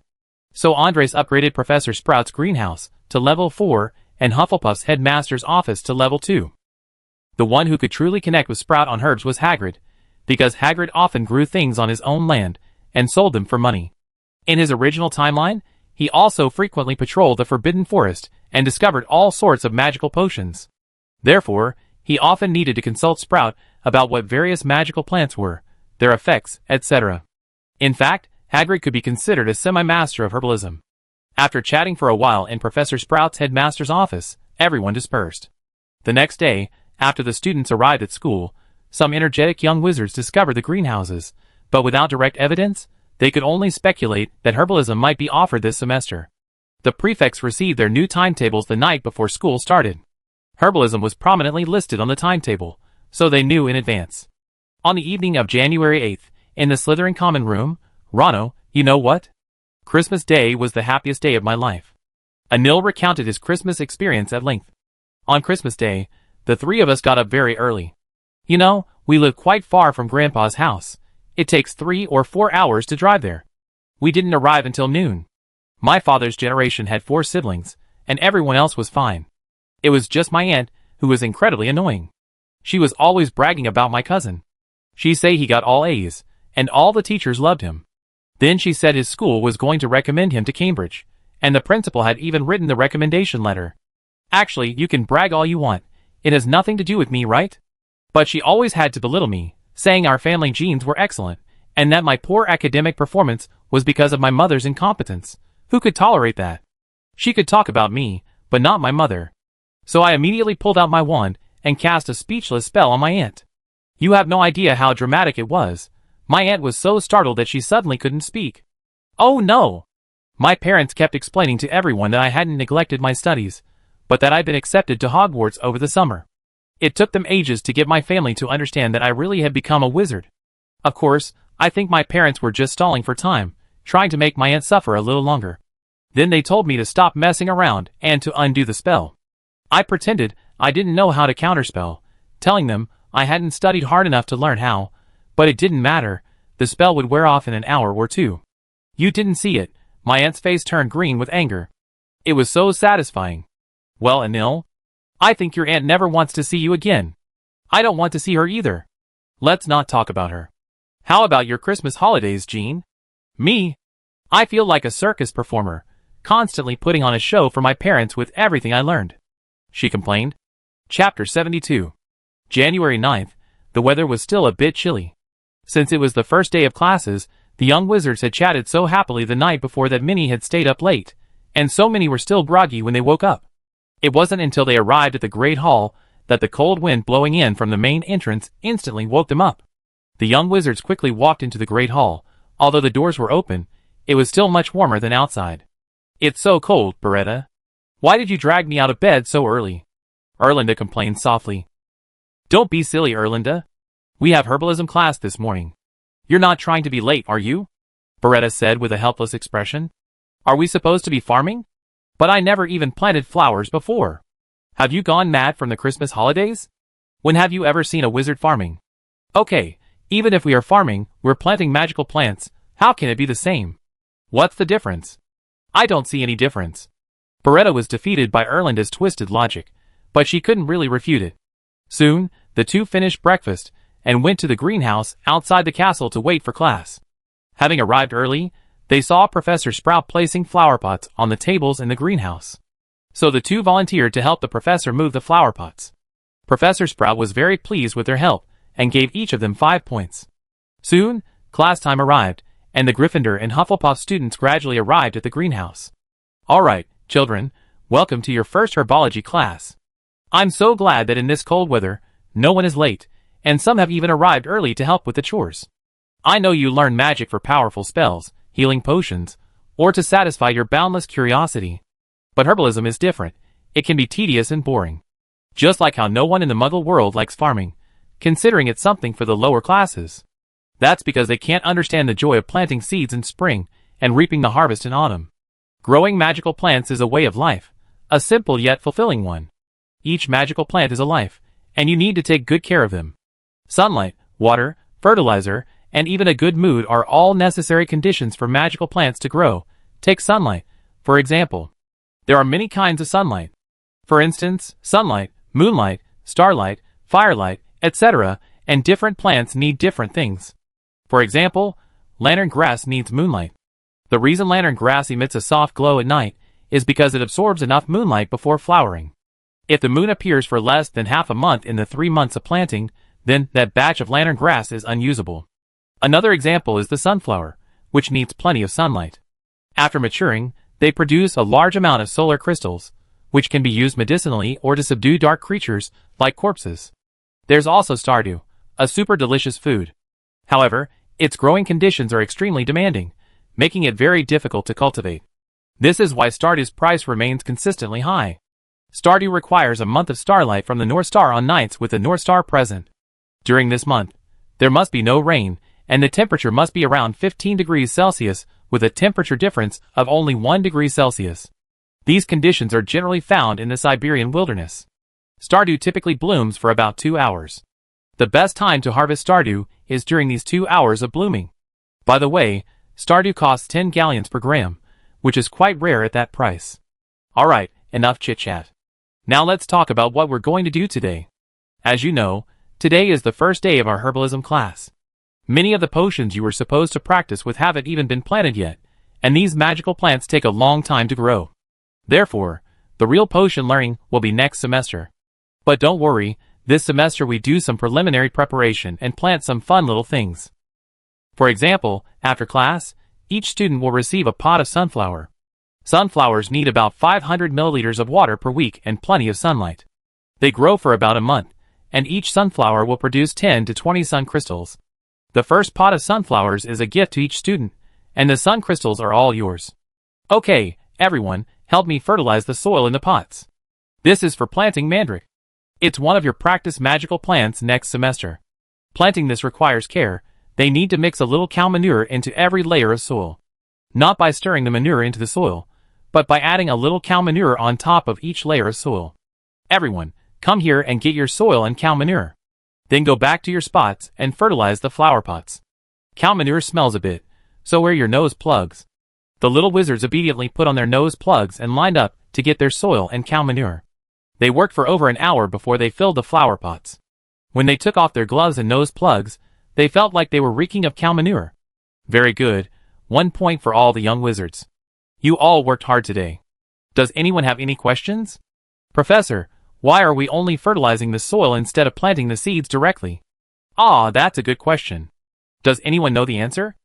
So Andres upgraded Professor Sprout's greenhouse to level 4 and Hufflepuff's headmaster's office to level 2. The one who could truly connect with Sprout on herbs was Hagrid, because Hagrid often grew things on his own land and sold them for money. In his original timeline, he also frequently patrolled the Forbidden Forest and discovered all sorts of magical potions. Therefore, he often needed to consult Sprout about what various magical plants were, their effects, etc. In fact, Hagrid could be considered a semi-master of herbalism. After chatting for a while in Professor Sprout's headmaster's office, everyone dispersed. The next day, after the students arrived at school, some energetic young wizards discovered the greenhouses, but without direct evidence, they could only speculate that herbalism might be offered this semester. The prefects received their new timetables the night before school started. Herbalism was prominently listed on the timetable, so they knew in advance. On the evening of January 8th, in the Slytherin Common Room, Ronno, you know what? Christmas Day was the happiest day of my life. Anil recounted his Christmas experience at length. On Christmas Day, the three of us got up very early. You know, we live quite far from Grandpa's house. It takes 3 or 4 hours to drive there. We didn't arrive until noon. My father's generation had 4 siblings, and everyone else was fine. It was just my aunt, who was incredibly annoying. She was always bragging about my cousin. She said he got all A's, and all the teachers loved him. Then she said his school was going to recommend him to Cambridge, and the principal had even written the recommendation letter. Actually, you can brag all you want. It has nothing to do with me, right? But she always had to belittle me, saying our family genes were excellent, and that my poor academic performance was because of my mother's incompetence. Who could tolerate that? She could talk about me, but not my mother. So I immediately pulled out my wand and cast a speechless spell on my aunt. You have no idea how dramatic it was. My aunt was so startled that she suddenly couldn't speak. Oh no! My parents kept explaining to everyone that I hadn't neglected my studies, but that I'd been accepted to Hogwarts over the summer. It took them ages to get my family to understand that I really had become a wizard. Of course, I think my parents were just stalling for time, trying to make my aunt suffer a little longer. Then they told me to stop messing around and to undo the spell. I pretended I didn't know how to counterspell, telling them I hadn't studied hard enough to learn how, but it didn't matter, the spell would wear off in an hour or two. You didn't see it, my aunt's face turned green with anger. It was so satisfying. Well, Anil, I think your aunt never wants to see you again. I don't want to see her either. Let's not talk about her. How about your Christmas holidays, Jean? Me? I feel like a circus performer, constantly putting on a show for my parents with everything I learned. She complained. Chapter 72. January 9th, the weather was still a bit chilly. Since it was the first day of classes, the young wizards had chatted so happily the night before that many had stayed up late, and so many were still groggy when they woke up. It wasn't until they arrived at the Great Hall that the cold wind blowing in from the main entrance instantly woke them up. The young wizards quickly walked into the Great Hall. Although the doors were open, it was still much warmer than outside. It's so cold, Beretta. Why did you drag me out of bed so early? Erlinda complained softly. Don't be silly, Erlinda. We have herbalism class this morning. You're not trying to be late, are you? Beretta said with a helpless expression. Are we supposed to be farming? But I never even planted flowers before. Have you gone mad from the Christmas holidays? When have you ever seen a wizard farming? Okay, even if we are farming, we're planting magical plants. How can it be the same? What's the difference? I don't see any difference. Beretta was defeated by Erlinda's twisted logic, but she couldn't really refute it. Soon, the two finished breakfast and went to the greenhouse outside the castle to wait for class. Having arrived early, they saw Professor Sprout placing flower pots on the tables in the greenhouse. So the two volunteered to help the professor move the flower pots. Professor Sprout was very pleased with their help and gave each of them 5 points. Soon, class time arrived, and the Gryffindor and Hufflepuff students gradually arrived at the greenhouse. All right, children, welcome to your first herbology class. I'm so glad that in this cold weather, no one is late, and some have even arrived early to help with the chores. I know you learn magic for powerful spells, healing potions, or to satisfy your boundless curiosity. But herbalism is different. It can be tedious and boring. Just like how no one in the Muggle world likes farming, considering it's something for the lower classes. That's because they can't understand the joy of planting seeds in spring and reaping the harvest in autumn. Growing magical plants is a way of life, a simple yet fulfilling one. Each magical plant is a life, and you need to take good care of them. Sunlight, water, fertilizer, and even a good mood are all necessary conditions for magical plants to grow. Take sunlight, for example. There are many kinds of sunlight. For instance, sunlight, moonlight, starlight, firelight, etc., and different plants need different things. For example, lantern grass needs moonlight. The reason lantern grass emits a soft glow at night is because it absorbs enough moonlight before flowering. If the moon appears for less than half a month in the 3 months of planting, then that batch of lantern grass is unusable. Another example is the sunflower, which needs plenty of sunlight. After maturing, they produce a large amount of solar crystals, which can be used medicinally or to subdue dark creatures, like corpses. There's also stardew, a super delicious food. However, its growing conditions are extremely demanding, making it very difficult to cultivate. This is why stardew's price remains consistently high. Stardew requires a month of starlight from the North Star on nights with the North Star present. During this month, there must be no rain, and the temperature must be around 15 degrees Celsius with a temperature difference of only 1 degree Celsius. These conditions are generally found in the Siberian wilderness. Stardew typically blooms for about 2 hours. The best time to harvest stardew is during these 2 hours of blooming. By the way, stardew costs 10 galleons per gram, which is quite rare at that price. Alright, enough chit-chat. Now let's talk about what we're going to do today. As you know, today is the first day of our herbalism class. Many of the potions you were supposed to practice with haven't even been planted yet, and these magical plants take a long time to grow. Therefore, the real potion learning will be next semester. But don't worry, this semester we do some preliminary preparation and plant some fun little things. For example, after class, each student will receive a pot of sunflower. Sunflowers need about 500 milliliters of water per week and plenty of sunlight. They grow for about a month, and each sunflower will produce 10 to 20 sun crystals. The first pot of sunflowers is a gift to each student, and the sun crystals are all yours. Okay, everyone, help me fertilize the soil in the pots. This is for planting mandrake. It's one of your practice magical plants next semester. Planting this requires care. They need to mix a little cow manure into every layer of soil. Not by stirring the manure into the soil, but by adding a little cow manure on top of each layer of soil. Everyone, come here and get your soil and cow manure. Then go back to your spots and fertilize the flower pots. Cow manure smells a bit, so wear your nose plugs. The little wizards obediently put on their nose plugs and lined up to get their soil and cow manure. They worked for over an hour before they filled the flower pots. When they took off their gloves and nose plugs, they felt like they were reeking of cow manure. Very good, 1 point for all the young wizards. You all worked hard today. Does anyone have any questions? Professor, why are we only fertilizing the soil instead of planting the seeds directly? Ah, that's a good question. Does anyone know the answer?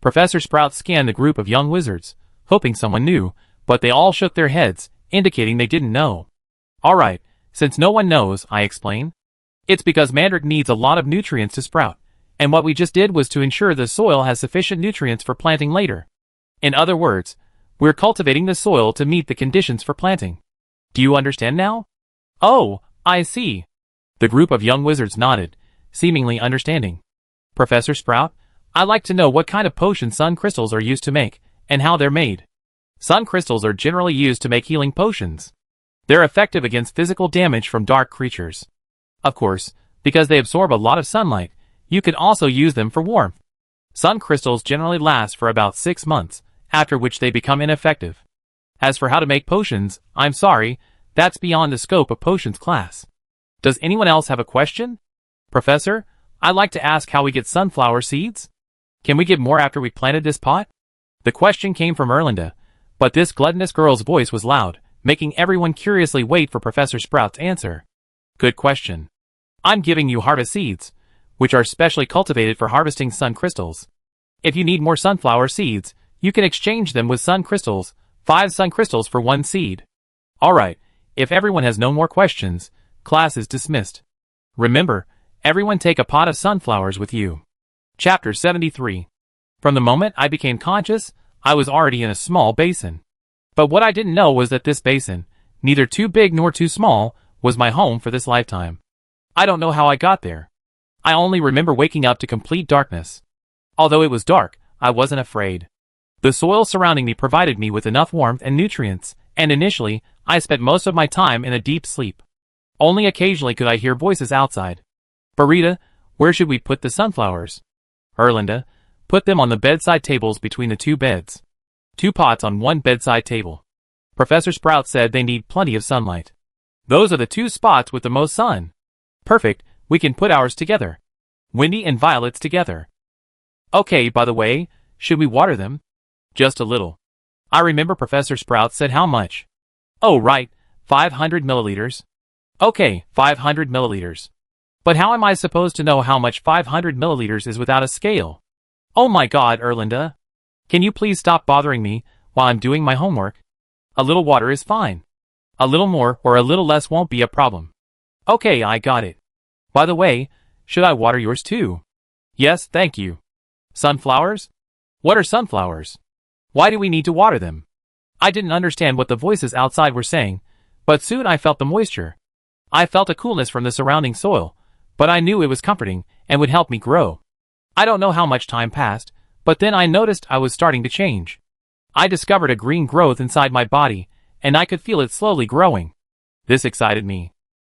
Professor Sprout scanned the group of young wizards, hoping someone knew, but they all shook their heads, indicating they didn't know. Alright, since no one knows, I explain. It's because mandrake needs a lot of nutrients to sprout, and what we just did was to ensure the soil has sufficient nutrients for planting later. In other words, we're cultivating the soil to meet the conditions for planting. Do you understand now? Oh, I see. The group of young wizards nodded, seemingly understanding. Professor Sprout, I'd like to know what kind of potion sun crystals are used to make, and how they're made. Sun crystals are generally used to make healing potions. They're effective against physical damage from dark creatures. Of course, because they absorb a lot of sunlight, you can also use them for warmth. Sun crystals generally last for about 6 months, after which they become ineffective. As for how to make potions, I'm sorry, that's beyond the scope of potions class. Does anyone else have a question? Professor, I'd like to ask how we get sunflower seeds. Can we get more after we planted this pot? The question came from Erlinda, but this gluttonous girl's voice was loud, making everyone curiously wait for Professor Sprout's answer. Good question. I'm giving you harvest seeds, which are specially cultivated for harvesting sun crystals. If you need more sunflower seeds, you can exchange them with sun crystals, 5 sun crystals for 1 seed. Alright, if everyone has no more questions, class is dismissed. Remember, everyone take a pot of sunflowers with you. Chapter 73. From the moment I became conscious, I was already in a small basin. But what I didn't know was that this basin, neither too big nor too small, was my home for this lifetime. I don't know how I got there. I only remember waking up to complete darkness. Although it was dark, I wasn't afraid. The soil surrounding me provided me with enough warmth and nutrients, and initially, I spent most of my time in a deep sleep. Only occasionally could I hear voices outside. Barita, where should we put the sunflowers? Erlinda, put them on the bedside tables between the 2 beds. 2 pots on 1 bedside table. Professor Sprout said they need plenty of sunlight. Those are the 2 spots with the most sun. Perfect, we can put ours together. Wendy and Violet's together. Okay, by the way, should we water them? Just a little. I remember Professor Sprout said how much. Oh right, 500 milliliters. Okay, 500 milliliters. But how am I supposed to know how much 500 milliliters is without a scale? Oh my god, Erlinda. Can you please stop bothering me while I'm doing my homework? A little water is fine. A little more or a little less won't be a problem. Okay, I got it. By the way, should I water yours too? Yes, thank you. Sunflowers? What are sunflowers? Why do we need to water them? I didn't understand what the voices outside were saying, but soon I felt the moisture. I felt a coolness from the surrounding soil, but I knew it was comforting and would help me grow. I don't know how much time passed, but then I noticed I was starting to change. I discovered a green growth inside my body, and I could feel it slowly growing. This excited me.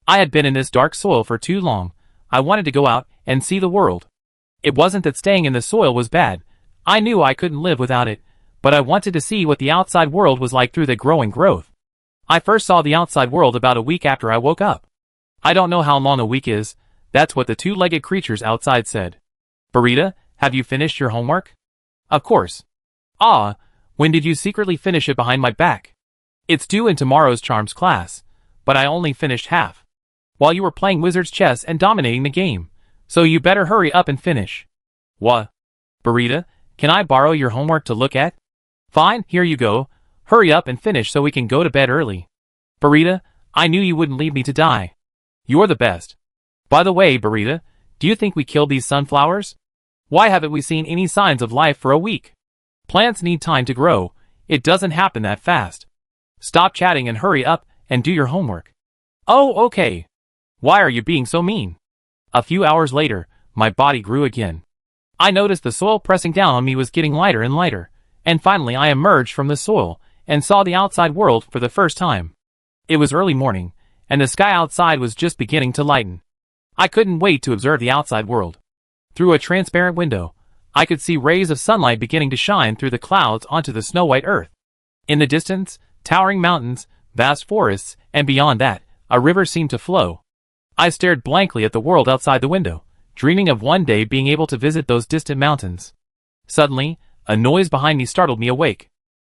I had been in this dark soil for too long. I wanted to go out and see the world. It wasn't that staying in the soil was bad. I knew I couldn't live without it, but I wanted to see what the outside world was like through the growing growth. I first saw the outside world about a week after I woke up. I don't know how long a week is. That's what the two-legged creatures outside said. Burrito, have you finished your homework? Of course. Ah, when did you secretly finish it behind my back? It's due in tomorrow's charms class, but I only finished half. While you were playing wizard's chess and dominating the game, so you better hurry up and finish. What? Burrito, can I borrow your homework to look at? Fine, here you go. Hurry up and finish so we can go to bed early. Burrito, I knew you wouldn't leave me to die. You're the best. By the way, Burrito, do you think we killed these sunflowers? Why haven't we seen any signs of life for a week? Plants need time to grow. It doesn't happen that fast. Stop chatting and hurry up and do your homework. Oh, okay. Why are you being so mean? A few hours later, my body grew again. I noticed the soil pressing down on me was getting lighter and lighter, and finally I emerged from the soil and saw the outside world for the first time. It was early morning, and the sky outside was just beginning to lighten. I couldn't wait to observe the outside world. Through a transparent window, I could see rays of sunlight beginning to shine through the clouds onto the snow-white earth. In the distance, towering mountains, vast forests, and beyond that, a river seemed to flow. I stared blankly at the world outside the window, dreaming of one day being able to visit those distant mountains. Suddenly, a noise behind me startled me awake.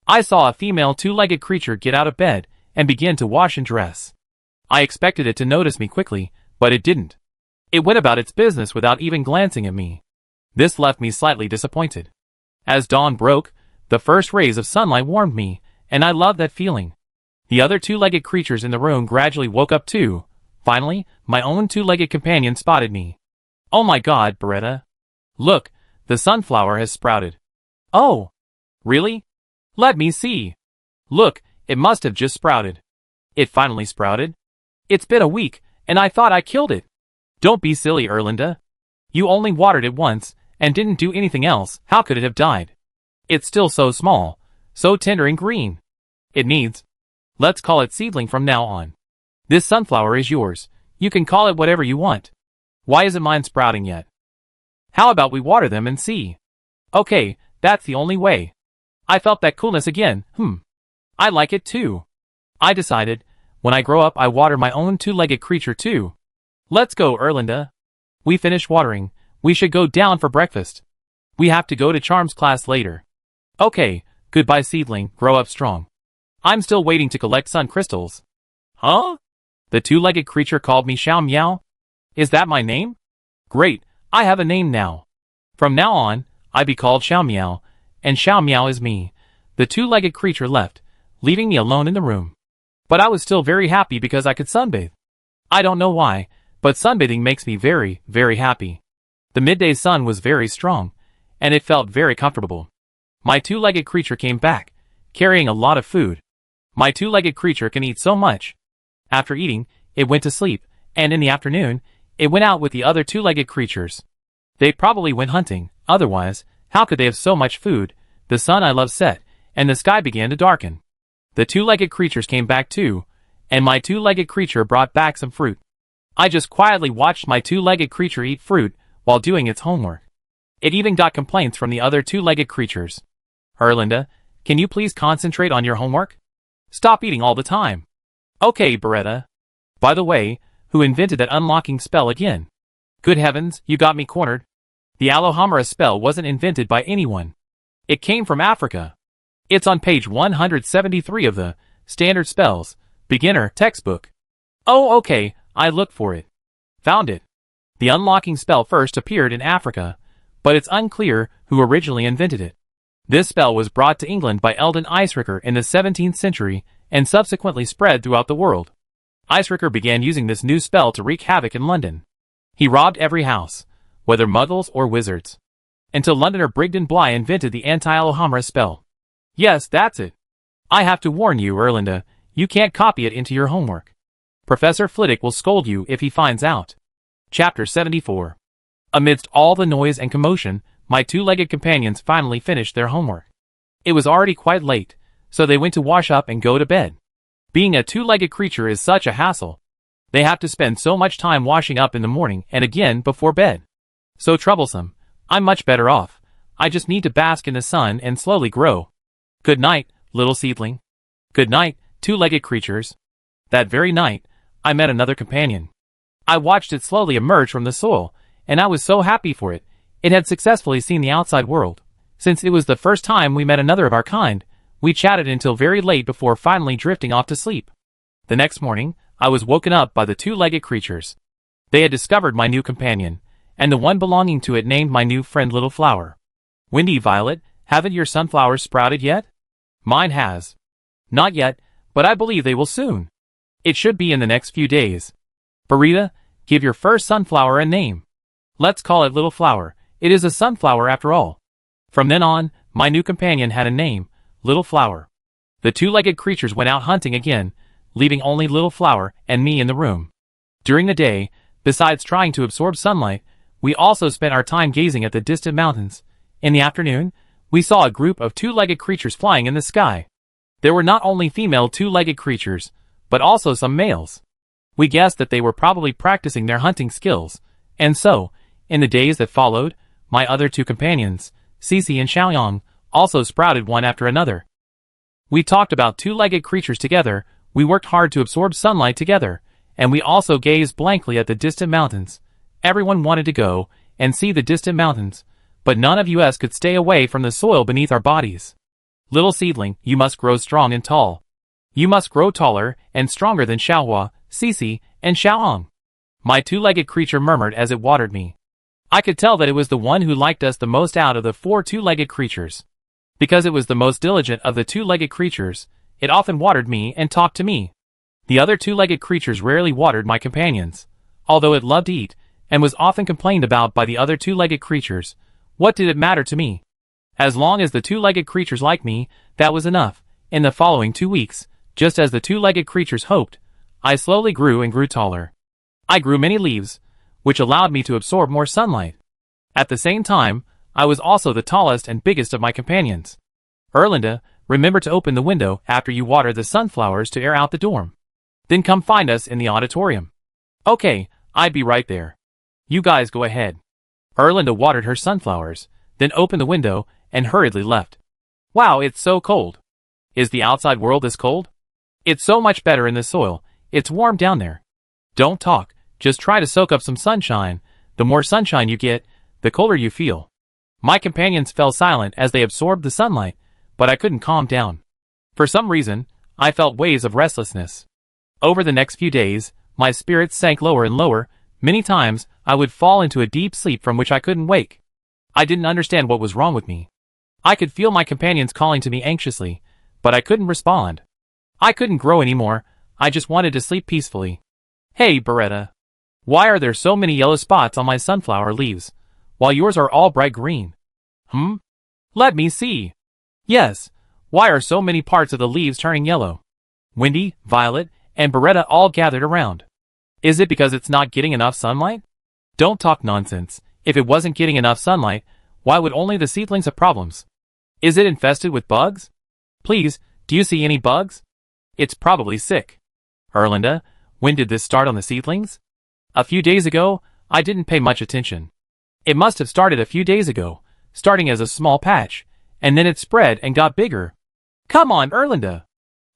I saw a female two-legged creature get out of bed and begin to wash and dress. I expected it to notice me quickly, but it didn't. It went about its business without even glancing at me. This left me slightly disappointed. As dawn broke, the first rays of sunlight warmed me, and I loved that feeling. The other two-legged creatures in the room gradually woke up too. Finally, my own two-legged companion spotted me. Oh my God, Beretta. Look, the sunflower has sprouted. Oh, really? Let me see. Look, it must have just sprouted. It finally sprouted. It's been a week, and I thought I killed it. Don't be silly, Erlinda. You only watered it once, and didn't do anything else. How could it have died? It's still so small, so tender and green. It needs. Let's call it seedling from now on. This sunflower is yours. You can call it whatever you want. Why isn't mine sprouting yet? How about we water them and see? Okay, that's the only way. I felt that coolness again. I like it too. I decided, when I grow up I water my own two-legged creature too. Let's go, Erlinda. We finished watering. We should go down for breakfast. We have to go to charms class later. Okay, goodbye seedling, grow up strong. I'm still waiting to collect sun crystals. Huh? The two-legged creature called me Xiao Miao? Is that my name? Great, I have a name now. From now on, I be called Xiao Miao, and Xiao Miao is me. The two-legged creature left, leaving me alone in the room. But I was still very happy because I could sunbathe. I don't know why, but sunbathing makes me very, very happy. The midday sun was very strong, and it felt very comfortable. My two-legged creature came back, carrying a lot of food. My two-legged creature can eat so much. After eating, it went to sleep, and in the afternoon, it went out with the other two-legged creatures. They probably went hunting, otherwise, how could they have so much food? The sun I love set, and the sky began to darken. The two-legged creatures came back too, and my two-legged creature brought back some fruit. I just quietly watched my two-legged creature eat fruit while doing its homework. It even got complaints from the other two-legged creatures. Erlinda, can you please concentrate on your homework? Stop eating all the time. Okay, Beretta. By the way, who invented that unlocking spell again? Good heavens, you got me cornered. The Alohomora spell wasn't invented by anyone. It came from Africa. It's on page 173 of the Standard Spells, Beginner textbook. Oh, okay, I looked for it. Found it. The unlocking spell first appeared in Africa, but it's unclear who originally invented it. This spell was brought to England by Eldon Icericker in the 17th century and subsequently spread throughout the world. Icericker began using this new spell to wreak havoc in London. He robbed every house, whether muggles or wizards, until Londoner Brigden Bly invented the anti-Alohomora spell. Yes, that's it. I have to warn you, Erlinda, you can't copy it into your homework. Professor Flitwick will scold you if he finds out. Chapter 74. Amidst all the noise and commotion, my two-legged companions finally finished their homework. It was already quite late, so they went to wash up and go to bed. Being a two-legged creature is such a hassle. They have to spend so much time washing up in the morning and again before bed. So troublesome. I'm much better off. I just need to bask in the sun and slowly grow. Good night, little seedling. Good night, two-legged creatures. That very night, I met another companion. I watched it slowly emerge from the soil, and I was so happy for it. It had successfully seen the outside world. Since it was the first time we met another of our kind, we chatted until very late before finally drifting off to sleep. The next morning, I was woken up by the two-legged creatures. They had discovered my new companion, and the one belonging to it named my new friend Little Flower. Windy Violet, haven't your sunflowers sprouted yet? Mine has. Not yet, but I believe they will soon. It should be in the next few days. Burita, give your first sunflower a name. Let's call it Little Flower. It is a sunflower after all. From then on, my new companion had a name, Little Flower. The two-legged creatures went out hunting again, leaving only Little Flower and me in the room. During the day, besides trying to absorb sunlight, we also spent our time gazing at the distant mountains. In the afternoon, we saw a group of two-legged creatures flying in the sky. There were not only female two-legged creatures, but also some males. We guessed that they were probably practicing their hunting skills, and so, in the days that followed, my other two companions, Cece and Xiaoyang, also sprouted one after another. We talked about two-legged creatures together, we worked hard to absorb sunlight together, and we also gazed blankly at the distant mountains. Everyone wanted to go and see the distant mountains, but none of us could stay away from the soil beneath our bodies. Little seedling, you must grow strong and tall. You must grow taller and stronger than Xiaohua, Cece, and Xiaoang. My two-legged creature murmured as it watered me. I could tell that it was the one who liked us the most out of the 4 two-legged creatures. Because it was the most diligent of the two-legged creatures, it often watered me and talked to me. The other two-legged creatures rarely watered my companions. Although it loved to eat, and was often complained about by the other two-legged creatures, what did it matter to me? As long as the two-legged creatures liked me, that was enough. In the following 2 weeks, just as the two-legged creatures hoped, I slowly grew and grew taller. I grew many leaves, which allowed me to absorb more sunlight. At the same time, I was also the tallest and biggest of my companions. Erlinda, remember to open the window after you water the sunflowers to air out the dorm. Then come find us in the auditorium. Okay, I'd be right there. You guys go ahead. Erlinda watered her sunflowers, then opened the window and hurriedly left. Wow, it's so cold. Is the outside world this cold? It's so much better in the soil. It's warm down there. Don't talk, just try to soak up some sunshine. The more sunshine you get, the colder you feel. My companions fell silent as they absorbed the sunlight, but I couldn't calm down. For some reason, I felt waves of restlessness. Over the next few days, my spirits sank lower and lower. Many times, I would fall into a deep sleep from which I couldn't wake. I didn't understand what was wrong with me. I could feel my companions calling to me anxiously, but I couldn't respond. I couldn't grow anymore, I just wanted to sleep peacefully. Hey, Beretta. Why are there so many yellow spots on my sunflower leaves, while yours are all bright green? Let me see. Yes, why are so many parts of the leaves turning yellow? Windy, Violet, and Beretta all gathered around. Is it because it's not getting enough sunlight? Don't talk nonsense. If it wasn't getting enough sunlight, why would only the seedlings have problems? Is it infested with bugs? Please, do you see any bugs? It's probably sick. Erlinda, when did this start on the seedlings? A few days ago, I didn't pay much attention. It must have started a few days ago, starting as a small patch, and then it spread and got bigger. Come on, Erlinda.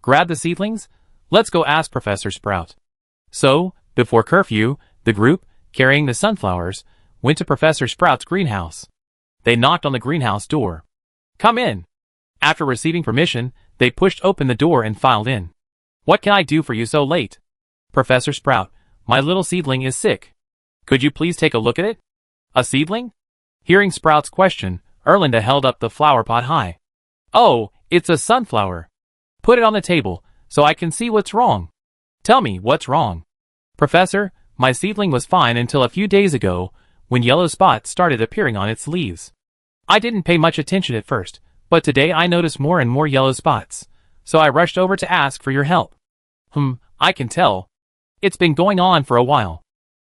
Grab the seedlings. Let's go ask Professor Sprout. So, before curfew, the group, carrying the sunflowers, went to Professor Sprout's greenhouse. They knocked on the greenhouse door. Come in. After receiving permission, they pushed open the door and filed in. What can I do for you so late? Professor Sprout, my little seedling is sick. Could you please take a look at it? A seedling? Hearing Sprout's question, Erlinda held up the flower pot high. Oh, it's a sunflower. Put it on the table, so I can see what's wrong. Tell me what's wrong. Professor, my seedling was fine until a few days ago, when yellow spots started appearing on its leaves. I didn't pay much attention at first, but today I noticed more and more yellow spots, so I rushed over to ask for your help. I can tell. It's been going on for a while.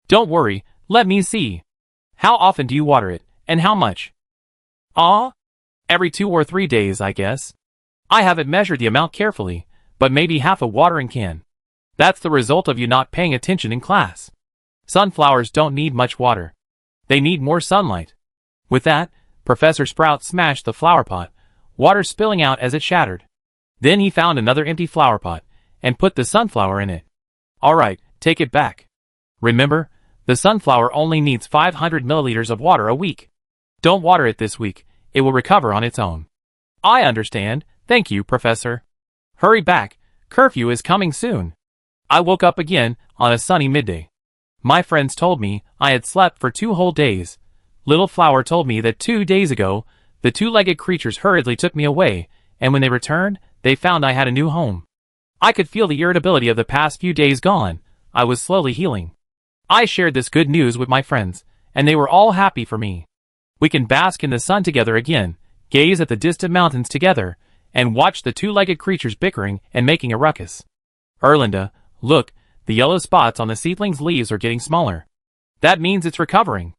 Don't worry, let me see. How often do you water it, and how much? Every 2 or 3 days, I guess. I haven't measured the amount carefully, but maybe half a watering can. That's the result of you not paying attention in class. Sunflowers don't need much water. They need more sunlight. With that, Professor Sprout smashed the flower pot, water spilling out as it shattered. Then he found another empty flower pot, and put the sunflower in it. Alright, take it back. Remember, the sunflower only needs 500 milliliters of water a week. Don't water it this week, it will recover on its own. I understand, thank you, Professor. Hurry back, curfew is coming soon. I woke up again on a sunny midday. My friends told me I had slept for 2 whole days. Little Flower told me that 2 days ago, the two-legged creatures hurriedly took me away, and when they returned, they found I had a new home. I could feel the irritability of the past few days gone. I was slowly healing. I shared this good news with my friends, and they were all happy for me. We can bask in the sun together again, gaze at the distant mountains together, and watch the two-legged creatures bickering and making a ruckus. Erlinda, look, the yellow spots on the seedling's leaves are getting smaller. That means it's recovering.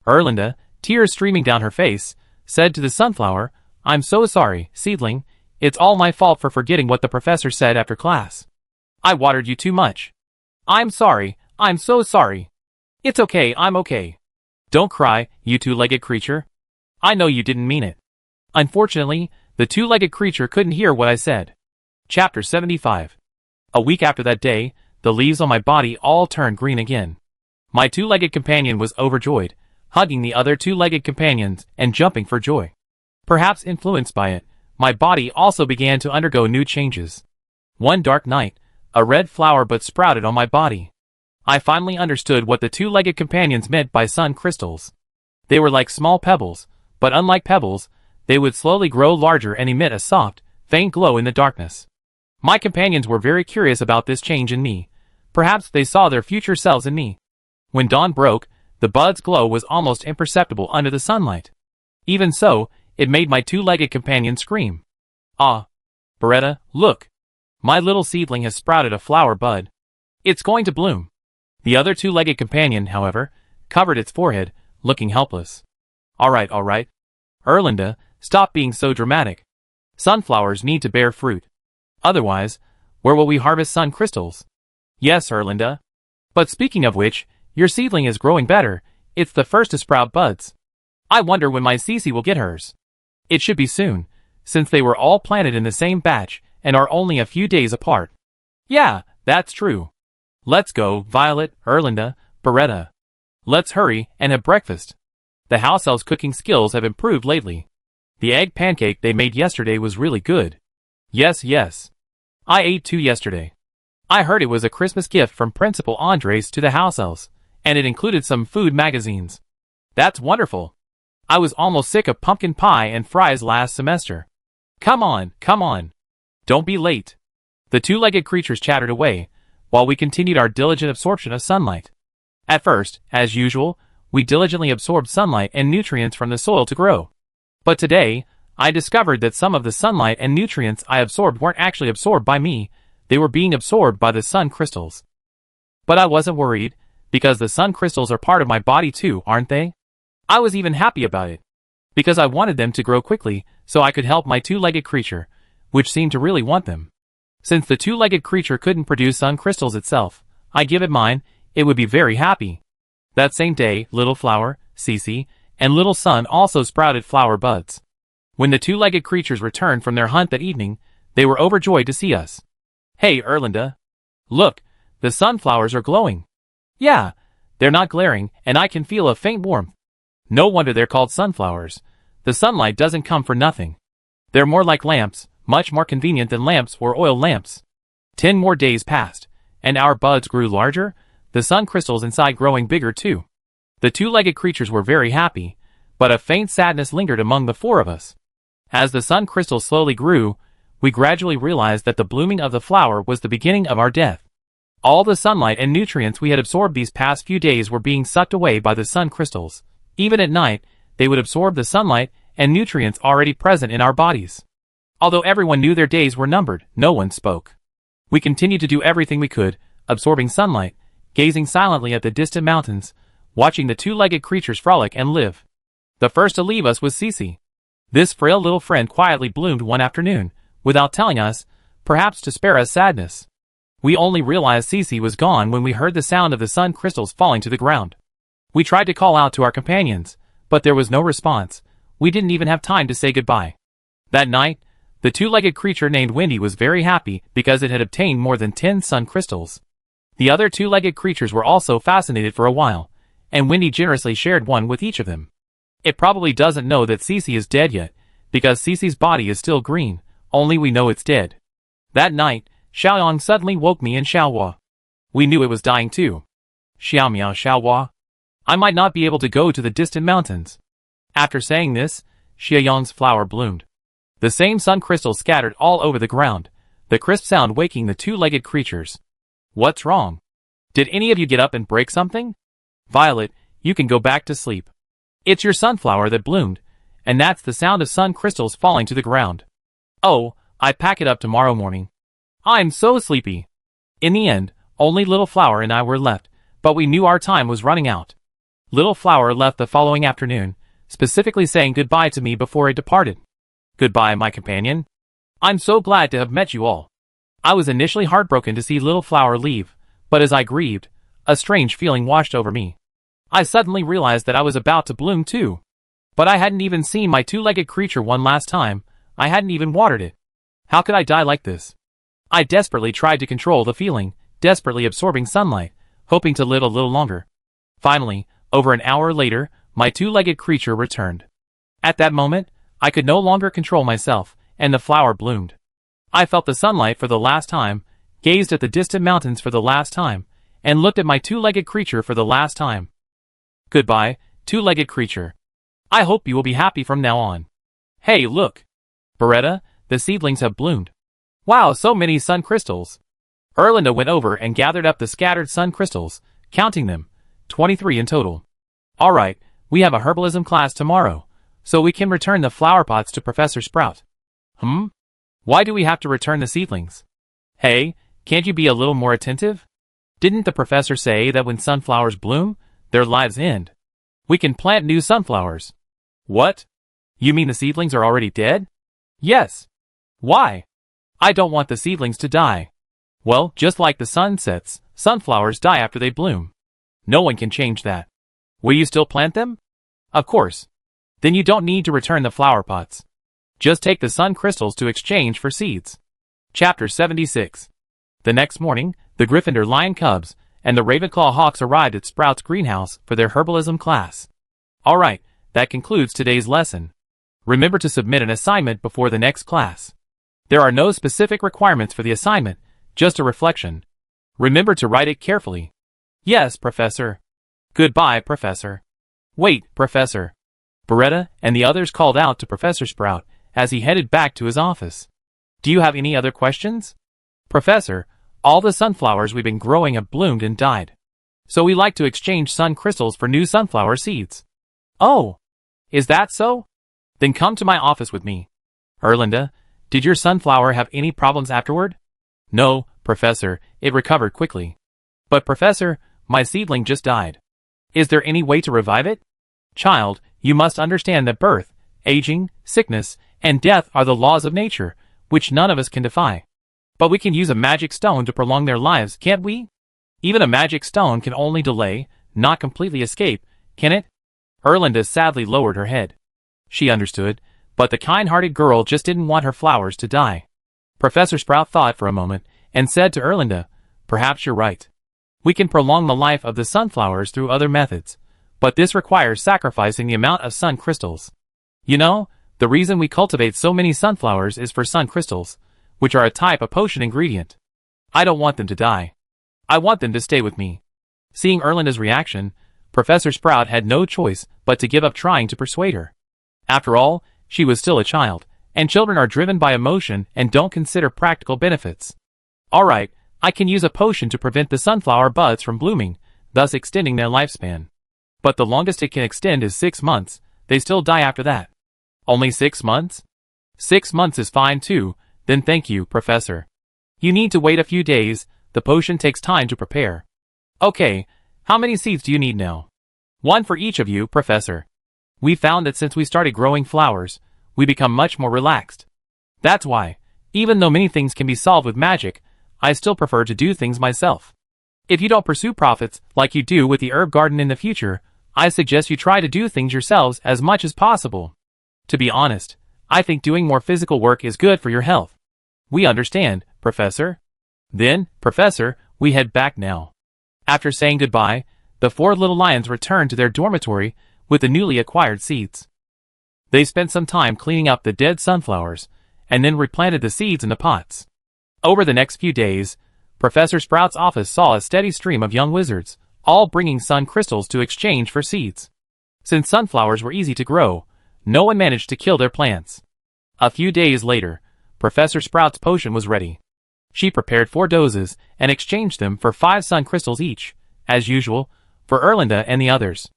Erlinda, tears streaming down her face, said to the sunflower, I'm so sorry, seedling. It's all my fault for forgetting what the professor said after class. I watered you too much. I'm sorry, I'm so sorry. It's okay, I'm okay. Don't cry, you two-legged creature. I know you didn't mean it. Unfortunately, the two-legged creature couldn't hear what I said. Chapter 75. A week after that day, the leaves on my body all turned green again. My two-legged companion was overjoyed, hugging the other two-legged companions and jumping for joy. Perhaps influenced by it, my body also began to undergo new changes. One dark night, a red flower bud sprouted on my body. I finally understood what the two-legged companions meant by sun crystals. They were like small pebbles, but unlike pebbles, they would slowly grow larger and emit a soft, faint glow in the darkness. My companions were very curious about this change in me. Perhaps they saw their future selves in me. When dawn broke, the bud's glow was almost imperceptible under the sunlight. Even so, it made my two-legged companion scream. Ah! Beretta, look! My little seedling has sprouted a flower bud. It's going to bloom. The other two-legged companion, however, covered its forehead, looking helpless. Alright, Erlinda, stop being so dramatic. Sunflowers need to bear fruit. Otherwise, where will we harvest sun crystals? Yes, Erlinda. But speaking of which, your seedling is growing better. It's the first to sprout buds. I wonder when my Cece will get hers. It should be soon, since they were all planted in the same batch and are only a few days apart. Yeah, that's true. Let's go, Violet, Erlinda, Beretta. Let's hurry and have breakfast. The house elf's cooking skills have improved lately. The egg pancake they made yesterday was really good. Yes. I ate 2 yesterday. I heard it was a Christmas gift from Principal Andres to the house elves, and it included some food magazines. That's wonderful. I was almost sick of pumpkin pie and fries last semester. Come on. Don't be late. The two-legged creatures chattered away, while we continued our diligent absorption of sunlight. At first, as usual, we diligently absorbed sunlight and nutrients from the soil to grow. But today, I discovered that some of the sunlight and nutrients I absorbed weren't actually absorbed by me, they were being absorbed by the sun crystals. But I wasn't worried, because the sun crystals are part of my body too, aren't they? I was even happy about it, because I wanted them to grow quickly so I could help my two-legged creature, which seemed to really want them. Since the two-legged creature couldn't produce sun crystals itself, I give it mine, it would be very happy. That same day, Little Flower, Cece, and Little Sun also sprouted flower buds. When the two-legged creatures returned from their hunt that evening, they were overjoyed to see us. Hey, Erlinda. Look, the sunflowers are glowing. Yeah, they're not glaring, and I can feel a faint warmth. No wonder they're called sunflowers. The sunlight doesn't come for nothing. They're more like lamps, much more convenient than lamps or oil lamps. 10 more days passed, and our buds grew larger, the sun crystals inside growing bigger too. The two-legged creatures were very happy, but a faint sadness lingered among the 4 of us. As the sun crystals slowly grew, we gradually realized that the blooming of the flower was the beginning of our death. All the sunlight and nutrients we had absorbed these past few days were being sucked away by the sun crystals. Even at night, they would absorb the sunlight and nutrients already present in our bodies. Although everyone knew their days were numbered, no one spoke. We continued to do everything we could, absorbing sunlight, gazing silently at the distant mountains, watching the two-legged creatures frolic and live. The first to leave us was Cece. This frail little friend quietly bloomed one afternoon, without telling us, perhaps to spare us sadness. We only realized Cece was gone when we heard the sound of the sun crystals falling to the ground. We tried to call out to our companions, but there was no response. We didn't even have time to say goodbye. That night, the two-legged creature named Wendy was very happy because it had obtained more than 10 sun crystals. The other two-legged creatures were also fascinated for a while, and Wendy generously shared one with each of them. It probably doesn't know that Cece is dead yet, because Cece's body is still green, only we know it's dead. That night, Xiaoyang suddenly woke me and Xiaohua. We knew it was dying too. Xiao Miao Xiaohua. I might not be able to go to the distant mountains. After saying this, Xiaoyang's flower bloomed. The same sun crystals scattered all over the ground, the crisp sound waking the two-legged creatures. What's wrong? Did any of you get up and break something? Violet, you can go back to sleep. It's your sunflower that bloomed, and that's the sound of sun crystals falling to the ground. Oh, I pack it up tomorrow morning. I'm so sleepy. In the end, only Little Flower and I were left, but we knew our time was running out. Little Flower left the following afternoon, specifically saying goodbye to me before it departed. Goodbye, my companion. I'm so glad to have met you all. I was initially heartbroken to see Little Flower leave, but as I grieved, a strange feeling washed over me. I suddenly realized that I was about to bloom too. But I hadn't even seen my two-legged creature one last time. I hadn't even watered it. How could I die like this? I desperately tried to control the feeling, desperately absorbing sunlight, hoping to live a little longer. Finally, over an hour later, my two-legged creature returned. At that moment, I could no longer control myself, and the flower bloomed. I felt the sunlight for the last time, gazed at the distant mountains for the last time, and looked at my two-legged creature for the last time. Goodbye, two-legged creature. I hope you will be happy from now on. Hey, look! Beretta, the seedlings have bloomed. Wow, so many sun crystals. Erlinda went over and gathered up the scattered sun crystals, counting them, 23 in total. Alright, we have a herbalism class tomorrow, so we can return the flower pots to Professor Sprout. Why do we have to return the seedlings? Hey, can't you be a little more attentive? Didn't the professor say that when sunflowers bloom, their lives end? We can plant new sunflowers. What? You mean the seedlings are already dead? Yes. Why? I don't want the seedlings to die. Well, just like the sun sets, sunflowers die after they bloom. No one can change that. Will you still plant them? Of course. Then you don't need to return the flower pots. Just take the sun crystals to exchange for seeds. Chapter 76. The next morning, the Gryffindor lion cubs and the Ravenclaw hawks arrived at Sprout's greenhouse for their herbalism class. Alright, that concludes today's lesson. Remember to submit an assignment before the next class. There are no specific requirements for the assignment, just a reflection. Remember to write it carefully. Yes, Professor. Goodbye, Professor. Wait, Professor. Beretta and the others called out to Professor Sprout as he headed back to his office. Do you have any other questions? Professor, all the sunflowers we've been growing have bloomed and died. So we like to exchange sun crystals for new sunflower seeds. Oh, is that so? Then come to my office with me. Erlinda, did your sunflower have any problems afterward? No, Professor, it recovered quickly. But Professor, my seedling just died. Is there any way to revive it? Child, you must understand that birth, aging, sickness, and death are the laws of nature, which none of us can defy. But we can use a magic stone to prolong their lives, can't we? Even a magic stone can only delay, not completely escape, can it? Erlinda sadly lowered her head. She understood, but the kind-hearted girl just didn't want her flowers to die. Professor Sprout thought for a moment, and said to Erlinda, perhaps you're right. We can prolong the life of the sunflowers through other methods, but this requires sacrificing the amount of sun crystals. You know, the reason we cultivate so many sunflowers is for sun crystals, which are a type of potion ingredient. I don't want them to die. I want them to stay with me. Seeing Erlinda's reaction, Professor Sprout had no choice but to give up trying to persuade her. After all, she was still a child, and children are driven by emotion and don't consider practical benefits. Alright, I can use a potion to prevent the sunflower buds from blooming, thus extending their lifespan. But the longest it can extend is 6 months, they still die after that. Only 6 months? 6 months is fine too, then thank you, Professor. You need to wait a few days, the potion takes time to prepare. Okay, how many seeds do you need now? 1 for each of you, Professor. We found that since we started growing flowers, we become much more relaxed. That's why. Even though many things can be solved with magic, I still prefer to do things myself. If you don't pursue profits like you do with the herb garden in the future, I suggest you try to do things yourselves as much as possible. To be honest, I think doing more physical work is good for your health. We understand, Professor. Then, Professor, we head back now. After saying goodbye, the four little lions returned to their dormitory with the newly acquired seeds. They spent some time cleaning up the dead sunflowers, and then replanted the seeds in the pots. Over the next few days, Professor Sprout's office saw a steady stream of young wizards, all bringing sun crystals to exchange for seeds. Since sunflowers were easy to grow, no one managed to kill their plants. A few days later, Professor Sprout's potion was ready. She prepared 4 doses and exchanged them for 5 sun crystals each, as usual, for Erlinda and the others.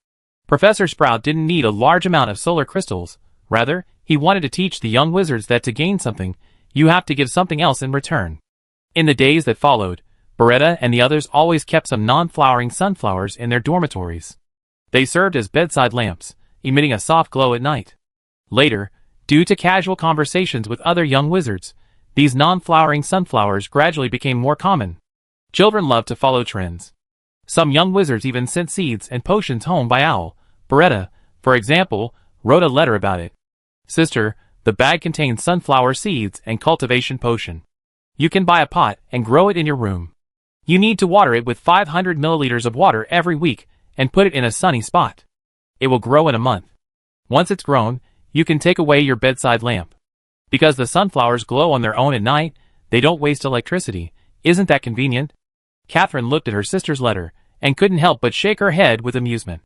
Professor Sprout didn't need a large amount of solar crystals. Rather, he wanted to teach the young wizards that to gain something, you have to give something else in return. In the days that followed, Beretta and the others always kept some non-flowering sunflowers in their dormitories. They served as bedside lamps, emitting a soft glow at night. Later, due to casual conversations with other young wizards, these non-flowering sunflowers gradually became more common. Children love to follow trends. Some young wizards even sent seeds and potions home by owl. Beretta, for example, wrote a letter about it. Sister, the bag contains sunflower seeds and cultivation potion. You can buy a pot and grow it in your room. You need to water it with 500 milliliters of water every week and put it in a sunny spot. It will grow in a month. Once it's grown, you can take away your bedside lamp. Because the sunflowers glow on their own at night, they don't waste electricity. Isn't that convenient? Catherine looked at her sister's letter and couldn't help but shake her head with amusement.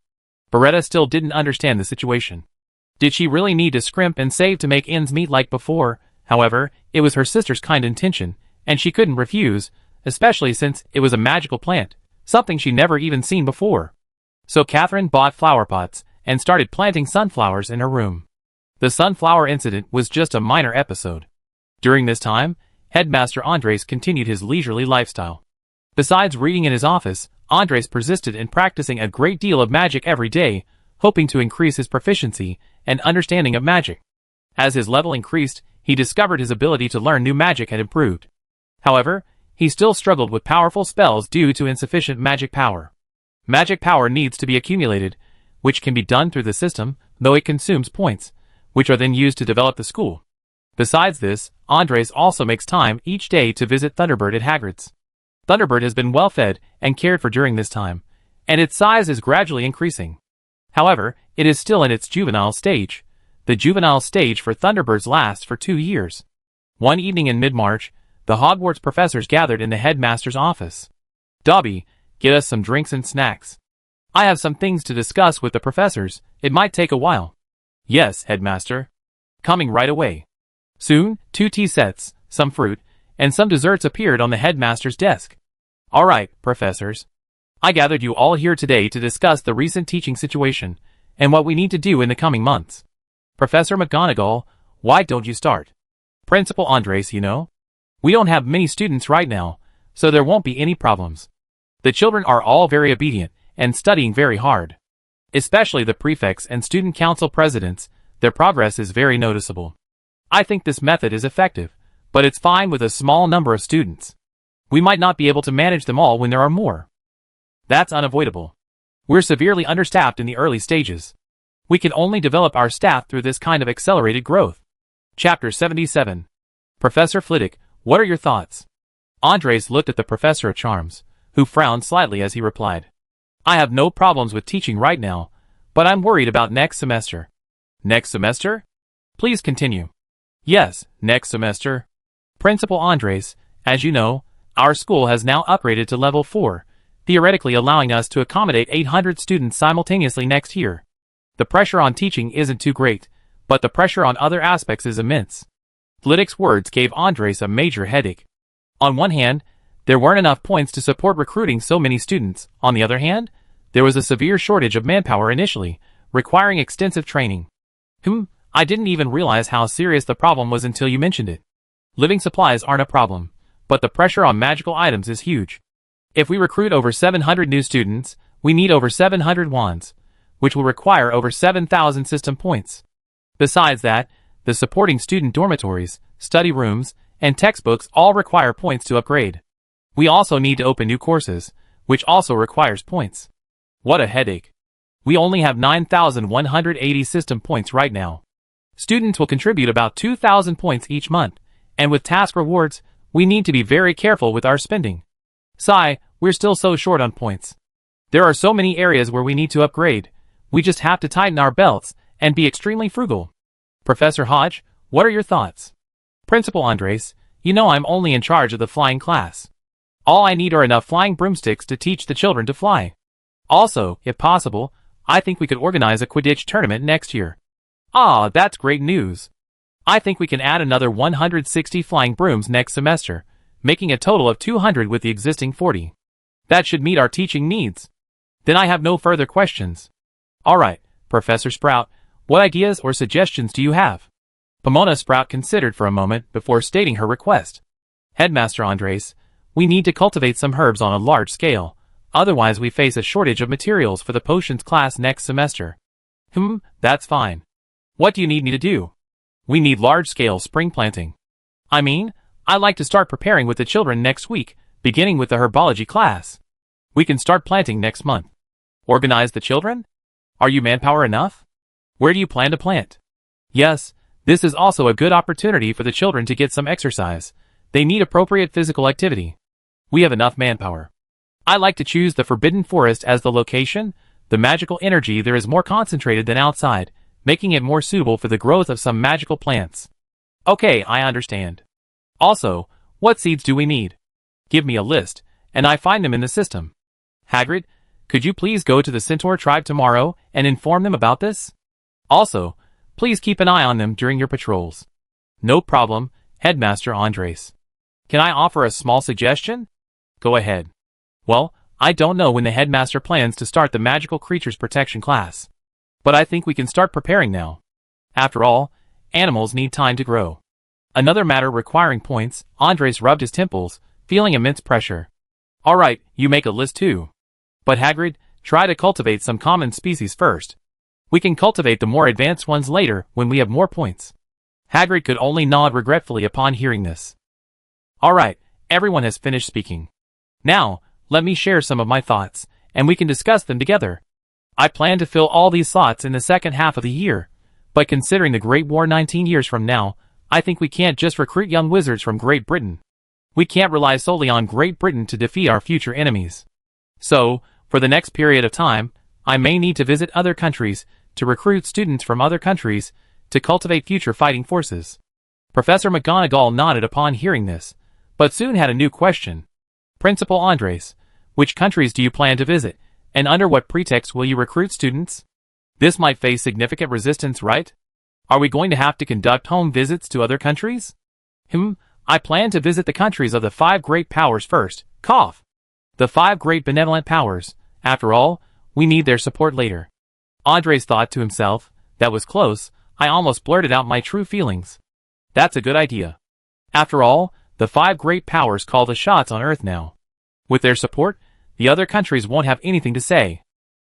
Beretta still didn't understand the situation. Did she really need to scrimp and save to make ends meet like before? However, it was her sister's kind intention, and she couldn't refuse, especially since it was a magical plant, something she never even seen before. So Catherine bought flower pots and started planting sunflowers in her room. The sunflower incident was just a minor episode. During this time, Headmaster Andres continued his leisurely lifestyle. Besides reading in his office, Andres persisted in practicing a great deal of magic every day, hoping to increase his proficiency and understanding of magic. As his level increased, he discovered his ability to learn new magic had improved. However, he still struggled with powerful spells due to insufficient magic power. Magic power needs to be accumulated, which can be done through the system, though it consumes points, which are then used to develop the school. Besides this, Andres also makes time each day to visit Thunderbird at Hagrid's. Thunderbird has been well fed and cared for during this time, and its size is gradually increasing. However, it is still in its juvenile stage. The juvenile stage for Thunderbirds lasts for 2 years. One evening in mid-March, the Hogwarts professors gathered in the headmaster's office. Dobby, get us some drinks and snacks. I have some things to discuss with the professors. It might take a while. Yes, headmaster. Coming right away. Soon, 2 tea sets, some fruit, and some desserts appeared on the headmaster's desk. All right, professors. I gathered you all here today to discuss the recent teaching situation and what we need to do in the coming months. Professor McGonagall, why don't you start? Principal Andres, you know. We don't have many students right now, so there won't be any problems. The children are all very obedient and studying very hard. Especially the prefects and student council presidents, their progress is very noticeable. I think this method is effective, but it's fine with a small number of students. We might not be able to manage them all when there are more. That's unavoidable. We're severely understaffed in the early stages. We can only develop our staff through this kind of accelerated growth. Chapter 77. Professor Flitwick, what are your thoughts? Andres looked at the Professor of Charms, who frowned slightly as he replied. I have no problems with teaching right now, but I'm worried about next semester. Next semester? Please continue. Yes, next semester. Principal Andres, as you know, our school has now upgraded to level 4, theoretically allowing us to accommodate 800 students simultaneously next year. The pressure on teaching isn't too great, but the pressure on other aspects is immense. Flitwick's words gave Andres a major headache. On one hand, there weren't enough points to support recruiting so many students. On the other hand, there was a severe shortage of manpower initially, requiring extensive training. I didn't even realize how serious the problem was until you mentioned it. Living supplies aren't a problem, but the pressure on magical items is huge. If we recruit over 700 new students, we need over 700 wands, which will require over 7,000 system points. Besides that, the supporting student dormitories, study rooms, and textbooks all require points to upgrade. We also need to open new courses, which also requires points. What a headache. We only have 9,180 system points right now. Students will contribute about 2,000 points each month, and with task rewards, we need to be very careful with our spending. Sigh, we're still so short on points. There are so many areas where we need to upgrade. We just have to tighten our belts and be extremely frugal. Professor Hodge, what are your thoughts? Principal Andres, you know I'm only in charge of the flying class. All I need are enough flying broomsticks to teach the children to fly. Also, if possible, I think we could organize a Quidditch tournament next year. Ah, that's great news. I think we can add another 160 flying brooms next semester, making a total of 200 with the existing 40. That should meet our teaching needs. Then I have no further questions. Alright, Professor Sprout, what ideas or suggestions do you have? Pomona Sprout considered for a moment before stating her request. Headmaster Andres, we need to cultivate some herbs on a large scale, otherwise we face a shortage of materials for the potions class next semester. That's fine. What do you need me to do? We need large-scale spring planting. I mean, I'd like to start preparing with the children next week, beginning with the herbology class. We can start planting next month. Organize the children? Are you manpower enough? Where do you plan to plant? Yes, this is also a good opportunity for the children to get some exercise. They need appropriate physical activity. We have enough manpower. I like to choose the Forbidden Forest as the location. The magical energy there is more concentrated than outside, making it more suitable for the growth of some magical plants. Okay, I understand. Also, what seeds do we need? Give me a list, and I find them in the system. Hagrid, could you please go to the Centaur tribe tomorrow and inform them about this? Also, please keep an eye on them during your patrols. No problem, Headmaster Andres. Can I offer a small suggestion? Go ahead. Well, I don't know when the headmaster plans to start the Magical Creatures Protection class, but I think we can start preparing now. After all, animals need time to grow. Another matter requiring points, Andres rubbed his temples, feeling immense pressure. Alright, you make a list too. But Hagrid, try to cultivate some common species first. We can cultivate the more advanced ones later when we have more points. Hagrid could only nod regretfully upon hearing this. Alright, everyone has finished speaking. Now, let me share some of my thoughts, and we can discuss them together. I plan to fill all these slots in the second half of the year, but considering the Great War 19 years from now, I think we can't just recruit young wizards from Great Britain. We can't rely solely on Great Britain to defeat our future enemies. So, for the next period of time, I may need to visit other countries to recruit students from other countries to cultivate future fighting forces. Professor McGonagall nodded upon hearing this, but soon had a new question. Principal Andres, which countries do you plan to visit, and under what pretext will you recruit students? This might face significant resistance, right? Are we going to have to conduct home visits to other countries? I plan to visit the countries of the 5 great powers first. Cough. The 5 great benevolent powers. After all, we need their support later. Andres thought to himself, that was close, I almost blurted out my true feelings. That's a good idea. After all, the 5 great powers call the shots on Earth now. With their support, the other countries won't have anything to say.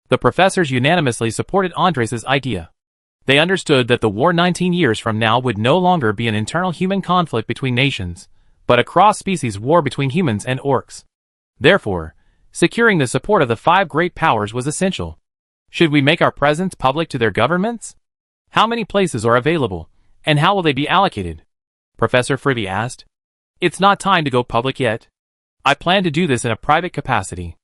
The professors unanimously supported Andres' idea. They understood that the war 19 years from now would no longer be an internal human conflict between nations, but a cross-species war between humans and orcs. Therefore, securing the support of the 5 great powers was essential. Should we make our presence public to their governments? How many places are available, and how will they be allocated? Professor Fribby asked. It's not time to go public yet. I plan to do this in a private capacity.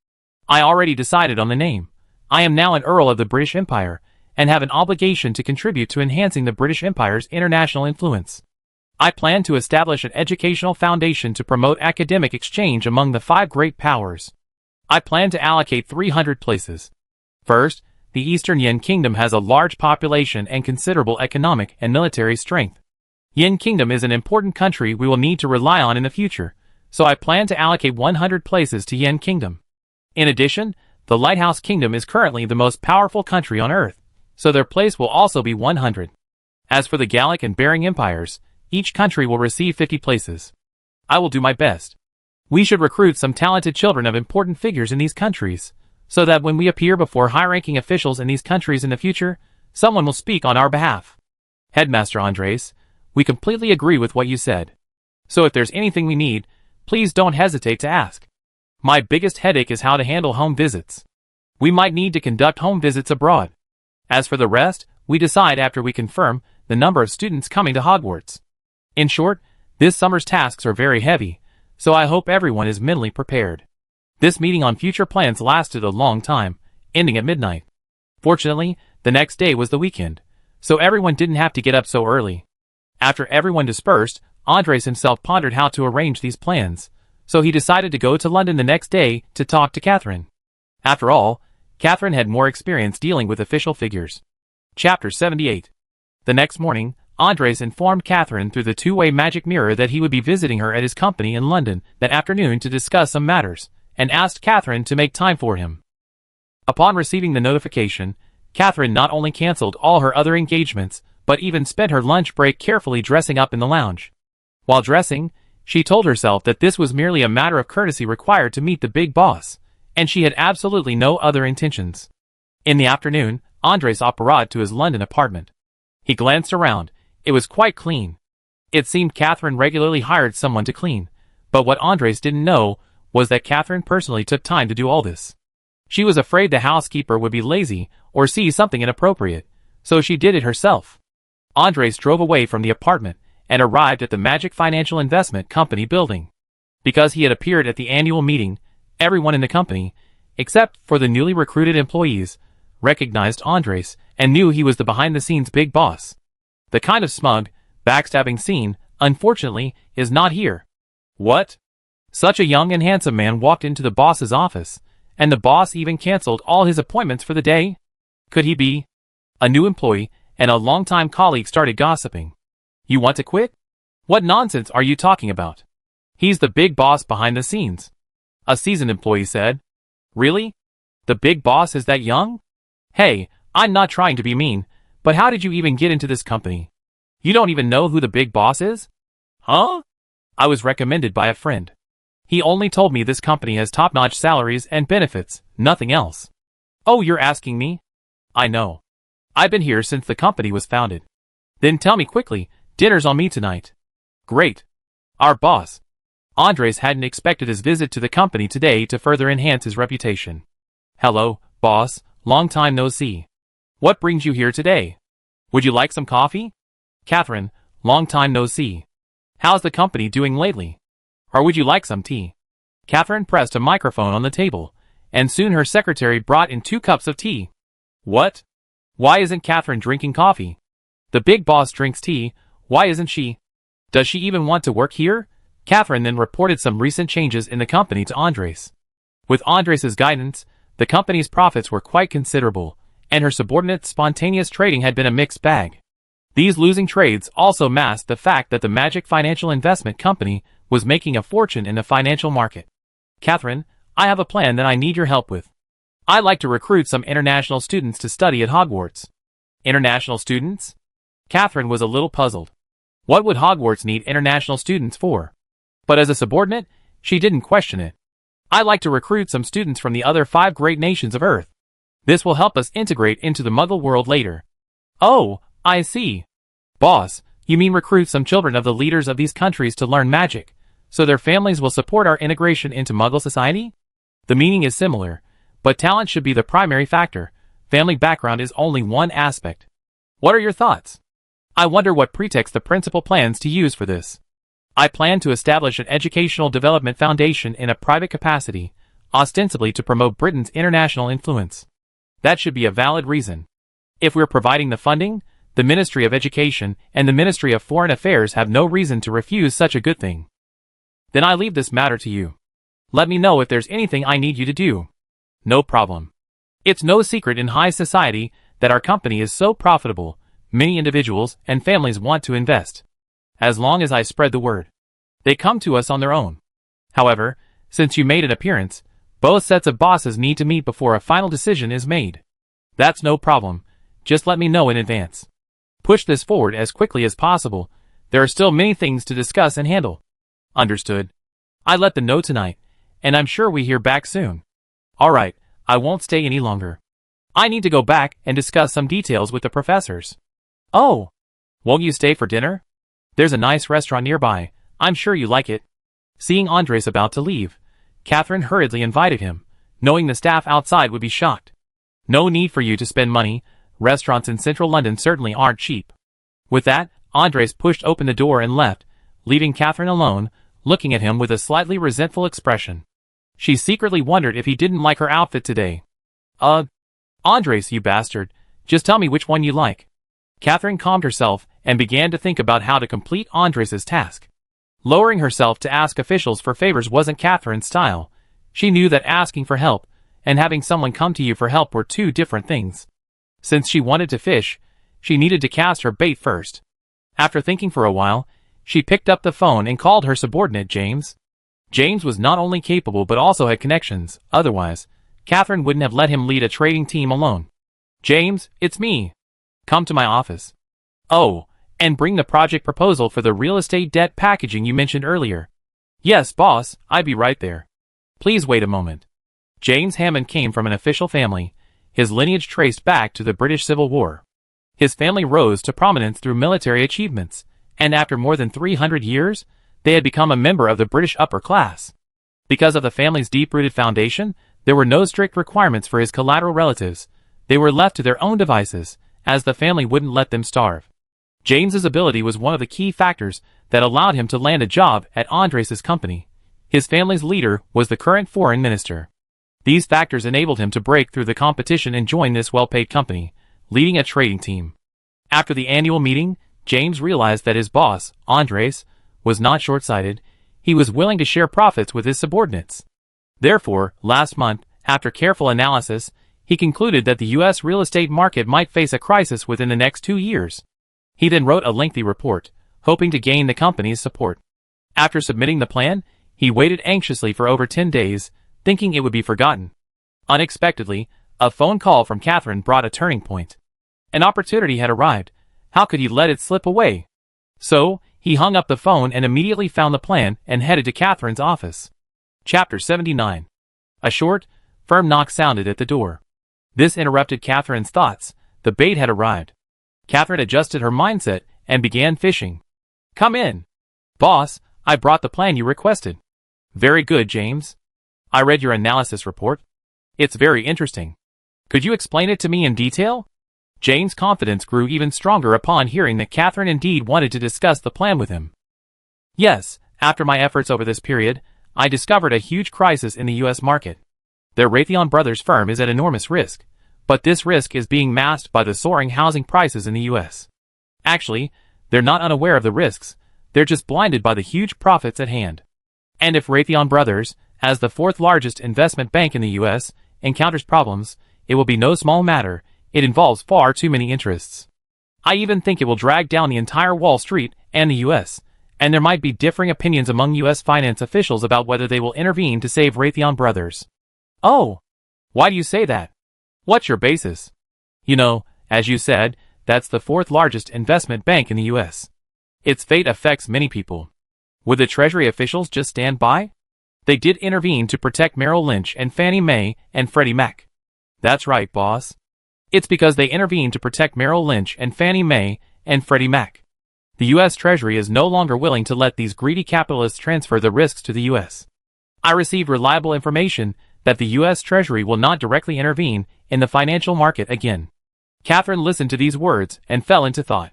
I already decided on the name. I am now an Earl of the British Empire, and have an obligation to contribute to enhancing the British Empire's international influence. I plan to establish an educational foundation to promote academic exchange among the 5 great powers. I plan to allocate 300 places. First, the Eastern Yin Kingdom has a large population and considerable economic and military strength. Yin Kingdom is an important country we will need to rely on in the future, so I plan to allocate 100 places to Yin Kingdom. In addition, the Lighthouse Kingdom is currently the most powerful country on Earth, so their place will also be 100. As for the Gallic and Bering Empires, each country will receive 50 places. I will do my best. We should recruit some talented children of important figures in these countries, so that when we appear before high-ranking officials in these countries in the future, someone will speak on our behalf. Headmaster Andres, we completely agree with what you said. So if there's anything we need, please don't hesitate to ask. My biggest headache is how to handle home visits. We might need to conduct home visits abroad. As for the rest, we decide after we confirm the number of students coming to Hogwarts. In short, this summer's tasks are very heavy, so I hope everyone is mentally prepared. This meeting on future plans lasted a long time, ending at midnight. Fortunately, the next day was the weekend, so everyone didn't have to get up so early. After everyone dispersed, Andres himself pondered how to arrange these plans, so he decided to go to London the next day to talk to Catherine. After all, Catherine had more experience dealing with official figures. Chapter 78. The next morning, Andres informed Catherine through the two-way magic mirror that he would be visiting her at his company in London that afternoon to discuss some matters, and asked Catherine to make time for him. Upon receiving the notification, Catherine not only cancelled all her other engagements, but even spent her lunch break carefully dressing up in the lounge. While dressing, she told herself that this was merely a matter of courtesy required to meet the big boss, and she had absolutely no other intentions. In the afternoon, Andres apparat to his London apartment. He glanced around. It was quite clean. It seemed Catherine regularly hired someone to clean, but what Andres didn't know was that Catherine personally took time to do all this. She was afraid the housekeeper would be lazy or see something inappropriate, so she did it herself. Andres drove away from the apartment and arrived at the Magic Financial Investment Company building. Because he had appeared at the annual meeting, everyone in the company, except for the newly recruited employees, recognized Andres and knew he was the behind-the-scenes big boss. The kind of smug, backstabbing scene, unfortunately, is not here. What? Such a young and handsome man walked into the boss's office, and the boss even cancelled all his appointments for the day? Could he be? A new employee and a longtime colleague started gossiping. You want to quit? What nonsense are you talking about? He's the big boss behind the scenes. A seasoned employee said. Really? The big boss is that young? Hey, I'm not trying to be mean, but how did you even get into this company? You don't even know who the big boss is? Huh? I was recommended by a friend. He only told me this company has top-notch salaries and benefits, nothing else. Oh, you're asking me? I know. I've been here since the company was founded. Then tell me quickly, dinner's on me tonight. Great. Our boss. Andres hadn't expected his visit to the company today to further enhance his reputation. Hello, boss, long time no see. What brings you here today? Would you like some coffee? Catherine, long time no see. How's the company doing lately? Or would you like some tea? Catherine pressed a microphone on the table, and soon her secretary brought in 2 cups of tea. What? Why isn't Catherine drinking coffee? The big boss drinks tea, why isn't she? Does she even want to work here? Catherine then reported some recent changes in the company to Andres. With Andres' guidance, the company's profits were quite considerable, and her subordinate's spontaneous trading had been a mixed bag. These losing trades also masked the fact that the Magic Financial Investment Company was making a fortune in the financial market. Catherine, I have a plan that I need your help with. I'd like to recruit some international students to study at Hogwarts. International students? Catherine was a little puzzled. What would Hogwarts need international students for? But as a subordinate, she didn't question it. I'd like to recruit some students from the other 5 great nations of Earth. This will help us integrate into the Muggle world later. Oh, I see. Boss, you mean recruit some children of the leaders of these countries to learn magic, so their families will support our integration into Muggle society? The meaning is similar, but talent should be the primary factor. Family background is only one aspect. What are your thoughts? I wonder what pretext the principal plans to use for this. I plan to establish an educational development foundation in a private capacity, ostensibly to promote Britain's international influence. That should be a valid reason. If we're providing the funding, the Ministry of Education and the Ministry of Foreign Affairs have no reason to refuse such a good thing. Then I leave this matter to you. Let me know if there's anything I need you to do. No problem. It's no secret in high society that our company is so profitable, many individuals and families want to invest. As long as I spread the word, they come to us on their own. However, since you made an appearance, both sets of bosses need to meet before a final decision is made. That's no problem. Just let me know in advance. Push this forward as quickly as possible. There are still many things to discuss and handle. Understood. I let them know tonight, and I'm sure we hear back soon. Alright, I won't stay any longer. I need to go back and discuss some details with the professors. Oh, won't you stay for dinner? There's a nice restaurant nearby. I'm sure you like it. Seeing Andres about to leave, Catherine hurriedly invited him, knowing the staff outside would be shocked. No need for you to spend money, restaurants in central London certainly aren't cheap. With that, Andres pushed open the door and left, leaving Catherine alone, looking at him with a slightly resentful expression. She secretly wondered if he didn't like her outfit today. Andres, you bastard, just tell me which one you like. Catherine calmed herself and began to think about how to complete Andres's task. Lowering herself to ask officials for favors wasn't Catherine's style. She knew that asking for help and having someone come to you for help were two different things. Since she wanted to fish, she needed to cast her bait first. After thinking for a while, she picked up the phone and called her subordinate James. James was not only capable but also had connections, otherwise, Catherine wouldn't have let him lead a trading team alone. James, it's me. Come to my office. Oh, and bring the project proposal for the real estate debt packaging you mentioned earlier. Yes, boss, I'll be right there. Please wait a moment. James Hammond came from an official family, his lineage traced back to the British Civil War. His family rose to prominence through military achievements, and after more than 300 years, they had become a member of the British upper class. Because of the family's deep-rooted foundation, there were no strict requirements for his collateral relatives. They were left to their own devices, as the family wouldn't let them starve. James's ability was one of the key factors that allowed him to land a job at Andres's company. His family's leader was the current foreign minister. These factors enabled him to break through the competition and join this well-paid company, leading a trading team. After the annual meeting, James realized that his boss, Andres, was not short-sighted. He was willing to share profits with his subordinates. Therefore, last month, after careful analysis, he concluded that the U.S. real estate market might face a crisis within the next 2 years. He then wrote a lengthy report, hoping to gain the company's support. After submitting the plan, he waited anxiously for over 10 days, thinking it would be forgotten. Unexpectedly, a phone call from Catherine brought a turning point. An opportunity had arrived. How could he let it slip away? So, he hung up the phone and immediately found the plan and headed to Catherine's office. Chapter 79. A short, firm knock sounded at the door. This interrupted Catherine's thoughts. The bait had arrived. Catherine adjusted her mindset and began fishing. Come in. Boss, I brought the plan you requested. Very good, James. I read your analysis report. It's very interesting. Could you explain it to me in detail? James' confidence grew even stronger upon hearing that Catherine indeed wanted to discuss the plan with him. Yes, after my efforts over this period, I discovered a huge crisis in the U.S. market. The Raytheon Brothers firm is at enormous risk, but this risk is being masked by the soaring housing prices in the U.S. Actually, they're not unaware of the risks, they're just blinded by the huge profits at hand. And if Raytheon Brothers, as the fourth largest investment bank in the U.S., encounters problems, it will be no small matter. It involves far too many interests. I even think it will drag down the entire Wall Street and the U.S., and there might be differing opinions among U.S. finance officials about whether they will intervene to save Raytheon Brothers. Oh, why do you say that? What's your basis? You know, as you said, that's the fourth largest investment bank in the U.S. Its fate affects many people. Would the Treasury officials just stand by? They did intervene to protect Merrill Lynch and Fannie Mae and Freddie Mac. That's right, boss. It's because they intervened to protect Merrill Lynch and Fannie Mae and Freddie Mac. The U.S. Treasury is no longer willing to let these greedy capitalists transfer the risks to the U.S. I received reliable information that the U.S. Treasury will not directly intervene in the financial market again. Catherine listened to these words and fell into thought.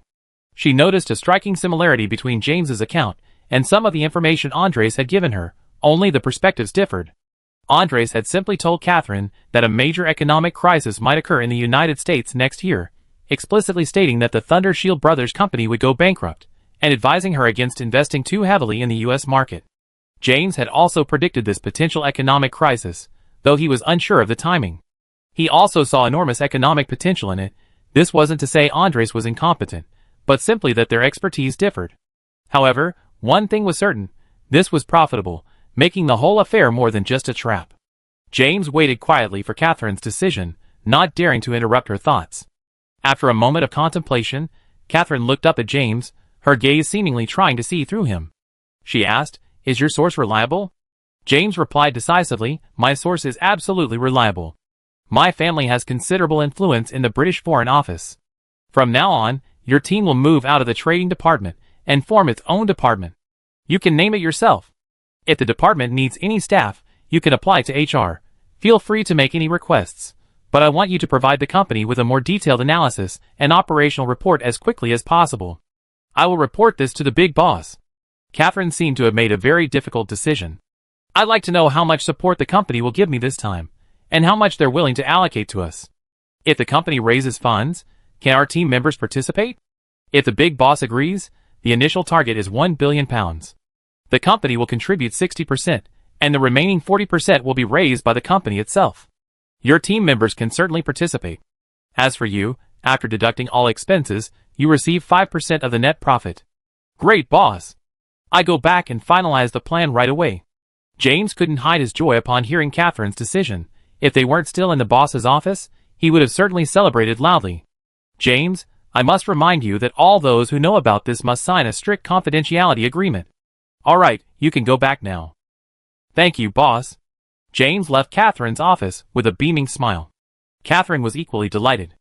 She noticed a striking similarity between James's account and some of the information Andres had given her, only the perspectives differed. Andres had simply told Catherine that a major economic crisis might occur in the United States next year, explicitly stating that the Thunder Shield Brothers company would go bankrupt, and advising her against investing too heavily in the U.S. market. James had also predicted this potential economic crisis, though he was unsure of the timing. He also saw enormous economic potential in it. This wasn't to say Andres was incompetent, but simply that their expertise differed. However, one thing was certain, this was profitable, making the whole affair more than just a trap. James waited quietly for Catherine's decision, not daring to interrupt her thoughts. After a moment of contemplation, Catherine looked up at James, her gaze seemingly trying to see through him. She asked, "Is your source reliable?" James replied decisively, "My source is absolutely reliable. My family has considerable influence in the British Foreign Office. From now on, your team will move out of the trading department and form its own department. You can name it yourself. If the department needs any staff, you can apply to HR. Feel free to make any requests. But I want you to provide the company with a more detailed analysis and operational report as quickly as possible. I will report this to the big boss. Catherine seemed to have made a very difficult decision. I'd like to know how much support the company will give me this time, and how much they're willing to allocate to us. If the company raises funds, can our team members participate? If the big boss agrees, the initial target is £1 billion. The company will contribute 60%, and the remaining 40% will be raised by the company itself. Your team members can certainly participate. As for you, after deducting all expenses, you receive 5% of the net profit. Great, boss. I go back and finalize the plan right away. James couldn't hide his joy upon hearing Catherine's decision. If they weren't still in the boss's office, he would have certainly celebrated loudly. James, I must remind you that all those who know about this must sign a strict confidentiality agreement. All right, you can go back now. Thank you, boss. James left Catherine's office with a beaming smile. Catherine was equally delighted.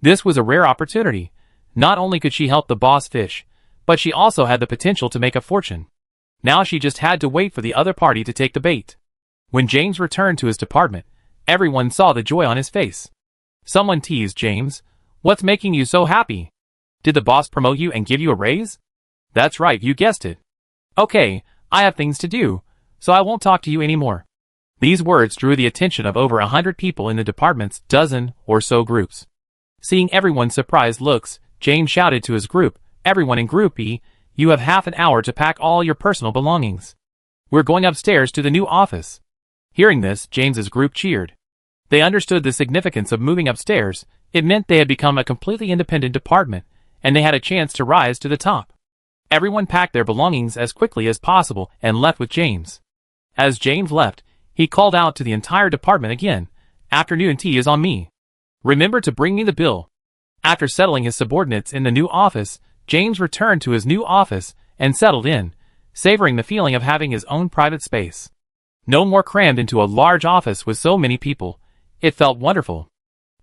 This was a rare opportunity. Not only could she help the boss fish, but she also had the potential to make a fortune. Now she just had to wait for the other party to take the bait. When James returned to his department, everyone saw the joy on his face. Someone teased James, "What's making you so happy? Did the boss promote you and give you a raise?" "That's right, you guessed it." "Okay, I have things to do, so I won't talk to you anymore." These words drew the attention of over 100 people in the department's dozen or so groups. Seeing everyone's surprised looks, James shouted to his group, "Everyone in Group E, you have half an hour to pack all your personal belongings. We're going upstairs to the new office." Hearing this, James's group cheered. They understood the significance of moving upstairs. It meant they had become a completely independent department, and they had a chance to rise to the top. Everyone packed their belongings as quickly as possible and left with James. As James left, he called out to the entire department again, "Afternoon tea is on me. Remember to bring me the bill." After settling his subordinates in the new office, James returned to his new office and settled in, savoring the feeling of having his own private space. No more crammed into a large office with so many people. It felt wonderful.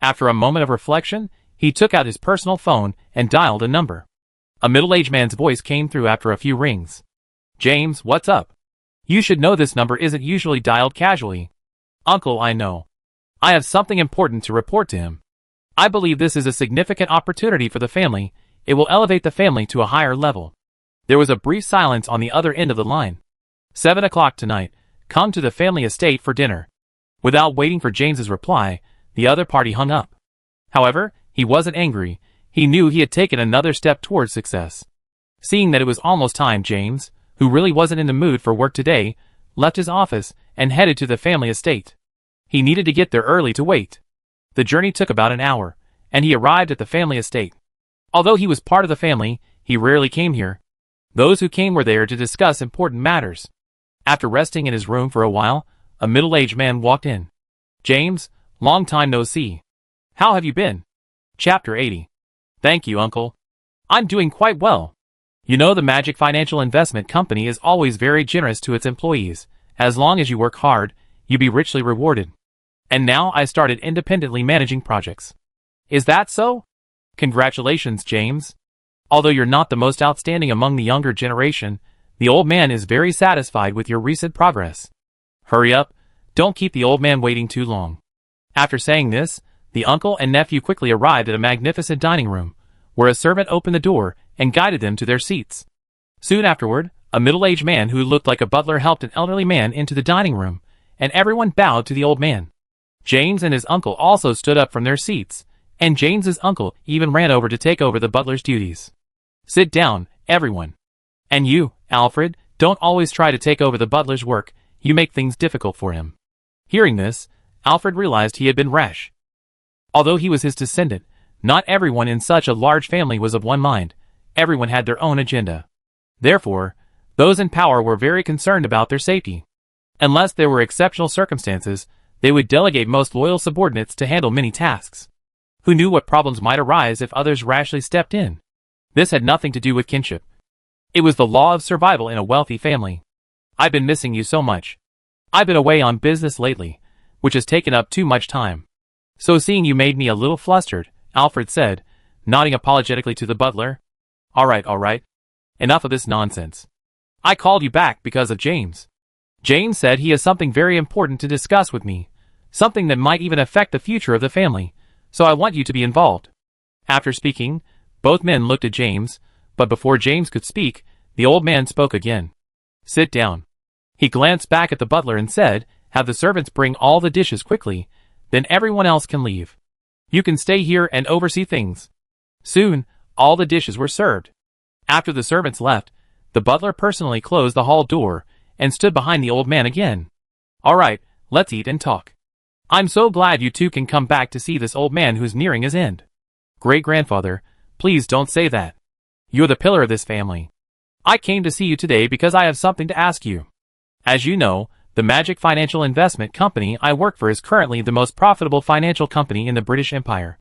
After a moment of reflection, he took out his personal phone and dialed a number. A middle-aged man's voice came through after a few rings. "James, what's up? You should know this number isn't usually dialed casually." "Uncle, I know. I have something important to report to him. I believe this is a significant opportunity for the family. It will elevate the family to a higher level." There was a brief silence on the other end of the line. 7 o'clock tonight. Come to the family estate for dinner." Without waiting for James's reply, the other party hung up. However, he wasn't angry. He knew he had taken another step towards success. Seeing that it was almost time, James, who really wasn't in the mood for work today, left his office and headed to the family estate. He needed to get there early to wait. The journey took about an hour, and he arrived at the family estate. Although he was part of the family, he rarely came here. Those who came were there to discuss important matters. After resting in his room for a while, a middle-aged man walked in. "James, long time no see. How have you been?" Chapter 80. "Thank you, Uncle. I'm doing quite well. You know, the Magic Financial Investment Company is always very generous to its employees. As long as you work hard, you'll be richly rewarded. And now I started independently managing projects." "Is that so? Congratulations, James. Although you're not the most outstanding among the younger generation, the old man is very satisfied with your recent progress. Hurry up, don't keep the old man waiting too long." After saying this, the uncle and nephew quickly arrived at a magnificent dining room, where a servant opened the door and guided them to their seats. Soon afterward, a middle-aged man who looked like a butler helped an elderly man into the dining room, and everyone bowed to the old man. James and his uncle also stood up from their seats, and James's uncle even ran over to take over the butler's duties. "Sit down, everyone. And you, Alfred, don't always try to take over the butler's work. You make things difficult for him." Hearing this, Alfred realized he had been rash. Although he was his descendant, not everyone in such a large family was of one mind. Everyone had their own agenda. Therefore, those in power were very concerned about their safety. Unless there were exceptional circumstances, they would delegate most loyal subordinates to handle many tasks. Who knew what problems might arise if others rashly stepped in? This had nothing to do with kinship. It was the law of survival in a wealthy family. "I've been missing you so much. I've been away on business lately, which has taken up too much time. So seeing you made me a little flustered," Alfred said, nodding apologetically to the butler. All right. Enough of this nonsense. I called you back because of James. James said he has something very important to discuss with me, something that might even affect the future of the family, so I want you to be involved. After speaking, both men looked at James, but before James could speak, the old man spoke again. Sit down. He glanced back at the butler and said, have the servants bring all the dishes quickly, then everyone else can leave. You can stay here and oversee things. Soon, all the dishes were served. After the servants left, the butler personally closed the hall door and stood behind the old man again. All right, let's eat and talk. I'm so glad you two can come back to see this old man who's nearing his end. Great-grandfather, please don't say that. You're the pillar of this family. I came to see you today because I have something to ask you. As you know, the Magic Financial Investment Company I work for is currently the most profitable financial company in the British Empire.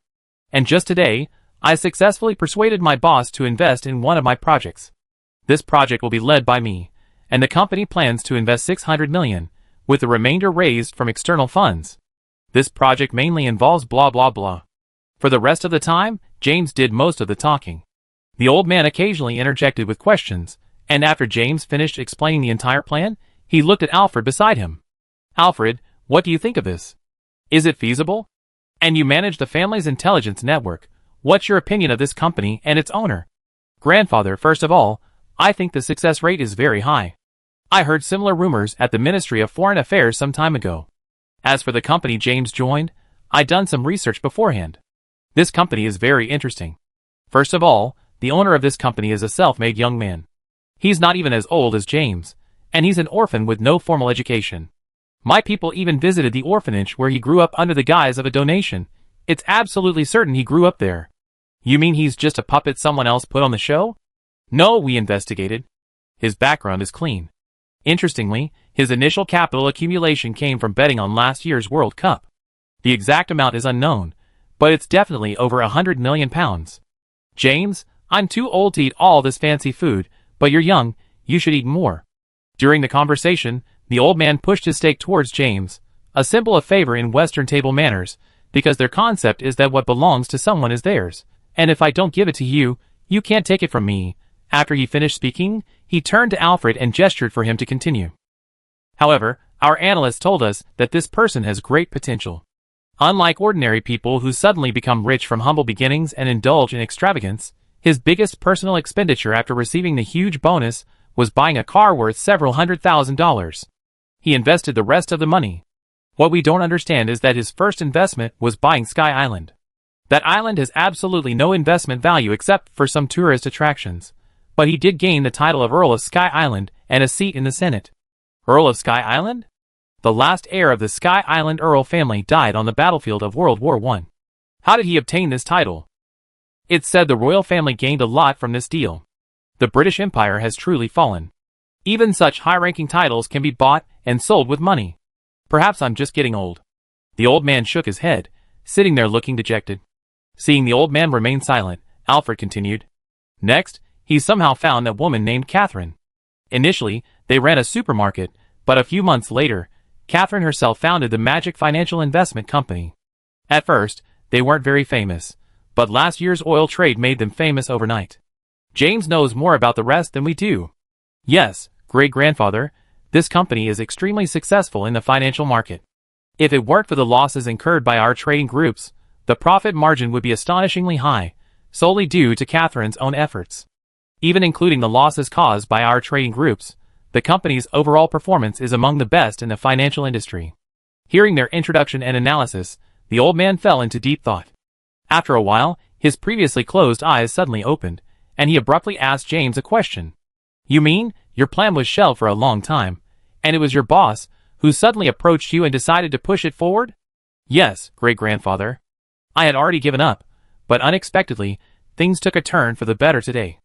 And just today, I successfully persuaded my boss to invest in one of my projects. This project will be led by me, and the company plans to invest $600 million, with the remainder raised from external funds. This project mainly involves blah blah blah. For the rest of the time, James did most of the talking. The old man occasionally interjected with questions, and after James finished explaining the entire plan, he looked at Alfred beside him. Alfred, what do you think of this? Is it feasible? And you manage the family's intelligence network. What's your opinion of this company and its owner? Grandfather, first of all, I think the success rate is very high. I heard similar rumors at the Ministry of Foreign Affairs some time ago. As for the company James joined, I'd done some research beforehand. This company is very interesting. First of all, the owner of this company is a self-made young man. He's not even as old as James, and he's an orphan with no formal education. My people even visited the orphanage where he grew up under the guise of a donation. It's absolutely certain he grew up there. You mean he's just a puppet someone else put on the show? No, we investigated. His background is clean. Interestingly, his initial capital accumulation came from betting on last year's World Cup. The exact amount is unknown, but it's definitely over £100 million. James, I'm too old to eat all this fancy food, but you're young, you should eat more. During the conversation, the old man pushed his steak towards James, a symbol of favor in Western table manners, because their concept is that what belongs to someone is theirs, and if I don't give it to you, you can't take it from me. After he finished speaking, he turned to Alfred and gestured for him to continue. However, our analysts told us that this person has great potential. Unlike ordinary people who suddenly become rich from humble beginnings and indulge in extravagance, his biggest personal expenditure after receiving the huge bonus was buying a car worth several $100,000. He invested the rest of the money. What we don't understand is that his first investment was buying Sky Island. That island has absolutely no investment value except for some tourist attractions, but he did gain the title of Earl of Sky Island and a seat in the Senate. Earl of Sky Island? The last heir of the Sky Island Earl family died on the battlefield of World War I. How did he obtain this title? It's said the royal family gained a lot from this deal. The British Empire has truly fallen. Even such high-ranking titles can be bought and sold with money. Perhaps I'm just getting old. The old man shook his head, sitting there looking dejected. Seeing the old man remain silent, Alfred continued. Next, he somehow found that woman named Catherine. Initially, they ran a supermarket, but a few months later, Catherine herself founded the Magic Financial Investment Company. At first, they weren't very famous, but last year's oil trade made them famous overnight. James knows more about the rest than we do. Yes, great-grandfather, this company is extremely successful in the financial market. If it weren't for the losses incurred by our trading groups, the profit margin would be astonishingly high, solely due to Catherine's own efforts. Even including the losses caused by our trading groups, the company's overall performance is among the best in the financial industry. Hearing their introduction and analysis, the old man fell into deep thought. After a while, his previously closed eyes suddenly opened, and he abruptly asked James a question. You mean, your plan was shelved for a long time, and it was your boss who suddenly approached you and decided to push it forward? Yes, great-grandfather. I had already given up, but unexpectedly, things took a turn for the better today.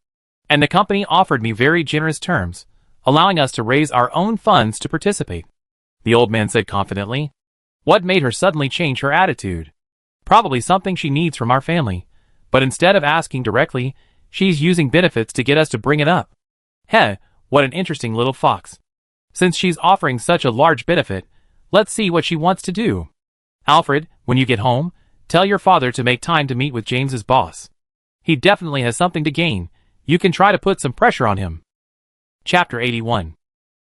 And the company offered me very generous terms, allowing us to raise our own funds to participate. The old man said confidently. What made her suddenly change her attitude? Probably something she needs from our family, but instead of asking directly, she's using benefits to get us to bring it up. Heh, what an interesting little fox. Since she's offering such a large benefit, let's see what she wants to do. Alfred, when you get home, tell your father to make time to meet with James's boss. He definitely has something to gain. You can try to put some pressure on him. Chapter 81.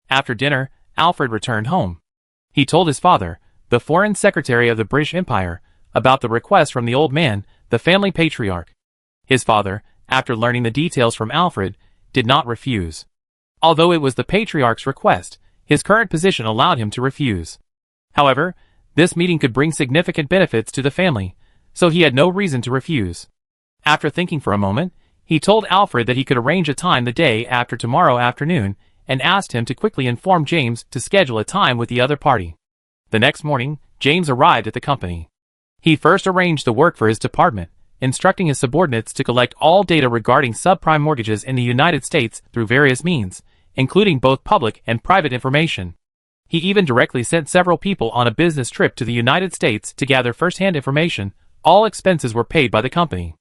After dinner, Alfred returned home. He told his father, the Foreign Secretary of the British Empire, about the request from the old man, the family patriarch. His father, after learning the details from Alfred, did not refuse. Although it was the patriarch's request, his current position allowed him to refuse. However, this meeting could bring significant benefits to the family, so he had no reason to refuse. After thinking for a moment, he told Alfred that he could arrange a time the day after tomorrow afternoon and asked him to quickly inform James to schedule a time with the other party. The next morning, James arrived at the company. He first arranged the work for his department, instructing his subordinates to collect all data regarding subprime mortgages in the United States through various means, including both public and private information. He even directly sent several people on a business trip to the United States to gather first-hand information. All expenses were paid by the company.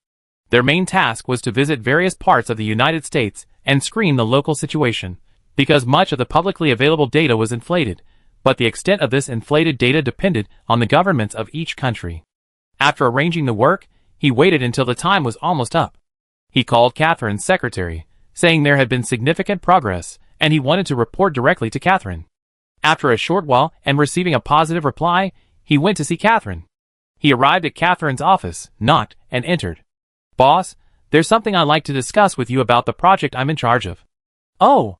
Their main task was to visit various parts of the United States and screen the local situation, because much of the publicly available data was inflated, but the extent of this inflated data depended on the governments of each country. After arranging the work, he waited until the time was almost up. He called Catherine's secretary, saying there had been significant progress, and he wanted to report directly to Catherine. After a short while and receiving a positive reply, he went to see Catherine. He arrived at Catherine's office, knocked, and entered. "Boss, there's something I'd like to discuss with you about the project I'm in charge of." "Oh,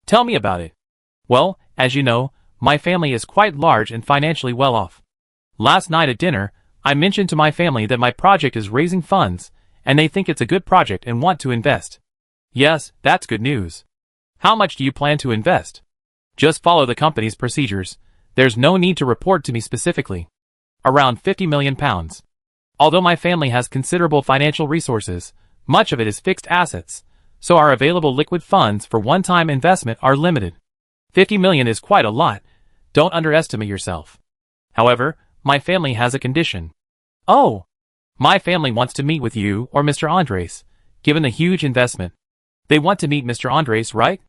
tell me about it." "Well, as you know, my family is quite large and financially well off. Last night at dinner, I mentioned to my family that my project is raising funds, and they think it's a good project and want to invest." "Yes, that's good news. How much do you plan to invest?" "Just follow the company's procedures. There's no need to report to me specifically." "Around £50 million. Although my family has considerable financial resources, much of it is fixed assets, so our available liquid funds for one-time investment are limited. 50 million is quite a lot. Don't underestimate yourself. However, my family has a condition." "Oh, my family wants to meet with you or Mr. Andres, given the huge investment." "They want to meet Mr. Andres, right?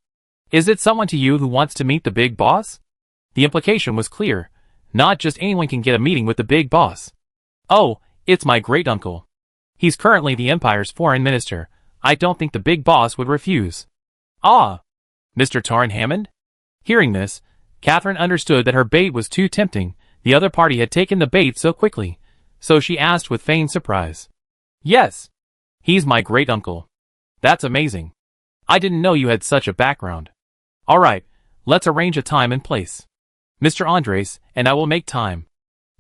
Is it someone to you who wants to meet the big boss?" The implication was clear. Not just anyone can get a meeting with the big boss. "Oh, it's my great-uncle. He's currently the Empire's foreign minister. I don't think the big boss would refuse." "Ah, Mr. Tarn Hammond?" Hearing this, Catherine understood that her bait was too tempting. The other party had taken the bait so quickly, so she asked with feigned surprise. "Yes, he's my great-uncle." "That's amazing. I didn't know you had such a background." "All right, let's arrange a time and place. Mr. Andres and I will make time."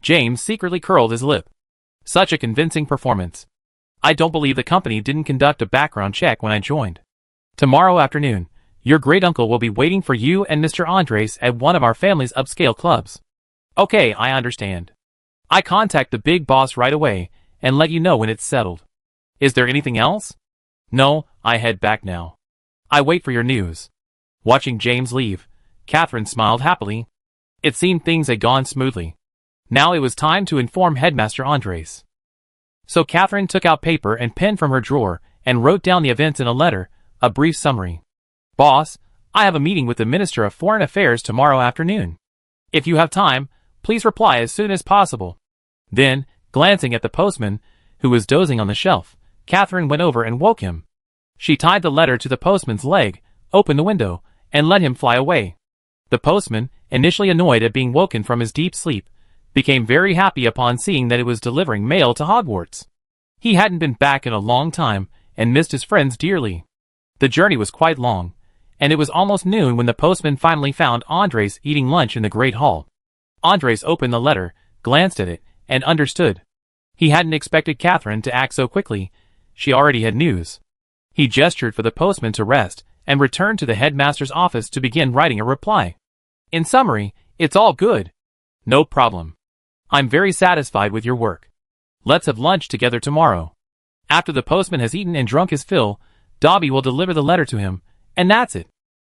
James secretly curled his lip. Such a convincing performance. "I don't believe the company didn't conduct a background check when I joined. Tomorrow afternoon, your great-uncle will be waiting for you and Mr. Andres at one of our family's upscale clubs." "Okay, I understand. I contact the big boss right away and let you know when it's settled. Is there anything else?" "No, I head back now. I wait for your news." Watching James leave, Catherine smiled happily. It seemed things had gone smoothly. Now it was time to inform Headmaster Andres. So Catherine took out paper and pen from her drawer and wrote down the events in a letter, a brief summary. "Boss, I have a meeting with the Minister of Foreign Affairs tomorrow afternoon. If you have time, please reply as soon as possible." Then, glancing at the postman, who was dozing on the shelf, Catherine went over and woke him. She tied the letter to the postman's leg, opened the window, and let him fly away. The postman, initially annoyed at being woken from his deep sleep, became very happy upon seeing that it was delivering mail to Hogwarts. He hadn't been back in a long time, and missed his friends dearly. The journey was quite long, and it was almost noon when the postman finally found Andres eating lunch in the Great Hall. Andres opened the letter, glanced at it, and understood. He hadn't expected Catherine to act so quickly. She already had news. He gestured for the postman to rest, and returned to the headmaster's office to begin writing a reply. "In summary, it's all good. No problem. I'm very satisfied with your work. Let's have lunch together tomorrow. After the postman has eaten and drunk his fill, Dobby will deliver the letter to him, and that's it."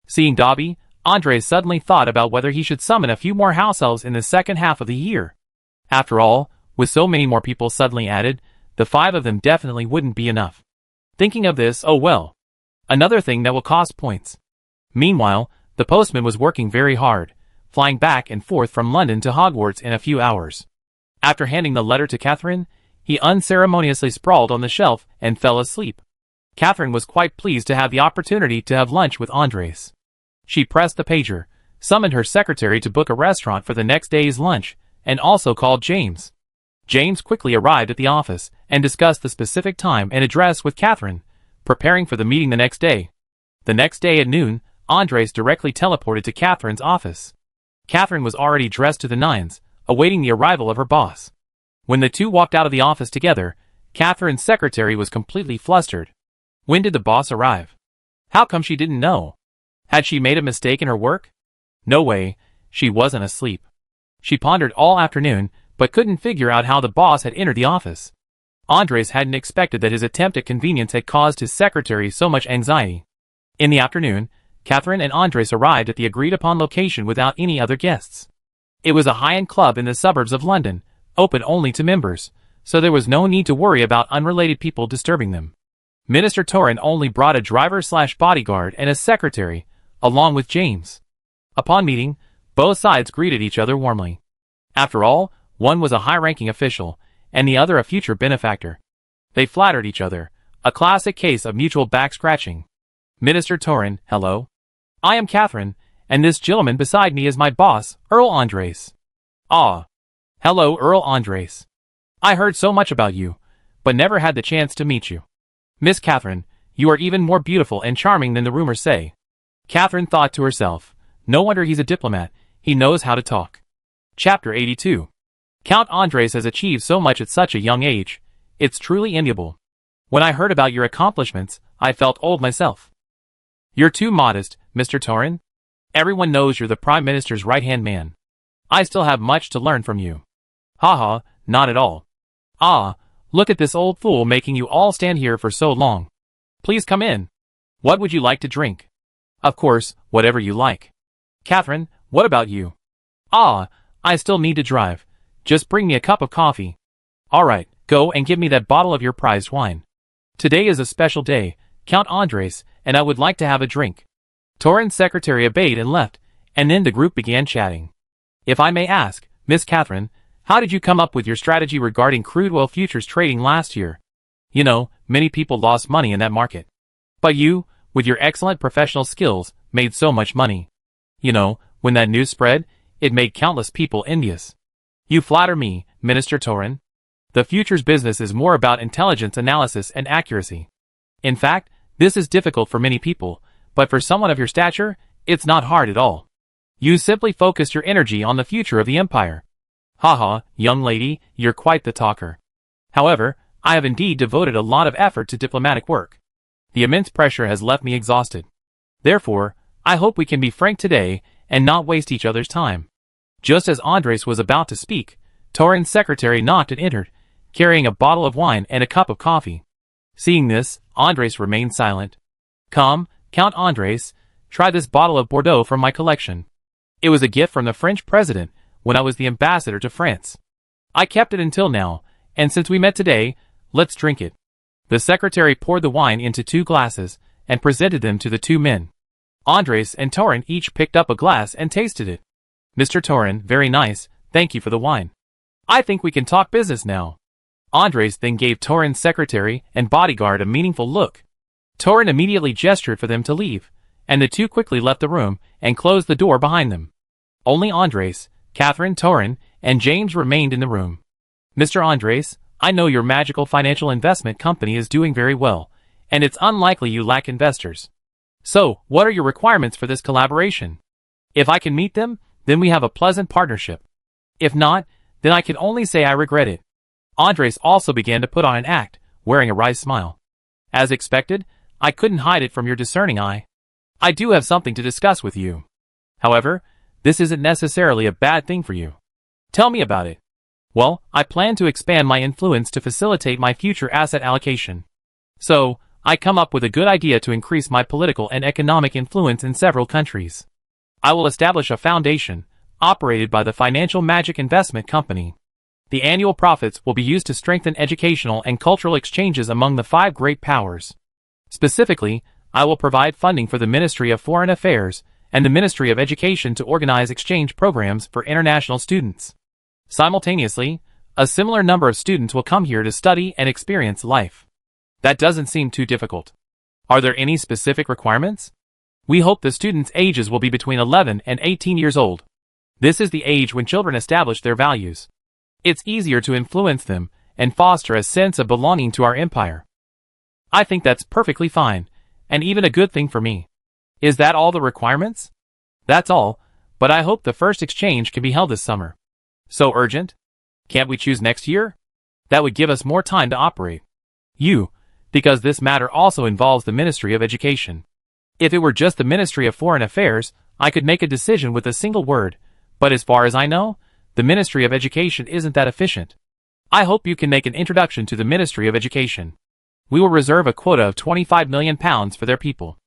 Seeing Dobby, Andres suddenly thought about whether he should summon a few more house elves in the second half of the year. After all, with so many more people suddenly added, the 5 of them definitely wouldn't be enough. Thinking of this, oh well. Another thing that will cost points. Meanwhile, the postman was working very hard, flying back and forth from London to Hogwarts in a few hours. After handing the letter to Catherine, he unceremoniously sprawled on the shelf and fell asleep. Catherine was quite pleased to have the opportunity to have lunch with Andres. She pressed the pager, summoned her secretary to book a restaurant for the next day's lunch, and also called James. James quickly arrived at the office and discussed the specific time and address with Catherine, preparing for the meeting the next day. The next day at noon, Andres directly teleported to Catherine's office. Catherine was already dressed to the nines, awaiting the arrival of her boss. When the two walked out of the office together, Catherine's secretary was completely flustered. When did the boss arrive? How come she didn't know? Had she made a mistake in her work? No way, she wasn't asleep. She pondered all afternoon, but couldn't figure out how the boss had entered the office. Andres hadn't expected that his attempt at convenience had caused his secretary so much anxiety. In the afternoon, Catherine and Andres arrived at the agreed-upon location without any other guests. It was a high-end club in the suburbs of London, open only to members, so there was no need to worry about unrelated people disturbing them. Minister Torren only brought a driver/bodyguard and a secretary, along with James. Upon meeting, both sides greeted each other warmly. After all, one was a high-ranking official, and the other a future benefactor. They flattered each other, a classic case of mutual back-scratching. Minister Torren, hello. I am Catherine, and this gentleman beside me is my boss, Earl Andres. Ah. Hello, Earl Andres. I heard so much about you, but never had the chance to meet you. Miss Catherine, you are even more beautiful and charming than the rumors say. Catherine thought to herself, no wonder he's a diplomat, he knows how to talk. Chapter 82. Count Andres has achieved so much at such a young age. It's truly enviable. When I heard about your accomplishments, I felt old myself. You're too modest, Mr. Torren. Everyone knows you're the Prime Minister's right-hand man. I still have much to learn from you. Haha, not at all. Ah, look at this old fool making you all stand here for so long. Please come in. What would you like to drink? Of course, whatever you like. Catherine, what about you? Ah, I still need to drive. Just bring me a cup of coffee. Alright, go and give me that bottle of your prized wine. Today is a special day, Count Andres, and I would like to have a drink. Torren's secretary obeyed and left, and then the group began chatting. If I may ask, Miss Catherine, how did you come up with your strategy regarding crude oil futures trading last year? You know, many people lost money in that market. But you, with your excellent professional skills, made so much money. You know, when that news spread, it made countless people envious. You flatter me, Minister Torren. The futures business is more about intelligence analysis and accuracy. In fact, this is difficult for many people, but for someone of your stature, it's not hard at all. You simply focus your energy on the future of the empire. Haha, young lady, you're quite the talker. However, I have indeed devoted a lot of effort to diplomatic work. The immense pressure has left me exhausted. Therefore, I hope we can be frank today and not waste each other's time. Just as Andres was about to speak, Torren's secretary knocked and entered, carrying a bottle of wine and a cup of coffee. Seeing this, Andres remained silent. Come, Count Andres, try this bottle of Bordeaux from my collection. It was a gift from the French president when I was the ambassador to France. I kept it until now, and since we met today, let's drink it. The secretary poured the wine into 2 glasses and presented them to the 2 men. Andres and Torren each picked up a glass and tasted it. Mr. Torren, very nice, thank you for the wine. I think we can talk business now. Andres then gave Torren's secretary and bodyguard a meaningful look. Torren immediately gestured for them to leave, and the 2 quickly left the room and closed the door behind them. Only Andres, Catherine, Torren, and James remained in the room. Mr. Andres, I know your magical financial investment company is doing very well, and it's unlikely you lack investors. So, what are your requirements for this collaboration? If I can meet them, then we have a pleasant partnership. If not, then I can only say I regret it. Andres also began to put on an act, wearing a wry smile. As expected, I couldn't hide it from your discerning eye. I do have something to discuss with you. However, this isn't necessarily a bad thing for you. Tell me about it. Well, I plan to expand my influence to facilitate my future asset allocation. So, I come up with a good idea to increase my political and economic influence in several countries. I will establish a foundation, operated by the Financial Magic Investment Company. The annual profits will be used to strengthen educational and cultural exchanges among the 5 great powers. Specifically, I will provide funding for the Ministry of Foreign Affairs and the Ministry of Education to organize exchange programs for international students. Simultaneously, a similar number of students will come here to study and experience life. That doesn't seem too difficult. Are there any specific requirements? We hope the students' ages will be between 11 and 18 years old. This is the age when children establish their values. It's easier to influence them and foster a sense of belonging to our empire. I think that's perfectly fine, and even a good thing for me. Is that all the requirements? That's all, but I hope the first exchange can be held this summer. So urgent? Can't we choose next year? That would give us more time to operate. Because this matter also involves the Ministry of Education. If it were just the Ministry of Foreign Affairs, I could make a decision with a single word, but as far as I know, the Ministry of Education isn't that efficient. I hope you can make an introduction to the Ministry of Education. We will reserve a quota of £25 million for their people.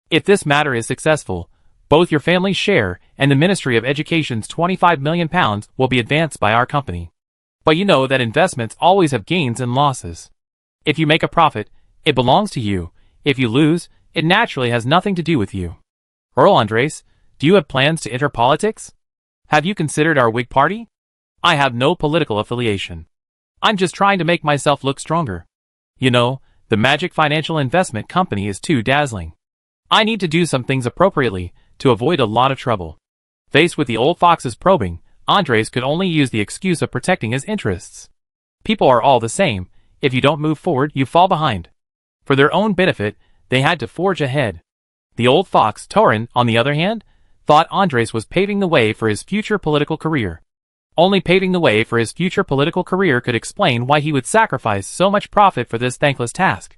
If this matter is successful, both your family's share and the Ministry of Education's £25 million will be advanced by our company. But you know that investments always have gains and losses. If you make a profit, it belongs to you. If you lose, it naturally has nothing to do with you. Earl Andres, do you have plans to enter politics? Have you considered our Whig party? I have no political affiliation. I'm just trying to make myself look stronger. You know, the Magic Financial Investment Company is too dazzling. I need to do some things appropriately to avoid a lot of trouble. Faced with the old fox's probing, Andres could only use the excuse of protecting his interests. People are all the same. If you don't move forward, you fall behind. For their own benefit, they had to forge ahead. The old fox, Torin, on the other hand, thought Andres was paving the way for his future political career. Only paving the way for his future political career could explain why he would sacrifice so much profit for this thankless task.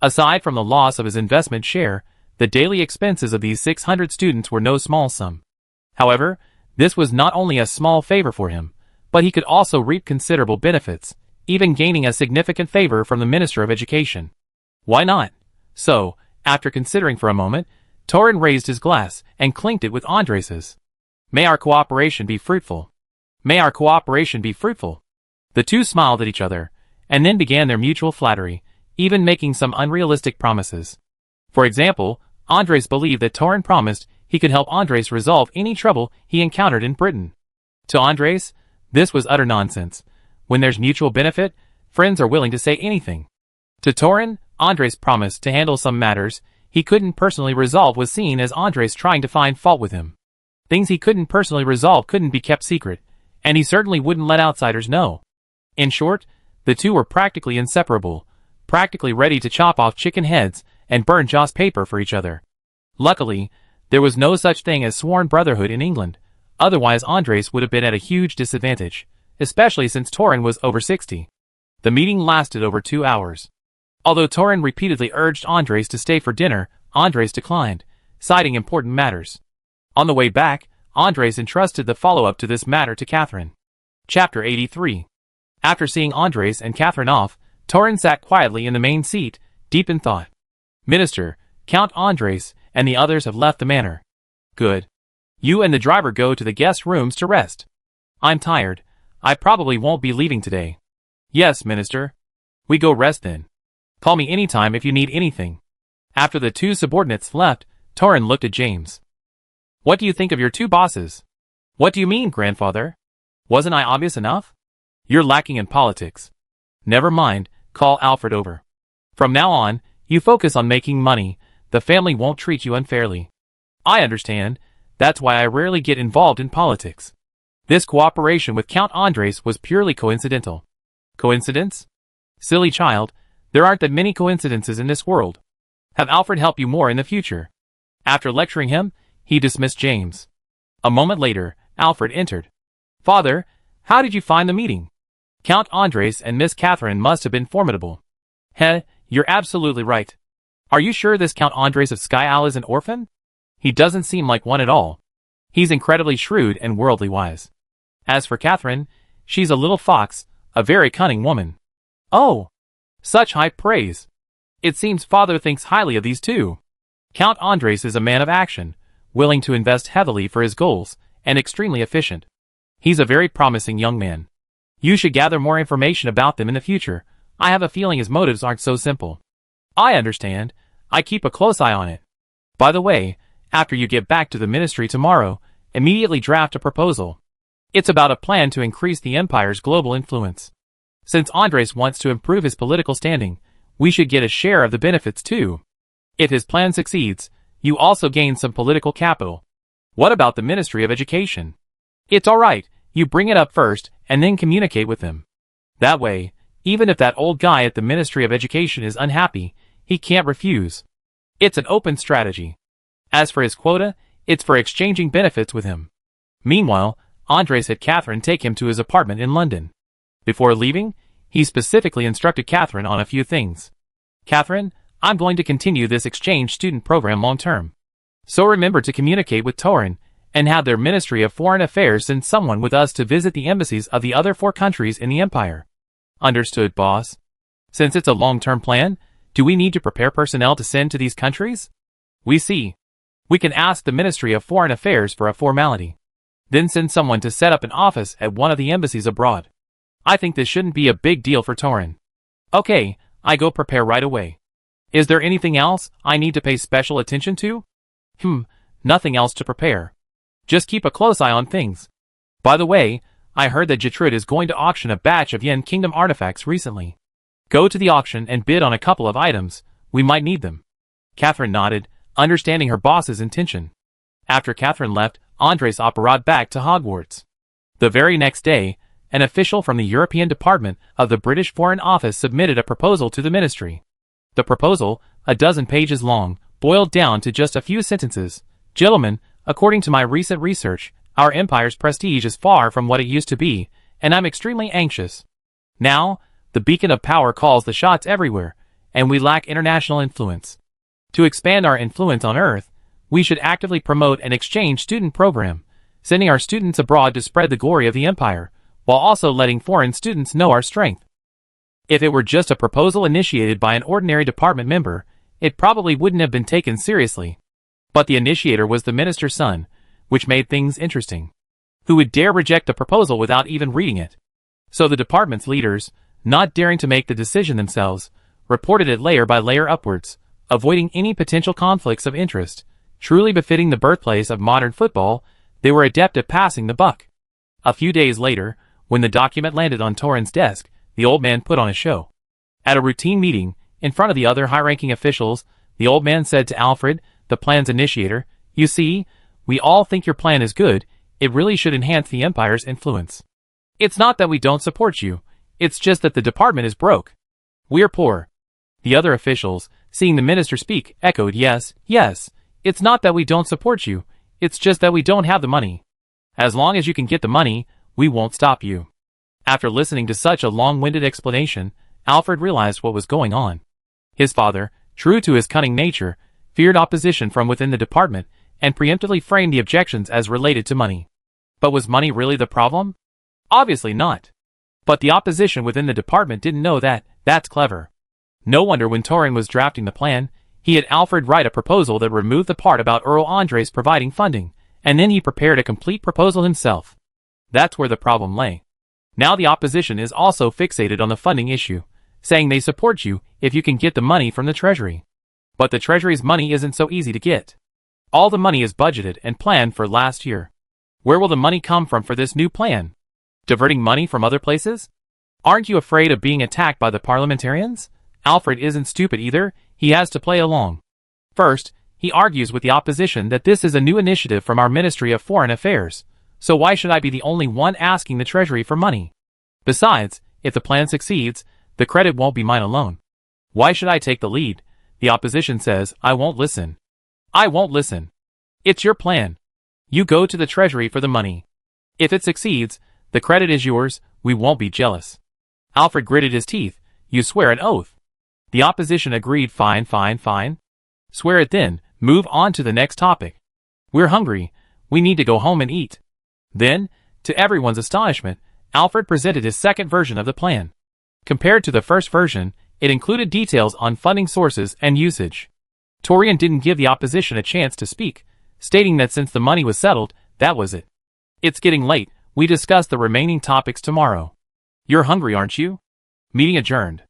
Aside from the loss of his investment share, the daily expenses of these 600 students were no small sum. However, this was not only a small favor for him, but he could also reap considerable benefits, even gaining a significant favor from the Minister of Education. Why not? So, after considering for a moment, Torin raised his glass and clinked it with Andres's. May our cooperation be fruitful. May our cooperation be fruitful. The two smiled at each other, and then began their mutual flattery, even making some unrealistic promises. For example, Andres believed that Torin promised he could help Andres resolve any trouble he encountered in Britain. To Andres, this was utter nonsense. When there's mutual benefit, friends are willing to say anything. To Torin, Andres' promise to handle some matters he couldn't personally resolve was seen as Andres trying to find fault with him. Things he couldn't personally resolve couldn't be kept secret, and he certainly wouldn't let outsiders know. In short, the two were practically inseparable, practically ready to chop off chicken heads and burn joss paper for each other. Luckily, there was no such thing as sworn brotherhood in England, otherwise Andres would have been at a huge disadvantage, especially since Torin was over 60. The meeting lasted over 2 hours. Although Torin repeatedly urged Andres to stay for dinner, Andres declined, citing important matters. On the way back, Andres entrusted the follow-up to this matter to Catherine. Chapter 83. After seeing Andres and Catherine off, Torin sat quietly in the main seat, deep in thought. Minister, Count Andres, and the others have left the manor. Good. You and the driver go to the guest rooms to rest. I'm tired. I probably won't be leaving today. Yes, Minister. We go rest then. Call me anytime if you need anything. After the two subordinates left, Torin looked at James. What do you think of your two bosses? What do you mean, grandfather? Wasn't I obvious enough? You're lacking in politics. Never mind, call Alfred over. From now on, you focus on making money. The family won't treat you unfairly. I understand. That's why I rarely get involved in politics. This cooperation with Count Andres was purely coincidental. Coincidence? Silly child, there aren't that many coincidences in this world. Have Alfred help you more in the future. After lecturing him, he dismissed James. A moment later, Alfred entered. Father, how did you find the meeting? Count Andres and Miss Catherine must have been formidable. You're absolutely right. Are you sure this Count Andres of Sky Isle is an orphan? He doesn't seem like one at all. He's incredibly shrewd and worldly wise. As for Catherine, she's a little fox, a very cunning woman. Oh! Such high praise. It seems father thinks highly of these two. Count Andres is a man of action, willing to invest heavily for his goals, and extremely efficient. He's a very promising young man. You should gather more information about them in the future. I have a feeling his motives aren't so simple. I understand. I keep a close eye on it. By the way, after you get back to the ministry tomorrow, immediately draft a proposal. It's about a plan to increase the empire's global influence. Since Andres wants to improve his political standing, we should get a share of the benefits too. If his plan succeeds, You also gain some political capital. What about the Ministry of Education? It's alright, you bring it up first, and then communicate with them. That way, even if that old guy at the Ministry of Education is unhappy, he can't refuse. It's an open strategy. As for his quota, it's for exchanging benefits with him. Meanwhile, Andres had Catherine take him to his apartment in London. Before leaving, he specifically instructed Catherine on a few things. Catherine, I'm going to continue this exchange student program long term. So remember to communicate with Torin, and have their Ministry of Foreign Affairs send someone with us to visit the embassies of the other 4 countries in the empire. Understood, boss. Since it's a long-term plan, do we need to prepare personnel to send to these countries? We see. We can ask the Ministry of Foreign Affairs for a formality. Then send someone to set up an office at one of the embassies abroad. I think this shouldn't be a big deal for Torin. Okay, I go prepare right away. Is there anything else I need to pay special attention to? Nothing else to prepare. Just keep a close eye on things. By the way, I heard that Jatrid is going to auction a batch of Yen Kingdom artifacts recently. Go to the auction and bid on a couple of items, we might need them. Catherine nodded, understanding her boss's intention. After Catherine left, Andres operated back to Hogwarts. The very next day, an official from the European Department of the British Foreign Office submitted a proposal to the ministry. The proposal, a dozen pages long, boiled down to just a few sentences. Gentlemen, according to my recent research, our empire's prestige is far from what it used to be, and I'm extremely anxious. Now, the beacon of power calls the shots everywhere, and we lack international influence. To expand our influence on Earth, we should actively promote an exchange student program, sending our students abroad to spread the glory of the empire, while also letting foreign students know our strength. If it were just a proposal initiated by an ordinary department member, it probably wouldn't have been taken seriously. But the initiator was the minister's son, which made things interesting. Who would dare reject a proposal without even reading it? So the department's leaders, not daring to make the decision themselves, reported it layer by layer upwards, avoiding any potential conflicts of interest. Truly befitting the birthplace of modern football, they were adept at passing the buck. A few days later, when the document landed on Torin's desk, the old man put on a show. At a routine meeting, in front of the other high-ranking officials, the old man said to Alfred, the plan's initiator, "You see, we all think your plan is good, it really should enhance the empire's influence. It's not that we don't support you, it's just that the department is broke. We're poor." The other officials, seeing the minister speak, echoed, "Yes, yes, it's not that we don't support you, it's just that we don't have the money. As long as you can get the money, we won't stop you." After listening to such a long-winded explanation, Alfred realized what was going on. His father, true to his cunning nature, feared opposition from within the department, and preemptively framed the objections as related to money. But was money really the problem? Obviously not. But the opposition within the department didn't know that. That's clever. No wonder when Torin was drafting the plan, he had Alfred write a proposal that removed the part about Earl Andres providing funding, and then he prepared a complete proposal himself. That's where the problem lay. Now the opposition is also fixated on the funding issue, saying they support you if you can get the money from the treasury. But the treasury's money isn't so easy to get. All the money is budgeted and planned for last year. Where will the money come from for this new plan? Diverting money from other places? Aren't you afraid of being attacked by the parliamentarians? Alfred isn't stupid either, he has to play along. First, he argues with the opposition that this is a new initiative from our Ministry of Foreign Affairs, so why should I be the only one asking the treasury for money? Besides, if the plan succeeds, the credit won't be mine alone. Why should I take the lead? The opposition says, I won't listen. I won't listen. It's your plan. You go to the treasury for the money. If it succeeds, the credit is yours, we won't be jealous. Alfred gritted his teeth. You swear an oath. The opposition agreed. Fine, fine, fine. Swear it then, move on to the next topic. We're hungry, we need to go home and eat. Then, to everyone's astonishment, Alfred presented his second version of the plan. Compared to the first version, it included details on funding sources and usage. Torian didn't give the opposition a chance to speak, stating that since the money was settled, that was it. It's getting late, we discuss the remaining topics tomorrow. You're hungry, aren't you? Meeting adjourned.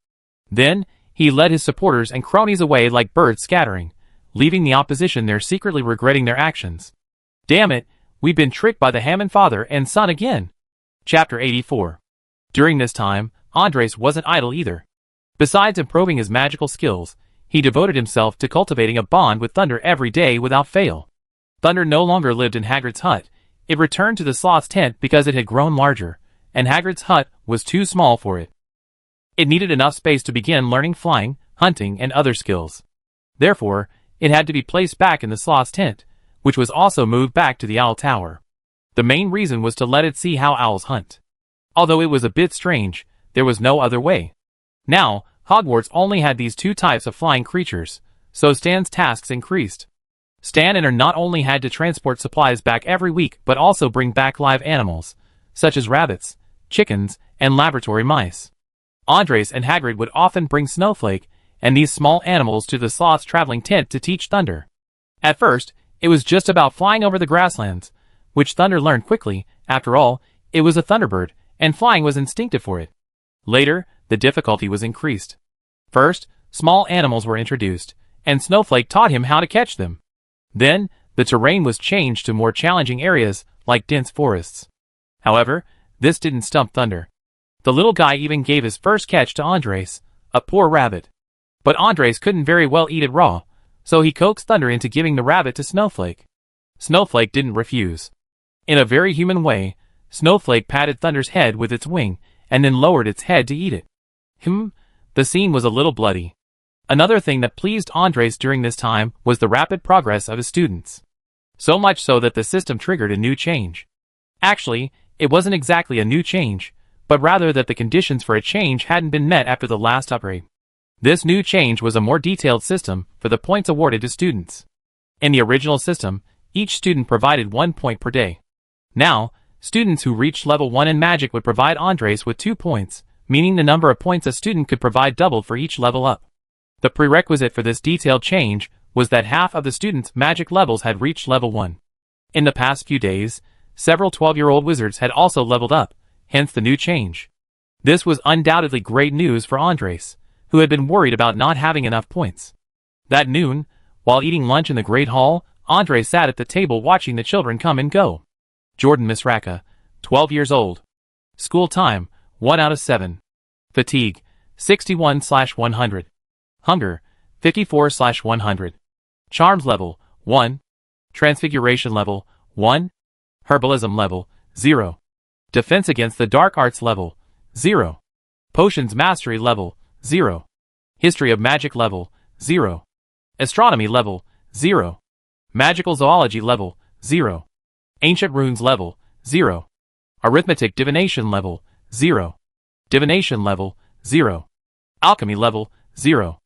Then, he led his supporters and cronies away like birds scattering, leaving the opposition there secretly regretting their actions. Damn it, we've been tricked by the Hammond father and son again. Chapter 84. During this time, Andres wasn't idle either. Besides improving his magical skills, He devoted himself to cultivating a bond with Thunder every day without fail. Thunder no longer lived in Hagrid's hut. It returned to the sloth's tent because it had grown larger, and Hagrid's hut was too small for it. It needed enough space to begin learning flying, hunting, and other skills. Therefore, it had to be placed back in the sloth's tent, which was also moved back to the owl tower. The main reason was to let it see how owls hunt. Although it was a bit strange, there was no other way. Now, Hogwarts only had these two types of flying creatures, so Stan's tasks increased. Stan and her not only had to transport supplies back every week but also bring back live animals, such as rabbits, chickens, and laboratory mice. Andres and Hagrid would often bring Snowflake and these small animals to the sloth's traveling tent to teach Thunder. At first, it was just about flying over the grasslands, which Thunder learned quickly. After all, it was a Thunderbird, and flying was instinctive for it. Later, the difficulty was increased. First, small animals were introduced, and Snowflake taught him how to catch them. Then, the terrain was changed to more challenging areas, like dense forests. However, this didn't stump Thunder. The little guy even gave his first catch to Andres, a poor rabbit. But Andres couldn't very well eat it raw, so he coaxed Thunder into giving the rabbit to Snowflake. Snowflake didn't refuse. In a very human way, Snowflake patted Thunder's head with its wing, and then lowered its head to eat it. The scene was a little bloody. Another thing that pleased Andres during this time was the rapid progress of his students. So much so that the system triggered a new change. Actually, it wasn't exactly a new change, but rather that the conditions for a change hadn't been met after the last upgrade. This new change was a more detailed system for the points awarded to students. In the original system, each student provided 1 point per day. Now, students who reached level 1 in magic would provide Andres with 2 points, meaning the number of points a student could provide doubled for each level up. The prerequisite for this detailed change was that half of the students' magic levels had reached level 1. In the past few days, several 12-year-old wizards had also leveled up, hence the new change. This was undoubtedly great news for Andres, who had been worried about not having enough points. That noon, while eating lunch in the Great Hall, Andres sat at the table watching the children come and go. Jordan Misraka, 12 years old. School time, 1 out of 7. Fatigue, 61/100. Hunger, 54/100. Charms level, 1. Transfiguration level, 1. Herbalism level, 0. Defense against the dark arts level, 0. Potions mastery level, 0. History of magic level, 0. Astronomy level, 0. Magical zoology level, 0. Ancient runes level, 0. Arithmetic divination level, 0. Divination level, 0. Alchemy level, 0.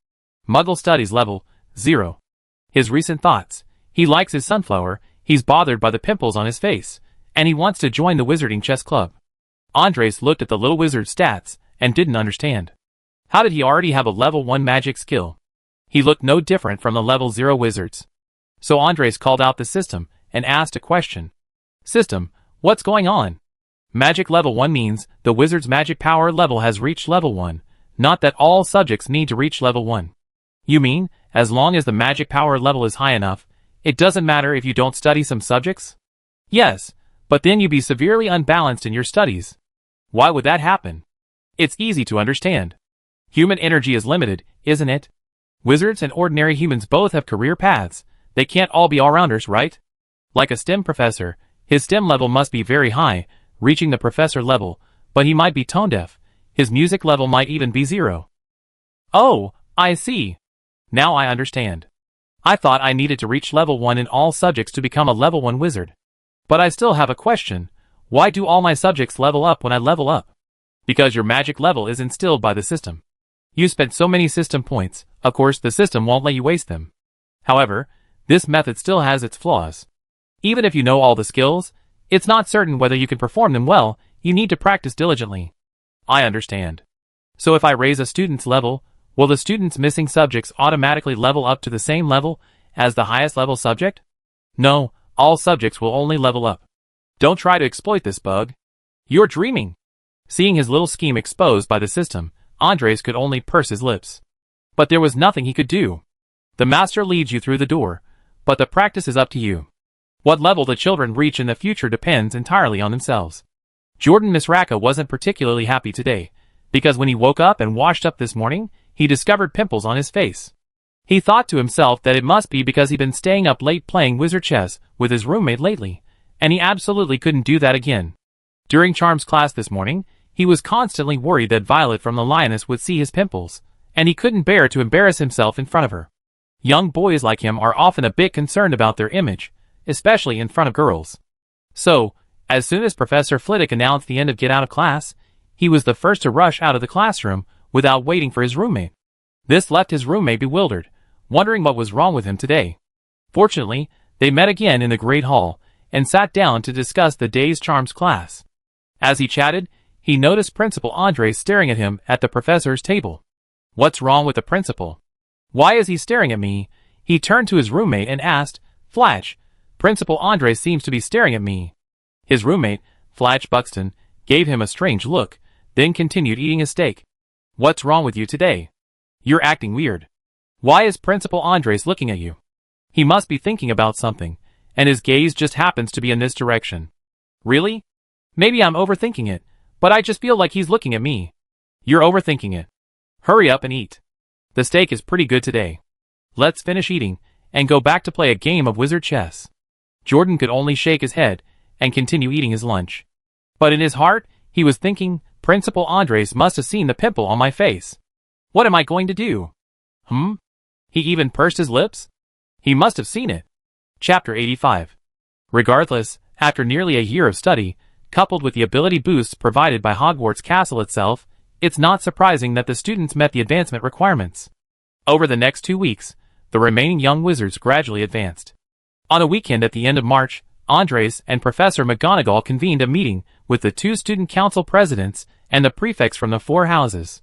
Muggle studies level, 0. His recent thoughts. He likes his sunflower, he's bothered by the pimples on his face, and he wants to join the Wizarding Chess Club. Andres looked at the little wizard's stats, and didn't understand. How did he already have a level 1 magic skill? He looked no different from the level 0 wizards. So Andres called out the system, and asked a question. System, what's going on? Magic level 1 means the wizard's magic power level has reached level 1, not that all subjects need to reach level 1. You mean, as long as the magic power level is high enough, it doesn't matter if you don't study some subjects? Yes, but then you'd be severely unbalanced in your studies. Why would that happen? It's easy to understand. Human energy is limited, isn't it? Wizards and ordinary humans both have career paths. They can't all be all-rounders, right? Like a STEM professor, his STEM level must be very high, reaching the professor level, but he might be tone-deaf. His music level might even be 0. Oh, I see. Now I understand. I thought I needed to reach level 1 in all subjects to become a level 1 wizard. But I still have a question. Why do all my subjects level up when I level up? Because your magic level is instilled by the system. You spent so many system points, of course the system won't let you waste them. However, this method still has its flaws. Even if you know all the skills, it's not certain whether you can perform them well. You need to practice diligently. I understand. So if I raise a student's level, will the student's missing subjects automatically level up to the same level as the highest level subject? No, all subjects will only level up. Don't try to exploit this bug. You're dreaming. Seeing his little scheme exposed by the system, Andres could only purse his lips. But there was nothing he could do. The master leads you through the door, but the practice is up to you. What level the children reach in the future depends entirely on themselves. Jordan Misraka wasn't particularly happy today, because when he woke up and washed up this morning, he discovered pimples on his face. He thought to himself that it must be because he'd been staying up late playing wizard chess with his roommate lately, and he absolutely couldn't do that again. During Charm's class this morning, he was constantly worried that Violet from the Lioness would see his pimples, and he couldn't bear to embarrass himself in front of her. Young boys like him are often a bit concerned about their image, especially in front of girls. So, as soon as Professor Flitwick announced the end of Get Out of Class, he was the first to rush out of the classroom without waiting for his roommate. This left his roommate bewildered, wondering what was wrong with him today. Fortunately, they met again in the Great Hall and sat down to discuss the day's Charms class. As he chatted, he noticed Principal Andres staring at him at the professor's table. What's wrong with the principal? Why is he staring at me? He turned to his roommate and asked, Flatch, Principal Andres seems to be staring at me. His roommate, Flatch Buxton, gave him a strange look, then continued eating his steak. What's wrong with you today? You're acting weird. Why is Principal Andres looking at you? He must be thinking about something, and his gaze just happens to be in this direction. Really? Maybe I'm overthinking it, but I just feel like he's looking at me. You're overthinking it. Hurry up and eat. The steak is pretty good today. Let's finish eating, and go back to play a game of wizard chess. Jordan could only shake his head, and continue eating his lunch. But in his heart, he was thinking, Principal Andres must have seen the pimple on my face. What am I going to do? He even pursed his lips? He must have seen it. Chapter 85. Regardless, after nearly a year of study, coupled with the ability boosts provided by Hogwarts Castle itself, it's not surprising that the students met the advancement requirements. Over the next 2 weeks, the remaining young wizards gradually advanced. On a weekend at the end of March, Andres and Professor McGonagall convened a meeting with the 2 student council presidents and the prefects from the 4 houses.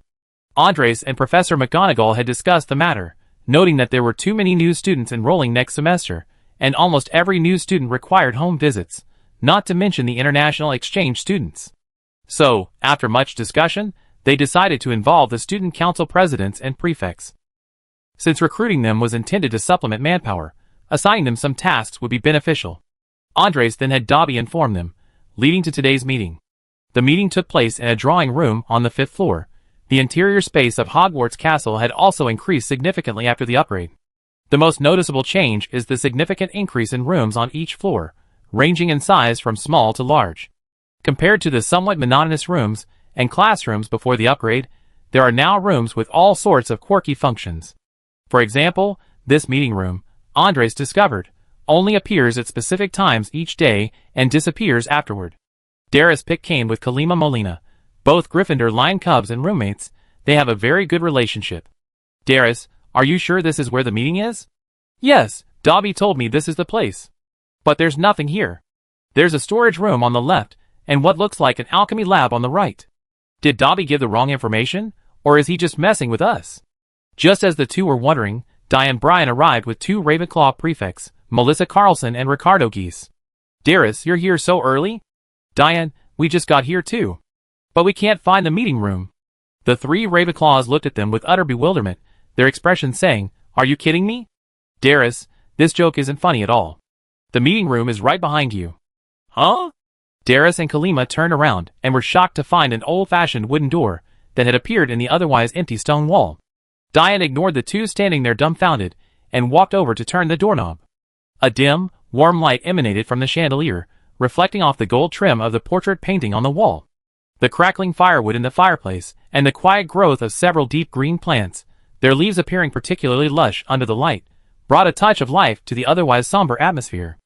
Andres and Professor McGonagall had discussed the matter, noting that there were too many new students enrolling next semester, and almost every new student required home visits, not to mention the international exchange students. So, after much discussion, they decided to involve the student council presidents and prefects. Since recruiting them was intended to supplement manpower, assigning them some tasks would be beneficial. Andres then had Dobby inform them, leading to today's meeting. The meeting took place in a drawing room on the 5th floor. The interior space of Hogwarts Castle had also increased significantly after the upgrade. The most noticeable change is the significant increase in rooms on each floor, ranging in size from small to large. Compared to the somewhat monotonous rooms and classrooms before the upgrade, there are now rooms with all sorts of quirky functions. For example, this meeting room, Andres discovered, only appears at specific times each day and disappears afterward. Darius picked Kane with Kalima Molina, both Gryffindor lion cubs and roommates. They have a very good relationship. Darius, are you sure this is where the meeting is? Yes, Dobby told me this is the place. But there's nothing here. There's a storage room on the left, and what looks like an alchemy lab on the right. Did Dobby give the wrong information, or is he just messing with us? Just as the two were wondering, Diane Bryan arrived with 2 Ravenclaw prefects, Melissa Carlson and Ricardo Geese. Darius, you're here so early? Diane, we just got here too. But we can't find the meeting room. The 3 Ravenclaws looked at them with utter bewilderment, their expressions saying, Are you kidding me? Darius, this joke isn't funny at all. The meeting room is right behind you. Huh? Darius and Kalima turned around and were shocked to find an old-fashioned wooden door that had appeared in the otherwise empty stone wall. Diane ignored the 2 standing there dumbfounded and walked over to turn the doorknob. A dim, warm light emanated from the chandelier, reflecting off the gold trim of the portrait painting on the wall. The crackling firewood in the fireplace and the quiet growth of several deep green plants, their leaves appearing particularly lush under the light, brought a touch of life to the otherwise somber atmosphere.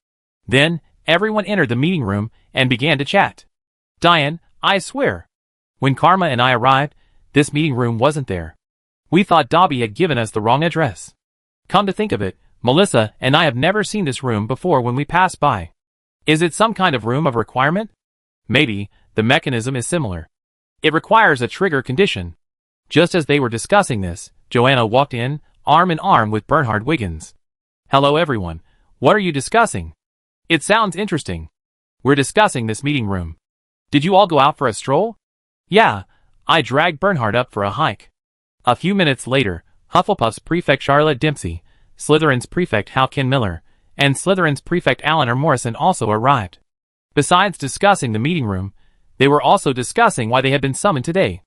Then, everyone entered the meeting room and began to chat. Diane, I swear. When Karma and I arrived, this meeting room wasn't there. We thought Dobby had given us the wrong address. Come to think of it, Melissa and I have never seen this room before when we passed by. Is it some kind of room of requirement? Maybe, the mechanism is similar. It requires a trigger condition. Just as they were discussing this, Joanna walked in, arm in arm with Bernhard Wiggins. Hello everyone, what are you discussing? It sounds interesting. We're discussing this meeting room. Did you all go out for a stroll? Yeah, I dragged Bernhard up for a hike. A few minutes later, Hufflepuff's prefect Charlotte Dempsey, Slytherin's prefect Halkin Miller, and Slytherin's prefect Eleanor Morrison also arrived. Besides discussing the meeting room, they were also discussing why they had been summoned today.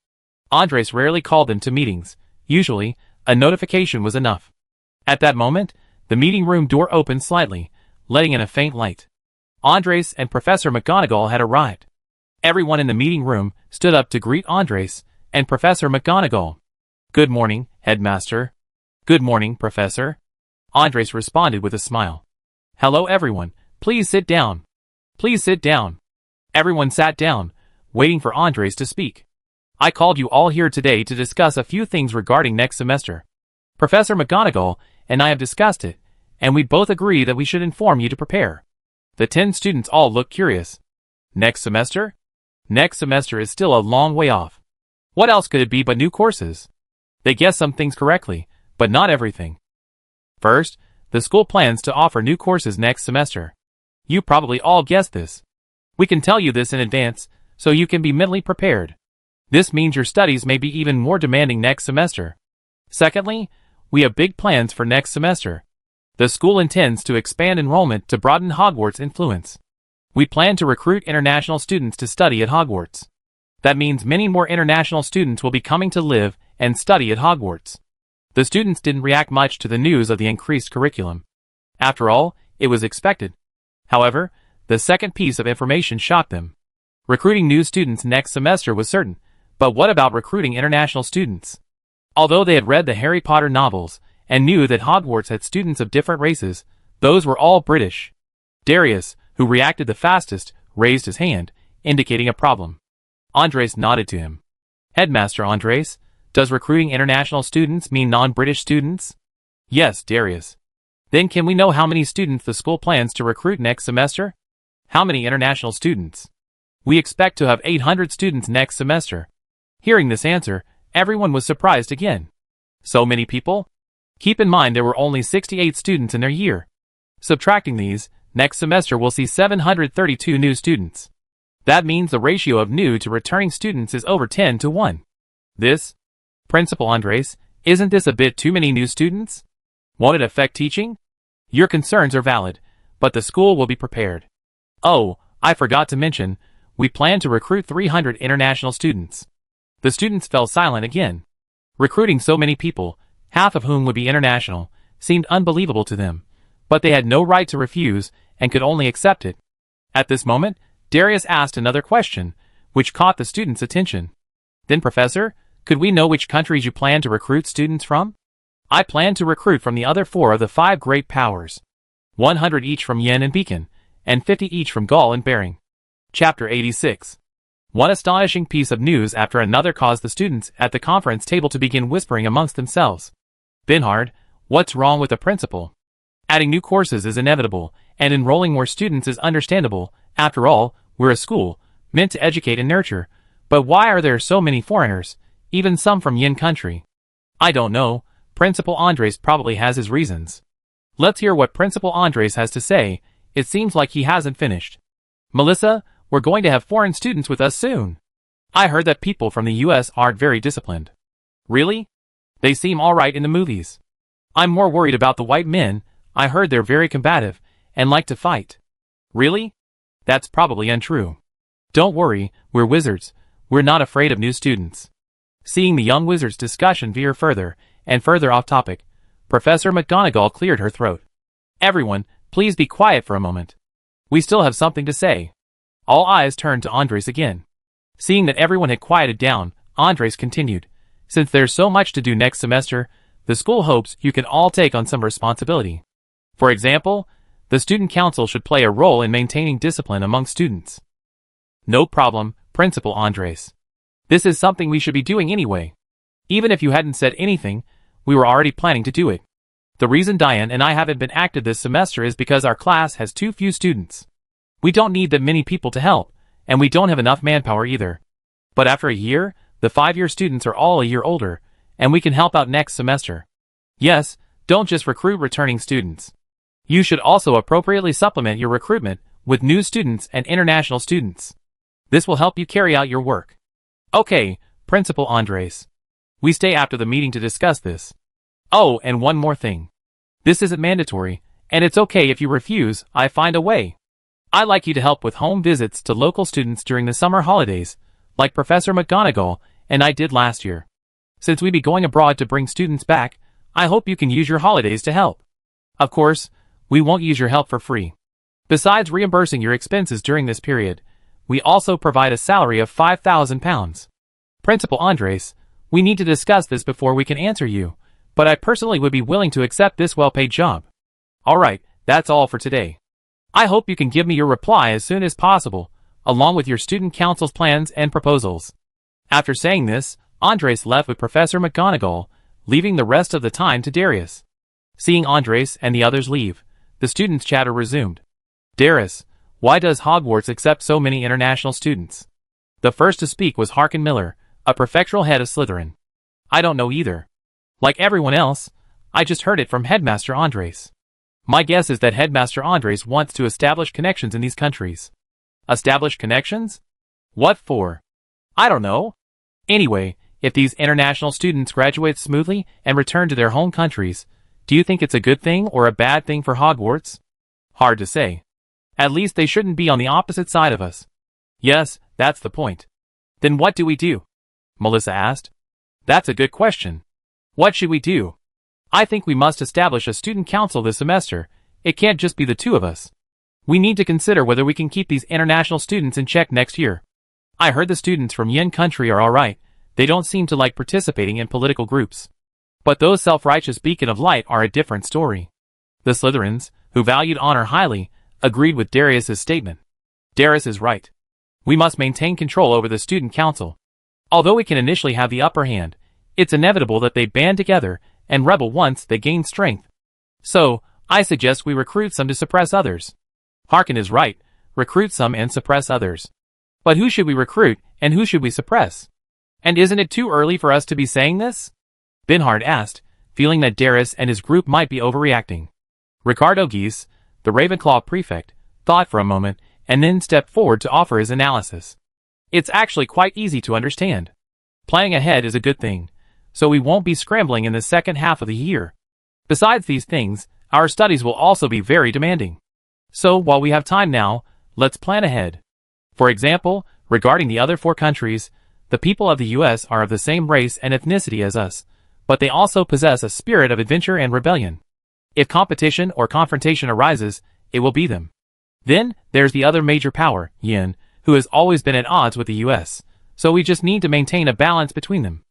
Andres rarely called them to meetings. Usually, a notification was enough. At that moment, the meeting room door opened slightly, letting in a faint light. Andres and Professor McGonagall had arrived. Everyone in the meeting room stood up to greet Andres and Professor McGonagall. "Good morning, Headmaster." "Good morning, Professor." Andres responded with a smile. "Hello everyone, please sit down. Please sit down." Everyone sat down, waiting for Andres to speak. "I called you all here today to discuss a few things regarding next semester. Professor McGonagall and I have discussed it, and we both agree that we should inform you to prepare." The 10 students all looked curious. Next semester? Next semester is still a long way off. What else could it be but new courses? They guessed some things correctly, but not everything. First, the school plans to offer new courses next semester. You probably all guessed this. We can tell you this in advance, so you can be mentally prepared. This means your studies may be even more demanding next semester. Secondly, we have big plans for next semester. The school intends to expand enrollment to broaden Hogwarts' influence. We plan to recruit international students to study at Hogwarts. That means many more international students will be coming to live and study at Hogwarts. The students didn't react much to the news of the increased curriculum. After all, it was expected. However, the second piece of information shocked them. Recruiting new students next semester was certain, but what about recruiting international students? Although they had read the Harry Potter novels and knew that Hogwarts had students of different races, those were all British. Darius, who reacted the fastest, raised his hand, indicating a problem. Andres nodded to him. "Headmaster Andres, does recruiting international students mean non-British students?" "Yes, Darius." "Then can we know how many students the school plans to recruit next semester?" "How many international students?" "We expect to have 800 students next semester." Hearing this answer, everyone was surprised again. So many people? Keep in mind there were only 68 students in their year. Subtracting these, next semester we'll see 732 new students. That means the ratio of new to returning students is over 10 to 1. This? Principal Andres, isn't this a bit too many new students? Won't it affect teaching? Your concerns are valid, but the school will be prepared. Oh, I forgot to mention, we plan to recruit 300 international students. The students fell silent again. Recruiting so many people, half of whom would be international, seemed unbelievable to them, but they had no right to refuse and could only accept it. At this moment, Darius asked another question, which caught the students' attention. "Then, Professor, could we know which countries you plan to recruit students from?" "I plan to recruit from the other 4 of the 5 great powers. 100 each from Yen and Beacon, and 50 each from Gaul and Bering." Chapter 86. One astonishing piece of news after another caused the students at the conference table to begin whispering amongst themselves. "Bernhard, what's wrong with the principal? Adding new courses is inevitable, and enrolling more students is understandable. After all, we're a school, meant to educate and nurture. But why are there so many foreigners, even some from Yin country?" "I don't know. Principal Andres probably has his reasons." Let's hear what Principal Andres has to say. It seems like he hasn't finished. "Melissa, we're going to have foreign students with us soon. I heard that people from the US aren't very disciplined." "Really? They seem alright in the movies. I'm more worried about the white men. I heard they're very combative and like to fight." "Really? That's probably untrue. Don't worry, we're wizards. We're not afraid of new students." Seeing the young wizard's discussion veer further and further off topic, Professor McGonagall cleared her throat. "Everyone, please be quiet for a moment. We still have something to say." All eyes turned to Andres again. Seeing that everyone had quieted down, Andres continued. "Since there's so much to do next semester, the school hopes you can all take on some responsibility. For example, the student council should play a role in maintaining discipline among students." "No problem, Principal Andres. This is something we should be doing anyway. Even if you hadn't said anything, we were already planning to do it. The reason Diane and I haven't been active this semester is because our class has too few students. We don't need that many people to help, and we don't have enough manpower either. But after a year, the 5-year students are all a year older, and we can help out next semester. Yes, don't just recruit returning students. You should also appropriately supplement your recruitment with new students and international students. This will help you carry out your work." "Okay, Principal Andres. We stay after the meeting to discuss this. Oh, and one more thing. This isn't mandatory, and it's okay if you refuse. I find a way. I'd like you to help with home visits to local students during the summer holidays, like Professor McGonagall and I did last year. Since we be going abroad to bring students back, I hope you can use your holidays to help. Of course, we won't use your help for free. Besides reimbursing your expenses during this period, we also provide a salary of £5,000. Principal Andres, we need to discuss this before we can answer you, but I personally would be willing to accept this well-paid job. Alright, that's all for today. I hope you can give me your reply as soon as possible, along with your student council's plans and proposals. After saying this, Andres left with Professor McGonagall, leaving the rest of the time to Darius. Seeing Andres and the others leave, the students' chatter resumed. Darius, why does Hogwarts accept so many international students? The first to speak was Harkin Miller, a prefectural head of Slytherin. I don't know either. Like everyone else, I just heard it from Headmaster Andres. My guess is that Headmaster Andres wants to establish connections in these countries. Establish connections? What for? I don't know. Anyway, if these international students graduate smoothly and return to their home countries, do you think it's a good thing or a bad thing for Hogwarts? Hard to say. At least they shouldn't be on the opposite side of us. Yes, that's the point. Then what do we do? Melissa asked. That's a good question. What should we do? I think we must establish a student council this semester. It can't just be the two of us. We need to consider whether we can keep these international students in check next year. I heard the students from Yin country are alright. They don't seem to like participating in political groups. But those self-righteous beacon of light are a different story. The Slytherins, who valued honor highly, agreed with Darius's statement. Darius is right. We must maintain control over the student council. Although we can initially have the upper hand, it's inevitable that they band together and rebel once they gain strength. So, I suggest we recruit some to suppress others. Harkin is right, recruit some and suppress others. But who should we recruit, and who should we suppress? And isn't it too early for us to be saying this? Binhard asked, feeling that Darius and his group might be overreacting. Ricardo Geese, the Ravenclaw prefect, thought for a moment, and then stepped forward to offer his analysis. It's actually quite easy to understand. Planning ahead is a good thing, so we won't be scrambling in the second half of the year. Besides these things, our studies will also be very demanding. So while we have time now, let's plan ahead. For example, regarding the other 4 countries, the people of the US are of the same race and ethnicity as us, but they also possess a spirit of adventure and rebellion. If competition or confrontation arises, it will be them. Then, there's the other major power, Yin, who has always been at odds with the US, so we just need to maintain a balance between them.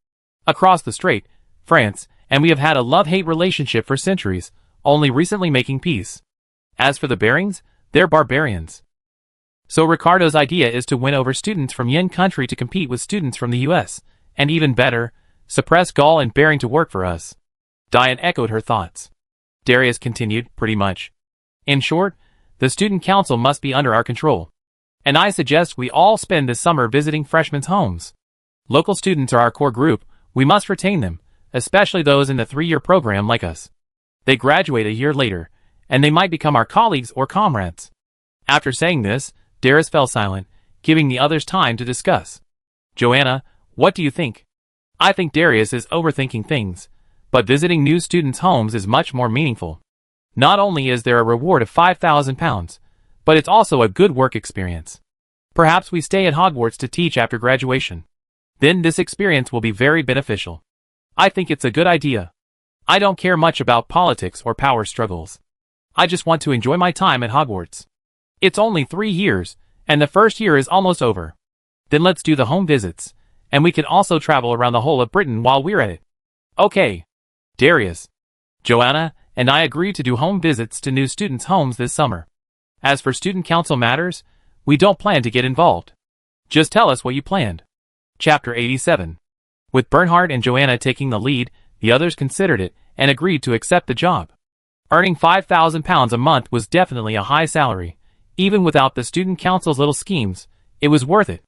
Across the strait, France, and we have had a love-hate relationship for centuries, only recently making peace. As for the Barings, they're barbarians. So Ricardo's idea is to win over students from Yin country to compete with students from the US, and even better, suppress Gaul and Baring to work for us. Diane echoed her thoughts. Darius continued, pretty much. In short, the student council must be under our control. And I suggest we all spend this summer visiting freshmen's homes. Local students are our core group, we must retain them, especially those in the 3-year program like us. They graduate a year later, and they might become our colleagues or comrades. After saying this, Darius fell silent, giving the others time to discuss. Joanna, what do you think? I think Darius is overthinking things, but visiting new students' homes is much more meaningful. Not only is there a reward of £5,000, but it's also a good work experience. Perhaps we stay at Hogwarts to teach after graduation. Then this experience will be very beneficial. I think it's a good idea. I don't care much about politics or power struggles. I just want to enjoy my time at Hogwarts. It's only 3 years, and the first year is almost over. Then let's do the home visits, and we can also travel around the whole of Britain while we're at it. Okay. Darius, Joanna, and I agreed to do home visits to new students' homes this summer. As for student council matters, we don't plan to get involved. Just tell us what you planned. Chapter 87. With Bernhard and Joanna taking the lead, the others considered it and agreed to accept the job. Earning £5,000 a month was definitely a high salary. Even without the student council's little schemes, it was worth it.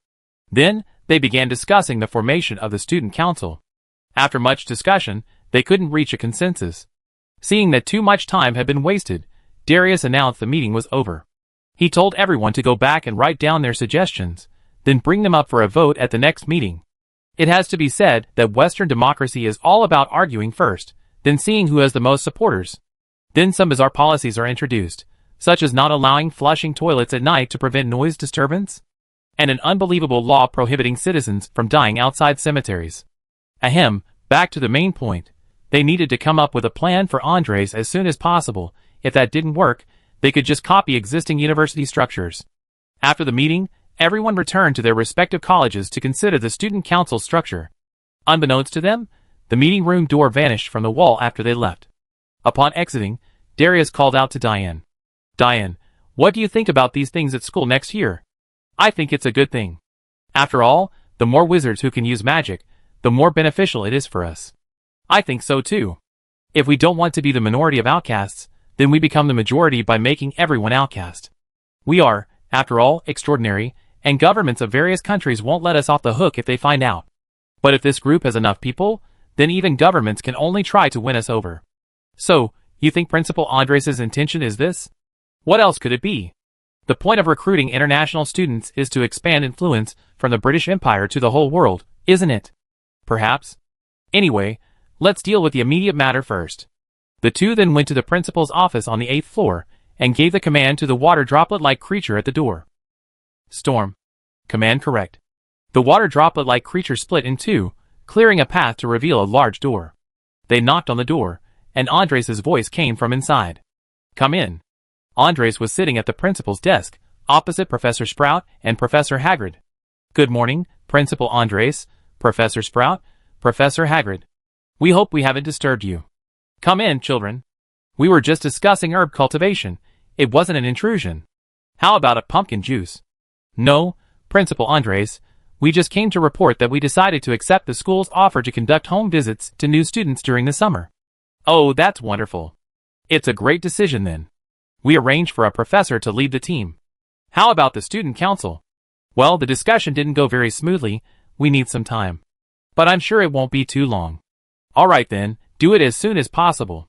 Then, they began discussing the formation of the student council. After much discussion, they couldn't reach a consensus. Seeing that too much time had been wasted, Darius announced the meeting was over. He told everyone to go back and write down their suggestions, then bring them up for a vote at the next meeting. It has to be said that Western democracy is all about arguing first, then seeing who has the most supporters. Then some bizarre policies are introduced, such as not allowing flushing toilets at night to prevent noise disturbance, and an unbelievable law prohibiting citizens from dying outside cemeteries. Ahem, back to the main point. They needed to come up with a plan for Andres as soon as possible. If that didn't work, they could just copy existing university structures. After the meeting, everyone returned to their respective colleges to consider the student council structure. Unbeknownst to them, the meeting room door vanished from the wall after they left. Upon exiting, Darius called out to Diane. Diane, what do you think about these things at school next year? I think it's a good thing. After all, the more wizards who can use magic, the more beneficial it is for us. I think so too. If we don't want to be the minority of outcasts, then we become the majority by making everyone outcast. We are, after all, extraordinary, and governments of various countries won't let us off the hook if they find out. But if this group has enough people, then even governments can only try to win us over. So, you think Principal Andres' intention is this? What else could it be? The point of recruiting international students is to expand influence from the British Empire to the whole world, isn't it? Perhaps. Anyway, let's deal with the immediate matter first. The two then went to the principal's office on the 8th floor, and gave the command to the water droplet-like creature at the door. Storm. Command correct. The water droplet-like creature split in two, clearing a path to reveal a large door. They knocked on the door, and Andres' voice came from inside. Come in. Andres was sitting at the principal's desk, opposite Professor Sprout and Professor Hagrid. Good morning, Principal Andres, Professor Sprout, Professor Hagrid. We hope we haven't disturbed you. Come in, children. We were just discussing herb cultivation. It wasn't an intrusion. How about a pumpkin juice? No, Principal Andres. We just came to report that we decided to accept the school's offer to conduct home visits to new students during the summer. Oh, that's wonderful. It's a great decision then. We arranged for a professor to lead the team. How about the student council? Well, the discussion didn't go very smoothly. We need some time. But I'm sure it won't be too long. All right then, do it as soon as possible.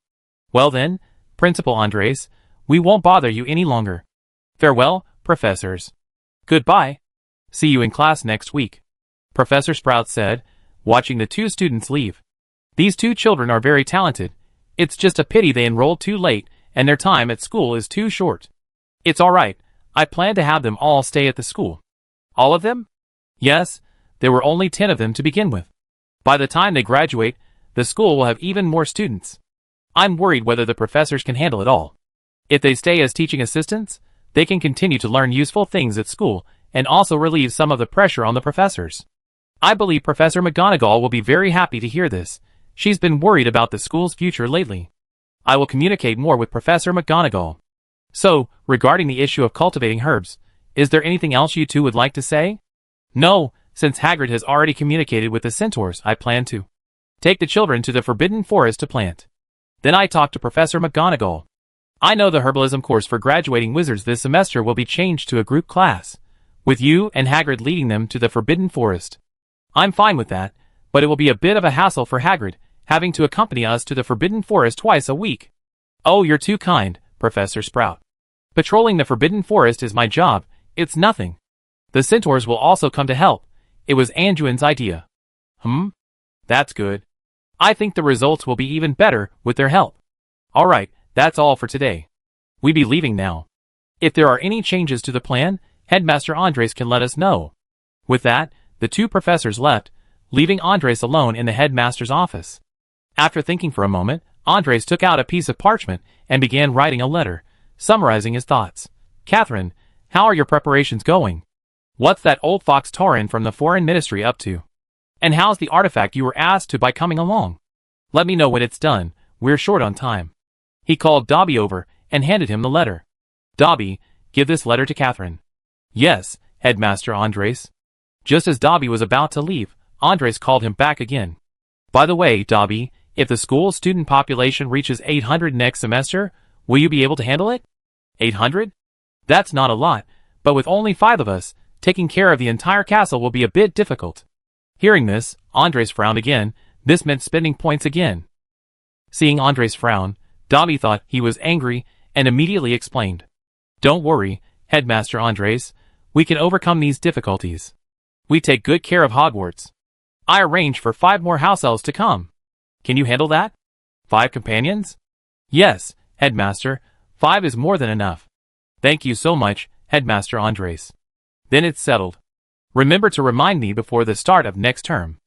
Well then, Principal Andres, we won't bother you any longer. Farewell, professors. Goodbye. See you in class next week, Professor Sprout said, watching the two students leave. These two children are very talented. It's just a pity they enrolled too late, and their time at school is too short. It's all right. I plan to have them all stay at the school. All of them? Yes, there were only 10 of them to begin with. By the time they graduate, the school will have even more students. I'm worried whether the professors can handle it all. If they stay as teaching assistants, they can continue to learn useful things at school and also relieve some of the pressure on the professors. I believe Professor McGonagall will be very happy to hear this. She's been worried about the school's future lately. I will communicate more with Professor McGonagall. So, regarding the issue of cultivating herbs, is there anything else you two would like to say? No, since Hagrid has already communicated with the centaurs, I plan to take the children to the Forbidden Forest to plant. Then I talked to Professor McGonagall. I know the herbalism course for graduating wizards this semester will be changed to a group class, with you and Hagrid leading them to the Forbidden Forest. I'm fine with that, but it will be a bit of a hassle for Hagrid, having to accompany us to the Forbidden Forest twice a week. Oh, you're too kind, Professor Sprout. Patrolling the Forbidden Forest is my job, it's nothing. The centaurs will also come to help. It was Anduin's idea. That's good. I think the results will be even better with their help. Alright, that's all for today. We be leaving now. If there are any changes to the plan, Headmaster Andres can let us know. With that, the two professors left, leaving Andres alone in the headmaster's office. After thinking for a moment, Andres took out a piece of parchment and began writing a letter, summarizing his thoughts. Catherine, how are your preparations going? What's that old fox Tauren from the Foreign Ministry up to? And how's the artifact you were asked to buy coming along? Let me know when it's done, we're short on time. He called Dobby over and handed him the letter. Dobby, give this letter to Catherine. Yes, Headmaster Andres. Just as Dobby was about to leave, Andres called him back again. By the way, Dobby, if the school's student population reaches 800 next semester, will you be able to handle it? 800? That's not a lot, but with only 5 of us, taking care of the entire castle will be a bit difficult. Hearing this, Andres frowned again. This meant spending points again. Seeing Andres frown, Dobby thought he was angry and immediately explained. Don't worry, Headmaster Andres. We can overcome these difficulties. We take good care of Hogwarts. I arranged for 5 more house elves to come. Can you handle that? 5 companions? Yes, Headmaster. 5 is more than enough. Thank you so much, Headmaster Andres. Then it's settled. Remember to remind me before the start of next term.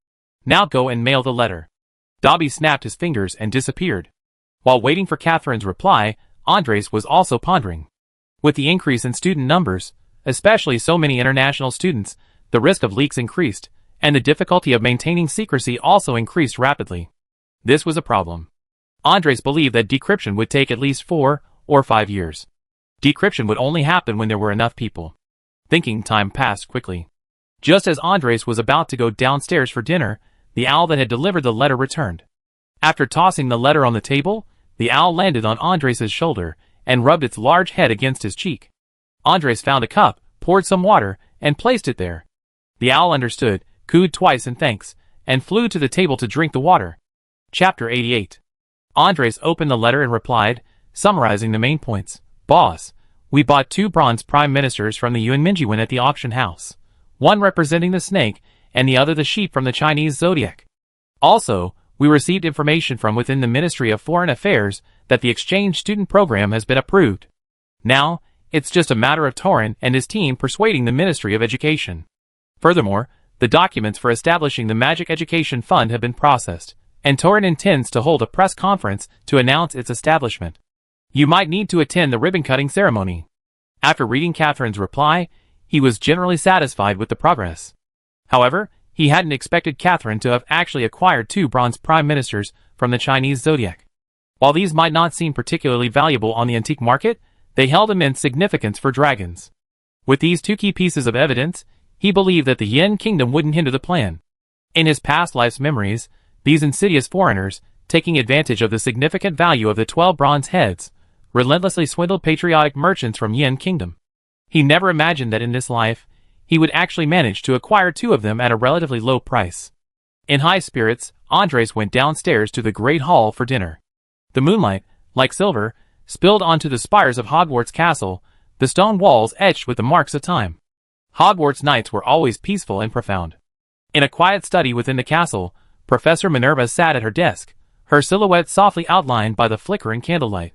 Now go and mail the letter. Dobby snapped his fingers and disappeared. While waiting for Catherine's reply, Andres was also pondering. With the increase in student numbers, especially so many international students, the risk of leaks increased, and the difficulty of maintaining secrecy also increased rapidly. This was a problem. Andres believed that decryption would take at least 4 or 5 years. Decryption would only happen when there were enough people. Thinking time passed quickly. Just as Andres was about to go downstairs for dinner, the owl that had delivered the letter returned. After tossing the letter on the table, the owl landed on Andres' shoulder and rubbed its large head against his cheek. Andres found a cup, poured some water, and placed it there. The owl understood, cooed twice in thanks, and flew to the table to drink the water. Chapter 88. Andres opened the letter and replied, summarizing the main points. Boss, we bought 2 bronze prime ministers from the Yuan Mingyuan at the auction house. One representing the snake, and the other the sheep from the Chinese zodiac. Also, we received information from within the Ministry of Foreign Affairs that the exchange student program has been approved. Now, it's just a matter of Torin and his team persuading the Ministry of Education. Furthermore, the documents for establishing the Magic Education Fund have been processed, and Torin intends to hold a press conference to announce its establishment. You might need to attend the ribbon-cutting ceremony. After reading Catherine's reply, he was generally satisfied with the progress. However, he hadn't expected Catherine to have actually acquired 2 bronze prime ministers from the Chinese zodiac. While these might not seem particularly valuable on the antique market, they held immense significance for dragons. With these 2 key pieces of evidence, he believed that the Yin Kingdom wouldn't hinder the plan. In his past life's memories, these insidious foreigners, taking advantage of the significant value of the 12 bronze heads, relentlessly swindled patriotic merchants from Yin Kingdom. He never imagined that in this life, he would actually manage to acquire 2 of them at a relatively low price. In high spirits, Andres went downstairs to the Great Hall for dinner. The moonlight, like silver, spilled onto the spires of Hogwarts Castle, the stone walls etched with the marks of time. Hogwarts nights were always peaceful and profound. In a quiet study within the castle, Professor Minerva sat at her desk, her silhouette softly outlined by the flickering candlelight.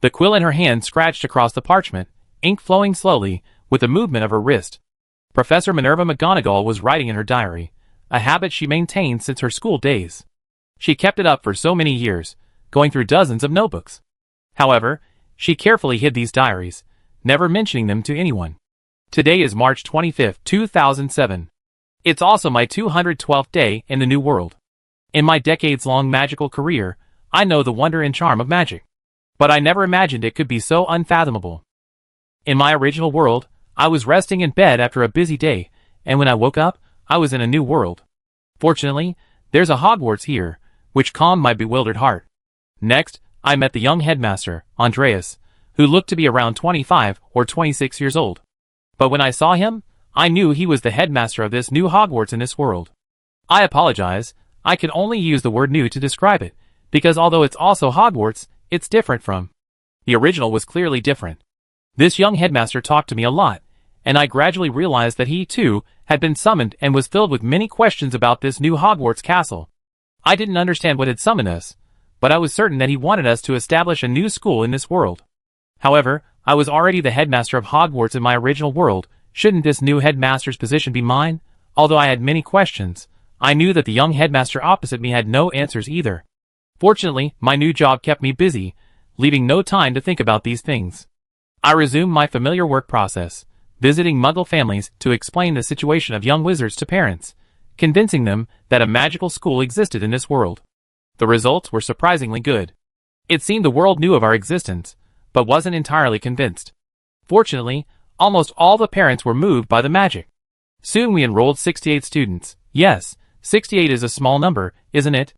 The quill in her hand scratched across the parchment, ink flowing slowly, with the movement of her wrist. Professor Minerva McGonagall was writing in her diary, a habit she maintained since her school days. She kept it up for so many years, going through dozens of notebooks. However, she carefully hid these diaries, never mentioning them to anyone. Today is March 25, 2007. It's also my 212th day in the New World. In my decades-long magical career, I know the wonder and charm of magic. But I never imagined it could be so unfathomable. In my original world, I was resting in bed after a busy day, and when I woke up, I was in a new world. Fortunately, there's a Hogwarts here, which calmed my bewildered heart. Next, I met the young headmaster, Andreas, who looked to be around 25 or 26 years old. But when I saw him, I knew he was the headmaster of this new Hogwarts in this world. I apologize, I can only use the word new to describe it, because although it's also Hogwarts, it's different from. The original was clearly different. This young headmaster talked to me a lot, and I gradually realized that he, too, had been summoned and was filled with many questions about this new Hogwarts castle. I didn't understand what had summoned us, but I was certain that he wanted us to establish a new school in this world. However, I was already the headmaster of Hogwarts in my original world. Shouldn't this new headmaster's position be mine? Although I had many questions, I knew that the young headmaster opposite me had no answers either. Fortunately, my new job kept me busy, leaving no time to think about these things. I resumed my familiar work process, visiting Muggle families to explain the situation of young wizards to parents, convincing them that a magical school existed in this world. The results were surprisingly good. It seemed the world knew of our existence, but wasn't entirely convinced. Fortunately, almost all the parents were moved by the magic. Soon we enrolled 68 students. Yes, 68 is a small number, isn't it?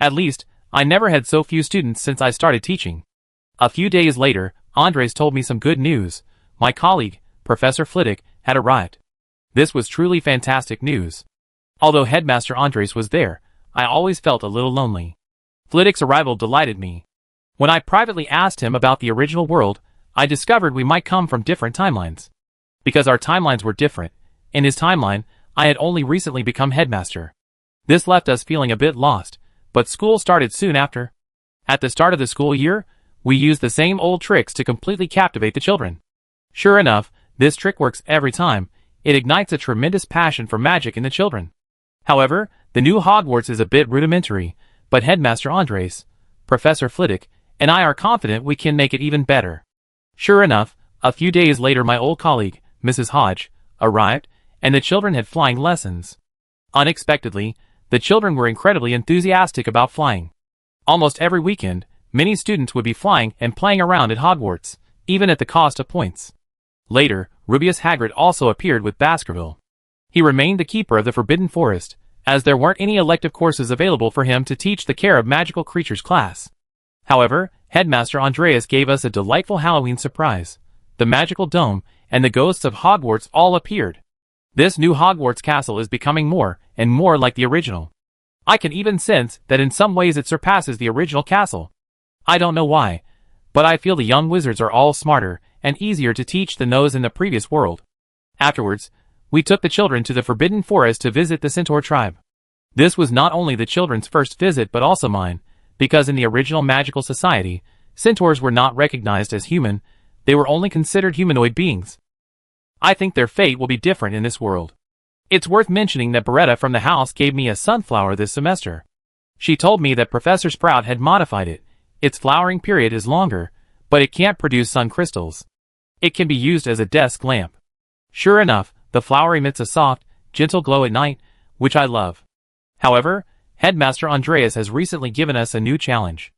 At least, I never had so few students since I started teaching. A few days later, Andres told me some good news. My colleague, Professor Flitwick, had arrived. This was truly fantastic news. Although Headmaster Andres was there, I always felt a little lonely. Flitwick's arrival delighted me. When I privately asked him about the original world, I discovered we might come from different timelines. Because our timelines were different, in his timeline, I had only recently become headmaster. This left us feeling a bit lost, but school started soon after. At the start of the school year, we used the same old tricks to completely captivate the children. Sure enough, this trick works every time. It ignites a tremendous passion for magic in the children. However, the new Hogwarts is a bit rudimentary. but Headmaster Andres, Professor Flitwick, and I are confident we can make it even better. Sure enough, a few days later my old colleague, Mrs. Hodge, arrived, and the children had flying lessons. Unexpectedly, the children were incredibly enthusiastic about flying. Almost every weekend, many students would be flying and playing around at Hogwarts, even at the cost of points. Later, Rubeus Hagrid also appeared with Baskerville. He remained the keeper of the Forbidden Forest, as there weren't any elective courses available for him to teach the Care of Magical Creatures class. However, Headmaster Andreas gave us a delightful Halloween surprise. The magical dome and the ghosts of Hogwarts all appeared. This new Hogwarts castle is becoming more and more like the original. I can even sense that in some ways it surpasses the original castle. I don't know why, but I feel the young wizards are all smarter and easier to teach than those in the previous world. Afterwards, we took the children to the Forbidden Forest to visit the Centaur tribe. This was not only the children's first visit but also mine, because in the original magical society, centaurs were not recognized as human, they were only considered humanoid beings. I think their fate will be different in this world. It's worth mentioning that Beretta from the house gave me a sunflower this semester. She told me that Professor Sprout had modified it. Its flowering period is longer, but it can't produce sun crystals. It can be used as a desk lamp. Sure enough, the flower emits a soft, gentle glow at night, which I love. However, Headmaster Andreas has recently given us a new challenge.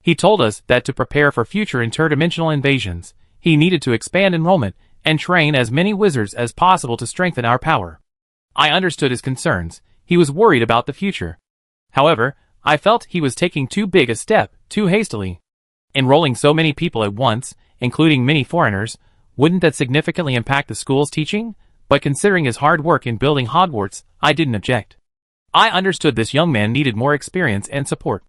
He told us that to prepare for future interdimensional invasions, he needed to expand enrollment and train as many wizards as possible to strengthen our power. I understood his concerns. He was worried about the future. However, I felt he was taking too big a step, too hastily. Enrolling so many people at once, including many foreigners, wouldn't that significantly impact the school's teaching? But considering his hard work in building Hogwarts, I didn't object. I understood this young man needed more experience and support.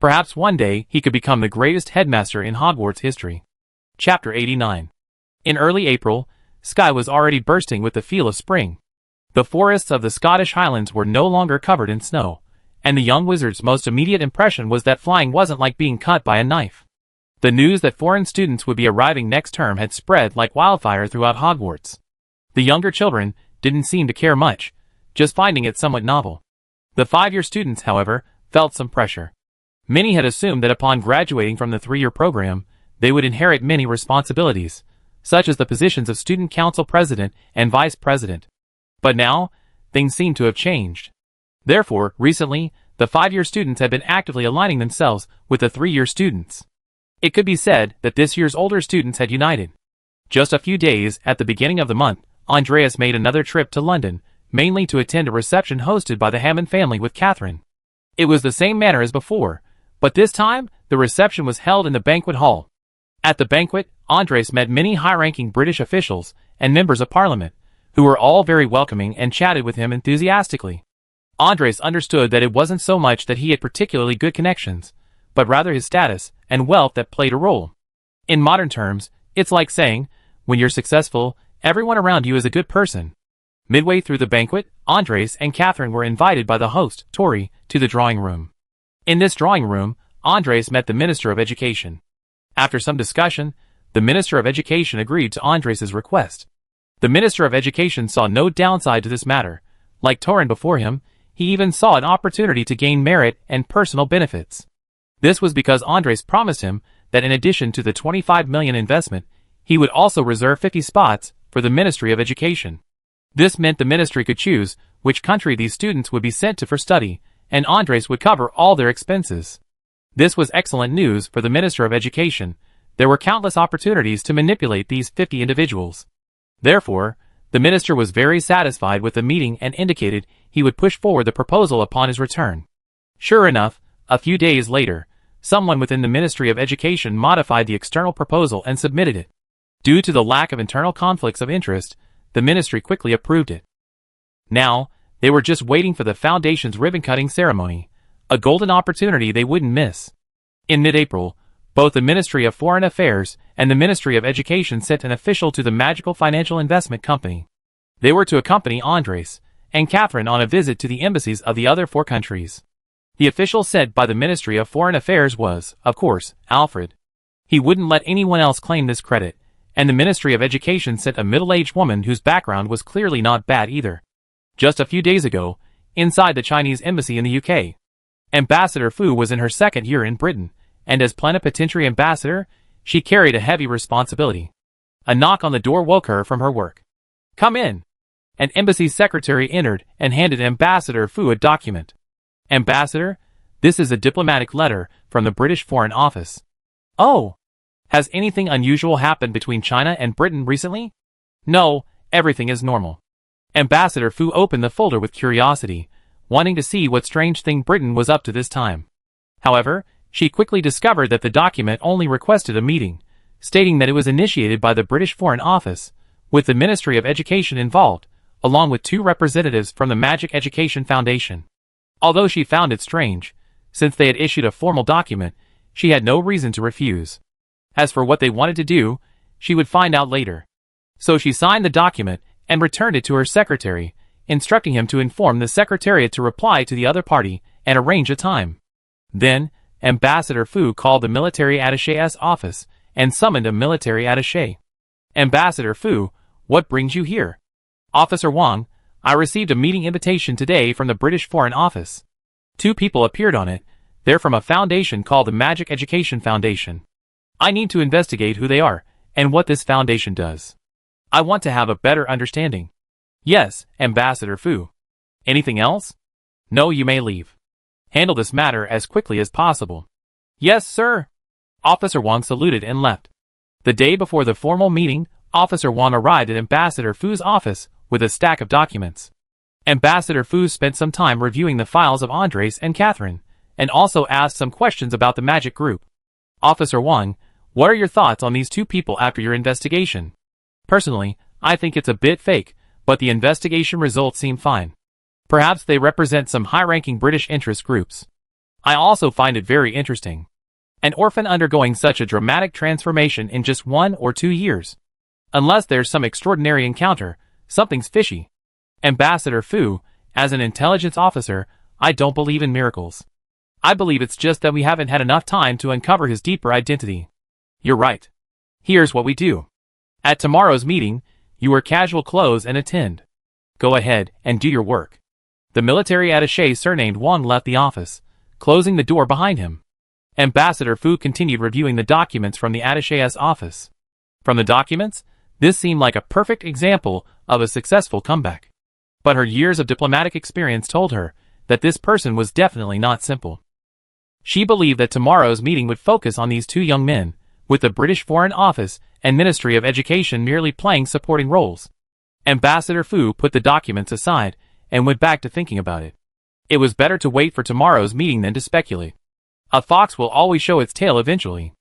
Perhaps one day he could become the greatest headmaster in Hogwarts history. Chapter 89. In early April, Skye was already bursting with the feel of spring. The forests of the Scottish Highlands were no longer covered in snow, and the young wizard's most immediate impression was that flying wasn't like being cut by a knife. The news that foreign students would be arriving next term had spread like wildfire throughout Hogwarts. The younger children didn't seem to care much, just finding it somewhat novel. The 5-year students, however, felt some pressure. Many had assumed that upon graduating from the 3-year program, they would inherit many responsibilities, such as the positions of student council president and vice president. But now, things seem to have changed. Therefore, recently, the 5-year students had been actively aligning themselves with the 3-year students. It could be said that this year's older students had united. Just a few days at the beginning of the month, Andreas made another trip to London, mainly to attend a reception hosted by the Hammond family with Catherine. It was the same manner as before, but this time, the reception was held in the banquet hall. At the banquet, Andres met many high-ranking British officials and members of parliament, who were all very welcoming and chatted with him enthusiastically. Andres understood that it wasn't so much that he had particularly good connections, but rather his status and wealth that played a role. In modern terms, it's like saying, when you're successful, everyone around you is a good person. Midway through the banquet, Andres and Catherine were invited by the host, Tori, to the drawing room. In this drawing room, Andres met the Minister of Education. After some discussion, the Minister of Education agreed to Andres' request. The Minister of Education saw no downside to this matter. Like Torin before him, he even saw an opportunity to gain merit and personal benefits. This was because Andres promised him that in addition to the $25 million investment, he would also reserve 50 spots for the Ministry of Education. This meant the ministry could choose which country these students would be sent to for study, and Andres would cover all their expenses. This was excellent news for the Minister of Education. There were countless opportunities to manipulate these 50 individuals. Therefore, the minister was very satisfied with the meeting and indicated he would push forward the proposal upon his return. Sure enough, a few days later, someone within the Ministry of Education modified the external proposal and submitted it. Due to the lack of internal conflicts of interest, the ministry quickly approved it. Now, they were just waiting for the foundation's ribbon-cutting ceremony, a golden opportunity they wouldn't miss. In mid-April, both the Ministry of Foreign Affairs and the Ministry of Education sent an official to the Magical Financial Investment Company. They were to accompany Andres and Catherine on a visit to the embassies of the other 4 countries. The official sent by the Ministry of Foreign Affairs was, of course, Alfred. He wouldn't let anyone else claim this credit, and the Ministry of Education sent a middle-aged woman whose background was clearly not bad either. Just a few days ago, inside the Chinese embassy in the UK, Ambassador Fu was in her second year in Britain, and as plenipotentiary ambassador, she carried a heavy responsibility. A knock on the door woke her from her work. "Come in." An embassy secretary entered and handed Ambassador Fu a document. "Ambassador, this is a diplomatic letter from the British Foreign Office." "Oh. Has anything unusual happened between China and Britain recently?" "No, everything is normal." Ambassador Fu opened the folder with curiosity, wanting to see what strange thing Britain was up to this time. However, she quickly discovered that the document only requested a meeting, stating that it was initiated by the British Foreign Office, with the Ministry of Education involved, along with 2 representatives from the Magic Education Foundation. Although she found it strange, since they had issued a formal document, she had no reason to refuse. As for what they wanted to do, she would find out later. So she signed the document and returned it to her secretary, instructing him to inform the secretariat to reply to the other party and arrange a time. Then, Ambassador Fu called the military attaché's office and summoned a military attaché. "Ambassador Fu, what brings you here?" "Officer Wang, I received a meeting invitation today from the British Foreign Office. 2 people appeared on it. They're from a foundation called the Magic Education Foundation. I need to investigate who they are and what this foundation does. I want to have a better understanding." "Yes, Ambassador Fu. Anything else?" "No, you may leave. Handle this matter as quickly as possible." "Yes, sir." Officer Wang saluted and left. The day before the formal meeting, Officer Wang arrived at Ambassador Fu's office with a stack of documents. Ambassador Fu spent some time reviewing the files of Andres and Catherine, and also asked some questions about the magic group. "Officer Wang, what are your thoughts on these 2 people after your investigation?" "Personally, I think it's a bit fake, but the investigation results seem fine. Perhaps they represent some high-ranking British interest groups. I also find it very interesting. An orphan undergoing such a dramatic transformation in just 1 or 2 years. Unless there's some extraordinary encounter, something's fishy. Ambassador Fu, as an intelligence officer, I don't believe in miracles. I believe it's just that we haven't had enough time to uncover his deeper identity." "You're right. Here's what we do. At tomorrow's meeting, you wear casual clothes and attend. Go ahead and do your work." The military attaché surnamed Wang left the office, closing the door behind him. Ambassador Fu continued reviewing the documents from the attaché's office. From the documents, this seemed like a perfect example of a successful comeback. But her years of diplomatic experience told her that this person was definitely not simple. She believed that tomorrow's meeting would focus on these 2 young men, with the British Foreign Office and Ministry of Education merely playing supporting roles. Ambassador Fu put the documents aside and went back to thinking about it. It was better to wait for tomorrow's meeting than to speculate. A fox will always show its tail eventually.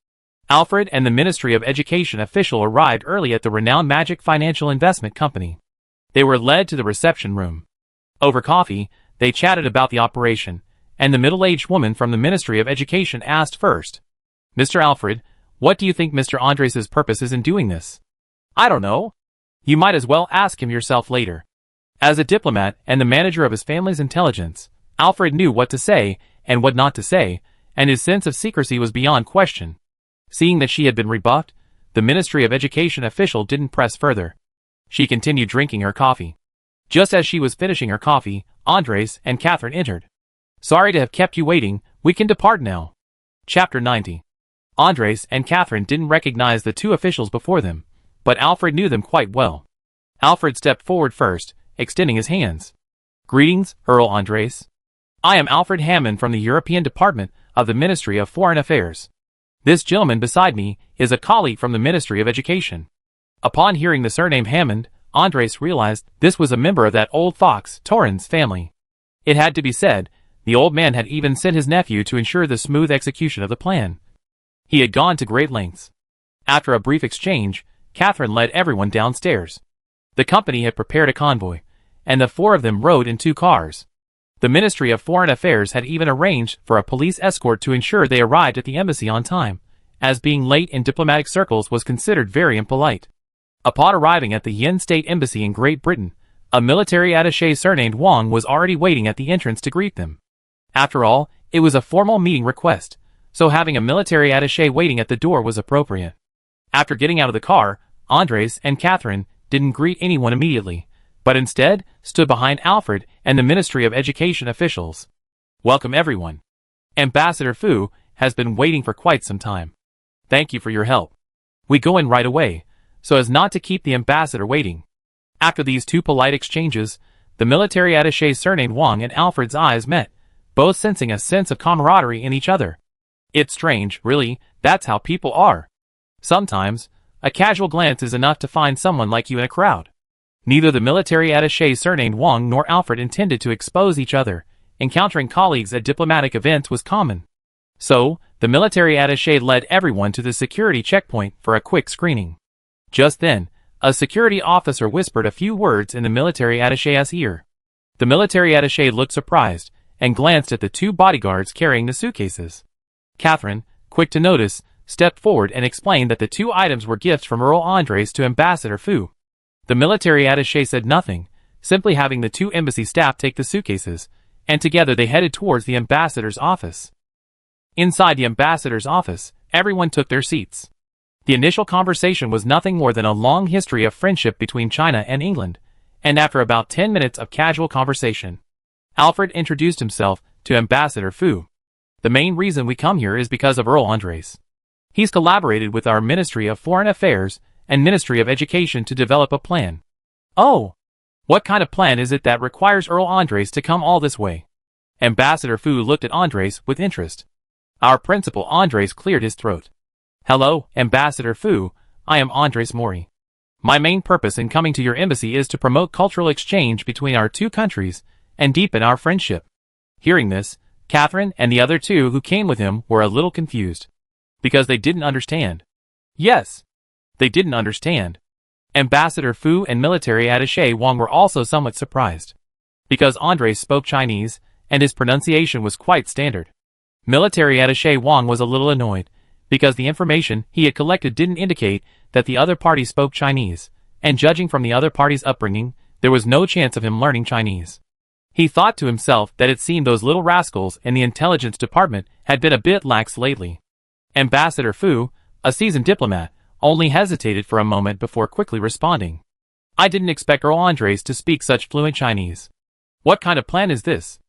Alfred and the Ministry of Education official arrived early at the renowned Magic Financial Investment Company. They were led to the reception room. Over coffee, they chatted about the operation, and the middle-aged woman from the Ministry of Education asked first, "Mr. Alfred, what do you think Mr. Andres' purpose is in doing this?" "I don't know. You might as well ask him yourself later." As a diplomat and the manager of his family's intelligence, Alfred knew what to say and what not to say, and his sense of secrecy was beyond question. Seeing that she had been rebuffed, the Ministry of Education official didn't press further. She continued drinking her coffee. Just as she was finishing her coffee, Andres and Catherine entered. "Sorry to have kept you waiting, we can depart now." Chapter 90. Andres and Catherine didn't recognize the 2 officials before them, but Alfred knew them quite well. Alfred stepped forward first, extending his hands. "Greetings, Earl Andres. I am Alfred Hammond from the European Department of the Ministry of Foreign Affairs. This gentleman beside me is a colleague from the Ministry of Education." Upon hearing the surname Hammond, Andres realized this was a member of that old fox, Torrens family. It had to be said, the old man had even sent his nephew to ensure the smooth execution of the plan. He had gone to great lengths. After a brief exchange, Catherine led everyone downstairs. The company had prepared a convoy, and the 4 of them rode in 2 cars. The Ministry of Foreign Affairs had even arranged for a police escort to ensure they arrived at the embassy on time, as being late in diplomatic circles was considered very impolite. Upon arriving at the Yen State Embassy in Great Britain, a military attaché surnamed Wang was already waiting at the entrance to greet them. After all, it was a formal meeting request, so having a military attaché waiting at the door was appropriate. After getting out of the car, Andres and Catherine didn't greet anyone immediately, but instead stood behind Alfred and the Ministry of Education officials. "Welcome everyone. Ambassador Fu has been waiting for quite some time. Thank you for your help. We go in right away, so as not to keep the ambassador waiting. After these two polite exchanges, the military attaché surnamed Wang and Alfred's eyes met, both sensing a sense of camaraderie in each other. It's strange, really, that's how people are. Sometimes, a casual glance is enough to find someone like you in a crowd. Neither the military attaché surnamed Wang nor Alfred intended to expose each other. Encountering colleagues at diplomatic events was common. So, the military attaché led everyone to the security checkpoint for a quick screening. Just then, a security officer whispered a few words in the military attaché's ear. The military attaché looked surprised and glanced at the two bodyguards carrying the suitcases. Catherine, quick to notice, stepped forward and explained that the two items were gifts from Earl Andres to Ambassador Fu. The military attaché said nothing, simply having the two embassy staff take the suitcases, and together they headed towards the ambassador's office. Inside the ambassador's office, everyone took their seats. The initial conversation was nothing more than a long history of friendship between China and England, and after about 10 minutes of casual conversation, Alfred introduced himself to Ambassador Fu. The main reason we come here is because of Earl Andres. He's collaborated with our Ministry of Foreign Affairs and Ministry of Education to develop a plan. Oh! What kind of plan is it that requires Earl Andres to come all this way? Ambassador Fu looked at Andres with interest. Our principal Andres cleared his throat. Hello, Ambassador Fu, I am Andres Mori. My main purpose in coming to your embassy is to promote cultural exchange between our two countries and deepen our friendship. Hearing this, Catherine and the other two who came with him were a little confused. Because they didn't understand. Yes, they didn't understand. Ambassador Fu and military attaché Wang were also somewhat surprised. Because Andres spoke Chinese, and his pronunciation was quite standard. Military attaché Wang was a little annoyed, because the information he had collected didn't indicate that the other party spoke Chinese, and judging from the other party's upbringing, there was no chance of him learning Chinese. He thought to himself that it seemed those little rascals in the intelligence department had been a bit lax lately. Ambassador Fu, a seasoned diplomat, only hesitated for a moment before quickly responding. I didn't expect Earl Andres to speak such fluent Chinese. What kind of plan is this?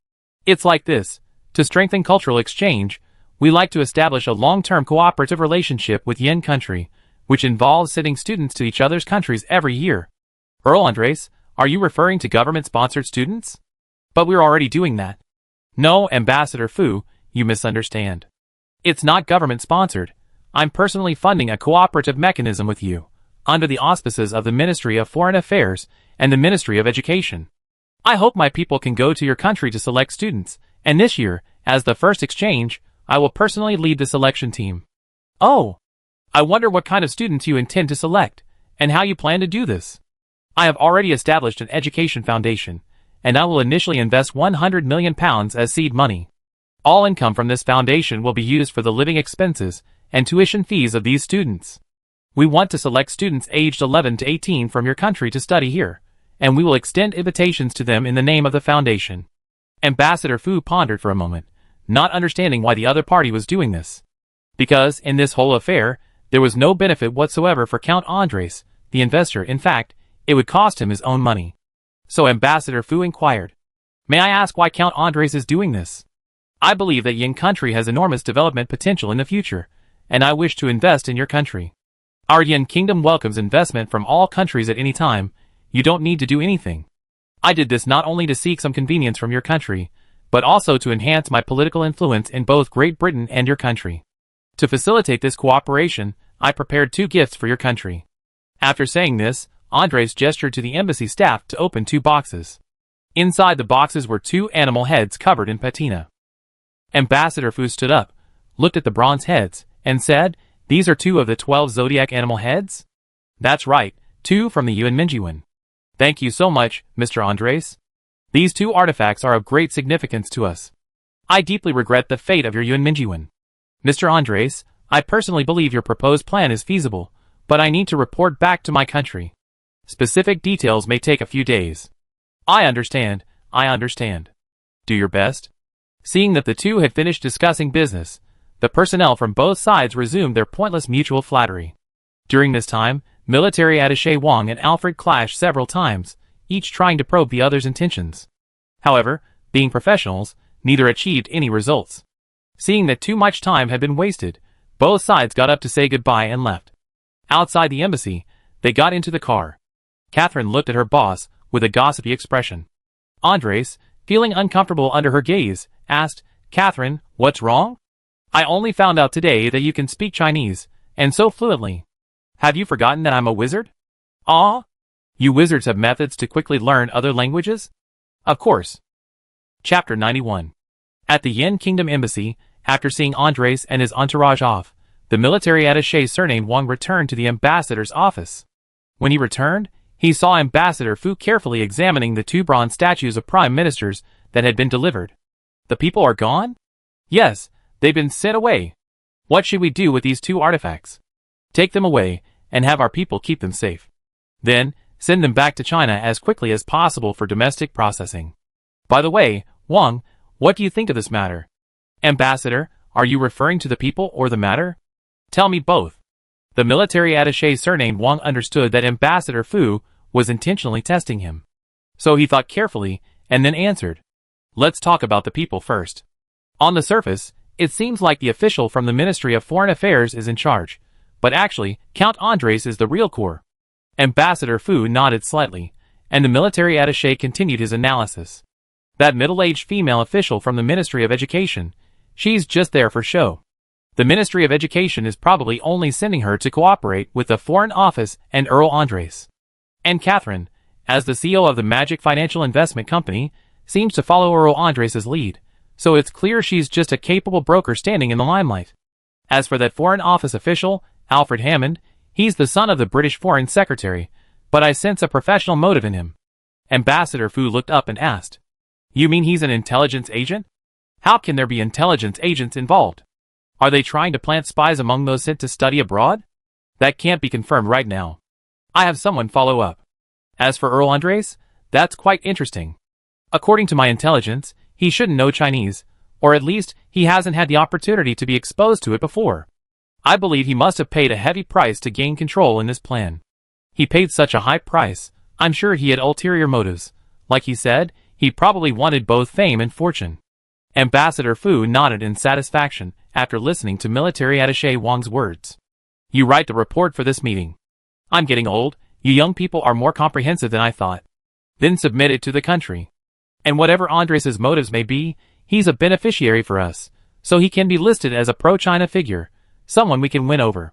It's like this. To strengthen cultural exchange, we like to establish a long-term cooperative relationship with Yen country, which involves sending students to each other's countries every year. Earl Andres, are you referring to government-sponsored students? But we're already doing that. No, Ambassador Fu, you misunderstand. It's not government-sponsored. I'm personally funding a cooperative mechanism with you, under the auspices of the Ministry of Foreign Affairs and the Ministry of Education. I hope my people can go to your country to select students, and this year, as the first exchange, I will personally lead the selection team. Oh! I wonder what kind of students you intend to select, and how you plan to do this. I have already established an education foundation, and I will initially invest £100 million as seed money. All income from this foundation will be used for the living expenses and tuition fees of these students. We want to select students aged 11 to 18 from your country to study here, and we will extend invitations to them in the name of the foundation. Ambassador Fu pondered for a moment, not understanding why the other party was doing this. Because, in this whole affair, there was no benefit whatsoever for Count Andres, the investor. In fact, it would cost him his own money. So Ambassador Fu inquired, may I ask why Count Andres is doing this? I believe that Yin country has enormous development potential in the future, and I wish to invest in your country. Our Yin kingdom welcomes investment from all countries at any time. You don't need to do anything. I did this not only to seek some convenience from your country, but also to enhance my political influence in both Great Britain and your country. To facilitate this cooperation, I prepared 2 gifts for your country. After saying this, Andres gestured to the embassy staff to open 2 boxes. Inside the boxes were 2 animal heads covered in patina. Ambassador Fu stood up, looked at the bronze heads, and said, these are 2 of the 12 zodiac animal heads? That's right, 2 from the Yuan Mingyuan. Thank you so much, Mr. Andres. These 2 artifacts are of great significance to us. I deeply regret the fate of your Yuan Mingyuan. Mr. Andres, I personally believe your proposed plan is feasible, but I need to report back to my country. Specific details may take a few days. I understand. Do your best. Seeing that the 2 had finished discussing business, the personnel from both sides resumed their pointless mutual flattery. During this time, military attaché Wang and Alfred clashed several times, each trying to probe the other's intentions. However, being professionals, neither achieved any results. Seeing that too much time had been wasted, both sides got up to say goodbye and left. Outside the embassy, they got into the car. Catherine looked at her boss with a gossipy expression. Andres, feeling uncomfortable under her gaze, asked, "Catherine, what's wrong? I only found out today that you can speak Chinese, and so fluently. Have you forgotten that I'm a wizard?" "Ah? You wizards have methods to quickly learn other languages?" "Of course." Chapter 91. At the Yin Kingdom Embassy, after seeing Andres and his entourage off, the military attaché surnamed Wang returned to the ambassador's office. When he returned, he saw Ambassador Fu carefully examining the two bronze statues of prime ministers that had been delivered. "The people are gone?" "Yes, they've been sent away. What should we do with these two artifacts?" "Take them away, and have our people keep them safe. Then, send them back to China as quickly as possible for domestic processing. By the way, Wang, what do you think of this matter?" "Ambassador, are you referring to the people or the matter?" "Tell me both." The military attaché surnamed Wang understood that Ambassador Fu was intentionally testing him. So he thought carefully, and then answered. "Let's talk about the people first. On the surface, it seems like the official from the Ministry of Foreign Affairs is in charge, but actually, Count Andres is the real core." Ambassador Fu nodded slightly, and the military attaché continued his analysis. "That middle-aged female official from the Ministry of Education, she's just there for show. The Ministry of Education is probably only sending her to cooperate with the Foreign Office and Earl Andres. And Catherine, as the CEO of the Magic Financial Investment Company, seems to follow Earl Andres' lead, so it's clear she's just a capable broker standing in the limelight. As for that Foreign Office official, Alfred Hammond, he's the son of the British Foreign Secretary, but I sense a professional motive in him." Ambassador Fu looked up and asked, "You mean he's an intelligence agent? How can there be intelligence agents involved? Are they trying to plant spies among those sent to study abroad?" "That can't be confirmed right now. I have someone follow up. As for Earl Andres, that's quite interesting. According to my intelligence, he shouldn't know Chinese, or at least he hasn't had the opportunity to be exposed to it before. I believe he must have paid a heavy price to gain control in this plan. He paid such a high price, I'm sure he had ulterior motives. Like he said, he probably wanted both fame and fortune." Ambassador Fu nodded in satisfaction after listening to military attaché Wang's words. "You write the report for this meeting. I'm getting old, you young people are more comprehensive than I thought. Then submit it to the country. And whatever Andres' motives may be, he's a beneficiary for us, so he can be listed as a pro-China figure, someone we can win over.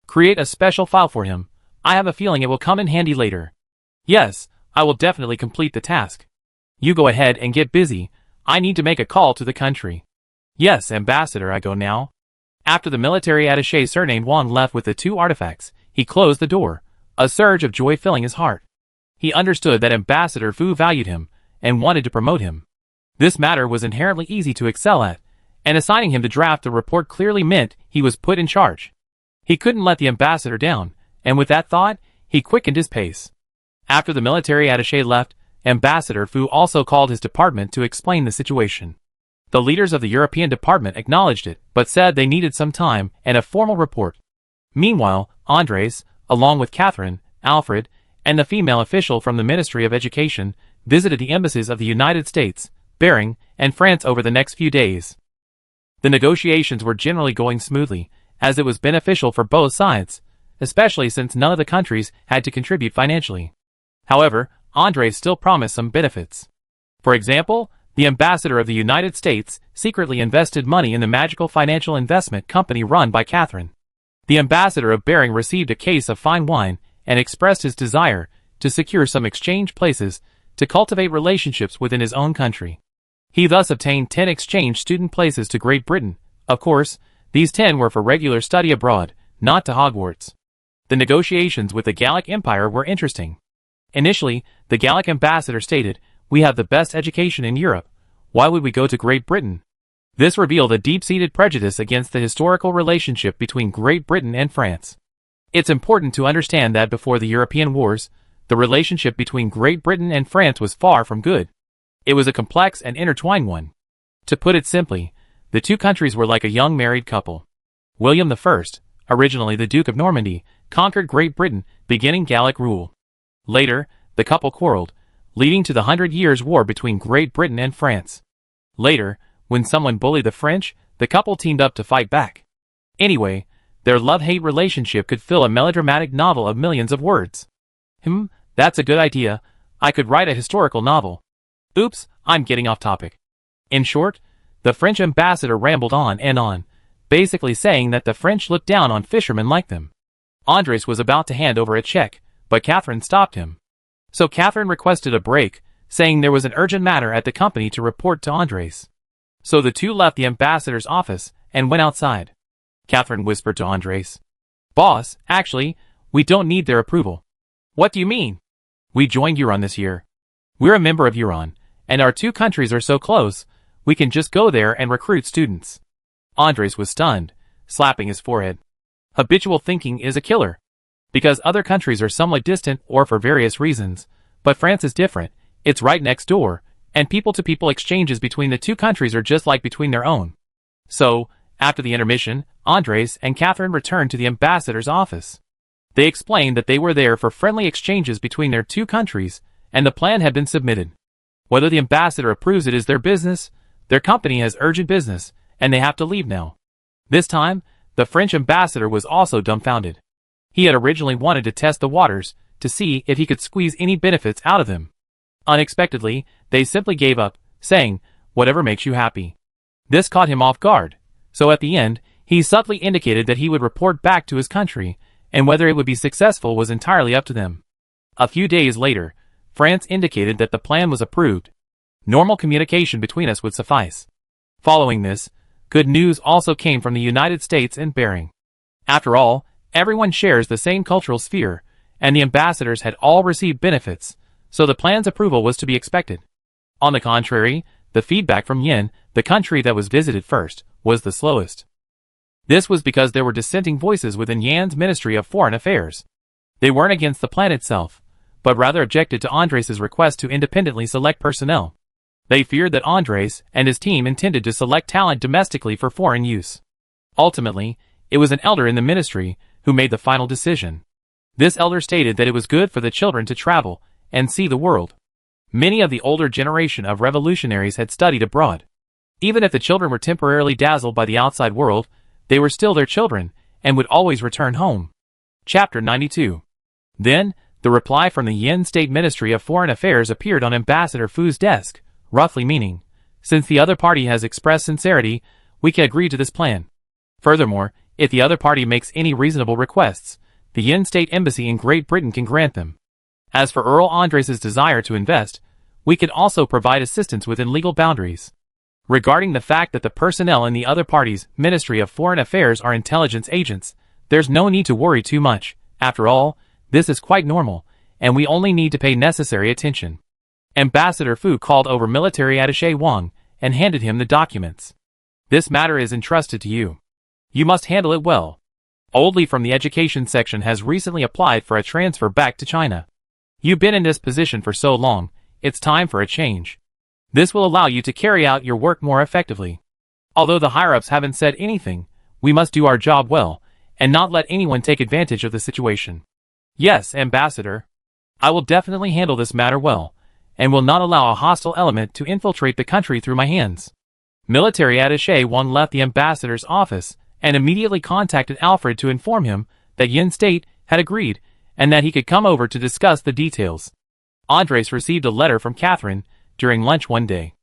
Create a special file for him. I have a feeling it will come in handy later." "Yes, I will definitely complete the task. You go ahead and get busy. I need to make a call to the country." "Yes, Ambassador, I go now." After the military attaché surnamed Wang left with the two artifacts, he closed the door, a surge of joy filling his heart. He understood that Ambassador Fu valued him and wanted to promote him. This matter was inherently easy to excel at, and assigning him to draft the report clearly meant he was put in charge. He couldn't let the ambassador down, and with that thought, he quickened his pace. After the military attaché left, Ambassador Fu also called his department to explain the situation. The leaders of the European department acknowledged it, but said they needed some time and a formal report. Meanwhile, Andres, along with Catherine, Alfred, and the female official from the Ministry of Education, visited the embassies of the United States, Bering, and France over the next few days. The negotiations were generally going smoothly, as it was beneficial for both sides, especially since none of the countries had to contribute financially. However, Andres still promised some benefits. For example, the ambassador of the United States secretly invested money in the magical financial investment company run by Catherine. The ambassador of Bering received a case of fine wine and expressed his desire to secure some exchange places to cultivate relationships within his own country. He thus obtained 10 exchange student places to Great Britain. Of course, these 10 were for regular study abroad, not to Hogwarts. The negotiations with the Gallic Empire were interesting. Initially, the Gallic ambassador stated, "We have the best education in Europe. Why would we go to Great Britain?" This revealed a deep-seated prejudice against the historical relationship between Great Britain and France. It's important to understand that before the European wars, the relationship between Great Britain and France was far from good. It was a complex and intertwined one. To put it simply, the two countries were like a young married couple. William I, originally the Duke of Normandy, conquered Great Britain, beginning Gallic rule. Later, the couple quarreled, leading to the 100 Years' War between Great Britain and France. Later, when someone bullied the French, the couple teamed up to fight back. Anyway, their love-hate relationship could fill a melodramatic novel of millions of words. That's a good idea. I could write a historical novel. Oops, I'm getting off topic. In short, the French ambassador rambled on and on, basically saying that the French looked down on fishermen like them. Andres was about to hand over a check, but Catherine stopped him. So Catherine requested a break, saying there was an urgent matter at the company to report to Andres. So the two left the ambassador's office and went outside. Catherine whispered to Andres, "Boss, actually, we don't need their approval." "What do you mean?" "We joined Huron this year. We're a member of Huron, and our two countries are so close, we can just go there and recruit students." Andres was stunned, slapping his forehead. Habitual thinking is a killer. Because other countries are somewhat distant or for various reasons, but France is different. It's right next door, and people-to-people exchanges between the two countries are just like between their own. So, after the intermission, Andres and Catherine returned to the ambassador's office. They explained that they were there for friendly exchanges between their two countries, and the plan had been submitted. Whether the ambassador approves it is their business. Their company has urgent business, and they have to leave now. This time, the French ambassador was also dumbfounded. He had originally wanted to test the waters, to see if he could squeeze any benefits out of them. Unexpectedly, they simply gave up, saying, "Whatever makes you happy." This caught him off guard, so at the end, he subtly indicated that he would report back to his country, and whether it would be successful was entirely up to them. A few days later, France indicated that the plan was approved. Normal communication between us would suffice. Following this, good news also came from the United States and Bering. After all, everyone shares the same cultural sphere, and the ambassadors had all received benefits, so the plan's approval was to be expected. On the contrary, the feedback from Yen, the country that was visited first, was the slowest. This was because there were dissenting voices within Yan's Ministry of Foreign Affairs. They weren't against the plan itself, but rather objected to Andres' request to independently select personnel. They feared that Andres and his team intended to select talent domestically for foreign use. Ultimately, it was an elder in the ministry who made the final decision. This elder stated that it was good for the children to travel and see the world. Many of the older generation of revolutionaries had studied abroad. Even if the children were temporarily dazzled by the outside world, they were still their children and would always return home. Chapter 92. Then, the reply from the Yen State Ministry of Foreign Affairs appeared on Ambassador Fu's desk, roughly meaning, "Since the other party has expressed sincerity, we can agree to this plan. Furthermore, if the other party makes any reasonable requests, the Yen State Embassy in Great Britain can grant them. As for Earl Andres' desire to invest, we can also provide assistance within legal boundaries. Regarding the fact that the personnel in the other party's Ministry of Foreign Affairs are intelligence agents, there's no need to worry too much. After all, this is quite normal, and we only need to pay necessary attention." Ambassador Fu called over military attaché Wang and handed him the documents. "This matter is entrusted to you. You must handle it well. Old Lee from the education section has recently applied for a transfer back to China. You've been in this position for so long, it's time for a change. This will allow you to carry out your work more effectively. Although the higher-ups haven't said anything, we must do our job well, and not let anyone take advantage of the situation." "Yes, Ambassador. I will definitely handle this matter well, and will not allow a hostile element to infiltrate the country through my hands." Military attaché Wang left the ambassador's office and immediately contacted Alfred to inform him that Yen State had agreed and that he could come over to discuss the details. Andres received a letter from Catherine during lunch one day.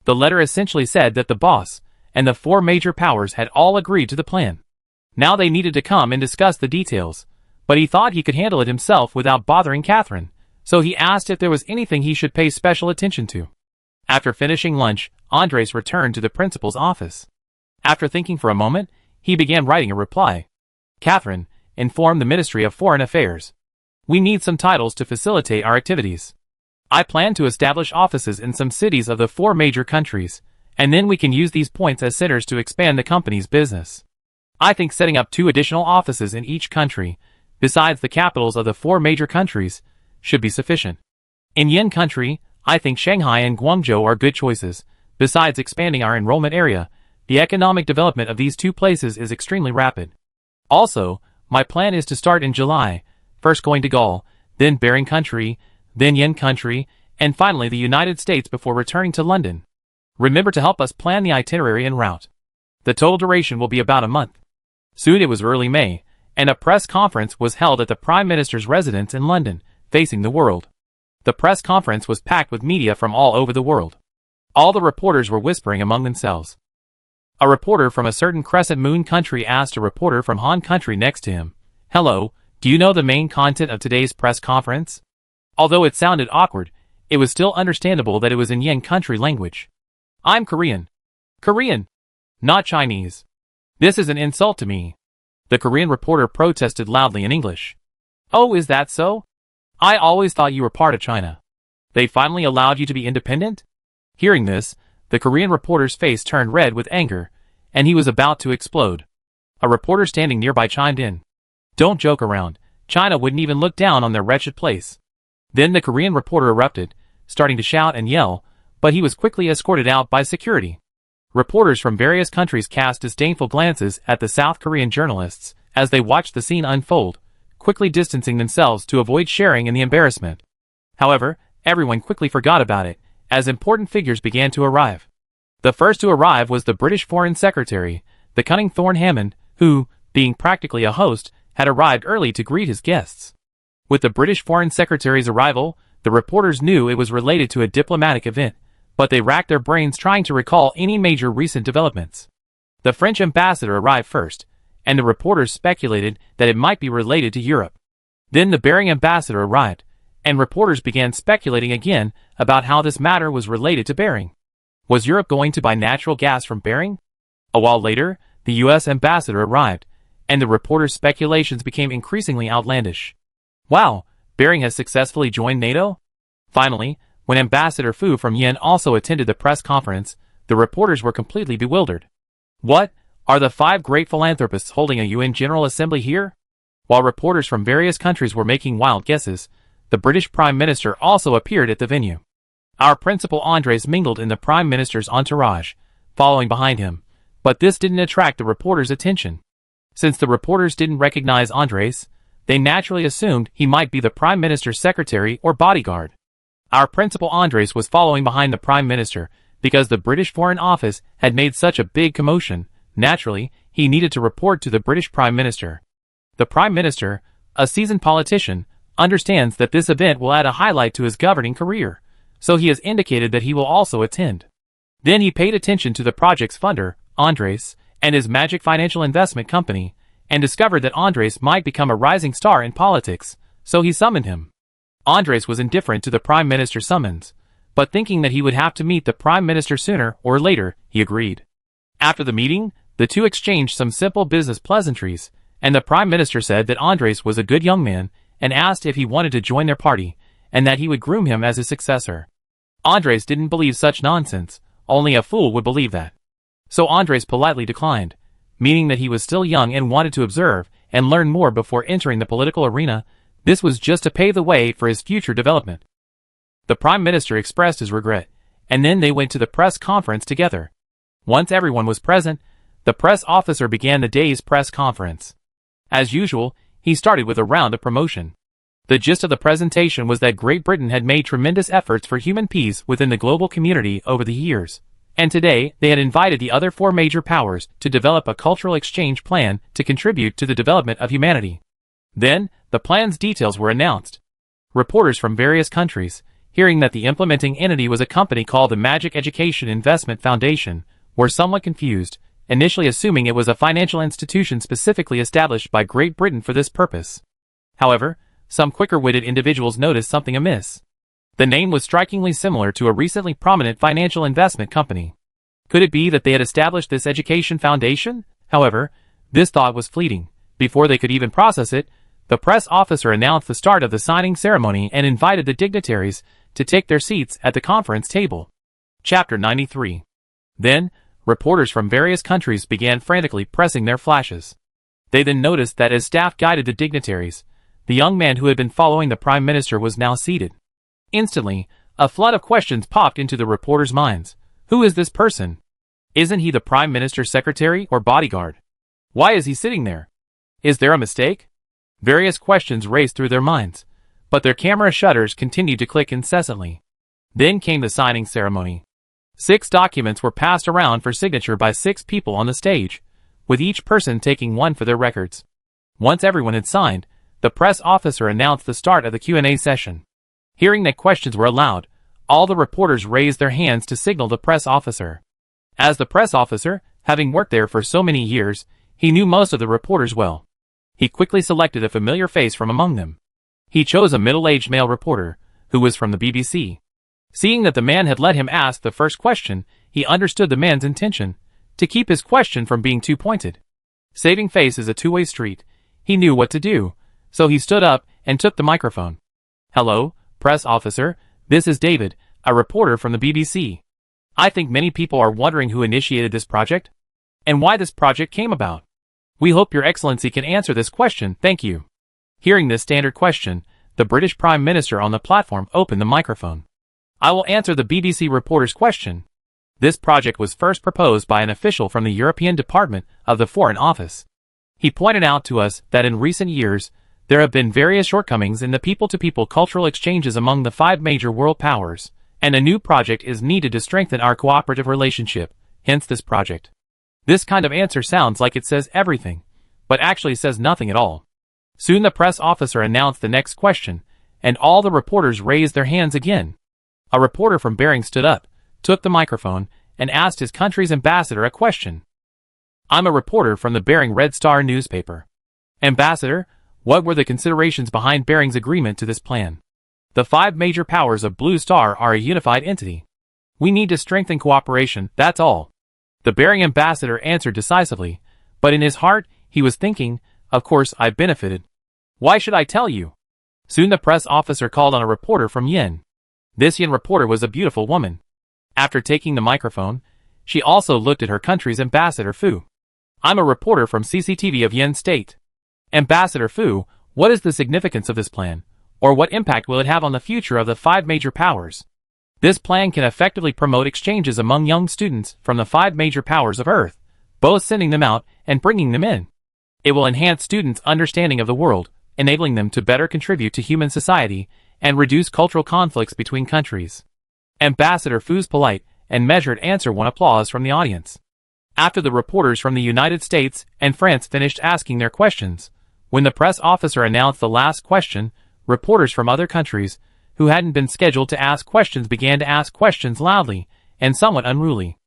The letter essentially said that the boss and the four major powers had all agreed to the plan. Now they needed to come and discuss the details, but he thought he could handle it himself without bothering Catherine, so he asked if there was anything he should pay special attention to. After finishing lunch, Andres returned to the principal's office. After thinking for a moment, he began writing a reply. "Catherine, inform the Ministry of Foreign Affairs. We need some titles to facilitate our activities. I plan to establish offices in some cities of the four major countries, and then we can use these points as centers to expand the company's business. I think setting up 2 additional offices in each country, besides the capitals of the 4 major countries, should be sufficient. In Yen country, I think Shanghai and Guangzhou are good choices. Besides expanding our enrollment area, the economic development of these 2 places is extremely rapid. Also, my plan is to start in July, first going to Gaul, then Bering country, then Yen country, and finally the United States before returning to London. Remember to help us plan the itinerary en route." The total duration will be about a month. Soon it was early May, and a press conference was held at the Prime Minister's residence in London, facing the world. The press conference was packed with media from all over the world. All the reporters were whispering among themselves. A reporter from a certain crescent moon country asked a reporter from Han country next to him, "Hello, do you know the main content of today's press conference?" Although it sounded awkward, it was still understandable that it was in Yen country language. "I'm Korean." "Korean, not Chinese. This is an insult to me." The Korean reporter protested loudly in English. "Oh, is that so? I always thought you were part of China. They finally allowed you to be independent?" Hearing this, the Korean reporter's face turned red with anger, and he was about to explode. A reporter standing nearby chimed in. "Don't joke around. China wouldn't even look down on their wretched place." Then the Korean reporter erupted, starting to shout and yell, but he was quickly escorted out by security. Reporters from various countries cast disdainful glances at the South Korean journalists as they watched the scene unfold, quickly distancing themselves to avoid sharing in the embarrassment. However, everyone quickly forgot about it, as important figures began to arrive. The first to arrive was the British Foreign Secretary, the cunning Thorne Hammond, who, being practically a host, had arrived early to greet his guests. With the British Foreign Secretary's arrival, the reporters knew it was related to a diplomatic event, but they racked their brains trying to recall any major recent developments. The French ambassador arrived first, and the reporters speculated that it might be related to Europe. Then the Bering ambassador arrived, and reporters began speculating again about how this matter was related to Bering. Was Europe going to buy natural gas from Bering? A while later, the U.S. ambassador arrived, and the reporters' speculations became increasingly outlandish. Wow, Bering has successfully joined NATO? Finally, when Ambassador Fu from Yen also attended the press conference, the reporters were completely bewildered. What? Are the 5 great philanthropists holding a UN General Assembly here? While reporters from various countries were making wild guesses, the British Prime Minister also appeared at the venue. Our principal Andres mingled in the Prime Minister's entourage, following behind him, but this didn't attract the reporters' attention. Since the reporters didn't recognize Andres, they naturally assumed he might be the Prime Minister's secretary or bodyguard. Our principal Andres was following behind the Prime Minister because the British Foreign Office had made such a big commotion. Naturally, he needed to report to the British Prime Minister. The Prime Minister, a seasoned politician, understands that this event will add a highlight to his governing career, so he has indicated that he will also attend. Then he paid attention to the project's funder, Andres, and his Magic Financial Investment Company, and discovered that Andres might become a rising star in politics, so he summoned him. Andres was indifferent to the Prime Minister's summons, but thinking that he would have to meet the Prime Minister sooner or later, he agreed. After the meeting, the two exchanged some simple business pleasantries, and the Prime Minister said that Andres was a good young man and asked if he wanted to join their party, and that he would groom him as his successor. Andres didn't believe such nonsense, only a fool would believe that. So Andres politely declined, meaning that he was still young and wanted to observe and learn more before entering the political arena. This was just to pave the way for his future development. The Prime Minister expressed his regret, and then they went to the press conference together. Once everyone was present, the press officer began the day's press conference. As usual, he started with a round of promotion. The gist of the presentation was that Great Britain had made tremendous efforts for human peace within the global community over the years, and today they had invited the other 4 major powers to develop a cultural exchange plan to contribute to the development of humanity. Then, the plan's details were announced. Reporters from various countries, hearing that the implementing entity was a company called the Magic Education Investment Foundation, were somewhat confused, initially assuming it was a financial institution specifically established by Great Britain for this purpose. However, some quicker-witted individuals noticed something amiss. The name was strikingly similar to a recently prominent financial investment company. Could it be that they had established this education foundation? However, this thought was fleeting. Before they could even process it, the press officer announced the start of the signing ceremony and invited the dignitaries to take their seats at the conference table. Chapter 93. Then, reporters from various countries began frantically pressing their flashes. They then noticed that as staff guided the dignitaries, the young man who had been following the Prime Minister was now seated. Instantly, a flood of questions popped into the reporters' minds. Who is this person? Isn't he the Prime Minister's secretary or bodyguard? Why is he sitting there? Is there a mistake? Various questions raced through their minds, but their camera shutters continued to click incessantly. Then came the signing ceremony. 6 documents were passed around for signature by 6 people on the stage, with each person taking one for their records. Once everyone had signed, the press officer announced the start of the Q&A session. Hearing that questions were allowed, all the reporters raised their hands to signal the press officer. As the press officer, having worked there for so many years, he knew most of the reporters well. He quickly selected a familiar face from among them. He chose a middle-aged male reporter, who was from the BBC. Seeing that the man had let him ask the first question, he understood the man's intention, to keep his question from being too pointed. Saving face is a two-way street. He knew what to do, so he stood up and took the microphone. "Hello, press officer, this is David, a reporter from the BBC. I think many people are wondering who initiated this project, and why this project came about. We hope your excellency can answer this question, thank you." Hearing this standard question, the British Prime Minister on the platform opened the microphone. "I will answer the BBC reporter's question. This project was first proposed by an official from the European Department of the Foreign Office. He pointed out to us that in recent years, there have been various shortcomings in the people-to-people cultural exchanges among the 5 major world powers, and a new project is needed to strengthen our cooperative relationship, hence this project." This kind of answer sounds like it says everything, but actually says nothing at all. Soon the press officer announced the next question, and all the reporters raised their hands again. A reporter from Bering stood up, took the microphone, and asked his country's ambassador a question. "I'm a reporter from the Bering Red Star newspaper. Ambassador, what were the considerations behind Bering's agreement to this plan? The 5 major powers of Blue Star are a unified entity. We need to strengthen cooperation, that's all." The Bering ambassador answered decisively, but in his heart, he was thinking, "Of course I've benefited. Why should I tell you?" Soon the press officer called on a reporter from Yen. This Yen reporter was a beautiful woman. After taking the microphone, she also looked at her country's ambassador Fu. "I'm a reporter from CCTV of Yen State. Ambassador Fu, what is the significance of this plan, or what impact will it have on the future of the 5 major powers? This plan can effectively promote exchanges among young students from the 5 major powers of Earth, both sending them out and bringing them in. It will enhance students' understanding of the world, enabling them to better contribute to human society and reduce cultural conflicts between countries." Ambassador Fu's polite and measured answer won applause from the audience. After the reporters from the United States and France finished asking their questions, when the press officer announced the last question, reporters from other countries, who hadn't been scheduled to ask questions, began to ask questions loudly and somewhat unruly.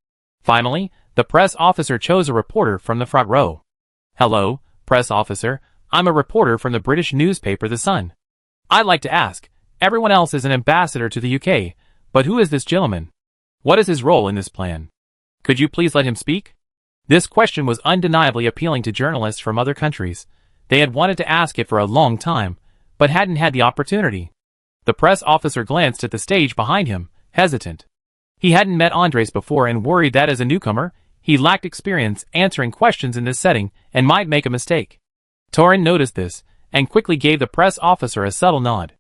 Finally, the press officer chose a reporter from the front row. "Hello, press officer, I'm a reporter from the British newspaper The Sun. I'd like to ask, everyone else is an ambassador to the UK, but who is this gentleman? What is his role in this plan? Could you please let him speak?" This question was undeniably appealing to journalists from other countries. They had wanted to ask it for a long time, but hadn't had the opportunity. The press officer glanced at the stage behind him, hesitant. He hadn't met Andres before and worried that as a newcomer, he lacked experience answering questions in this setting and might make a mistake. Torin noticed this, and quickly gave the press officer a subtle nod.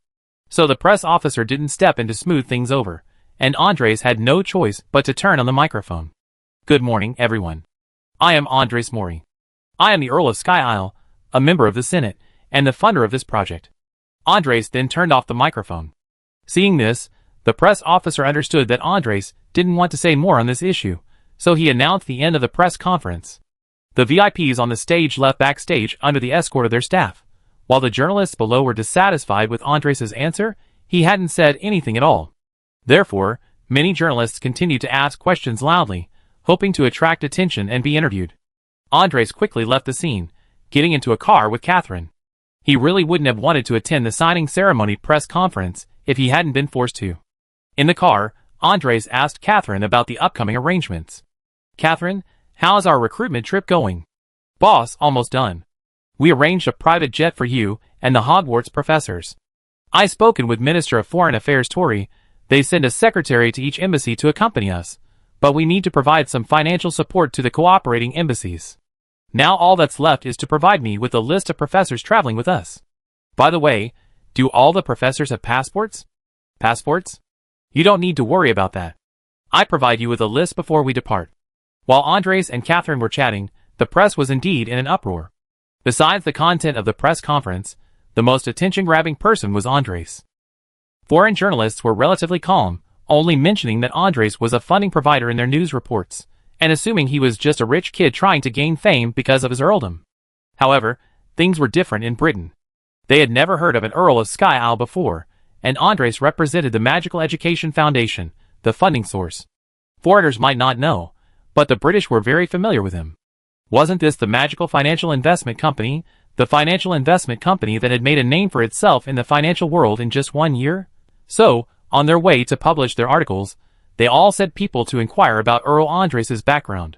So the press officer didn't step in to smooth things over, and Andres had no choice but to turn on the microphone. "Good morning, everyone. I am Andres Mori. I am the Earl of Sky Isle, a member of the Senate, and the funder of this project." Andres then turned off the microphone. Seeing this, the press officer understood that Andres didn't want to say more on this issue, so he announced the end of the press conference. The VIPs on the stage left backstage under the escort of their staff. While the journalists below were dissatisfied with Andres' answer, he hadn't said anything at all. Therefore, many journalists continued to ask questions loudly, hoping to attract attention and be interviewed. Andres quickly left the scene, getting into a car with Catherine. He really wouldn't have wanted to attend the signing ceremony press conference if he hadn't been forced to. In the car, Andres asked Catherine about the upcoming arrangements. "Catherine, how's our recruitment trip going?" "Boss, almost done. We arranged a private jet for you and the Hogwarts professors. I've spoken with Minister of Foreign Affairs Tori. They send a secretary to each embassy to accompany us, but we need to provide some financial support to the cooperating embassies. Now all that's left is to provide me with a list of professors traveling with us. By the way, do all the professors have passports?" "Passports? You don't need to worry about that. I provide you with a list before we depart." While Andres and Catherine were chatting, the press was indeed in an uproar. Besides the content of the press conference, the most attention-grabbing person was Andres. Foreign journalists were relatively calm, only mentioning that Andres was a funding provider in their news reports, and assuming he was just a rich kid trying to gain fame because of his earldom. However, things were different in Britain. They had never heard of an Earl of Sky Isle before, and Andres represented the Magical Education Foundation, the funding source. Foreigners might not know, but the British were very familiar with him. Wasn't this the Magical Financial Investment Company, the financial investment company that had made a name for itself in the financial world in just 1 year? So, on their way to publish their articles, they all sent people to inquire about Earl Andres's background.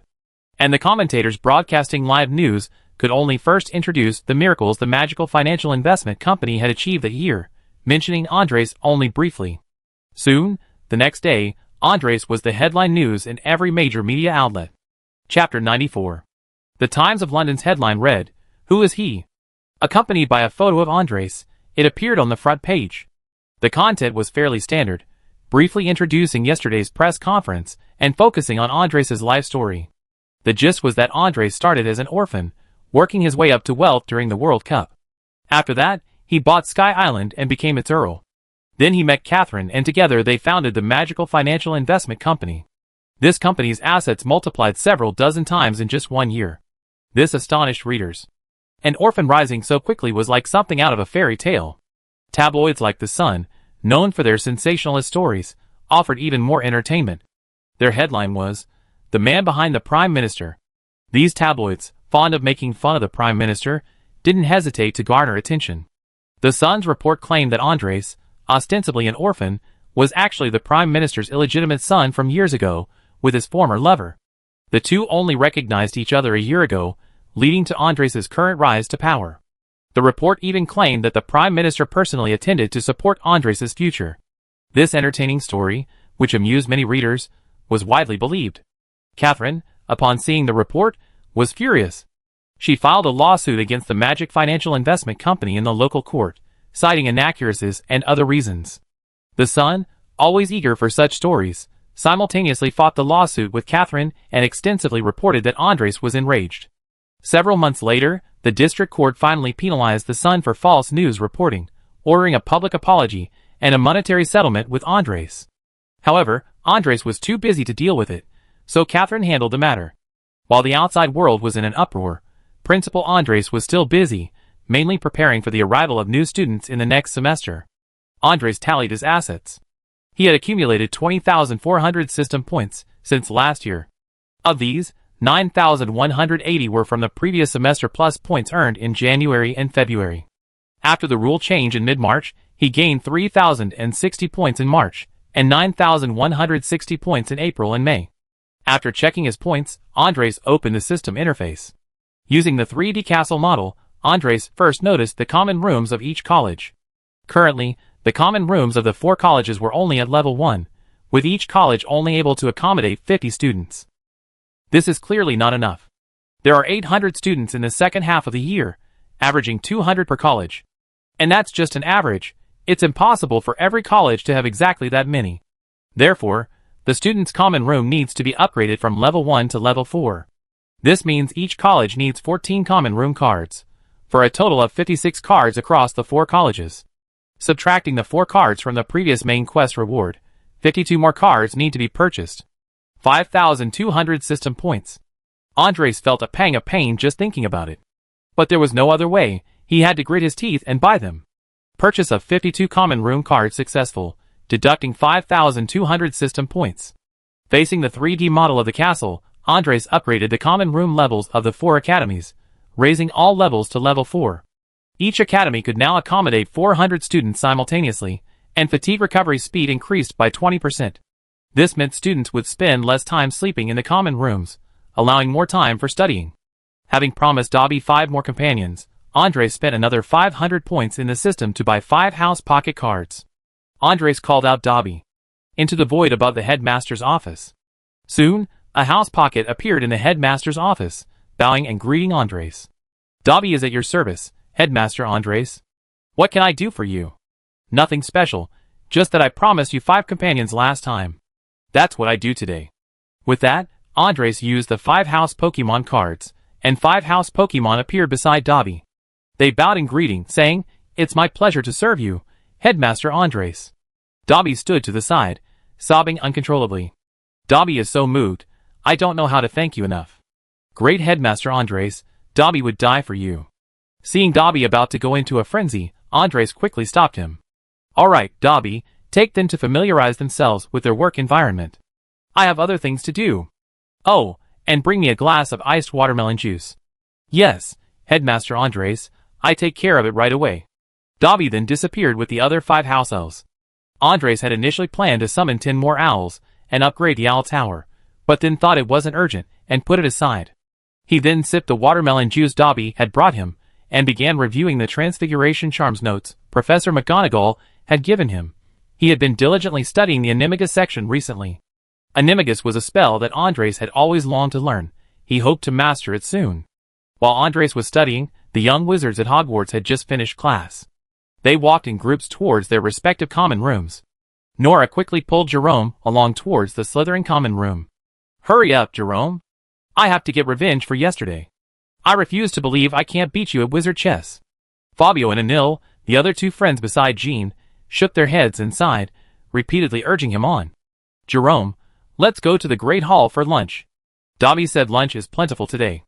And the commentators broadcasting live news could only first introduce the miracles the Magical Financial Investment Company had achieved that year, mentioning Andres only briefly. Soon, the next day, Andres was the headline news in every major media outlet. Chapter 94. The Times of London's headline read, "Who is he?" Accompanied by a photo of Andres, it appeared on the front page. The content was fairly standard, briefly introducing yesterday's press conference and focusing on Andres's life story. The gist was that Andres started as an orphan, working his way up to wealth during the World Cup. After that, he bought Sky Island and became its Earl. Then he met Catherine and together they founded the Magical Financial Investment Company. This company's assets multiplied several dozen times in just 1 year. This astonished readers. An orphan rising so quickly was like something out of a fairy tale. Tabloids like The Sun, known for their sensationalist stories, offered even more entertainment. Their headline was, "The Man Behind the Prime Minister." These tabloids, fond of making fun of the Prime Minister, didn't hesitate to garner attention. The Sun's report claimed that Andres, ostensibly an orphan, was actually the Prime Minister's illegitimate son from years ago, with his former lover. The two only recognized each other a year ago, leading to Andres's current rise to power. The report even claimed that the Prime Minister personally attended to support Andres's future. This entertaining story, which amused many readers, was widely believed. Catherine, upon seeing the report, was furious. She filed a lawsuit against the Magic Financial Investment Company in the local court, citing inaccuracies and other reasons. The Sun, always eager for such stories, simultaneously fought the lawsuit with Catherine and extensively reported that Andres was enraged. Several months later, the district court finally penalized the Sun for false news reporting, ordering a public apology and a monetary settlement with Andres. However, Andres was too busy to deal with it, so Catherine handled the matter. While the outside world was in an uproar, Principal Andres was still busy, mainly preparing for the arrival of new students in the next semester. Andres tallied his assets. He had accumulated 20,400 system points since last year. Of these, 9,180 were from the previous semester plus points earned in January and February. After the rule change in mid-March, he gained 3,060 points in March and 9,160 points in April and May. After checking his points, Andres opened the system interface. Using the 3D castle model, Andres first noticed the common rooms of each college. Currently, the common rooms of the 4 colleges were only at level 1, with each college only able to accommodate 50 students. This is clearly not enough. There are 800 students in the second half of the year, averaging 200 per college. And that's just an average. It's impossible for every college to have exactly that many. Therefore, the student's common room needs to be upgraded from level 1 to level 4. This means each college needs 14 common room cards, for a total of 56 cards across the 4 colleges. Subtracting the 4 cards from the previous main quest reward, 52 more cards need to be purchased. 5,200 system points. Andres felt a pang of pain just thinking about it. But there was no other way, he had to grit his teeth and buy them. Purchase of 52 common room cards successful, deducting 5,200 system points. Facing the 3D model of the castle, Andres upgraded the common room levels of the 4 academies, raising all levels to level 4. Each academy could now accommodate 400 students simultaneously, and fatigue recovery speed increased by 20%. This meant students would spend less time sleeping in the common rooms, allowing more time for studying. Having promised Dobby 5 more companions, Andres spent another 500 points in the system to buy 5 house pocket cards. Andres called out Dobby into the void above the headmaster's office. Soon, a house pocket appeared in the headmaster's office, bowing and greeting Andres. "Dobby is at your service, Headmaster Andres. What can I do for you?" "Nothing special, just that I promised you 5 companions last time. That's what I do today." With that, Andres used the 5 house Pokemon cards, and 5 house Pokemon appeared beside Dobby. They bowed in greeting, saying, "It's my pleasure to serve you, Headmaster Andres." Dobby stood to the side, sobbing uncontrollably. Dobby is so moved, I don't know how to thank you enough. Great Headmaster Andres, Dobby would die for you. Seeing Dobby about to go into a frenzy, Andres quickly stopped him. Alright, Dobby, take them to familiarize themselves with their work environment. I have other things to do. Oh, and bring me a glass of iced watermelon juice. Yes, Headmaster Andres, I take care of it right away. Dobby then disappeared with the other 5 house elves. Andres had initially planned to summon 10 more owls and upgrade the owl tower, but then thought it wasn't urgent and put it aside. He then sipped the watermelon juice Dobby had brought him and began reviewing the Transfiguration Charms notes Professor McGonagall had given him. He had been diligently studying the Animagus section recently. Animagus was a spell that Andres had always longed to learn. He hoped to master it soon. While Andres was studying, the young wizards at Hogwarts had just finished class. They walked in groups towards their respective common rooms. Nora quickly pulled Jerome along towards the Slytherin common room. Hurry up, Jerome. I have to get revenge for yesterday. I refuse to believe I can't beat you at wizard chess. Fabio and Anil, the other 2 friends beside Jean, shook their heads and sighed, repeatedly urging him on. Jerome, let's go to the Great Hall for lunch. Dobby said lunch is plentiful today.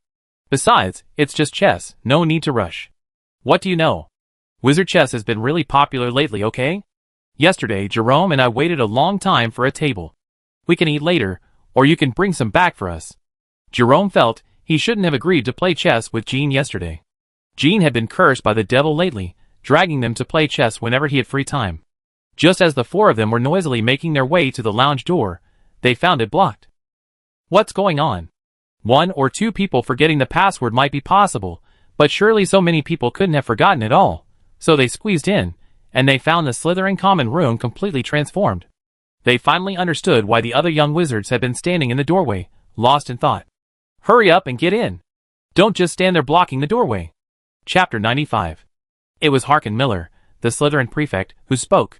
Besides, it's just chess, no need to rush. What do you know? Wizard chess has been really popular lately, okay? Yesterday, Jerome and I waited a long time for a table. We can eat later, or you can bring some back for us. Jerome felt he shouldn't have agreed to play chess with Jean yesterday. Jean had been cursed by the devil lately, dragging them to play chess whenever he had free time. Just as the 4 of them were noisily making their way to the lounge door, they found it blocked. What's going on? 1 or 2 people forgetting the password might be possible, but surely so many people couldn't have forgotten it all. So they squeezed in, and they found the Slytherin common room completely transformed. They finally understood why the other young wizards had been standing in the doorway, lost in thought. Hurry up and get in. Don't just stand there blocking the doorway. Chapter 95. It was Harkin Miller, the Slytherin prefect, who spoke.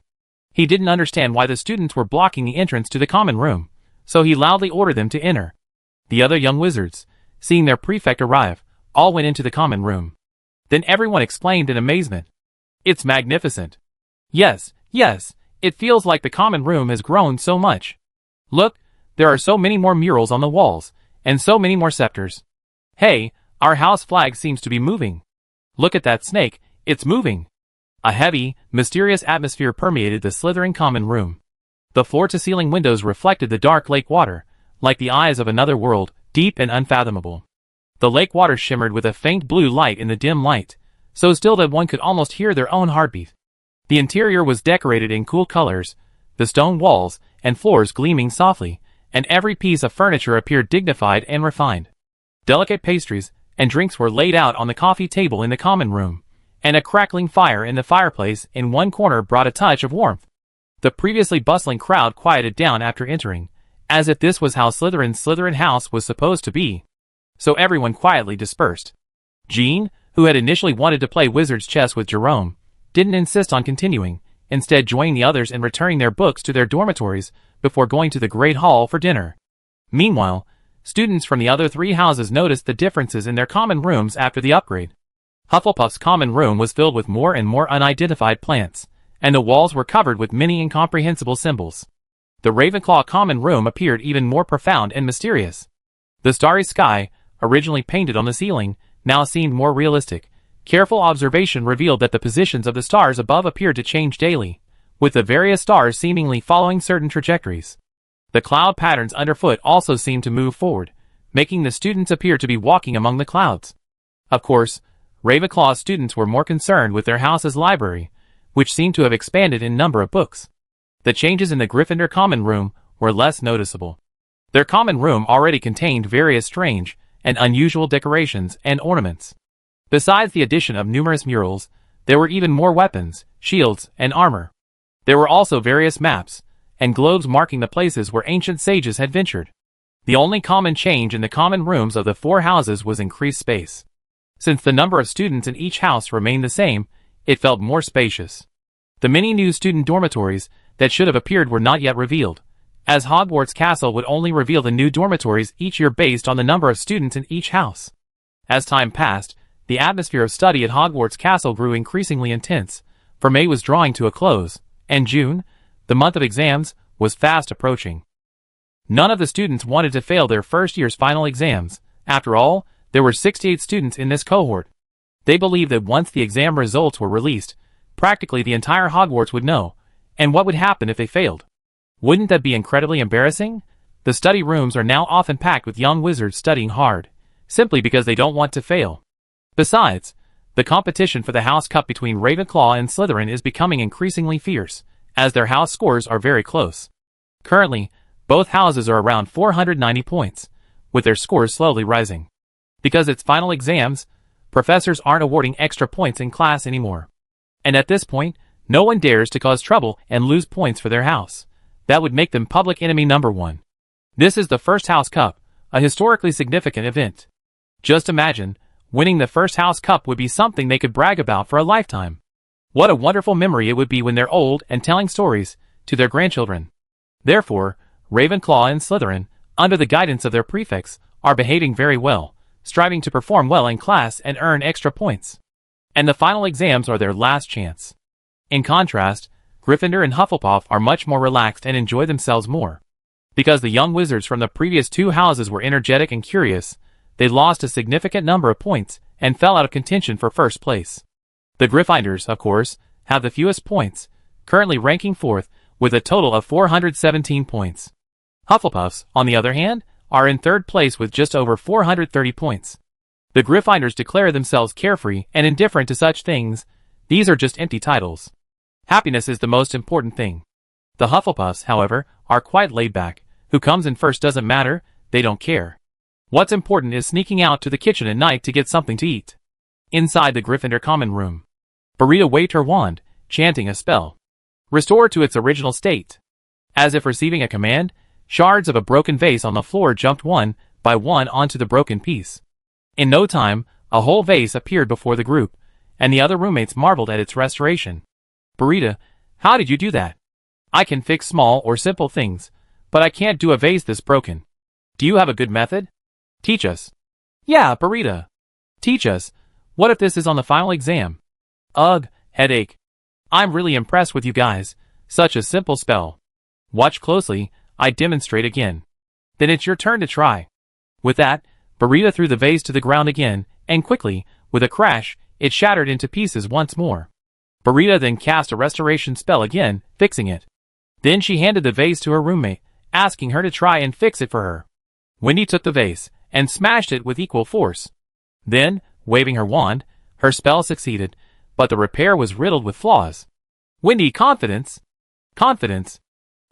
He didn't understand why the students were blocking the entrance to the common room, so he loudly ordered them to enter. The other young wizards, seeing their prefect arrive, all went into the common room. Then everyone exclaimed in amazement. It's magnificent. Yes, it feels like the common room has grown so much. Look, there are so many more murals on the walls, and so many more scepters. Hey, our house flag seems to be moving. Look at that snake, it's moving. A heavy, mysterious atmosphere permeated the Slytherin common room. The floor-to-ceiling windows reflected the dark lake water, like the eyes of another world, deep and unfathomable. The lake water shimmered with a faint blue light in the dim light, so still that one could almost hear their own heartbeat. The interior was decorated in cool colors, the stone walls and floors gleaming softly, and every piece of furniture appeared dignified and refined. Delicate pastries and drinks were laid out on the coffee table in the common room, and a crackling fire in the fireplace in one corner brought a touch of warmth. The previously bustling crowd quieted down after entering, as if this was how Slytherin's Slytherin house was supposed to be. So everyone quietly dispersed. Jean, who had initially wanted to play wizard's chess with Jerome, didn't insist on continuing, instead joining the others in returning their books to their dormitories before going to the Great Hall for dinner. Meanwhile, students from the other 3 houses noticed the differences in their common rooms after the upgrade. Hufflepuff's common room was filled with more and more unidentified plants, and the walls were covered with many incomprehensible symbols. The Ravenclaw common room appeared even more profound and mysterious. The starry sky, originally painted on the ceiling, now seemed more realistic. Careful observation revealed that the positions of the stars above appeared to change daily, with the various stars seemingly following certain trajectories. The cloud patterns underfoot also seemed to move forward, making the students appear to be walking among the clouds. Of course, Ravenclaw students were more concerned with their house's library, which seemed to have expanded in number of books. The changes in the Gryffindor common room were less noticeable. Their common room already contained various strange and unusual decorations and ornaments. Besides the addition of numerous murals, there were even more weapons, shields, and armor. There were also various maps and globes marking the places where ancient sages had ventured. The only common change in the common rooms of the 4 houses was increased space. Since the number of students in each house remained the same, it felt more spacious. The many new student dormitories that should have appeared were not yet revealed, as Hogwarts Castle would only reveal the new dormitories each year based on the number of students in each house. As time passed, the atmosphere of study at Hogwarts Castle grew increasingly intense, for May was drawing to a close, and June, the month of exams, was fast approaching. None of the students wanted to fail their first year's final exams. After all, there were 68 students in this cohort. They believed that once the exam results were released, practically the entire Hogwarts would know. And what would happen if they failed? Wouldn't that be incredibly embarrassing? The study rooms are now often packed with young wizards studying hard, simply because they don't want to fail. Besides, the competition for the House Cup between Ravenclaw and Slytherin is becoming increasingly fierce, as their house scores are very close. Currently, both houses are around 490 points, with their scores slowly rising. Because it's final exams, professors aren't awarding extra points in class anymore. And at this point, no one dares to cause trouble and lose points for their house. That would make them public enemy number one. This is the first House Cup, a historically significant event. Just imagine, winning the first House Cup would be something they could brag about for a lifetime. What a wonderful memory it would be when they're old and telling stories to their grandchildren. Therefore, Ravenclaw and Slytherin, under the guidance of their prefects, are behaving very well, striving to perform well in class and earn extra points. And the final exams are their last chance. In contrast, Gryffindor and Hufflepuff are much more relaxed and enjoy themselves more. Because the young wizards from the previous two houses were energetic and curious, they lost a significant number of points and fell out of contention for first place. The Gryffindors, of course, have the fewest points, currently ranking fourth with a total of 417 points. Hufflepuffs, on the other hand, are in third place with just over 430 points. The Gryffindors declare themselves carefree and indifferent to such things. These are just empty titles. Happiness is the most important thing. The Hufflepuffs, however, are quite laid back. Who comes in first doesn't matter, they don't care. What's important is sneaking out to the kitchen at night to get something to eat. Inside the Gryffindor common room, Burrito waved her wand, chanting a spell. Restore to its original state. As if receiving a command, shards of a broken vase on the floor jumped one by one onto the broken piece. In no time, a whole vase appeared before the group, and the other roommates marveled at its restoration. Burrito, how did you do that? I can fix small or simple things, but I can't do a vase this broken. Do you have a good method? Teach us. Yeah, Burrito. Teach us. What if this is on the final exam? Ugh, headache. I'm really impressed with you guys. Such a simple spell. Watch closely, I demonstrate again. Then it's your turn to try. With that, Burrito threw the vase to the ground again, and quickly, with a crash, it shattered into pieces once more. Burrito then cast a restoration spell again, fixing it. Then she handed the vase to her roommate, asking her to try and fix it for her. Wendy took the vase, and smashed it with equal force. Then, waving her wand, her spell succeeded, but the repair was riddled with flaws. Wendy, confidence. Confidence.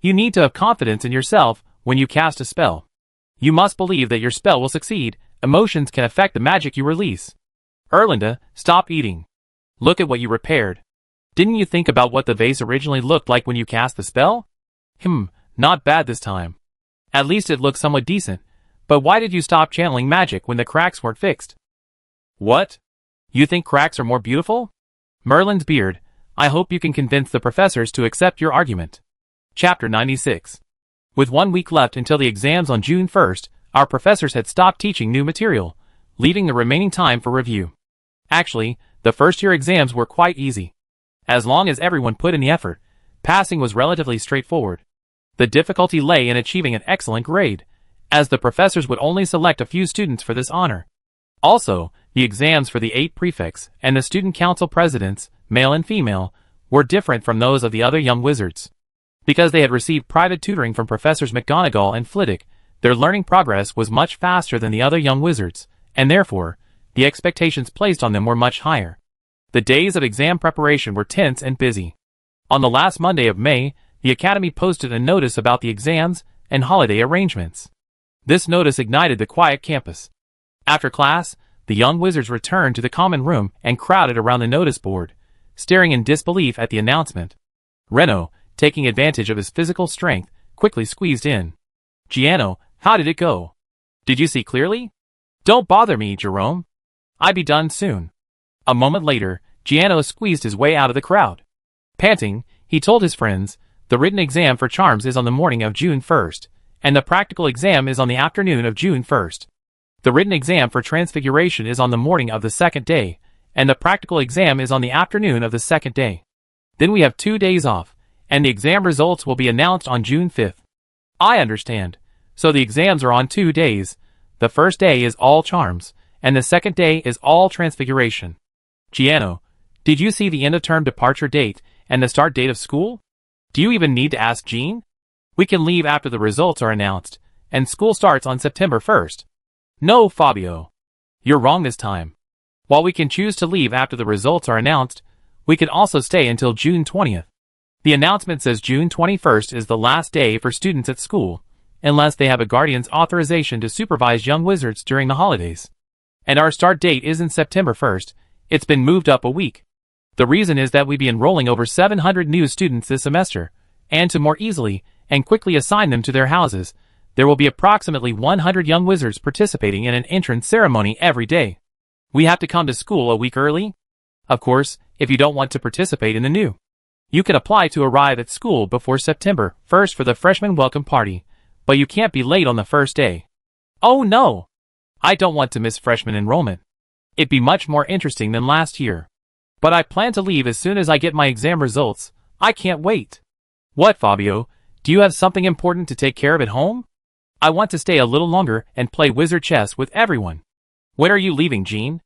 You need to have confidence in yourself when you cast a spell. You must believe that your spell will succeed. Emotions can affect the magic you release. Erlinda, stop eating. Look at what you repaired. Didn't you think about what the vase originally looked like when you cast the spell? Not bad this time. At least it looks somewhat decent. But why did you stop channeling magic when the cracks weren't fixed? What? You think cracks are more beautiful? Merlin's beard, I hope you can convince the professors to accept your argument. Chapter 96. With 1 week left until the exams on June 1st, our professors had stopped teaching new material, leaving the remaining time for review. Actually, the first-year exams were quite easy. As long as everyone put in the effort, passing was relatively straightforward. The difficulty lay in achieving an excellent grade, as the professors would only select a few students for this honor. Also, the exams for the 8 prefects and the student council presidents, male and female, were different from those of the other young wizards. Because they had received private tutoring from Professors McGonagall and Flitwick, their learning progress was much faster than the other young wizards, and therefore, the expectations placed on them were much higher. The days of exam preparation were tense and busy. On the last Monday of May, the Academy posted a notice about the exams and holiday arrangements. This notice ignited the quiet campus. After class, the young wizards returned to the common room and crowded around the notice board, staring in disbelief at the announcement. Reno, taking advantage of his physical strength, quickly squeezed in. Giano, how did it go? Did you see clearly? Don't bother me, Jerome. I'll be done soon. A moment later, Giano squeezed his way out of the crowd. Panting, he told his friends, the written exam for charms is on the morning of June 1st, and the practical exam is on the afternoon of June 1st. The written exam for transfiguration is on the morning of the second day, and the practical exam is on the afternoon of the second day. Then we have 2 days off, and the exam results will be announced on June 5th. I understand. So the exams are on 2 days. The first day is all charms, and the second day is all transfiguration. Giano, did you see the end-of-term departure date and the start date of school? Do you even need to ask Jean? We can leave after the results are announced, and school starts on September 1st. No, Fabio. You're wrong this time. While we can choose to leave after the results are announced, we can also stay until June 20th. The announcement says June 21st is the last day for students at school, unless they have a guardian's authorization to supervise young wizards during the holidays. And our start date isn't September 1st, it's been moved up a week. The reason is that we'll be enrolling over 700 new students this semester, and to more easily and quickly assign them to their houses, there will be approximately 100 young wizards participating in an entrance ceremony every day. We have to come to school a week early. Of course, if you don't want to participate in the new, you can apply to arrive at school before September 1st for the freshman welcome party, but you can't be late on the first day. Oh no! I don't want to miss freshman enrollment. It'd be much more interesting than last year. But I plan to leave as soon as I get my exam results. I can't wait. What, Fabio? Do you have something important to take care of at home? I want to stay a little longer and play wizard chess with everyone. When are you leaving, Jean?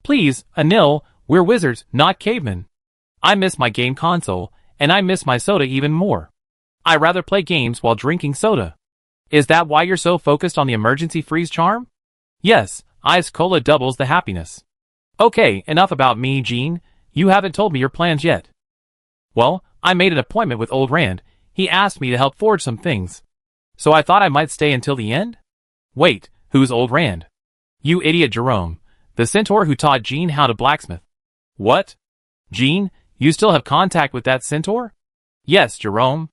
Please, Anil, we're wizards, not cavemen. I miss my game console, and I miss my soda even more. I rather play games while drinking soda. Is that why you're so focused on the emergency freeze charm? Yes, ice cola doubles the happiness. Okay, enough about me, Jean. You haven't told me your plans yet. Well, I made an appointment with old Rand. He asked me to help forge some things. So I thought I might stay until the end? Wait, who's old Rand? You idiot, Jerome. The centaur who taught Jean how to blacksmith. What? Jean, you still have contact with that centaur? Yes, Jerome.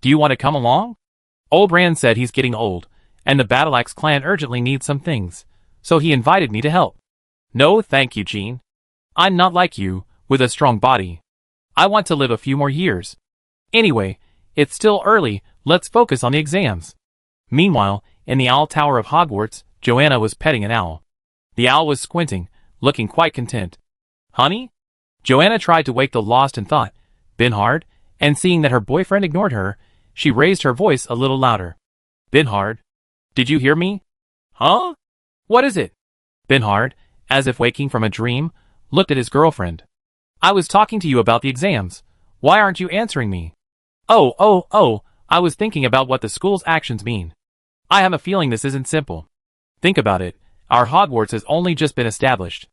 Do you want to come along? Old Rand said he's getting old, and the Battleaxe clan urgently needs some things, so he invited me to help. No, thank you, Jean. I'm not like you, with a strong body. I want to live a few more years. Anyway, it's still early, let's focus on the exams. Meanwhile, in the Owl Tower of Hogwarts, Joanna was petting an owl. The owl was squinting, looking quite content. Honey? Joanna tried to wake the lost in thought, Binhard, and seeing that her boyfriend ignored her, she raised her voice a little louder. Binhard? Did you hear me? Huh? What is it? Binhard, as if waking from a dream, looked at his girlfriend. I was talking to you about the exams. Why aren't you answering me? Oh, I was thinking about what the school's actions mean. I have a feeling this isn't simple. Think about it, our Hogwarts has only just been established.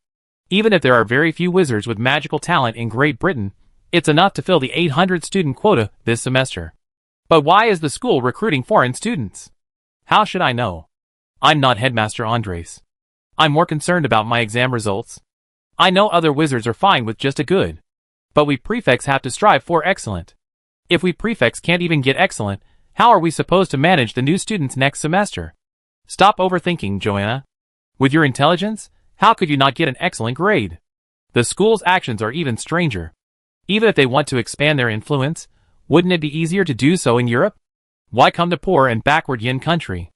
Even if there are very few wizards with magical talent in Great Britain, it's enough to fill the 800 student quota this semester. But why is the school recruiting foreign students? How should I know? I'm not Headmaster Andres. I'm more concerned about my exam results. I know other wizards are fine with just a good. But we prefects have to strive for excellent. If we prefects can't even get excellent, how are we supposed to manage the new students next semester? Stop overthinking, Joanna. With your intelligence, how could you not get an excellent grade? The school's actions are even stranger. Even if they want to expand their influence, wouldn't it be easier to do so in Europe? Why come to poor and backward Yin country?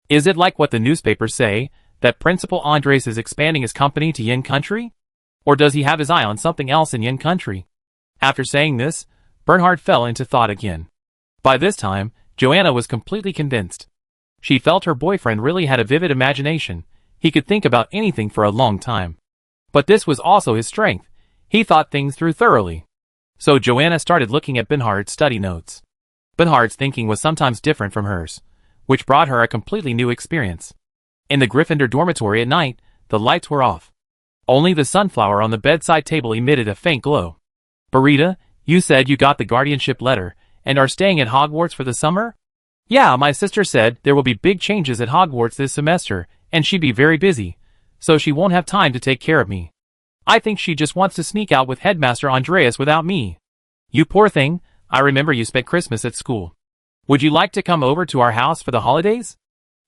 Is it like what the newspapers say, that Principal Andres is expanding his company to Yin country? Or does he have his eye on something else in Yin country? After saying this, Bernhard fell into thought again. By this time, Joanna was completely convinced. She felt her boyfriend really had a vivid imagination. He could think about anything for a long time. But this was also his strength. He thought things through thoroughly. So Joanna started looking at Bernhard's study notes. Bernhard's thinking was sometimes different from hers, which brought her a completely new experience. In the Gryffindor dormitory at night, the lights were off. Only the sunflower on the bedside table emitted a faint glow. Barita, you said you got the guardianship letter, and are staying at Hogwarts for the summer? Yeah, my sister said there will be big changes at Hogwarts this semester, and she'd be very busy, so she won't have time to take care of me. I think she just wants to sneak out with Headmaster Andreas without me. You poor thing, I remember you spent Christmas at school. Would you like to come over to our house for the holidays?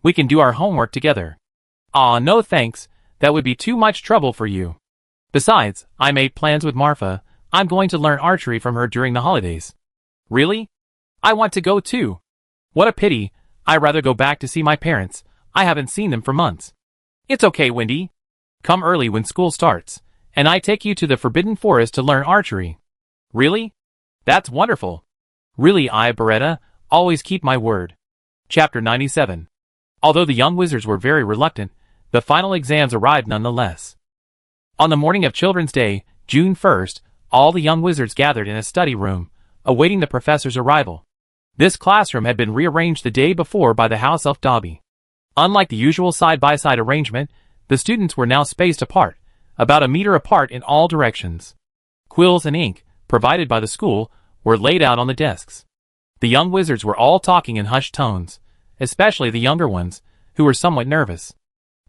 We can do our homework together. Aw, no thanks, that would be too much trouble for you. Besides, I made plans with Marfa. I'm going to learn archery from her during the holidays. Really? I want to go too. What a pity, I'd rather go back to see my parents. I haven't seen them for months. It's okay, Wendy. Come early when school starts, and I take you to the Forbidden Forest to learn archery. Really? That's wonderful. Really, I, Beretta, always keep my word. Chapter 97. Although the young wizards were very reluctant, the final exams arrived nonetheless. On the morning of Children's Day, June 1st, all the young wizards gathered in a study room, awaiting the professor's arrival. This classroom had been rearranged the day before by the house elf Dobby. Unlike the usual side-by-side arrangement, the students were now spaced apart, about a meter apart in all directions. Quills and ink, provided by the school, were laid out on the desks. The young wizards were all talking in hushed tones, especially the younger ones, who were somewhat nervous.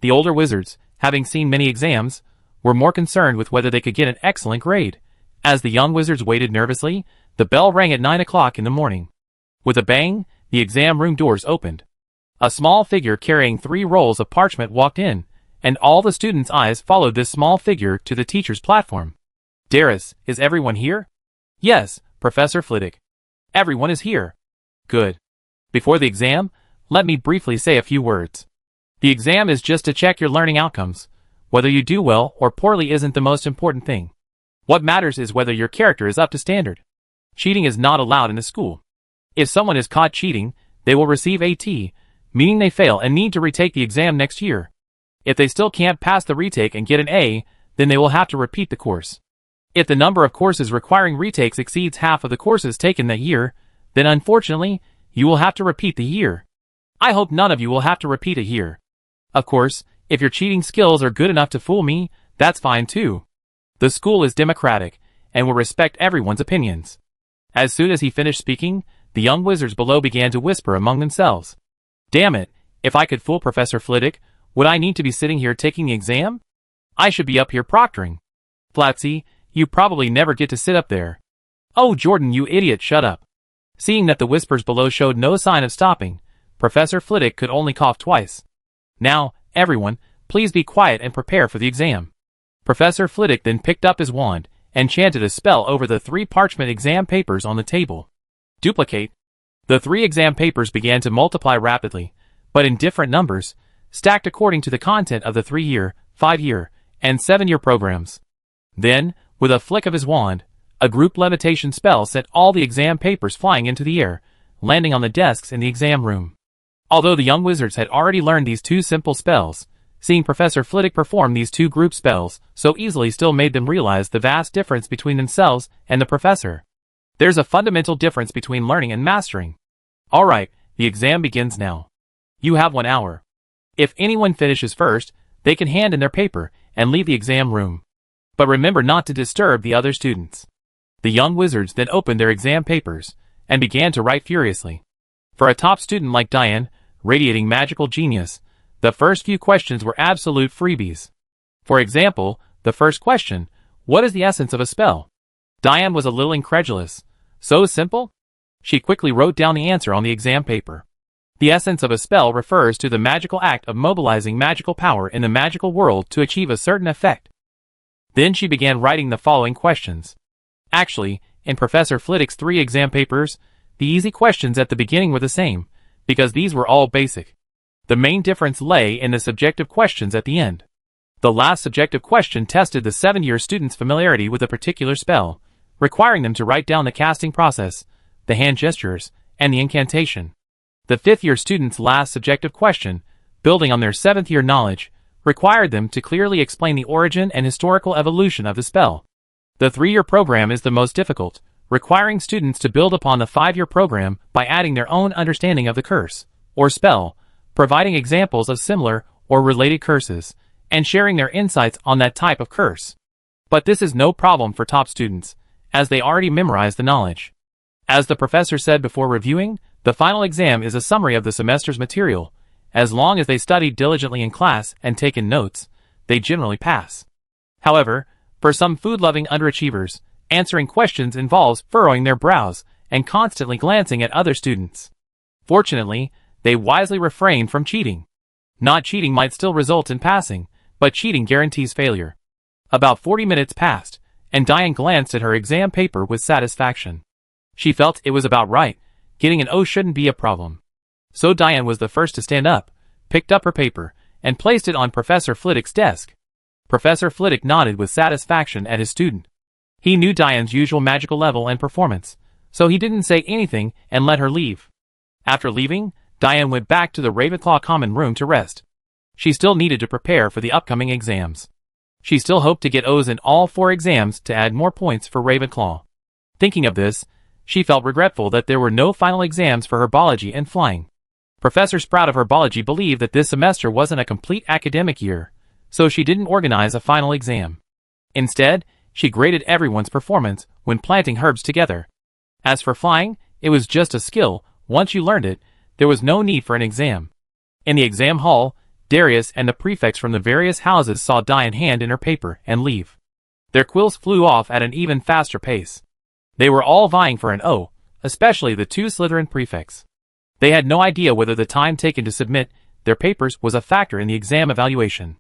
The older wizards, having seen many exams, were more concerned with whether they could get an excellent grade. As the young wizards waited nervously, the bell rang at 9 o'clock in the morning. With a bang, the exam room doors opened. A small figure carrying 3 rolls of parchment walked in, and all the students' eyes followed this small figure to the teacher's platform. Darius, is everyone here? Yes, Professor Flitwick. Everyone is here. Good. Before the exam, let me briefly say a few words. The exam is just to check your learning outcomes. Whether you do well or poorly isn't the most important thing. What matters is whether your character is up to standard. Cheating is not allowed in the school. If someone is caught cheating, they will receive AT, meaning they fail and need to retake the exam next year. If they still can't pass the retake and get an A, then they will have to repeat the course. If the number of courses requiring retakes exceeds half of the courses taken that year, then unfortunately, you will have to repeat the year. I hope none of you will have to repeat a year. Of course, if your cheating skills are good enough to fool me, that's fine too. The school is democratic, and will respect everyone's opinions. As soon as he finished speaking, the young wizards below began to whisper among themselves. Damn it, if I could fool Professor Flitwick, would I need to be sitting here taking the exam? I should be up here proctoring. Flatsy, you probably never get to sit up there. Oh, Jordan, you idiot, shut up. Seeing that the whispers below showed no sign of stopping, Professor Flitwick could only cough twice. Now, everyone, please be quiet and prepare for the exam. Professor Flitwick then picked up his wand and chanted a spell over the 3 parchment exam papers on the table. Duplicate. The 3 exam papers began to multiply rapidly, but in different numbers, stacked according to the content of the 3-year, 5-year, and 7-year programs. Then, with a flick of his wand, a group levitation spell sent all the exam papers flying into the air, landing on the desks in the exam room. Although the young wizards had already learned these 2 simple spells, seeing Professor Flitwick perform these 2 group spells so easily still made them realize the vast difference between themselves and the professor. There's a fundamental difference between learning and mastering. Alright, the exam begins now. You have 1 hour. If anyone finishes first, they can hand in their paper and leave the exam room. But remember not to disturb the other students. The young wizards then opened their exam papers and began to write furiously. For a top student like Diane, radiating magical genius, the first few questions were absolute freebies. For example, the first question, what is the essence of a spell? Diane was a little incredulous. So simple? She quickly wrote down the answer on the exam paper. The essence of a spell refers to the magical act of mobilizing magical power in the magical world to achieve a certain effect. Then she began writing the following questions. Actually, in Professor Flitwick's 3 exam papers, the easy questions at the beginning were the same, because these were all basic. The main difference lay in the subjective questions at the end. The last subjective question tested the 7-year student's familiarity with a particular spell, requiring them to write down the casting process, the hand gestures, and the incantation. The 5th-year student's last subjective question, building on their 7th-year knowledge, required them to clearly explain the origin and historical evolution of the spell. The 3-year program is the most difficult, requiring students to build upon the 5-year program by adding their own understanding of the curse, or spell, providing examples of similar or related curses, and sharing their insights on that type of curse. But this is no problem for top students, as they already memorized the knowledge. As the professor said before reviewing, the final exam is a summary of the semester's material. As long as they studied diligently in class and taken notes, they generally pass. However, for some food-loving underachievers, answering questions involves furrowing their brows and constantly glancing at other students. Fortunately, they wisely refrain from cheating. Not cheating might still result in passing, but cheating guarantees failure. About 40 minutes passed, and Diane glanced at her exam paper with satisfaction. She felt it was about right. Getting an O shouldn't be a problem. So Diane was the first to stand up, picked up her paper, and placed it on Professor Flitwick's desk. Professor Flitwick nodded with satisfaction at his student. He knew Diane's usual magical level and performance, so he didn't say anything and let her leave. After leaving, Diane went back to the Ravenclaw common room to rest. She still needed to prepare for the upcoming exams. She still hoped to get O's in all 4 exams to add more points for Ravenclaw. Thinking of this, she felt regretful that there were no final exams for herbology and flying. Professor Sprout of herbology believed that this semester wasn't a complete academic year, so she didn't organize a final exam. Instead, she graded everyone's performance when planting herbs together. As for flying, it was just a skill. Once you learned it, there was no need for an exam. In the exam hall, Darius and the prefects from the various houses saw Diane hand in her paper and leave. Their quills flew off at an even faster pace. They were all vying for an O, especially the 2 Slytherin prefects. They had no idea whether the time taken to submit their papers was a factor in the exam evaluation.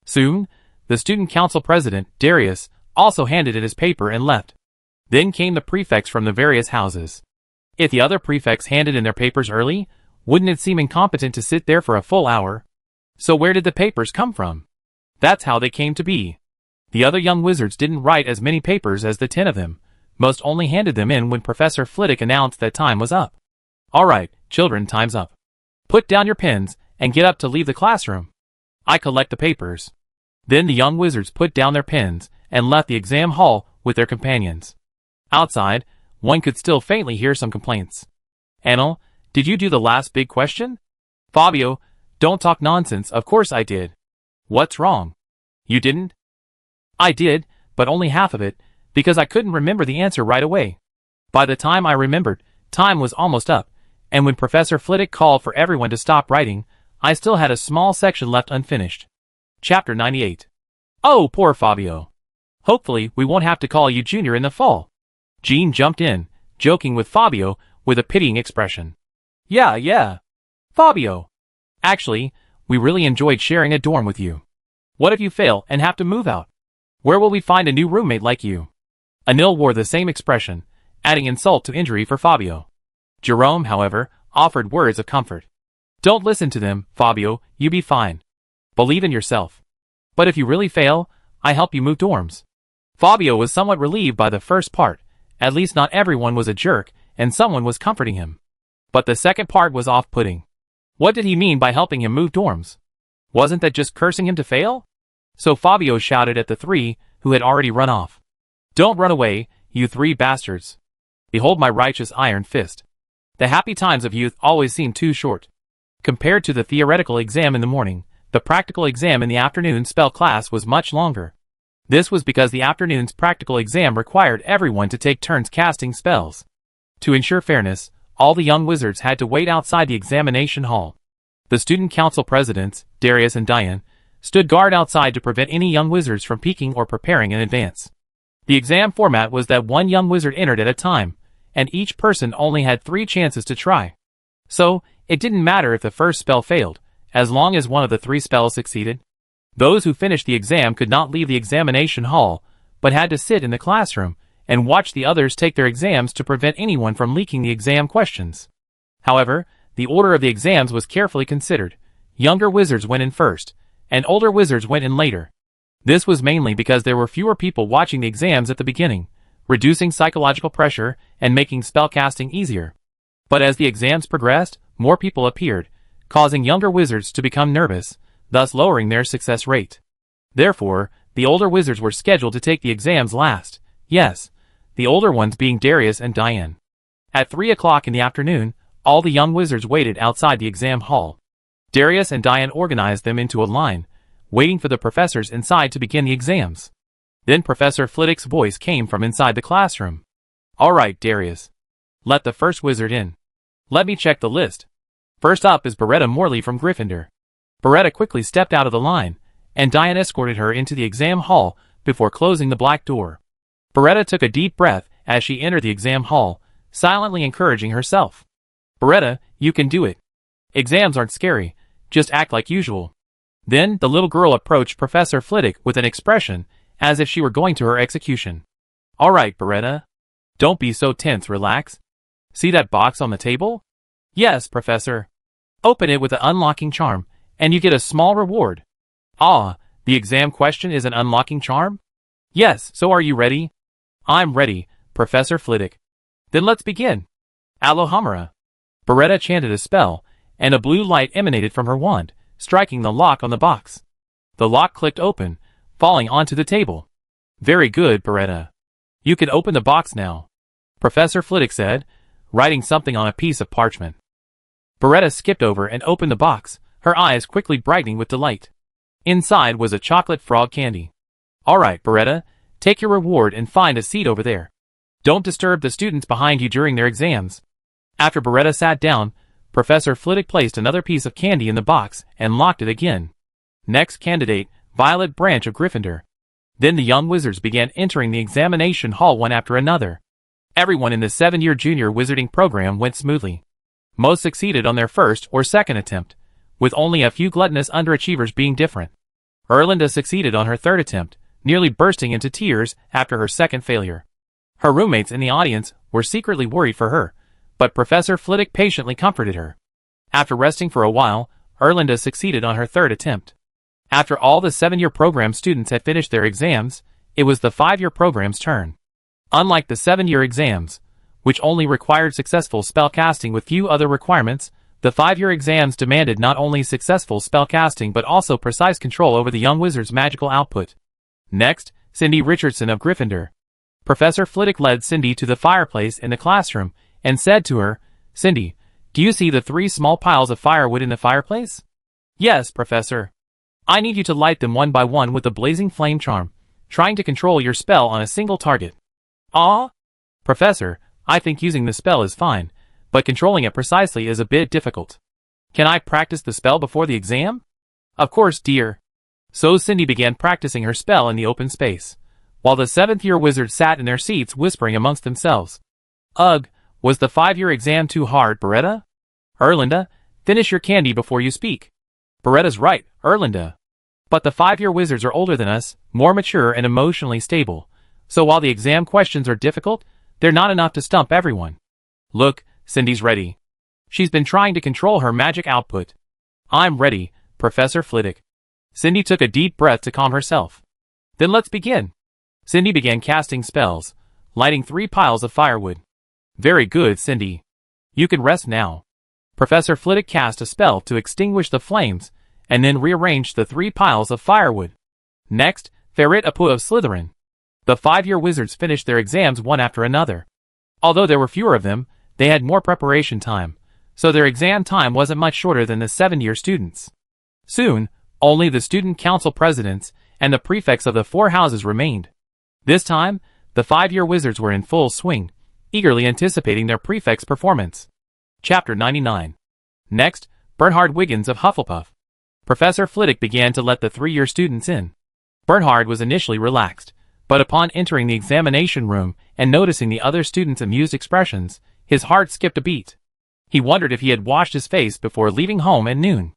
Soon, the student council president, Darius, also handed in his paper and left. Then came the prefects from the various houses. If the other prefects handed in their papers early, wouldn't it seem incompetent to sit there for a full hour? So where did the papers come from? That's how they came to be. The other young wizards didn't write as many papers as the 10 of them. Most only handed them in when Professor Flitwick announced that time was up. All right, children, time's up. Put down your pens and get up to leave the classroom. I collect the papers. Then the young wizards put down their pens and left the exam hall with their companions. Outside, one could still faintly hear some complaints. Annel, did you do the last big question? Fabio, don't talk nonsense, of course I did. What's wrong? You didn't? I did, but only half of it, because I couldn't remember the answer right away. By the time I remembered, time was almost up, and when Professor Flitwick called for everyone to stop writing, I still had a small section left unfinished. Chapter 98. Oh, poor Fabio. Hopefully we won't have to call you Junior in the fall. Jean jumped in, joking with Fabio with a pitying expression. Yeah. Fabio. Actually, we really enjoyed sharing a dorm with you. What if you fail and have to move out? Where will we find a new roommate like you? Anil wore the same expression, adding insult to injury for Fabio. Jerome, however, offered words of comfort. Don't listen to them, Fabio, you be fine. Believe in yourself. But if you really fail, I help you move dorms. Fabio was somewhat relieved by the first part. At least not everyone was a jerk, and someone was comforting him. But the second part was off-putting. What did he mean by helping him move dorms? Wasn't that just cursing him to fail? So Fabio shouted at the 3 who had already run off. Don't run away, you 3 bastards. Behold my righteous iron fist. The happy times of youth always seem too short. Compared to the theoretical exam in the morning, the practical exam in the afternoon spell class was much longer. This was because the afternoon's practical exam required everyone to take turns casting spells. To ensure fairness, all the young wizards had to wait outside the examination hall. The student council presidents, Darius and Diane, stood guard outside to prevent any young wizards from peeking or preparing in advance. The exam format was that one young wizard entered at a time, and each person only had 3 chances to try. So, it didn't matter if the first spell failed, as long as one of the 3 spells succeeded. Those who finished the exam could not leave the examination hall, but had to sit in the classroom and watch the others take their exams to prevent anyone from leaking the exam questions. However, the order of the exams was carefully considered. Younger wizards went in first, and older wizards went in later. This was mainly because there were fewer people watching the exams at the beginning, reducing psychological pressure and making spellcasting easier. But as the exams progressed, more people appeared, causing younger wizards to become nervous, thus lowering their success rate. Therefore, the older wizards were scheduled to take the exams last. Yes, the older ones being Darius and Diane. At 3 o'clock in the afternoon, all the young wizards waited outside the exam hall. Darius and Diane organized them into a line, waiting for the professors inside to begin the exams. Then Professor Flitwick's voice came from inside the classroom. All right, Darius. Let the first wizard in. Let me check the list. First up is Beretta Morley from Gryffindor. Beretta quickly stepped out of the line, and Diane escorted her into the exam hall before closing the black door. Beretta took a deep breath as she entered the exam hall, silently encouraging herself. Beretta, you can do it. Exams aren't scary, just act like usual. Then the little girl approached Professor Flitwick with an expression as if she were going to her execution. All right, Beretta. Don't be so tense, relax. See that box on the table? Yes, Professor. Open it with the unlocking charm, and you get a small reward. Ah, the exam question is an unlocking charm? Yes, so are you ready? I'm ready, Professor Flitwick. Then let's begin. Alohomora. Beretta chanted a spell, and a blue light emanated from her wand, striking the lock on the box. The lock clicked open, falling onto the table. Very good, Beretta. You can open the box now, Professor Flitwick said, writing something on a piece of parchment. Beretta skipped over and opened the box, her eyes quickly brightening with delight. Inside was a chocolate frog candy. All right, Beretta, take your reward and find a seat over there. Don't disturb the students behind you during their exams. After Beretta sat down, Professor Flitwick placed another piece of candy in the box and locked it again. Next candidate, Violet Branch of Gryffindor. Then the young wizards began entering the examination hall one after another. Everyone in the 7-year junior wizarding program went smoothly. Most succeeded on their first or second attempt, with only a few gluttonous underachievers being different. Erlinda succeeded on her third attempt, nearly bursting into tears after her second failure. Her roommates in the audience were secretly worried for her, but Professor Flitwick patiently comforted her. After resting for a while, Erlinda succeeded on her third attempt. After all the 7-year program students had finished their exams, it was the 5-year program's turn. Unlike the 7-year exams, which only required successful spellcasting with few other requirements, the 5-year exams demanded not only successful spellcasting but also precise control over the young wizard's magical output. Next, Cindy Richardson of Gryffindor. Professor Flitwick led Cindy to the fireplace in the classroom and said to her, "Cindy, do you see the 3 small piles of firewood in the fireplace?" "Yes, Professor. I need you to light them one by one with the blazing flame charm, trying to control your spell on a single target." "Ah? Professor, I think using the spell is fine, but controlling it precisely is a bit difficult. Can I practice the spell before the exam?" "Of course, dear." So Cindy began practicing her spell in the open space, while the 7th-year wizards sat in their seats whispering amongst themselves. "Ugh, was the 5-year exam too hard, Beretta?" "Erlinda, finish your candy before you speak." "Beretta's right, Erlinda. But the 5-year wizards are older than us, more mature and emotionally stable, so while the exam questions are difficult, they're not enough to stump everyone." "Look, Cindy's ready. She's been trying to control her magic output." "I'm ready, Professor Flitwick." Cindy took a deep breath to calm herself. "Then let's begin." Cindy began casting spells, lighting 3 piles of firewood. "Very good, Cindy. You can rest now." Professor Flitwick cast a spell to extinguish the flames, and then rearranged the 3 piles of firewood. Next, Ferret Apu of Slytherin. The 5-year wizards finished their exams one after another. Although there were fewer of them, they had more preparation time, so their exam time wasn't much shorter than the 7-year students. Soon, only the student council presidents and the prefects of the 4 houses remained. This time, the 5-year wizards were in full swing, eagerly anticipating their prefect's performance. Chapter 99. Next, Bernhard Wiggins of Hufflepuff. Professor Flitwick began to let the 3-year students in. Bernhard was initially relaxed, but upon entering the examination room and noticing the other students' amused expressions, his heart skipped a beat. He wondered if he had washed his face before leaving home at noon.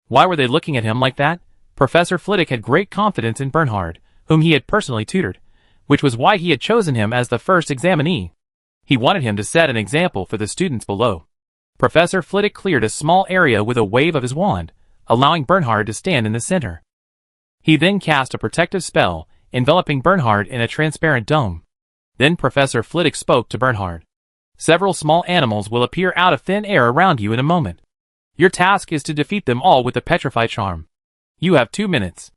Why were they looking at him like that? Professor Flitwick had great confidence in Bernhard, whom he had personally tutored, which was why he had chosen him as the first examinee. He wanted him to set an example for the students below. Professor Flitwick cleared a small area with a wave of his wand, allowing Bernhard to stand in the center. He then cast a protective spell, enveloping Bernhard in a transparent dome. Then Professor Flitwick spoke to Bernhard. "Several small animals will appear out of thin air around you in a moment. Your task is to defeat them all with the Petrify charm. You have 2 minutes.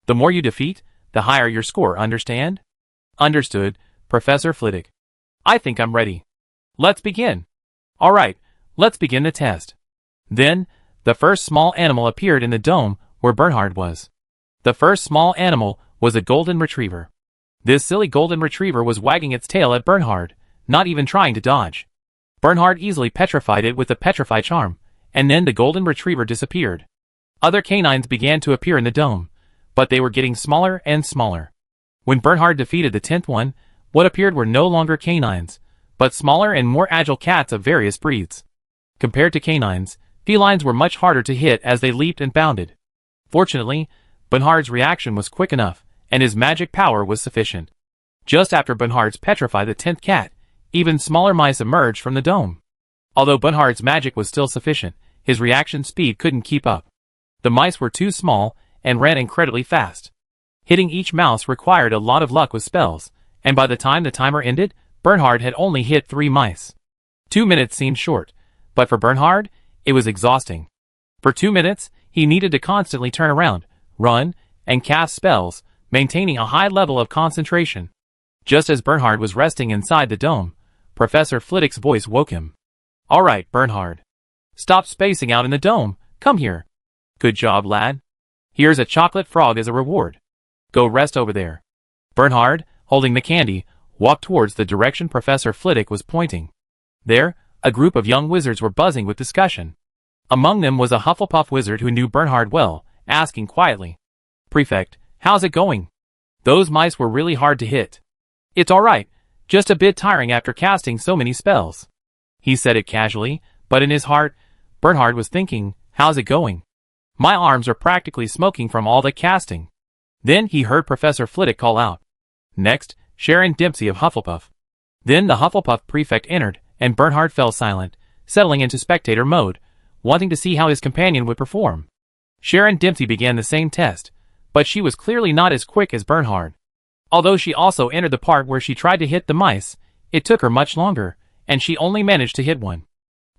The more you defeat, the higher your score, understand?" "Understood, Professor Flitwick. I think I'm ready. Let's begin." "All right, let's begin the test." Then, the first small animal appeared in the dome where Bernhard was. The first small animal was a golden retriever. This silly golden retriever was wagging its tail at Bernhard, not even trying to dodge. Bernhard easily petrified it with the Petrify charm, and then the golden retriever disappeared. Other canines began to appear in the dome, but they were getting smaller and smaller. When Bernhard defeated the 10th one, what appeared were no longer canines, but smaller and more agile cats of various breeds. Compared to canines, felines were much harder to hit as they leaped and bounded. Fortunately, Bernhard's reaction was quick enough, and his magic power was sufficient. Just after Bernhard's petrify the 10th cat, even smaller mice emerged from the dome. Although Bernhard's magic was still sufficient, his reaction speed couldn't keep up. The mice were too small and ran incredibly fast. Hitting each mouse required a lot of luck with spells, and by the time the timer ended, Bernhard had only hit 3 mice. 2 minutes seemed short, but for Bernhard, it was exhausting. For 2 minutes, he needed to constantly turn around, run, and cast spells, maintaining a high level of concentration. Just as Bernhard was resting inside the dome, Professor Flitwick's voice woke him. "All right, Bernhard. Stop spacing out in the dome. Come here. Good job, lad. Here's a chocolate frog as a reward. Go rest over there." Bernhard, holding the candy, walked towards the direction Professor Flitwick was pointing. There, a group of young wizards were buzzing with discussion. Among them was a Hufflepuff wizard who knew Bernhard well, asking quietly, "Prefect, how's it going? Those mice were really hard to hit." "It's all right, just a bit tiring after casting so many spells." He said it casually, but in his heart, Bernhard was thinking, "How's it going? My arms are practically smoking from all the casting." Then he heard Professor Flitwick call out, "Next, Sharon Dempsey of Hufflepuff." Then the Hufflepuff prefect entered, and Bernhard fell silent, settling into spectator mode, wanting to see how his companion would perform. Sharon Dempsey began the same test, but she was clearly not as quick as Bernhard. Although she also entered the part where she tried to hit the mice, it took her much longer, and she only managed to hit one.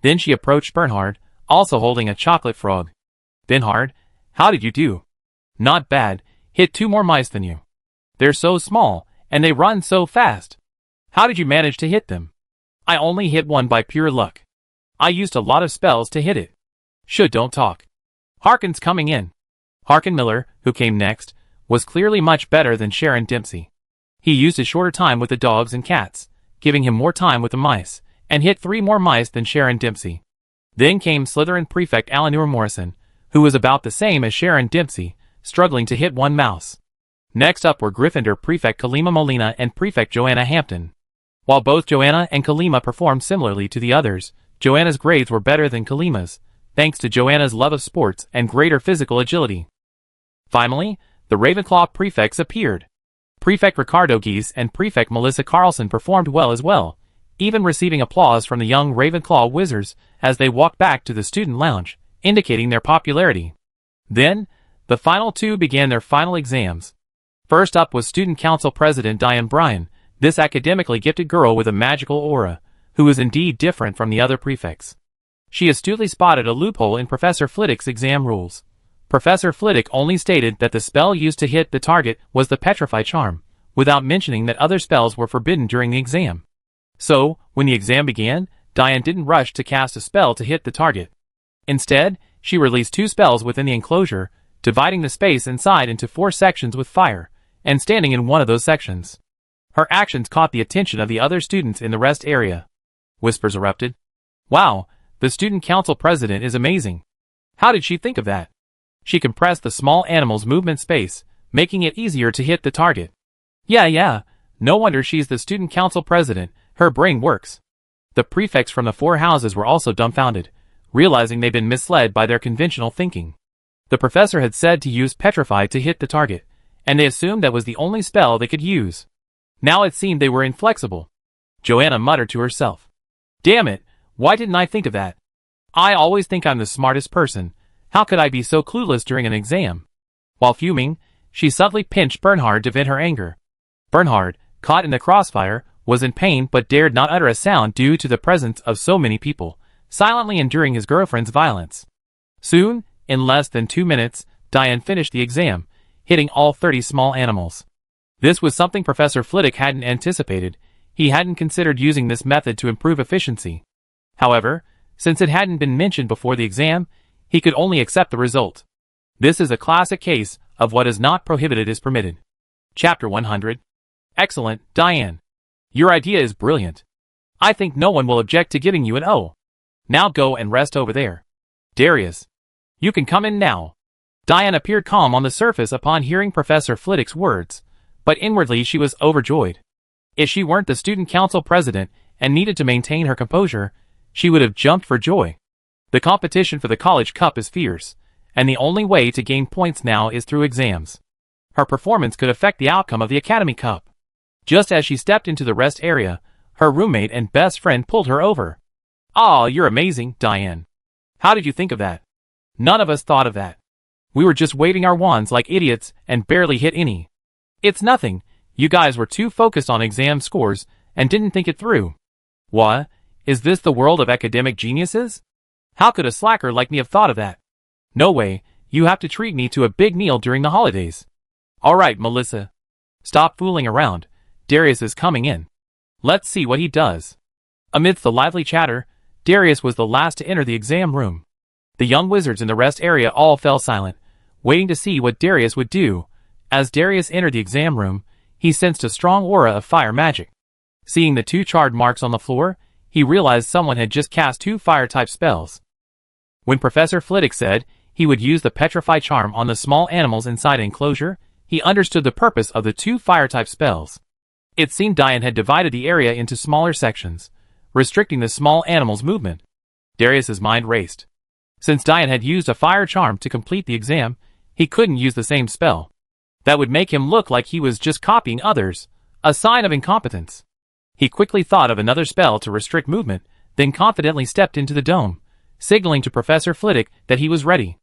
Then she approached Bernhard, also holding a chocolate frog. "Bernhard, how did you do?" "Not bad, hit 2 more mice than you. They're so small, and they run so fast." "How did you manage to hit them?" "I only hit one by pure luck. I used a lot of spells to hit it." Don't talk. Harkin's coming in." Harkin Miller, who came next, was clearly much better than Sharon Dempsey. He used a shorter time with the dogs and cats, giving him more time with the mice, and hit 3 more mice than Sharon Dempsey. Then came Slytherin prefect Eleanor Morrison, who was about the same as Sharon Dempsey, struggling to hit 1 mouse. Next up were Gryffindor prefect Kalima Molina and prefect Joanna Hampton. While both Joanna and Kalima performed similarly to the others, Joanna's grades were better than Kalima's, thanks to Joanna's love of sports and greater physical agility. Finally, the Ravenclaw prefects appeared. Prefect Ricardo Geese and Prefect Melissa Carlson performed well as well, even receiving applause from the young Ravenclaw wizards as they walked back to the student lounge, indicating their popularity. Then, the final 2 began their final exams. First up was Student Council President Diane Bryan, this academically gifted girl with a magical aura, who was indeed different from the other prefects. She astutely spotted a loophole in Professor Flitwick's exam rules. Professor Flitwick only stated that the spell used to hit the target was the Petrify Charm, without mentioning that other spells were forbidden during the exam. So, when the exam began, Diane didn't rush to cast a spell to hit the target. Instead, she released 2 spells within the enclosure, dividing the space inside into 4 sections with fire, and standing in one of those sections. Her actions caught the attention of the other students in the rest area. Whispers erupted. "Wow, the student council president is amazing. How did she think of that? She compressed the small animal's movement space, making it easier to hit the target. Yeah, no wonder she's the student council president, her brain works." The prefects from the 4 houses were also dumbfounded, realizing they'd been misled by their conventional thinking. The professor had said to use Petrify to hit the target, and they assumed that was the only spell they could use. Now it seemed they were inflexible. Joanna muttered to herself, "Damn it, why didn't I think of that? I always think I'm the smartest person. How could I be so clueless during an exam?" While fuming, she subtly pinched Bernhard to vent her anger. Bernhard, caught in the crossfire, was in pain but dared not utter a sound due to the presence of so many people, silently enduring his girlfriend's violence. Soon, in less than 2 minutes, Diane finished the exam, hitting all 30 small animals. This was something Professor Flitwick hadn't anticipated. He hadn't considered using this method to improve efficiency. However, since it hadn't been mentioned before the exam, he could only accept the result. This is a classic case of what is not prohibited is permitted. Chapter 100. Excellent, Diane. Your idea is brilliant. I think no one will object to giving you an O. Now go and rest over there. Darius, you can come in now. Diane appeared calm on the surface upon hearing Professor Flitwick's words, but inwardly she was overjoyed. If she weren't the student council president and needed to maintain her composure, she would have jumped for joy. The competition for the college cup is fierce, and the only way to gain points now is through exams. Her performance could affect the outcome of the Academy Cup. Just as she stepped into the rest area, her roommate and best friend pulled her over. "Aw, you're amazing, Diane. How did you think of that? None of us thought of that. We were just waving our wands like idiots and barely hit any." "It's nothing. You guys were too focused on exam scores and didn't think it through. What? Is this the world of academic geniuses? How could a slacker like me have thought of that? No way, you have to treat me to a big meal during the holidays. Alright, Melissa. Stop fooling around. Darius is coming in. Let's see what he does. Amidst the lively chatter, Darius was the last to enter the exam room. The young wizards in the rest area all fell silent, waiting to see what Darius would do. As Darius entered the exam room, he sensed a strong aura of fire magic. Seeing the 2 charred marks on the floor, he realized someone had just cast 2 fire-type spells. When Professor Flitwick said he would use the Petrify charm on the small animals inside the enclosure, he understood the purpose of the 2 fire-type spells. It seemed Diane had divided the area into smaller sections, restricting the small animals' movement. Darius's mind raced. Since Diane had used a fire charm to complete the exam, he couldn't use the same spell. That would make him look like he was just copying others, a sign of incompetence. He quickly thought of another spell to restrict movement, then confidently stepped into the dome, signaling to Professor Flitwick that he was ready.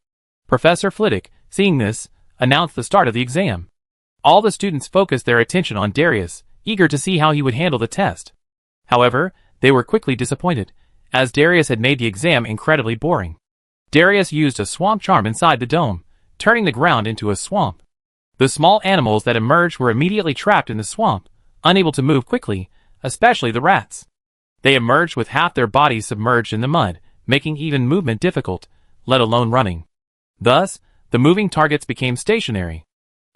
Professor Flitwick, seeing this, announced the start of the exam. All the students focused their attention on Darius, eager to see how he would handle the test. However, they were quickly disappointed, as Darius had made the exam incredibly boring. Darius used a swamp charm inside the dome, turning the ground into a swamp. The small animals that emerged were immediately trapped in the swamp, unable to move quickly, especially the rats. They emerged with half their bodies submerged in the mud, making even movement difficult, let alone running. Thus, the moving targets became stationary.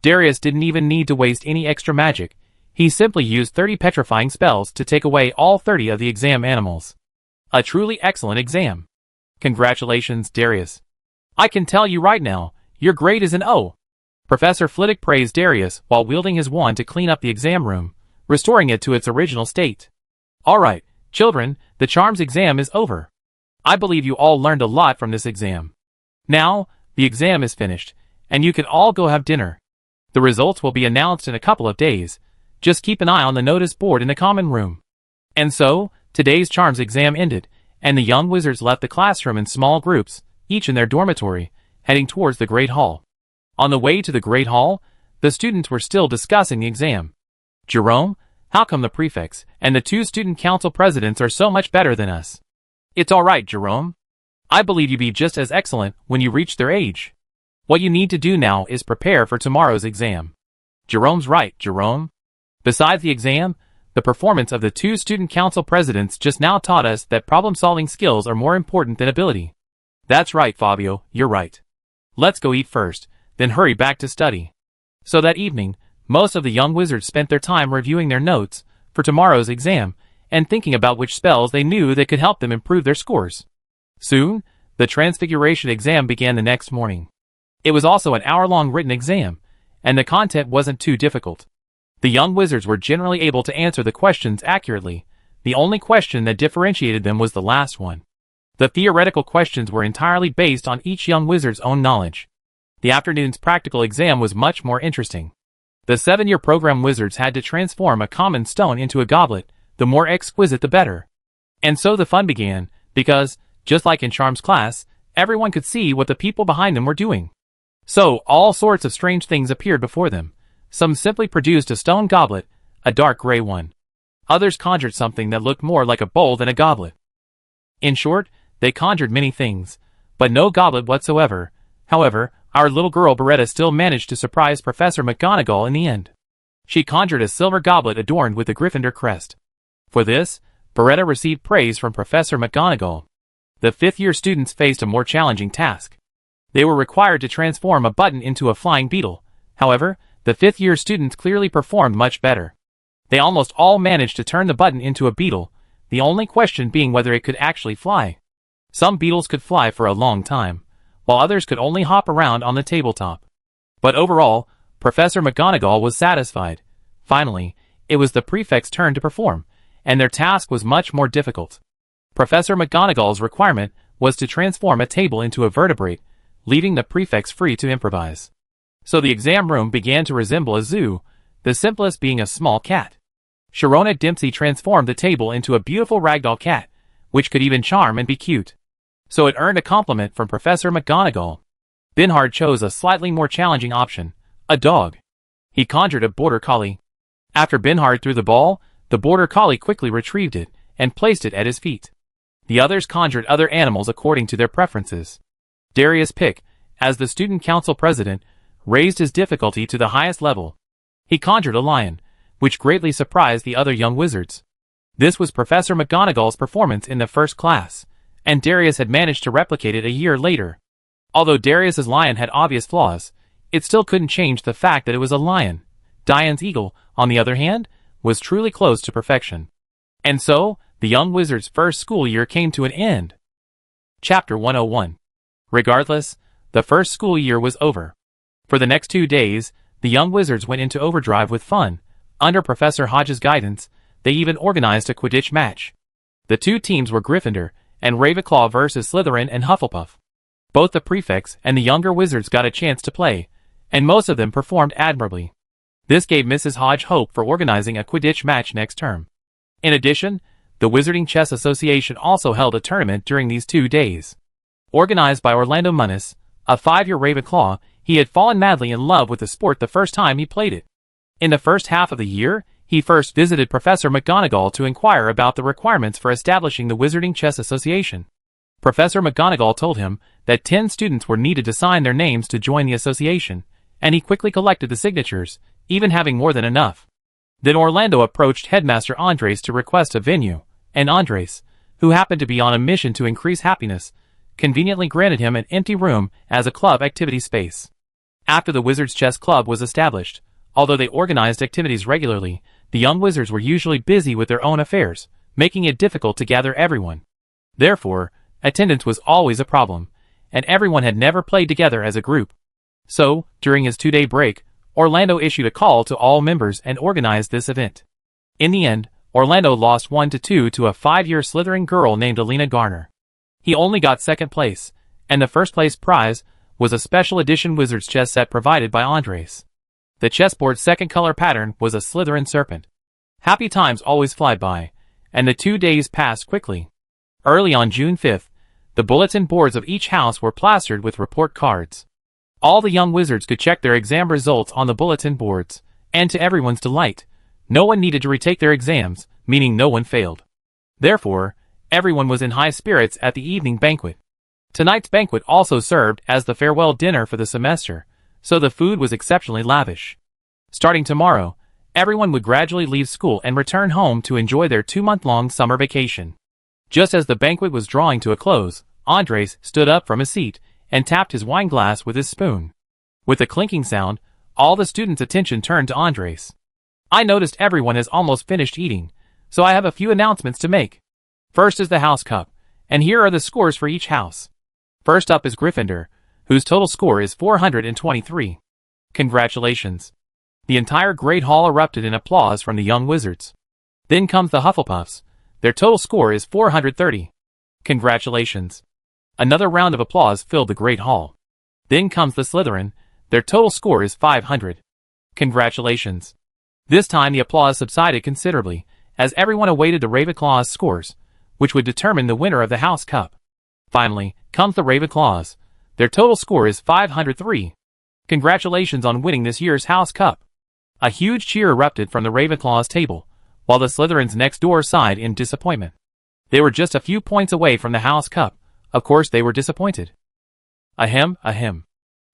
Darius didn't even need to waste any extra magic. He simply used 30 petrifying spells to take away all 30 of the exam animals. A truly excellent exam. Congratulations, Darius. I can tell you right now, your grade is an O. Professor Flitwick praised Darius while wielding his wand to clean up the exam room, restoring it to its original state. Alright, children, the charms exam is over. I believe you all learned a lot from this exam. Now, the exam is finished, and you can all go have dinner. The results will be announced in a couple of days. Just keep an eye on the notice board in the common room. And so, today's charms exam ended, and the young wizards left the classroom in small groups, each in their dormitory, heading towards the Great Hall. On the way to the Great Hall, the students were still discussing the exam. Jerome, how come the prefects and the 2 student council presidents are so much better than us? It's alright, Jerome. I believe you'll be just as excellent when you reach their age. What you need to do now is prepare for tomorrow's exam. Jerome's right, Jerome. Besides the exam, the performance of the 2 student council presidents just now taught us that problem-solving skills are more important than ability. That's right, Fabio, you're right. Let's go eat first, then hurry back to study. So that evening, most of the young wizards spent their time reviewing their notes for tomorrow's exam and thinking about which spells they knew that could help them improve their scores. Soon, the Transfiguration exam began the next morning. It was also an hour-long written exam, and the content wasn't too difficult. The young wizards were generally able to answer the questions accurately. The only question that differentiated them was the last one. The theoretical questions were entirely based on each young wizard's own knowledge. The afternoon's practical exam was much more interesting. The 7-year program wizards had to transform a common stone into a goblet, the more exquisite the better. And so the fun began, because, just like in Charms class, everyone could see what the people behind them were doing. So, all sorts of strange things appeared before them. Some simply produced a stone goblet, a dark gray one. Others conjured something that looked more like a bowl than a goblet. In short, they conjured many things, but no goblet whatsoever. However, our little girl Beretta still managed to surprise Professor McGonagall in the end. She conjured a silver goblet adorned with the Gryffindor crest. For this, Beretta received praise from Professor McGonagall. The 5th-year students faced a more challenging task. They were required to transform a button into a flying beetle. However, the 5th-year students clearly performed much better. They almost all managed to turn the button into a beetle, the only question being whether it could actually fly. Some beetles could fly for a long time, while others could only hop around on the tabletop. But overall, Professor McGonagall was satisfied. Finally, it was the prefect's turn to perform, and their task was much more difficult. Professor McGonagall's requirement was to transform a table into a vertebrate, leaving the prefects free to improvise. So the exam room began to resemble a zoo, the simplest being a small cat. Sharona Dempsey transformed the table into a beautiful ragdoll cat, which could even charm and be cute. So it earned a compliment from Professor McGonagall. Binhard chose a slightly more challenging option, a dog. He conjured a border collie. After Binhard threw the ball, The border collie quickly retrieved it and placed it at his feet. The others conjured other animals according to their preferences. Darius Pick, as the student council president, raised his difficulty to the highest level. He conjured a lion, which greatly surprised the other young wizards. This was Professor McGonagall's performance in the first class, and Darius had managed to replicate it a year later. Although Darius's lion had obvious flaws, it still couldn't change the fact that it was a lion. Diane's eagle, on the other hand, was truly close to perfection. And so, the young wizard's first school year came to an end. Chapter 101. Regardless, the first school year was over. For the next 2 days, the young wizards went into overdrive with fun. Under Professor Hodge's guidance, they even organized a Quidditch match. The two teams were Gryffindor and Ravenclaw versus Slytherin and Hufflepuff. Both the prefects and the younger wizards got a chance to play, and most of them performed admirably. This gave Mrs. Hodge hope for organizing a Quidditch match next term. In addition, the Wizarding Chess Association also held a tournament during these 2 days. Organized by Orlando Munnis, a 5-year Ravenclaw, he had fallen madly in love with the sport the first time he played it. In the first half of the year, he first visited Professor McGonagall to inquire about the requirements for establishing the Wizarding Chess Association. Professor McGonagall told him that 10 students were needed to sign their names to join the association, and he quickly collected the signatures, even having more than enough. Then Orlando approached Headmaster Andres to request a venue, and Andres, who happened to be on a mission to increase happiness, conveniently granted him an empty room as a club activity space. After the Wizards Chess Club was established, although they organized activities regularly, the young wizards were usually busy with their own affairs, making it difficult to gather everyone. Therefore, attendance was always a problem, and everyone had never played together as a group. So, during his 2-day break, Orlando issued a call to all members and organized this event. In the end, Orlando lost 1-2 to a 5-year Slytherin girl named Alina Garner. He only got second place, and the first place prize was a special edition Wizard's chess set provided by Andres. The chessboard's second color pattern was a Slytherin serpent. Happy times always fly by, and the 2 days passed quickly. Early on June 5th, the bulletin boards of each house were plastered with report cards. All the young wizards could check their exam results on the bulletin boards, and to everyone's delight, no one needed to retake their exams, meaning no one failed. Therefore, everyone was in high spirits at the evening banquet. Tonight's banquet also served as the farewell dinner for the semester, so the food was exceptionally lavish. Starting tomorrow, everyone would gradually leave school and return home to enjoy their 2-month-long summer vacation. Just as the banquet was drawing to a close, Andres stood up from his seat and tapped his wine glass with his spoon. With a clinking sound, all the students' attention turned to Andres. I noticed everyone has almost finished eating, so I have a few announcements to make. First is the House Cup, and here are the scores for each house. First up is Gryffindor, whose total score is 423. Congratulations. The entire Great Hall erupted in applause from the young wizards. Then comes the Hufflepuffs. Their total score is 430. Congratulations. Another round of applause filled the Great Hall. Then comes the Slytherin. Their total score is 500. Congratulations. This time the applause subsided considerably, as everyone awaited the Ravenclaw's scores, which would determine the winner of the House Cup. Finally, comes the Ravenclaws. Their total score is 503. Congratulations on winning this year's House Cup. A huge cheer erupted from the Ravenclaws' table, while the Slytherins next door sighed in disappointment. They were just a few points away from the House Cup. Of course they were disappointed. Ahem, ahem.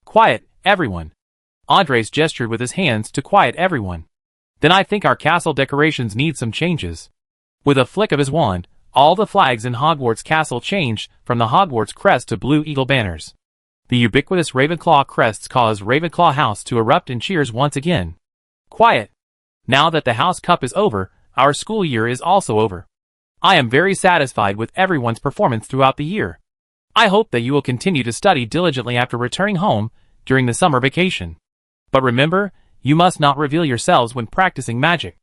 Quiet, everyone. Andres gestured with his hands to quiet everyone. Then I think our castle decorations need some changes. With a flick of his wand, all the flags in Hogwarts Castle changed from the Hogwarts crest to blue eagle banners. The ubiquitous Ravenclaw crests caused Ravenclaw House to erupt in cheers once again. Quiet. Now that the House Cup is over, our school year is also over. I am very satisfied with everyone's performance throughout the year. I hope that you will continue to study diligently after returning home during the summer vacation. But remember, you must not reveal yourselves when practicing magic.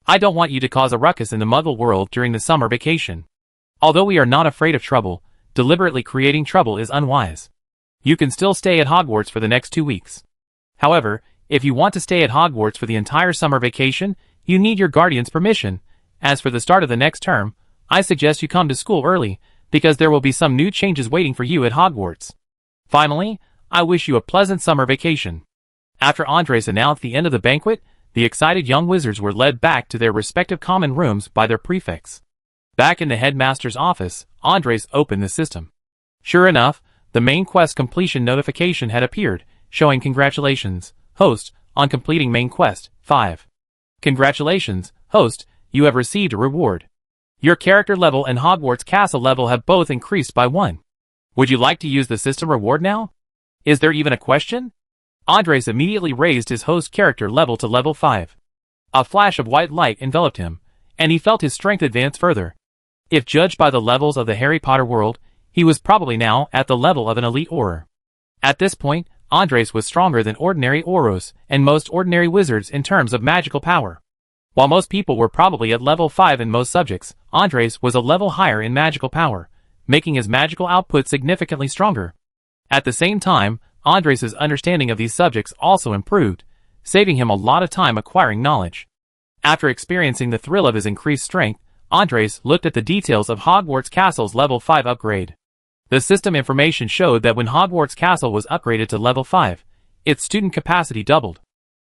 I don't want you to cause a ruckus in the Muggle world during the summer vacation. Although we are not afraid of trouble, deliberately creating trouble is unwise. You can still stay at Hogwarts for the next 2 weeks. However, if you want to stay at Hogwarts for the entire summer vacation, you need your guardian's permission. As for the start of the next term, I suggest you come to school early, because there will be some new changes waiting for you at Hogwarts. Finally, I wish you a pleasant summer vacation. After Andres announced the end of the banquet, the excited young wizards were led back to their respective common rooms by their prefects. Back in the headmaster's office, Andres opened the system. Sure enough, the main quest completion notification had appeared, showing congratulations, host, on completing main quest, 5. Congratulations, host, you have received a reward. Your character level and Hogwarts castle level have both increased by 1. Would you like to use the system reward now? Is there even a question? Andres immediately raised his host character level to level 5. A flash of white light enveloped him, and he felt his strength advance further. If judged by the levels of the Harry Potter world, he was probably now at the level of an elite Auror. At this point, Andres was stronger than ordinary Auros and most ordinary wizards in terms of magical power. While most people were probably at level 5 in most subjects, Andres was a level higher in magical power, making his magical output significantly stronger. At the same time, Andres' understanding of these subjects also improved, saving him a lot of time acquiring knowledge. After experiencing the thrill of his increased strength, Andres looked at the details of Hogwarts Castle's level 5 upgrade. The system information showed that when Hogwarts Castle was upgraded to level 5, its student capacity doubled.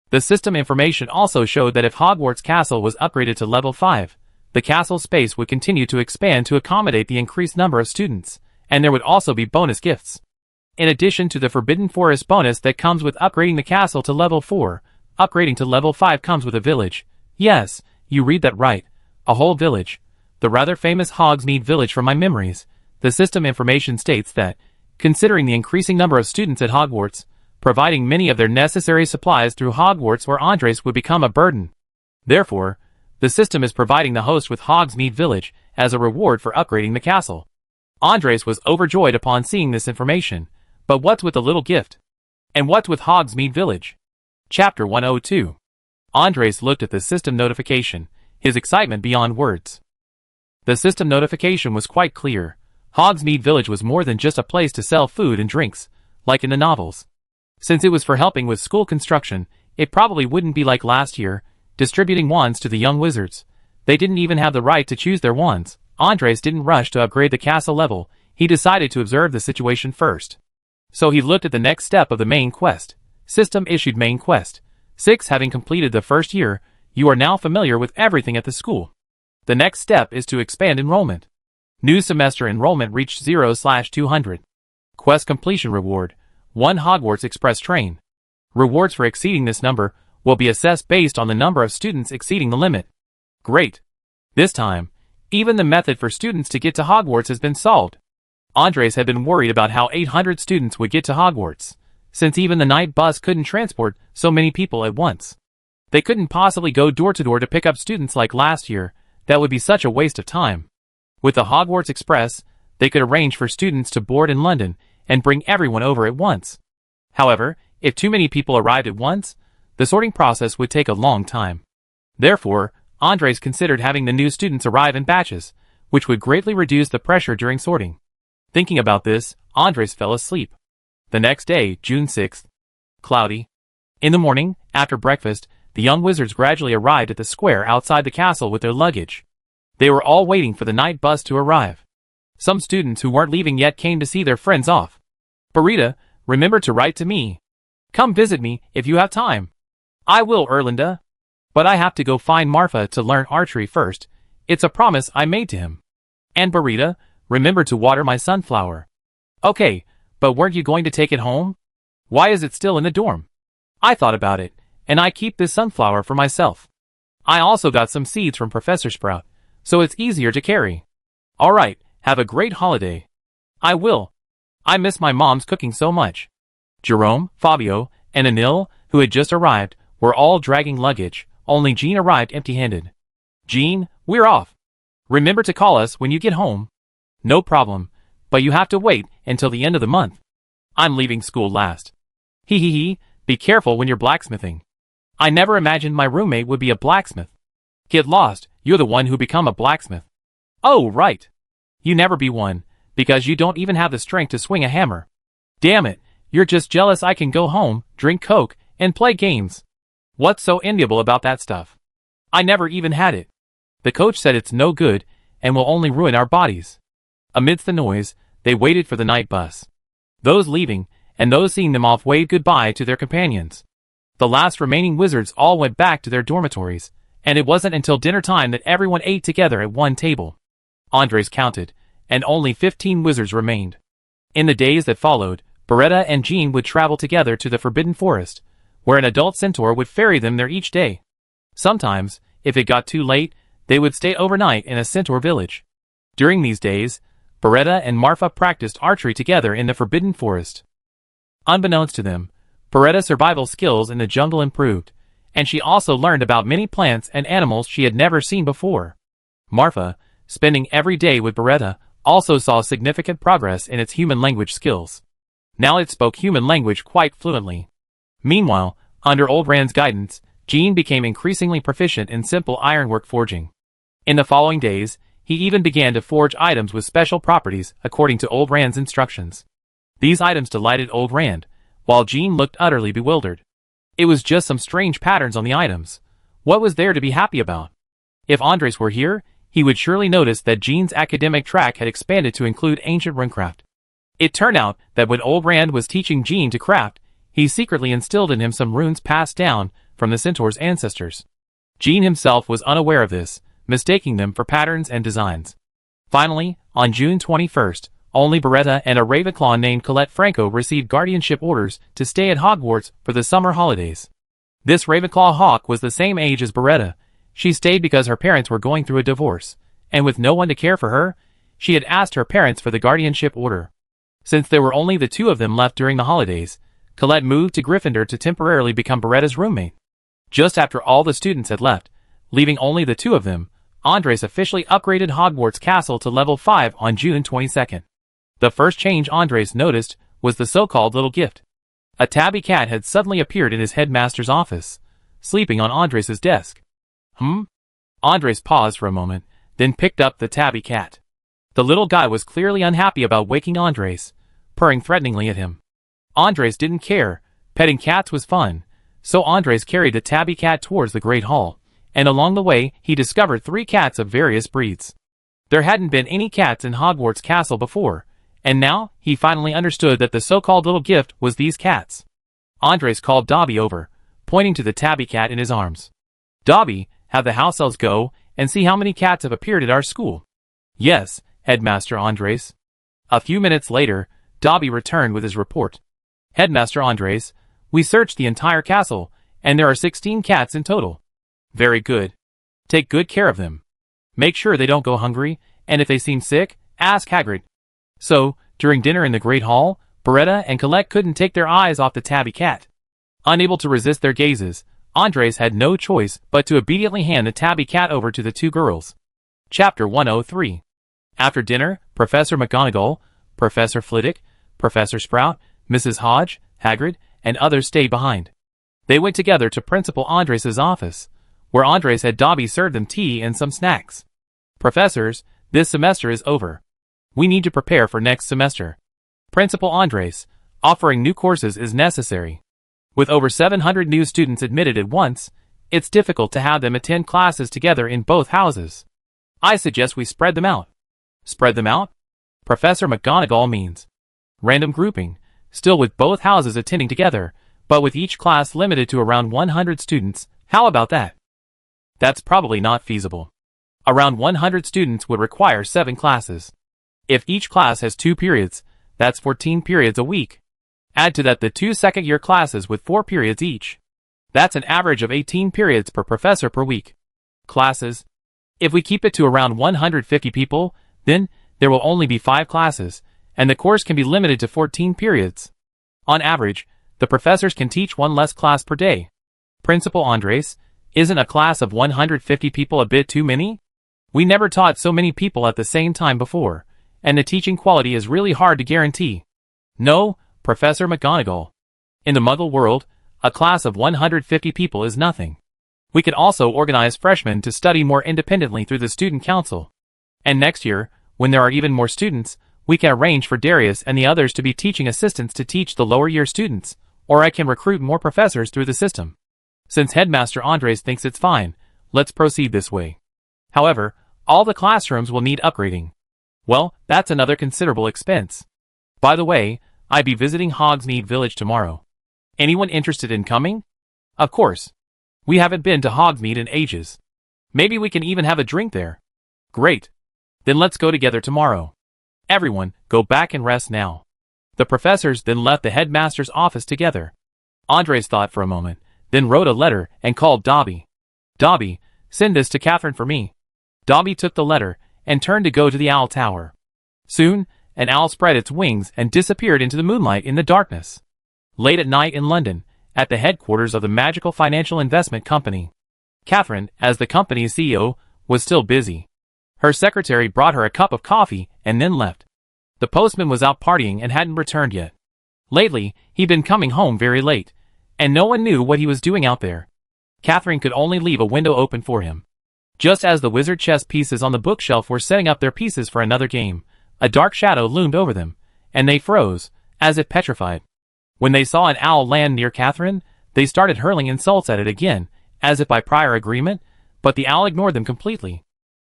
The system information also showed that if Hogwarts Castle was upgraded to level 5, the castle space would continue to expand to accommodate the increased number of students, and there would also be bonus gifts. In addition to the Forbidden Forest bonus that comes with upgrading the castle to level 4, upgrading to level 5 comes with a village. Yes, you read that right. A whole village. The rather famous Hogsmeade village from my memories. The system information states that, considering the increasing number of students at Hogwarts, providing many of their necessary supplies through Hogwarts or Andres would become a burden. Therefore, the system is providing the host with Hogsmeade Village as a reward for upgrading the castle. Andres was overjoyed upon seeing this information, but what's with the little gift? And what's with Hogsmeade Village? Chapter 102. Andres looked at the system notification, his excitement beyond words. The system notification was quite clear. Hogsmeade Village was more than just a place to sell food and drinks, like in the novels. Since it was for helping with school construction, it probably wouldn't be like last year, distributing wands to the young wizards. They didn't even have the right to choose their wands. Andres didn't rush to upgrade the castle level, he decided to observe the situation first. So he looked at the next step of the main quest. System issued main quest. 6. Having completed the first year, you are now familiar with everything at the school. The next step is to expand enrollment. New semester enrollment reached 0/200. Quest completion reward, 1 Hogwarts Express train. Rewards for exceeding this number will be assessed based on the number of students exceeding the limit. Great. This time, even the method for students to get to Hogwarts has been solved. Andres had been worried about how 800 students would get to Hogwarts, since even the night bus couldn't transport so many people at once. They couldn't possibly go door to door to pick up students like last year. That would be such a waste of time. With the Hogwarts Express, they could arrange for students to board in London and bring everyone over at once. However, if too many people arrived at once, the sorting process would take a long time. Therefore, Andres considered having the new students arrive in batches, which would greatly reduce the pressure during sorting. Thinking about this, Andres fell asleep. The next day, June 6th. Cloudy. In the morning, after breakfast, the young wizards gradually arrived at the square outside the castle with their luggage. They were all waiting for the night bus to arrive. Some students who weren't leaving yet came to see their friends off. Barita, remember to write to me. Come visit me if you have time. I will, Erlinda. But I have to go find Marfa to learn archery first. It's a promise I made to him. And Barita, remember to water my sunflower. Okay, but weren't you going to take it home? Why is it still in the dorm? I thought about it, and I keep this sunflower for myself. I also got some seeds from Professor Sprout, so it's easier to carry. Alright, have a great holiday. I will. I miss my mom's cooking so much. Jerome, Fabio, and Anil, who had just arrived, were all dragging luggage, only Jean arrived empty-handed. Jean, we're off. Remember to call us when you get home. No problem, but you have to wait until the end of the month. I'm leaving school last. Hee hee hee, be careful when you're blacksmithing. I never imagined my roommate would be a blacksmith. Get lost, you're the one who become a blacksmith. Oh, right. You never be one, because you don't even have the strength to swing a hammer. Damn it, you're just jealous I can go home, drink Coke, and play games. What's so enviable about that stuff? I never even had it. The coach said it's no good, and will only ruin our bodies. Amidst the noise, they waited for the night bus. Those leaving, and those seeing them off waved goodbye to their companions. The last remaining wizards all went back to their dormitories, and it wasn't until dinner time that everyone ate together at one table. Andres counted, and only 15 wizards remained. In the days that followed, Beretta and Jean would travel together to the Forbidden Forest, where an adult centaur would ferry them there each day. Sometimes, if it got too late, they would stay overnight in a centaur village. During these days, Beretta and Marfa practiced archery together in the Forbidden Forest. Unbeknownst to them, Beretta's survival skills in the jungle improved, and she also learned about many plants and animals she had never seen before. Marfa, spending every day with Beretta, also saw significant progress in its human language skills. Now it spoke human language quite fluently. Meanwhile, under Old Rand's guidance, Jean became increasingly proficient in simple ironwork forging. In the following days, he even began to forge items with special properties according to Old Rand's instructions. These items delighted Old Rand, while Jean looked utterly bewildered. It was just some strange patterns on the items. What was there to be happy about? If Andres were here, he would surely notice that Jean's academic track had expanded to include ancient runecraft. It turned out that when Old Rand was teaching Jean to craft, he secretly instilled in him some runes passed down from the centaur's ancestors. Jean himself was unaware of this, mistaking them for patterns and designs. Finally, on June 21st, only Beretta and a Ravenclaw named Colette Franco received guardianship orders to stay at Hogwarts for the summer holidays. This Ravenclaw hawk was the same age as Beretta. She stayed because her parents were going through a divorce, and with no one to care for her, she had asked her parents for the guardianship order. Since there were only the two of them left during the holidays, Colette moved to Gryffindor to temporarily become Beretta's roommate. Just after all the students had left, leaving only the two of them, Andres officially upgraded Hogwarts Castle to level 5 on June 22nd. The first change Andres noticed was the so-called little gift. A tabby cat had suddenly appeared in his headmaster's office, sleeping on Andres' desk. Andres paused for a moment, then picked up the tabby cat. The little guy was clearly unhappy about waking Andres, purring threateningly at him. Andres didn't care. Petting cats was fun, so Andres carried the tabby cat towards the Great Hall, and along the way he discovered 3 cats of various breeds. There hadn't been any cats in Hogwarts Castle before, and now he finally understood that the so-called little gift was these cats. Andres called Dobby over, pointing to the tabby cat in his arms. "Dobby, have the house elves go and see how many cats have appeared at our school." "Yes, Headmaster Andres." A few minutes later, Dobby returned with his report. "Headmaster Andres, we searched the entire castle, and there are 16 cats in total." "Very good. Take good care of them. Make sure they don't go hungry, and if they seem sick, ask Hagrid." So, during dinner in the Great Hall, Beretta and Colette couldn't take their eyes off the tabby cat. Unable to resist their gazes, Andres had no choice but to obediently hand the tabby cat over to the two girls. Chapter 103. After dinner, Professor McGonagall, Professor Flitwick, Professor Sprout, Mrs. Hodge, Hagrid, and others stayed behind. They went together to Principal Andres' office, where Andres had Dobby serve them tea and some snacks. "Professors, this semester is over. We need to prepare for next semester. Principal Andres, offering new courses is necessary. With over 700 new students admitted at once, it's difficult to have them attend classes together in both houses. I suggest we spread them out." "Spread them out?" Professor McGonagall means random grouping, still with both houses attending together, but with each class limited to around 100 students. How about that? That's probably not feasible. Around 100 students would require 7 classes. If each class has 2 periods, that's 14 periods a week. Add to that the 2 second-year classes with 4 periods each. That's an average of 18 periods per professor per week. Classes. If we keep it to around 150 people, then there will only be 5 classes, and the course can be limited to 14 periods. On average, the professors can teach 1 less class per day. Principal Andres, isn't a class of 150 people a bit too many? We never taught so many people at the same time before, and the teaching quality is really hard to guarantee. No, Professor McGonagall. In the Muggle world, a class of 150 people is nothing. We could also organize freshmen to study more independently through the student council. And next year, when there are even more students, we can arrange for Darius and the others to be teaching assistants to teach the lower year students, or I can recruit more professors through the system. Since Headmaster Andres thinks it's fine, let's proceed this way. However, all the classrooms will need upgrading. Well, that's another considerable expense. By the way, I'd be visiting Hogsmeade Village tomorrow. Anyone interested in coming? Of course. We haven't been to Hogsmeade in ages. Maybe we can even have a drink there. Great. Then let's go together tomorrow. Everyone, go back and rest now. The professors then left the headmaster's office together. Andres thought for a moment, then wrote a letter and called Dobby. Dobby, send this to Catherine for me. Dobby took the letter and turned to go to the owl tower. Soon, an owl spread its wings and disappeared into the moonlight in the darkness. Late at night in London, at the headquarters of the Magical Financial Investment Company, Catherine, as the company's CEO, was still busy. Her secretary brought her a cup of coffee and then left. The postman was out partying and hadn't returned yet. Lately, he'd been coming home very late, and no one knew what he was doing out there. Catherine could only leave a window open for him. Just as the wizard chess pieces on the bookshelf were setting up their pieces for another game, a dark shadow loomed over them, and they froze, as if petrified. When they saw an owl land near Catherine, they started hurling insults at it again, as if by prior agreement, but the owl ignored them completely.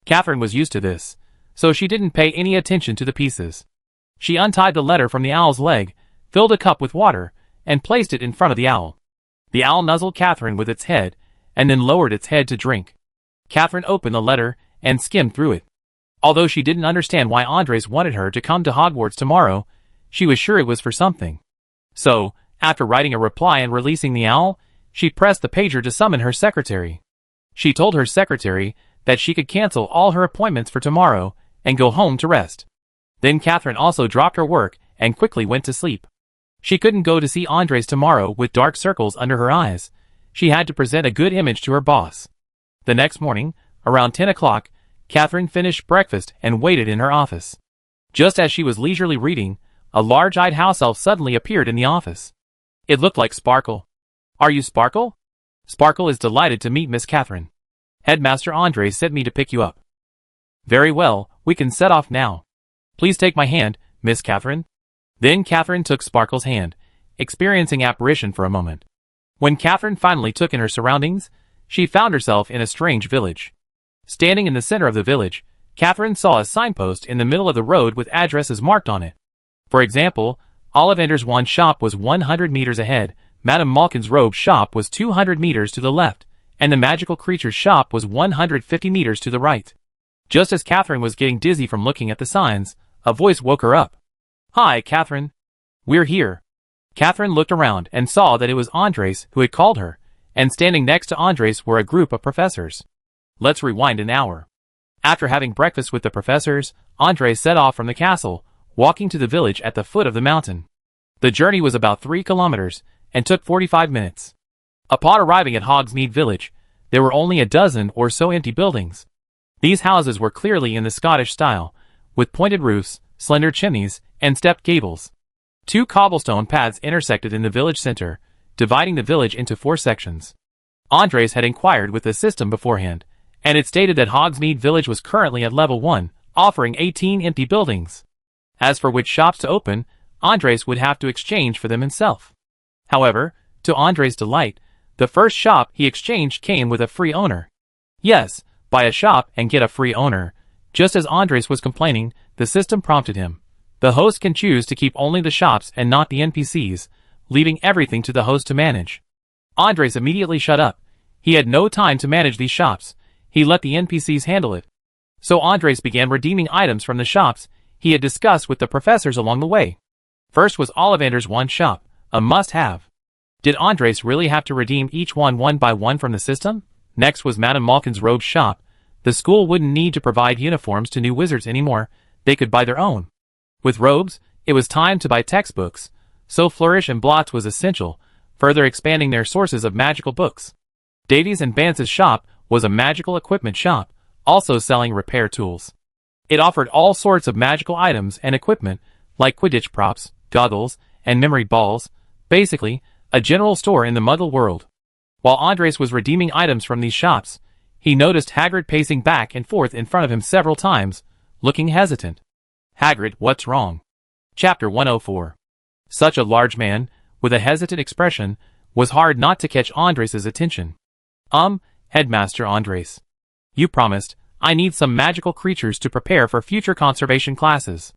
Catherine was used to this, so she didn't pay any attention to the pieces. She untied the letter from the owl's leg, filled a cup with water, and placed it in front of the owl. The owl nuzzled Catherine with its head, and then lowered its head to drink. Catherine opened the letter and skimmed through it. Although she didn't understand why Andres wanted her to come to Hogwarts tomorrow, she was sure it was for something. So, after writing a reply and releasing the owl, she pressed the pager to summon her secretary. She told her secretary that she could cancel all her appointments for tomorrow and go home to rest. Then Catherine also dropped her work and quickly went to sleep. She couldn't go to see Andres tomorrow with dark circles under her eyes. She had to present a good image to her boss. The next morning, around 10 o'clock, Catherine finished breakfast and waited in her office. Just as she was leisurely reading, a large-eyed house elf suddenly appeared in the office. It looked like Sparkle. Are you Sparkle? Sparkle is delighted to meet Miss Catherine. Headmaster Andres sent me to pick you up. Very well, we can set off now. Please take my hand, Miss Catherine. Then Catherine took Sparkle's hand, experiencing apparition for a moment. When Catherine finally took in her surroundings, she found herself in a strange village. Standing in the center of the village, Catherine saw a signpost in the middle of the road with addresses marked on it. For example, Ollivander's wand shop was 100 meters ahead, Madame Malkin's robe shop was 200 meters to the left, and the magical creature's shop was 150 meters to the right. Just as Catherine was getting dizzy from looking at the signs, a voice woke her up. Hi, Catherine. We're here. Catherine looked around and saw that it was Andres who had called her, and standing next to Andres were a group of professors. Let's rewind an hour. After having breakfast with the professors, Andres set off from the castle, walking to the village at the foot of the mountain. The journey was about 3 kilometers, and took 45 minutes. Upon arriving at Hogsmeade Village, there were only a dozen or so empty buildings. These houses were clearly in the Scottish style, with pointed roofs, slender chimneys, and stepped gables. 2 cobblestone paths intersected in the village center, dividing the village into 4 sections. Andres had inquired with the system beforehand, and it stated that Hogsmeade Village was currently at level 1, offering 18 empty buildings. As for which shops to open, Andres would have to exchange for them himself. However, to Andres' delight, the first shop he exchanged came with a free owner. Yes, buy a shop and get a free owner. Just as Andres was complaining, the system prompted him. The host can choose to keep only the shops and not the NPCs, leaving everything to the host to manage. Andres immediately shut up. He had no time to manage these shops. He let the NPCs handle it. So Andres began redeeming items from the shops he had discussed with the professors along the way. First was Ollivander's wand shop, a must-have. Did Andres really have to redeem each one by one from the system? Next was Madame Malkin's robe shop. The school wouldn't need to provide uniforms to new wizards anymore. They could buy their own. With robes, it was time to buy textbooks, so Flourish and Blots was essential, further expanding their sources of magical books. Davies and Bance's shop was a magical equipment shop, also selling repair tools. It offered all sorts of magical items and equipment, like Quidditch props, goggles, and memory balls, basically, a general store in the Muggle world. While Andres was redeeming items from these shops, he noticed Hagrid pacing back and forth in front of him several times, looking hesitant. Hagrid, what's wrong? Chapter 104. Such a large man, with a hesitant expression, was hard not to catch Andres' attention. Headmaster Andres. You promised, I need some magical creatures to prepare for future conservation classes.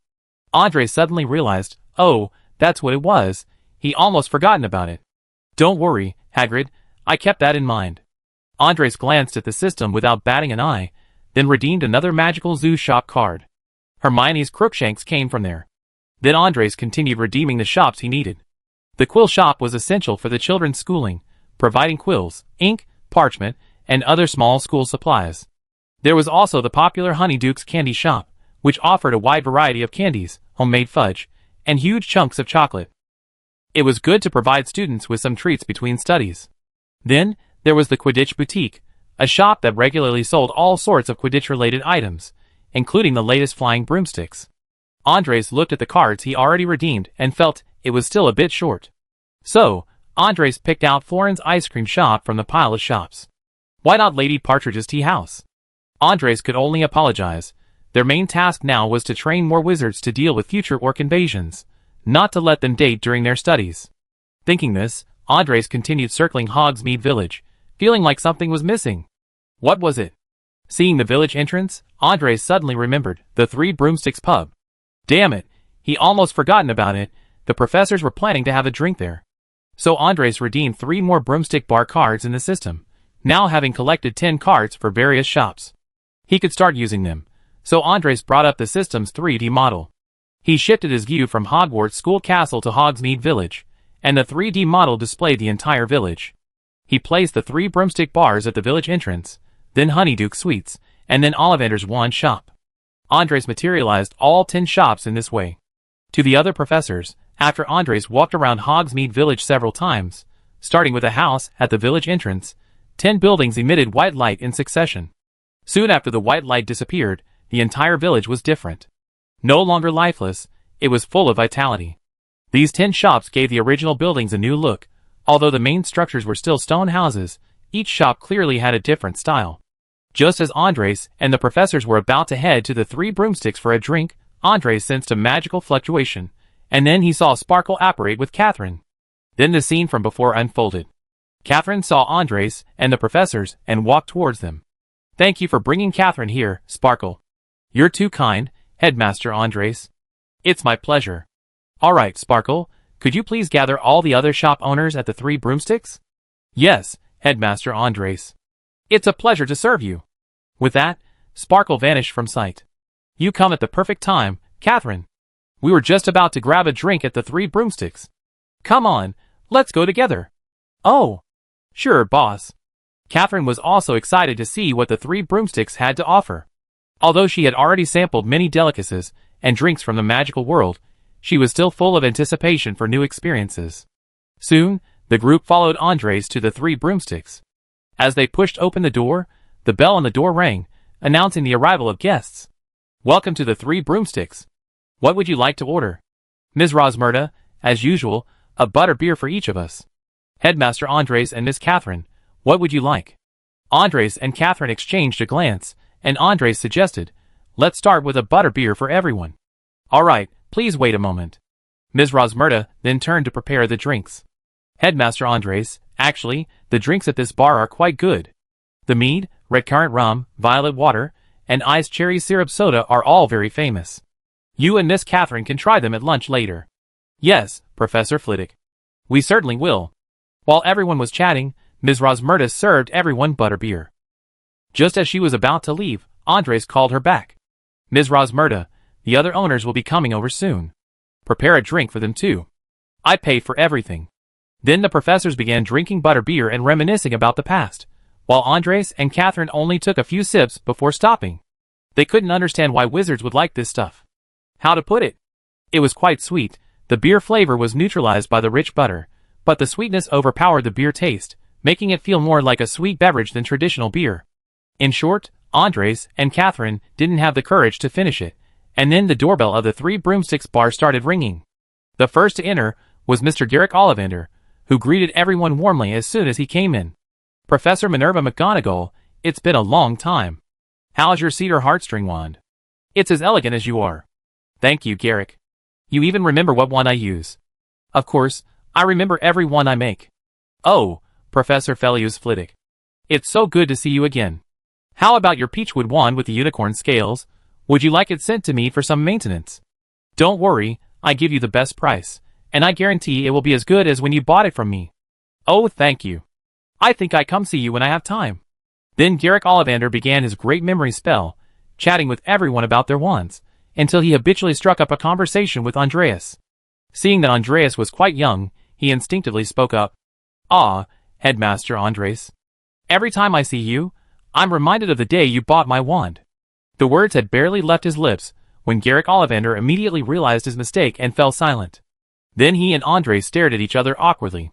Andres suddenly realized, oh, that's what it was. He almost forgotten about it. Don't worry, Hagrid, I kept that in mind. Andres glanced at the system without batting an eye, then redeemed another magical zoo shop card. Hermione's Crookshanks came from there. Then Andres continued redeeming the shops he needed. The quill shop was essential for the children's schooling, providing quills, ink, parchment, and other small school supplies. There was also the popular Honeyduke's candy shop, which offered a wide variety of candies, homemade fudge, and huge chunks of chocolate. It was good to provide students with some treats between studies. Then, there was the Quidditch Boutique, a shop that regularly sold all sorts of Quidditch-related items, including the latest flying broomsticks. Andres looked at the cards he already redeemed and felt it was still a bit short. So, Andres picked out Florin's ice cream shop from the pile of shops. Why not Lady Partridge's tea house? Andres could only apologize. Their main task now was to train more wizards to deal with future orc invasions, not to let them date during their studies. Thinking this, Andres continued circling Hogsmeade Village, feeling like something was missing. What was it? Seeing the village entrance, Andres suddenly remembered the Three Broomsticks pub. Damn it, he almost forgotten about it. The professors were planning to have a drink there. So Andres redeemed 3 more broomstick bar cards in the system, now having collected 10 cards for various shops. He could start using them, so Andres brought up the system's 3D model. He shifted his view from Hogwarts School Castle to Hogsmeade Village, and the 3D model displayed the entire village. He placed the 3 broomstick bars at the village entrance, then Honeyduke Sweets, and then Ollivander's wand shop. Andres materialized all 10 shops in this way. To the other professors, after Andres walked around Hogsmeade Village several times, starting with a house at the village entrance, 10 buildings emitted white light in succession. Soon after the white light disappeared, the entire village was different. No longer lifeless, it was full of vitality. These 10 shops gave the original buildings a new look. Although the main structures were still stone houses, each shop clearly had a different style. Just as Andres and the professors were about to head to the 3 broomsticks for a drink, Andres sensed a magical fluctuation, and then he saw Sparkle apparate with Catherine. Then the scene from before unfolded. Catherine saw Andres and the professors and walked towards them. Thank you for bringing Catherine here, Sparkle. You're too kind, Headmaster Andres. It's my pleasure. Alright, Sparkle, could you please gather all the other shop owners at the 3 broomsticks? Yes, Headmaster Andres. It's a pleasure to serve you. With that, Sparkle vanished from sight. You come at the perfect time, Catherine. We were just about to grab a drink at the 3 broomsticks. Come on, let's go together. Oh, sure, boss. Catherine was also excited to see what the 3 broomsticks had to offer. Although she had already sampled many delicacies and drinks from the magical world, she was still full of anticipation for new experiences. Soon, the group followed Andres to the 3 broomsticks. As they pushed open the door, the bell on the door rang, announcing the arrival of guests. Welcome to the 3 broomsticks. What would you like to order? Ms. Rosmerta, as usual, a butter beer for each of us. Headmaster Andres and Miss Catherine, what would you like? Andres and Catherine exchanged a glance, and Andres suggested, let's start with a butter beer for everyone. Alright, please wait a moment. Ms. Rosmerta then turned to prepare the drinks. Headmaster Andres, actually, the drinks at this bar are quite good. The mead, red currant rum, violet water, and iced cherry syrup soda are all very famous. You and Miss Catherine can try them at lunch later. Yes, Professor Flitwick. We certainly will. While everyone was chatting, Ms. Rosmerta served everyone butterbeer. Just as she was about to leave, Andres called her back. Ms. Rosmerta, the other owners will be coming over soon. Prepare a drink for them too. I pay for everything. Then the professors began drinking butterbeer and reminiscing about the past, while Andres and Catherine only took a few sips before stopping. They couldn't understand why wizards would like this stuff. How to put it? It was quite sweet. The beer flavor was neutralized by the rich butter, but the sweetness overpowered the beer taste, making it feel more like a sweet beverage than traditional beer. In short, Andres and Catherine didn't have the courage to finish it, and then the doorbell of the 3 broomsticks bar started ringing. The first to enter was Mr. Garrick Ollivander, who greeted everyone warmly as soon as he came in. Professor Minerva McGonagall, it's been a long time. How's your cedar heartstring wand? It's as elegant as you are. Thank you, Garrick. You even remember what one I use. Of course, I remember every one I make. Oh, Professor Felius Flitwick. It's so good to see you again. How about your peachwood wand with the unicorn scales? Would you like it sent to me for some maintenance? Don't worry, I give you the best price, and I guarantee it will be as good as when you bought it from me. Oh, thank you. I think I come see you when I have time. Then Garrick Ollivander began his great memory spell, chatting with everyone about their wands, until he habitually struck up a conversation with Andreas. Seeing that Andreas was quite young, he instinctively spoke up. Ah, Headmaster Andres. Every time I see you, I'm reminded of the day you bought my wand. The words had barely left his lips when Garrick Ollivander immediately realized his mistake and fell silent. Then he and Andres stared at each other awkwardly.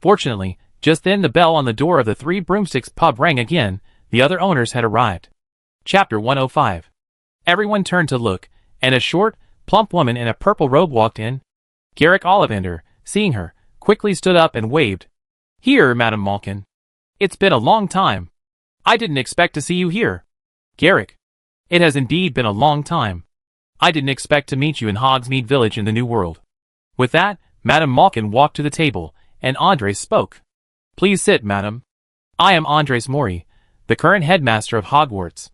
Fortunately, just then the bell on the door of the Three Broomsticks pub rang again. The other owners had arrived. Chapter 105. Everyone turned to look, and a short, plump woman in a purple robe walked in. Garrick Ollivander, seeing her, quickly stood up and waved. Here, Madame Malkin. It's been a long time. I didn't expect to see you here. Garrick. It has indeed been a long time. I didn't expect to meet you in Hogsmeade Village in the New World. With that, Madame Malkin walked to the table, and Andres spoke. Please sit, madam. I am Andres Mori, the current headmaster of Hogwarts.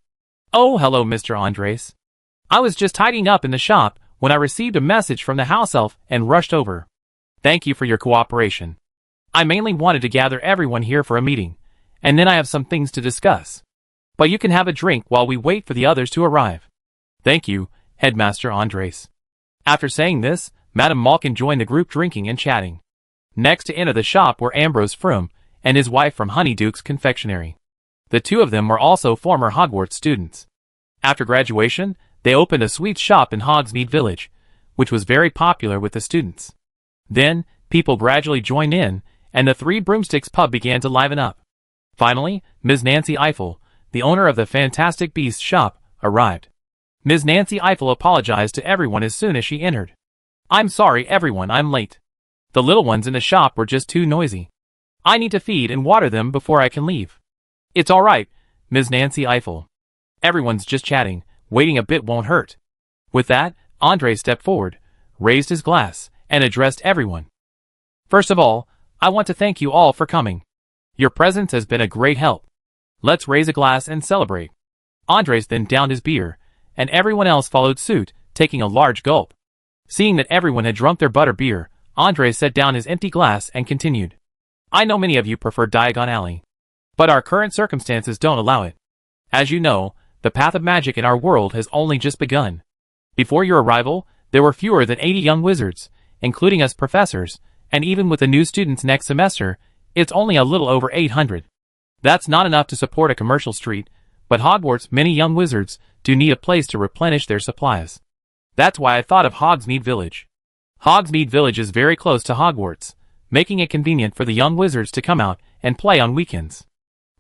Oh, hello, Mr. Andres. I was just tidying up in the shop when I received a message from the house elf and rushed over. Thank you for your cooperation. I mainly wanted to gather everyone here for a meeting, and then I have some things to discuss. But you can have a drink while we wait for the others to arrive. Thank you, Headmaster Andres. After saying this, Madame Malkin joined the group drinking and chatting. Next to enter the shop were Ambrose Froome and his wife from Honeyduke's Confectionery. The two of them were also former Hogwarts students. After graduation, they opened a sweets shop in Hogsmeade Village, which was very popular with the students. Then, people gradually joined in, and the Three Broomsticks pub began to liven up. Finally, Ms. Nancy Eiffel, the owner of the Fantastic Beasts shop, arrived. Ms. Nancy Eiffel apologized to everyone as soon as she entered. I'm sorry, everyone, I'm late. The little ones in the shop were just too noisy. I need to feed and water them before I can leave. It's all right, Ms. Nancy Eiffel. Everyone's just chatting. Waiting a bit won't hurt. With that, Andres stepped forward, raised his glass, and addressed everyone. First of all, I want to thank you all for coming. Your presence has been a great help. Let's raise a glass and celebrate. Andres then downed his beer, and everyone else followed suit, taking a large gulp. Seeing that everyone had drunk their butter beer, Andres set down his empty glass and continued. I know many of you prefer Diagon Alley, but our current circumstances don't allow it. As you know, the path of magic in our world has only just begun. Before your arrival, there were fewer than 80 young wizards, including us professors, and even with the new students next semester, it's only a little over 800. That's not enough to support a commercial street, but Hogwarts' many young wizards do need a place to replenish their supplies. That's why I thought of Hogsmeade Village. Hogsmeade Village is very close to Hogwarts, making it convenient for the young wizards to come out and play on weekends.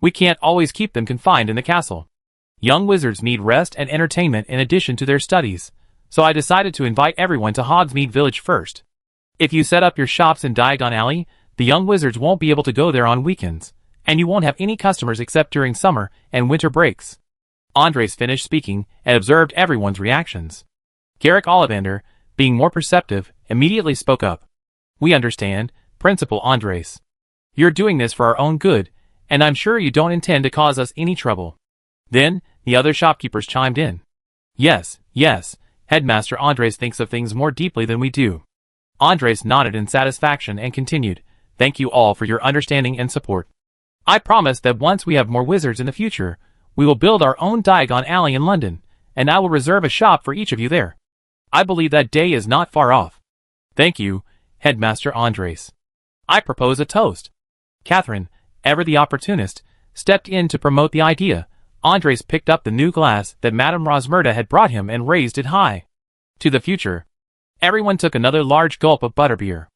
We can't always keep them confined in the castle. Young wizards need rest and entertainment in addition to their studies, so I decided to invite everyone to Hogsmeade Village first. If you set up your shops in Diagon Alley, the young wizards won't be able to go there on weekends, and you won't have any customers except during summer and winter breaks. Andres finished speaking and observed everyone's reactions. Garrick Ollivander, being more perceptive, immediately spoke up. We understand, Principal Andres. You're doing this for our own good, and I'm sure you don't intend to cause us any trouble. Then, the other shopkeepers chimed in. Yes, Headmaster Andres thinks of things more deeply than we do. Andres nodded in satisfaction and continued, Thank you all for your understanding and support. I promise that once we have more wizards in the future, we will build our own Diagon Alley in London, and I will reserve a shop for each of you there. I believe that day is not far off. Thank you, Headmaster Andres. I propose a toast. Catherine, ever the opportunist, stepped in to promote the idea. Andres picked up the new glass that Madame Rosmerta had brought him and raised it high. To the future. Everyone took another large gulp of butterbeer.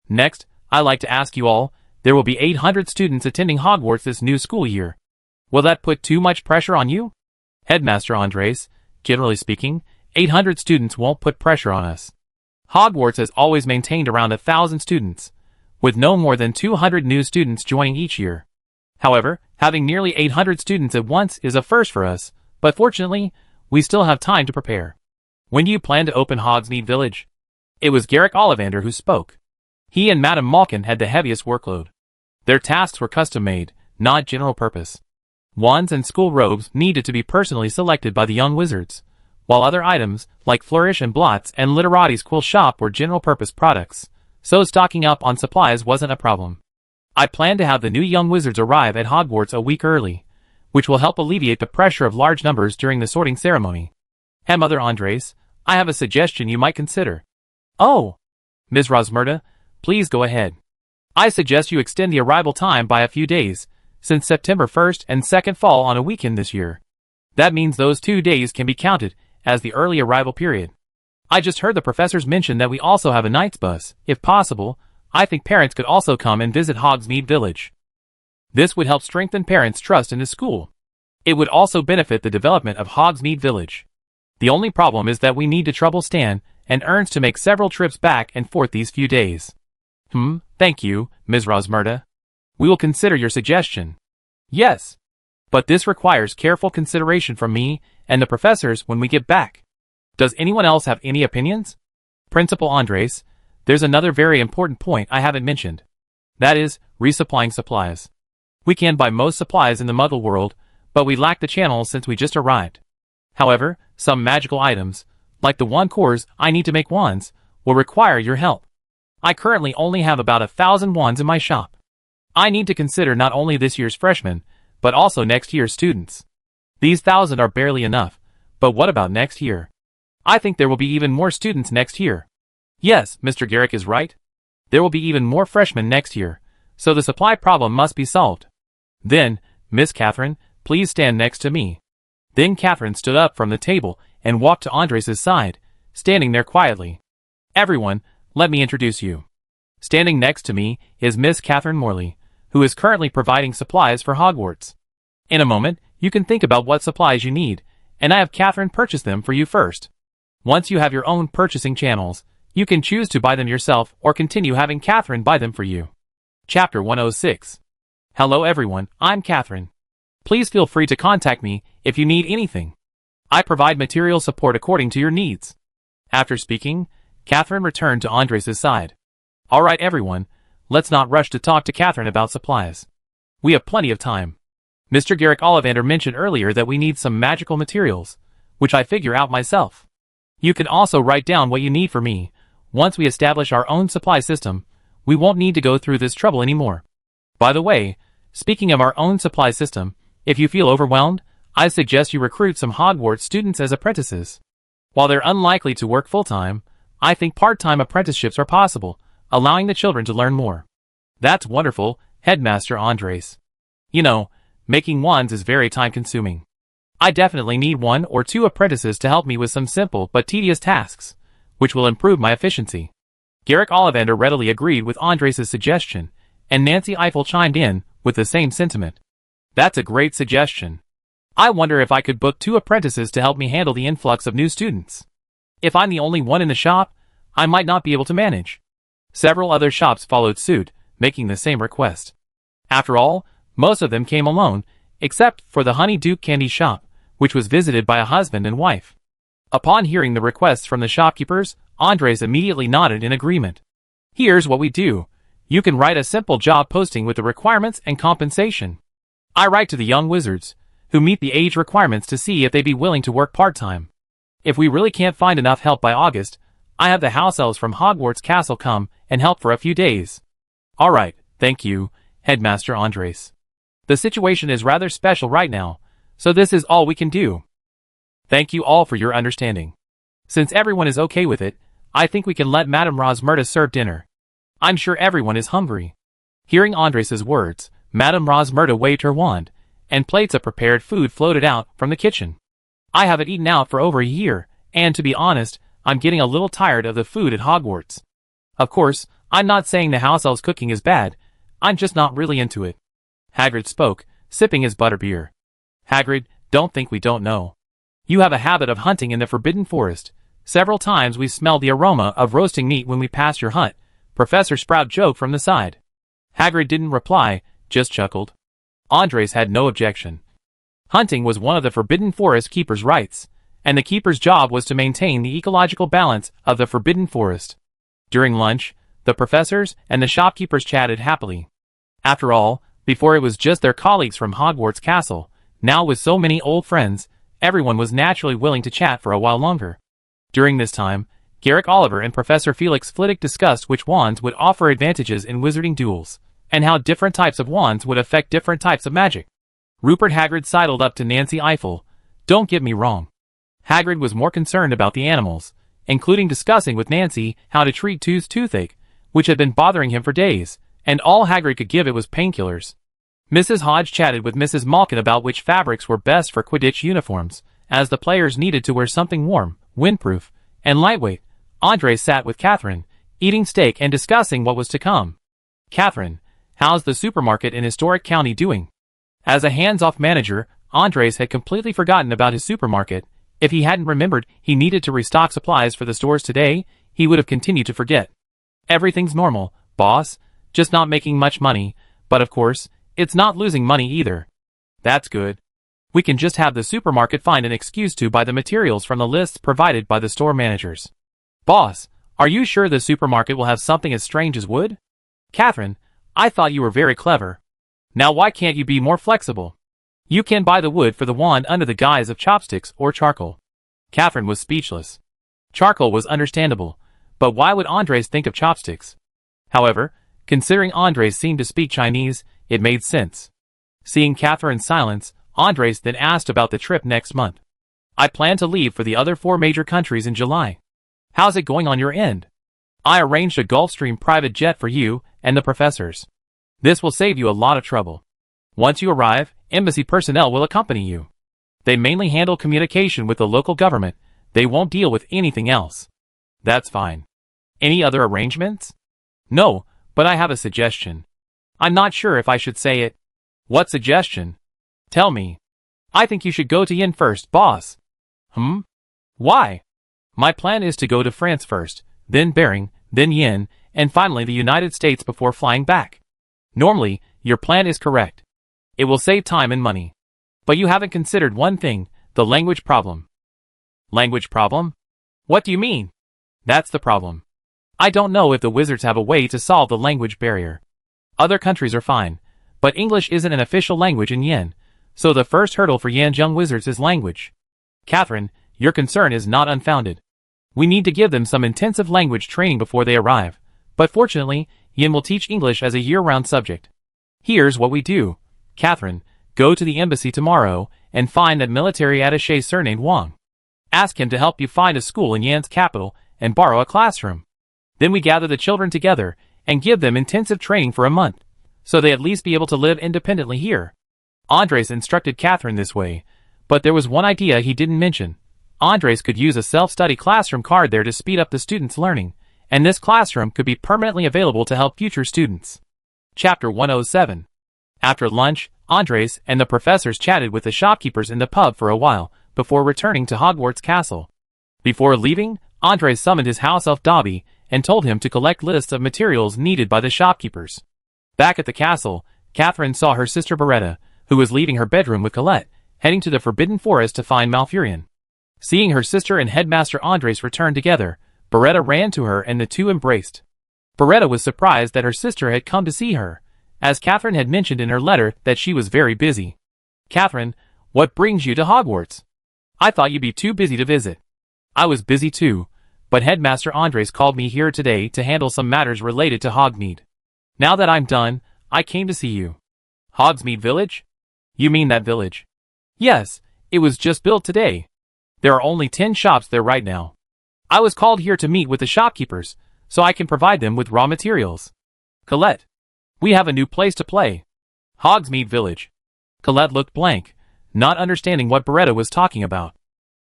Next, I'd like to ask you all, there will be 800 students attending Hogwarts this new school year. Will that put too much pressure on you? Headmaster Andres, generally speaking, 800 students won't put pressure on us. Hogwarts has always maintained around 1,000 students, with no more than 200 new students joining each year. However, having nearly 800 students at once is a first for us, but fortunately, we still have time to prepare. When do you plan to open Hogsmeade Village? It was Garrick Ollivander who spoke. He and Madame Malkin had the heaviest workload. Their tasks were custom-made, not general purpose. Wands and school robes needed to be personally selected by the young wizards, while other items, like Flourish and Blots and Literati's quill shop were general-purpose products, so stocking up on supplies wasn't a problem. I plan to have the new young wizards arrive at Hogwarts a week early, which will help alleviate the pressure of large numbers during the sorting ceremony. Hey Mother Andres, I have a suggestion you might consider. Oh! Ms. Rosmerta, please go ahead. I suggest you extend the arrival time by a few days, since September 1st and 2nd fall on a weekend this year. That means those 2 days can be counted as the early arrival period. I just heard the professors mention that we also have a night's bus. If possible, I think parents could also come and visit Hogsmeade Village. This would help strengthen parents' trust in the school. It would also benefit the development of Hogsmeade Village. The only problem is that we need to trouble Stan and Ernst to make several trips back and forth these few days. Thank you, Ms. Rosmerta. We will consider your suggestion. Yes. But this requires careful consideration from me and the professors when we get back. Does anyone else have any opinions? Principal Andres, there's another very important point I haven't mentioned. That is, resupplying supplies. We can buy most supplies in the Muggle world, but we lack the channels since we just arrived. However, some magical items, like the wand cores I need to make wands, will require your help. I currently only have about 1,000 wands in my shop. I need to consider not only this year's freshmen, but also next year's students. These 1,000 are barely enough, but what about next year? I think there will be even more students next year. Yes, Mr. Garrick is right. There will be even more freshmen next year, so the supply problem must be solved. Then, Miss Catherine, please stand next to me. Then Catherine stood up from the table and walked to Andres' side, standing there quietly. Everyone, let me introduce you. Standing next to me is Miss Catherine Morley, who is currently providing supplies for Hogwarts. In a moment, you can think about what supplies you need, and I have Catherine purchase them for you first. Once you have your own purchasing channels, you can choose to buy them yourself or continue having Catherine buy them for you. Chapter 106. Hello everyone, I'm Catherine. Please feel free to contact me if you need anything. I provide material support according to your needs. After speaking, Catherine returned to Andres' side. Alright everyone, let's not rush to talk to Catherine about supplies. We have plenty of time. Mr. Garrick Ollivander mentioned earlier that we need some magical materials, which I figure out myself. You can also write down what you need for me. Once we establish our own supply system, we won't need to go through this trouble anymore. By the way, speaking of our own supply system, if you feel overwhelmed, I suggest you recruit some Hogwarts students as apprentices. While they're unlikely to work full-time, I think part-time apprenticeships are possible, allowing the children to learn more. That's wonderful, Headmaster Andres. You know, making wands is very time-consuming. I definitely need 1 or 2 apprentices to help me with some simple but tedious tasks, which will improve my efficiency. Garrick Ollivander readily agreed with Andres' suggestion, and Nancy Eiffel chimed in with the same sentiment. That's a great suggestion. I wonder if I could book 2 apprentices to help me handle the influx of new students. If I'm the only one in the shop, I might not be able to manage. Several other shops followed suit, making the same request. After all, most of them came alone, except for the Honey Duke candy shop, which was visited by a husband and wife. Upon hearing the requests from the shopkeepers, Andres immediately nodded in agreement. Here's what we do. You can write a simple job posting with the requirements and compensation. I write to the young wizards, who meet the age requirements to see if they'd be willing to work part-time. If we really can't find enough help by August, I have the house elves from Hogwarts Castle come and help for a few days. Alright, thank you, Headmaster Andres. The situation is rather special right now, so this is all we can do. Thank you all for your understanding. Since everyone is okay with it, I think we can let Madame Rosmerta serve dinner. I'm sure everyone is hungry. Hearing Andres' words, Madame Rosmerta waved her wand, and plates of prepared food floated out from the kitchen. I haven't eaten out for over a year, and to be honest, I'm getting a little tired of the food at Hogwarts. Of course, I'm not saying the house elves cooking is bad, I'm just not really into it. Hagrid spoke, sipping his butterbeer. Hagrid, don't think we don't know. You have a habit of hunting in the Forbidden Forest. Several times we smelled the aroma of roasting meat when we passed your hut, Professor Sprout joked from the side. Hagrid didn't reply, just chuckled. Andres had no objection. Hunting was one of the Forbidden Forest keeper's rights, and the keeper's job was to maintain the ecological balance of the Forbidden Forest. During lunch, the professors and the shopkeepers chatted happily. After all, before it was just their colleagues from Hogwarts Castle, now with so many old friends, everyone was naturally willing to chat for a while longer. During this time, Garrick Oliver and Professor Felix Flitwick discussed which wands would offer advantages in wizarding duels, and how different types of wands would affect different types of magic. Rupert Hagrid sidled up to Nancy Eiffel. Don't get me wrong. Hagrid was more concerned about the animals, including discussing with Nancy how to treat Two's toothache, which had been bothering him for days, and all Hagrid could give it was painkillers. Mrs. Hodge chatted with Mrs. Malkin about which fabrics were best for Quidditch uniforms, as the players needed to wear something warm, windproof, and lightweight. Andres sat with Catherine, eating steak and discussing what was to come. Catherine, how's the supermarket in Historic County doing? As a hands-off manager, Andres had completely forgotten about his supermarket. If he hadn't remembered he needed to restock supplies for the stores today, he would have continued to forget. Everything's normal, boss, just not making much money, but of course, it's not losing money either. That's good. We can just have the supermarket find an excuse to buy the materials from the lists provided by the store managers. Boss, are you sure the supermarket will have something as strange as wood? Catherine, I thought you were very clever. Now why can't you be more flexible? You can buy the wood for the wand under the guise of chopsticks or charcoal. Catherine was speechless. Charcoal was understandable, but why would Andres think of chopsticks? However, considering Andres seemed to speak Chinese, it made sense. Seeing Catherine's silence, Andres then asked about the trip next month. I plan to leave for the other 4 major countries in July. How's it going on your end? I arranged a Gulfstream private jet for you and the professors. This will save you a lot of trouble. Once you arrive, embassy personnel will accompany you. They mainly handle communication with the local government. They won't deal with anything else. That's fine. Any other arrangements? No, but I have a suggestion. I'm not sure if I should say it. What suggestion? Tell me. I think you should go to Yin first, boss. Why? My plan is to go to France first, then Bering, then Yin, and finally the United States before flying back. Normally, your plan is correct. It will save time and money. But you haven't considered one thing, the language problem. Language problem? What do you mean? That's the problem. I don't know if the wizards have a way to solve the language barrier. Other countries are fine, but English isn't an official language in Yin, so the first hurdle for Yanzhong wizards is language. Catherine, your concern is not unfounded. We need to give them some intensive language training before they arrive, but fortunately, Yin will teach English as a year-round subject. Here's what we do. Catherine, go to the embassy tomorrow and find that military attaché surnamed Wang. Ask him to help you find a school in Yan's capital and borrow a classroom. Then we gather the children together and give them intensive training for a month, so they at least be able to live independently here. Andres instructed Catherine this way, but there was one idea he didn't mention. Andres could use a self-study classroom card there to speed up the students' learning, and this classroom could be permanently available to help future students. Chapter 107. After lunch, Andres and the professors chatted with the shopkeepers in the pub for a while, before returning to Hogwarts Castle. Before leaving, Andres summoned his house elf Dobby, and told him to collect lists of materials needed by the shopkeepers. Back at the castle, Catherine saw her sister Beretta, who was leaving her bedroom with Colette, heading to the Forbidden Forest to find Malfurion. Seeing her sister and Headmaster Andres return together, Beretta ran to her and the two embraced. Beretta was surprised that her sister had come to see her, as Catherine had mentioned in her letter that she was very busy. Catherine, what brings you to Hogwarts? I thought you'd be too busy to visit. I was busy too, but Headmaster Andres called me here today to handle some matters related to Hogsmeade. Now that I'm done, I came to see you. Hogsmeade Village? You mean that village? Yes, it was just built today. There are only 10 shops there right now. I was called here to meet with the shopkeepers, so I can provide them with raw materials. Colette, we have a new place to play. Hogsmeade Village. Colette looked blank, not understanding what Beretta was talking about.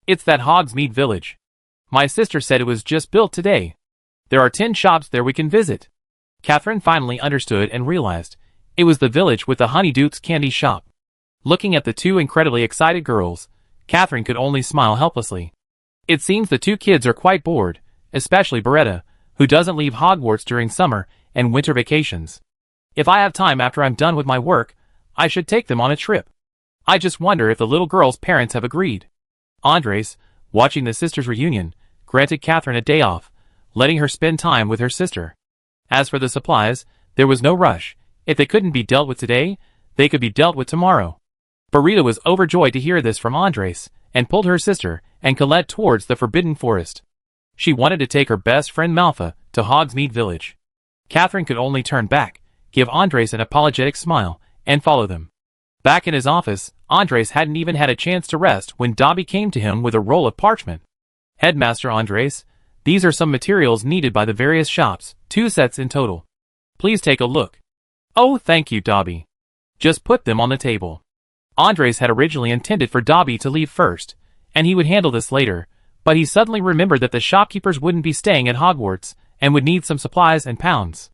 It's that Hogsmeade Village. My sister said it was just built today. There are 10 shops there we can visit. Catherine finally understood and realized. It was the village with the Honeyduke's candy shop. Looking at the two incredibly excited girls, Catherine could only smile helplessly. It seems the two kids are quite bored, especially Beretta, who doesn't leave Hogwarts during summer and winter vacations. If I have time after I'm done with my work, I should take them on a trip. I just wonder if the little girl's parents have agreed. Andres, watching the sisters' reunion, granted Catherine a day off, letting her spend time with her sister. As for the supplies, there was no rush. If they couldn't be dealt with today, they could be dealt with tomorrow. Beretta was overjoyed to hear this from Andres, and pulled her sister and Colette towards the Forbidden Forest. She wanted to take her best friend Malfa to Hogsmeade Village. Catherine could only turn back, give Andres an apologetic smile, and follow them. Back in his office, Andres hadn't even had a chance to rest when Dobby came to him with a roll of parchment. "Headmaster Andres, these are some materials needed by the various shops, 2 sets in total. Please take a look." "Oh, thank you, Dobby. Just put them on the table." Andres had originally intended for Dobby to leave first, and he would handle this later, but he suddenly remembered that the shopkeepers wouldn't be staying at Hogwarts, and would need some supplies and pounds.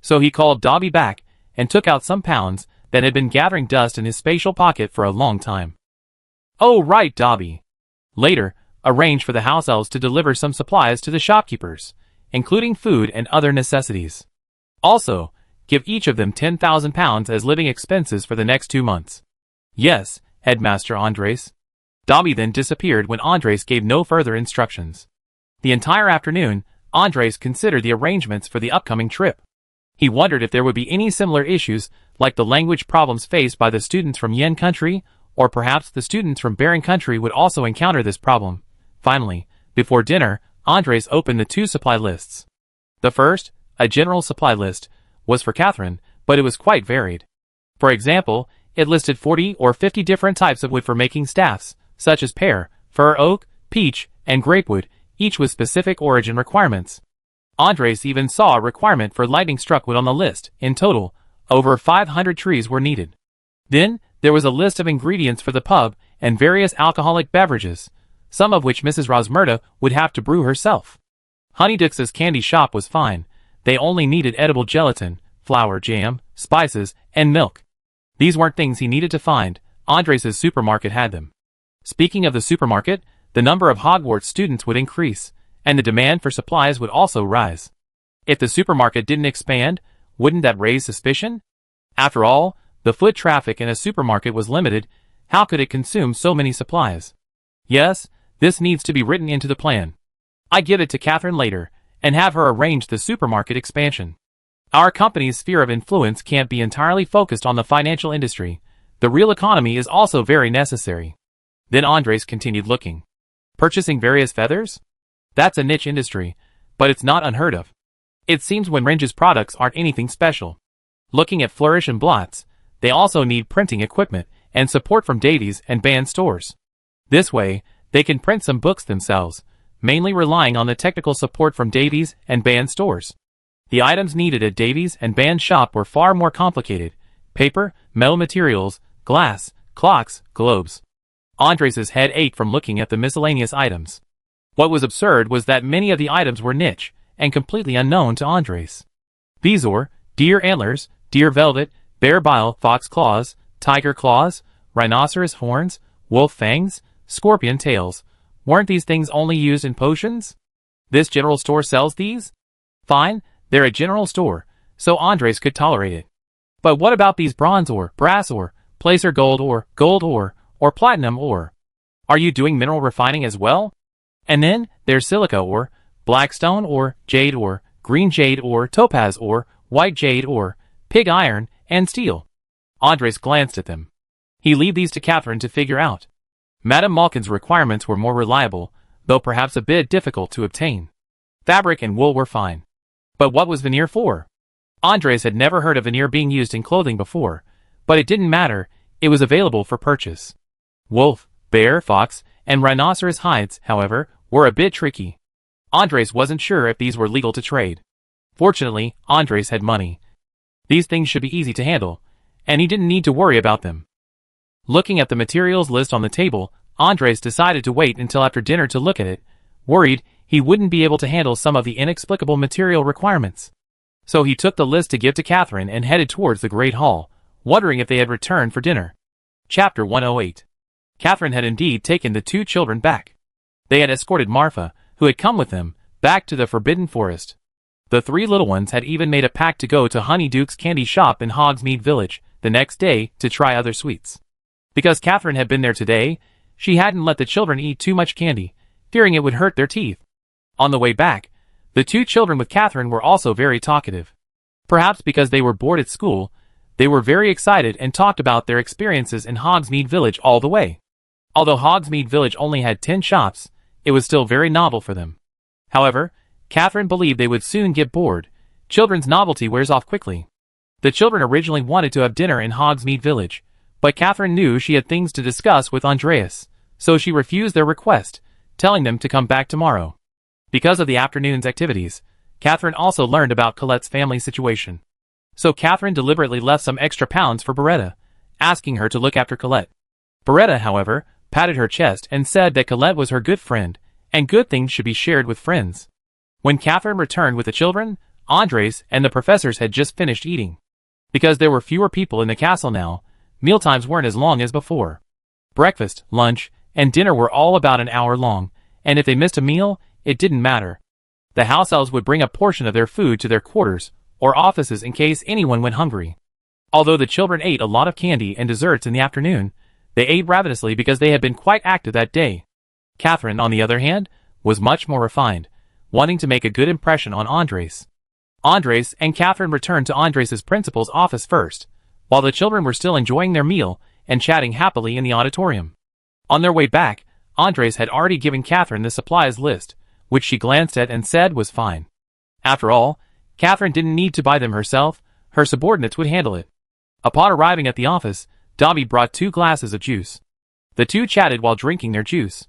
So he called Dobby back, and took out some pounds that had been gathering dust in his spatial pocket for a long time. "Oh right, Dobby. Later, arrange for the house elves to deliver some supplies to the shopkeepers, including food and other necessities. Also, give each of them 10,000 pounds as living expenses for the next 2 months. "Yes, Headmaster Andres." Dobby then disappeared when Andres gave no further instructions. The entire afternoon, Andres considered the arrangements for the upcoming trip. He wondered if there would be any similar issues, like the language problems faced by the students from Yen country, or perhaps the students from Baron country would also encounter this problem. Finally, before dinner, Andres opened the 2 supply lists. The first, a general supply list, was for Catherine, but it was quite varied. For example, it listed 40 or 50 different types of wood for making staffs, such as pear, fir oak, peach, and grapewood, each with specific origin requirements. Andres even saw a requirement for lightning-struck wood on the list. In total, over 500 trees were needed. Then, there was a list of ingredients for the pub and various alcoholic beverages, some of which Mrs. Rosmerta would have to brew herself. Honeydux's candy shop was fine. They only needed edible gelatin, flour, jam, spices, and milk. These weren't things he needed to find. Andres's supermarket had them. Speaking of the supermarket, the number of Hogwarts students would increase, and the demand for supplies would also rise. If the supermarket didn't expand, wouldn't that raise suspicion? After all, the foot traffic in a supermarket was limited. How could it consume so many supplies? Yes, this needs to be written into the plan. I give it to Catherine later, and have her arrange the supermarket expansion. Our company's sphere of influence can't be entirely focused on the financial industry. The real economy is also very necessary. Then Andres continued looking. Purchasing various feathers? That's a niche industry, but it's not unheard of. It seems Winrange's products aren't anything special. Looking at Flourish and Blots, they also need printing equipment and support from Davies and Band stores. This way, they can print some books themselves, mainly relying on the technical support from Davies and Band stores. The items needed at Davies and Band shop were far more complicated: paper, metal materials, glass, clocks, globes. Andres's head ached from looking at the miscellaneous items. What was absurd was that many of the items were niche and completely unknown to Andres. Bezoar, deer antlers, deer velvet, bear bile, fox claws, tiger claws, rhinoceros horns, wolf fangs, scorpion tails. Weren't these things only used in potions? This general store sells these? Fine, they're a general store, so Andres could tolerate it. But what about these bronze ore, brass ore, placer gold ore, or platinum ore? Are you doing mineral refining as well? And then, there's silica ore, blackstone ore, jade ore, green jade ore, topaz ore, white jade ore, pig iron, and steel. Andres glanced at them. He left these to Catherine to figure out. Madame Malkin's requirements were more reliable, though perhaps a bit difficult to obtain. Fabric and wool were fine. But what was veneer for? Andres had never heard of veneer being used in clothing before, but it didn't matter, it was available for purchase. Wolf, bear, fox, and rhinoceros hides, however, were a bit tricky. Andres wasn't sure if these were legal to trade. Fortunately, Andres had money. These things should be easy to handle, and he didn't need to worry about them. Looking at the materials list on the table, Andres decided to wait until after dinner to look at it, worried he wouldn't be able to handle some of the inexplicable material requirements. So he took the list to give to Catherine and headed towards the Great Hall, wondering if they had returned for dinner. Chapter 108. Catherine had indeed taken the 2 children back. They had escorted Marfa, who had come with them, back to the Forbidden Forest. The 3 little ones had even made a pact to go to Honeyduke's candy shop in Hogsmeade Village the next day to try other sweets. Because Catherine had been there today, she hadn't let the children eat too much candy, fearing it would hurt their teeth. On the way back, the 2 children with Catherine were also very talkative. Perhaps because they were bored at school, they were very excited and talked about their experiences in Hogsmeade Village all the way. Although Hogsmeade Village only had 10 shops, it was still very novel for them. However, Catherine believed they would soon get bored. Children's novelty wears off quickly. The children originally wanted to have dinner in Hogsmeade Village, but Catherine knew she had things to discuss with Andreas, so she refused their request, telling them to come back tomorrow. Because of the afternoon's activities, Catherine also learned about Colette's family situation. So Catherine deliberately left some extra pounds for Beretta, asking her to look after Colette. Beretta, however, patted her chest and said that Colette was her good friend, and good things should be shared with friends. When Catherine returned with the children, Andres and the professors had just finished eating. Because there were fewer people in the castle now, mealtimes weren't as long as before. Breakfast, lunch, and dinner were all about an hour long, and if they missed a meal, it didn't matter. The house elves would bring a portion of their food to their quarters or offices in case anyone went hungry. Although the children ate a lot of candy and desserts in the afternoon, they ate ravenously because they had been quite active that day. Catherine, on the other hand, was much more refined, wanting to make a good impression on Andres. Andres and Catherine returned to Andres's principal's office first, while the children were still enjoying their meal and chatting happily in the auditorium. On their way back, Andres had already given Catherine the supplies list, which she glanced at and said was fine. After all, Catherine didn't need to buy them herself, her subordinates would handle it. Upon arriving at the office, Dobby brought 2 glasses of juice. The two chatted while drinking their juice.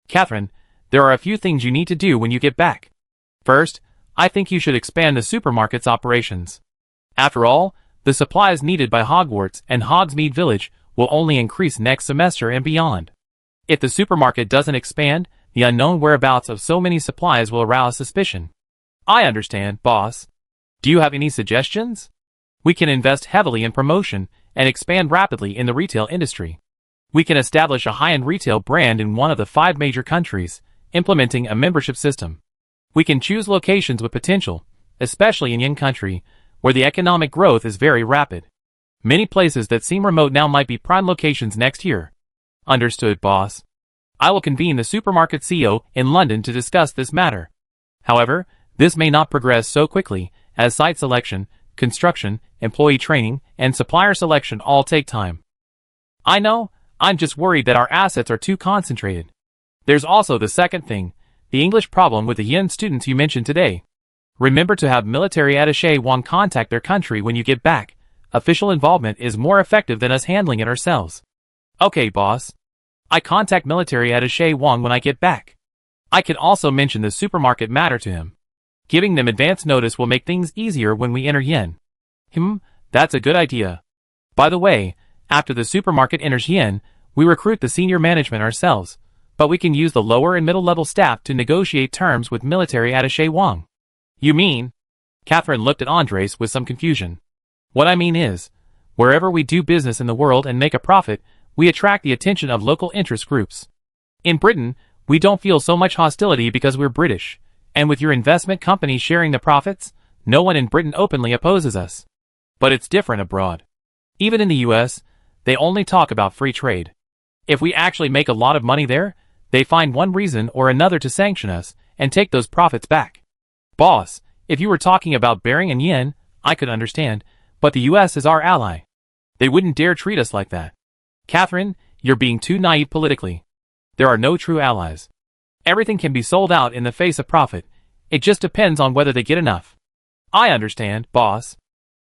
Catherine, there are a few things you need to do when you get back. First, I think you should expand the supermarket's operations. After all, the supplies needed by Hogwarts and Hogsmeade Village will only increase next semester and beyond. If the supermarket doesn't expand, the unknown whereabouts of so many supplies will arouse suspicion. I understand, boss. Do you have any suggestions? We can invest heavily in promotion and expand rapidly in the retail industry. We can establish a high-end retail brand in one of the 5 major countries, implementing a membership system. We can choose locations with potential, especially in Yin Country, where the economic growth is very rapid. Many places that seem remote now might be prime locations next year. Understood, boss. I will convene the supermarket CEO in London to discuss this matter. However, this may not progress so quickly, as site selection, construction, employee training, and supplier selection all take time. I know, I'm just worried that our assets are too concentrated. There's also the second thing, the English problem with the Yin students you mentioned today. Remember to have military attaché Wang contact their country when you get back. Official involvement is more effective than us handling it ourselves. Okay, boss. I contact military attaché Wang when I get back. I can also mention the supermarket matter to him. Giving them advance notice will make things easier when we enter Yin. That's a good idea. By the way, after the supermarket enters Yin, we recruit the senior management ourselves, but we can use the lower and middle level staff to negotiate terms with military attaché Wang. You mean? Catherine looked at Andres with some confusion. What I mean is, wherever we do business in the world and make a profit, we attract the attention of local interest groups. In Britain, we don't feel so much hostility because we're British. And with your investment company sharing the profits, no one in Britain openly opposes us. But it's different abroad. Even in the US, they only talk about free trade. If we actually make a lot of money there, they find one reason or another to sanction us and take those profits back. Boss, if you were talking about Bering and Yen, I could understand, but the US is our ally. They wouldn't dare treat us like that. Catherine, you're being too naive politically. There are no true allies. Everything can be sold out in the face of profit. It just depends on whether they get enough. I understand, boss.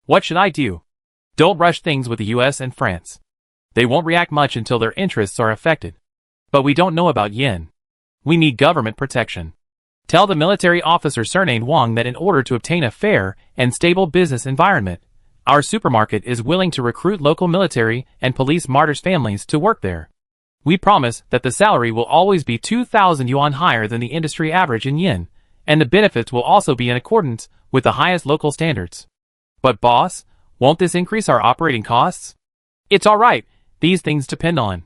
What should I do? Don't rush things with the US and France. They won't react much until their interests are affected. But we don't know about Yin. We need government protection. Tell the military officer surnamed Wang that in order to obtain a fair and stable business environment, our supermarket is willing to recruit local military and police martyrs' families to work there. We promise that the salary will always be 2,000 yuan higher than the industry average in Yin, and the benefits will also be in accordance with the highest local standards. But boss, won't this increase our operating costs? It's alright, these things depend on.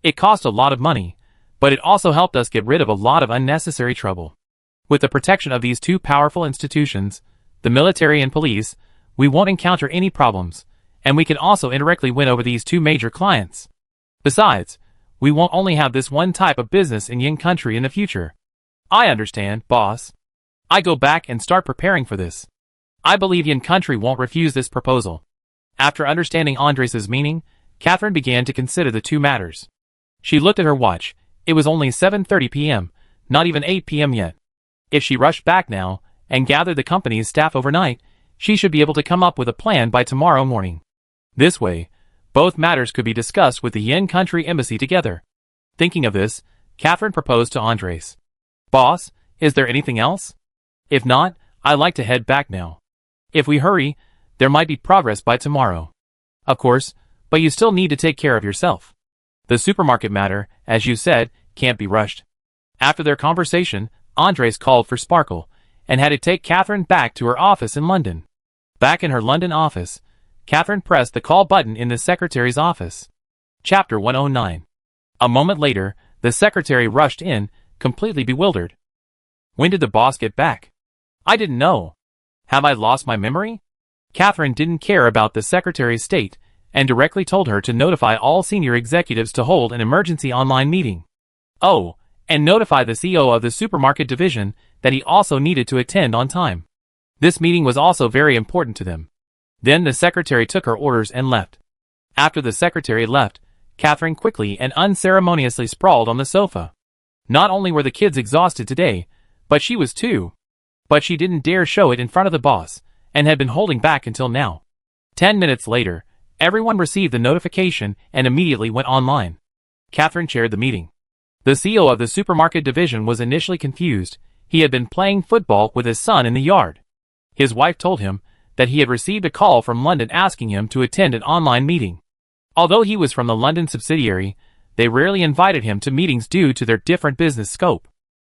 It cost a lot of money, but it also helped us get rid of a lot of unnecessary trouble. With the protection of these 2 powerful institutions, the military and police, we won't encounter any problems, and we can also indirectly win over these 2 major clients. Besides, we won't only have this one type of business in Yin Country in the future. I understand, boss. I go back and start preparing for this. I believe Yin Country won't refuse this proposal. After understanding Andres' meaning, Catherine began to consider the 2 matters. She looked at her watch. It was only 7:30 p.m., not even 8 p.m. yet. If she rushed back now, and gathered the company's staff overnight, she should be able to come up with a plan by tomorrow morning. This way, both matters could be discussed with the Yin country embassy together. Thinking of this, Catherine proposed to Andres. "Boss, is there anything else? If not, I'd like to head back now. If we hurry, there might be progress by tomorrow. Of course, but you still need to take care of yourself. The supermarket matter, as you said, can't be rushed." After their conversation, Andres called for Sparkle, and had to take Catherine back to her office in London. Back in her London office, Catherine pressed the call button in the secretary's office. Chapter 109. A moment later, the secretary rushed in, completely bewildered. "When did the boss get back? I didn't know. Have I lost my memory?" Catherine didn't care about the secretary's state, and directly told her to notify all senior executives to hold an emergency online meeting. Oh, and notify the CEO of the supermarket division that he also needed to attend on time. This meeting was also very important to them. Then the secretary took her orders and left. After the secretary left, Catherine quickly and unceremoniously sprawled on the sofa. Not only were the kids exhausted today, but she was too. But she didn't dare show it in front of the boss, and had been holding back until now. 10 minutes later, everyone received the notification and immediately went online. Catherine chaired the meeting. The CEO of the supermarket division was initially confused. He had been playing football with his son in the yard. His wife told him that he had received a call from London asking him to attend an online meeting. Although he was from the London subsidiary, they rarely invited him to meetings due to their different business scope.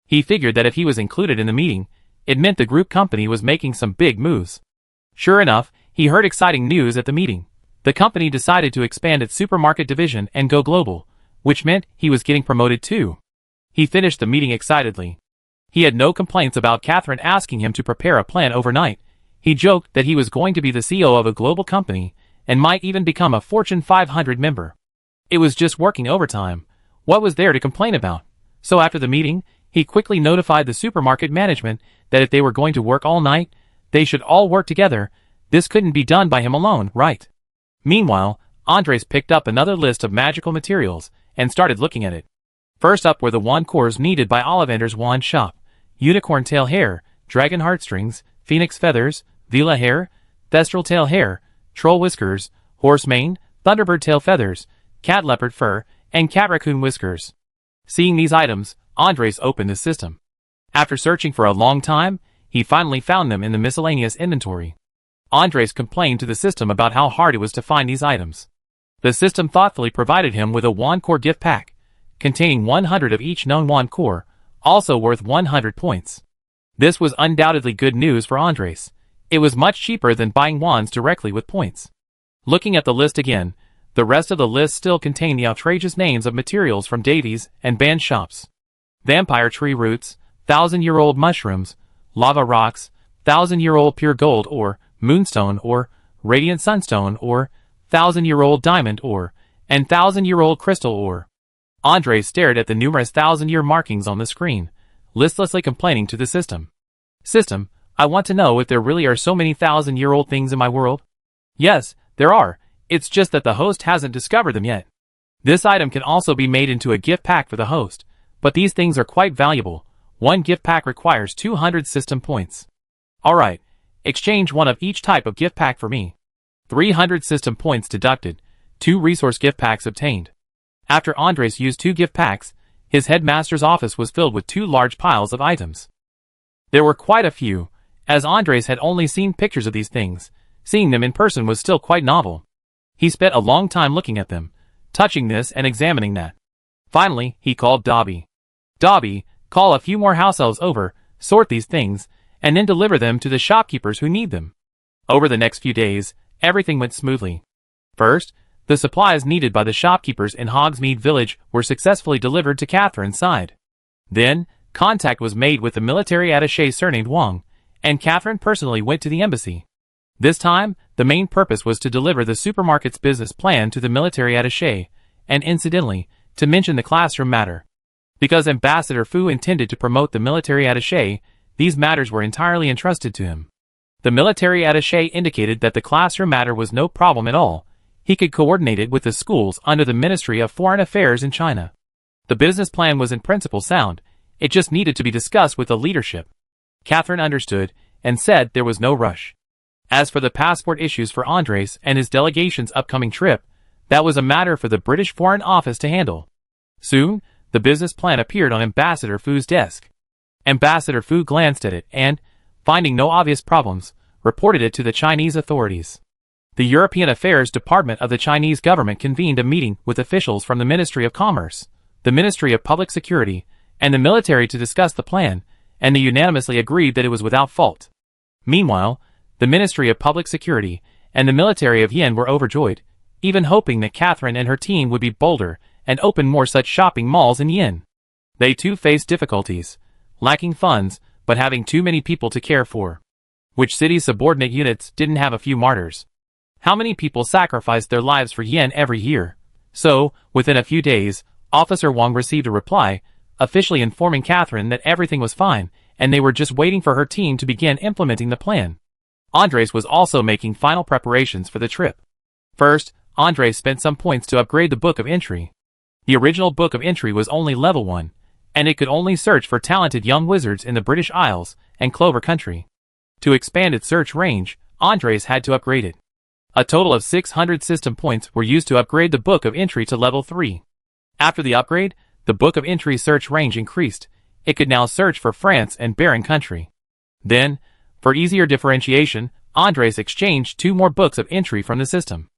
He figured that if he was included in the meeting, it meant the group company was making some big moves. Sure enough, he heard exciting news at the meeting. The company decided to expand its supermarket division and go global, which meant he was getting promoted too. He finished the meeting excitedly. He had no complaints about Catherine asking him to prepare a plan overnight. He joked that he was going to be the CEO of a global company, and might even become a Fortune 500 member. It was just working overtime. What was there to complain about? So after the meeting, he quickly notified the supermarket management that if they were going to work all night, they should all work together. This couldn't be done by him alone, right? Meanwhile, Andres picked up another list of magical materials, and started looking at it. First up were the wand cores needed by Ollivander's wand shop: unicorn tail hair, dragon heartstrings, phoenix feathers, vela hair, thestral tail hair, troll whiskers, horse mane, thunderbird tail feathers, cat leopard fur, and cat raccoon whiskers. Seeing these items, Andres opened the system. After searching for a long time, he finally found them in the miscellaneous inventory. Andres complained to the system about how hard it was to find these items. The system thoughtfully provided him with a wand core gift pack, containing 100 of each known wand core, also worth 100 points. This was undoubtedly good news for Andres. It was much cheaper than buying wands directly with points. Looking at the list again, the rest of the list still contained the outrageous names of materials from Davies and Band shops. Vampire tree roots, 1,000-year-old mushrooms, lava rocks, 1,000-year-old pure gold ore, moonstone ore, radiant sunstone ore, 1,000-year-old diamond ore, and 1,000-year-old crystal ore. Andres stared at the numerous 1,000-year markings on the screen, listlessly complaining to the system. "System, I want to know if there really are so many 1,000-year-old things in my world." "Yes, there are. It's just that the host hasn't discovered them yet. This item can also be made into a gift pack for the host, but these things are quite valuable. One gift pack requires 200 system points." "Alright, exchange one of each type of gift pack for me." 300 system points deducted, 2 resource gift packs obtained. After Andres used 2 gift packs, his headmaster's office was filled with 2 large piles of items. There were quite a few, as Andres had only seen pictures of these things. Seeing them in person was still quite novel. He spent a long time looking at them, touching this and examining that. Finally, he called Dobby. "Dobby, call a few more house elves over, sort these things, and then deliver them to the shopkeepers who need them." Over the next few days, everything went smoothly. First, the supplies needed by the shopkeepers in Hogsmeade Village were successfully delivered to Catherine's side. Then, contact was made with the military attaché surnamed Wang, and Catherine personally went to the embassy. This time, the main purpose was to deliver the supermarket's business plan to the military attaché, and incidentally, to mention the classroom matter. Because Ambassador Fu intended to promote the military attaché, these matters were entirely entrusted to him. The military attaché indicated that the classroom matter was no problem at all. He could coordinate it with the schools under the Ministry of Foreign Affairs in China. The business plan was in principle sound, it just needed to be discussed with the leadership. Catherine understood, and said there was no rush. As for the passport issues for Andres and his delegation's upcoming trip, that was a matter for the British Foreign Office to handle. Soon, the business plan appeared on Ambassador Fu's desk. Ambassador Fu glanced at it and, finding no obvious problems, reported it to the Chinese authorities. The European Affairs Department of the Chinese government convened a meeting with officials from the Ministry of Commerce, the Ministry of Public Security, and the military to discuss the plan, and they unanimously agreed that it was without fault. Meanwhile, the Ministry of Public Security and the military of Yin were overjoyed, even hoping that Catherine and her team would be bolder and open more such shopping malls in Yin. They too faced difficulties, lacking funds, but having too many people to care for. Which city's subordinate units didn't have a few martyrs? How many people sacrificed their lives for Yin every year? So, within a few days, Officer Wang received a reply, officially informing Catherine that everything was fine, and they were just waiting for her team to begin implementing the plan. Andres was also making final preparations for the trip. First, Andres spent some points to upgrade the book of entry. The original book of entry was only level 1, and it could only search for talented young wizards in the British Isles and Clover Country. To expand its search range, Andres had to upgrade it. A total of 600 system points were used to upgrade the book of entry to level 3. After the upgrade, the book of entry search range increased. It could now search for France and Barren Country. Then, for easier differentiation, Andres exchanged 2 more books of entry from the system.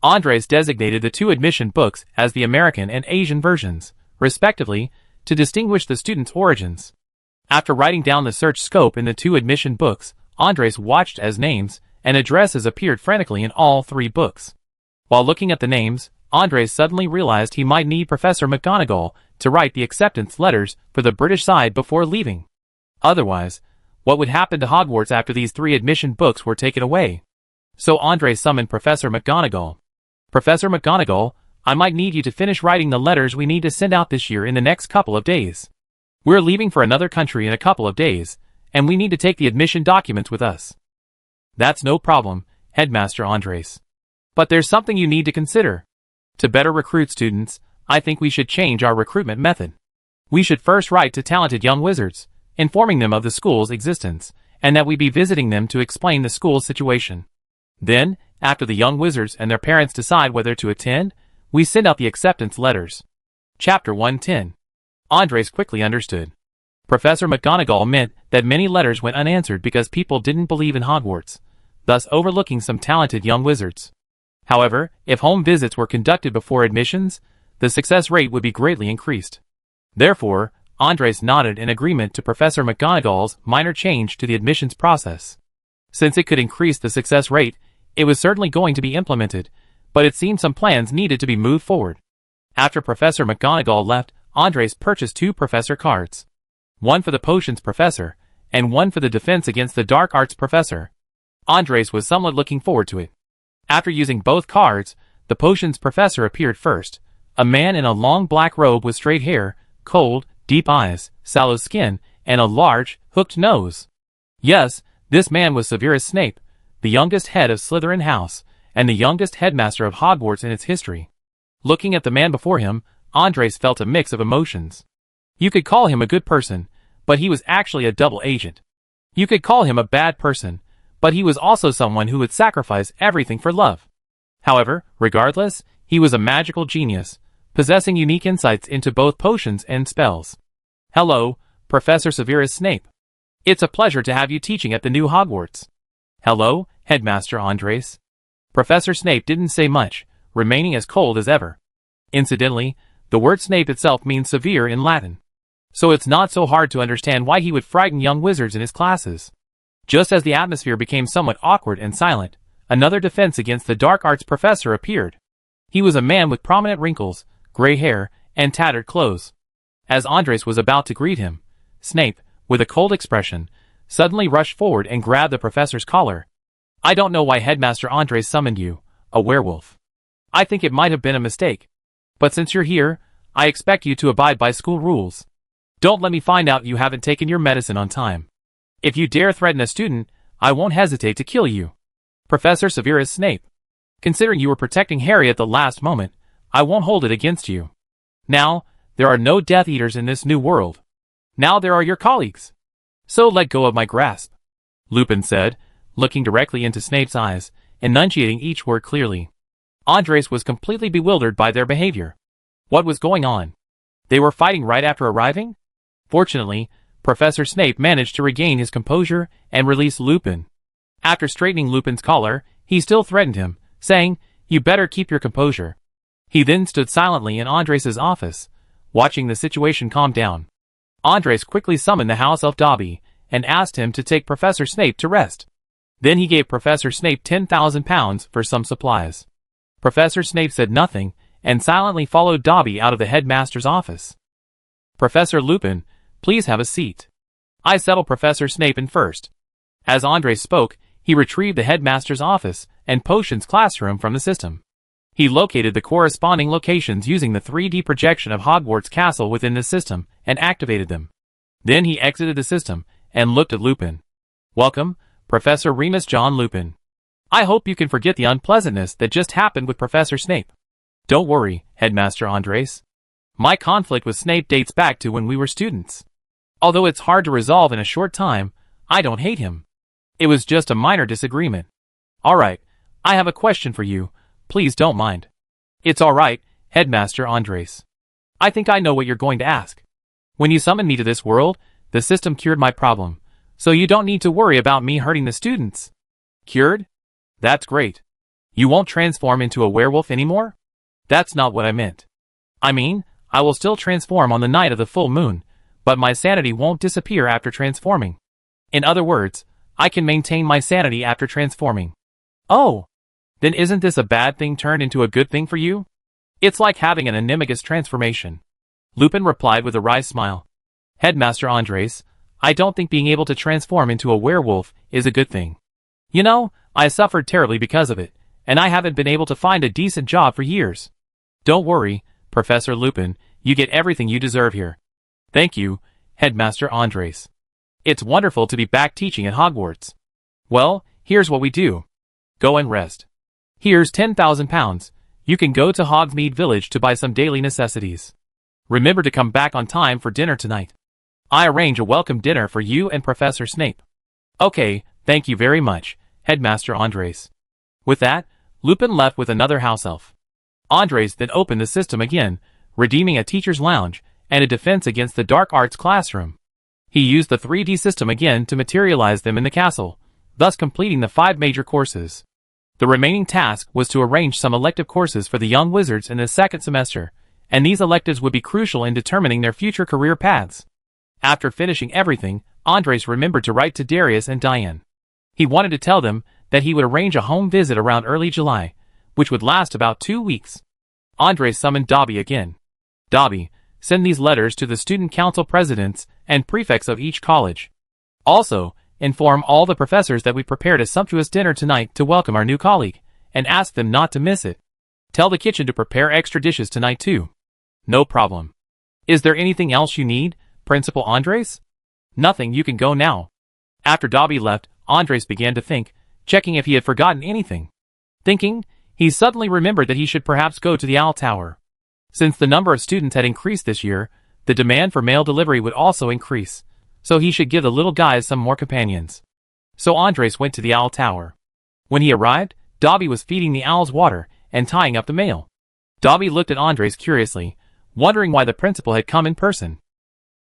Andres designated the 2 admission books as the American and Asian versions, respectively, to distinguish the student's origins. After writing down the search scope in the 2 admission books, Andres watched as names and addresses appeared frantically in all 3 books. While looking at the names, Andres suddenly realized he might need Professor McGonagall to write the acceptance letters for the British side before leaving. Otherwise, what would happen to Hogwarts after these 3 admission books were taken away? So Andres summoned Professor McGonagall. Professor McGonagall, I might need you to finish writing the letters we need to send out this year in the next couple of days. We're leaving for another country in a couple of days, and we need to take the admission documents with us. That's no problem, Headmaster Andres. But there's something you need to consider. To better recruit students, I think we should change our recruitment method. We should first write to talented young wizards, informing them of the school's existence, and that we be visiting them to explain the school's situation. Then, after the young wizards and their parents decide whether to attend, we send out the acceptance letters. Chapter 110. Andres quickly understood. Professor McGonagall meant that many letters went unanswered because people didn't believe in Hogwarts, thus overlooking some talented young wizards. However, if home visits were conducted before admissions, the success rate would be greatly increased. Therefore, Andres nodded in agreement to Professor McGonagall's minor change to the admissions process. Since it could increase the success rate, it was certainly going to be implemented, but it seemed some plans needed to be moved forward. After Professor McGonagall left, Andres purchased 2 professor cards. One for the potions professor, and one for the defense against the dark arts professor. Andres was somewhat looking forward to it. After using both cards, the potions professor appeared first, a man in a long black robe with straight hair, cold, deep eyes, sallow skin, and a large, hooked nose. Yes, this man was Severus Snape, the youngest head of Slytherin House, and the youngest headmaster of Hogwarts in its history. Looking at the man before him, Andres felt a mix of emotions. You could call him a good person, but he was actually a double agent. You could call him a bad person, but he was also someone who would sacrifice everything for love. However, regardless, he was a magical genius, possessing unique insights into both potions and spells. Hello, Professor Severus Snape. It's a pleasure to have you teaching at the new Hogwarts. Hello, Headmaster Andres. Professor Snape didn't say much, remaining as cold as ever. Incidentally, the word Snape itself means severe in Latin. So it's not so hard to understand why he would frighten young wizards in his classes. Just as the atmosphere became somewhat awkward and silent, another defense against the dark arts professor appeared. He was a man with prominent wrinkles, gray hair, and tattered clothes. As Andres was about to greet him, Snape, with a cold expression, suddenly rushed forward and grabbed the professor's collar. I don't know why Headmaster Andres summoned you, a werewolf. I think it might have been a mistake. But since you're here, I expect you to abide by school rules. Don't let me find out you haven't taken your medicine on time. If you dare threaten a student, I won't hesitate to kill you. Professor Severus Snape. Considering you were protecting Harry at the last moment, I won't hold it against you. Now, there are no Death Eaters in this new world. Now there are your colleagues. So let go of my grasp. Lupin said, looking directly into Snape's eyes, enunciating each word clearly. Andres was completely bewildered by their behavior. What was going on? They were fighting right after arriving? Fortunately, Professor Snape managed to regain his composure and release Lupin. After straightening Lupin's collar, he still threatened him, saying, "You better keep your composure." He then stood silently in Andres' office, watching the situation calm down. Andres quickly summoned the House Elf Dobby and asked him to take Professor Snape to rest. Then he gave Professor Snape 10,000 pounds for some supplies. Professor Snape said nothing and silently followed Dobby out of the headmaster's office. "Professor Lupin, please have a seat. I settle Professor Snape in first." As Andres spoke, he retrieved the headmaster's office and Potion's classroom from the system. He located the corresponding locations using the 3D projection of Hogwarts Castle within the system and activated them. Then he exited the system and looked at Lupin. "Welcome, Professor Remus John Lupin. I hope you can forget the unpleasantness that just happened with Professor Snape." "Don't worry, Headmaster Andres. My conflict with Snape dates back to when we were students. Although it's hard to resolve in a short time, I don't hate him. It was just a minor disagreement. Alright, I have a question for you. Please don't mind." "It's alright, Headmaster Andres. I think I know what you're going to ask. When you summoned me to this world, the system cured my problem, so you don't need to worry about me hurting the students." "Cured? That's great. You won't transform into a werewolf anymore?" "That's not what I meant. I mean, I will still transform on the night of the full moon, but my sanity won't disappear after transforming. In other words, I can maintain my sanity after transforming." "Oh, then isn't this a bad thing turned into a good thing for you? It's like having an animagus transformation." Lupin replied with a wry smile. "Headmaster Andres, I don't think being able to transform into a werewolf is a good thing. You know, I suffered terribly because of it, and I haven't been able to find a decent job for years." "Don't worry, Professor Lupin, you get everything you deserve here." "Thank you, Headmaster Andres. It's wonderful to be back teaching at Hogwarts. Well, here's what we do. Go and rest. Here's 10,000 pounds. You can go to Hogsmeade Village to buy some daily necessities. Remember to come back on time for dinner tonight. I arrange a welcome dinner for you and Professor Snape." "Okay, thank you very much, Headmaster Andres." With that, Lupin left with another house elf. Andres then opened the system again, redeeming a teacher's lounge and a defense against the dark arts classroom. He used the 3D system again to materialize them in the castle, thus completing the 5 major courses. The remaining task was to arrange some elective courses for the young wizards in the second semester, and these electives would be crucial in determining their future career paths. After finishing everything, Andres remembered to write to Darius and Diane. He wanted to tell them that he would arrange a home visit around early July, which would last about 2 weeks. Andres summoned Dobby again. "Dobby, send these letters to the student council presidents and prefects of each college. Also, inform all the professors that we prepared a sumptuous dinner tonight to welcome our new colleague, and ask them not to miss it. Tell the kitchen to prepare extra dishes tonight too." "No problem. Is there anything else you need, Principal Andres?" "Nothing, you can go now." After Dobby left, Andres began to think, checking if he had forgotten anything. Thinking, he suddenly remembered that he should perhaps go to the Owl Tower. Since the number of students had increased this year, the demand for mail delivery would also increase, so he should give the little guys some more companions. So Andres went to the Owl Tower. When he arrived, Dobby was feeding the owls water and tying up the mail. Dobby looked at Andres curiously, wondering why the principal had come in person.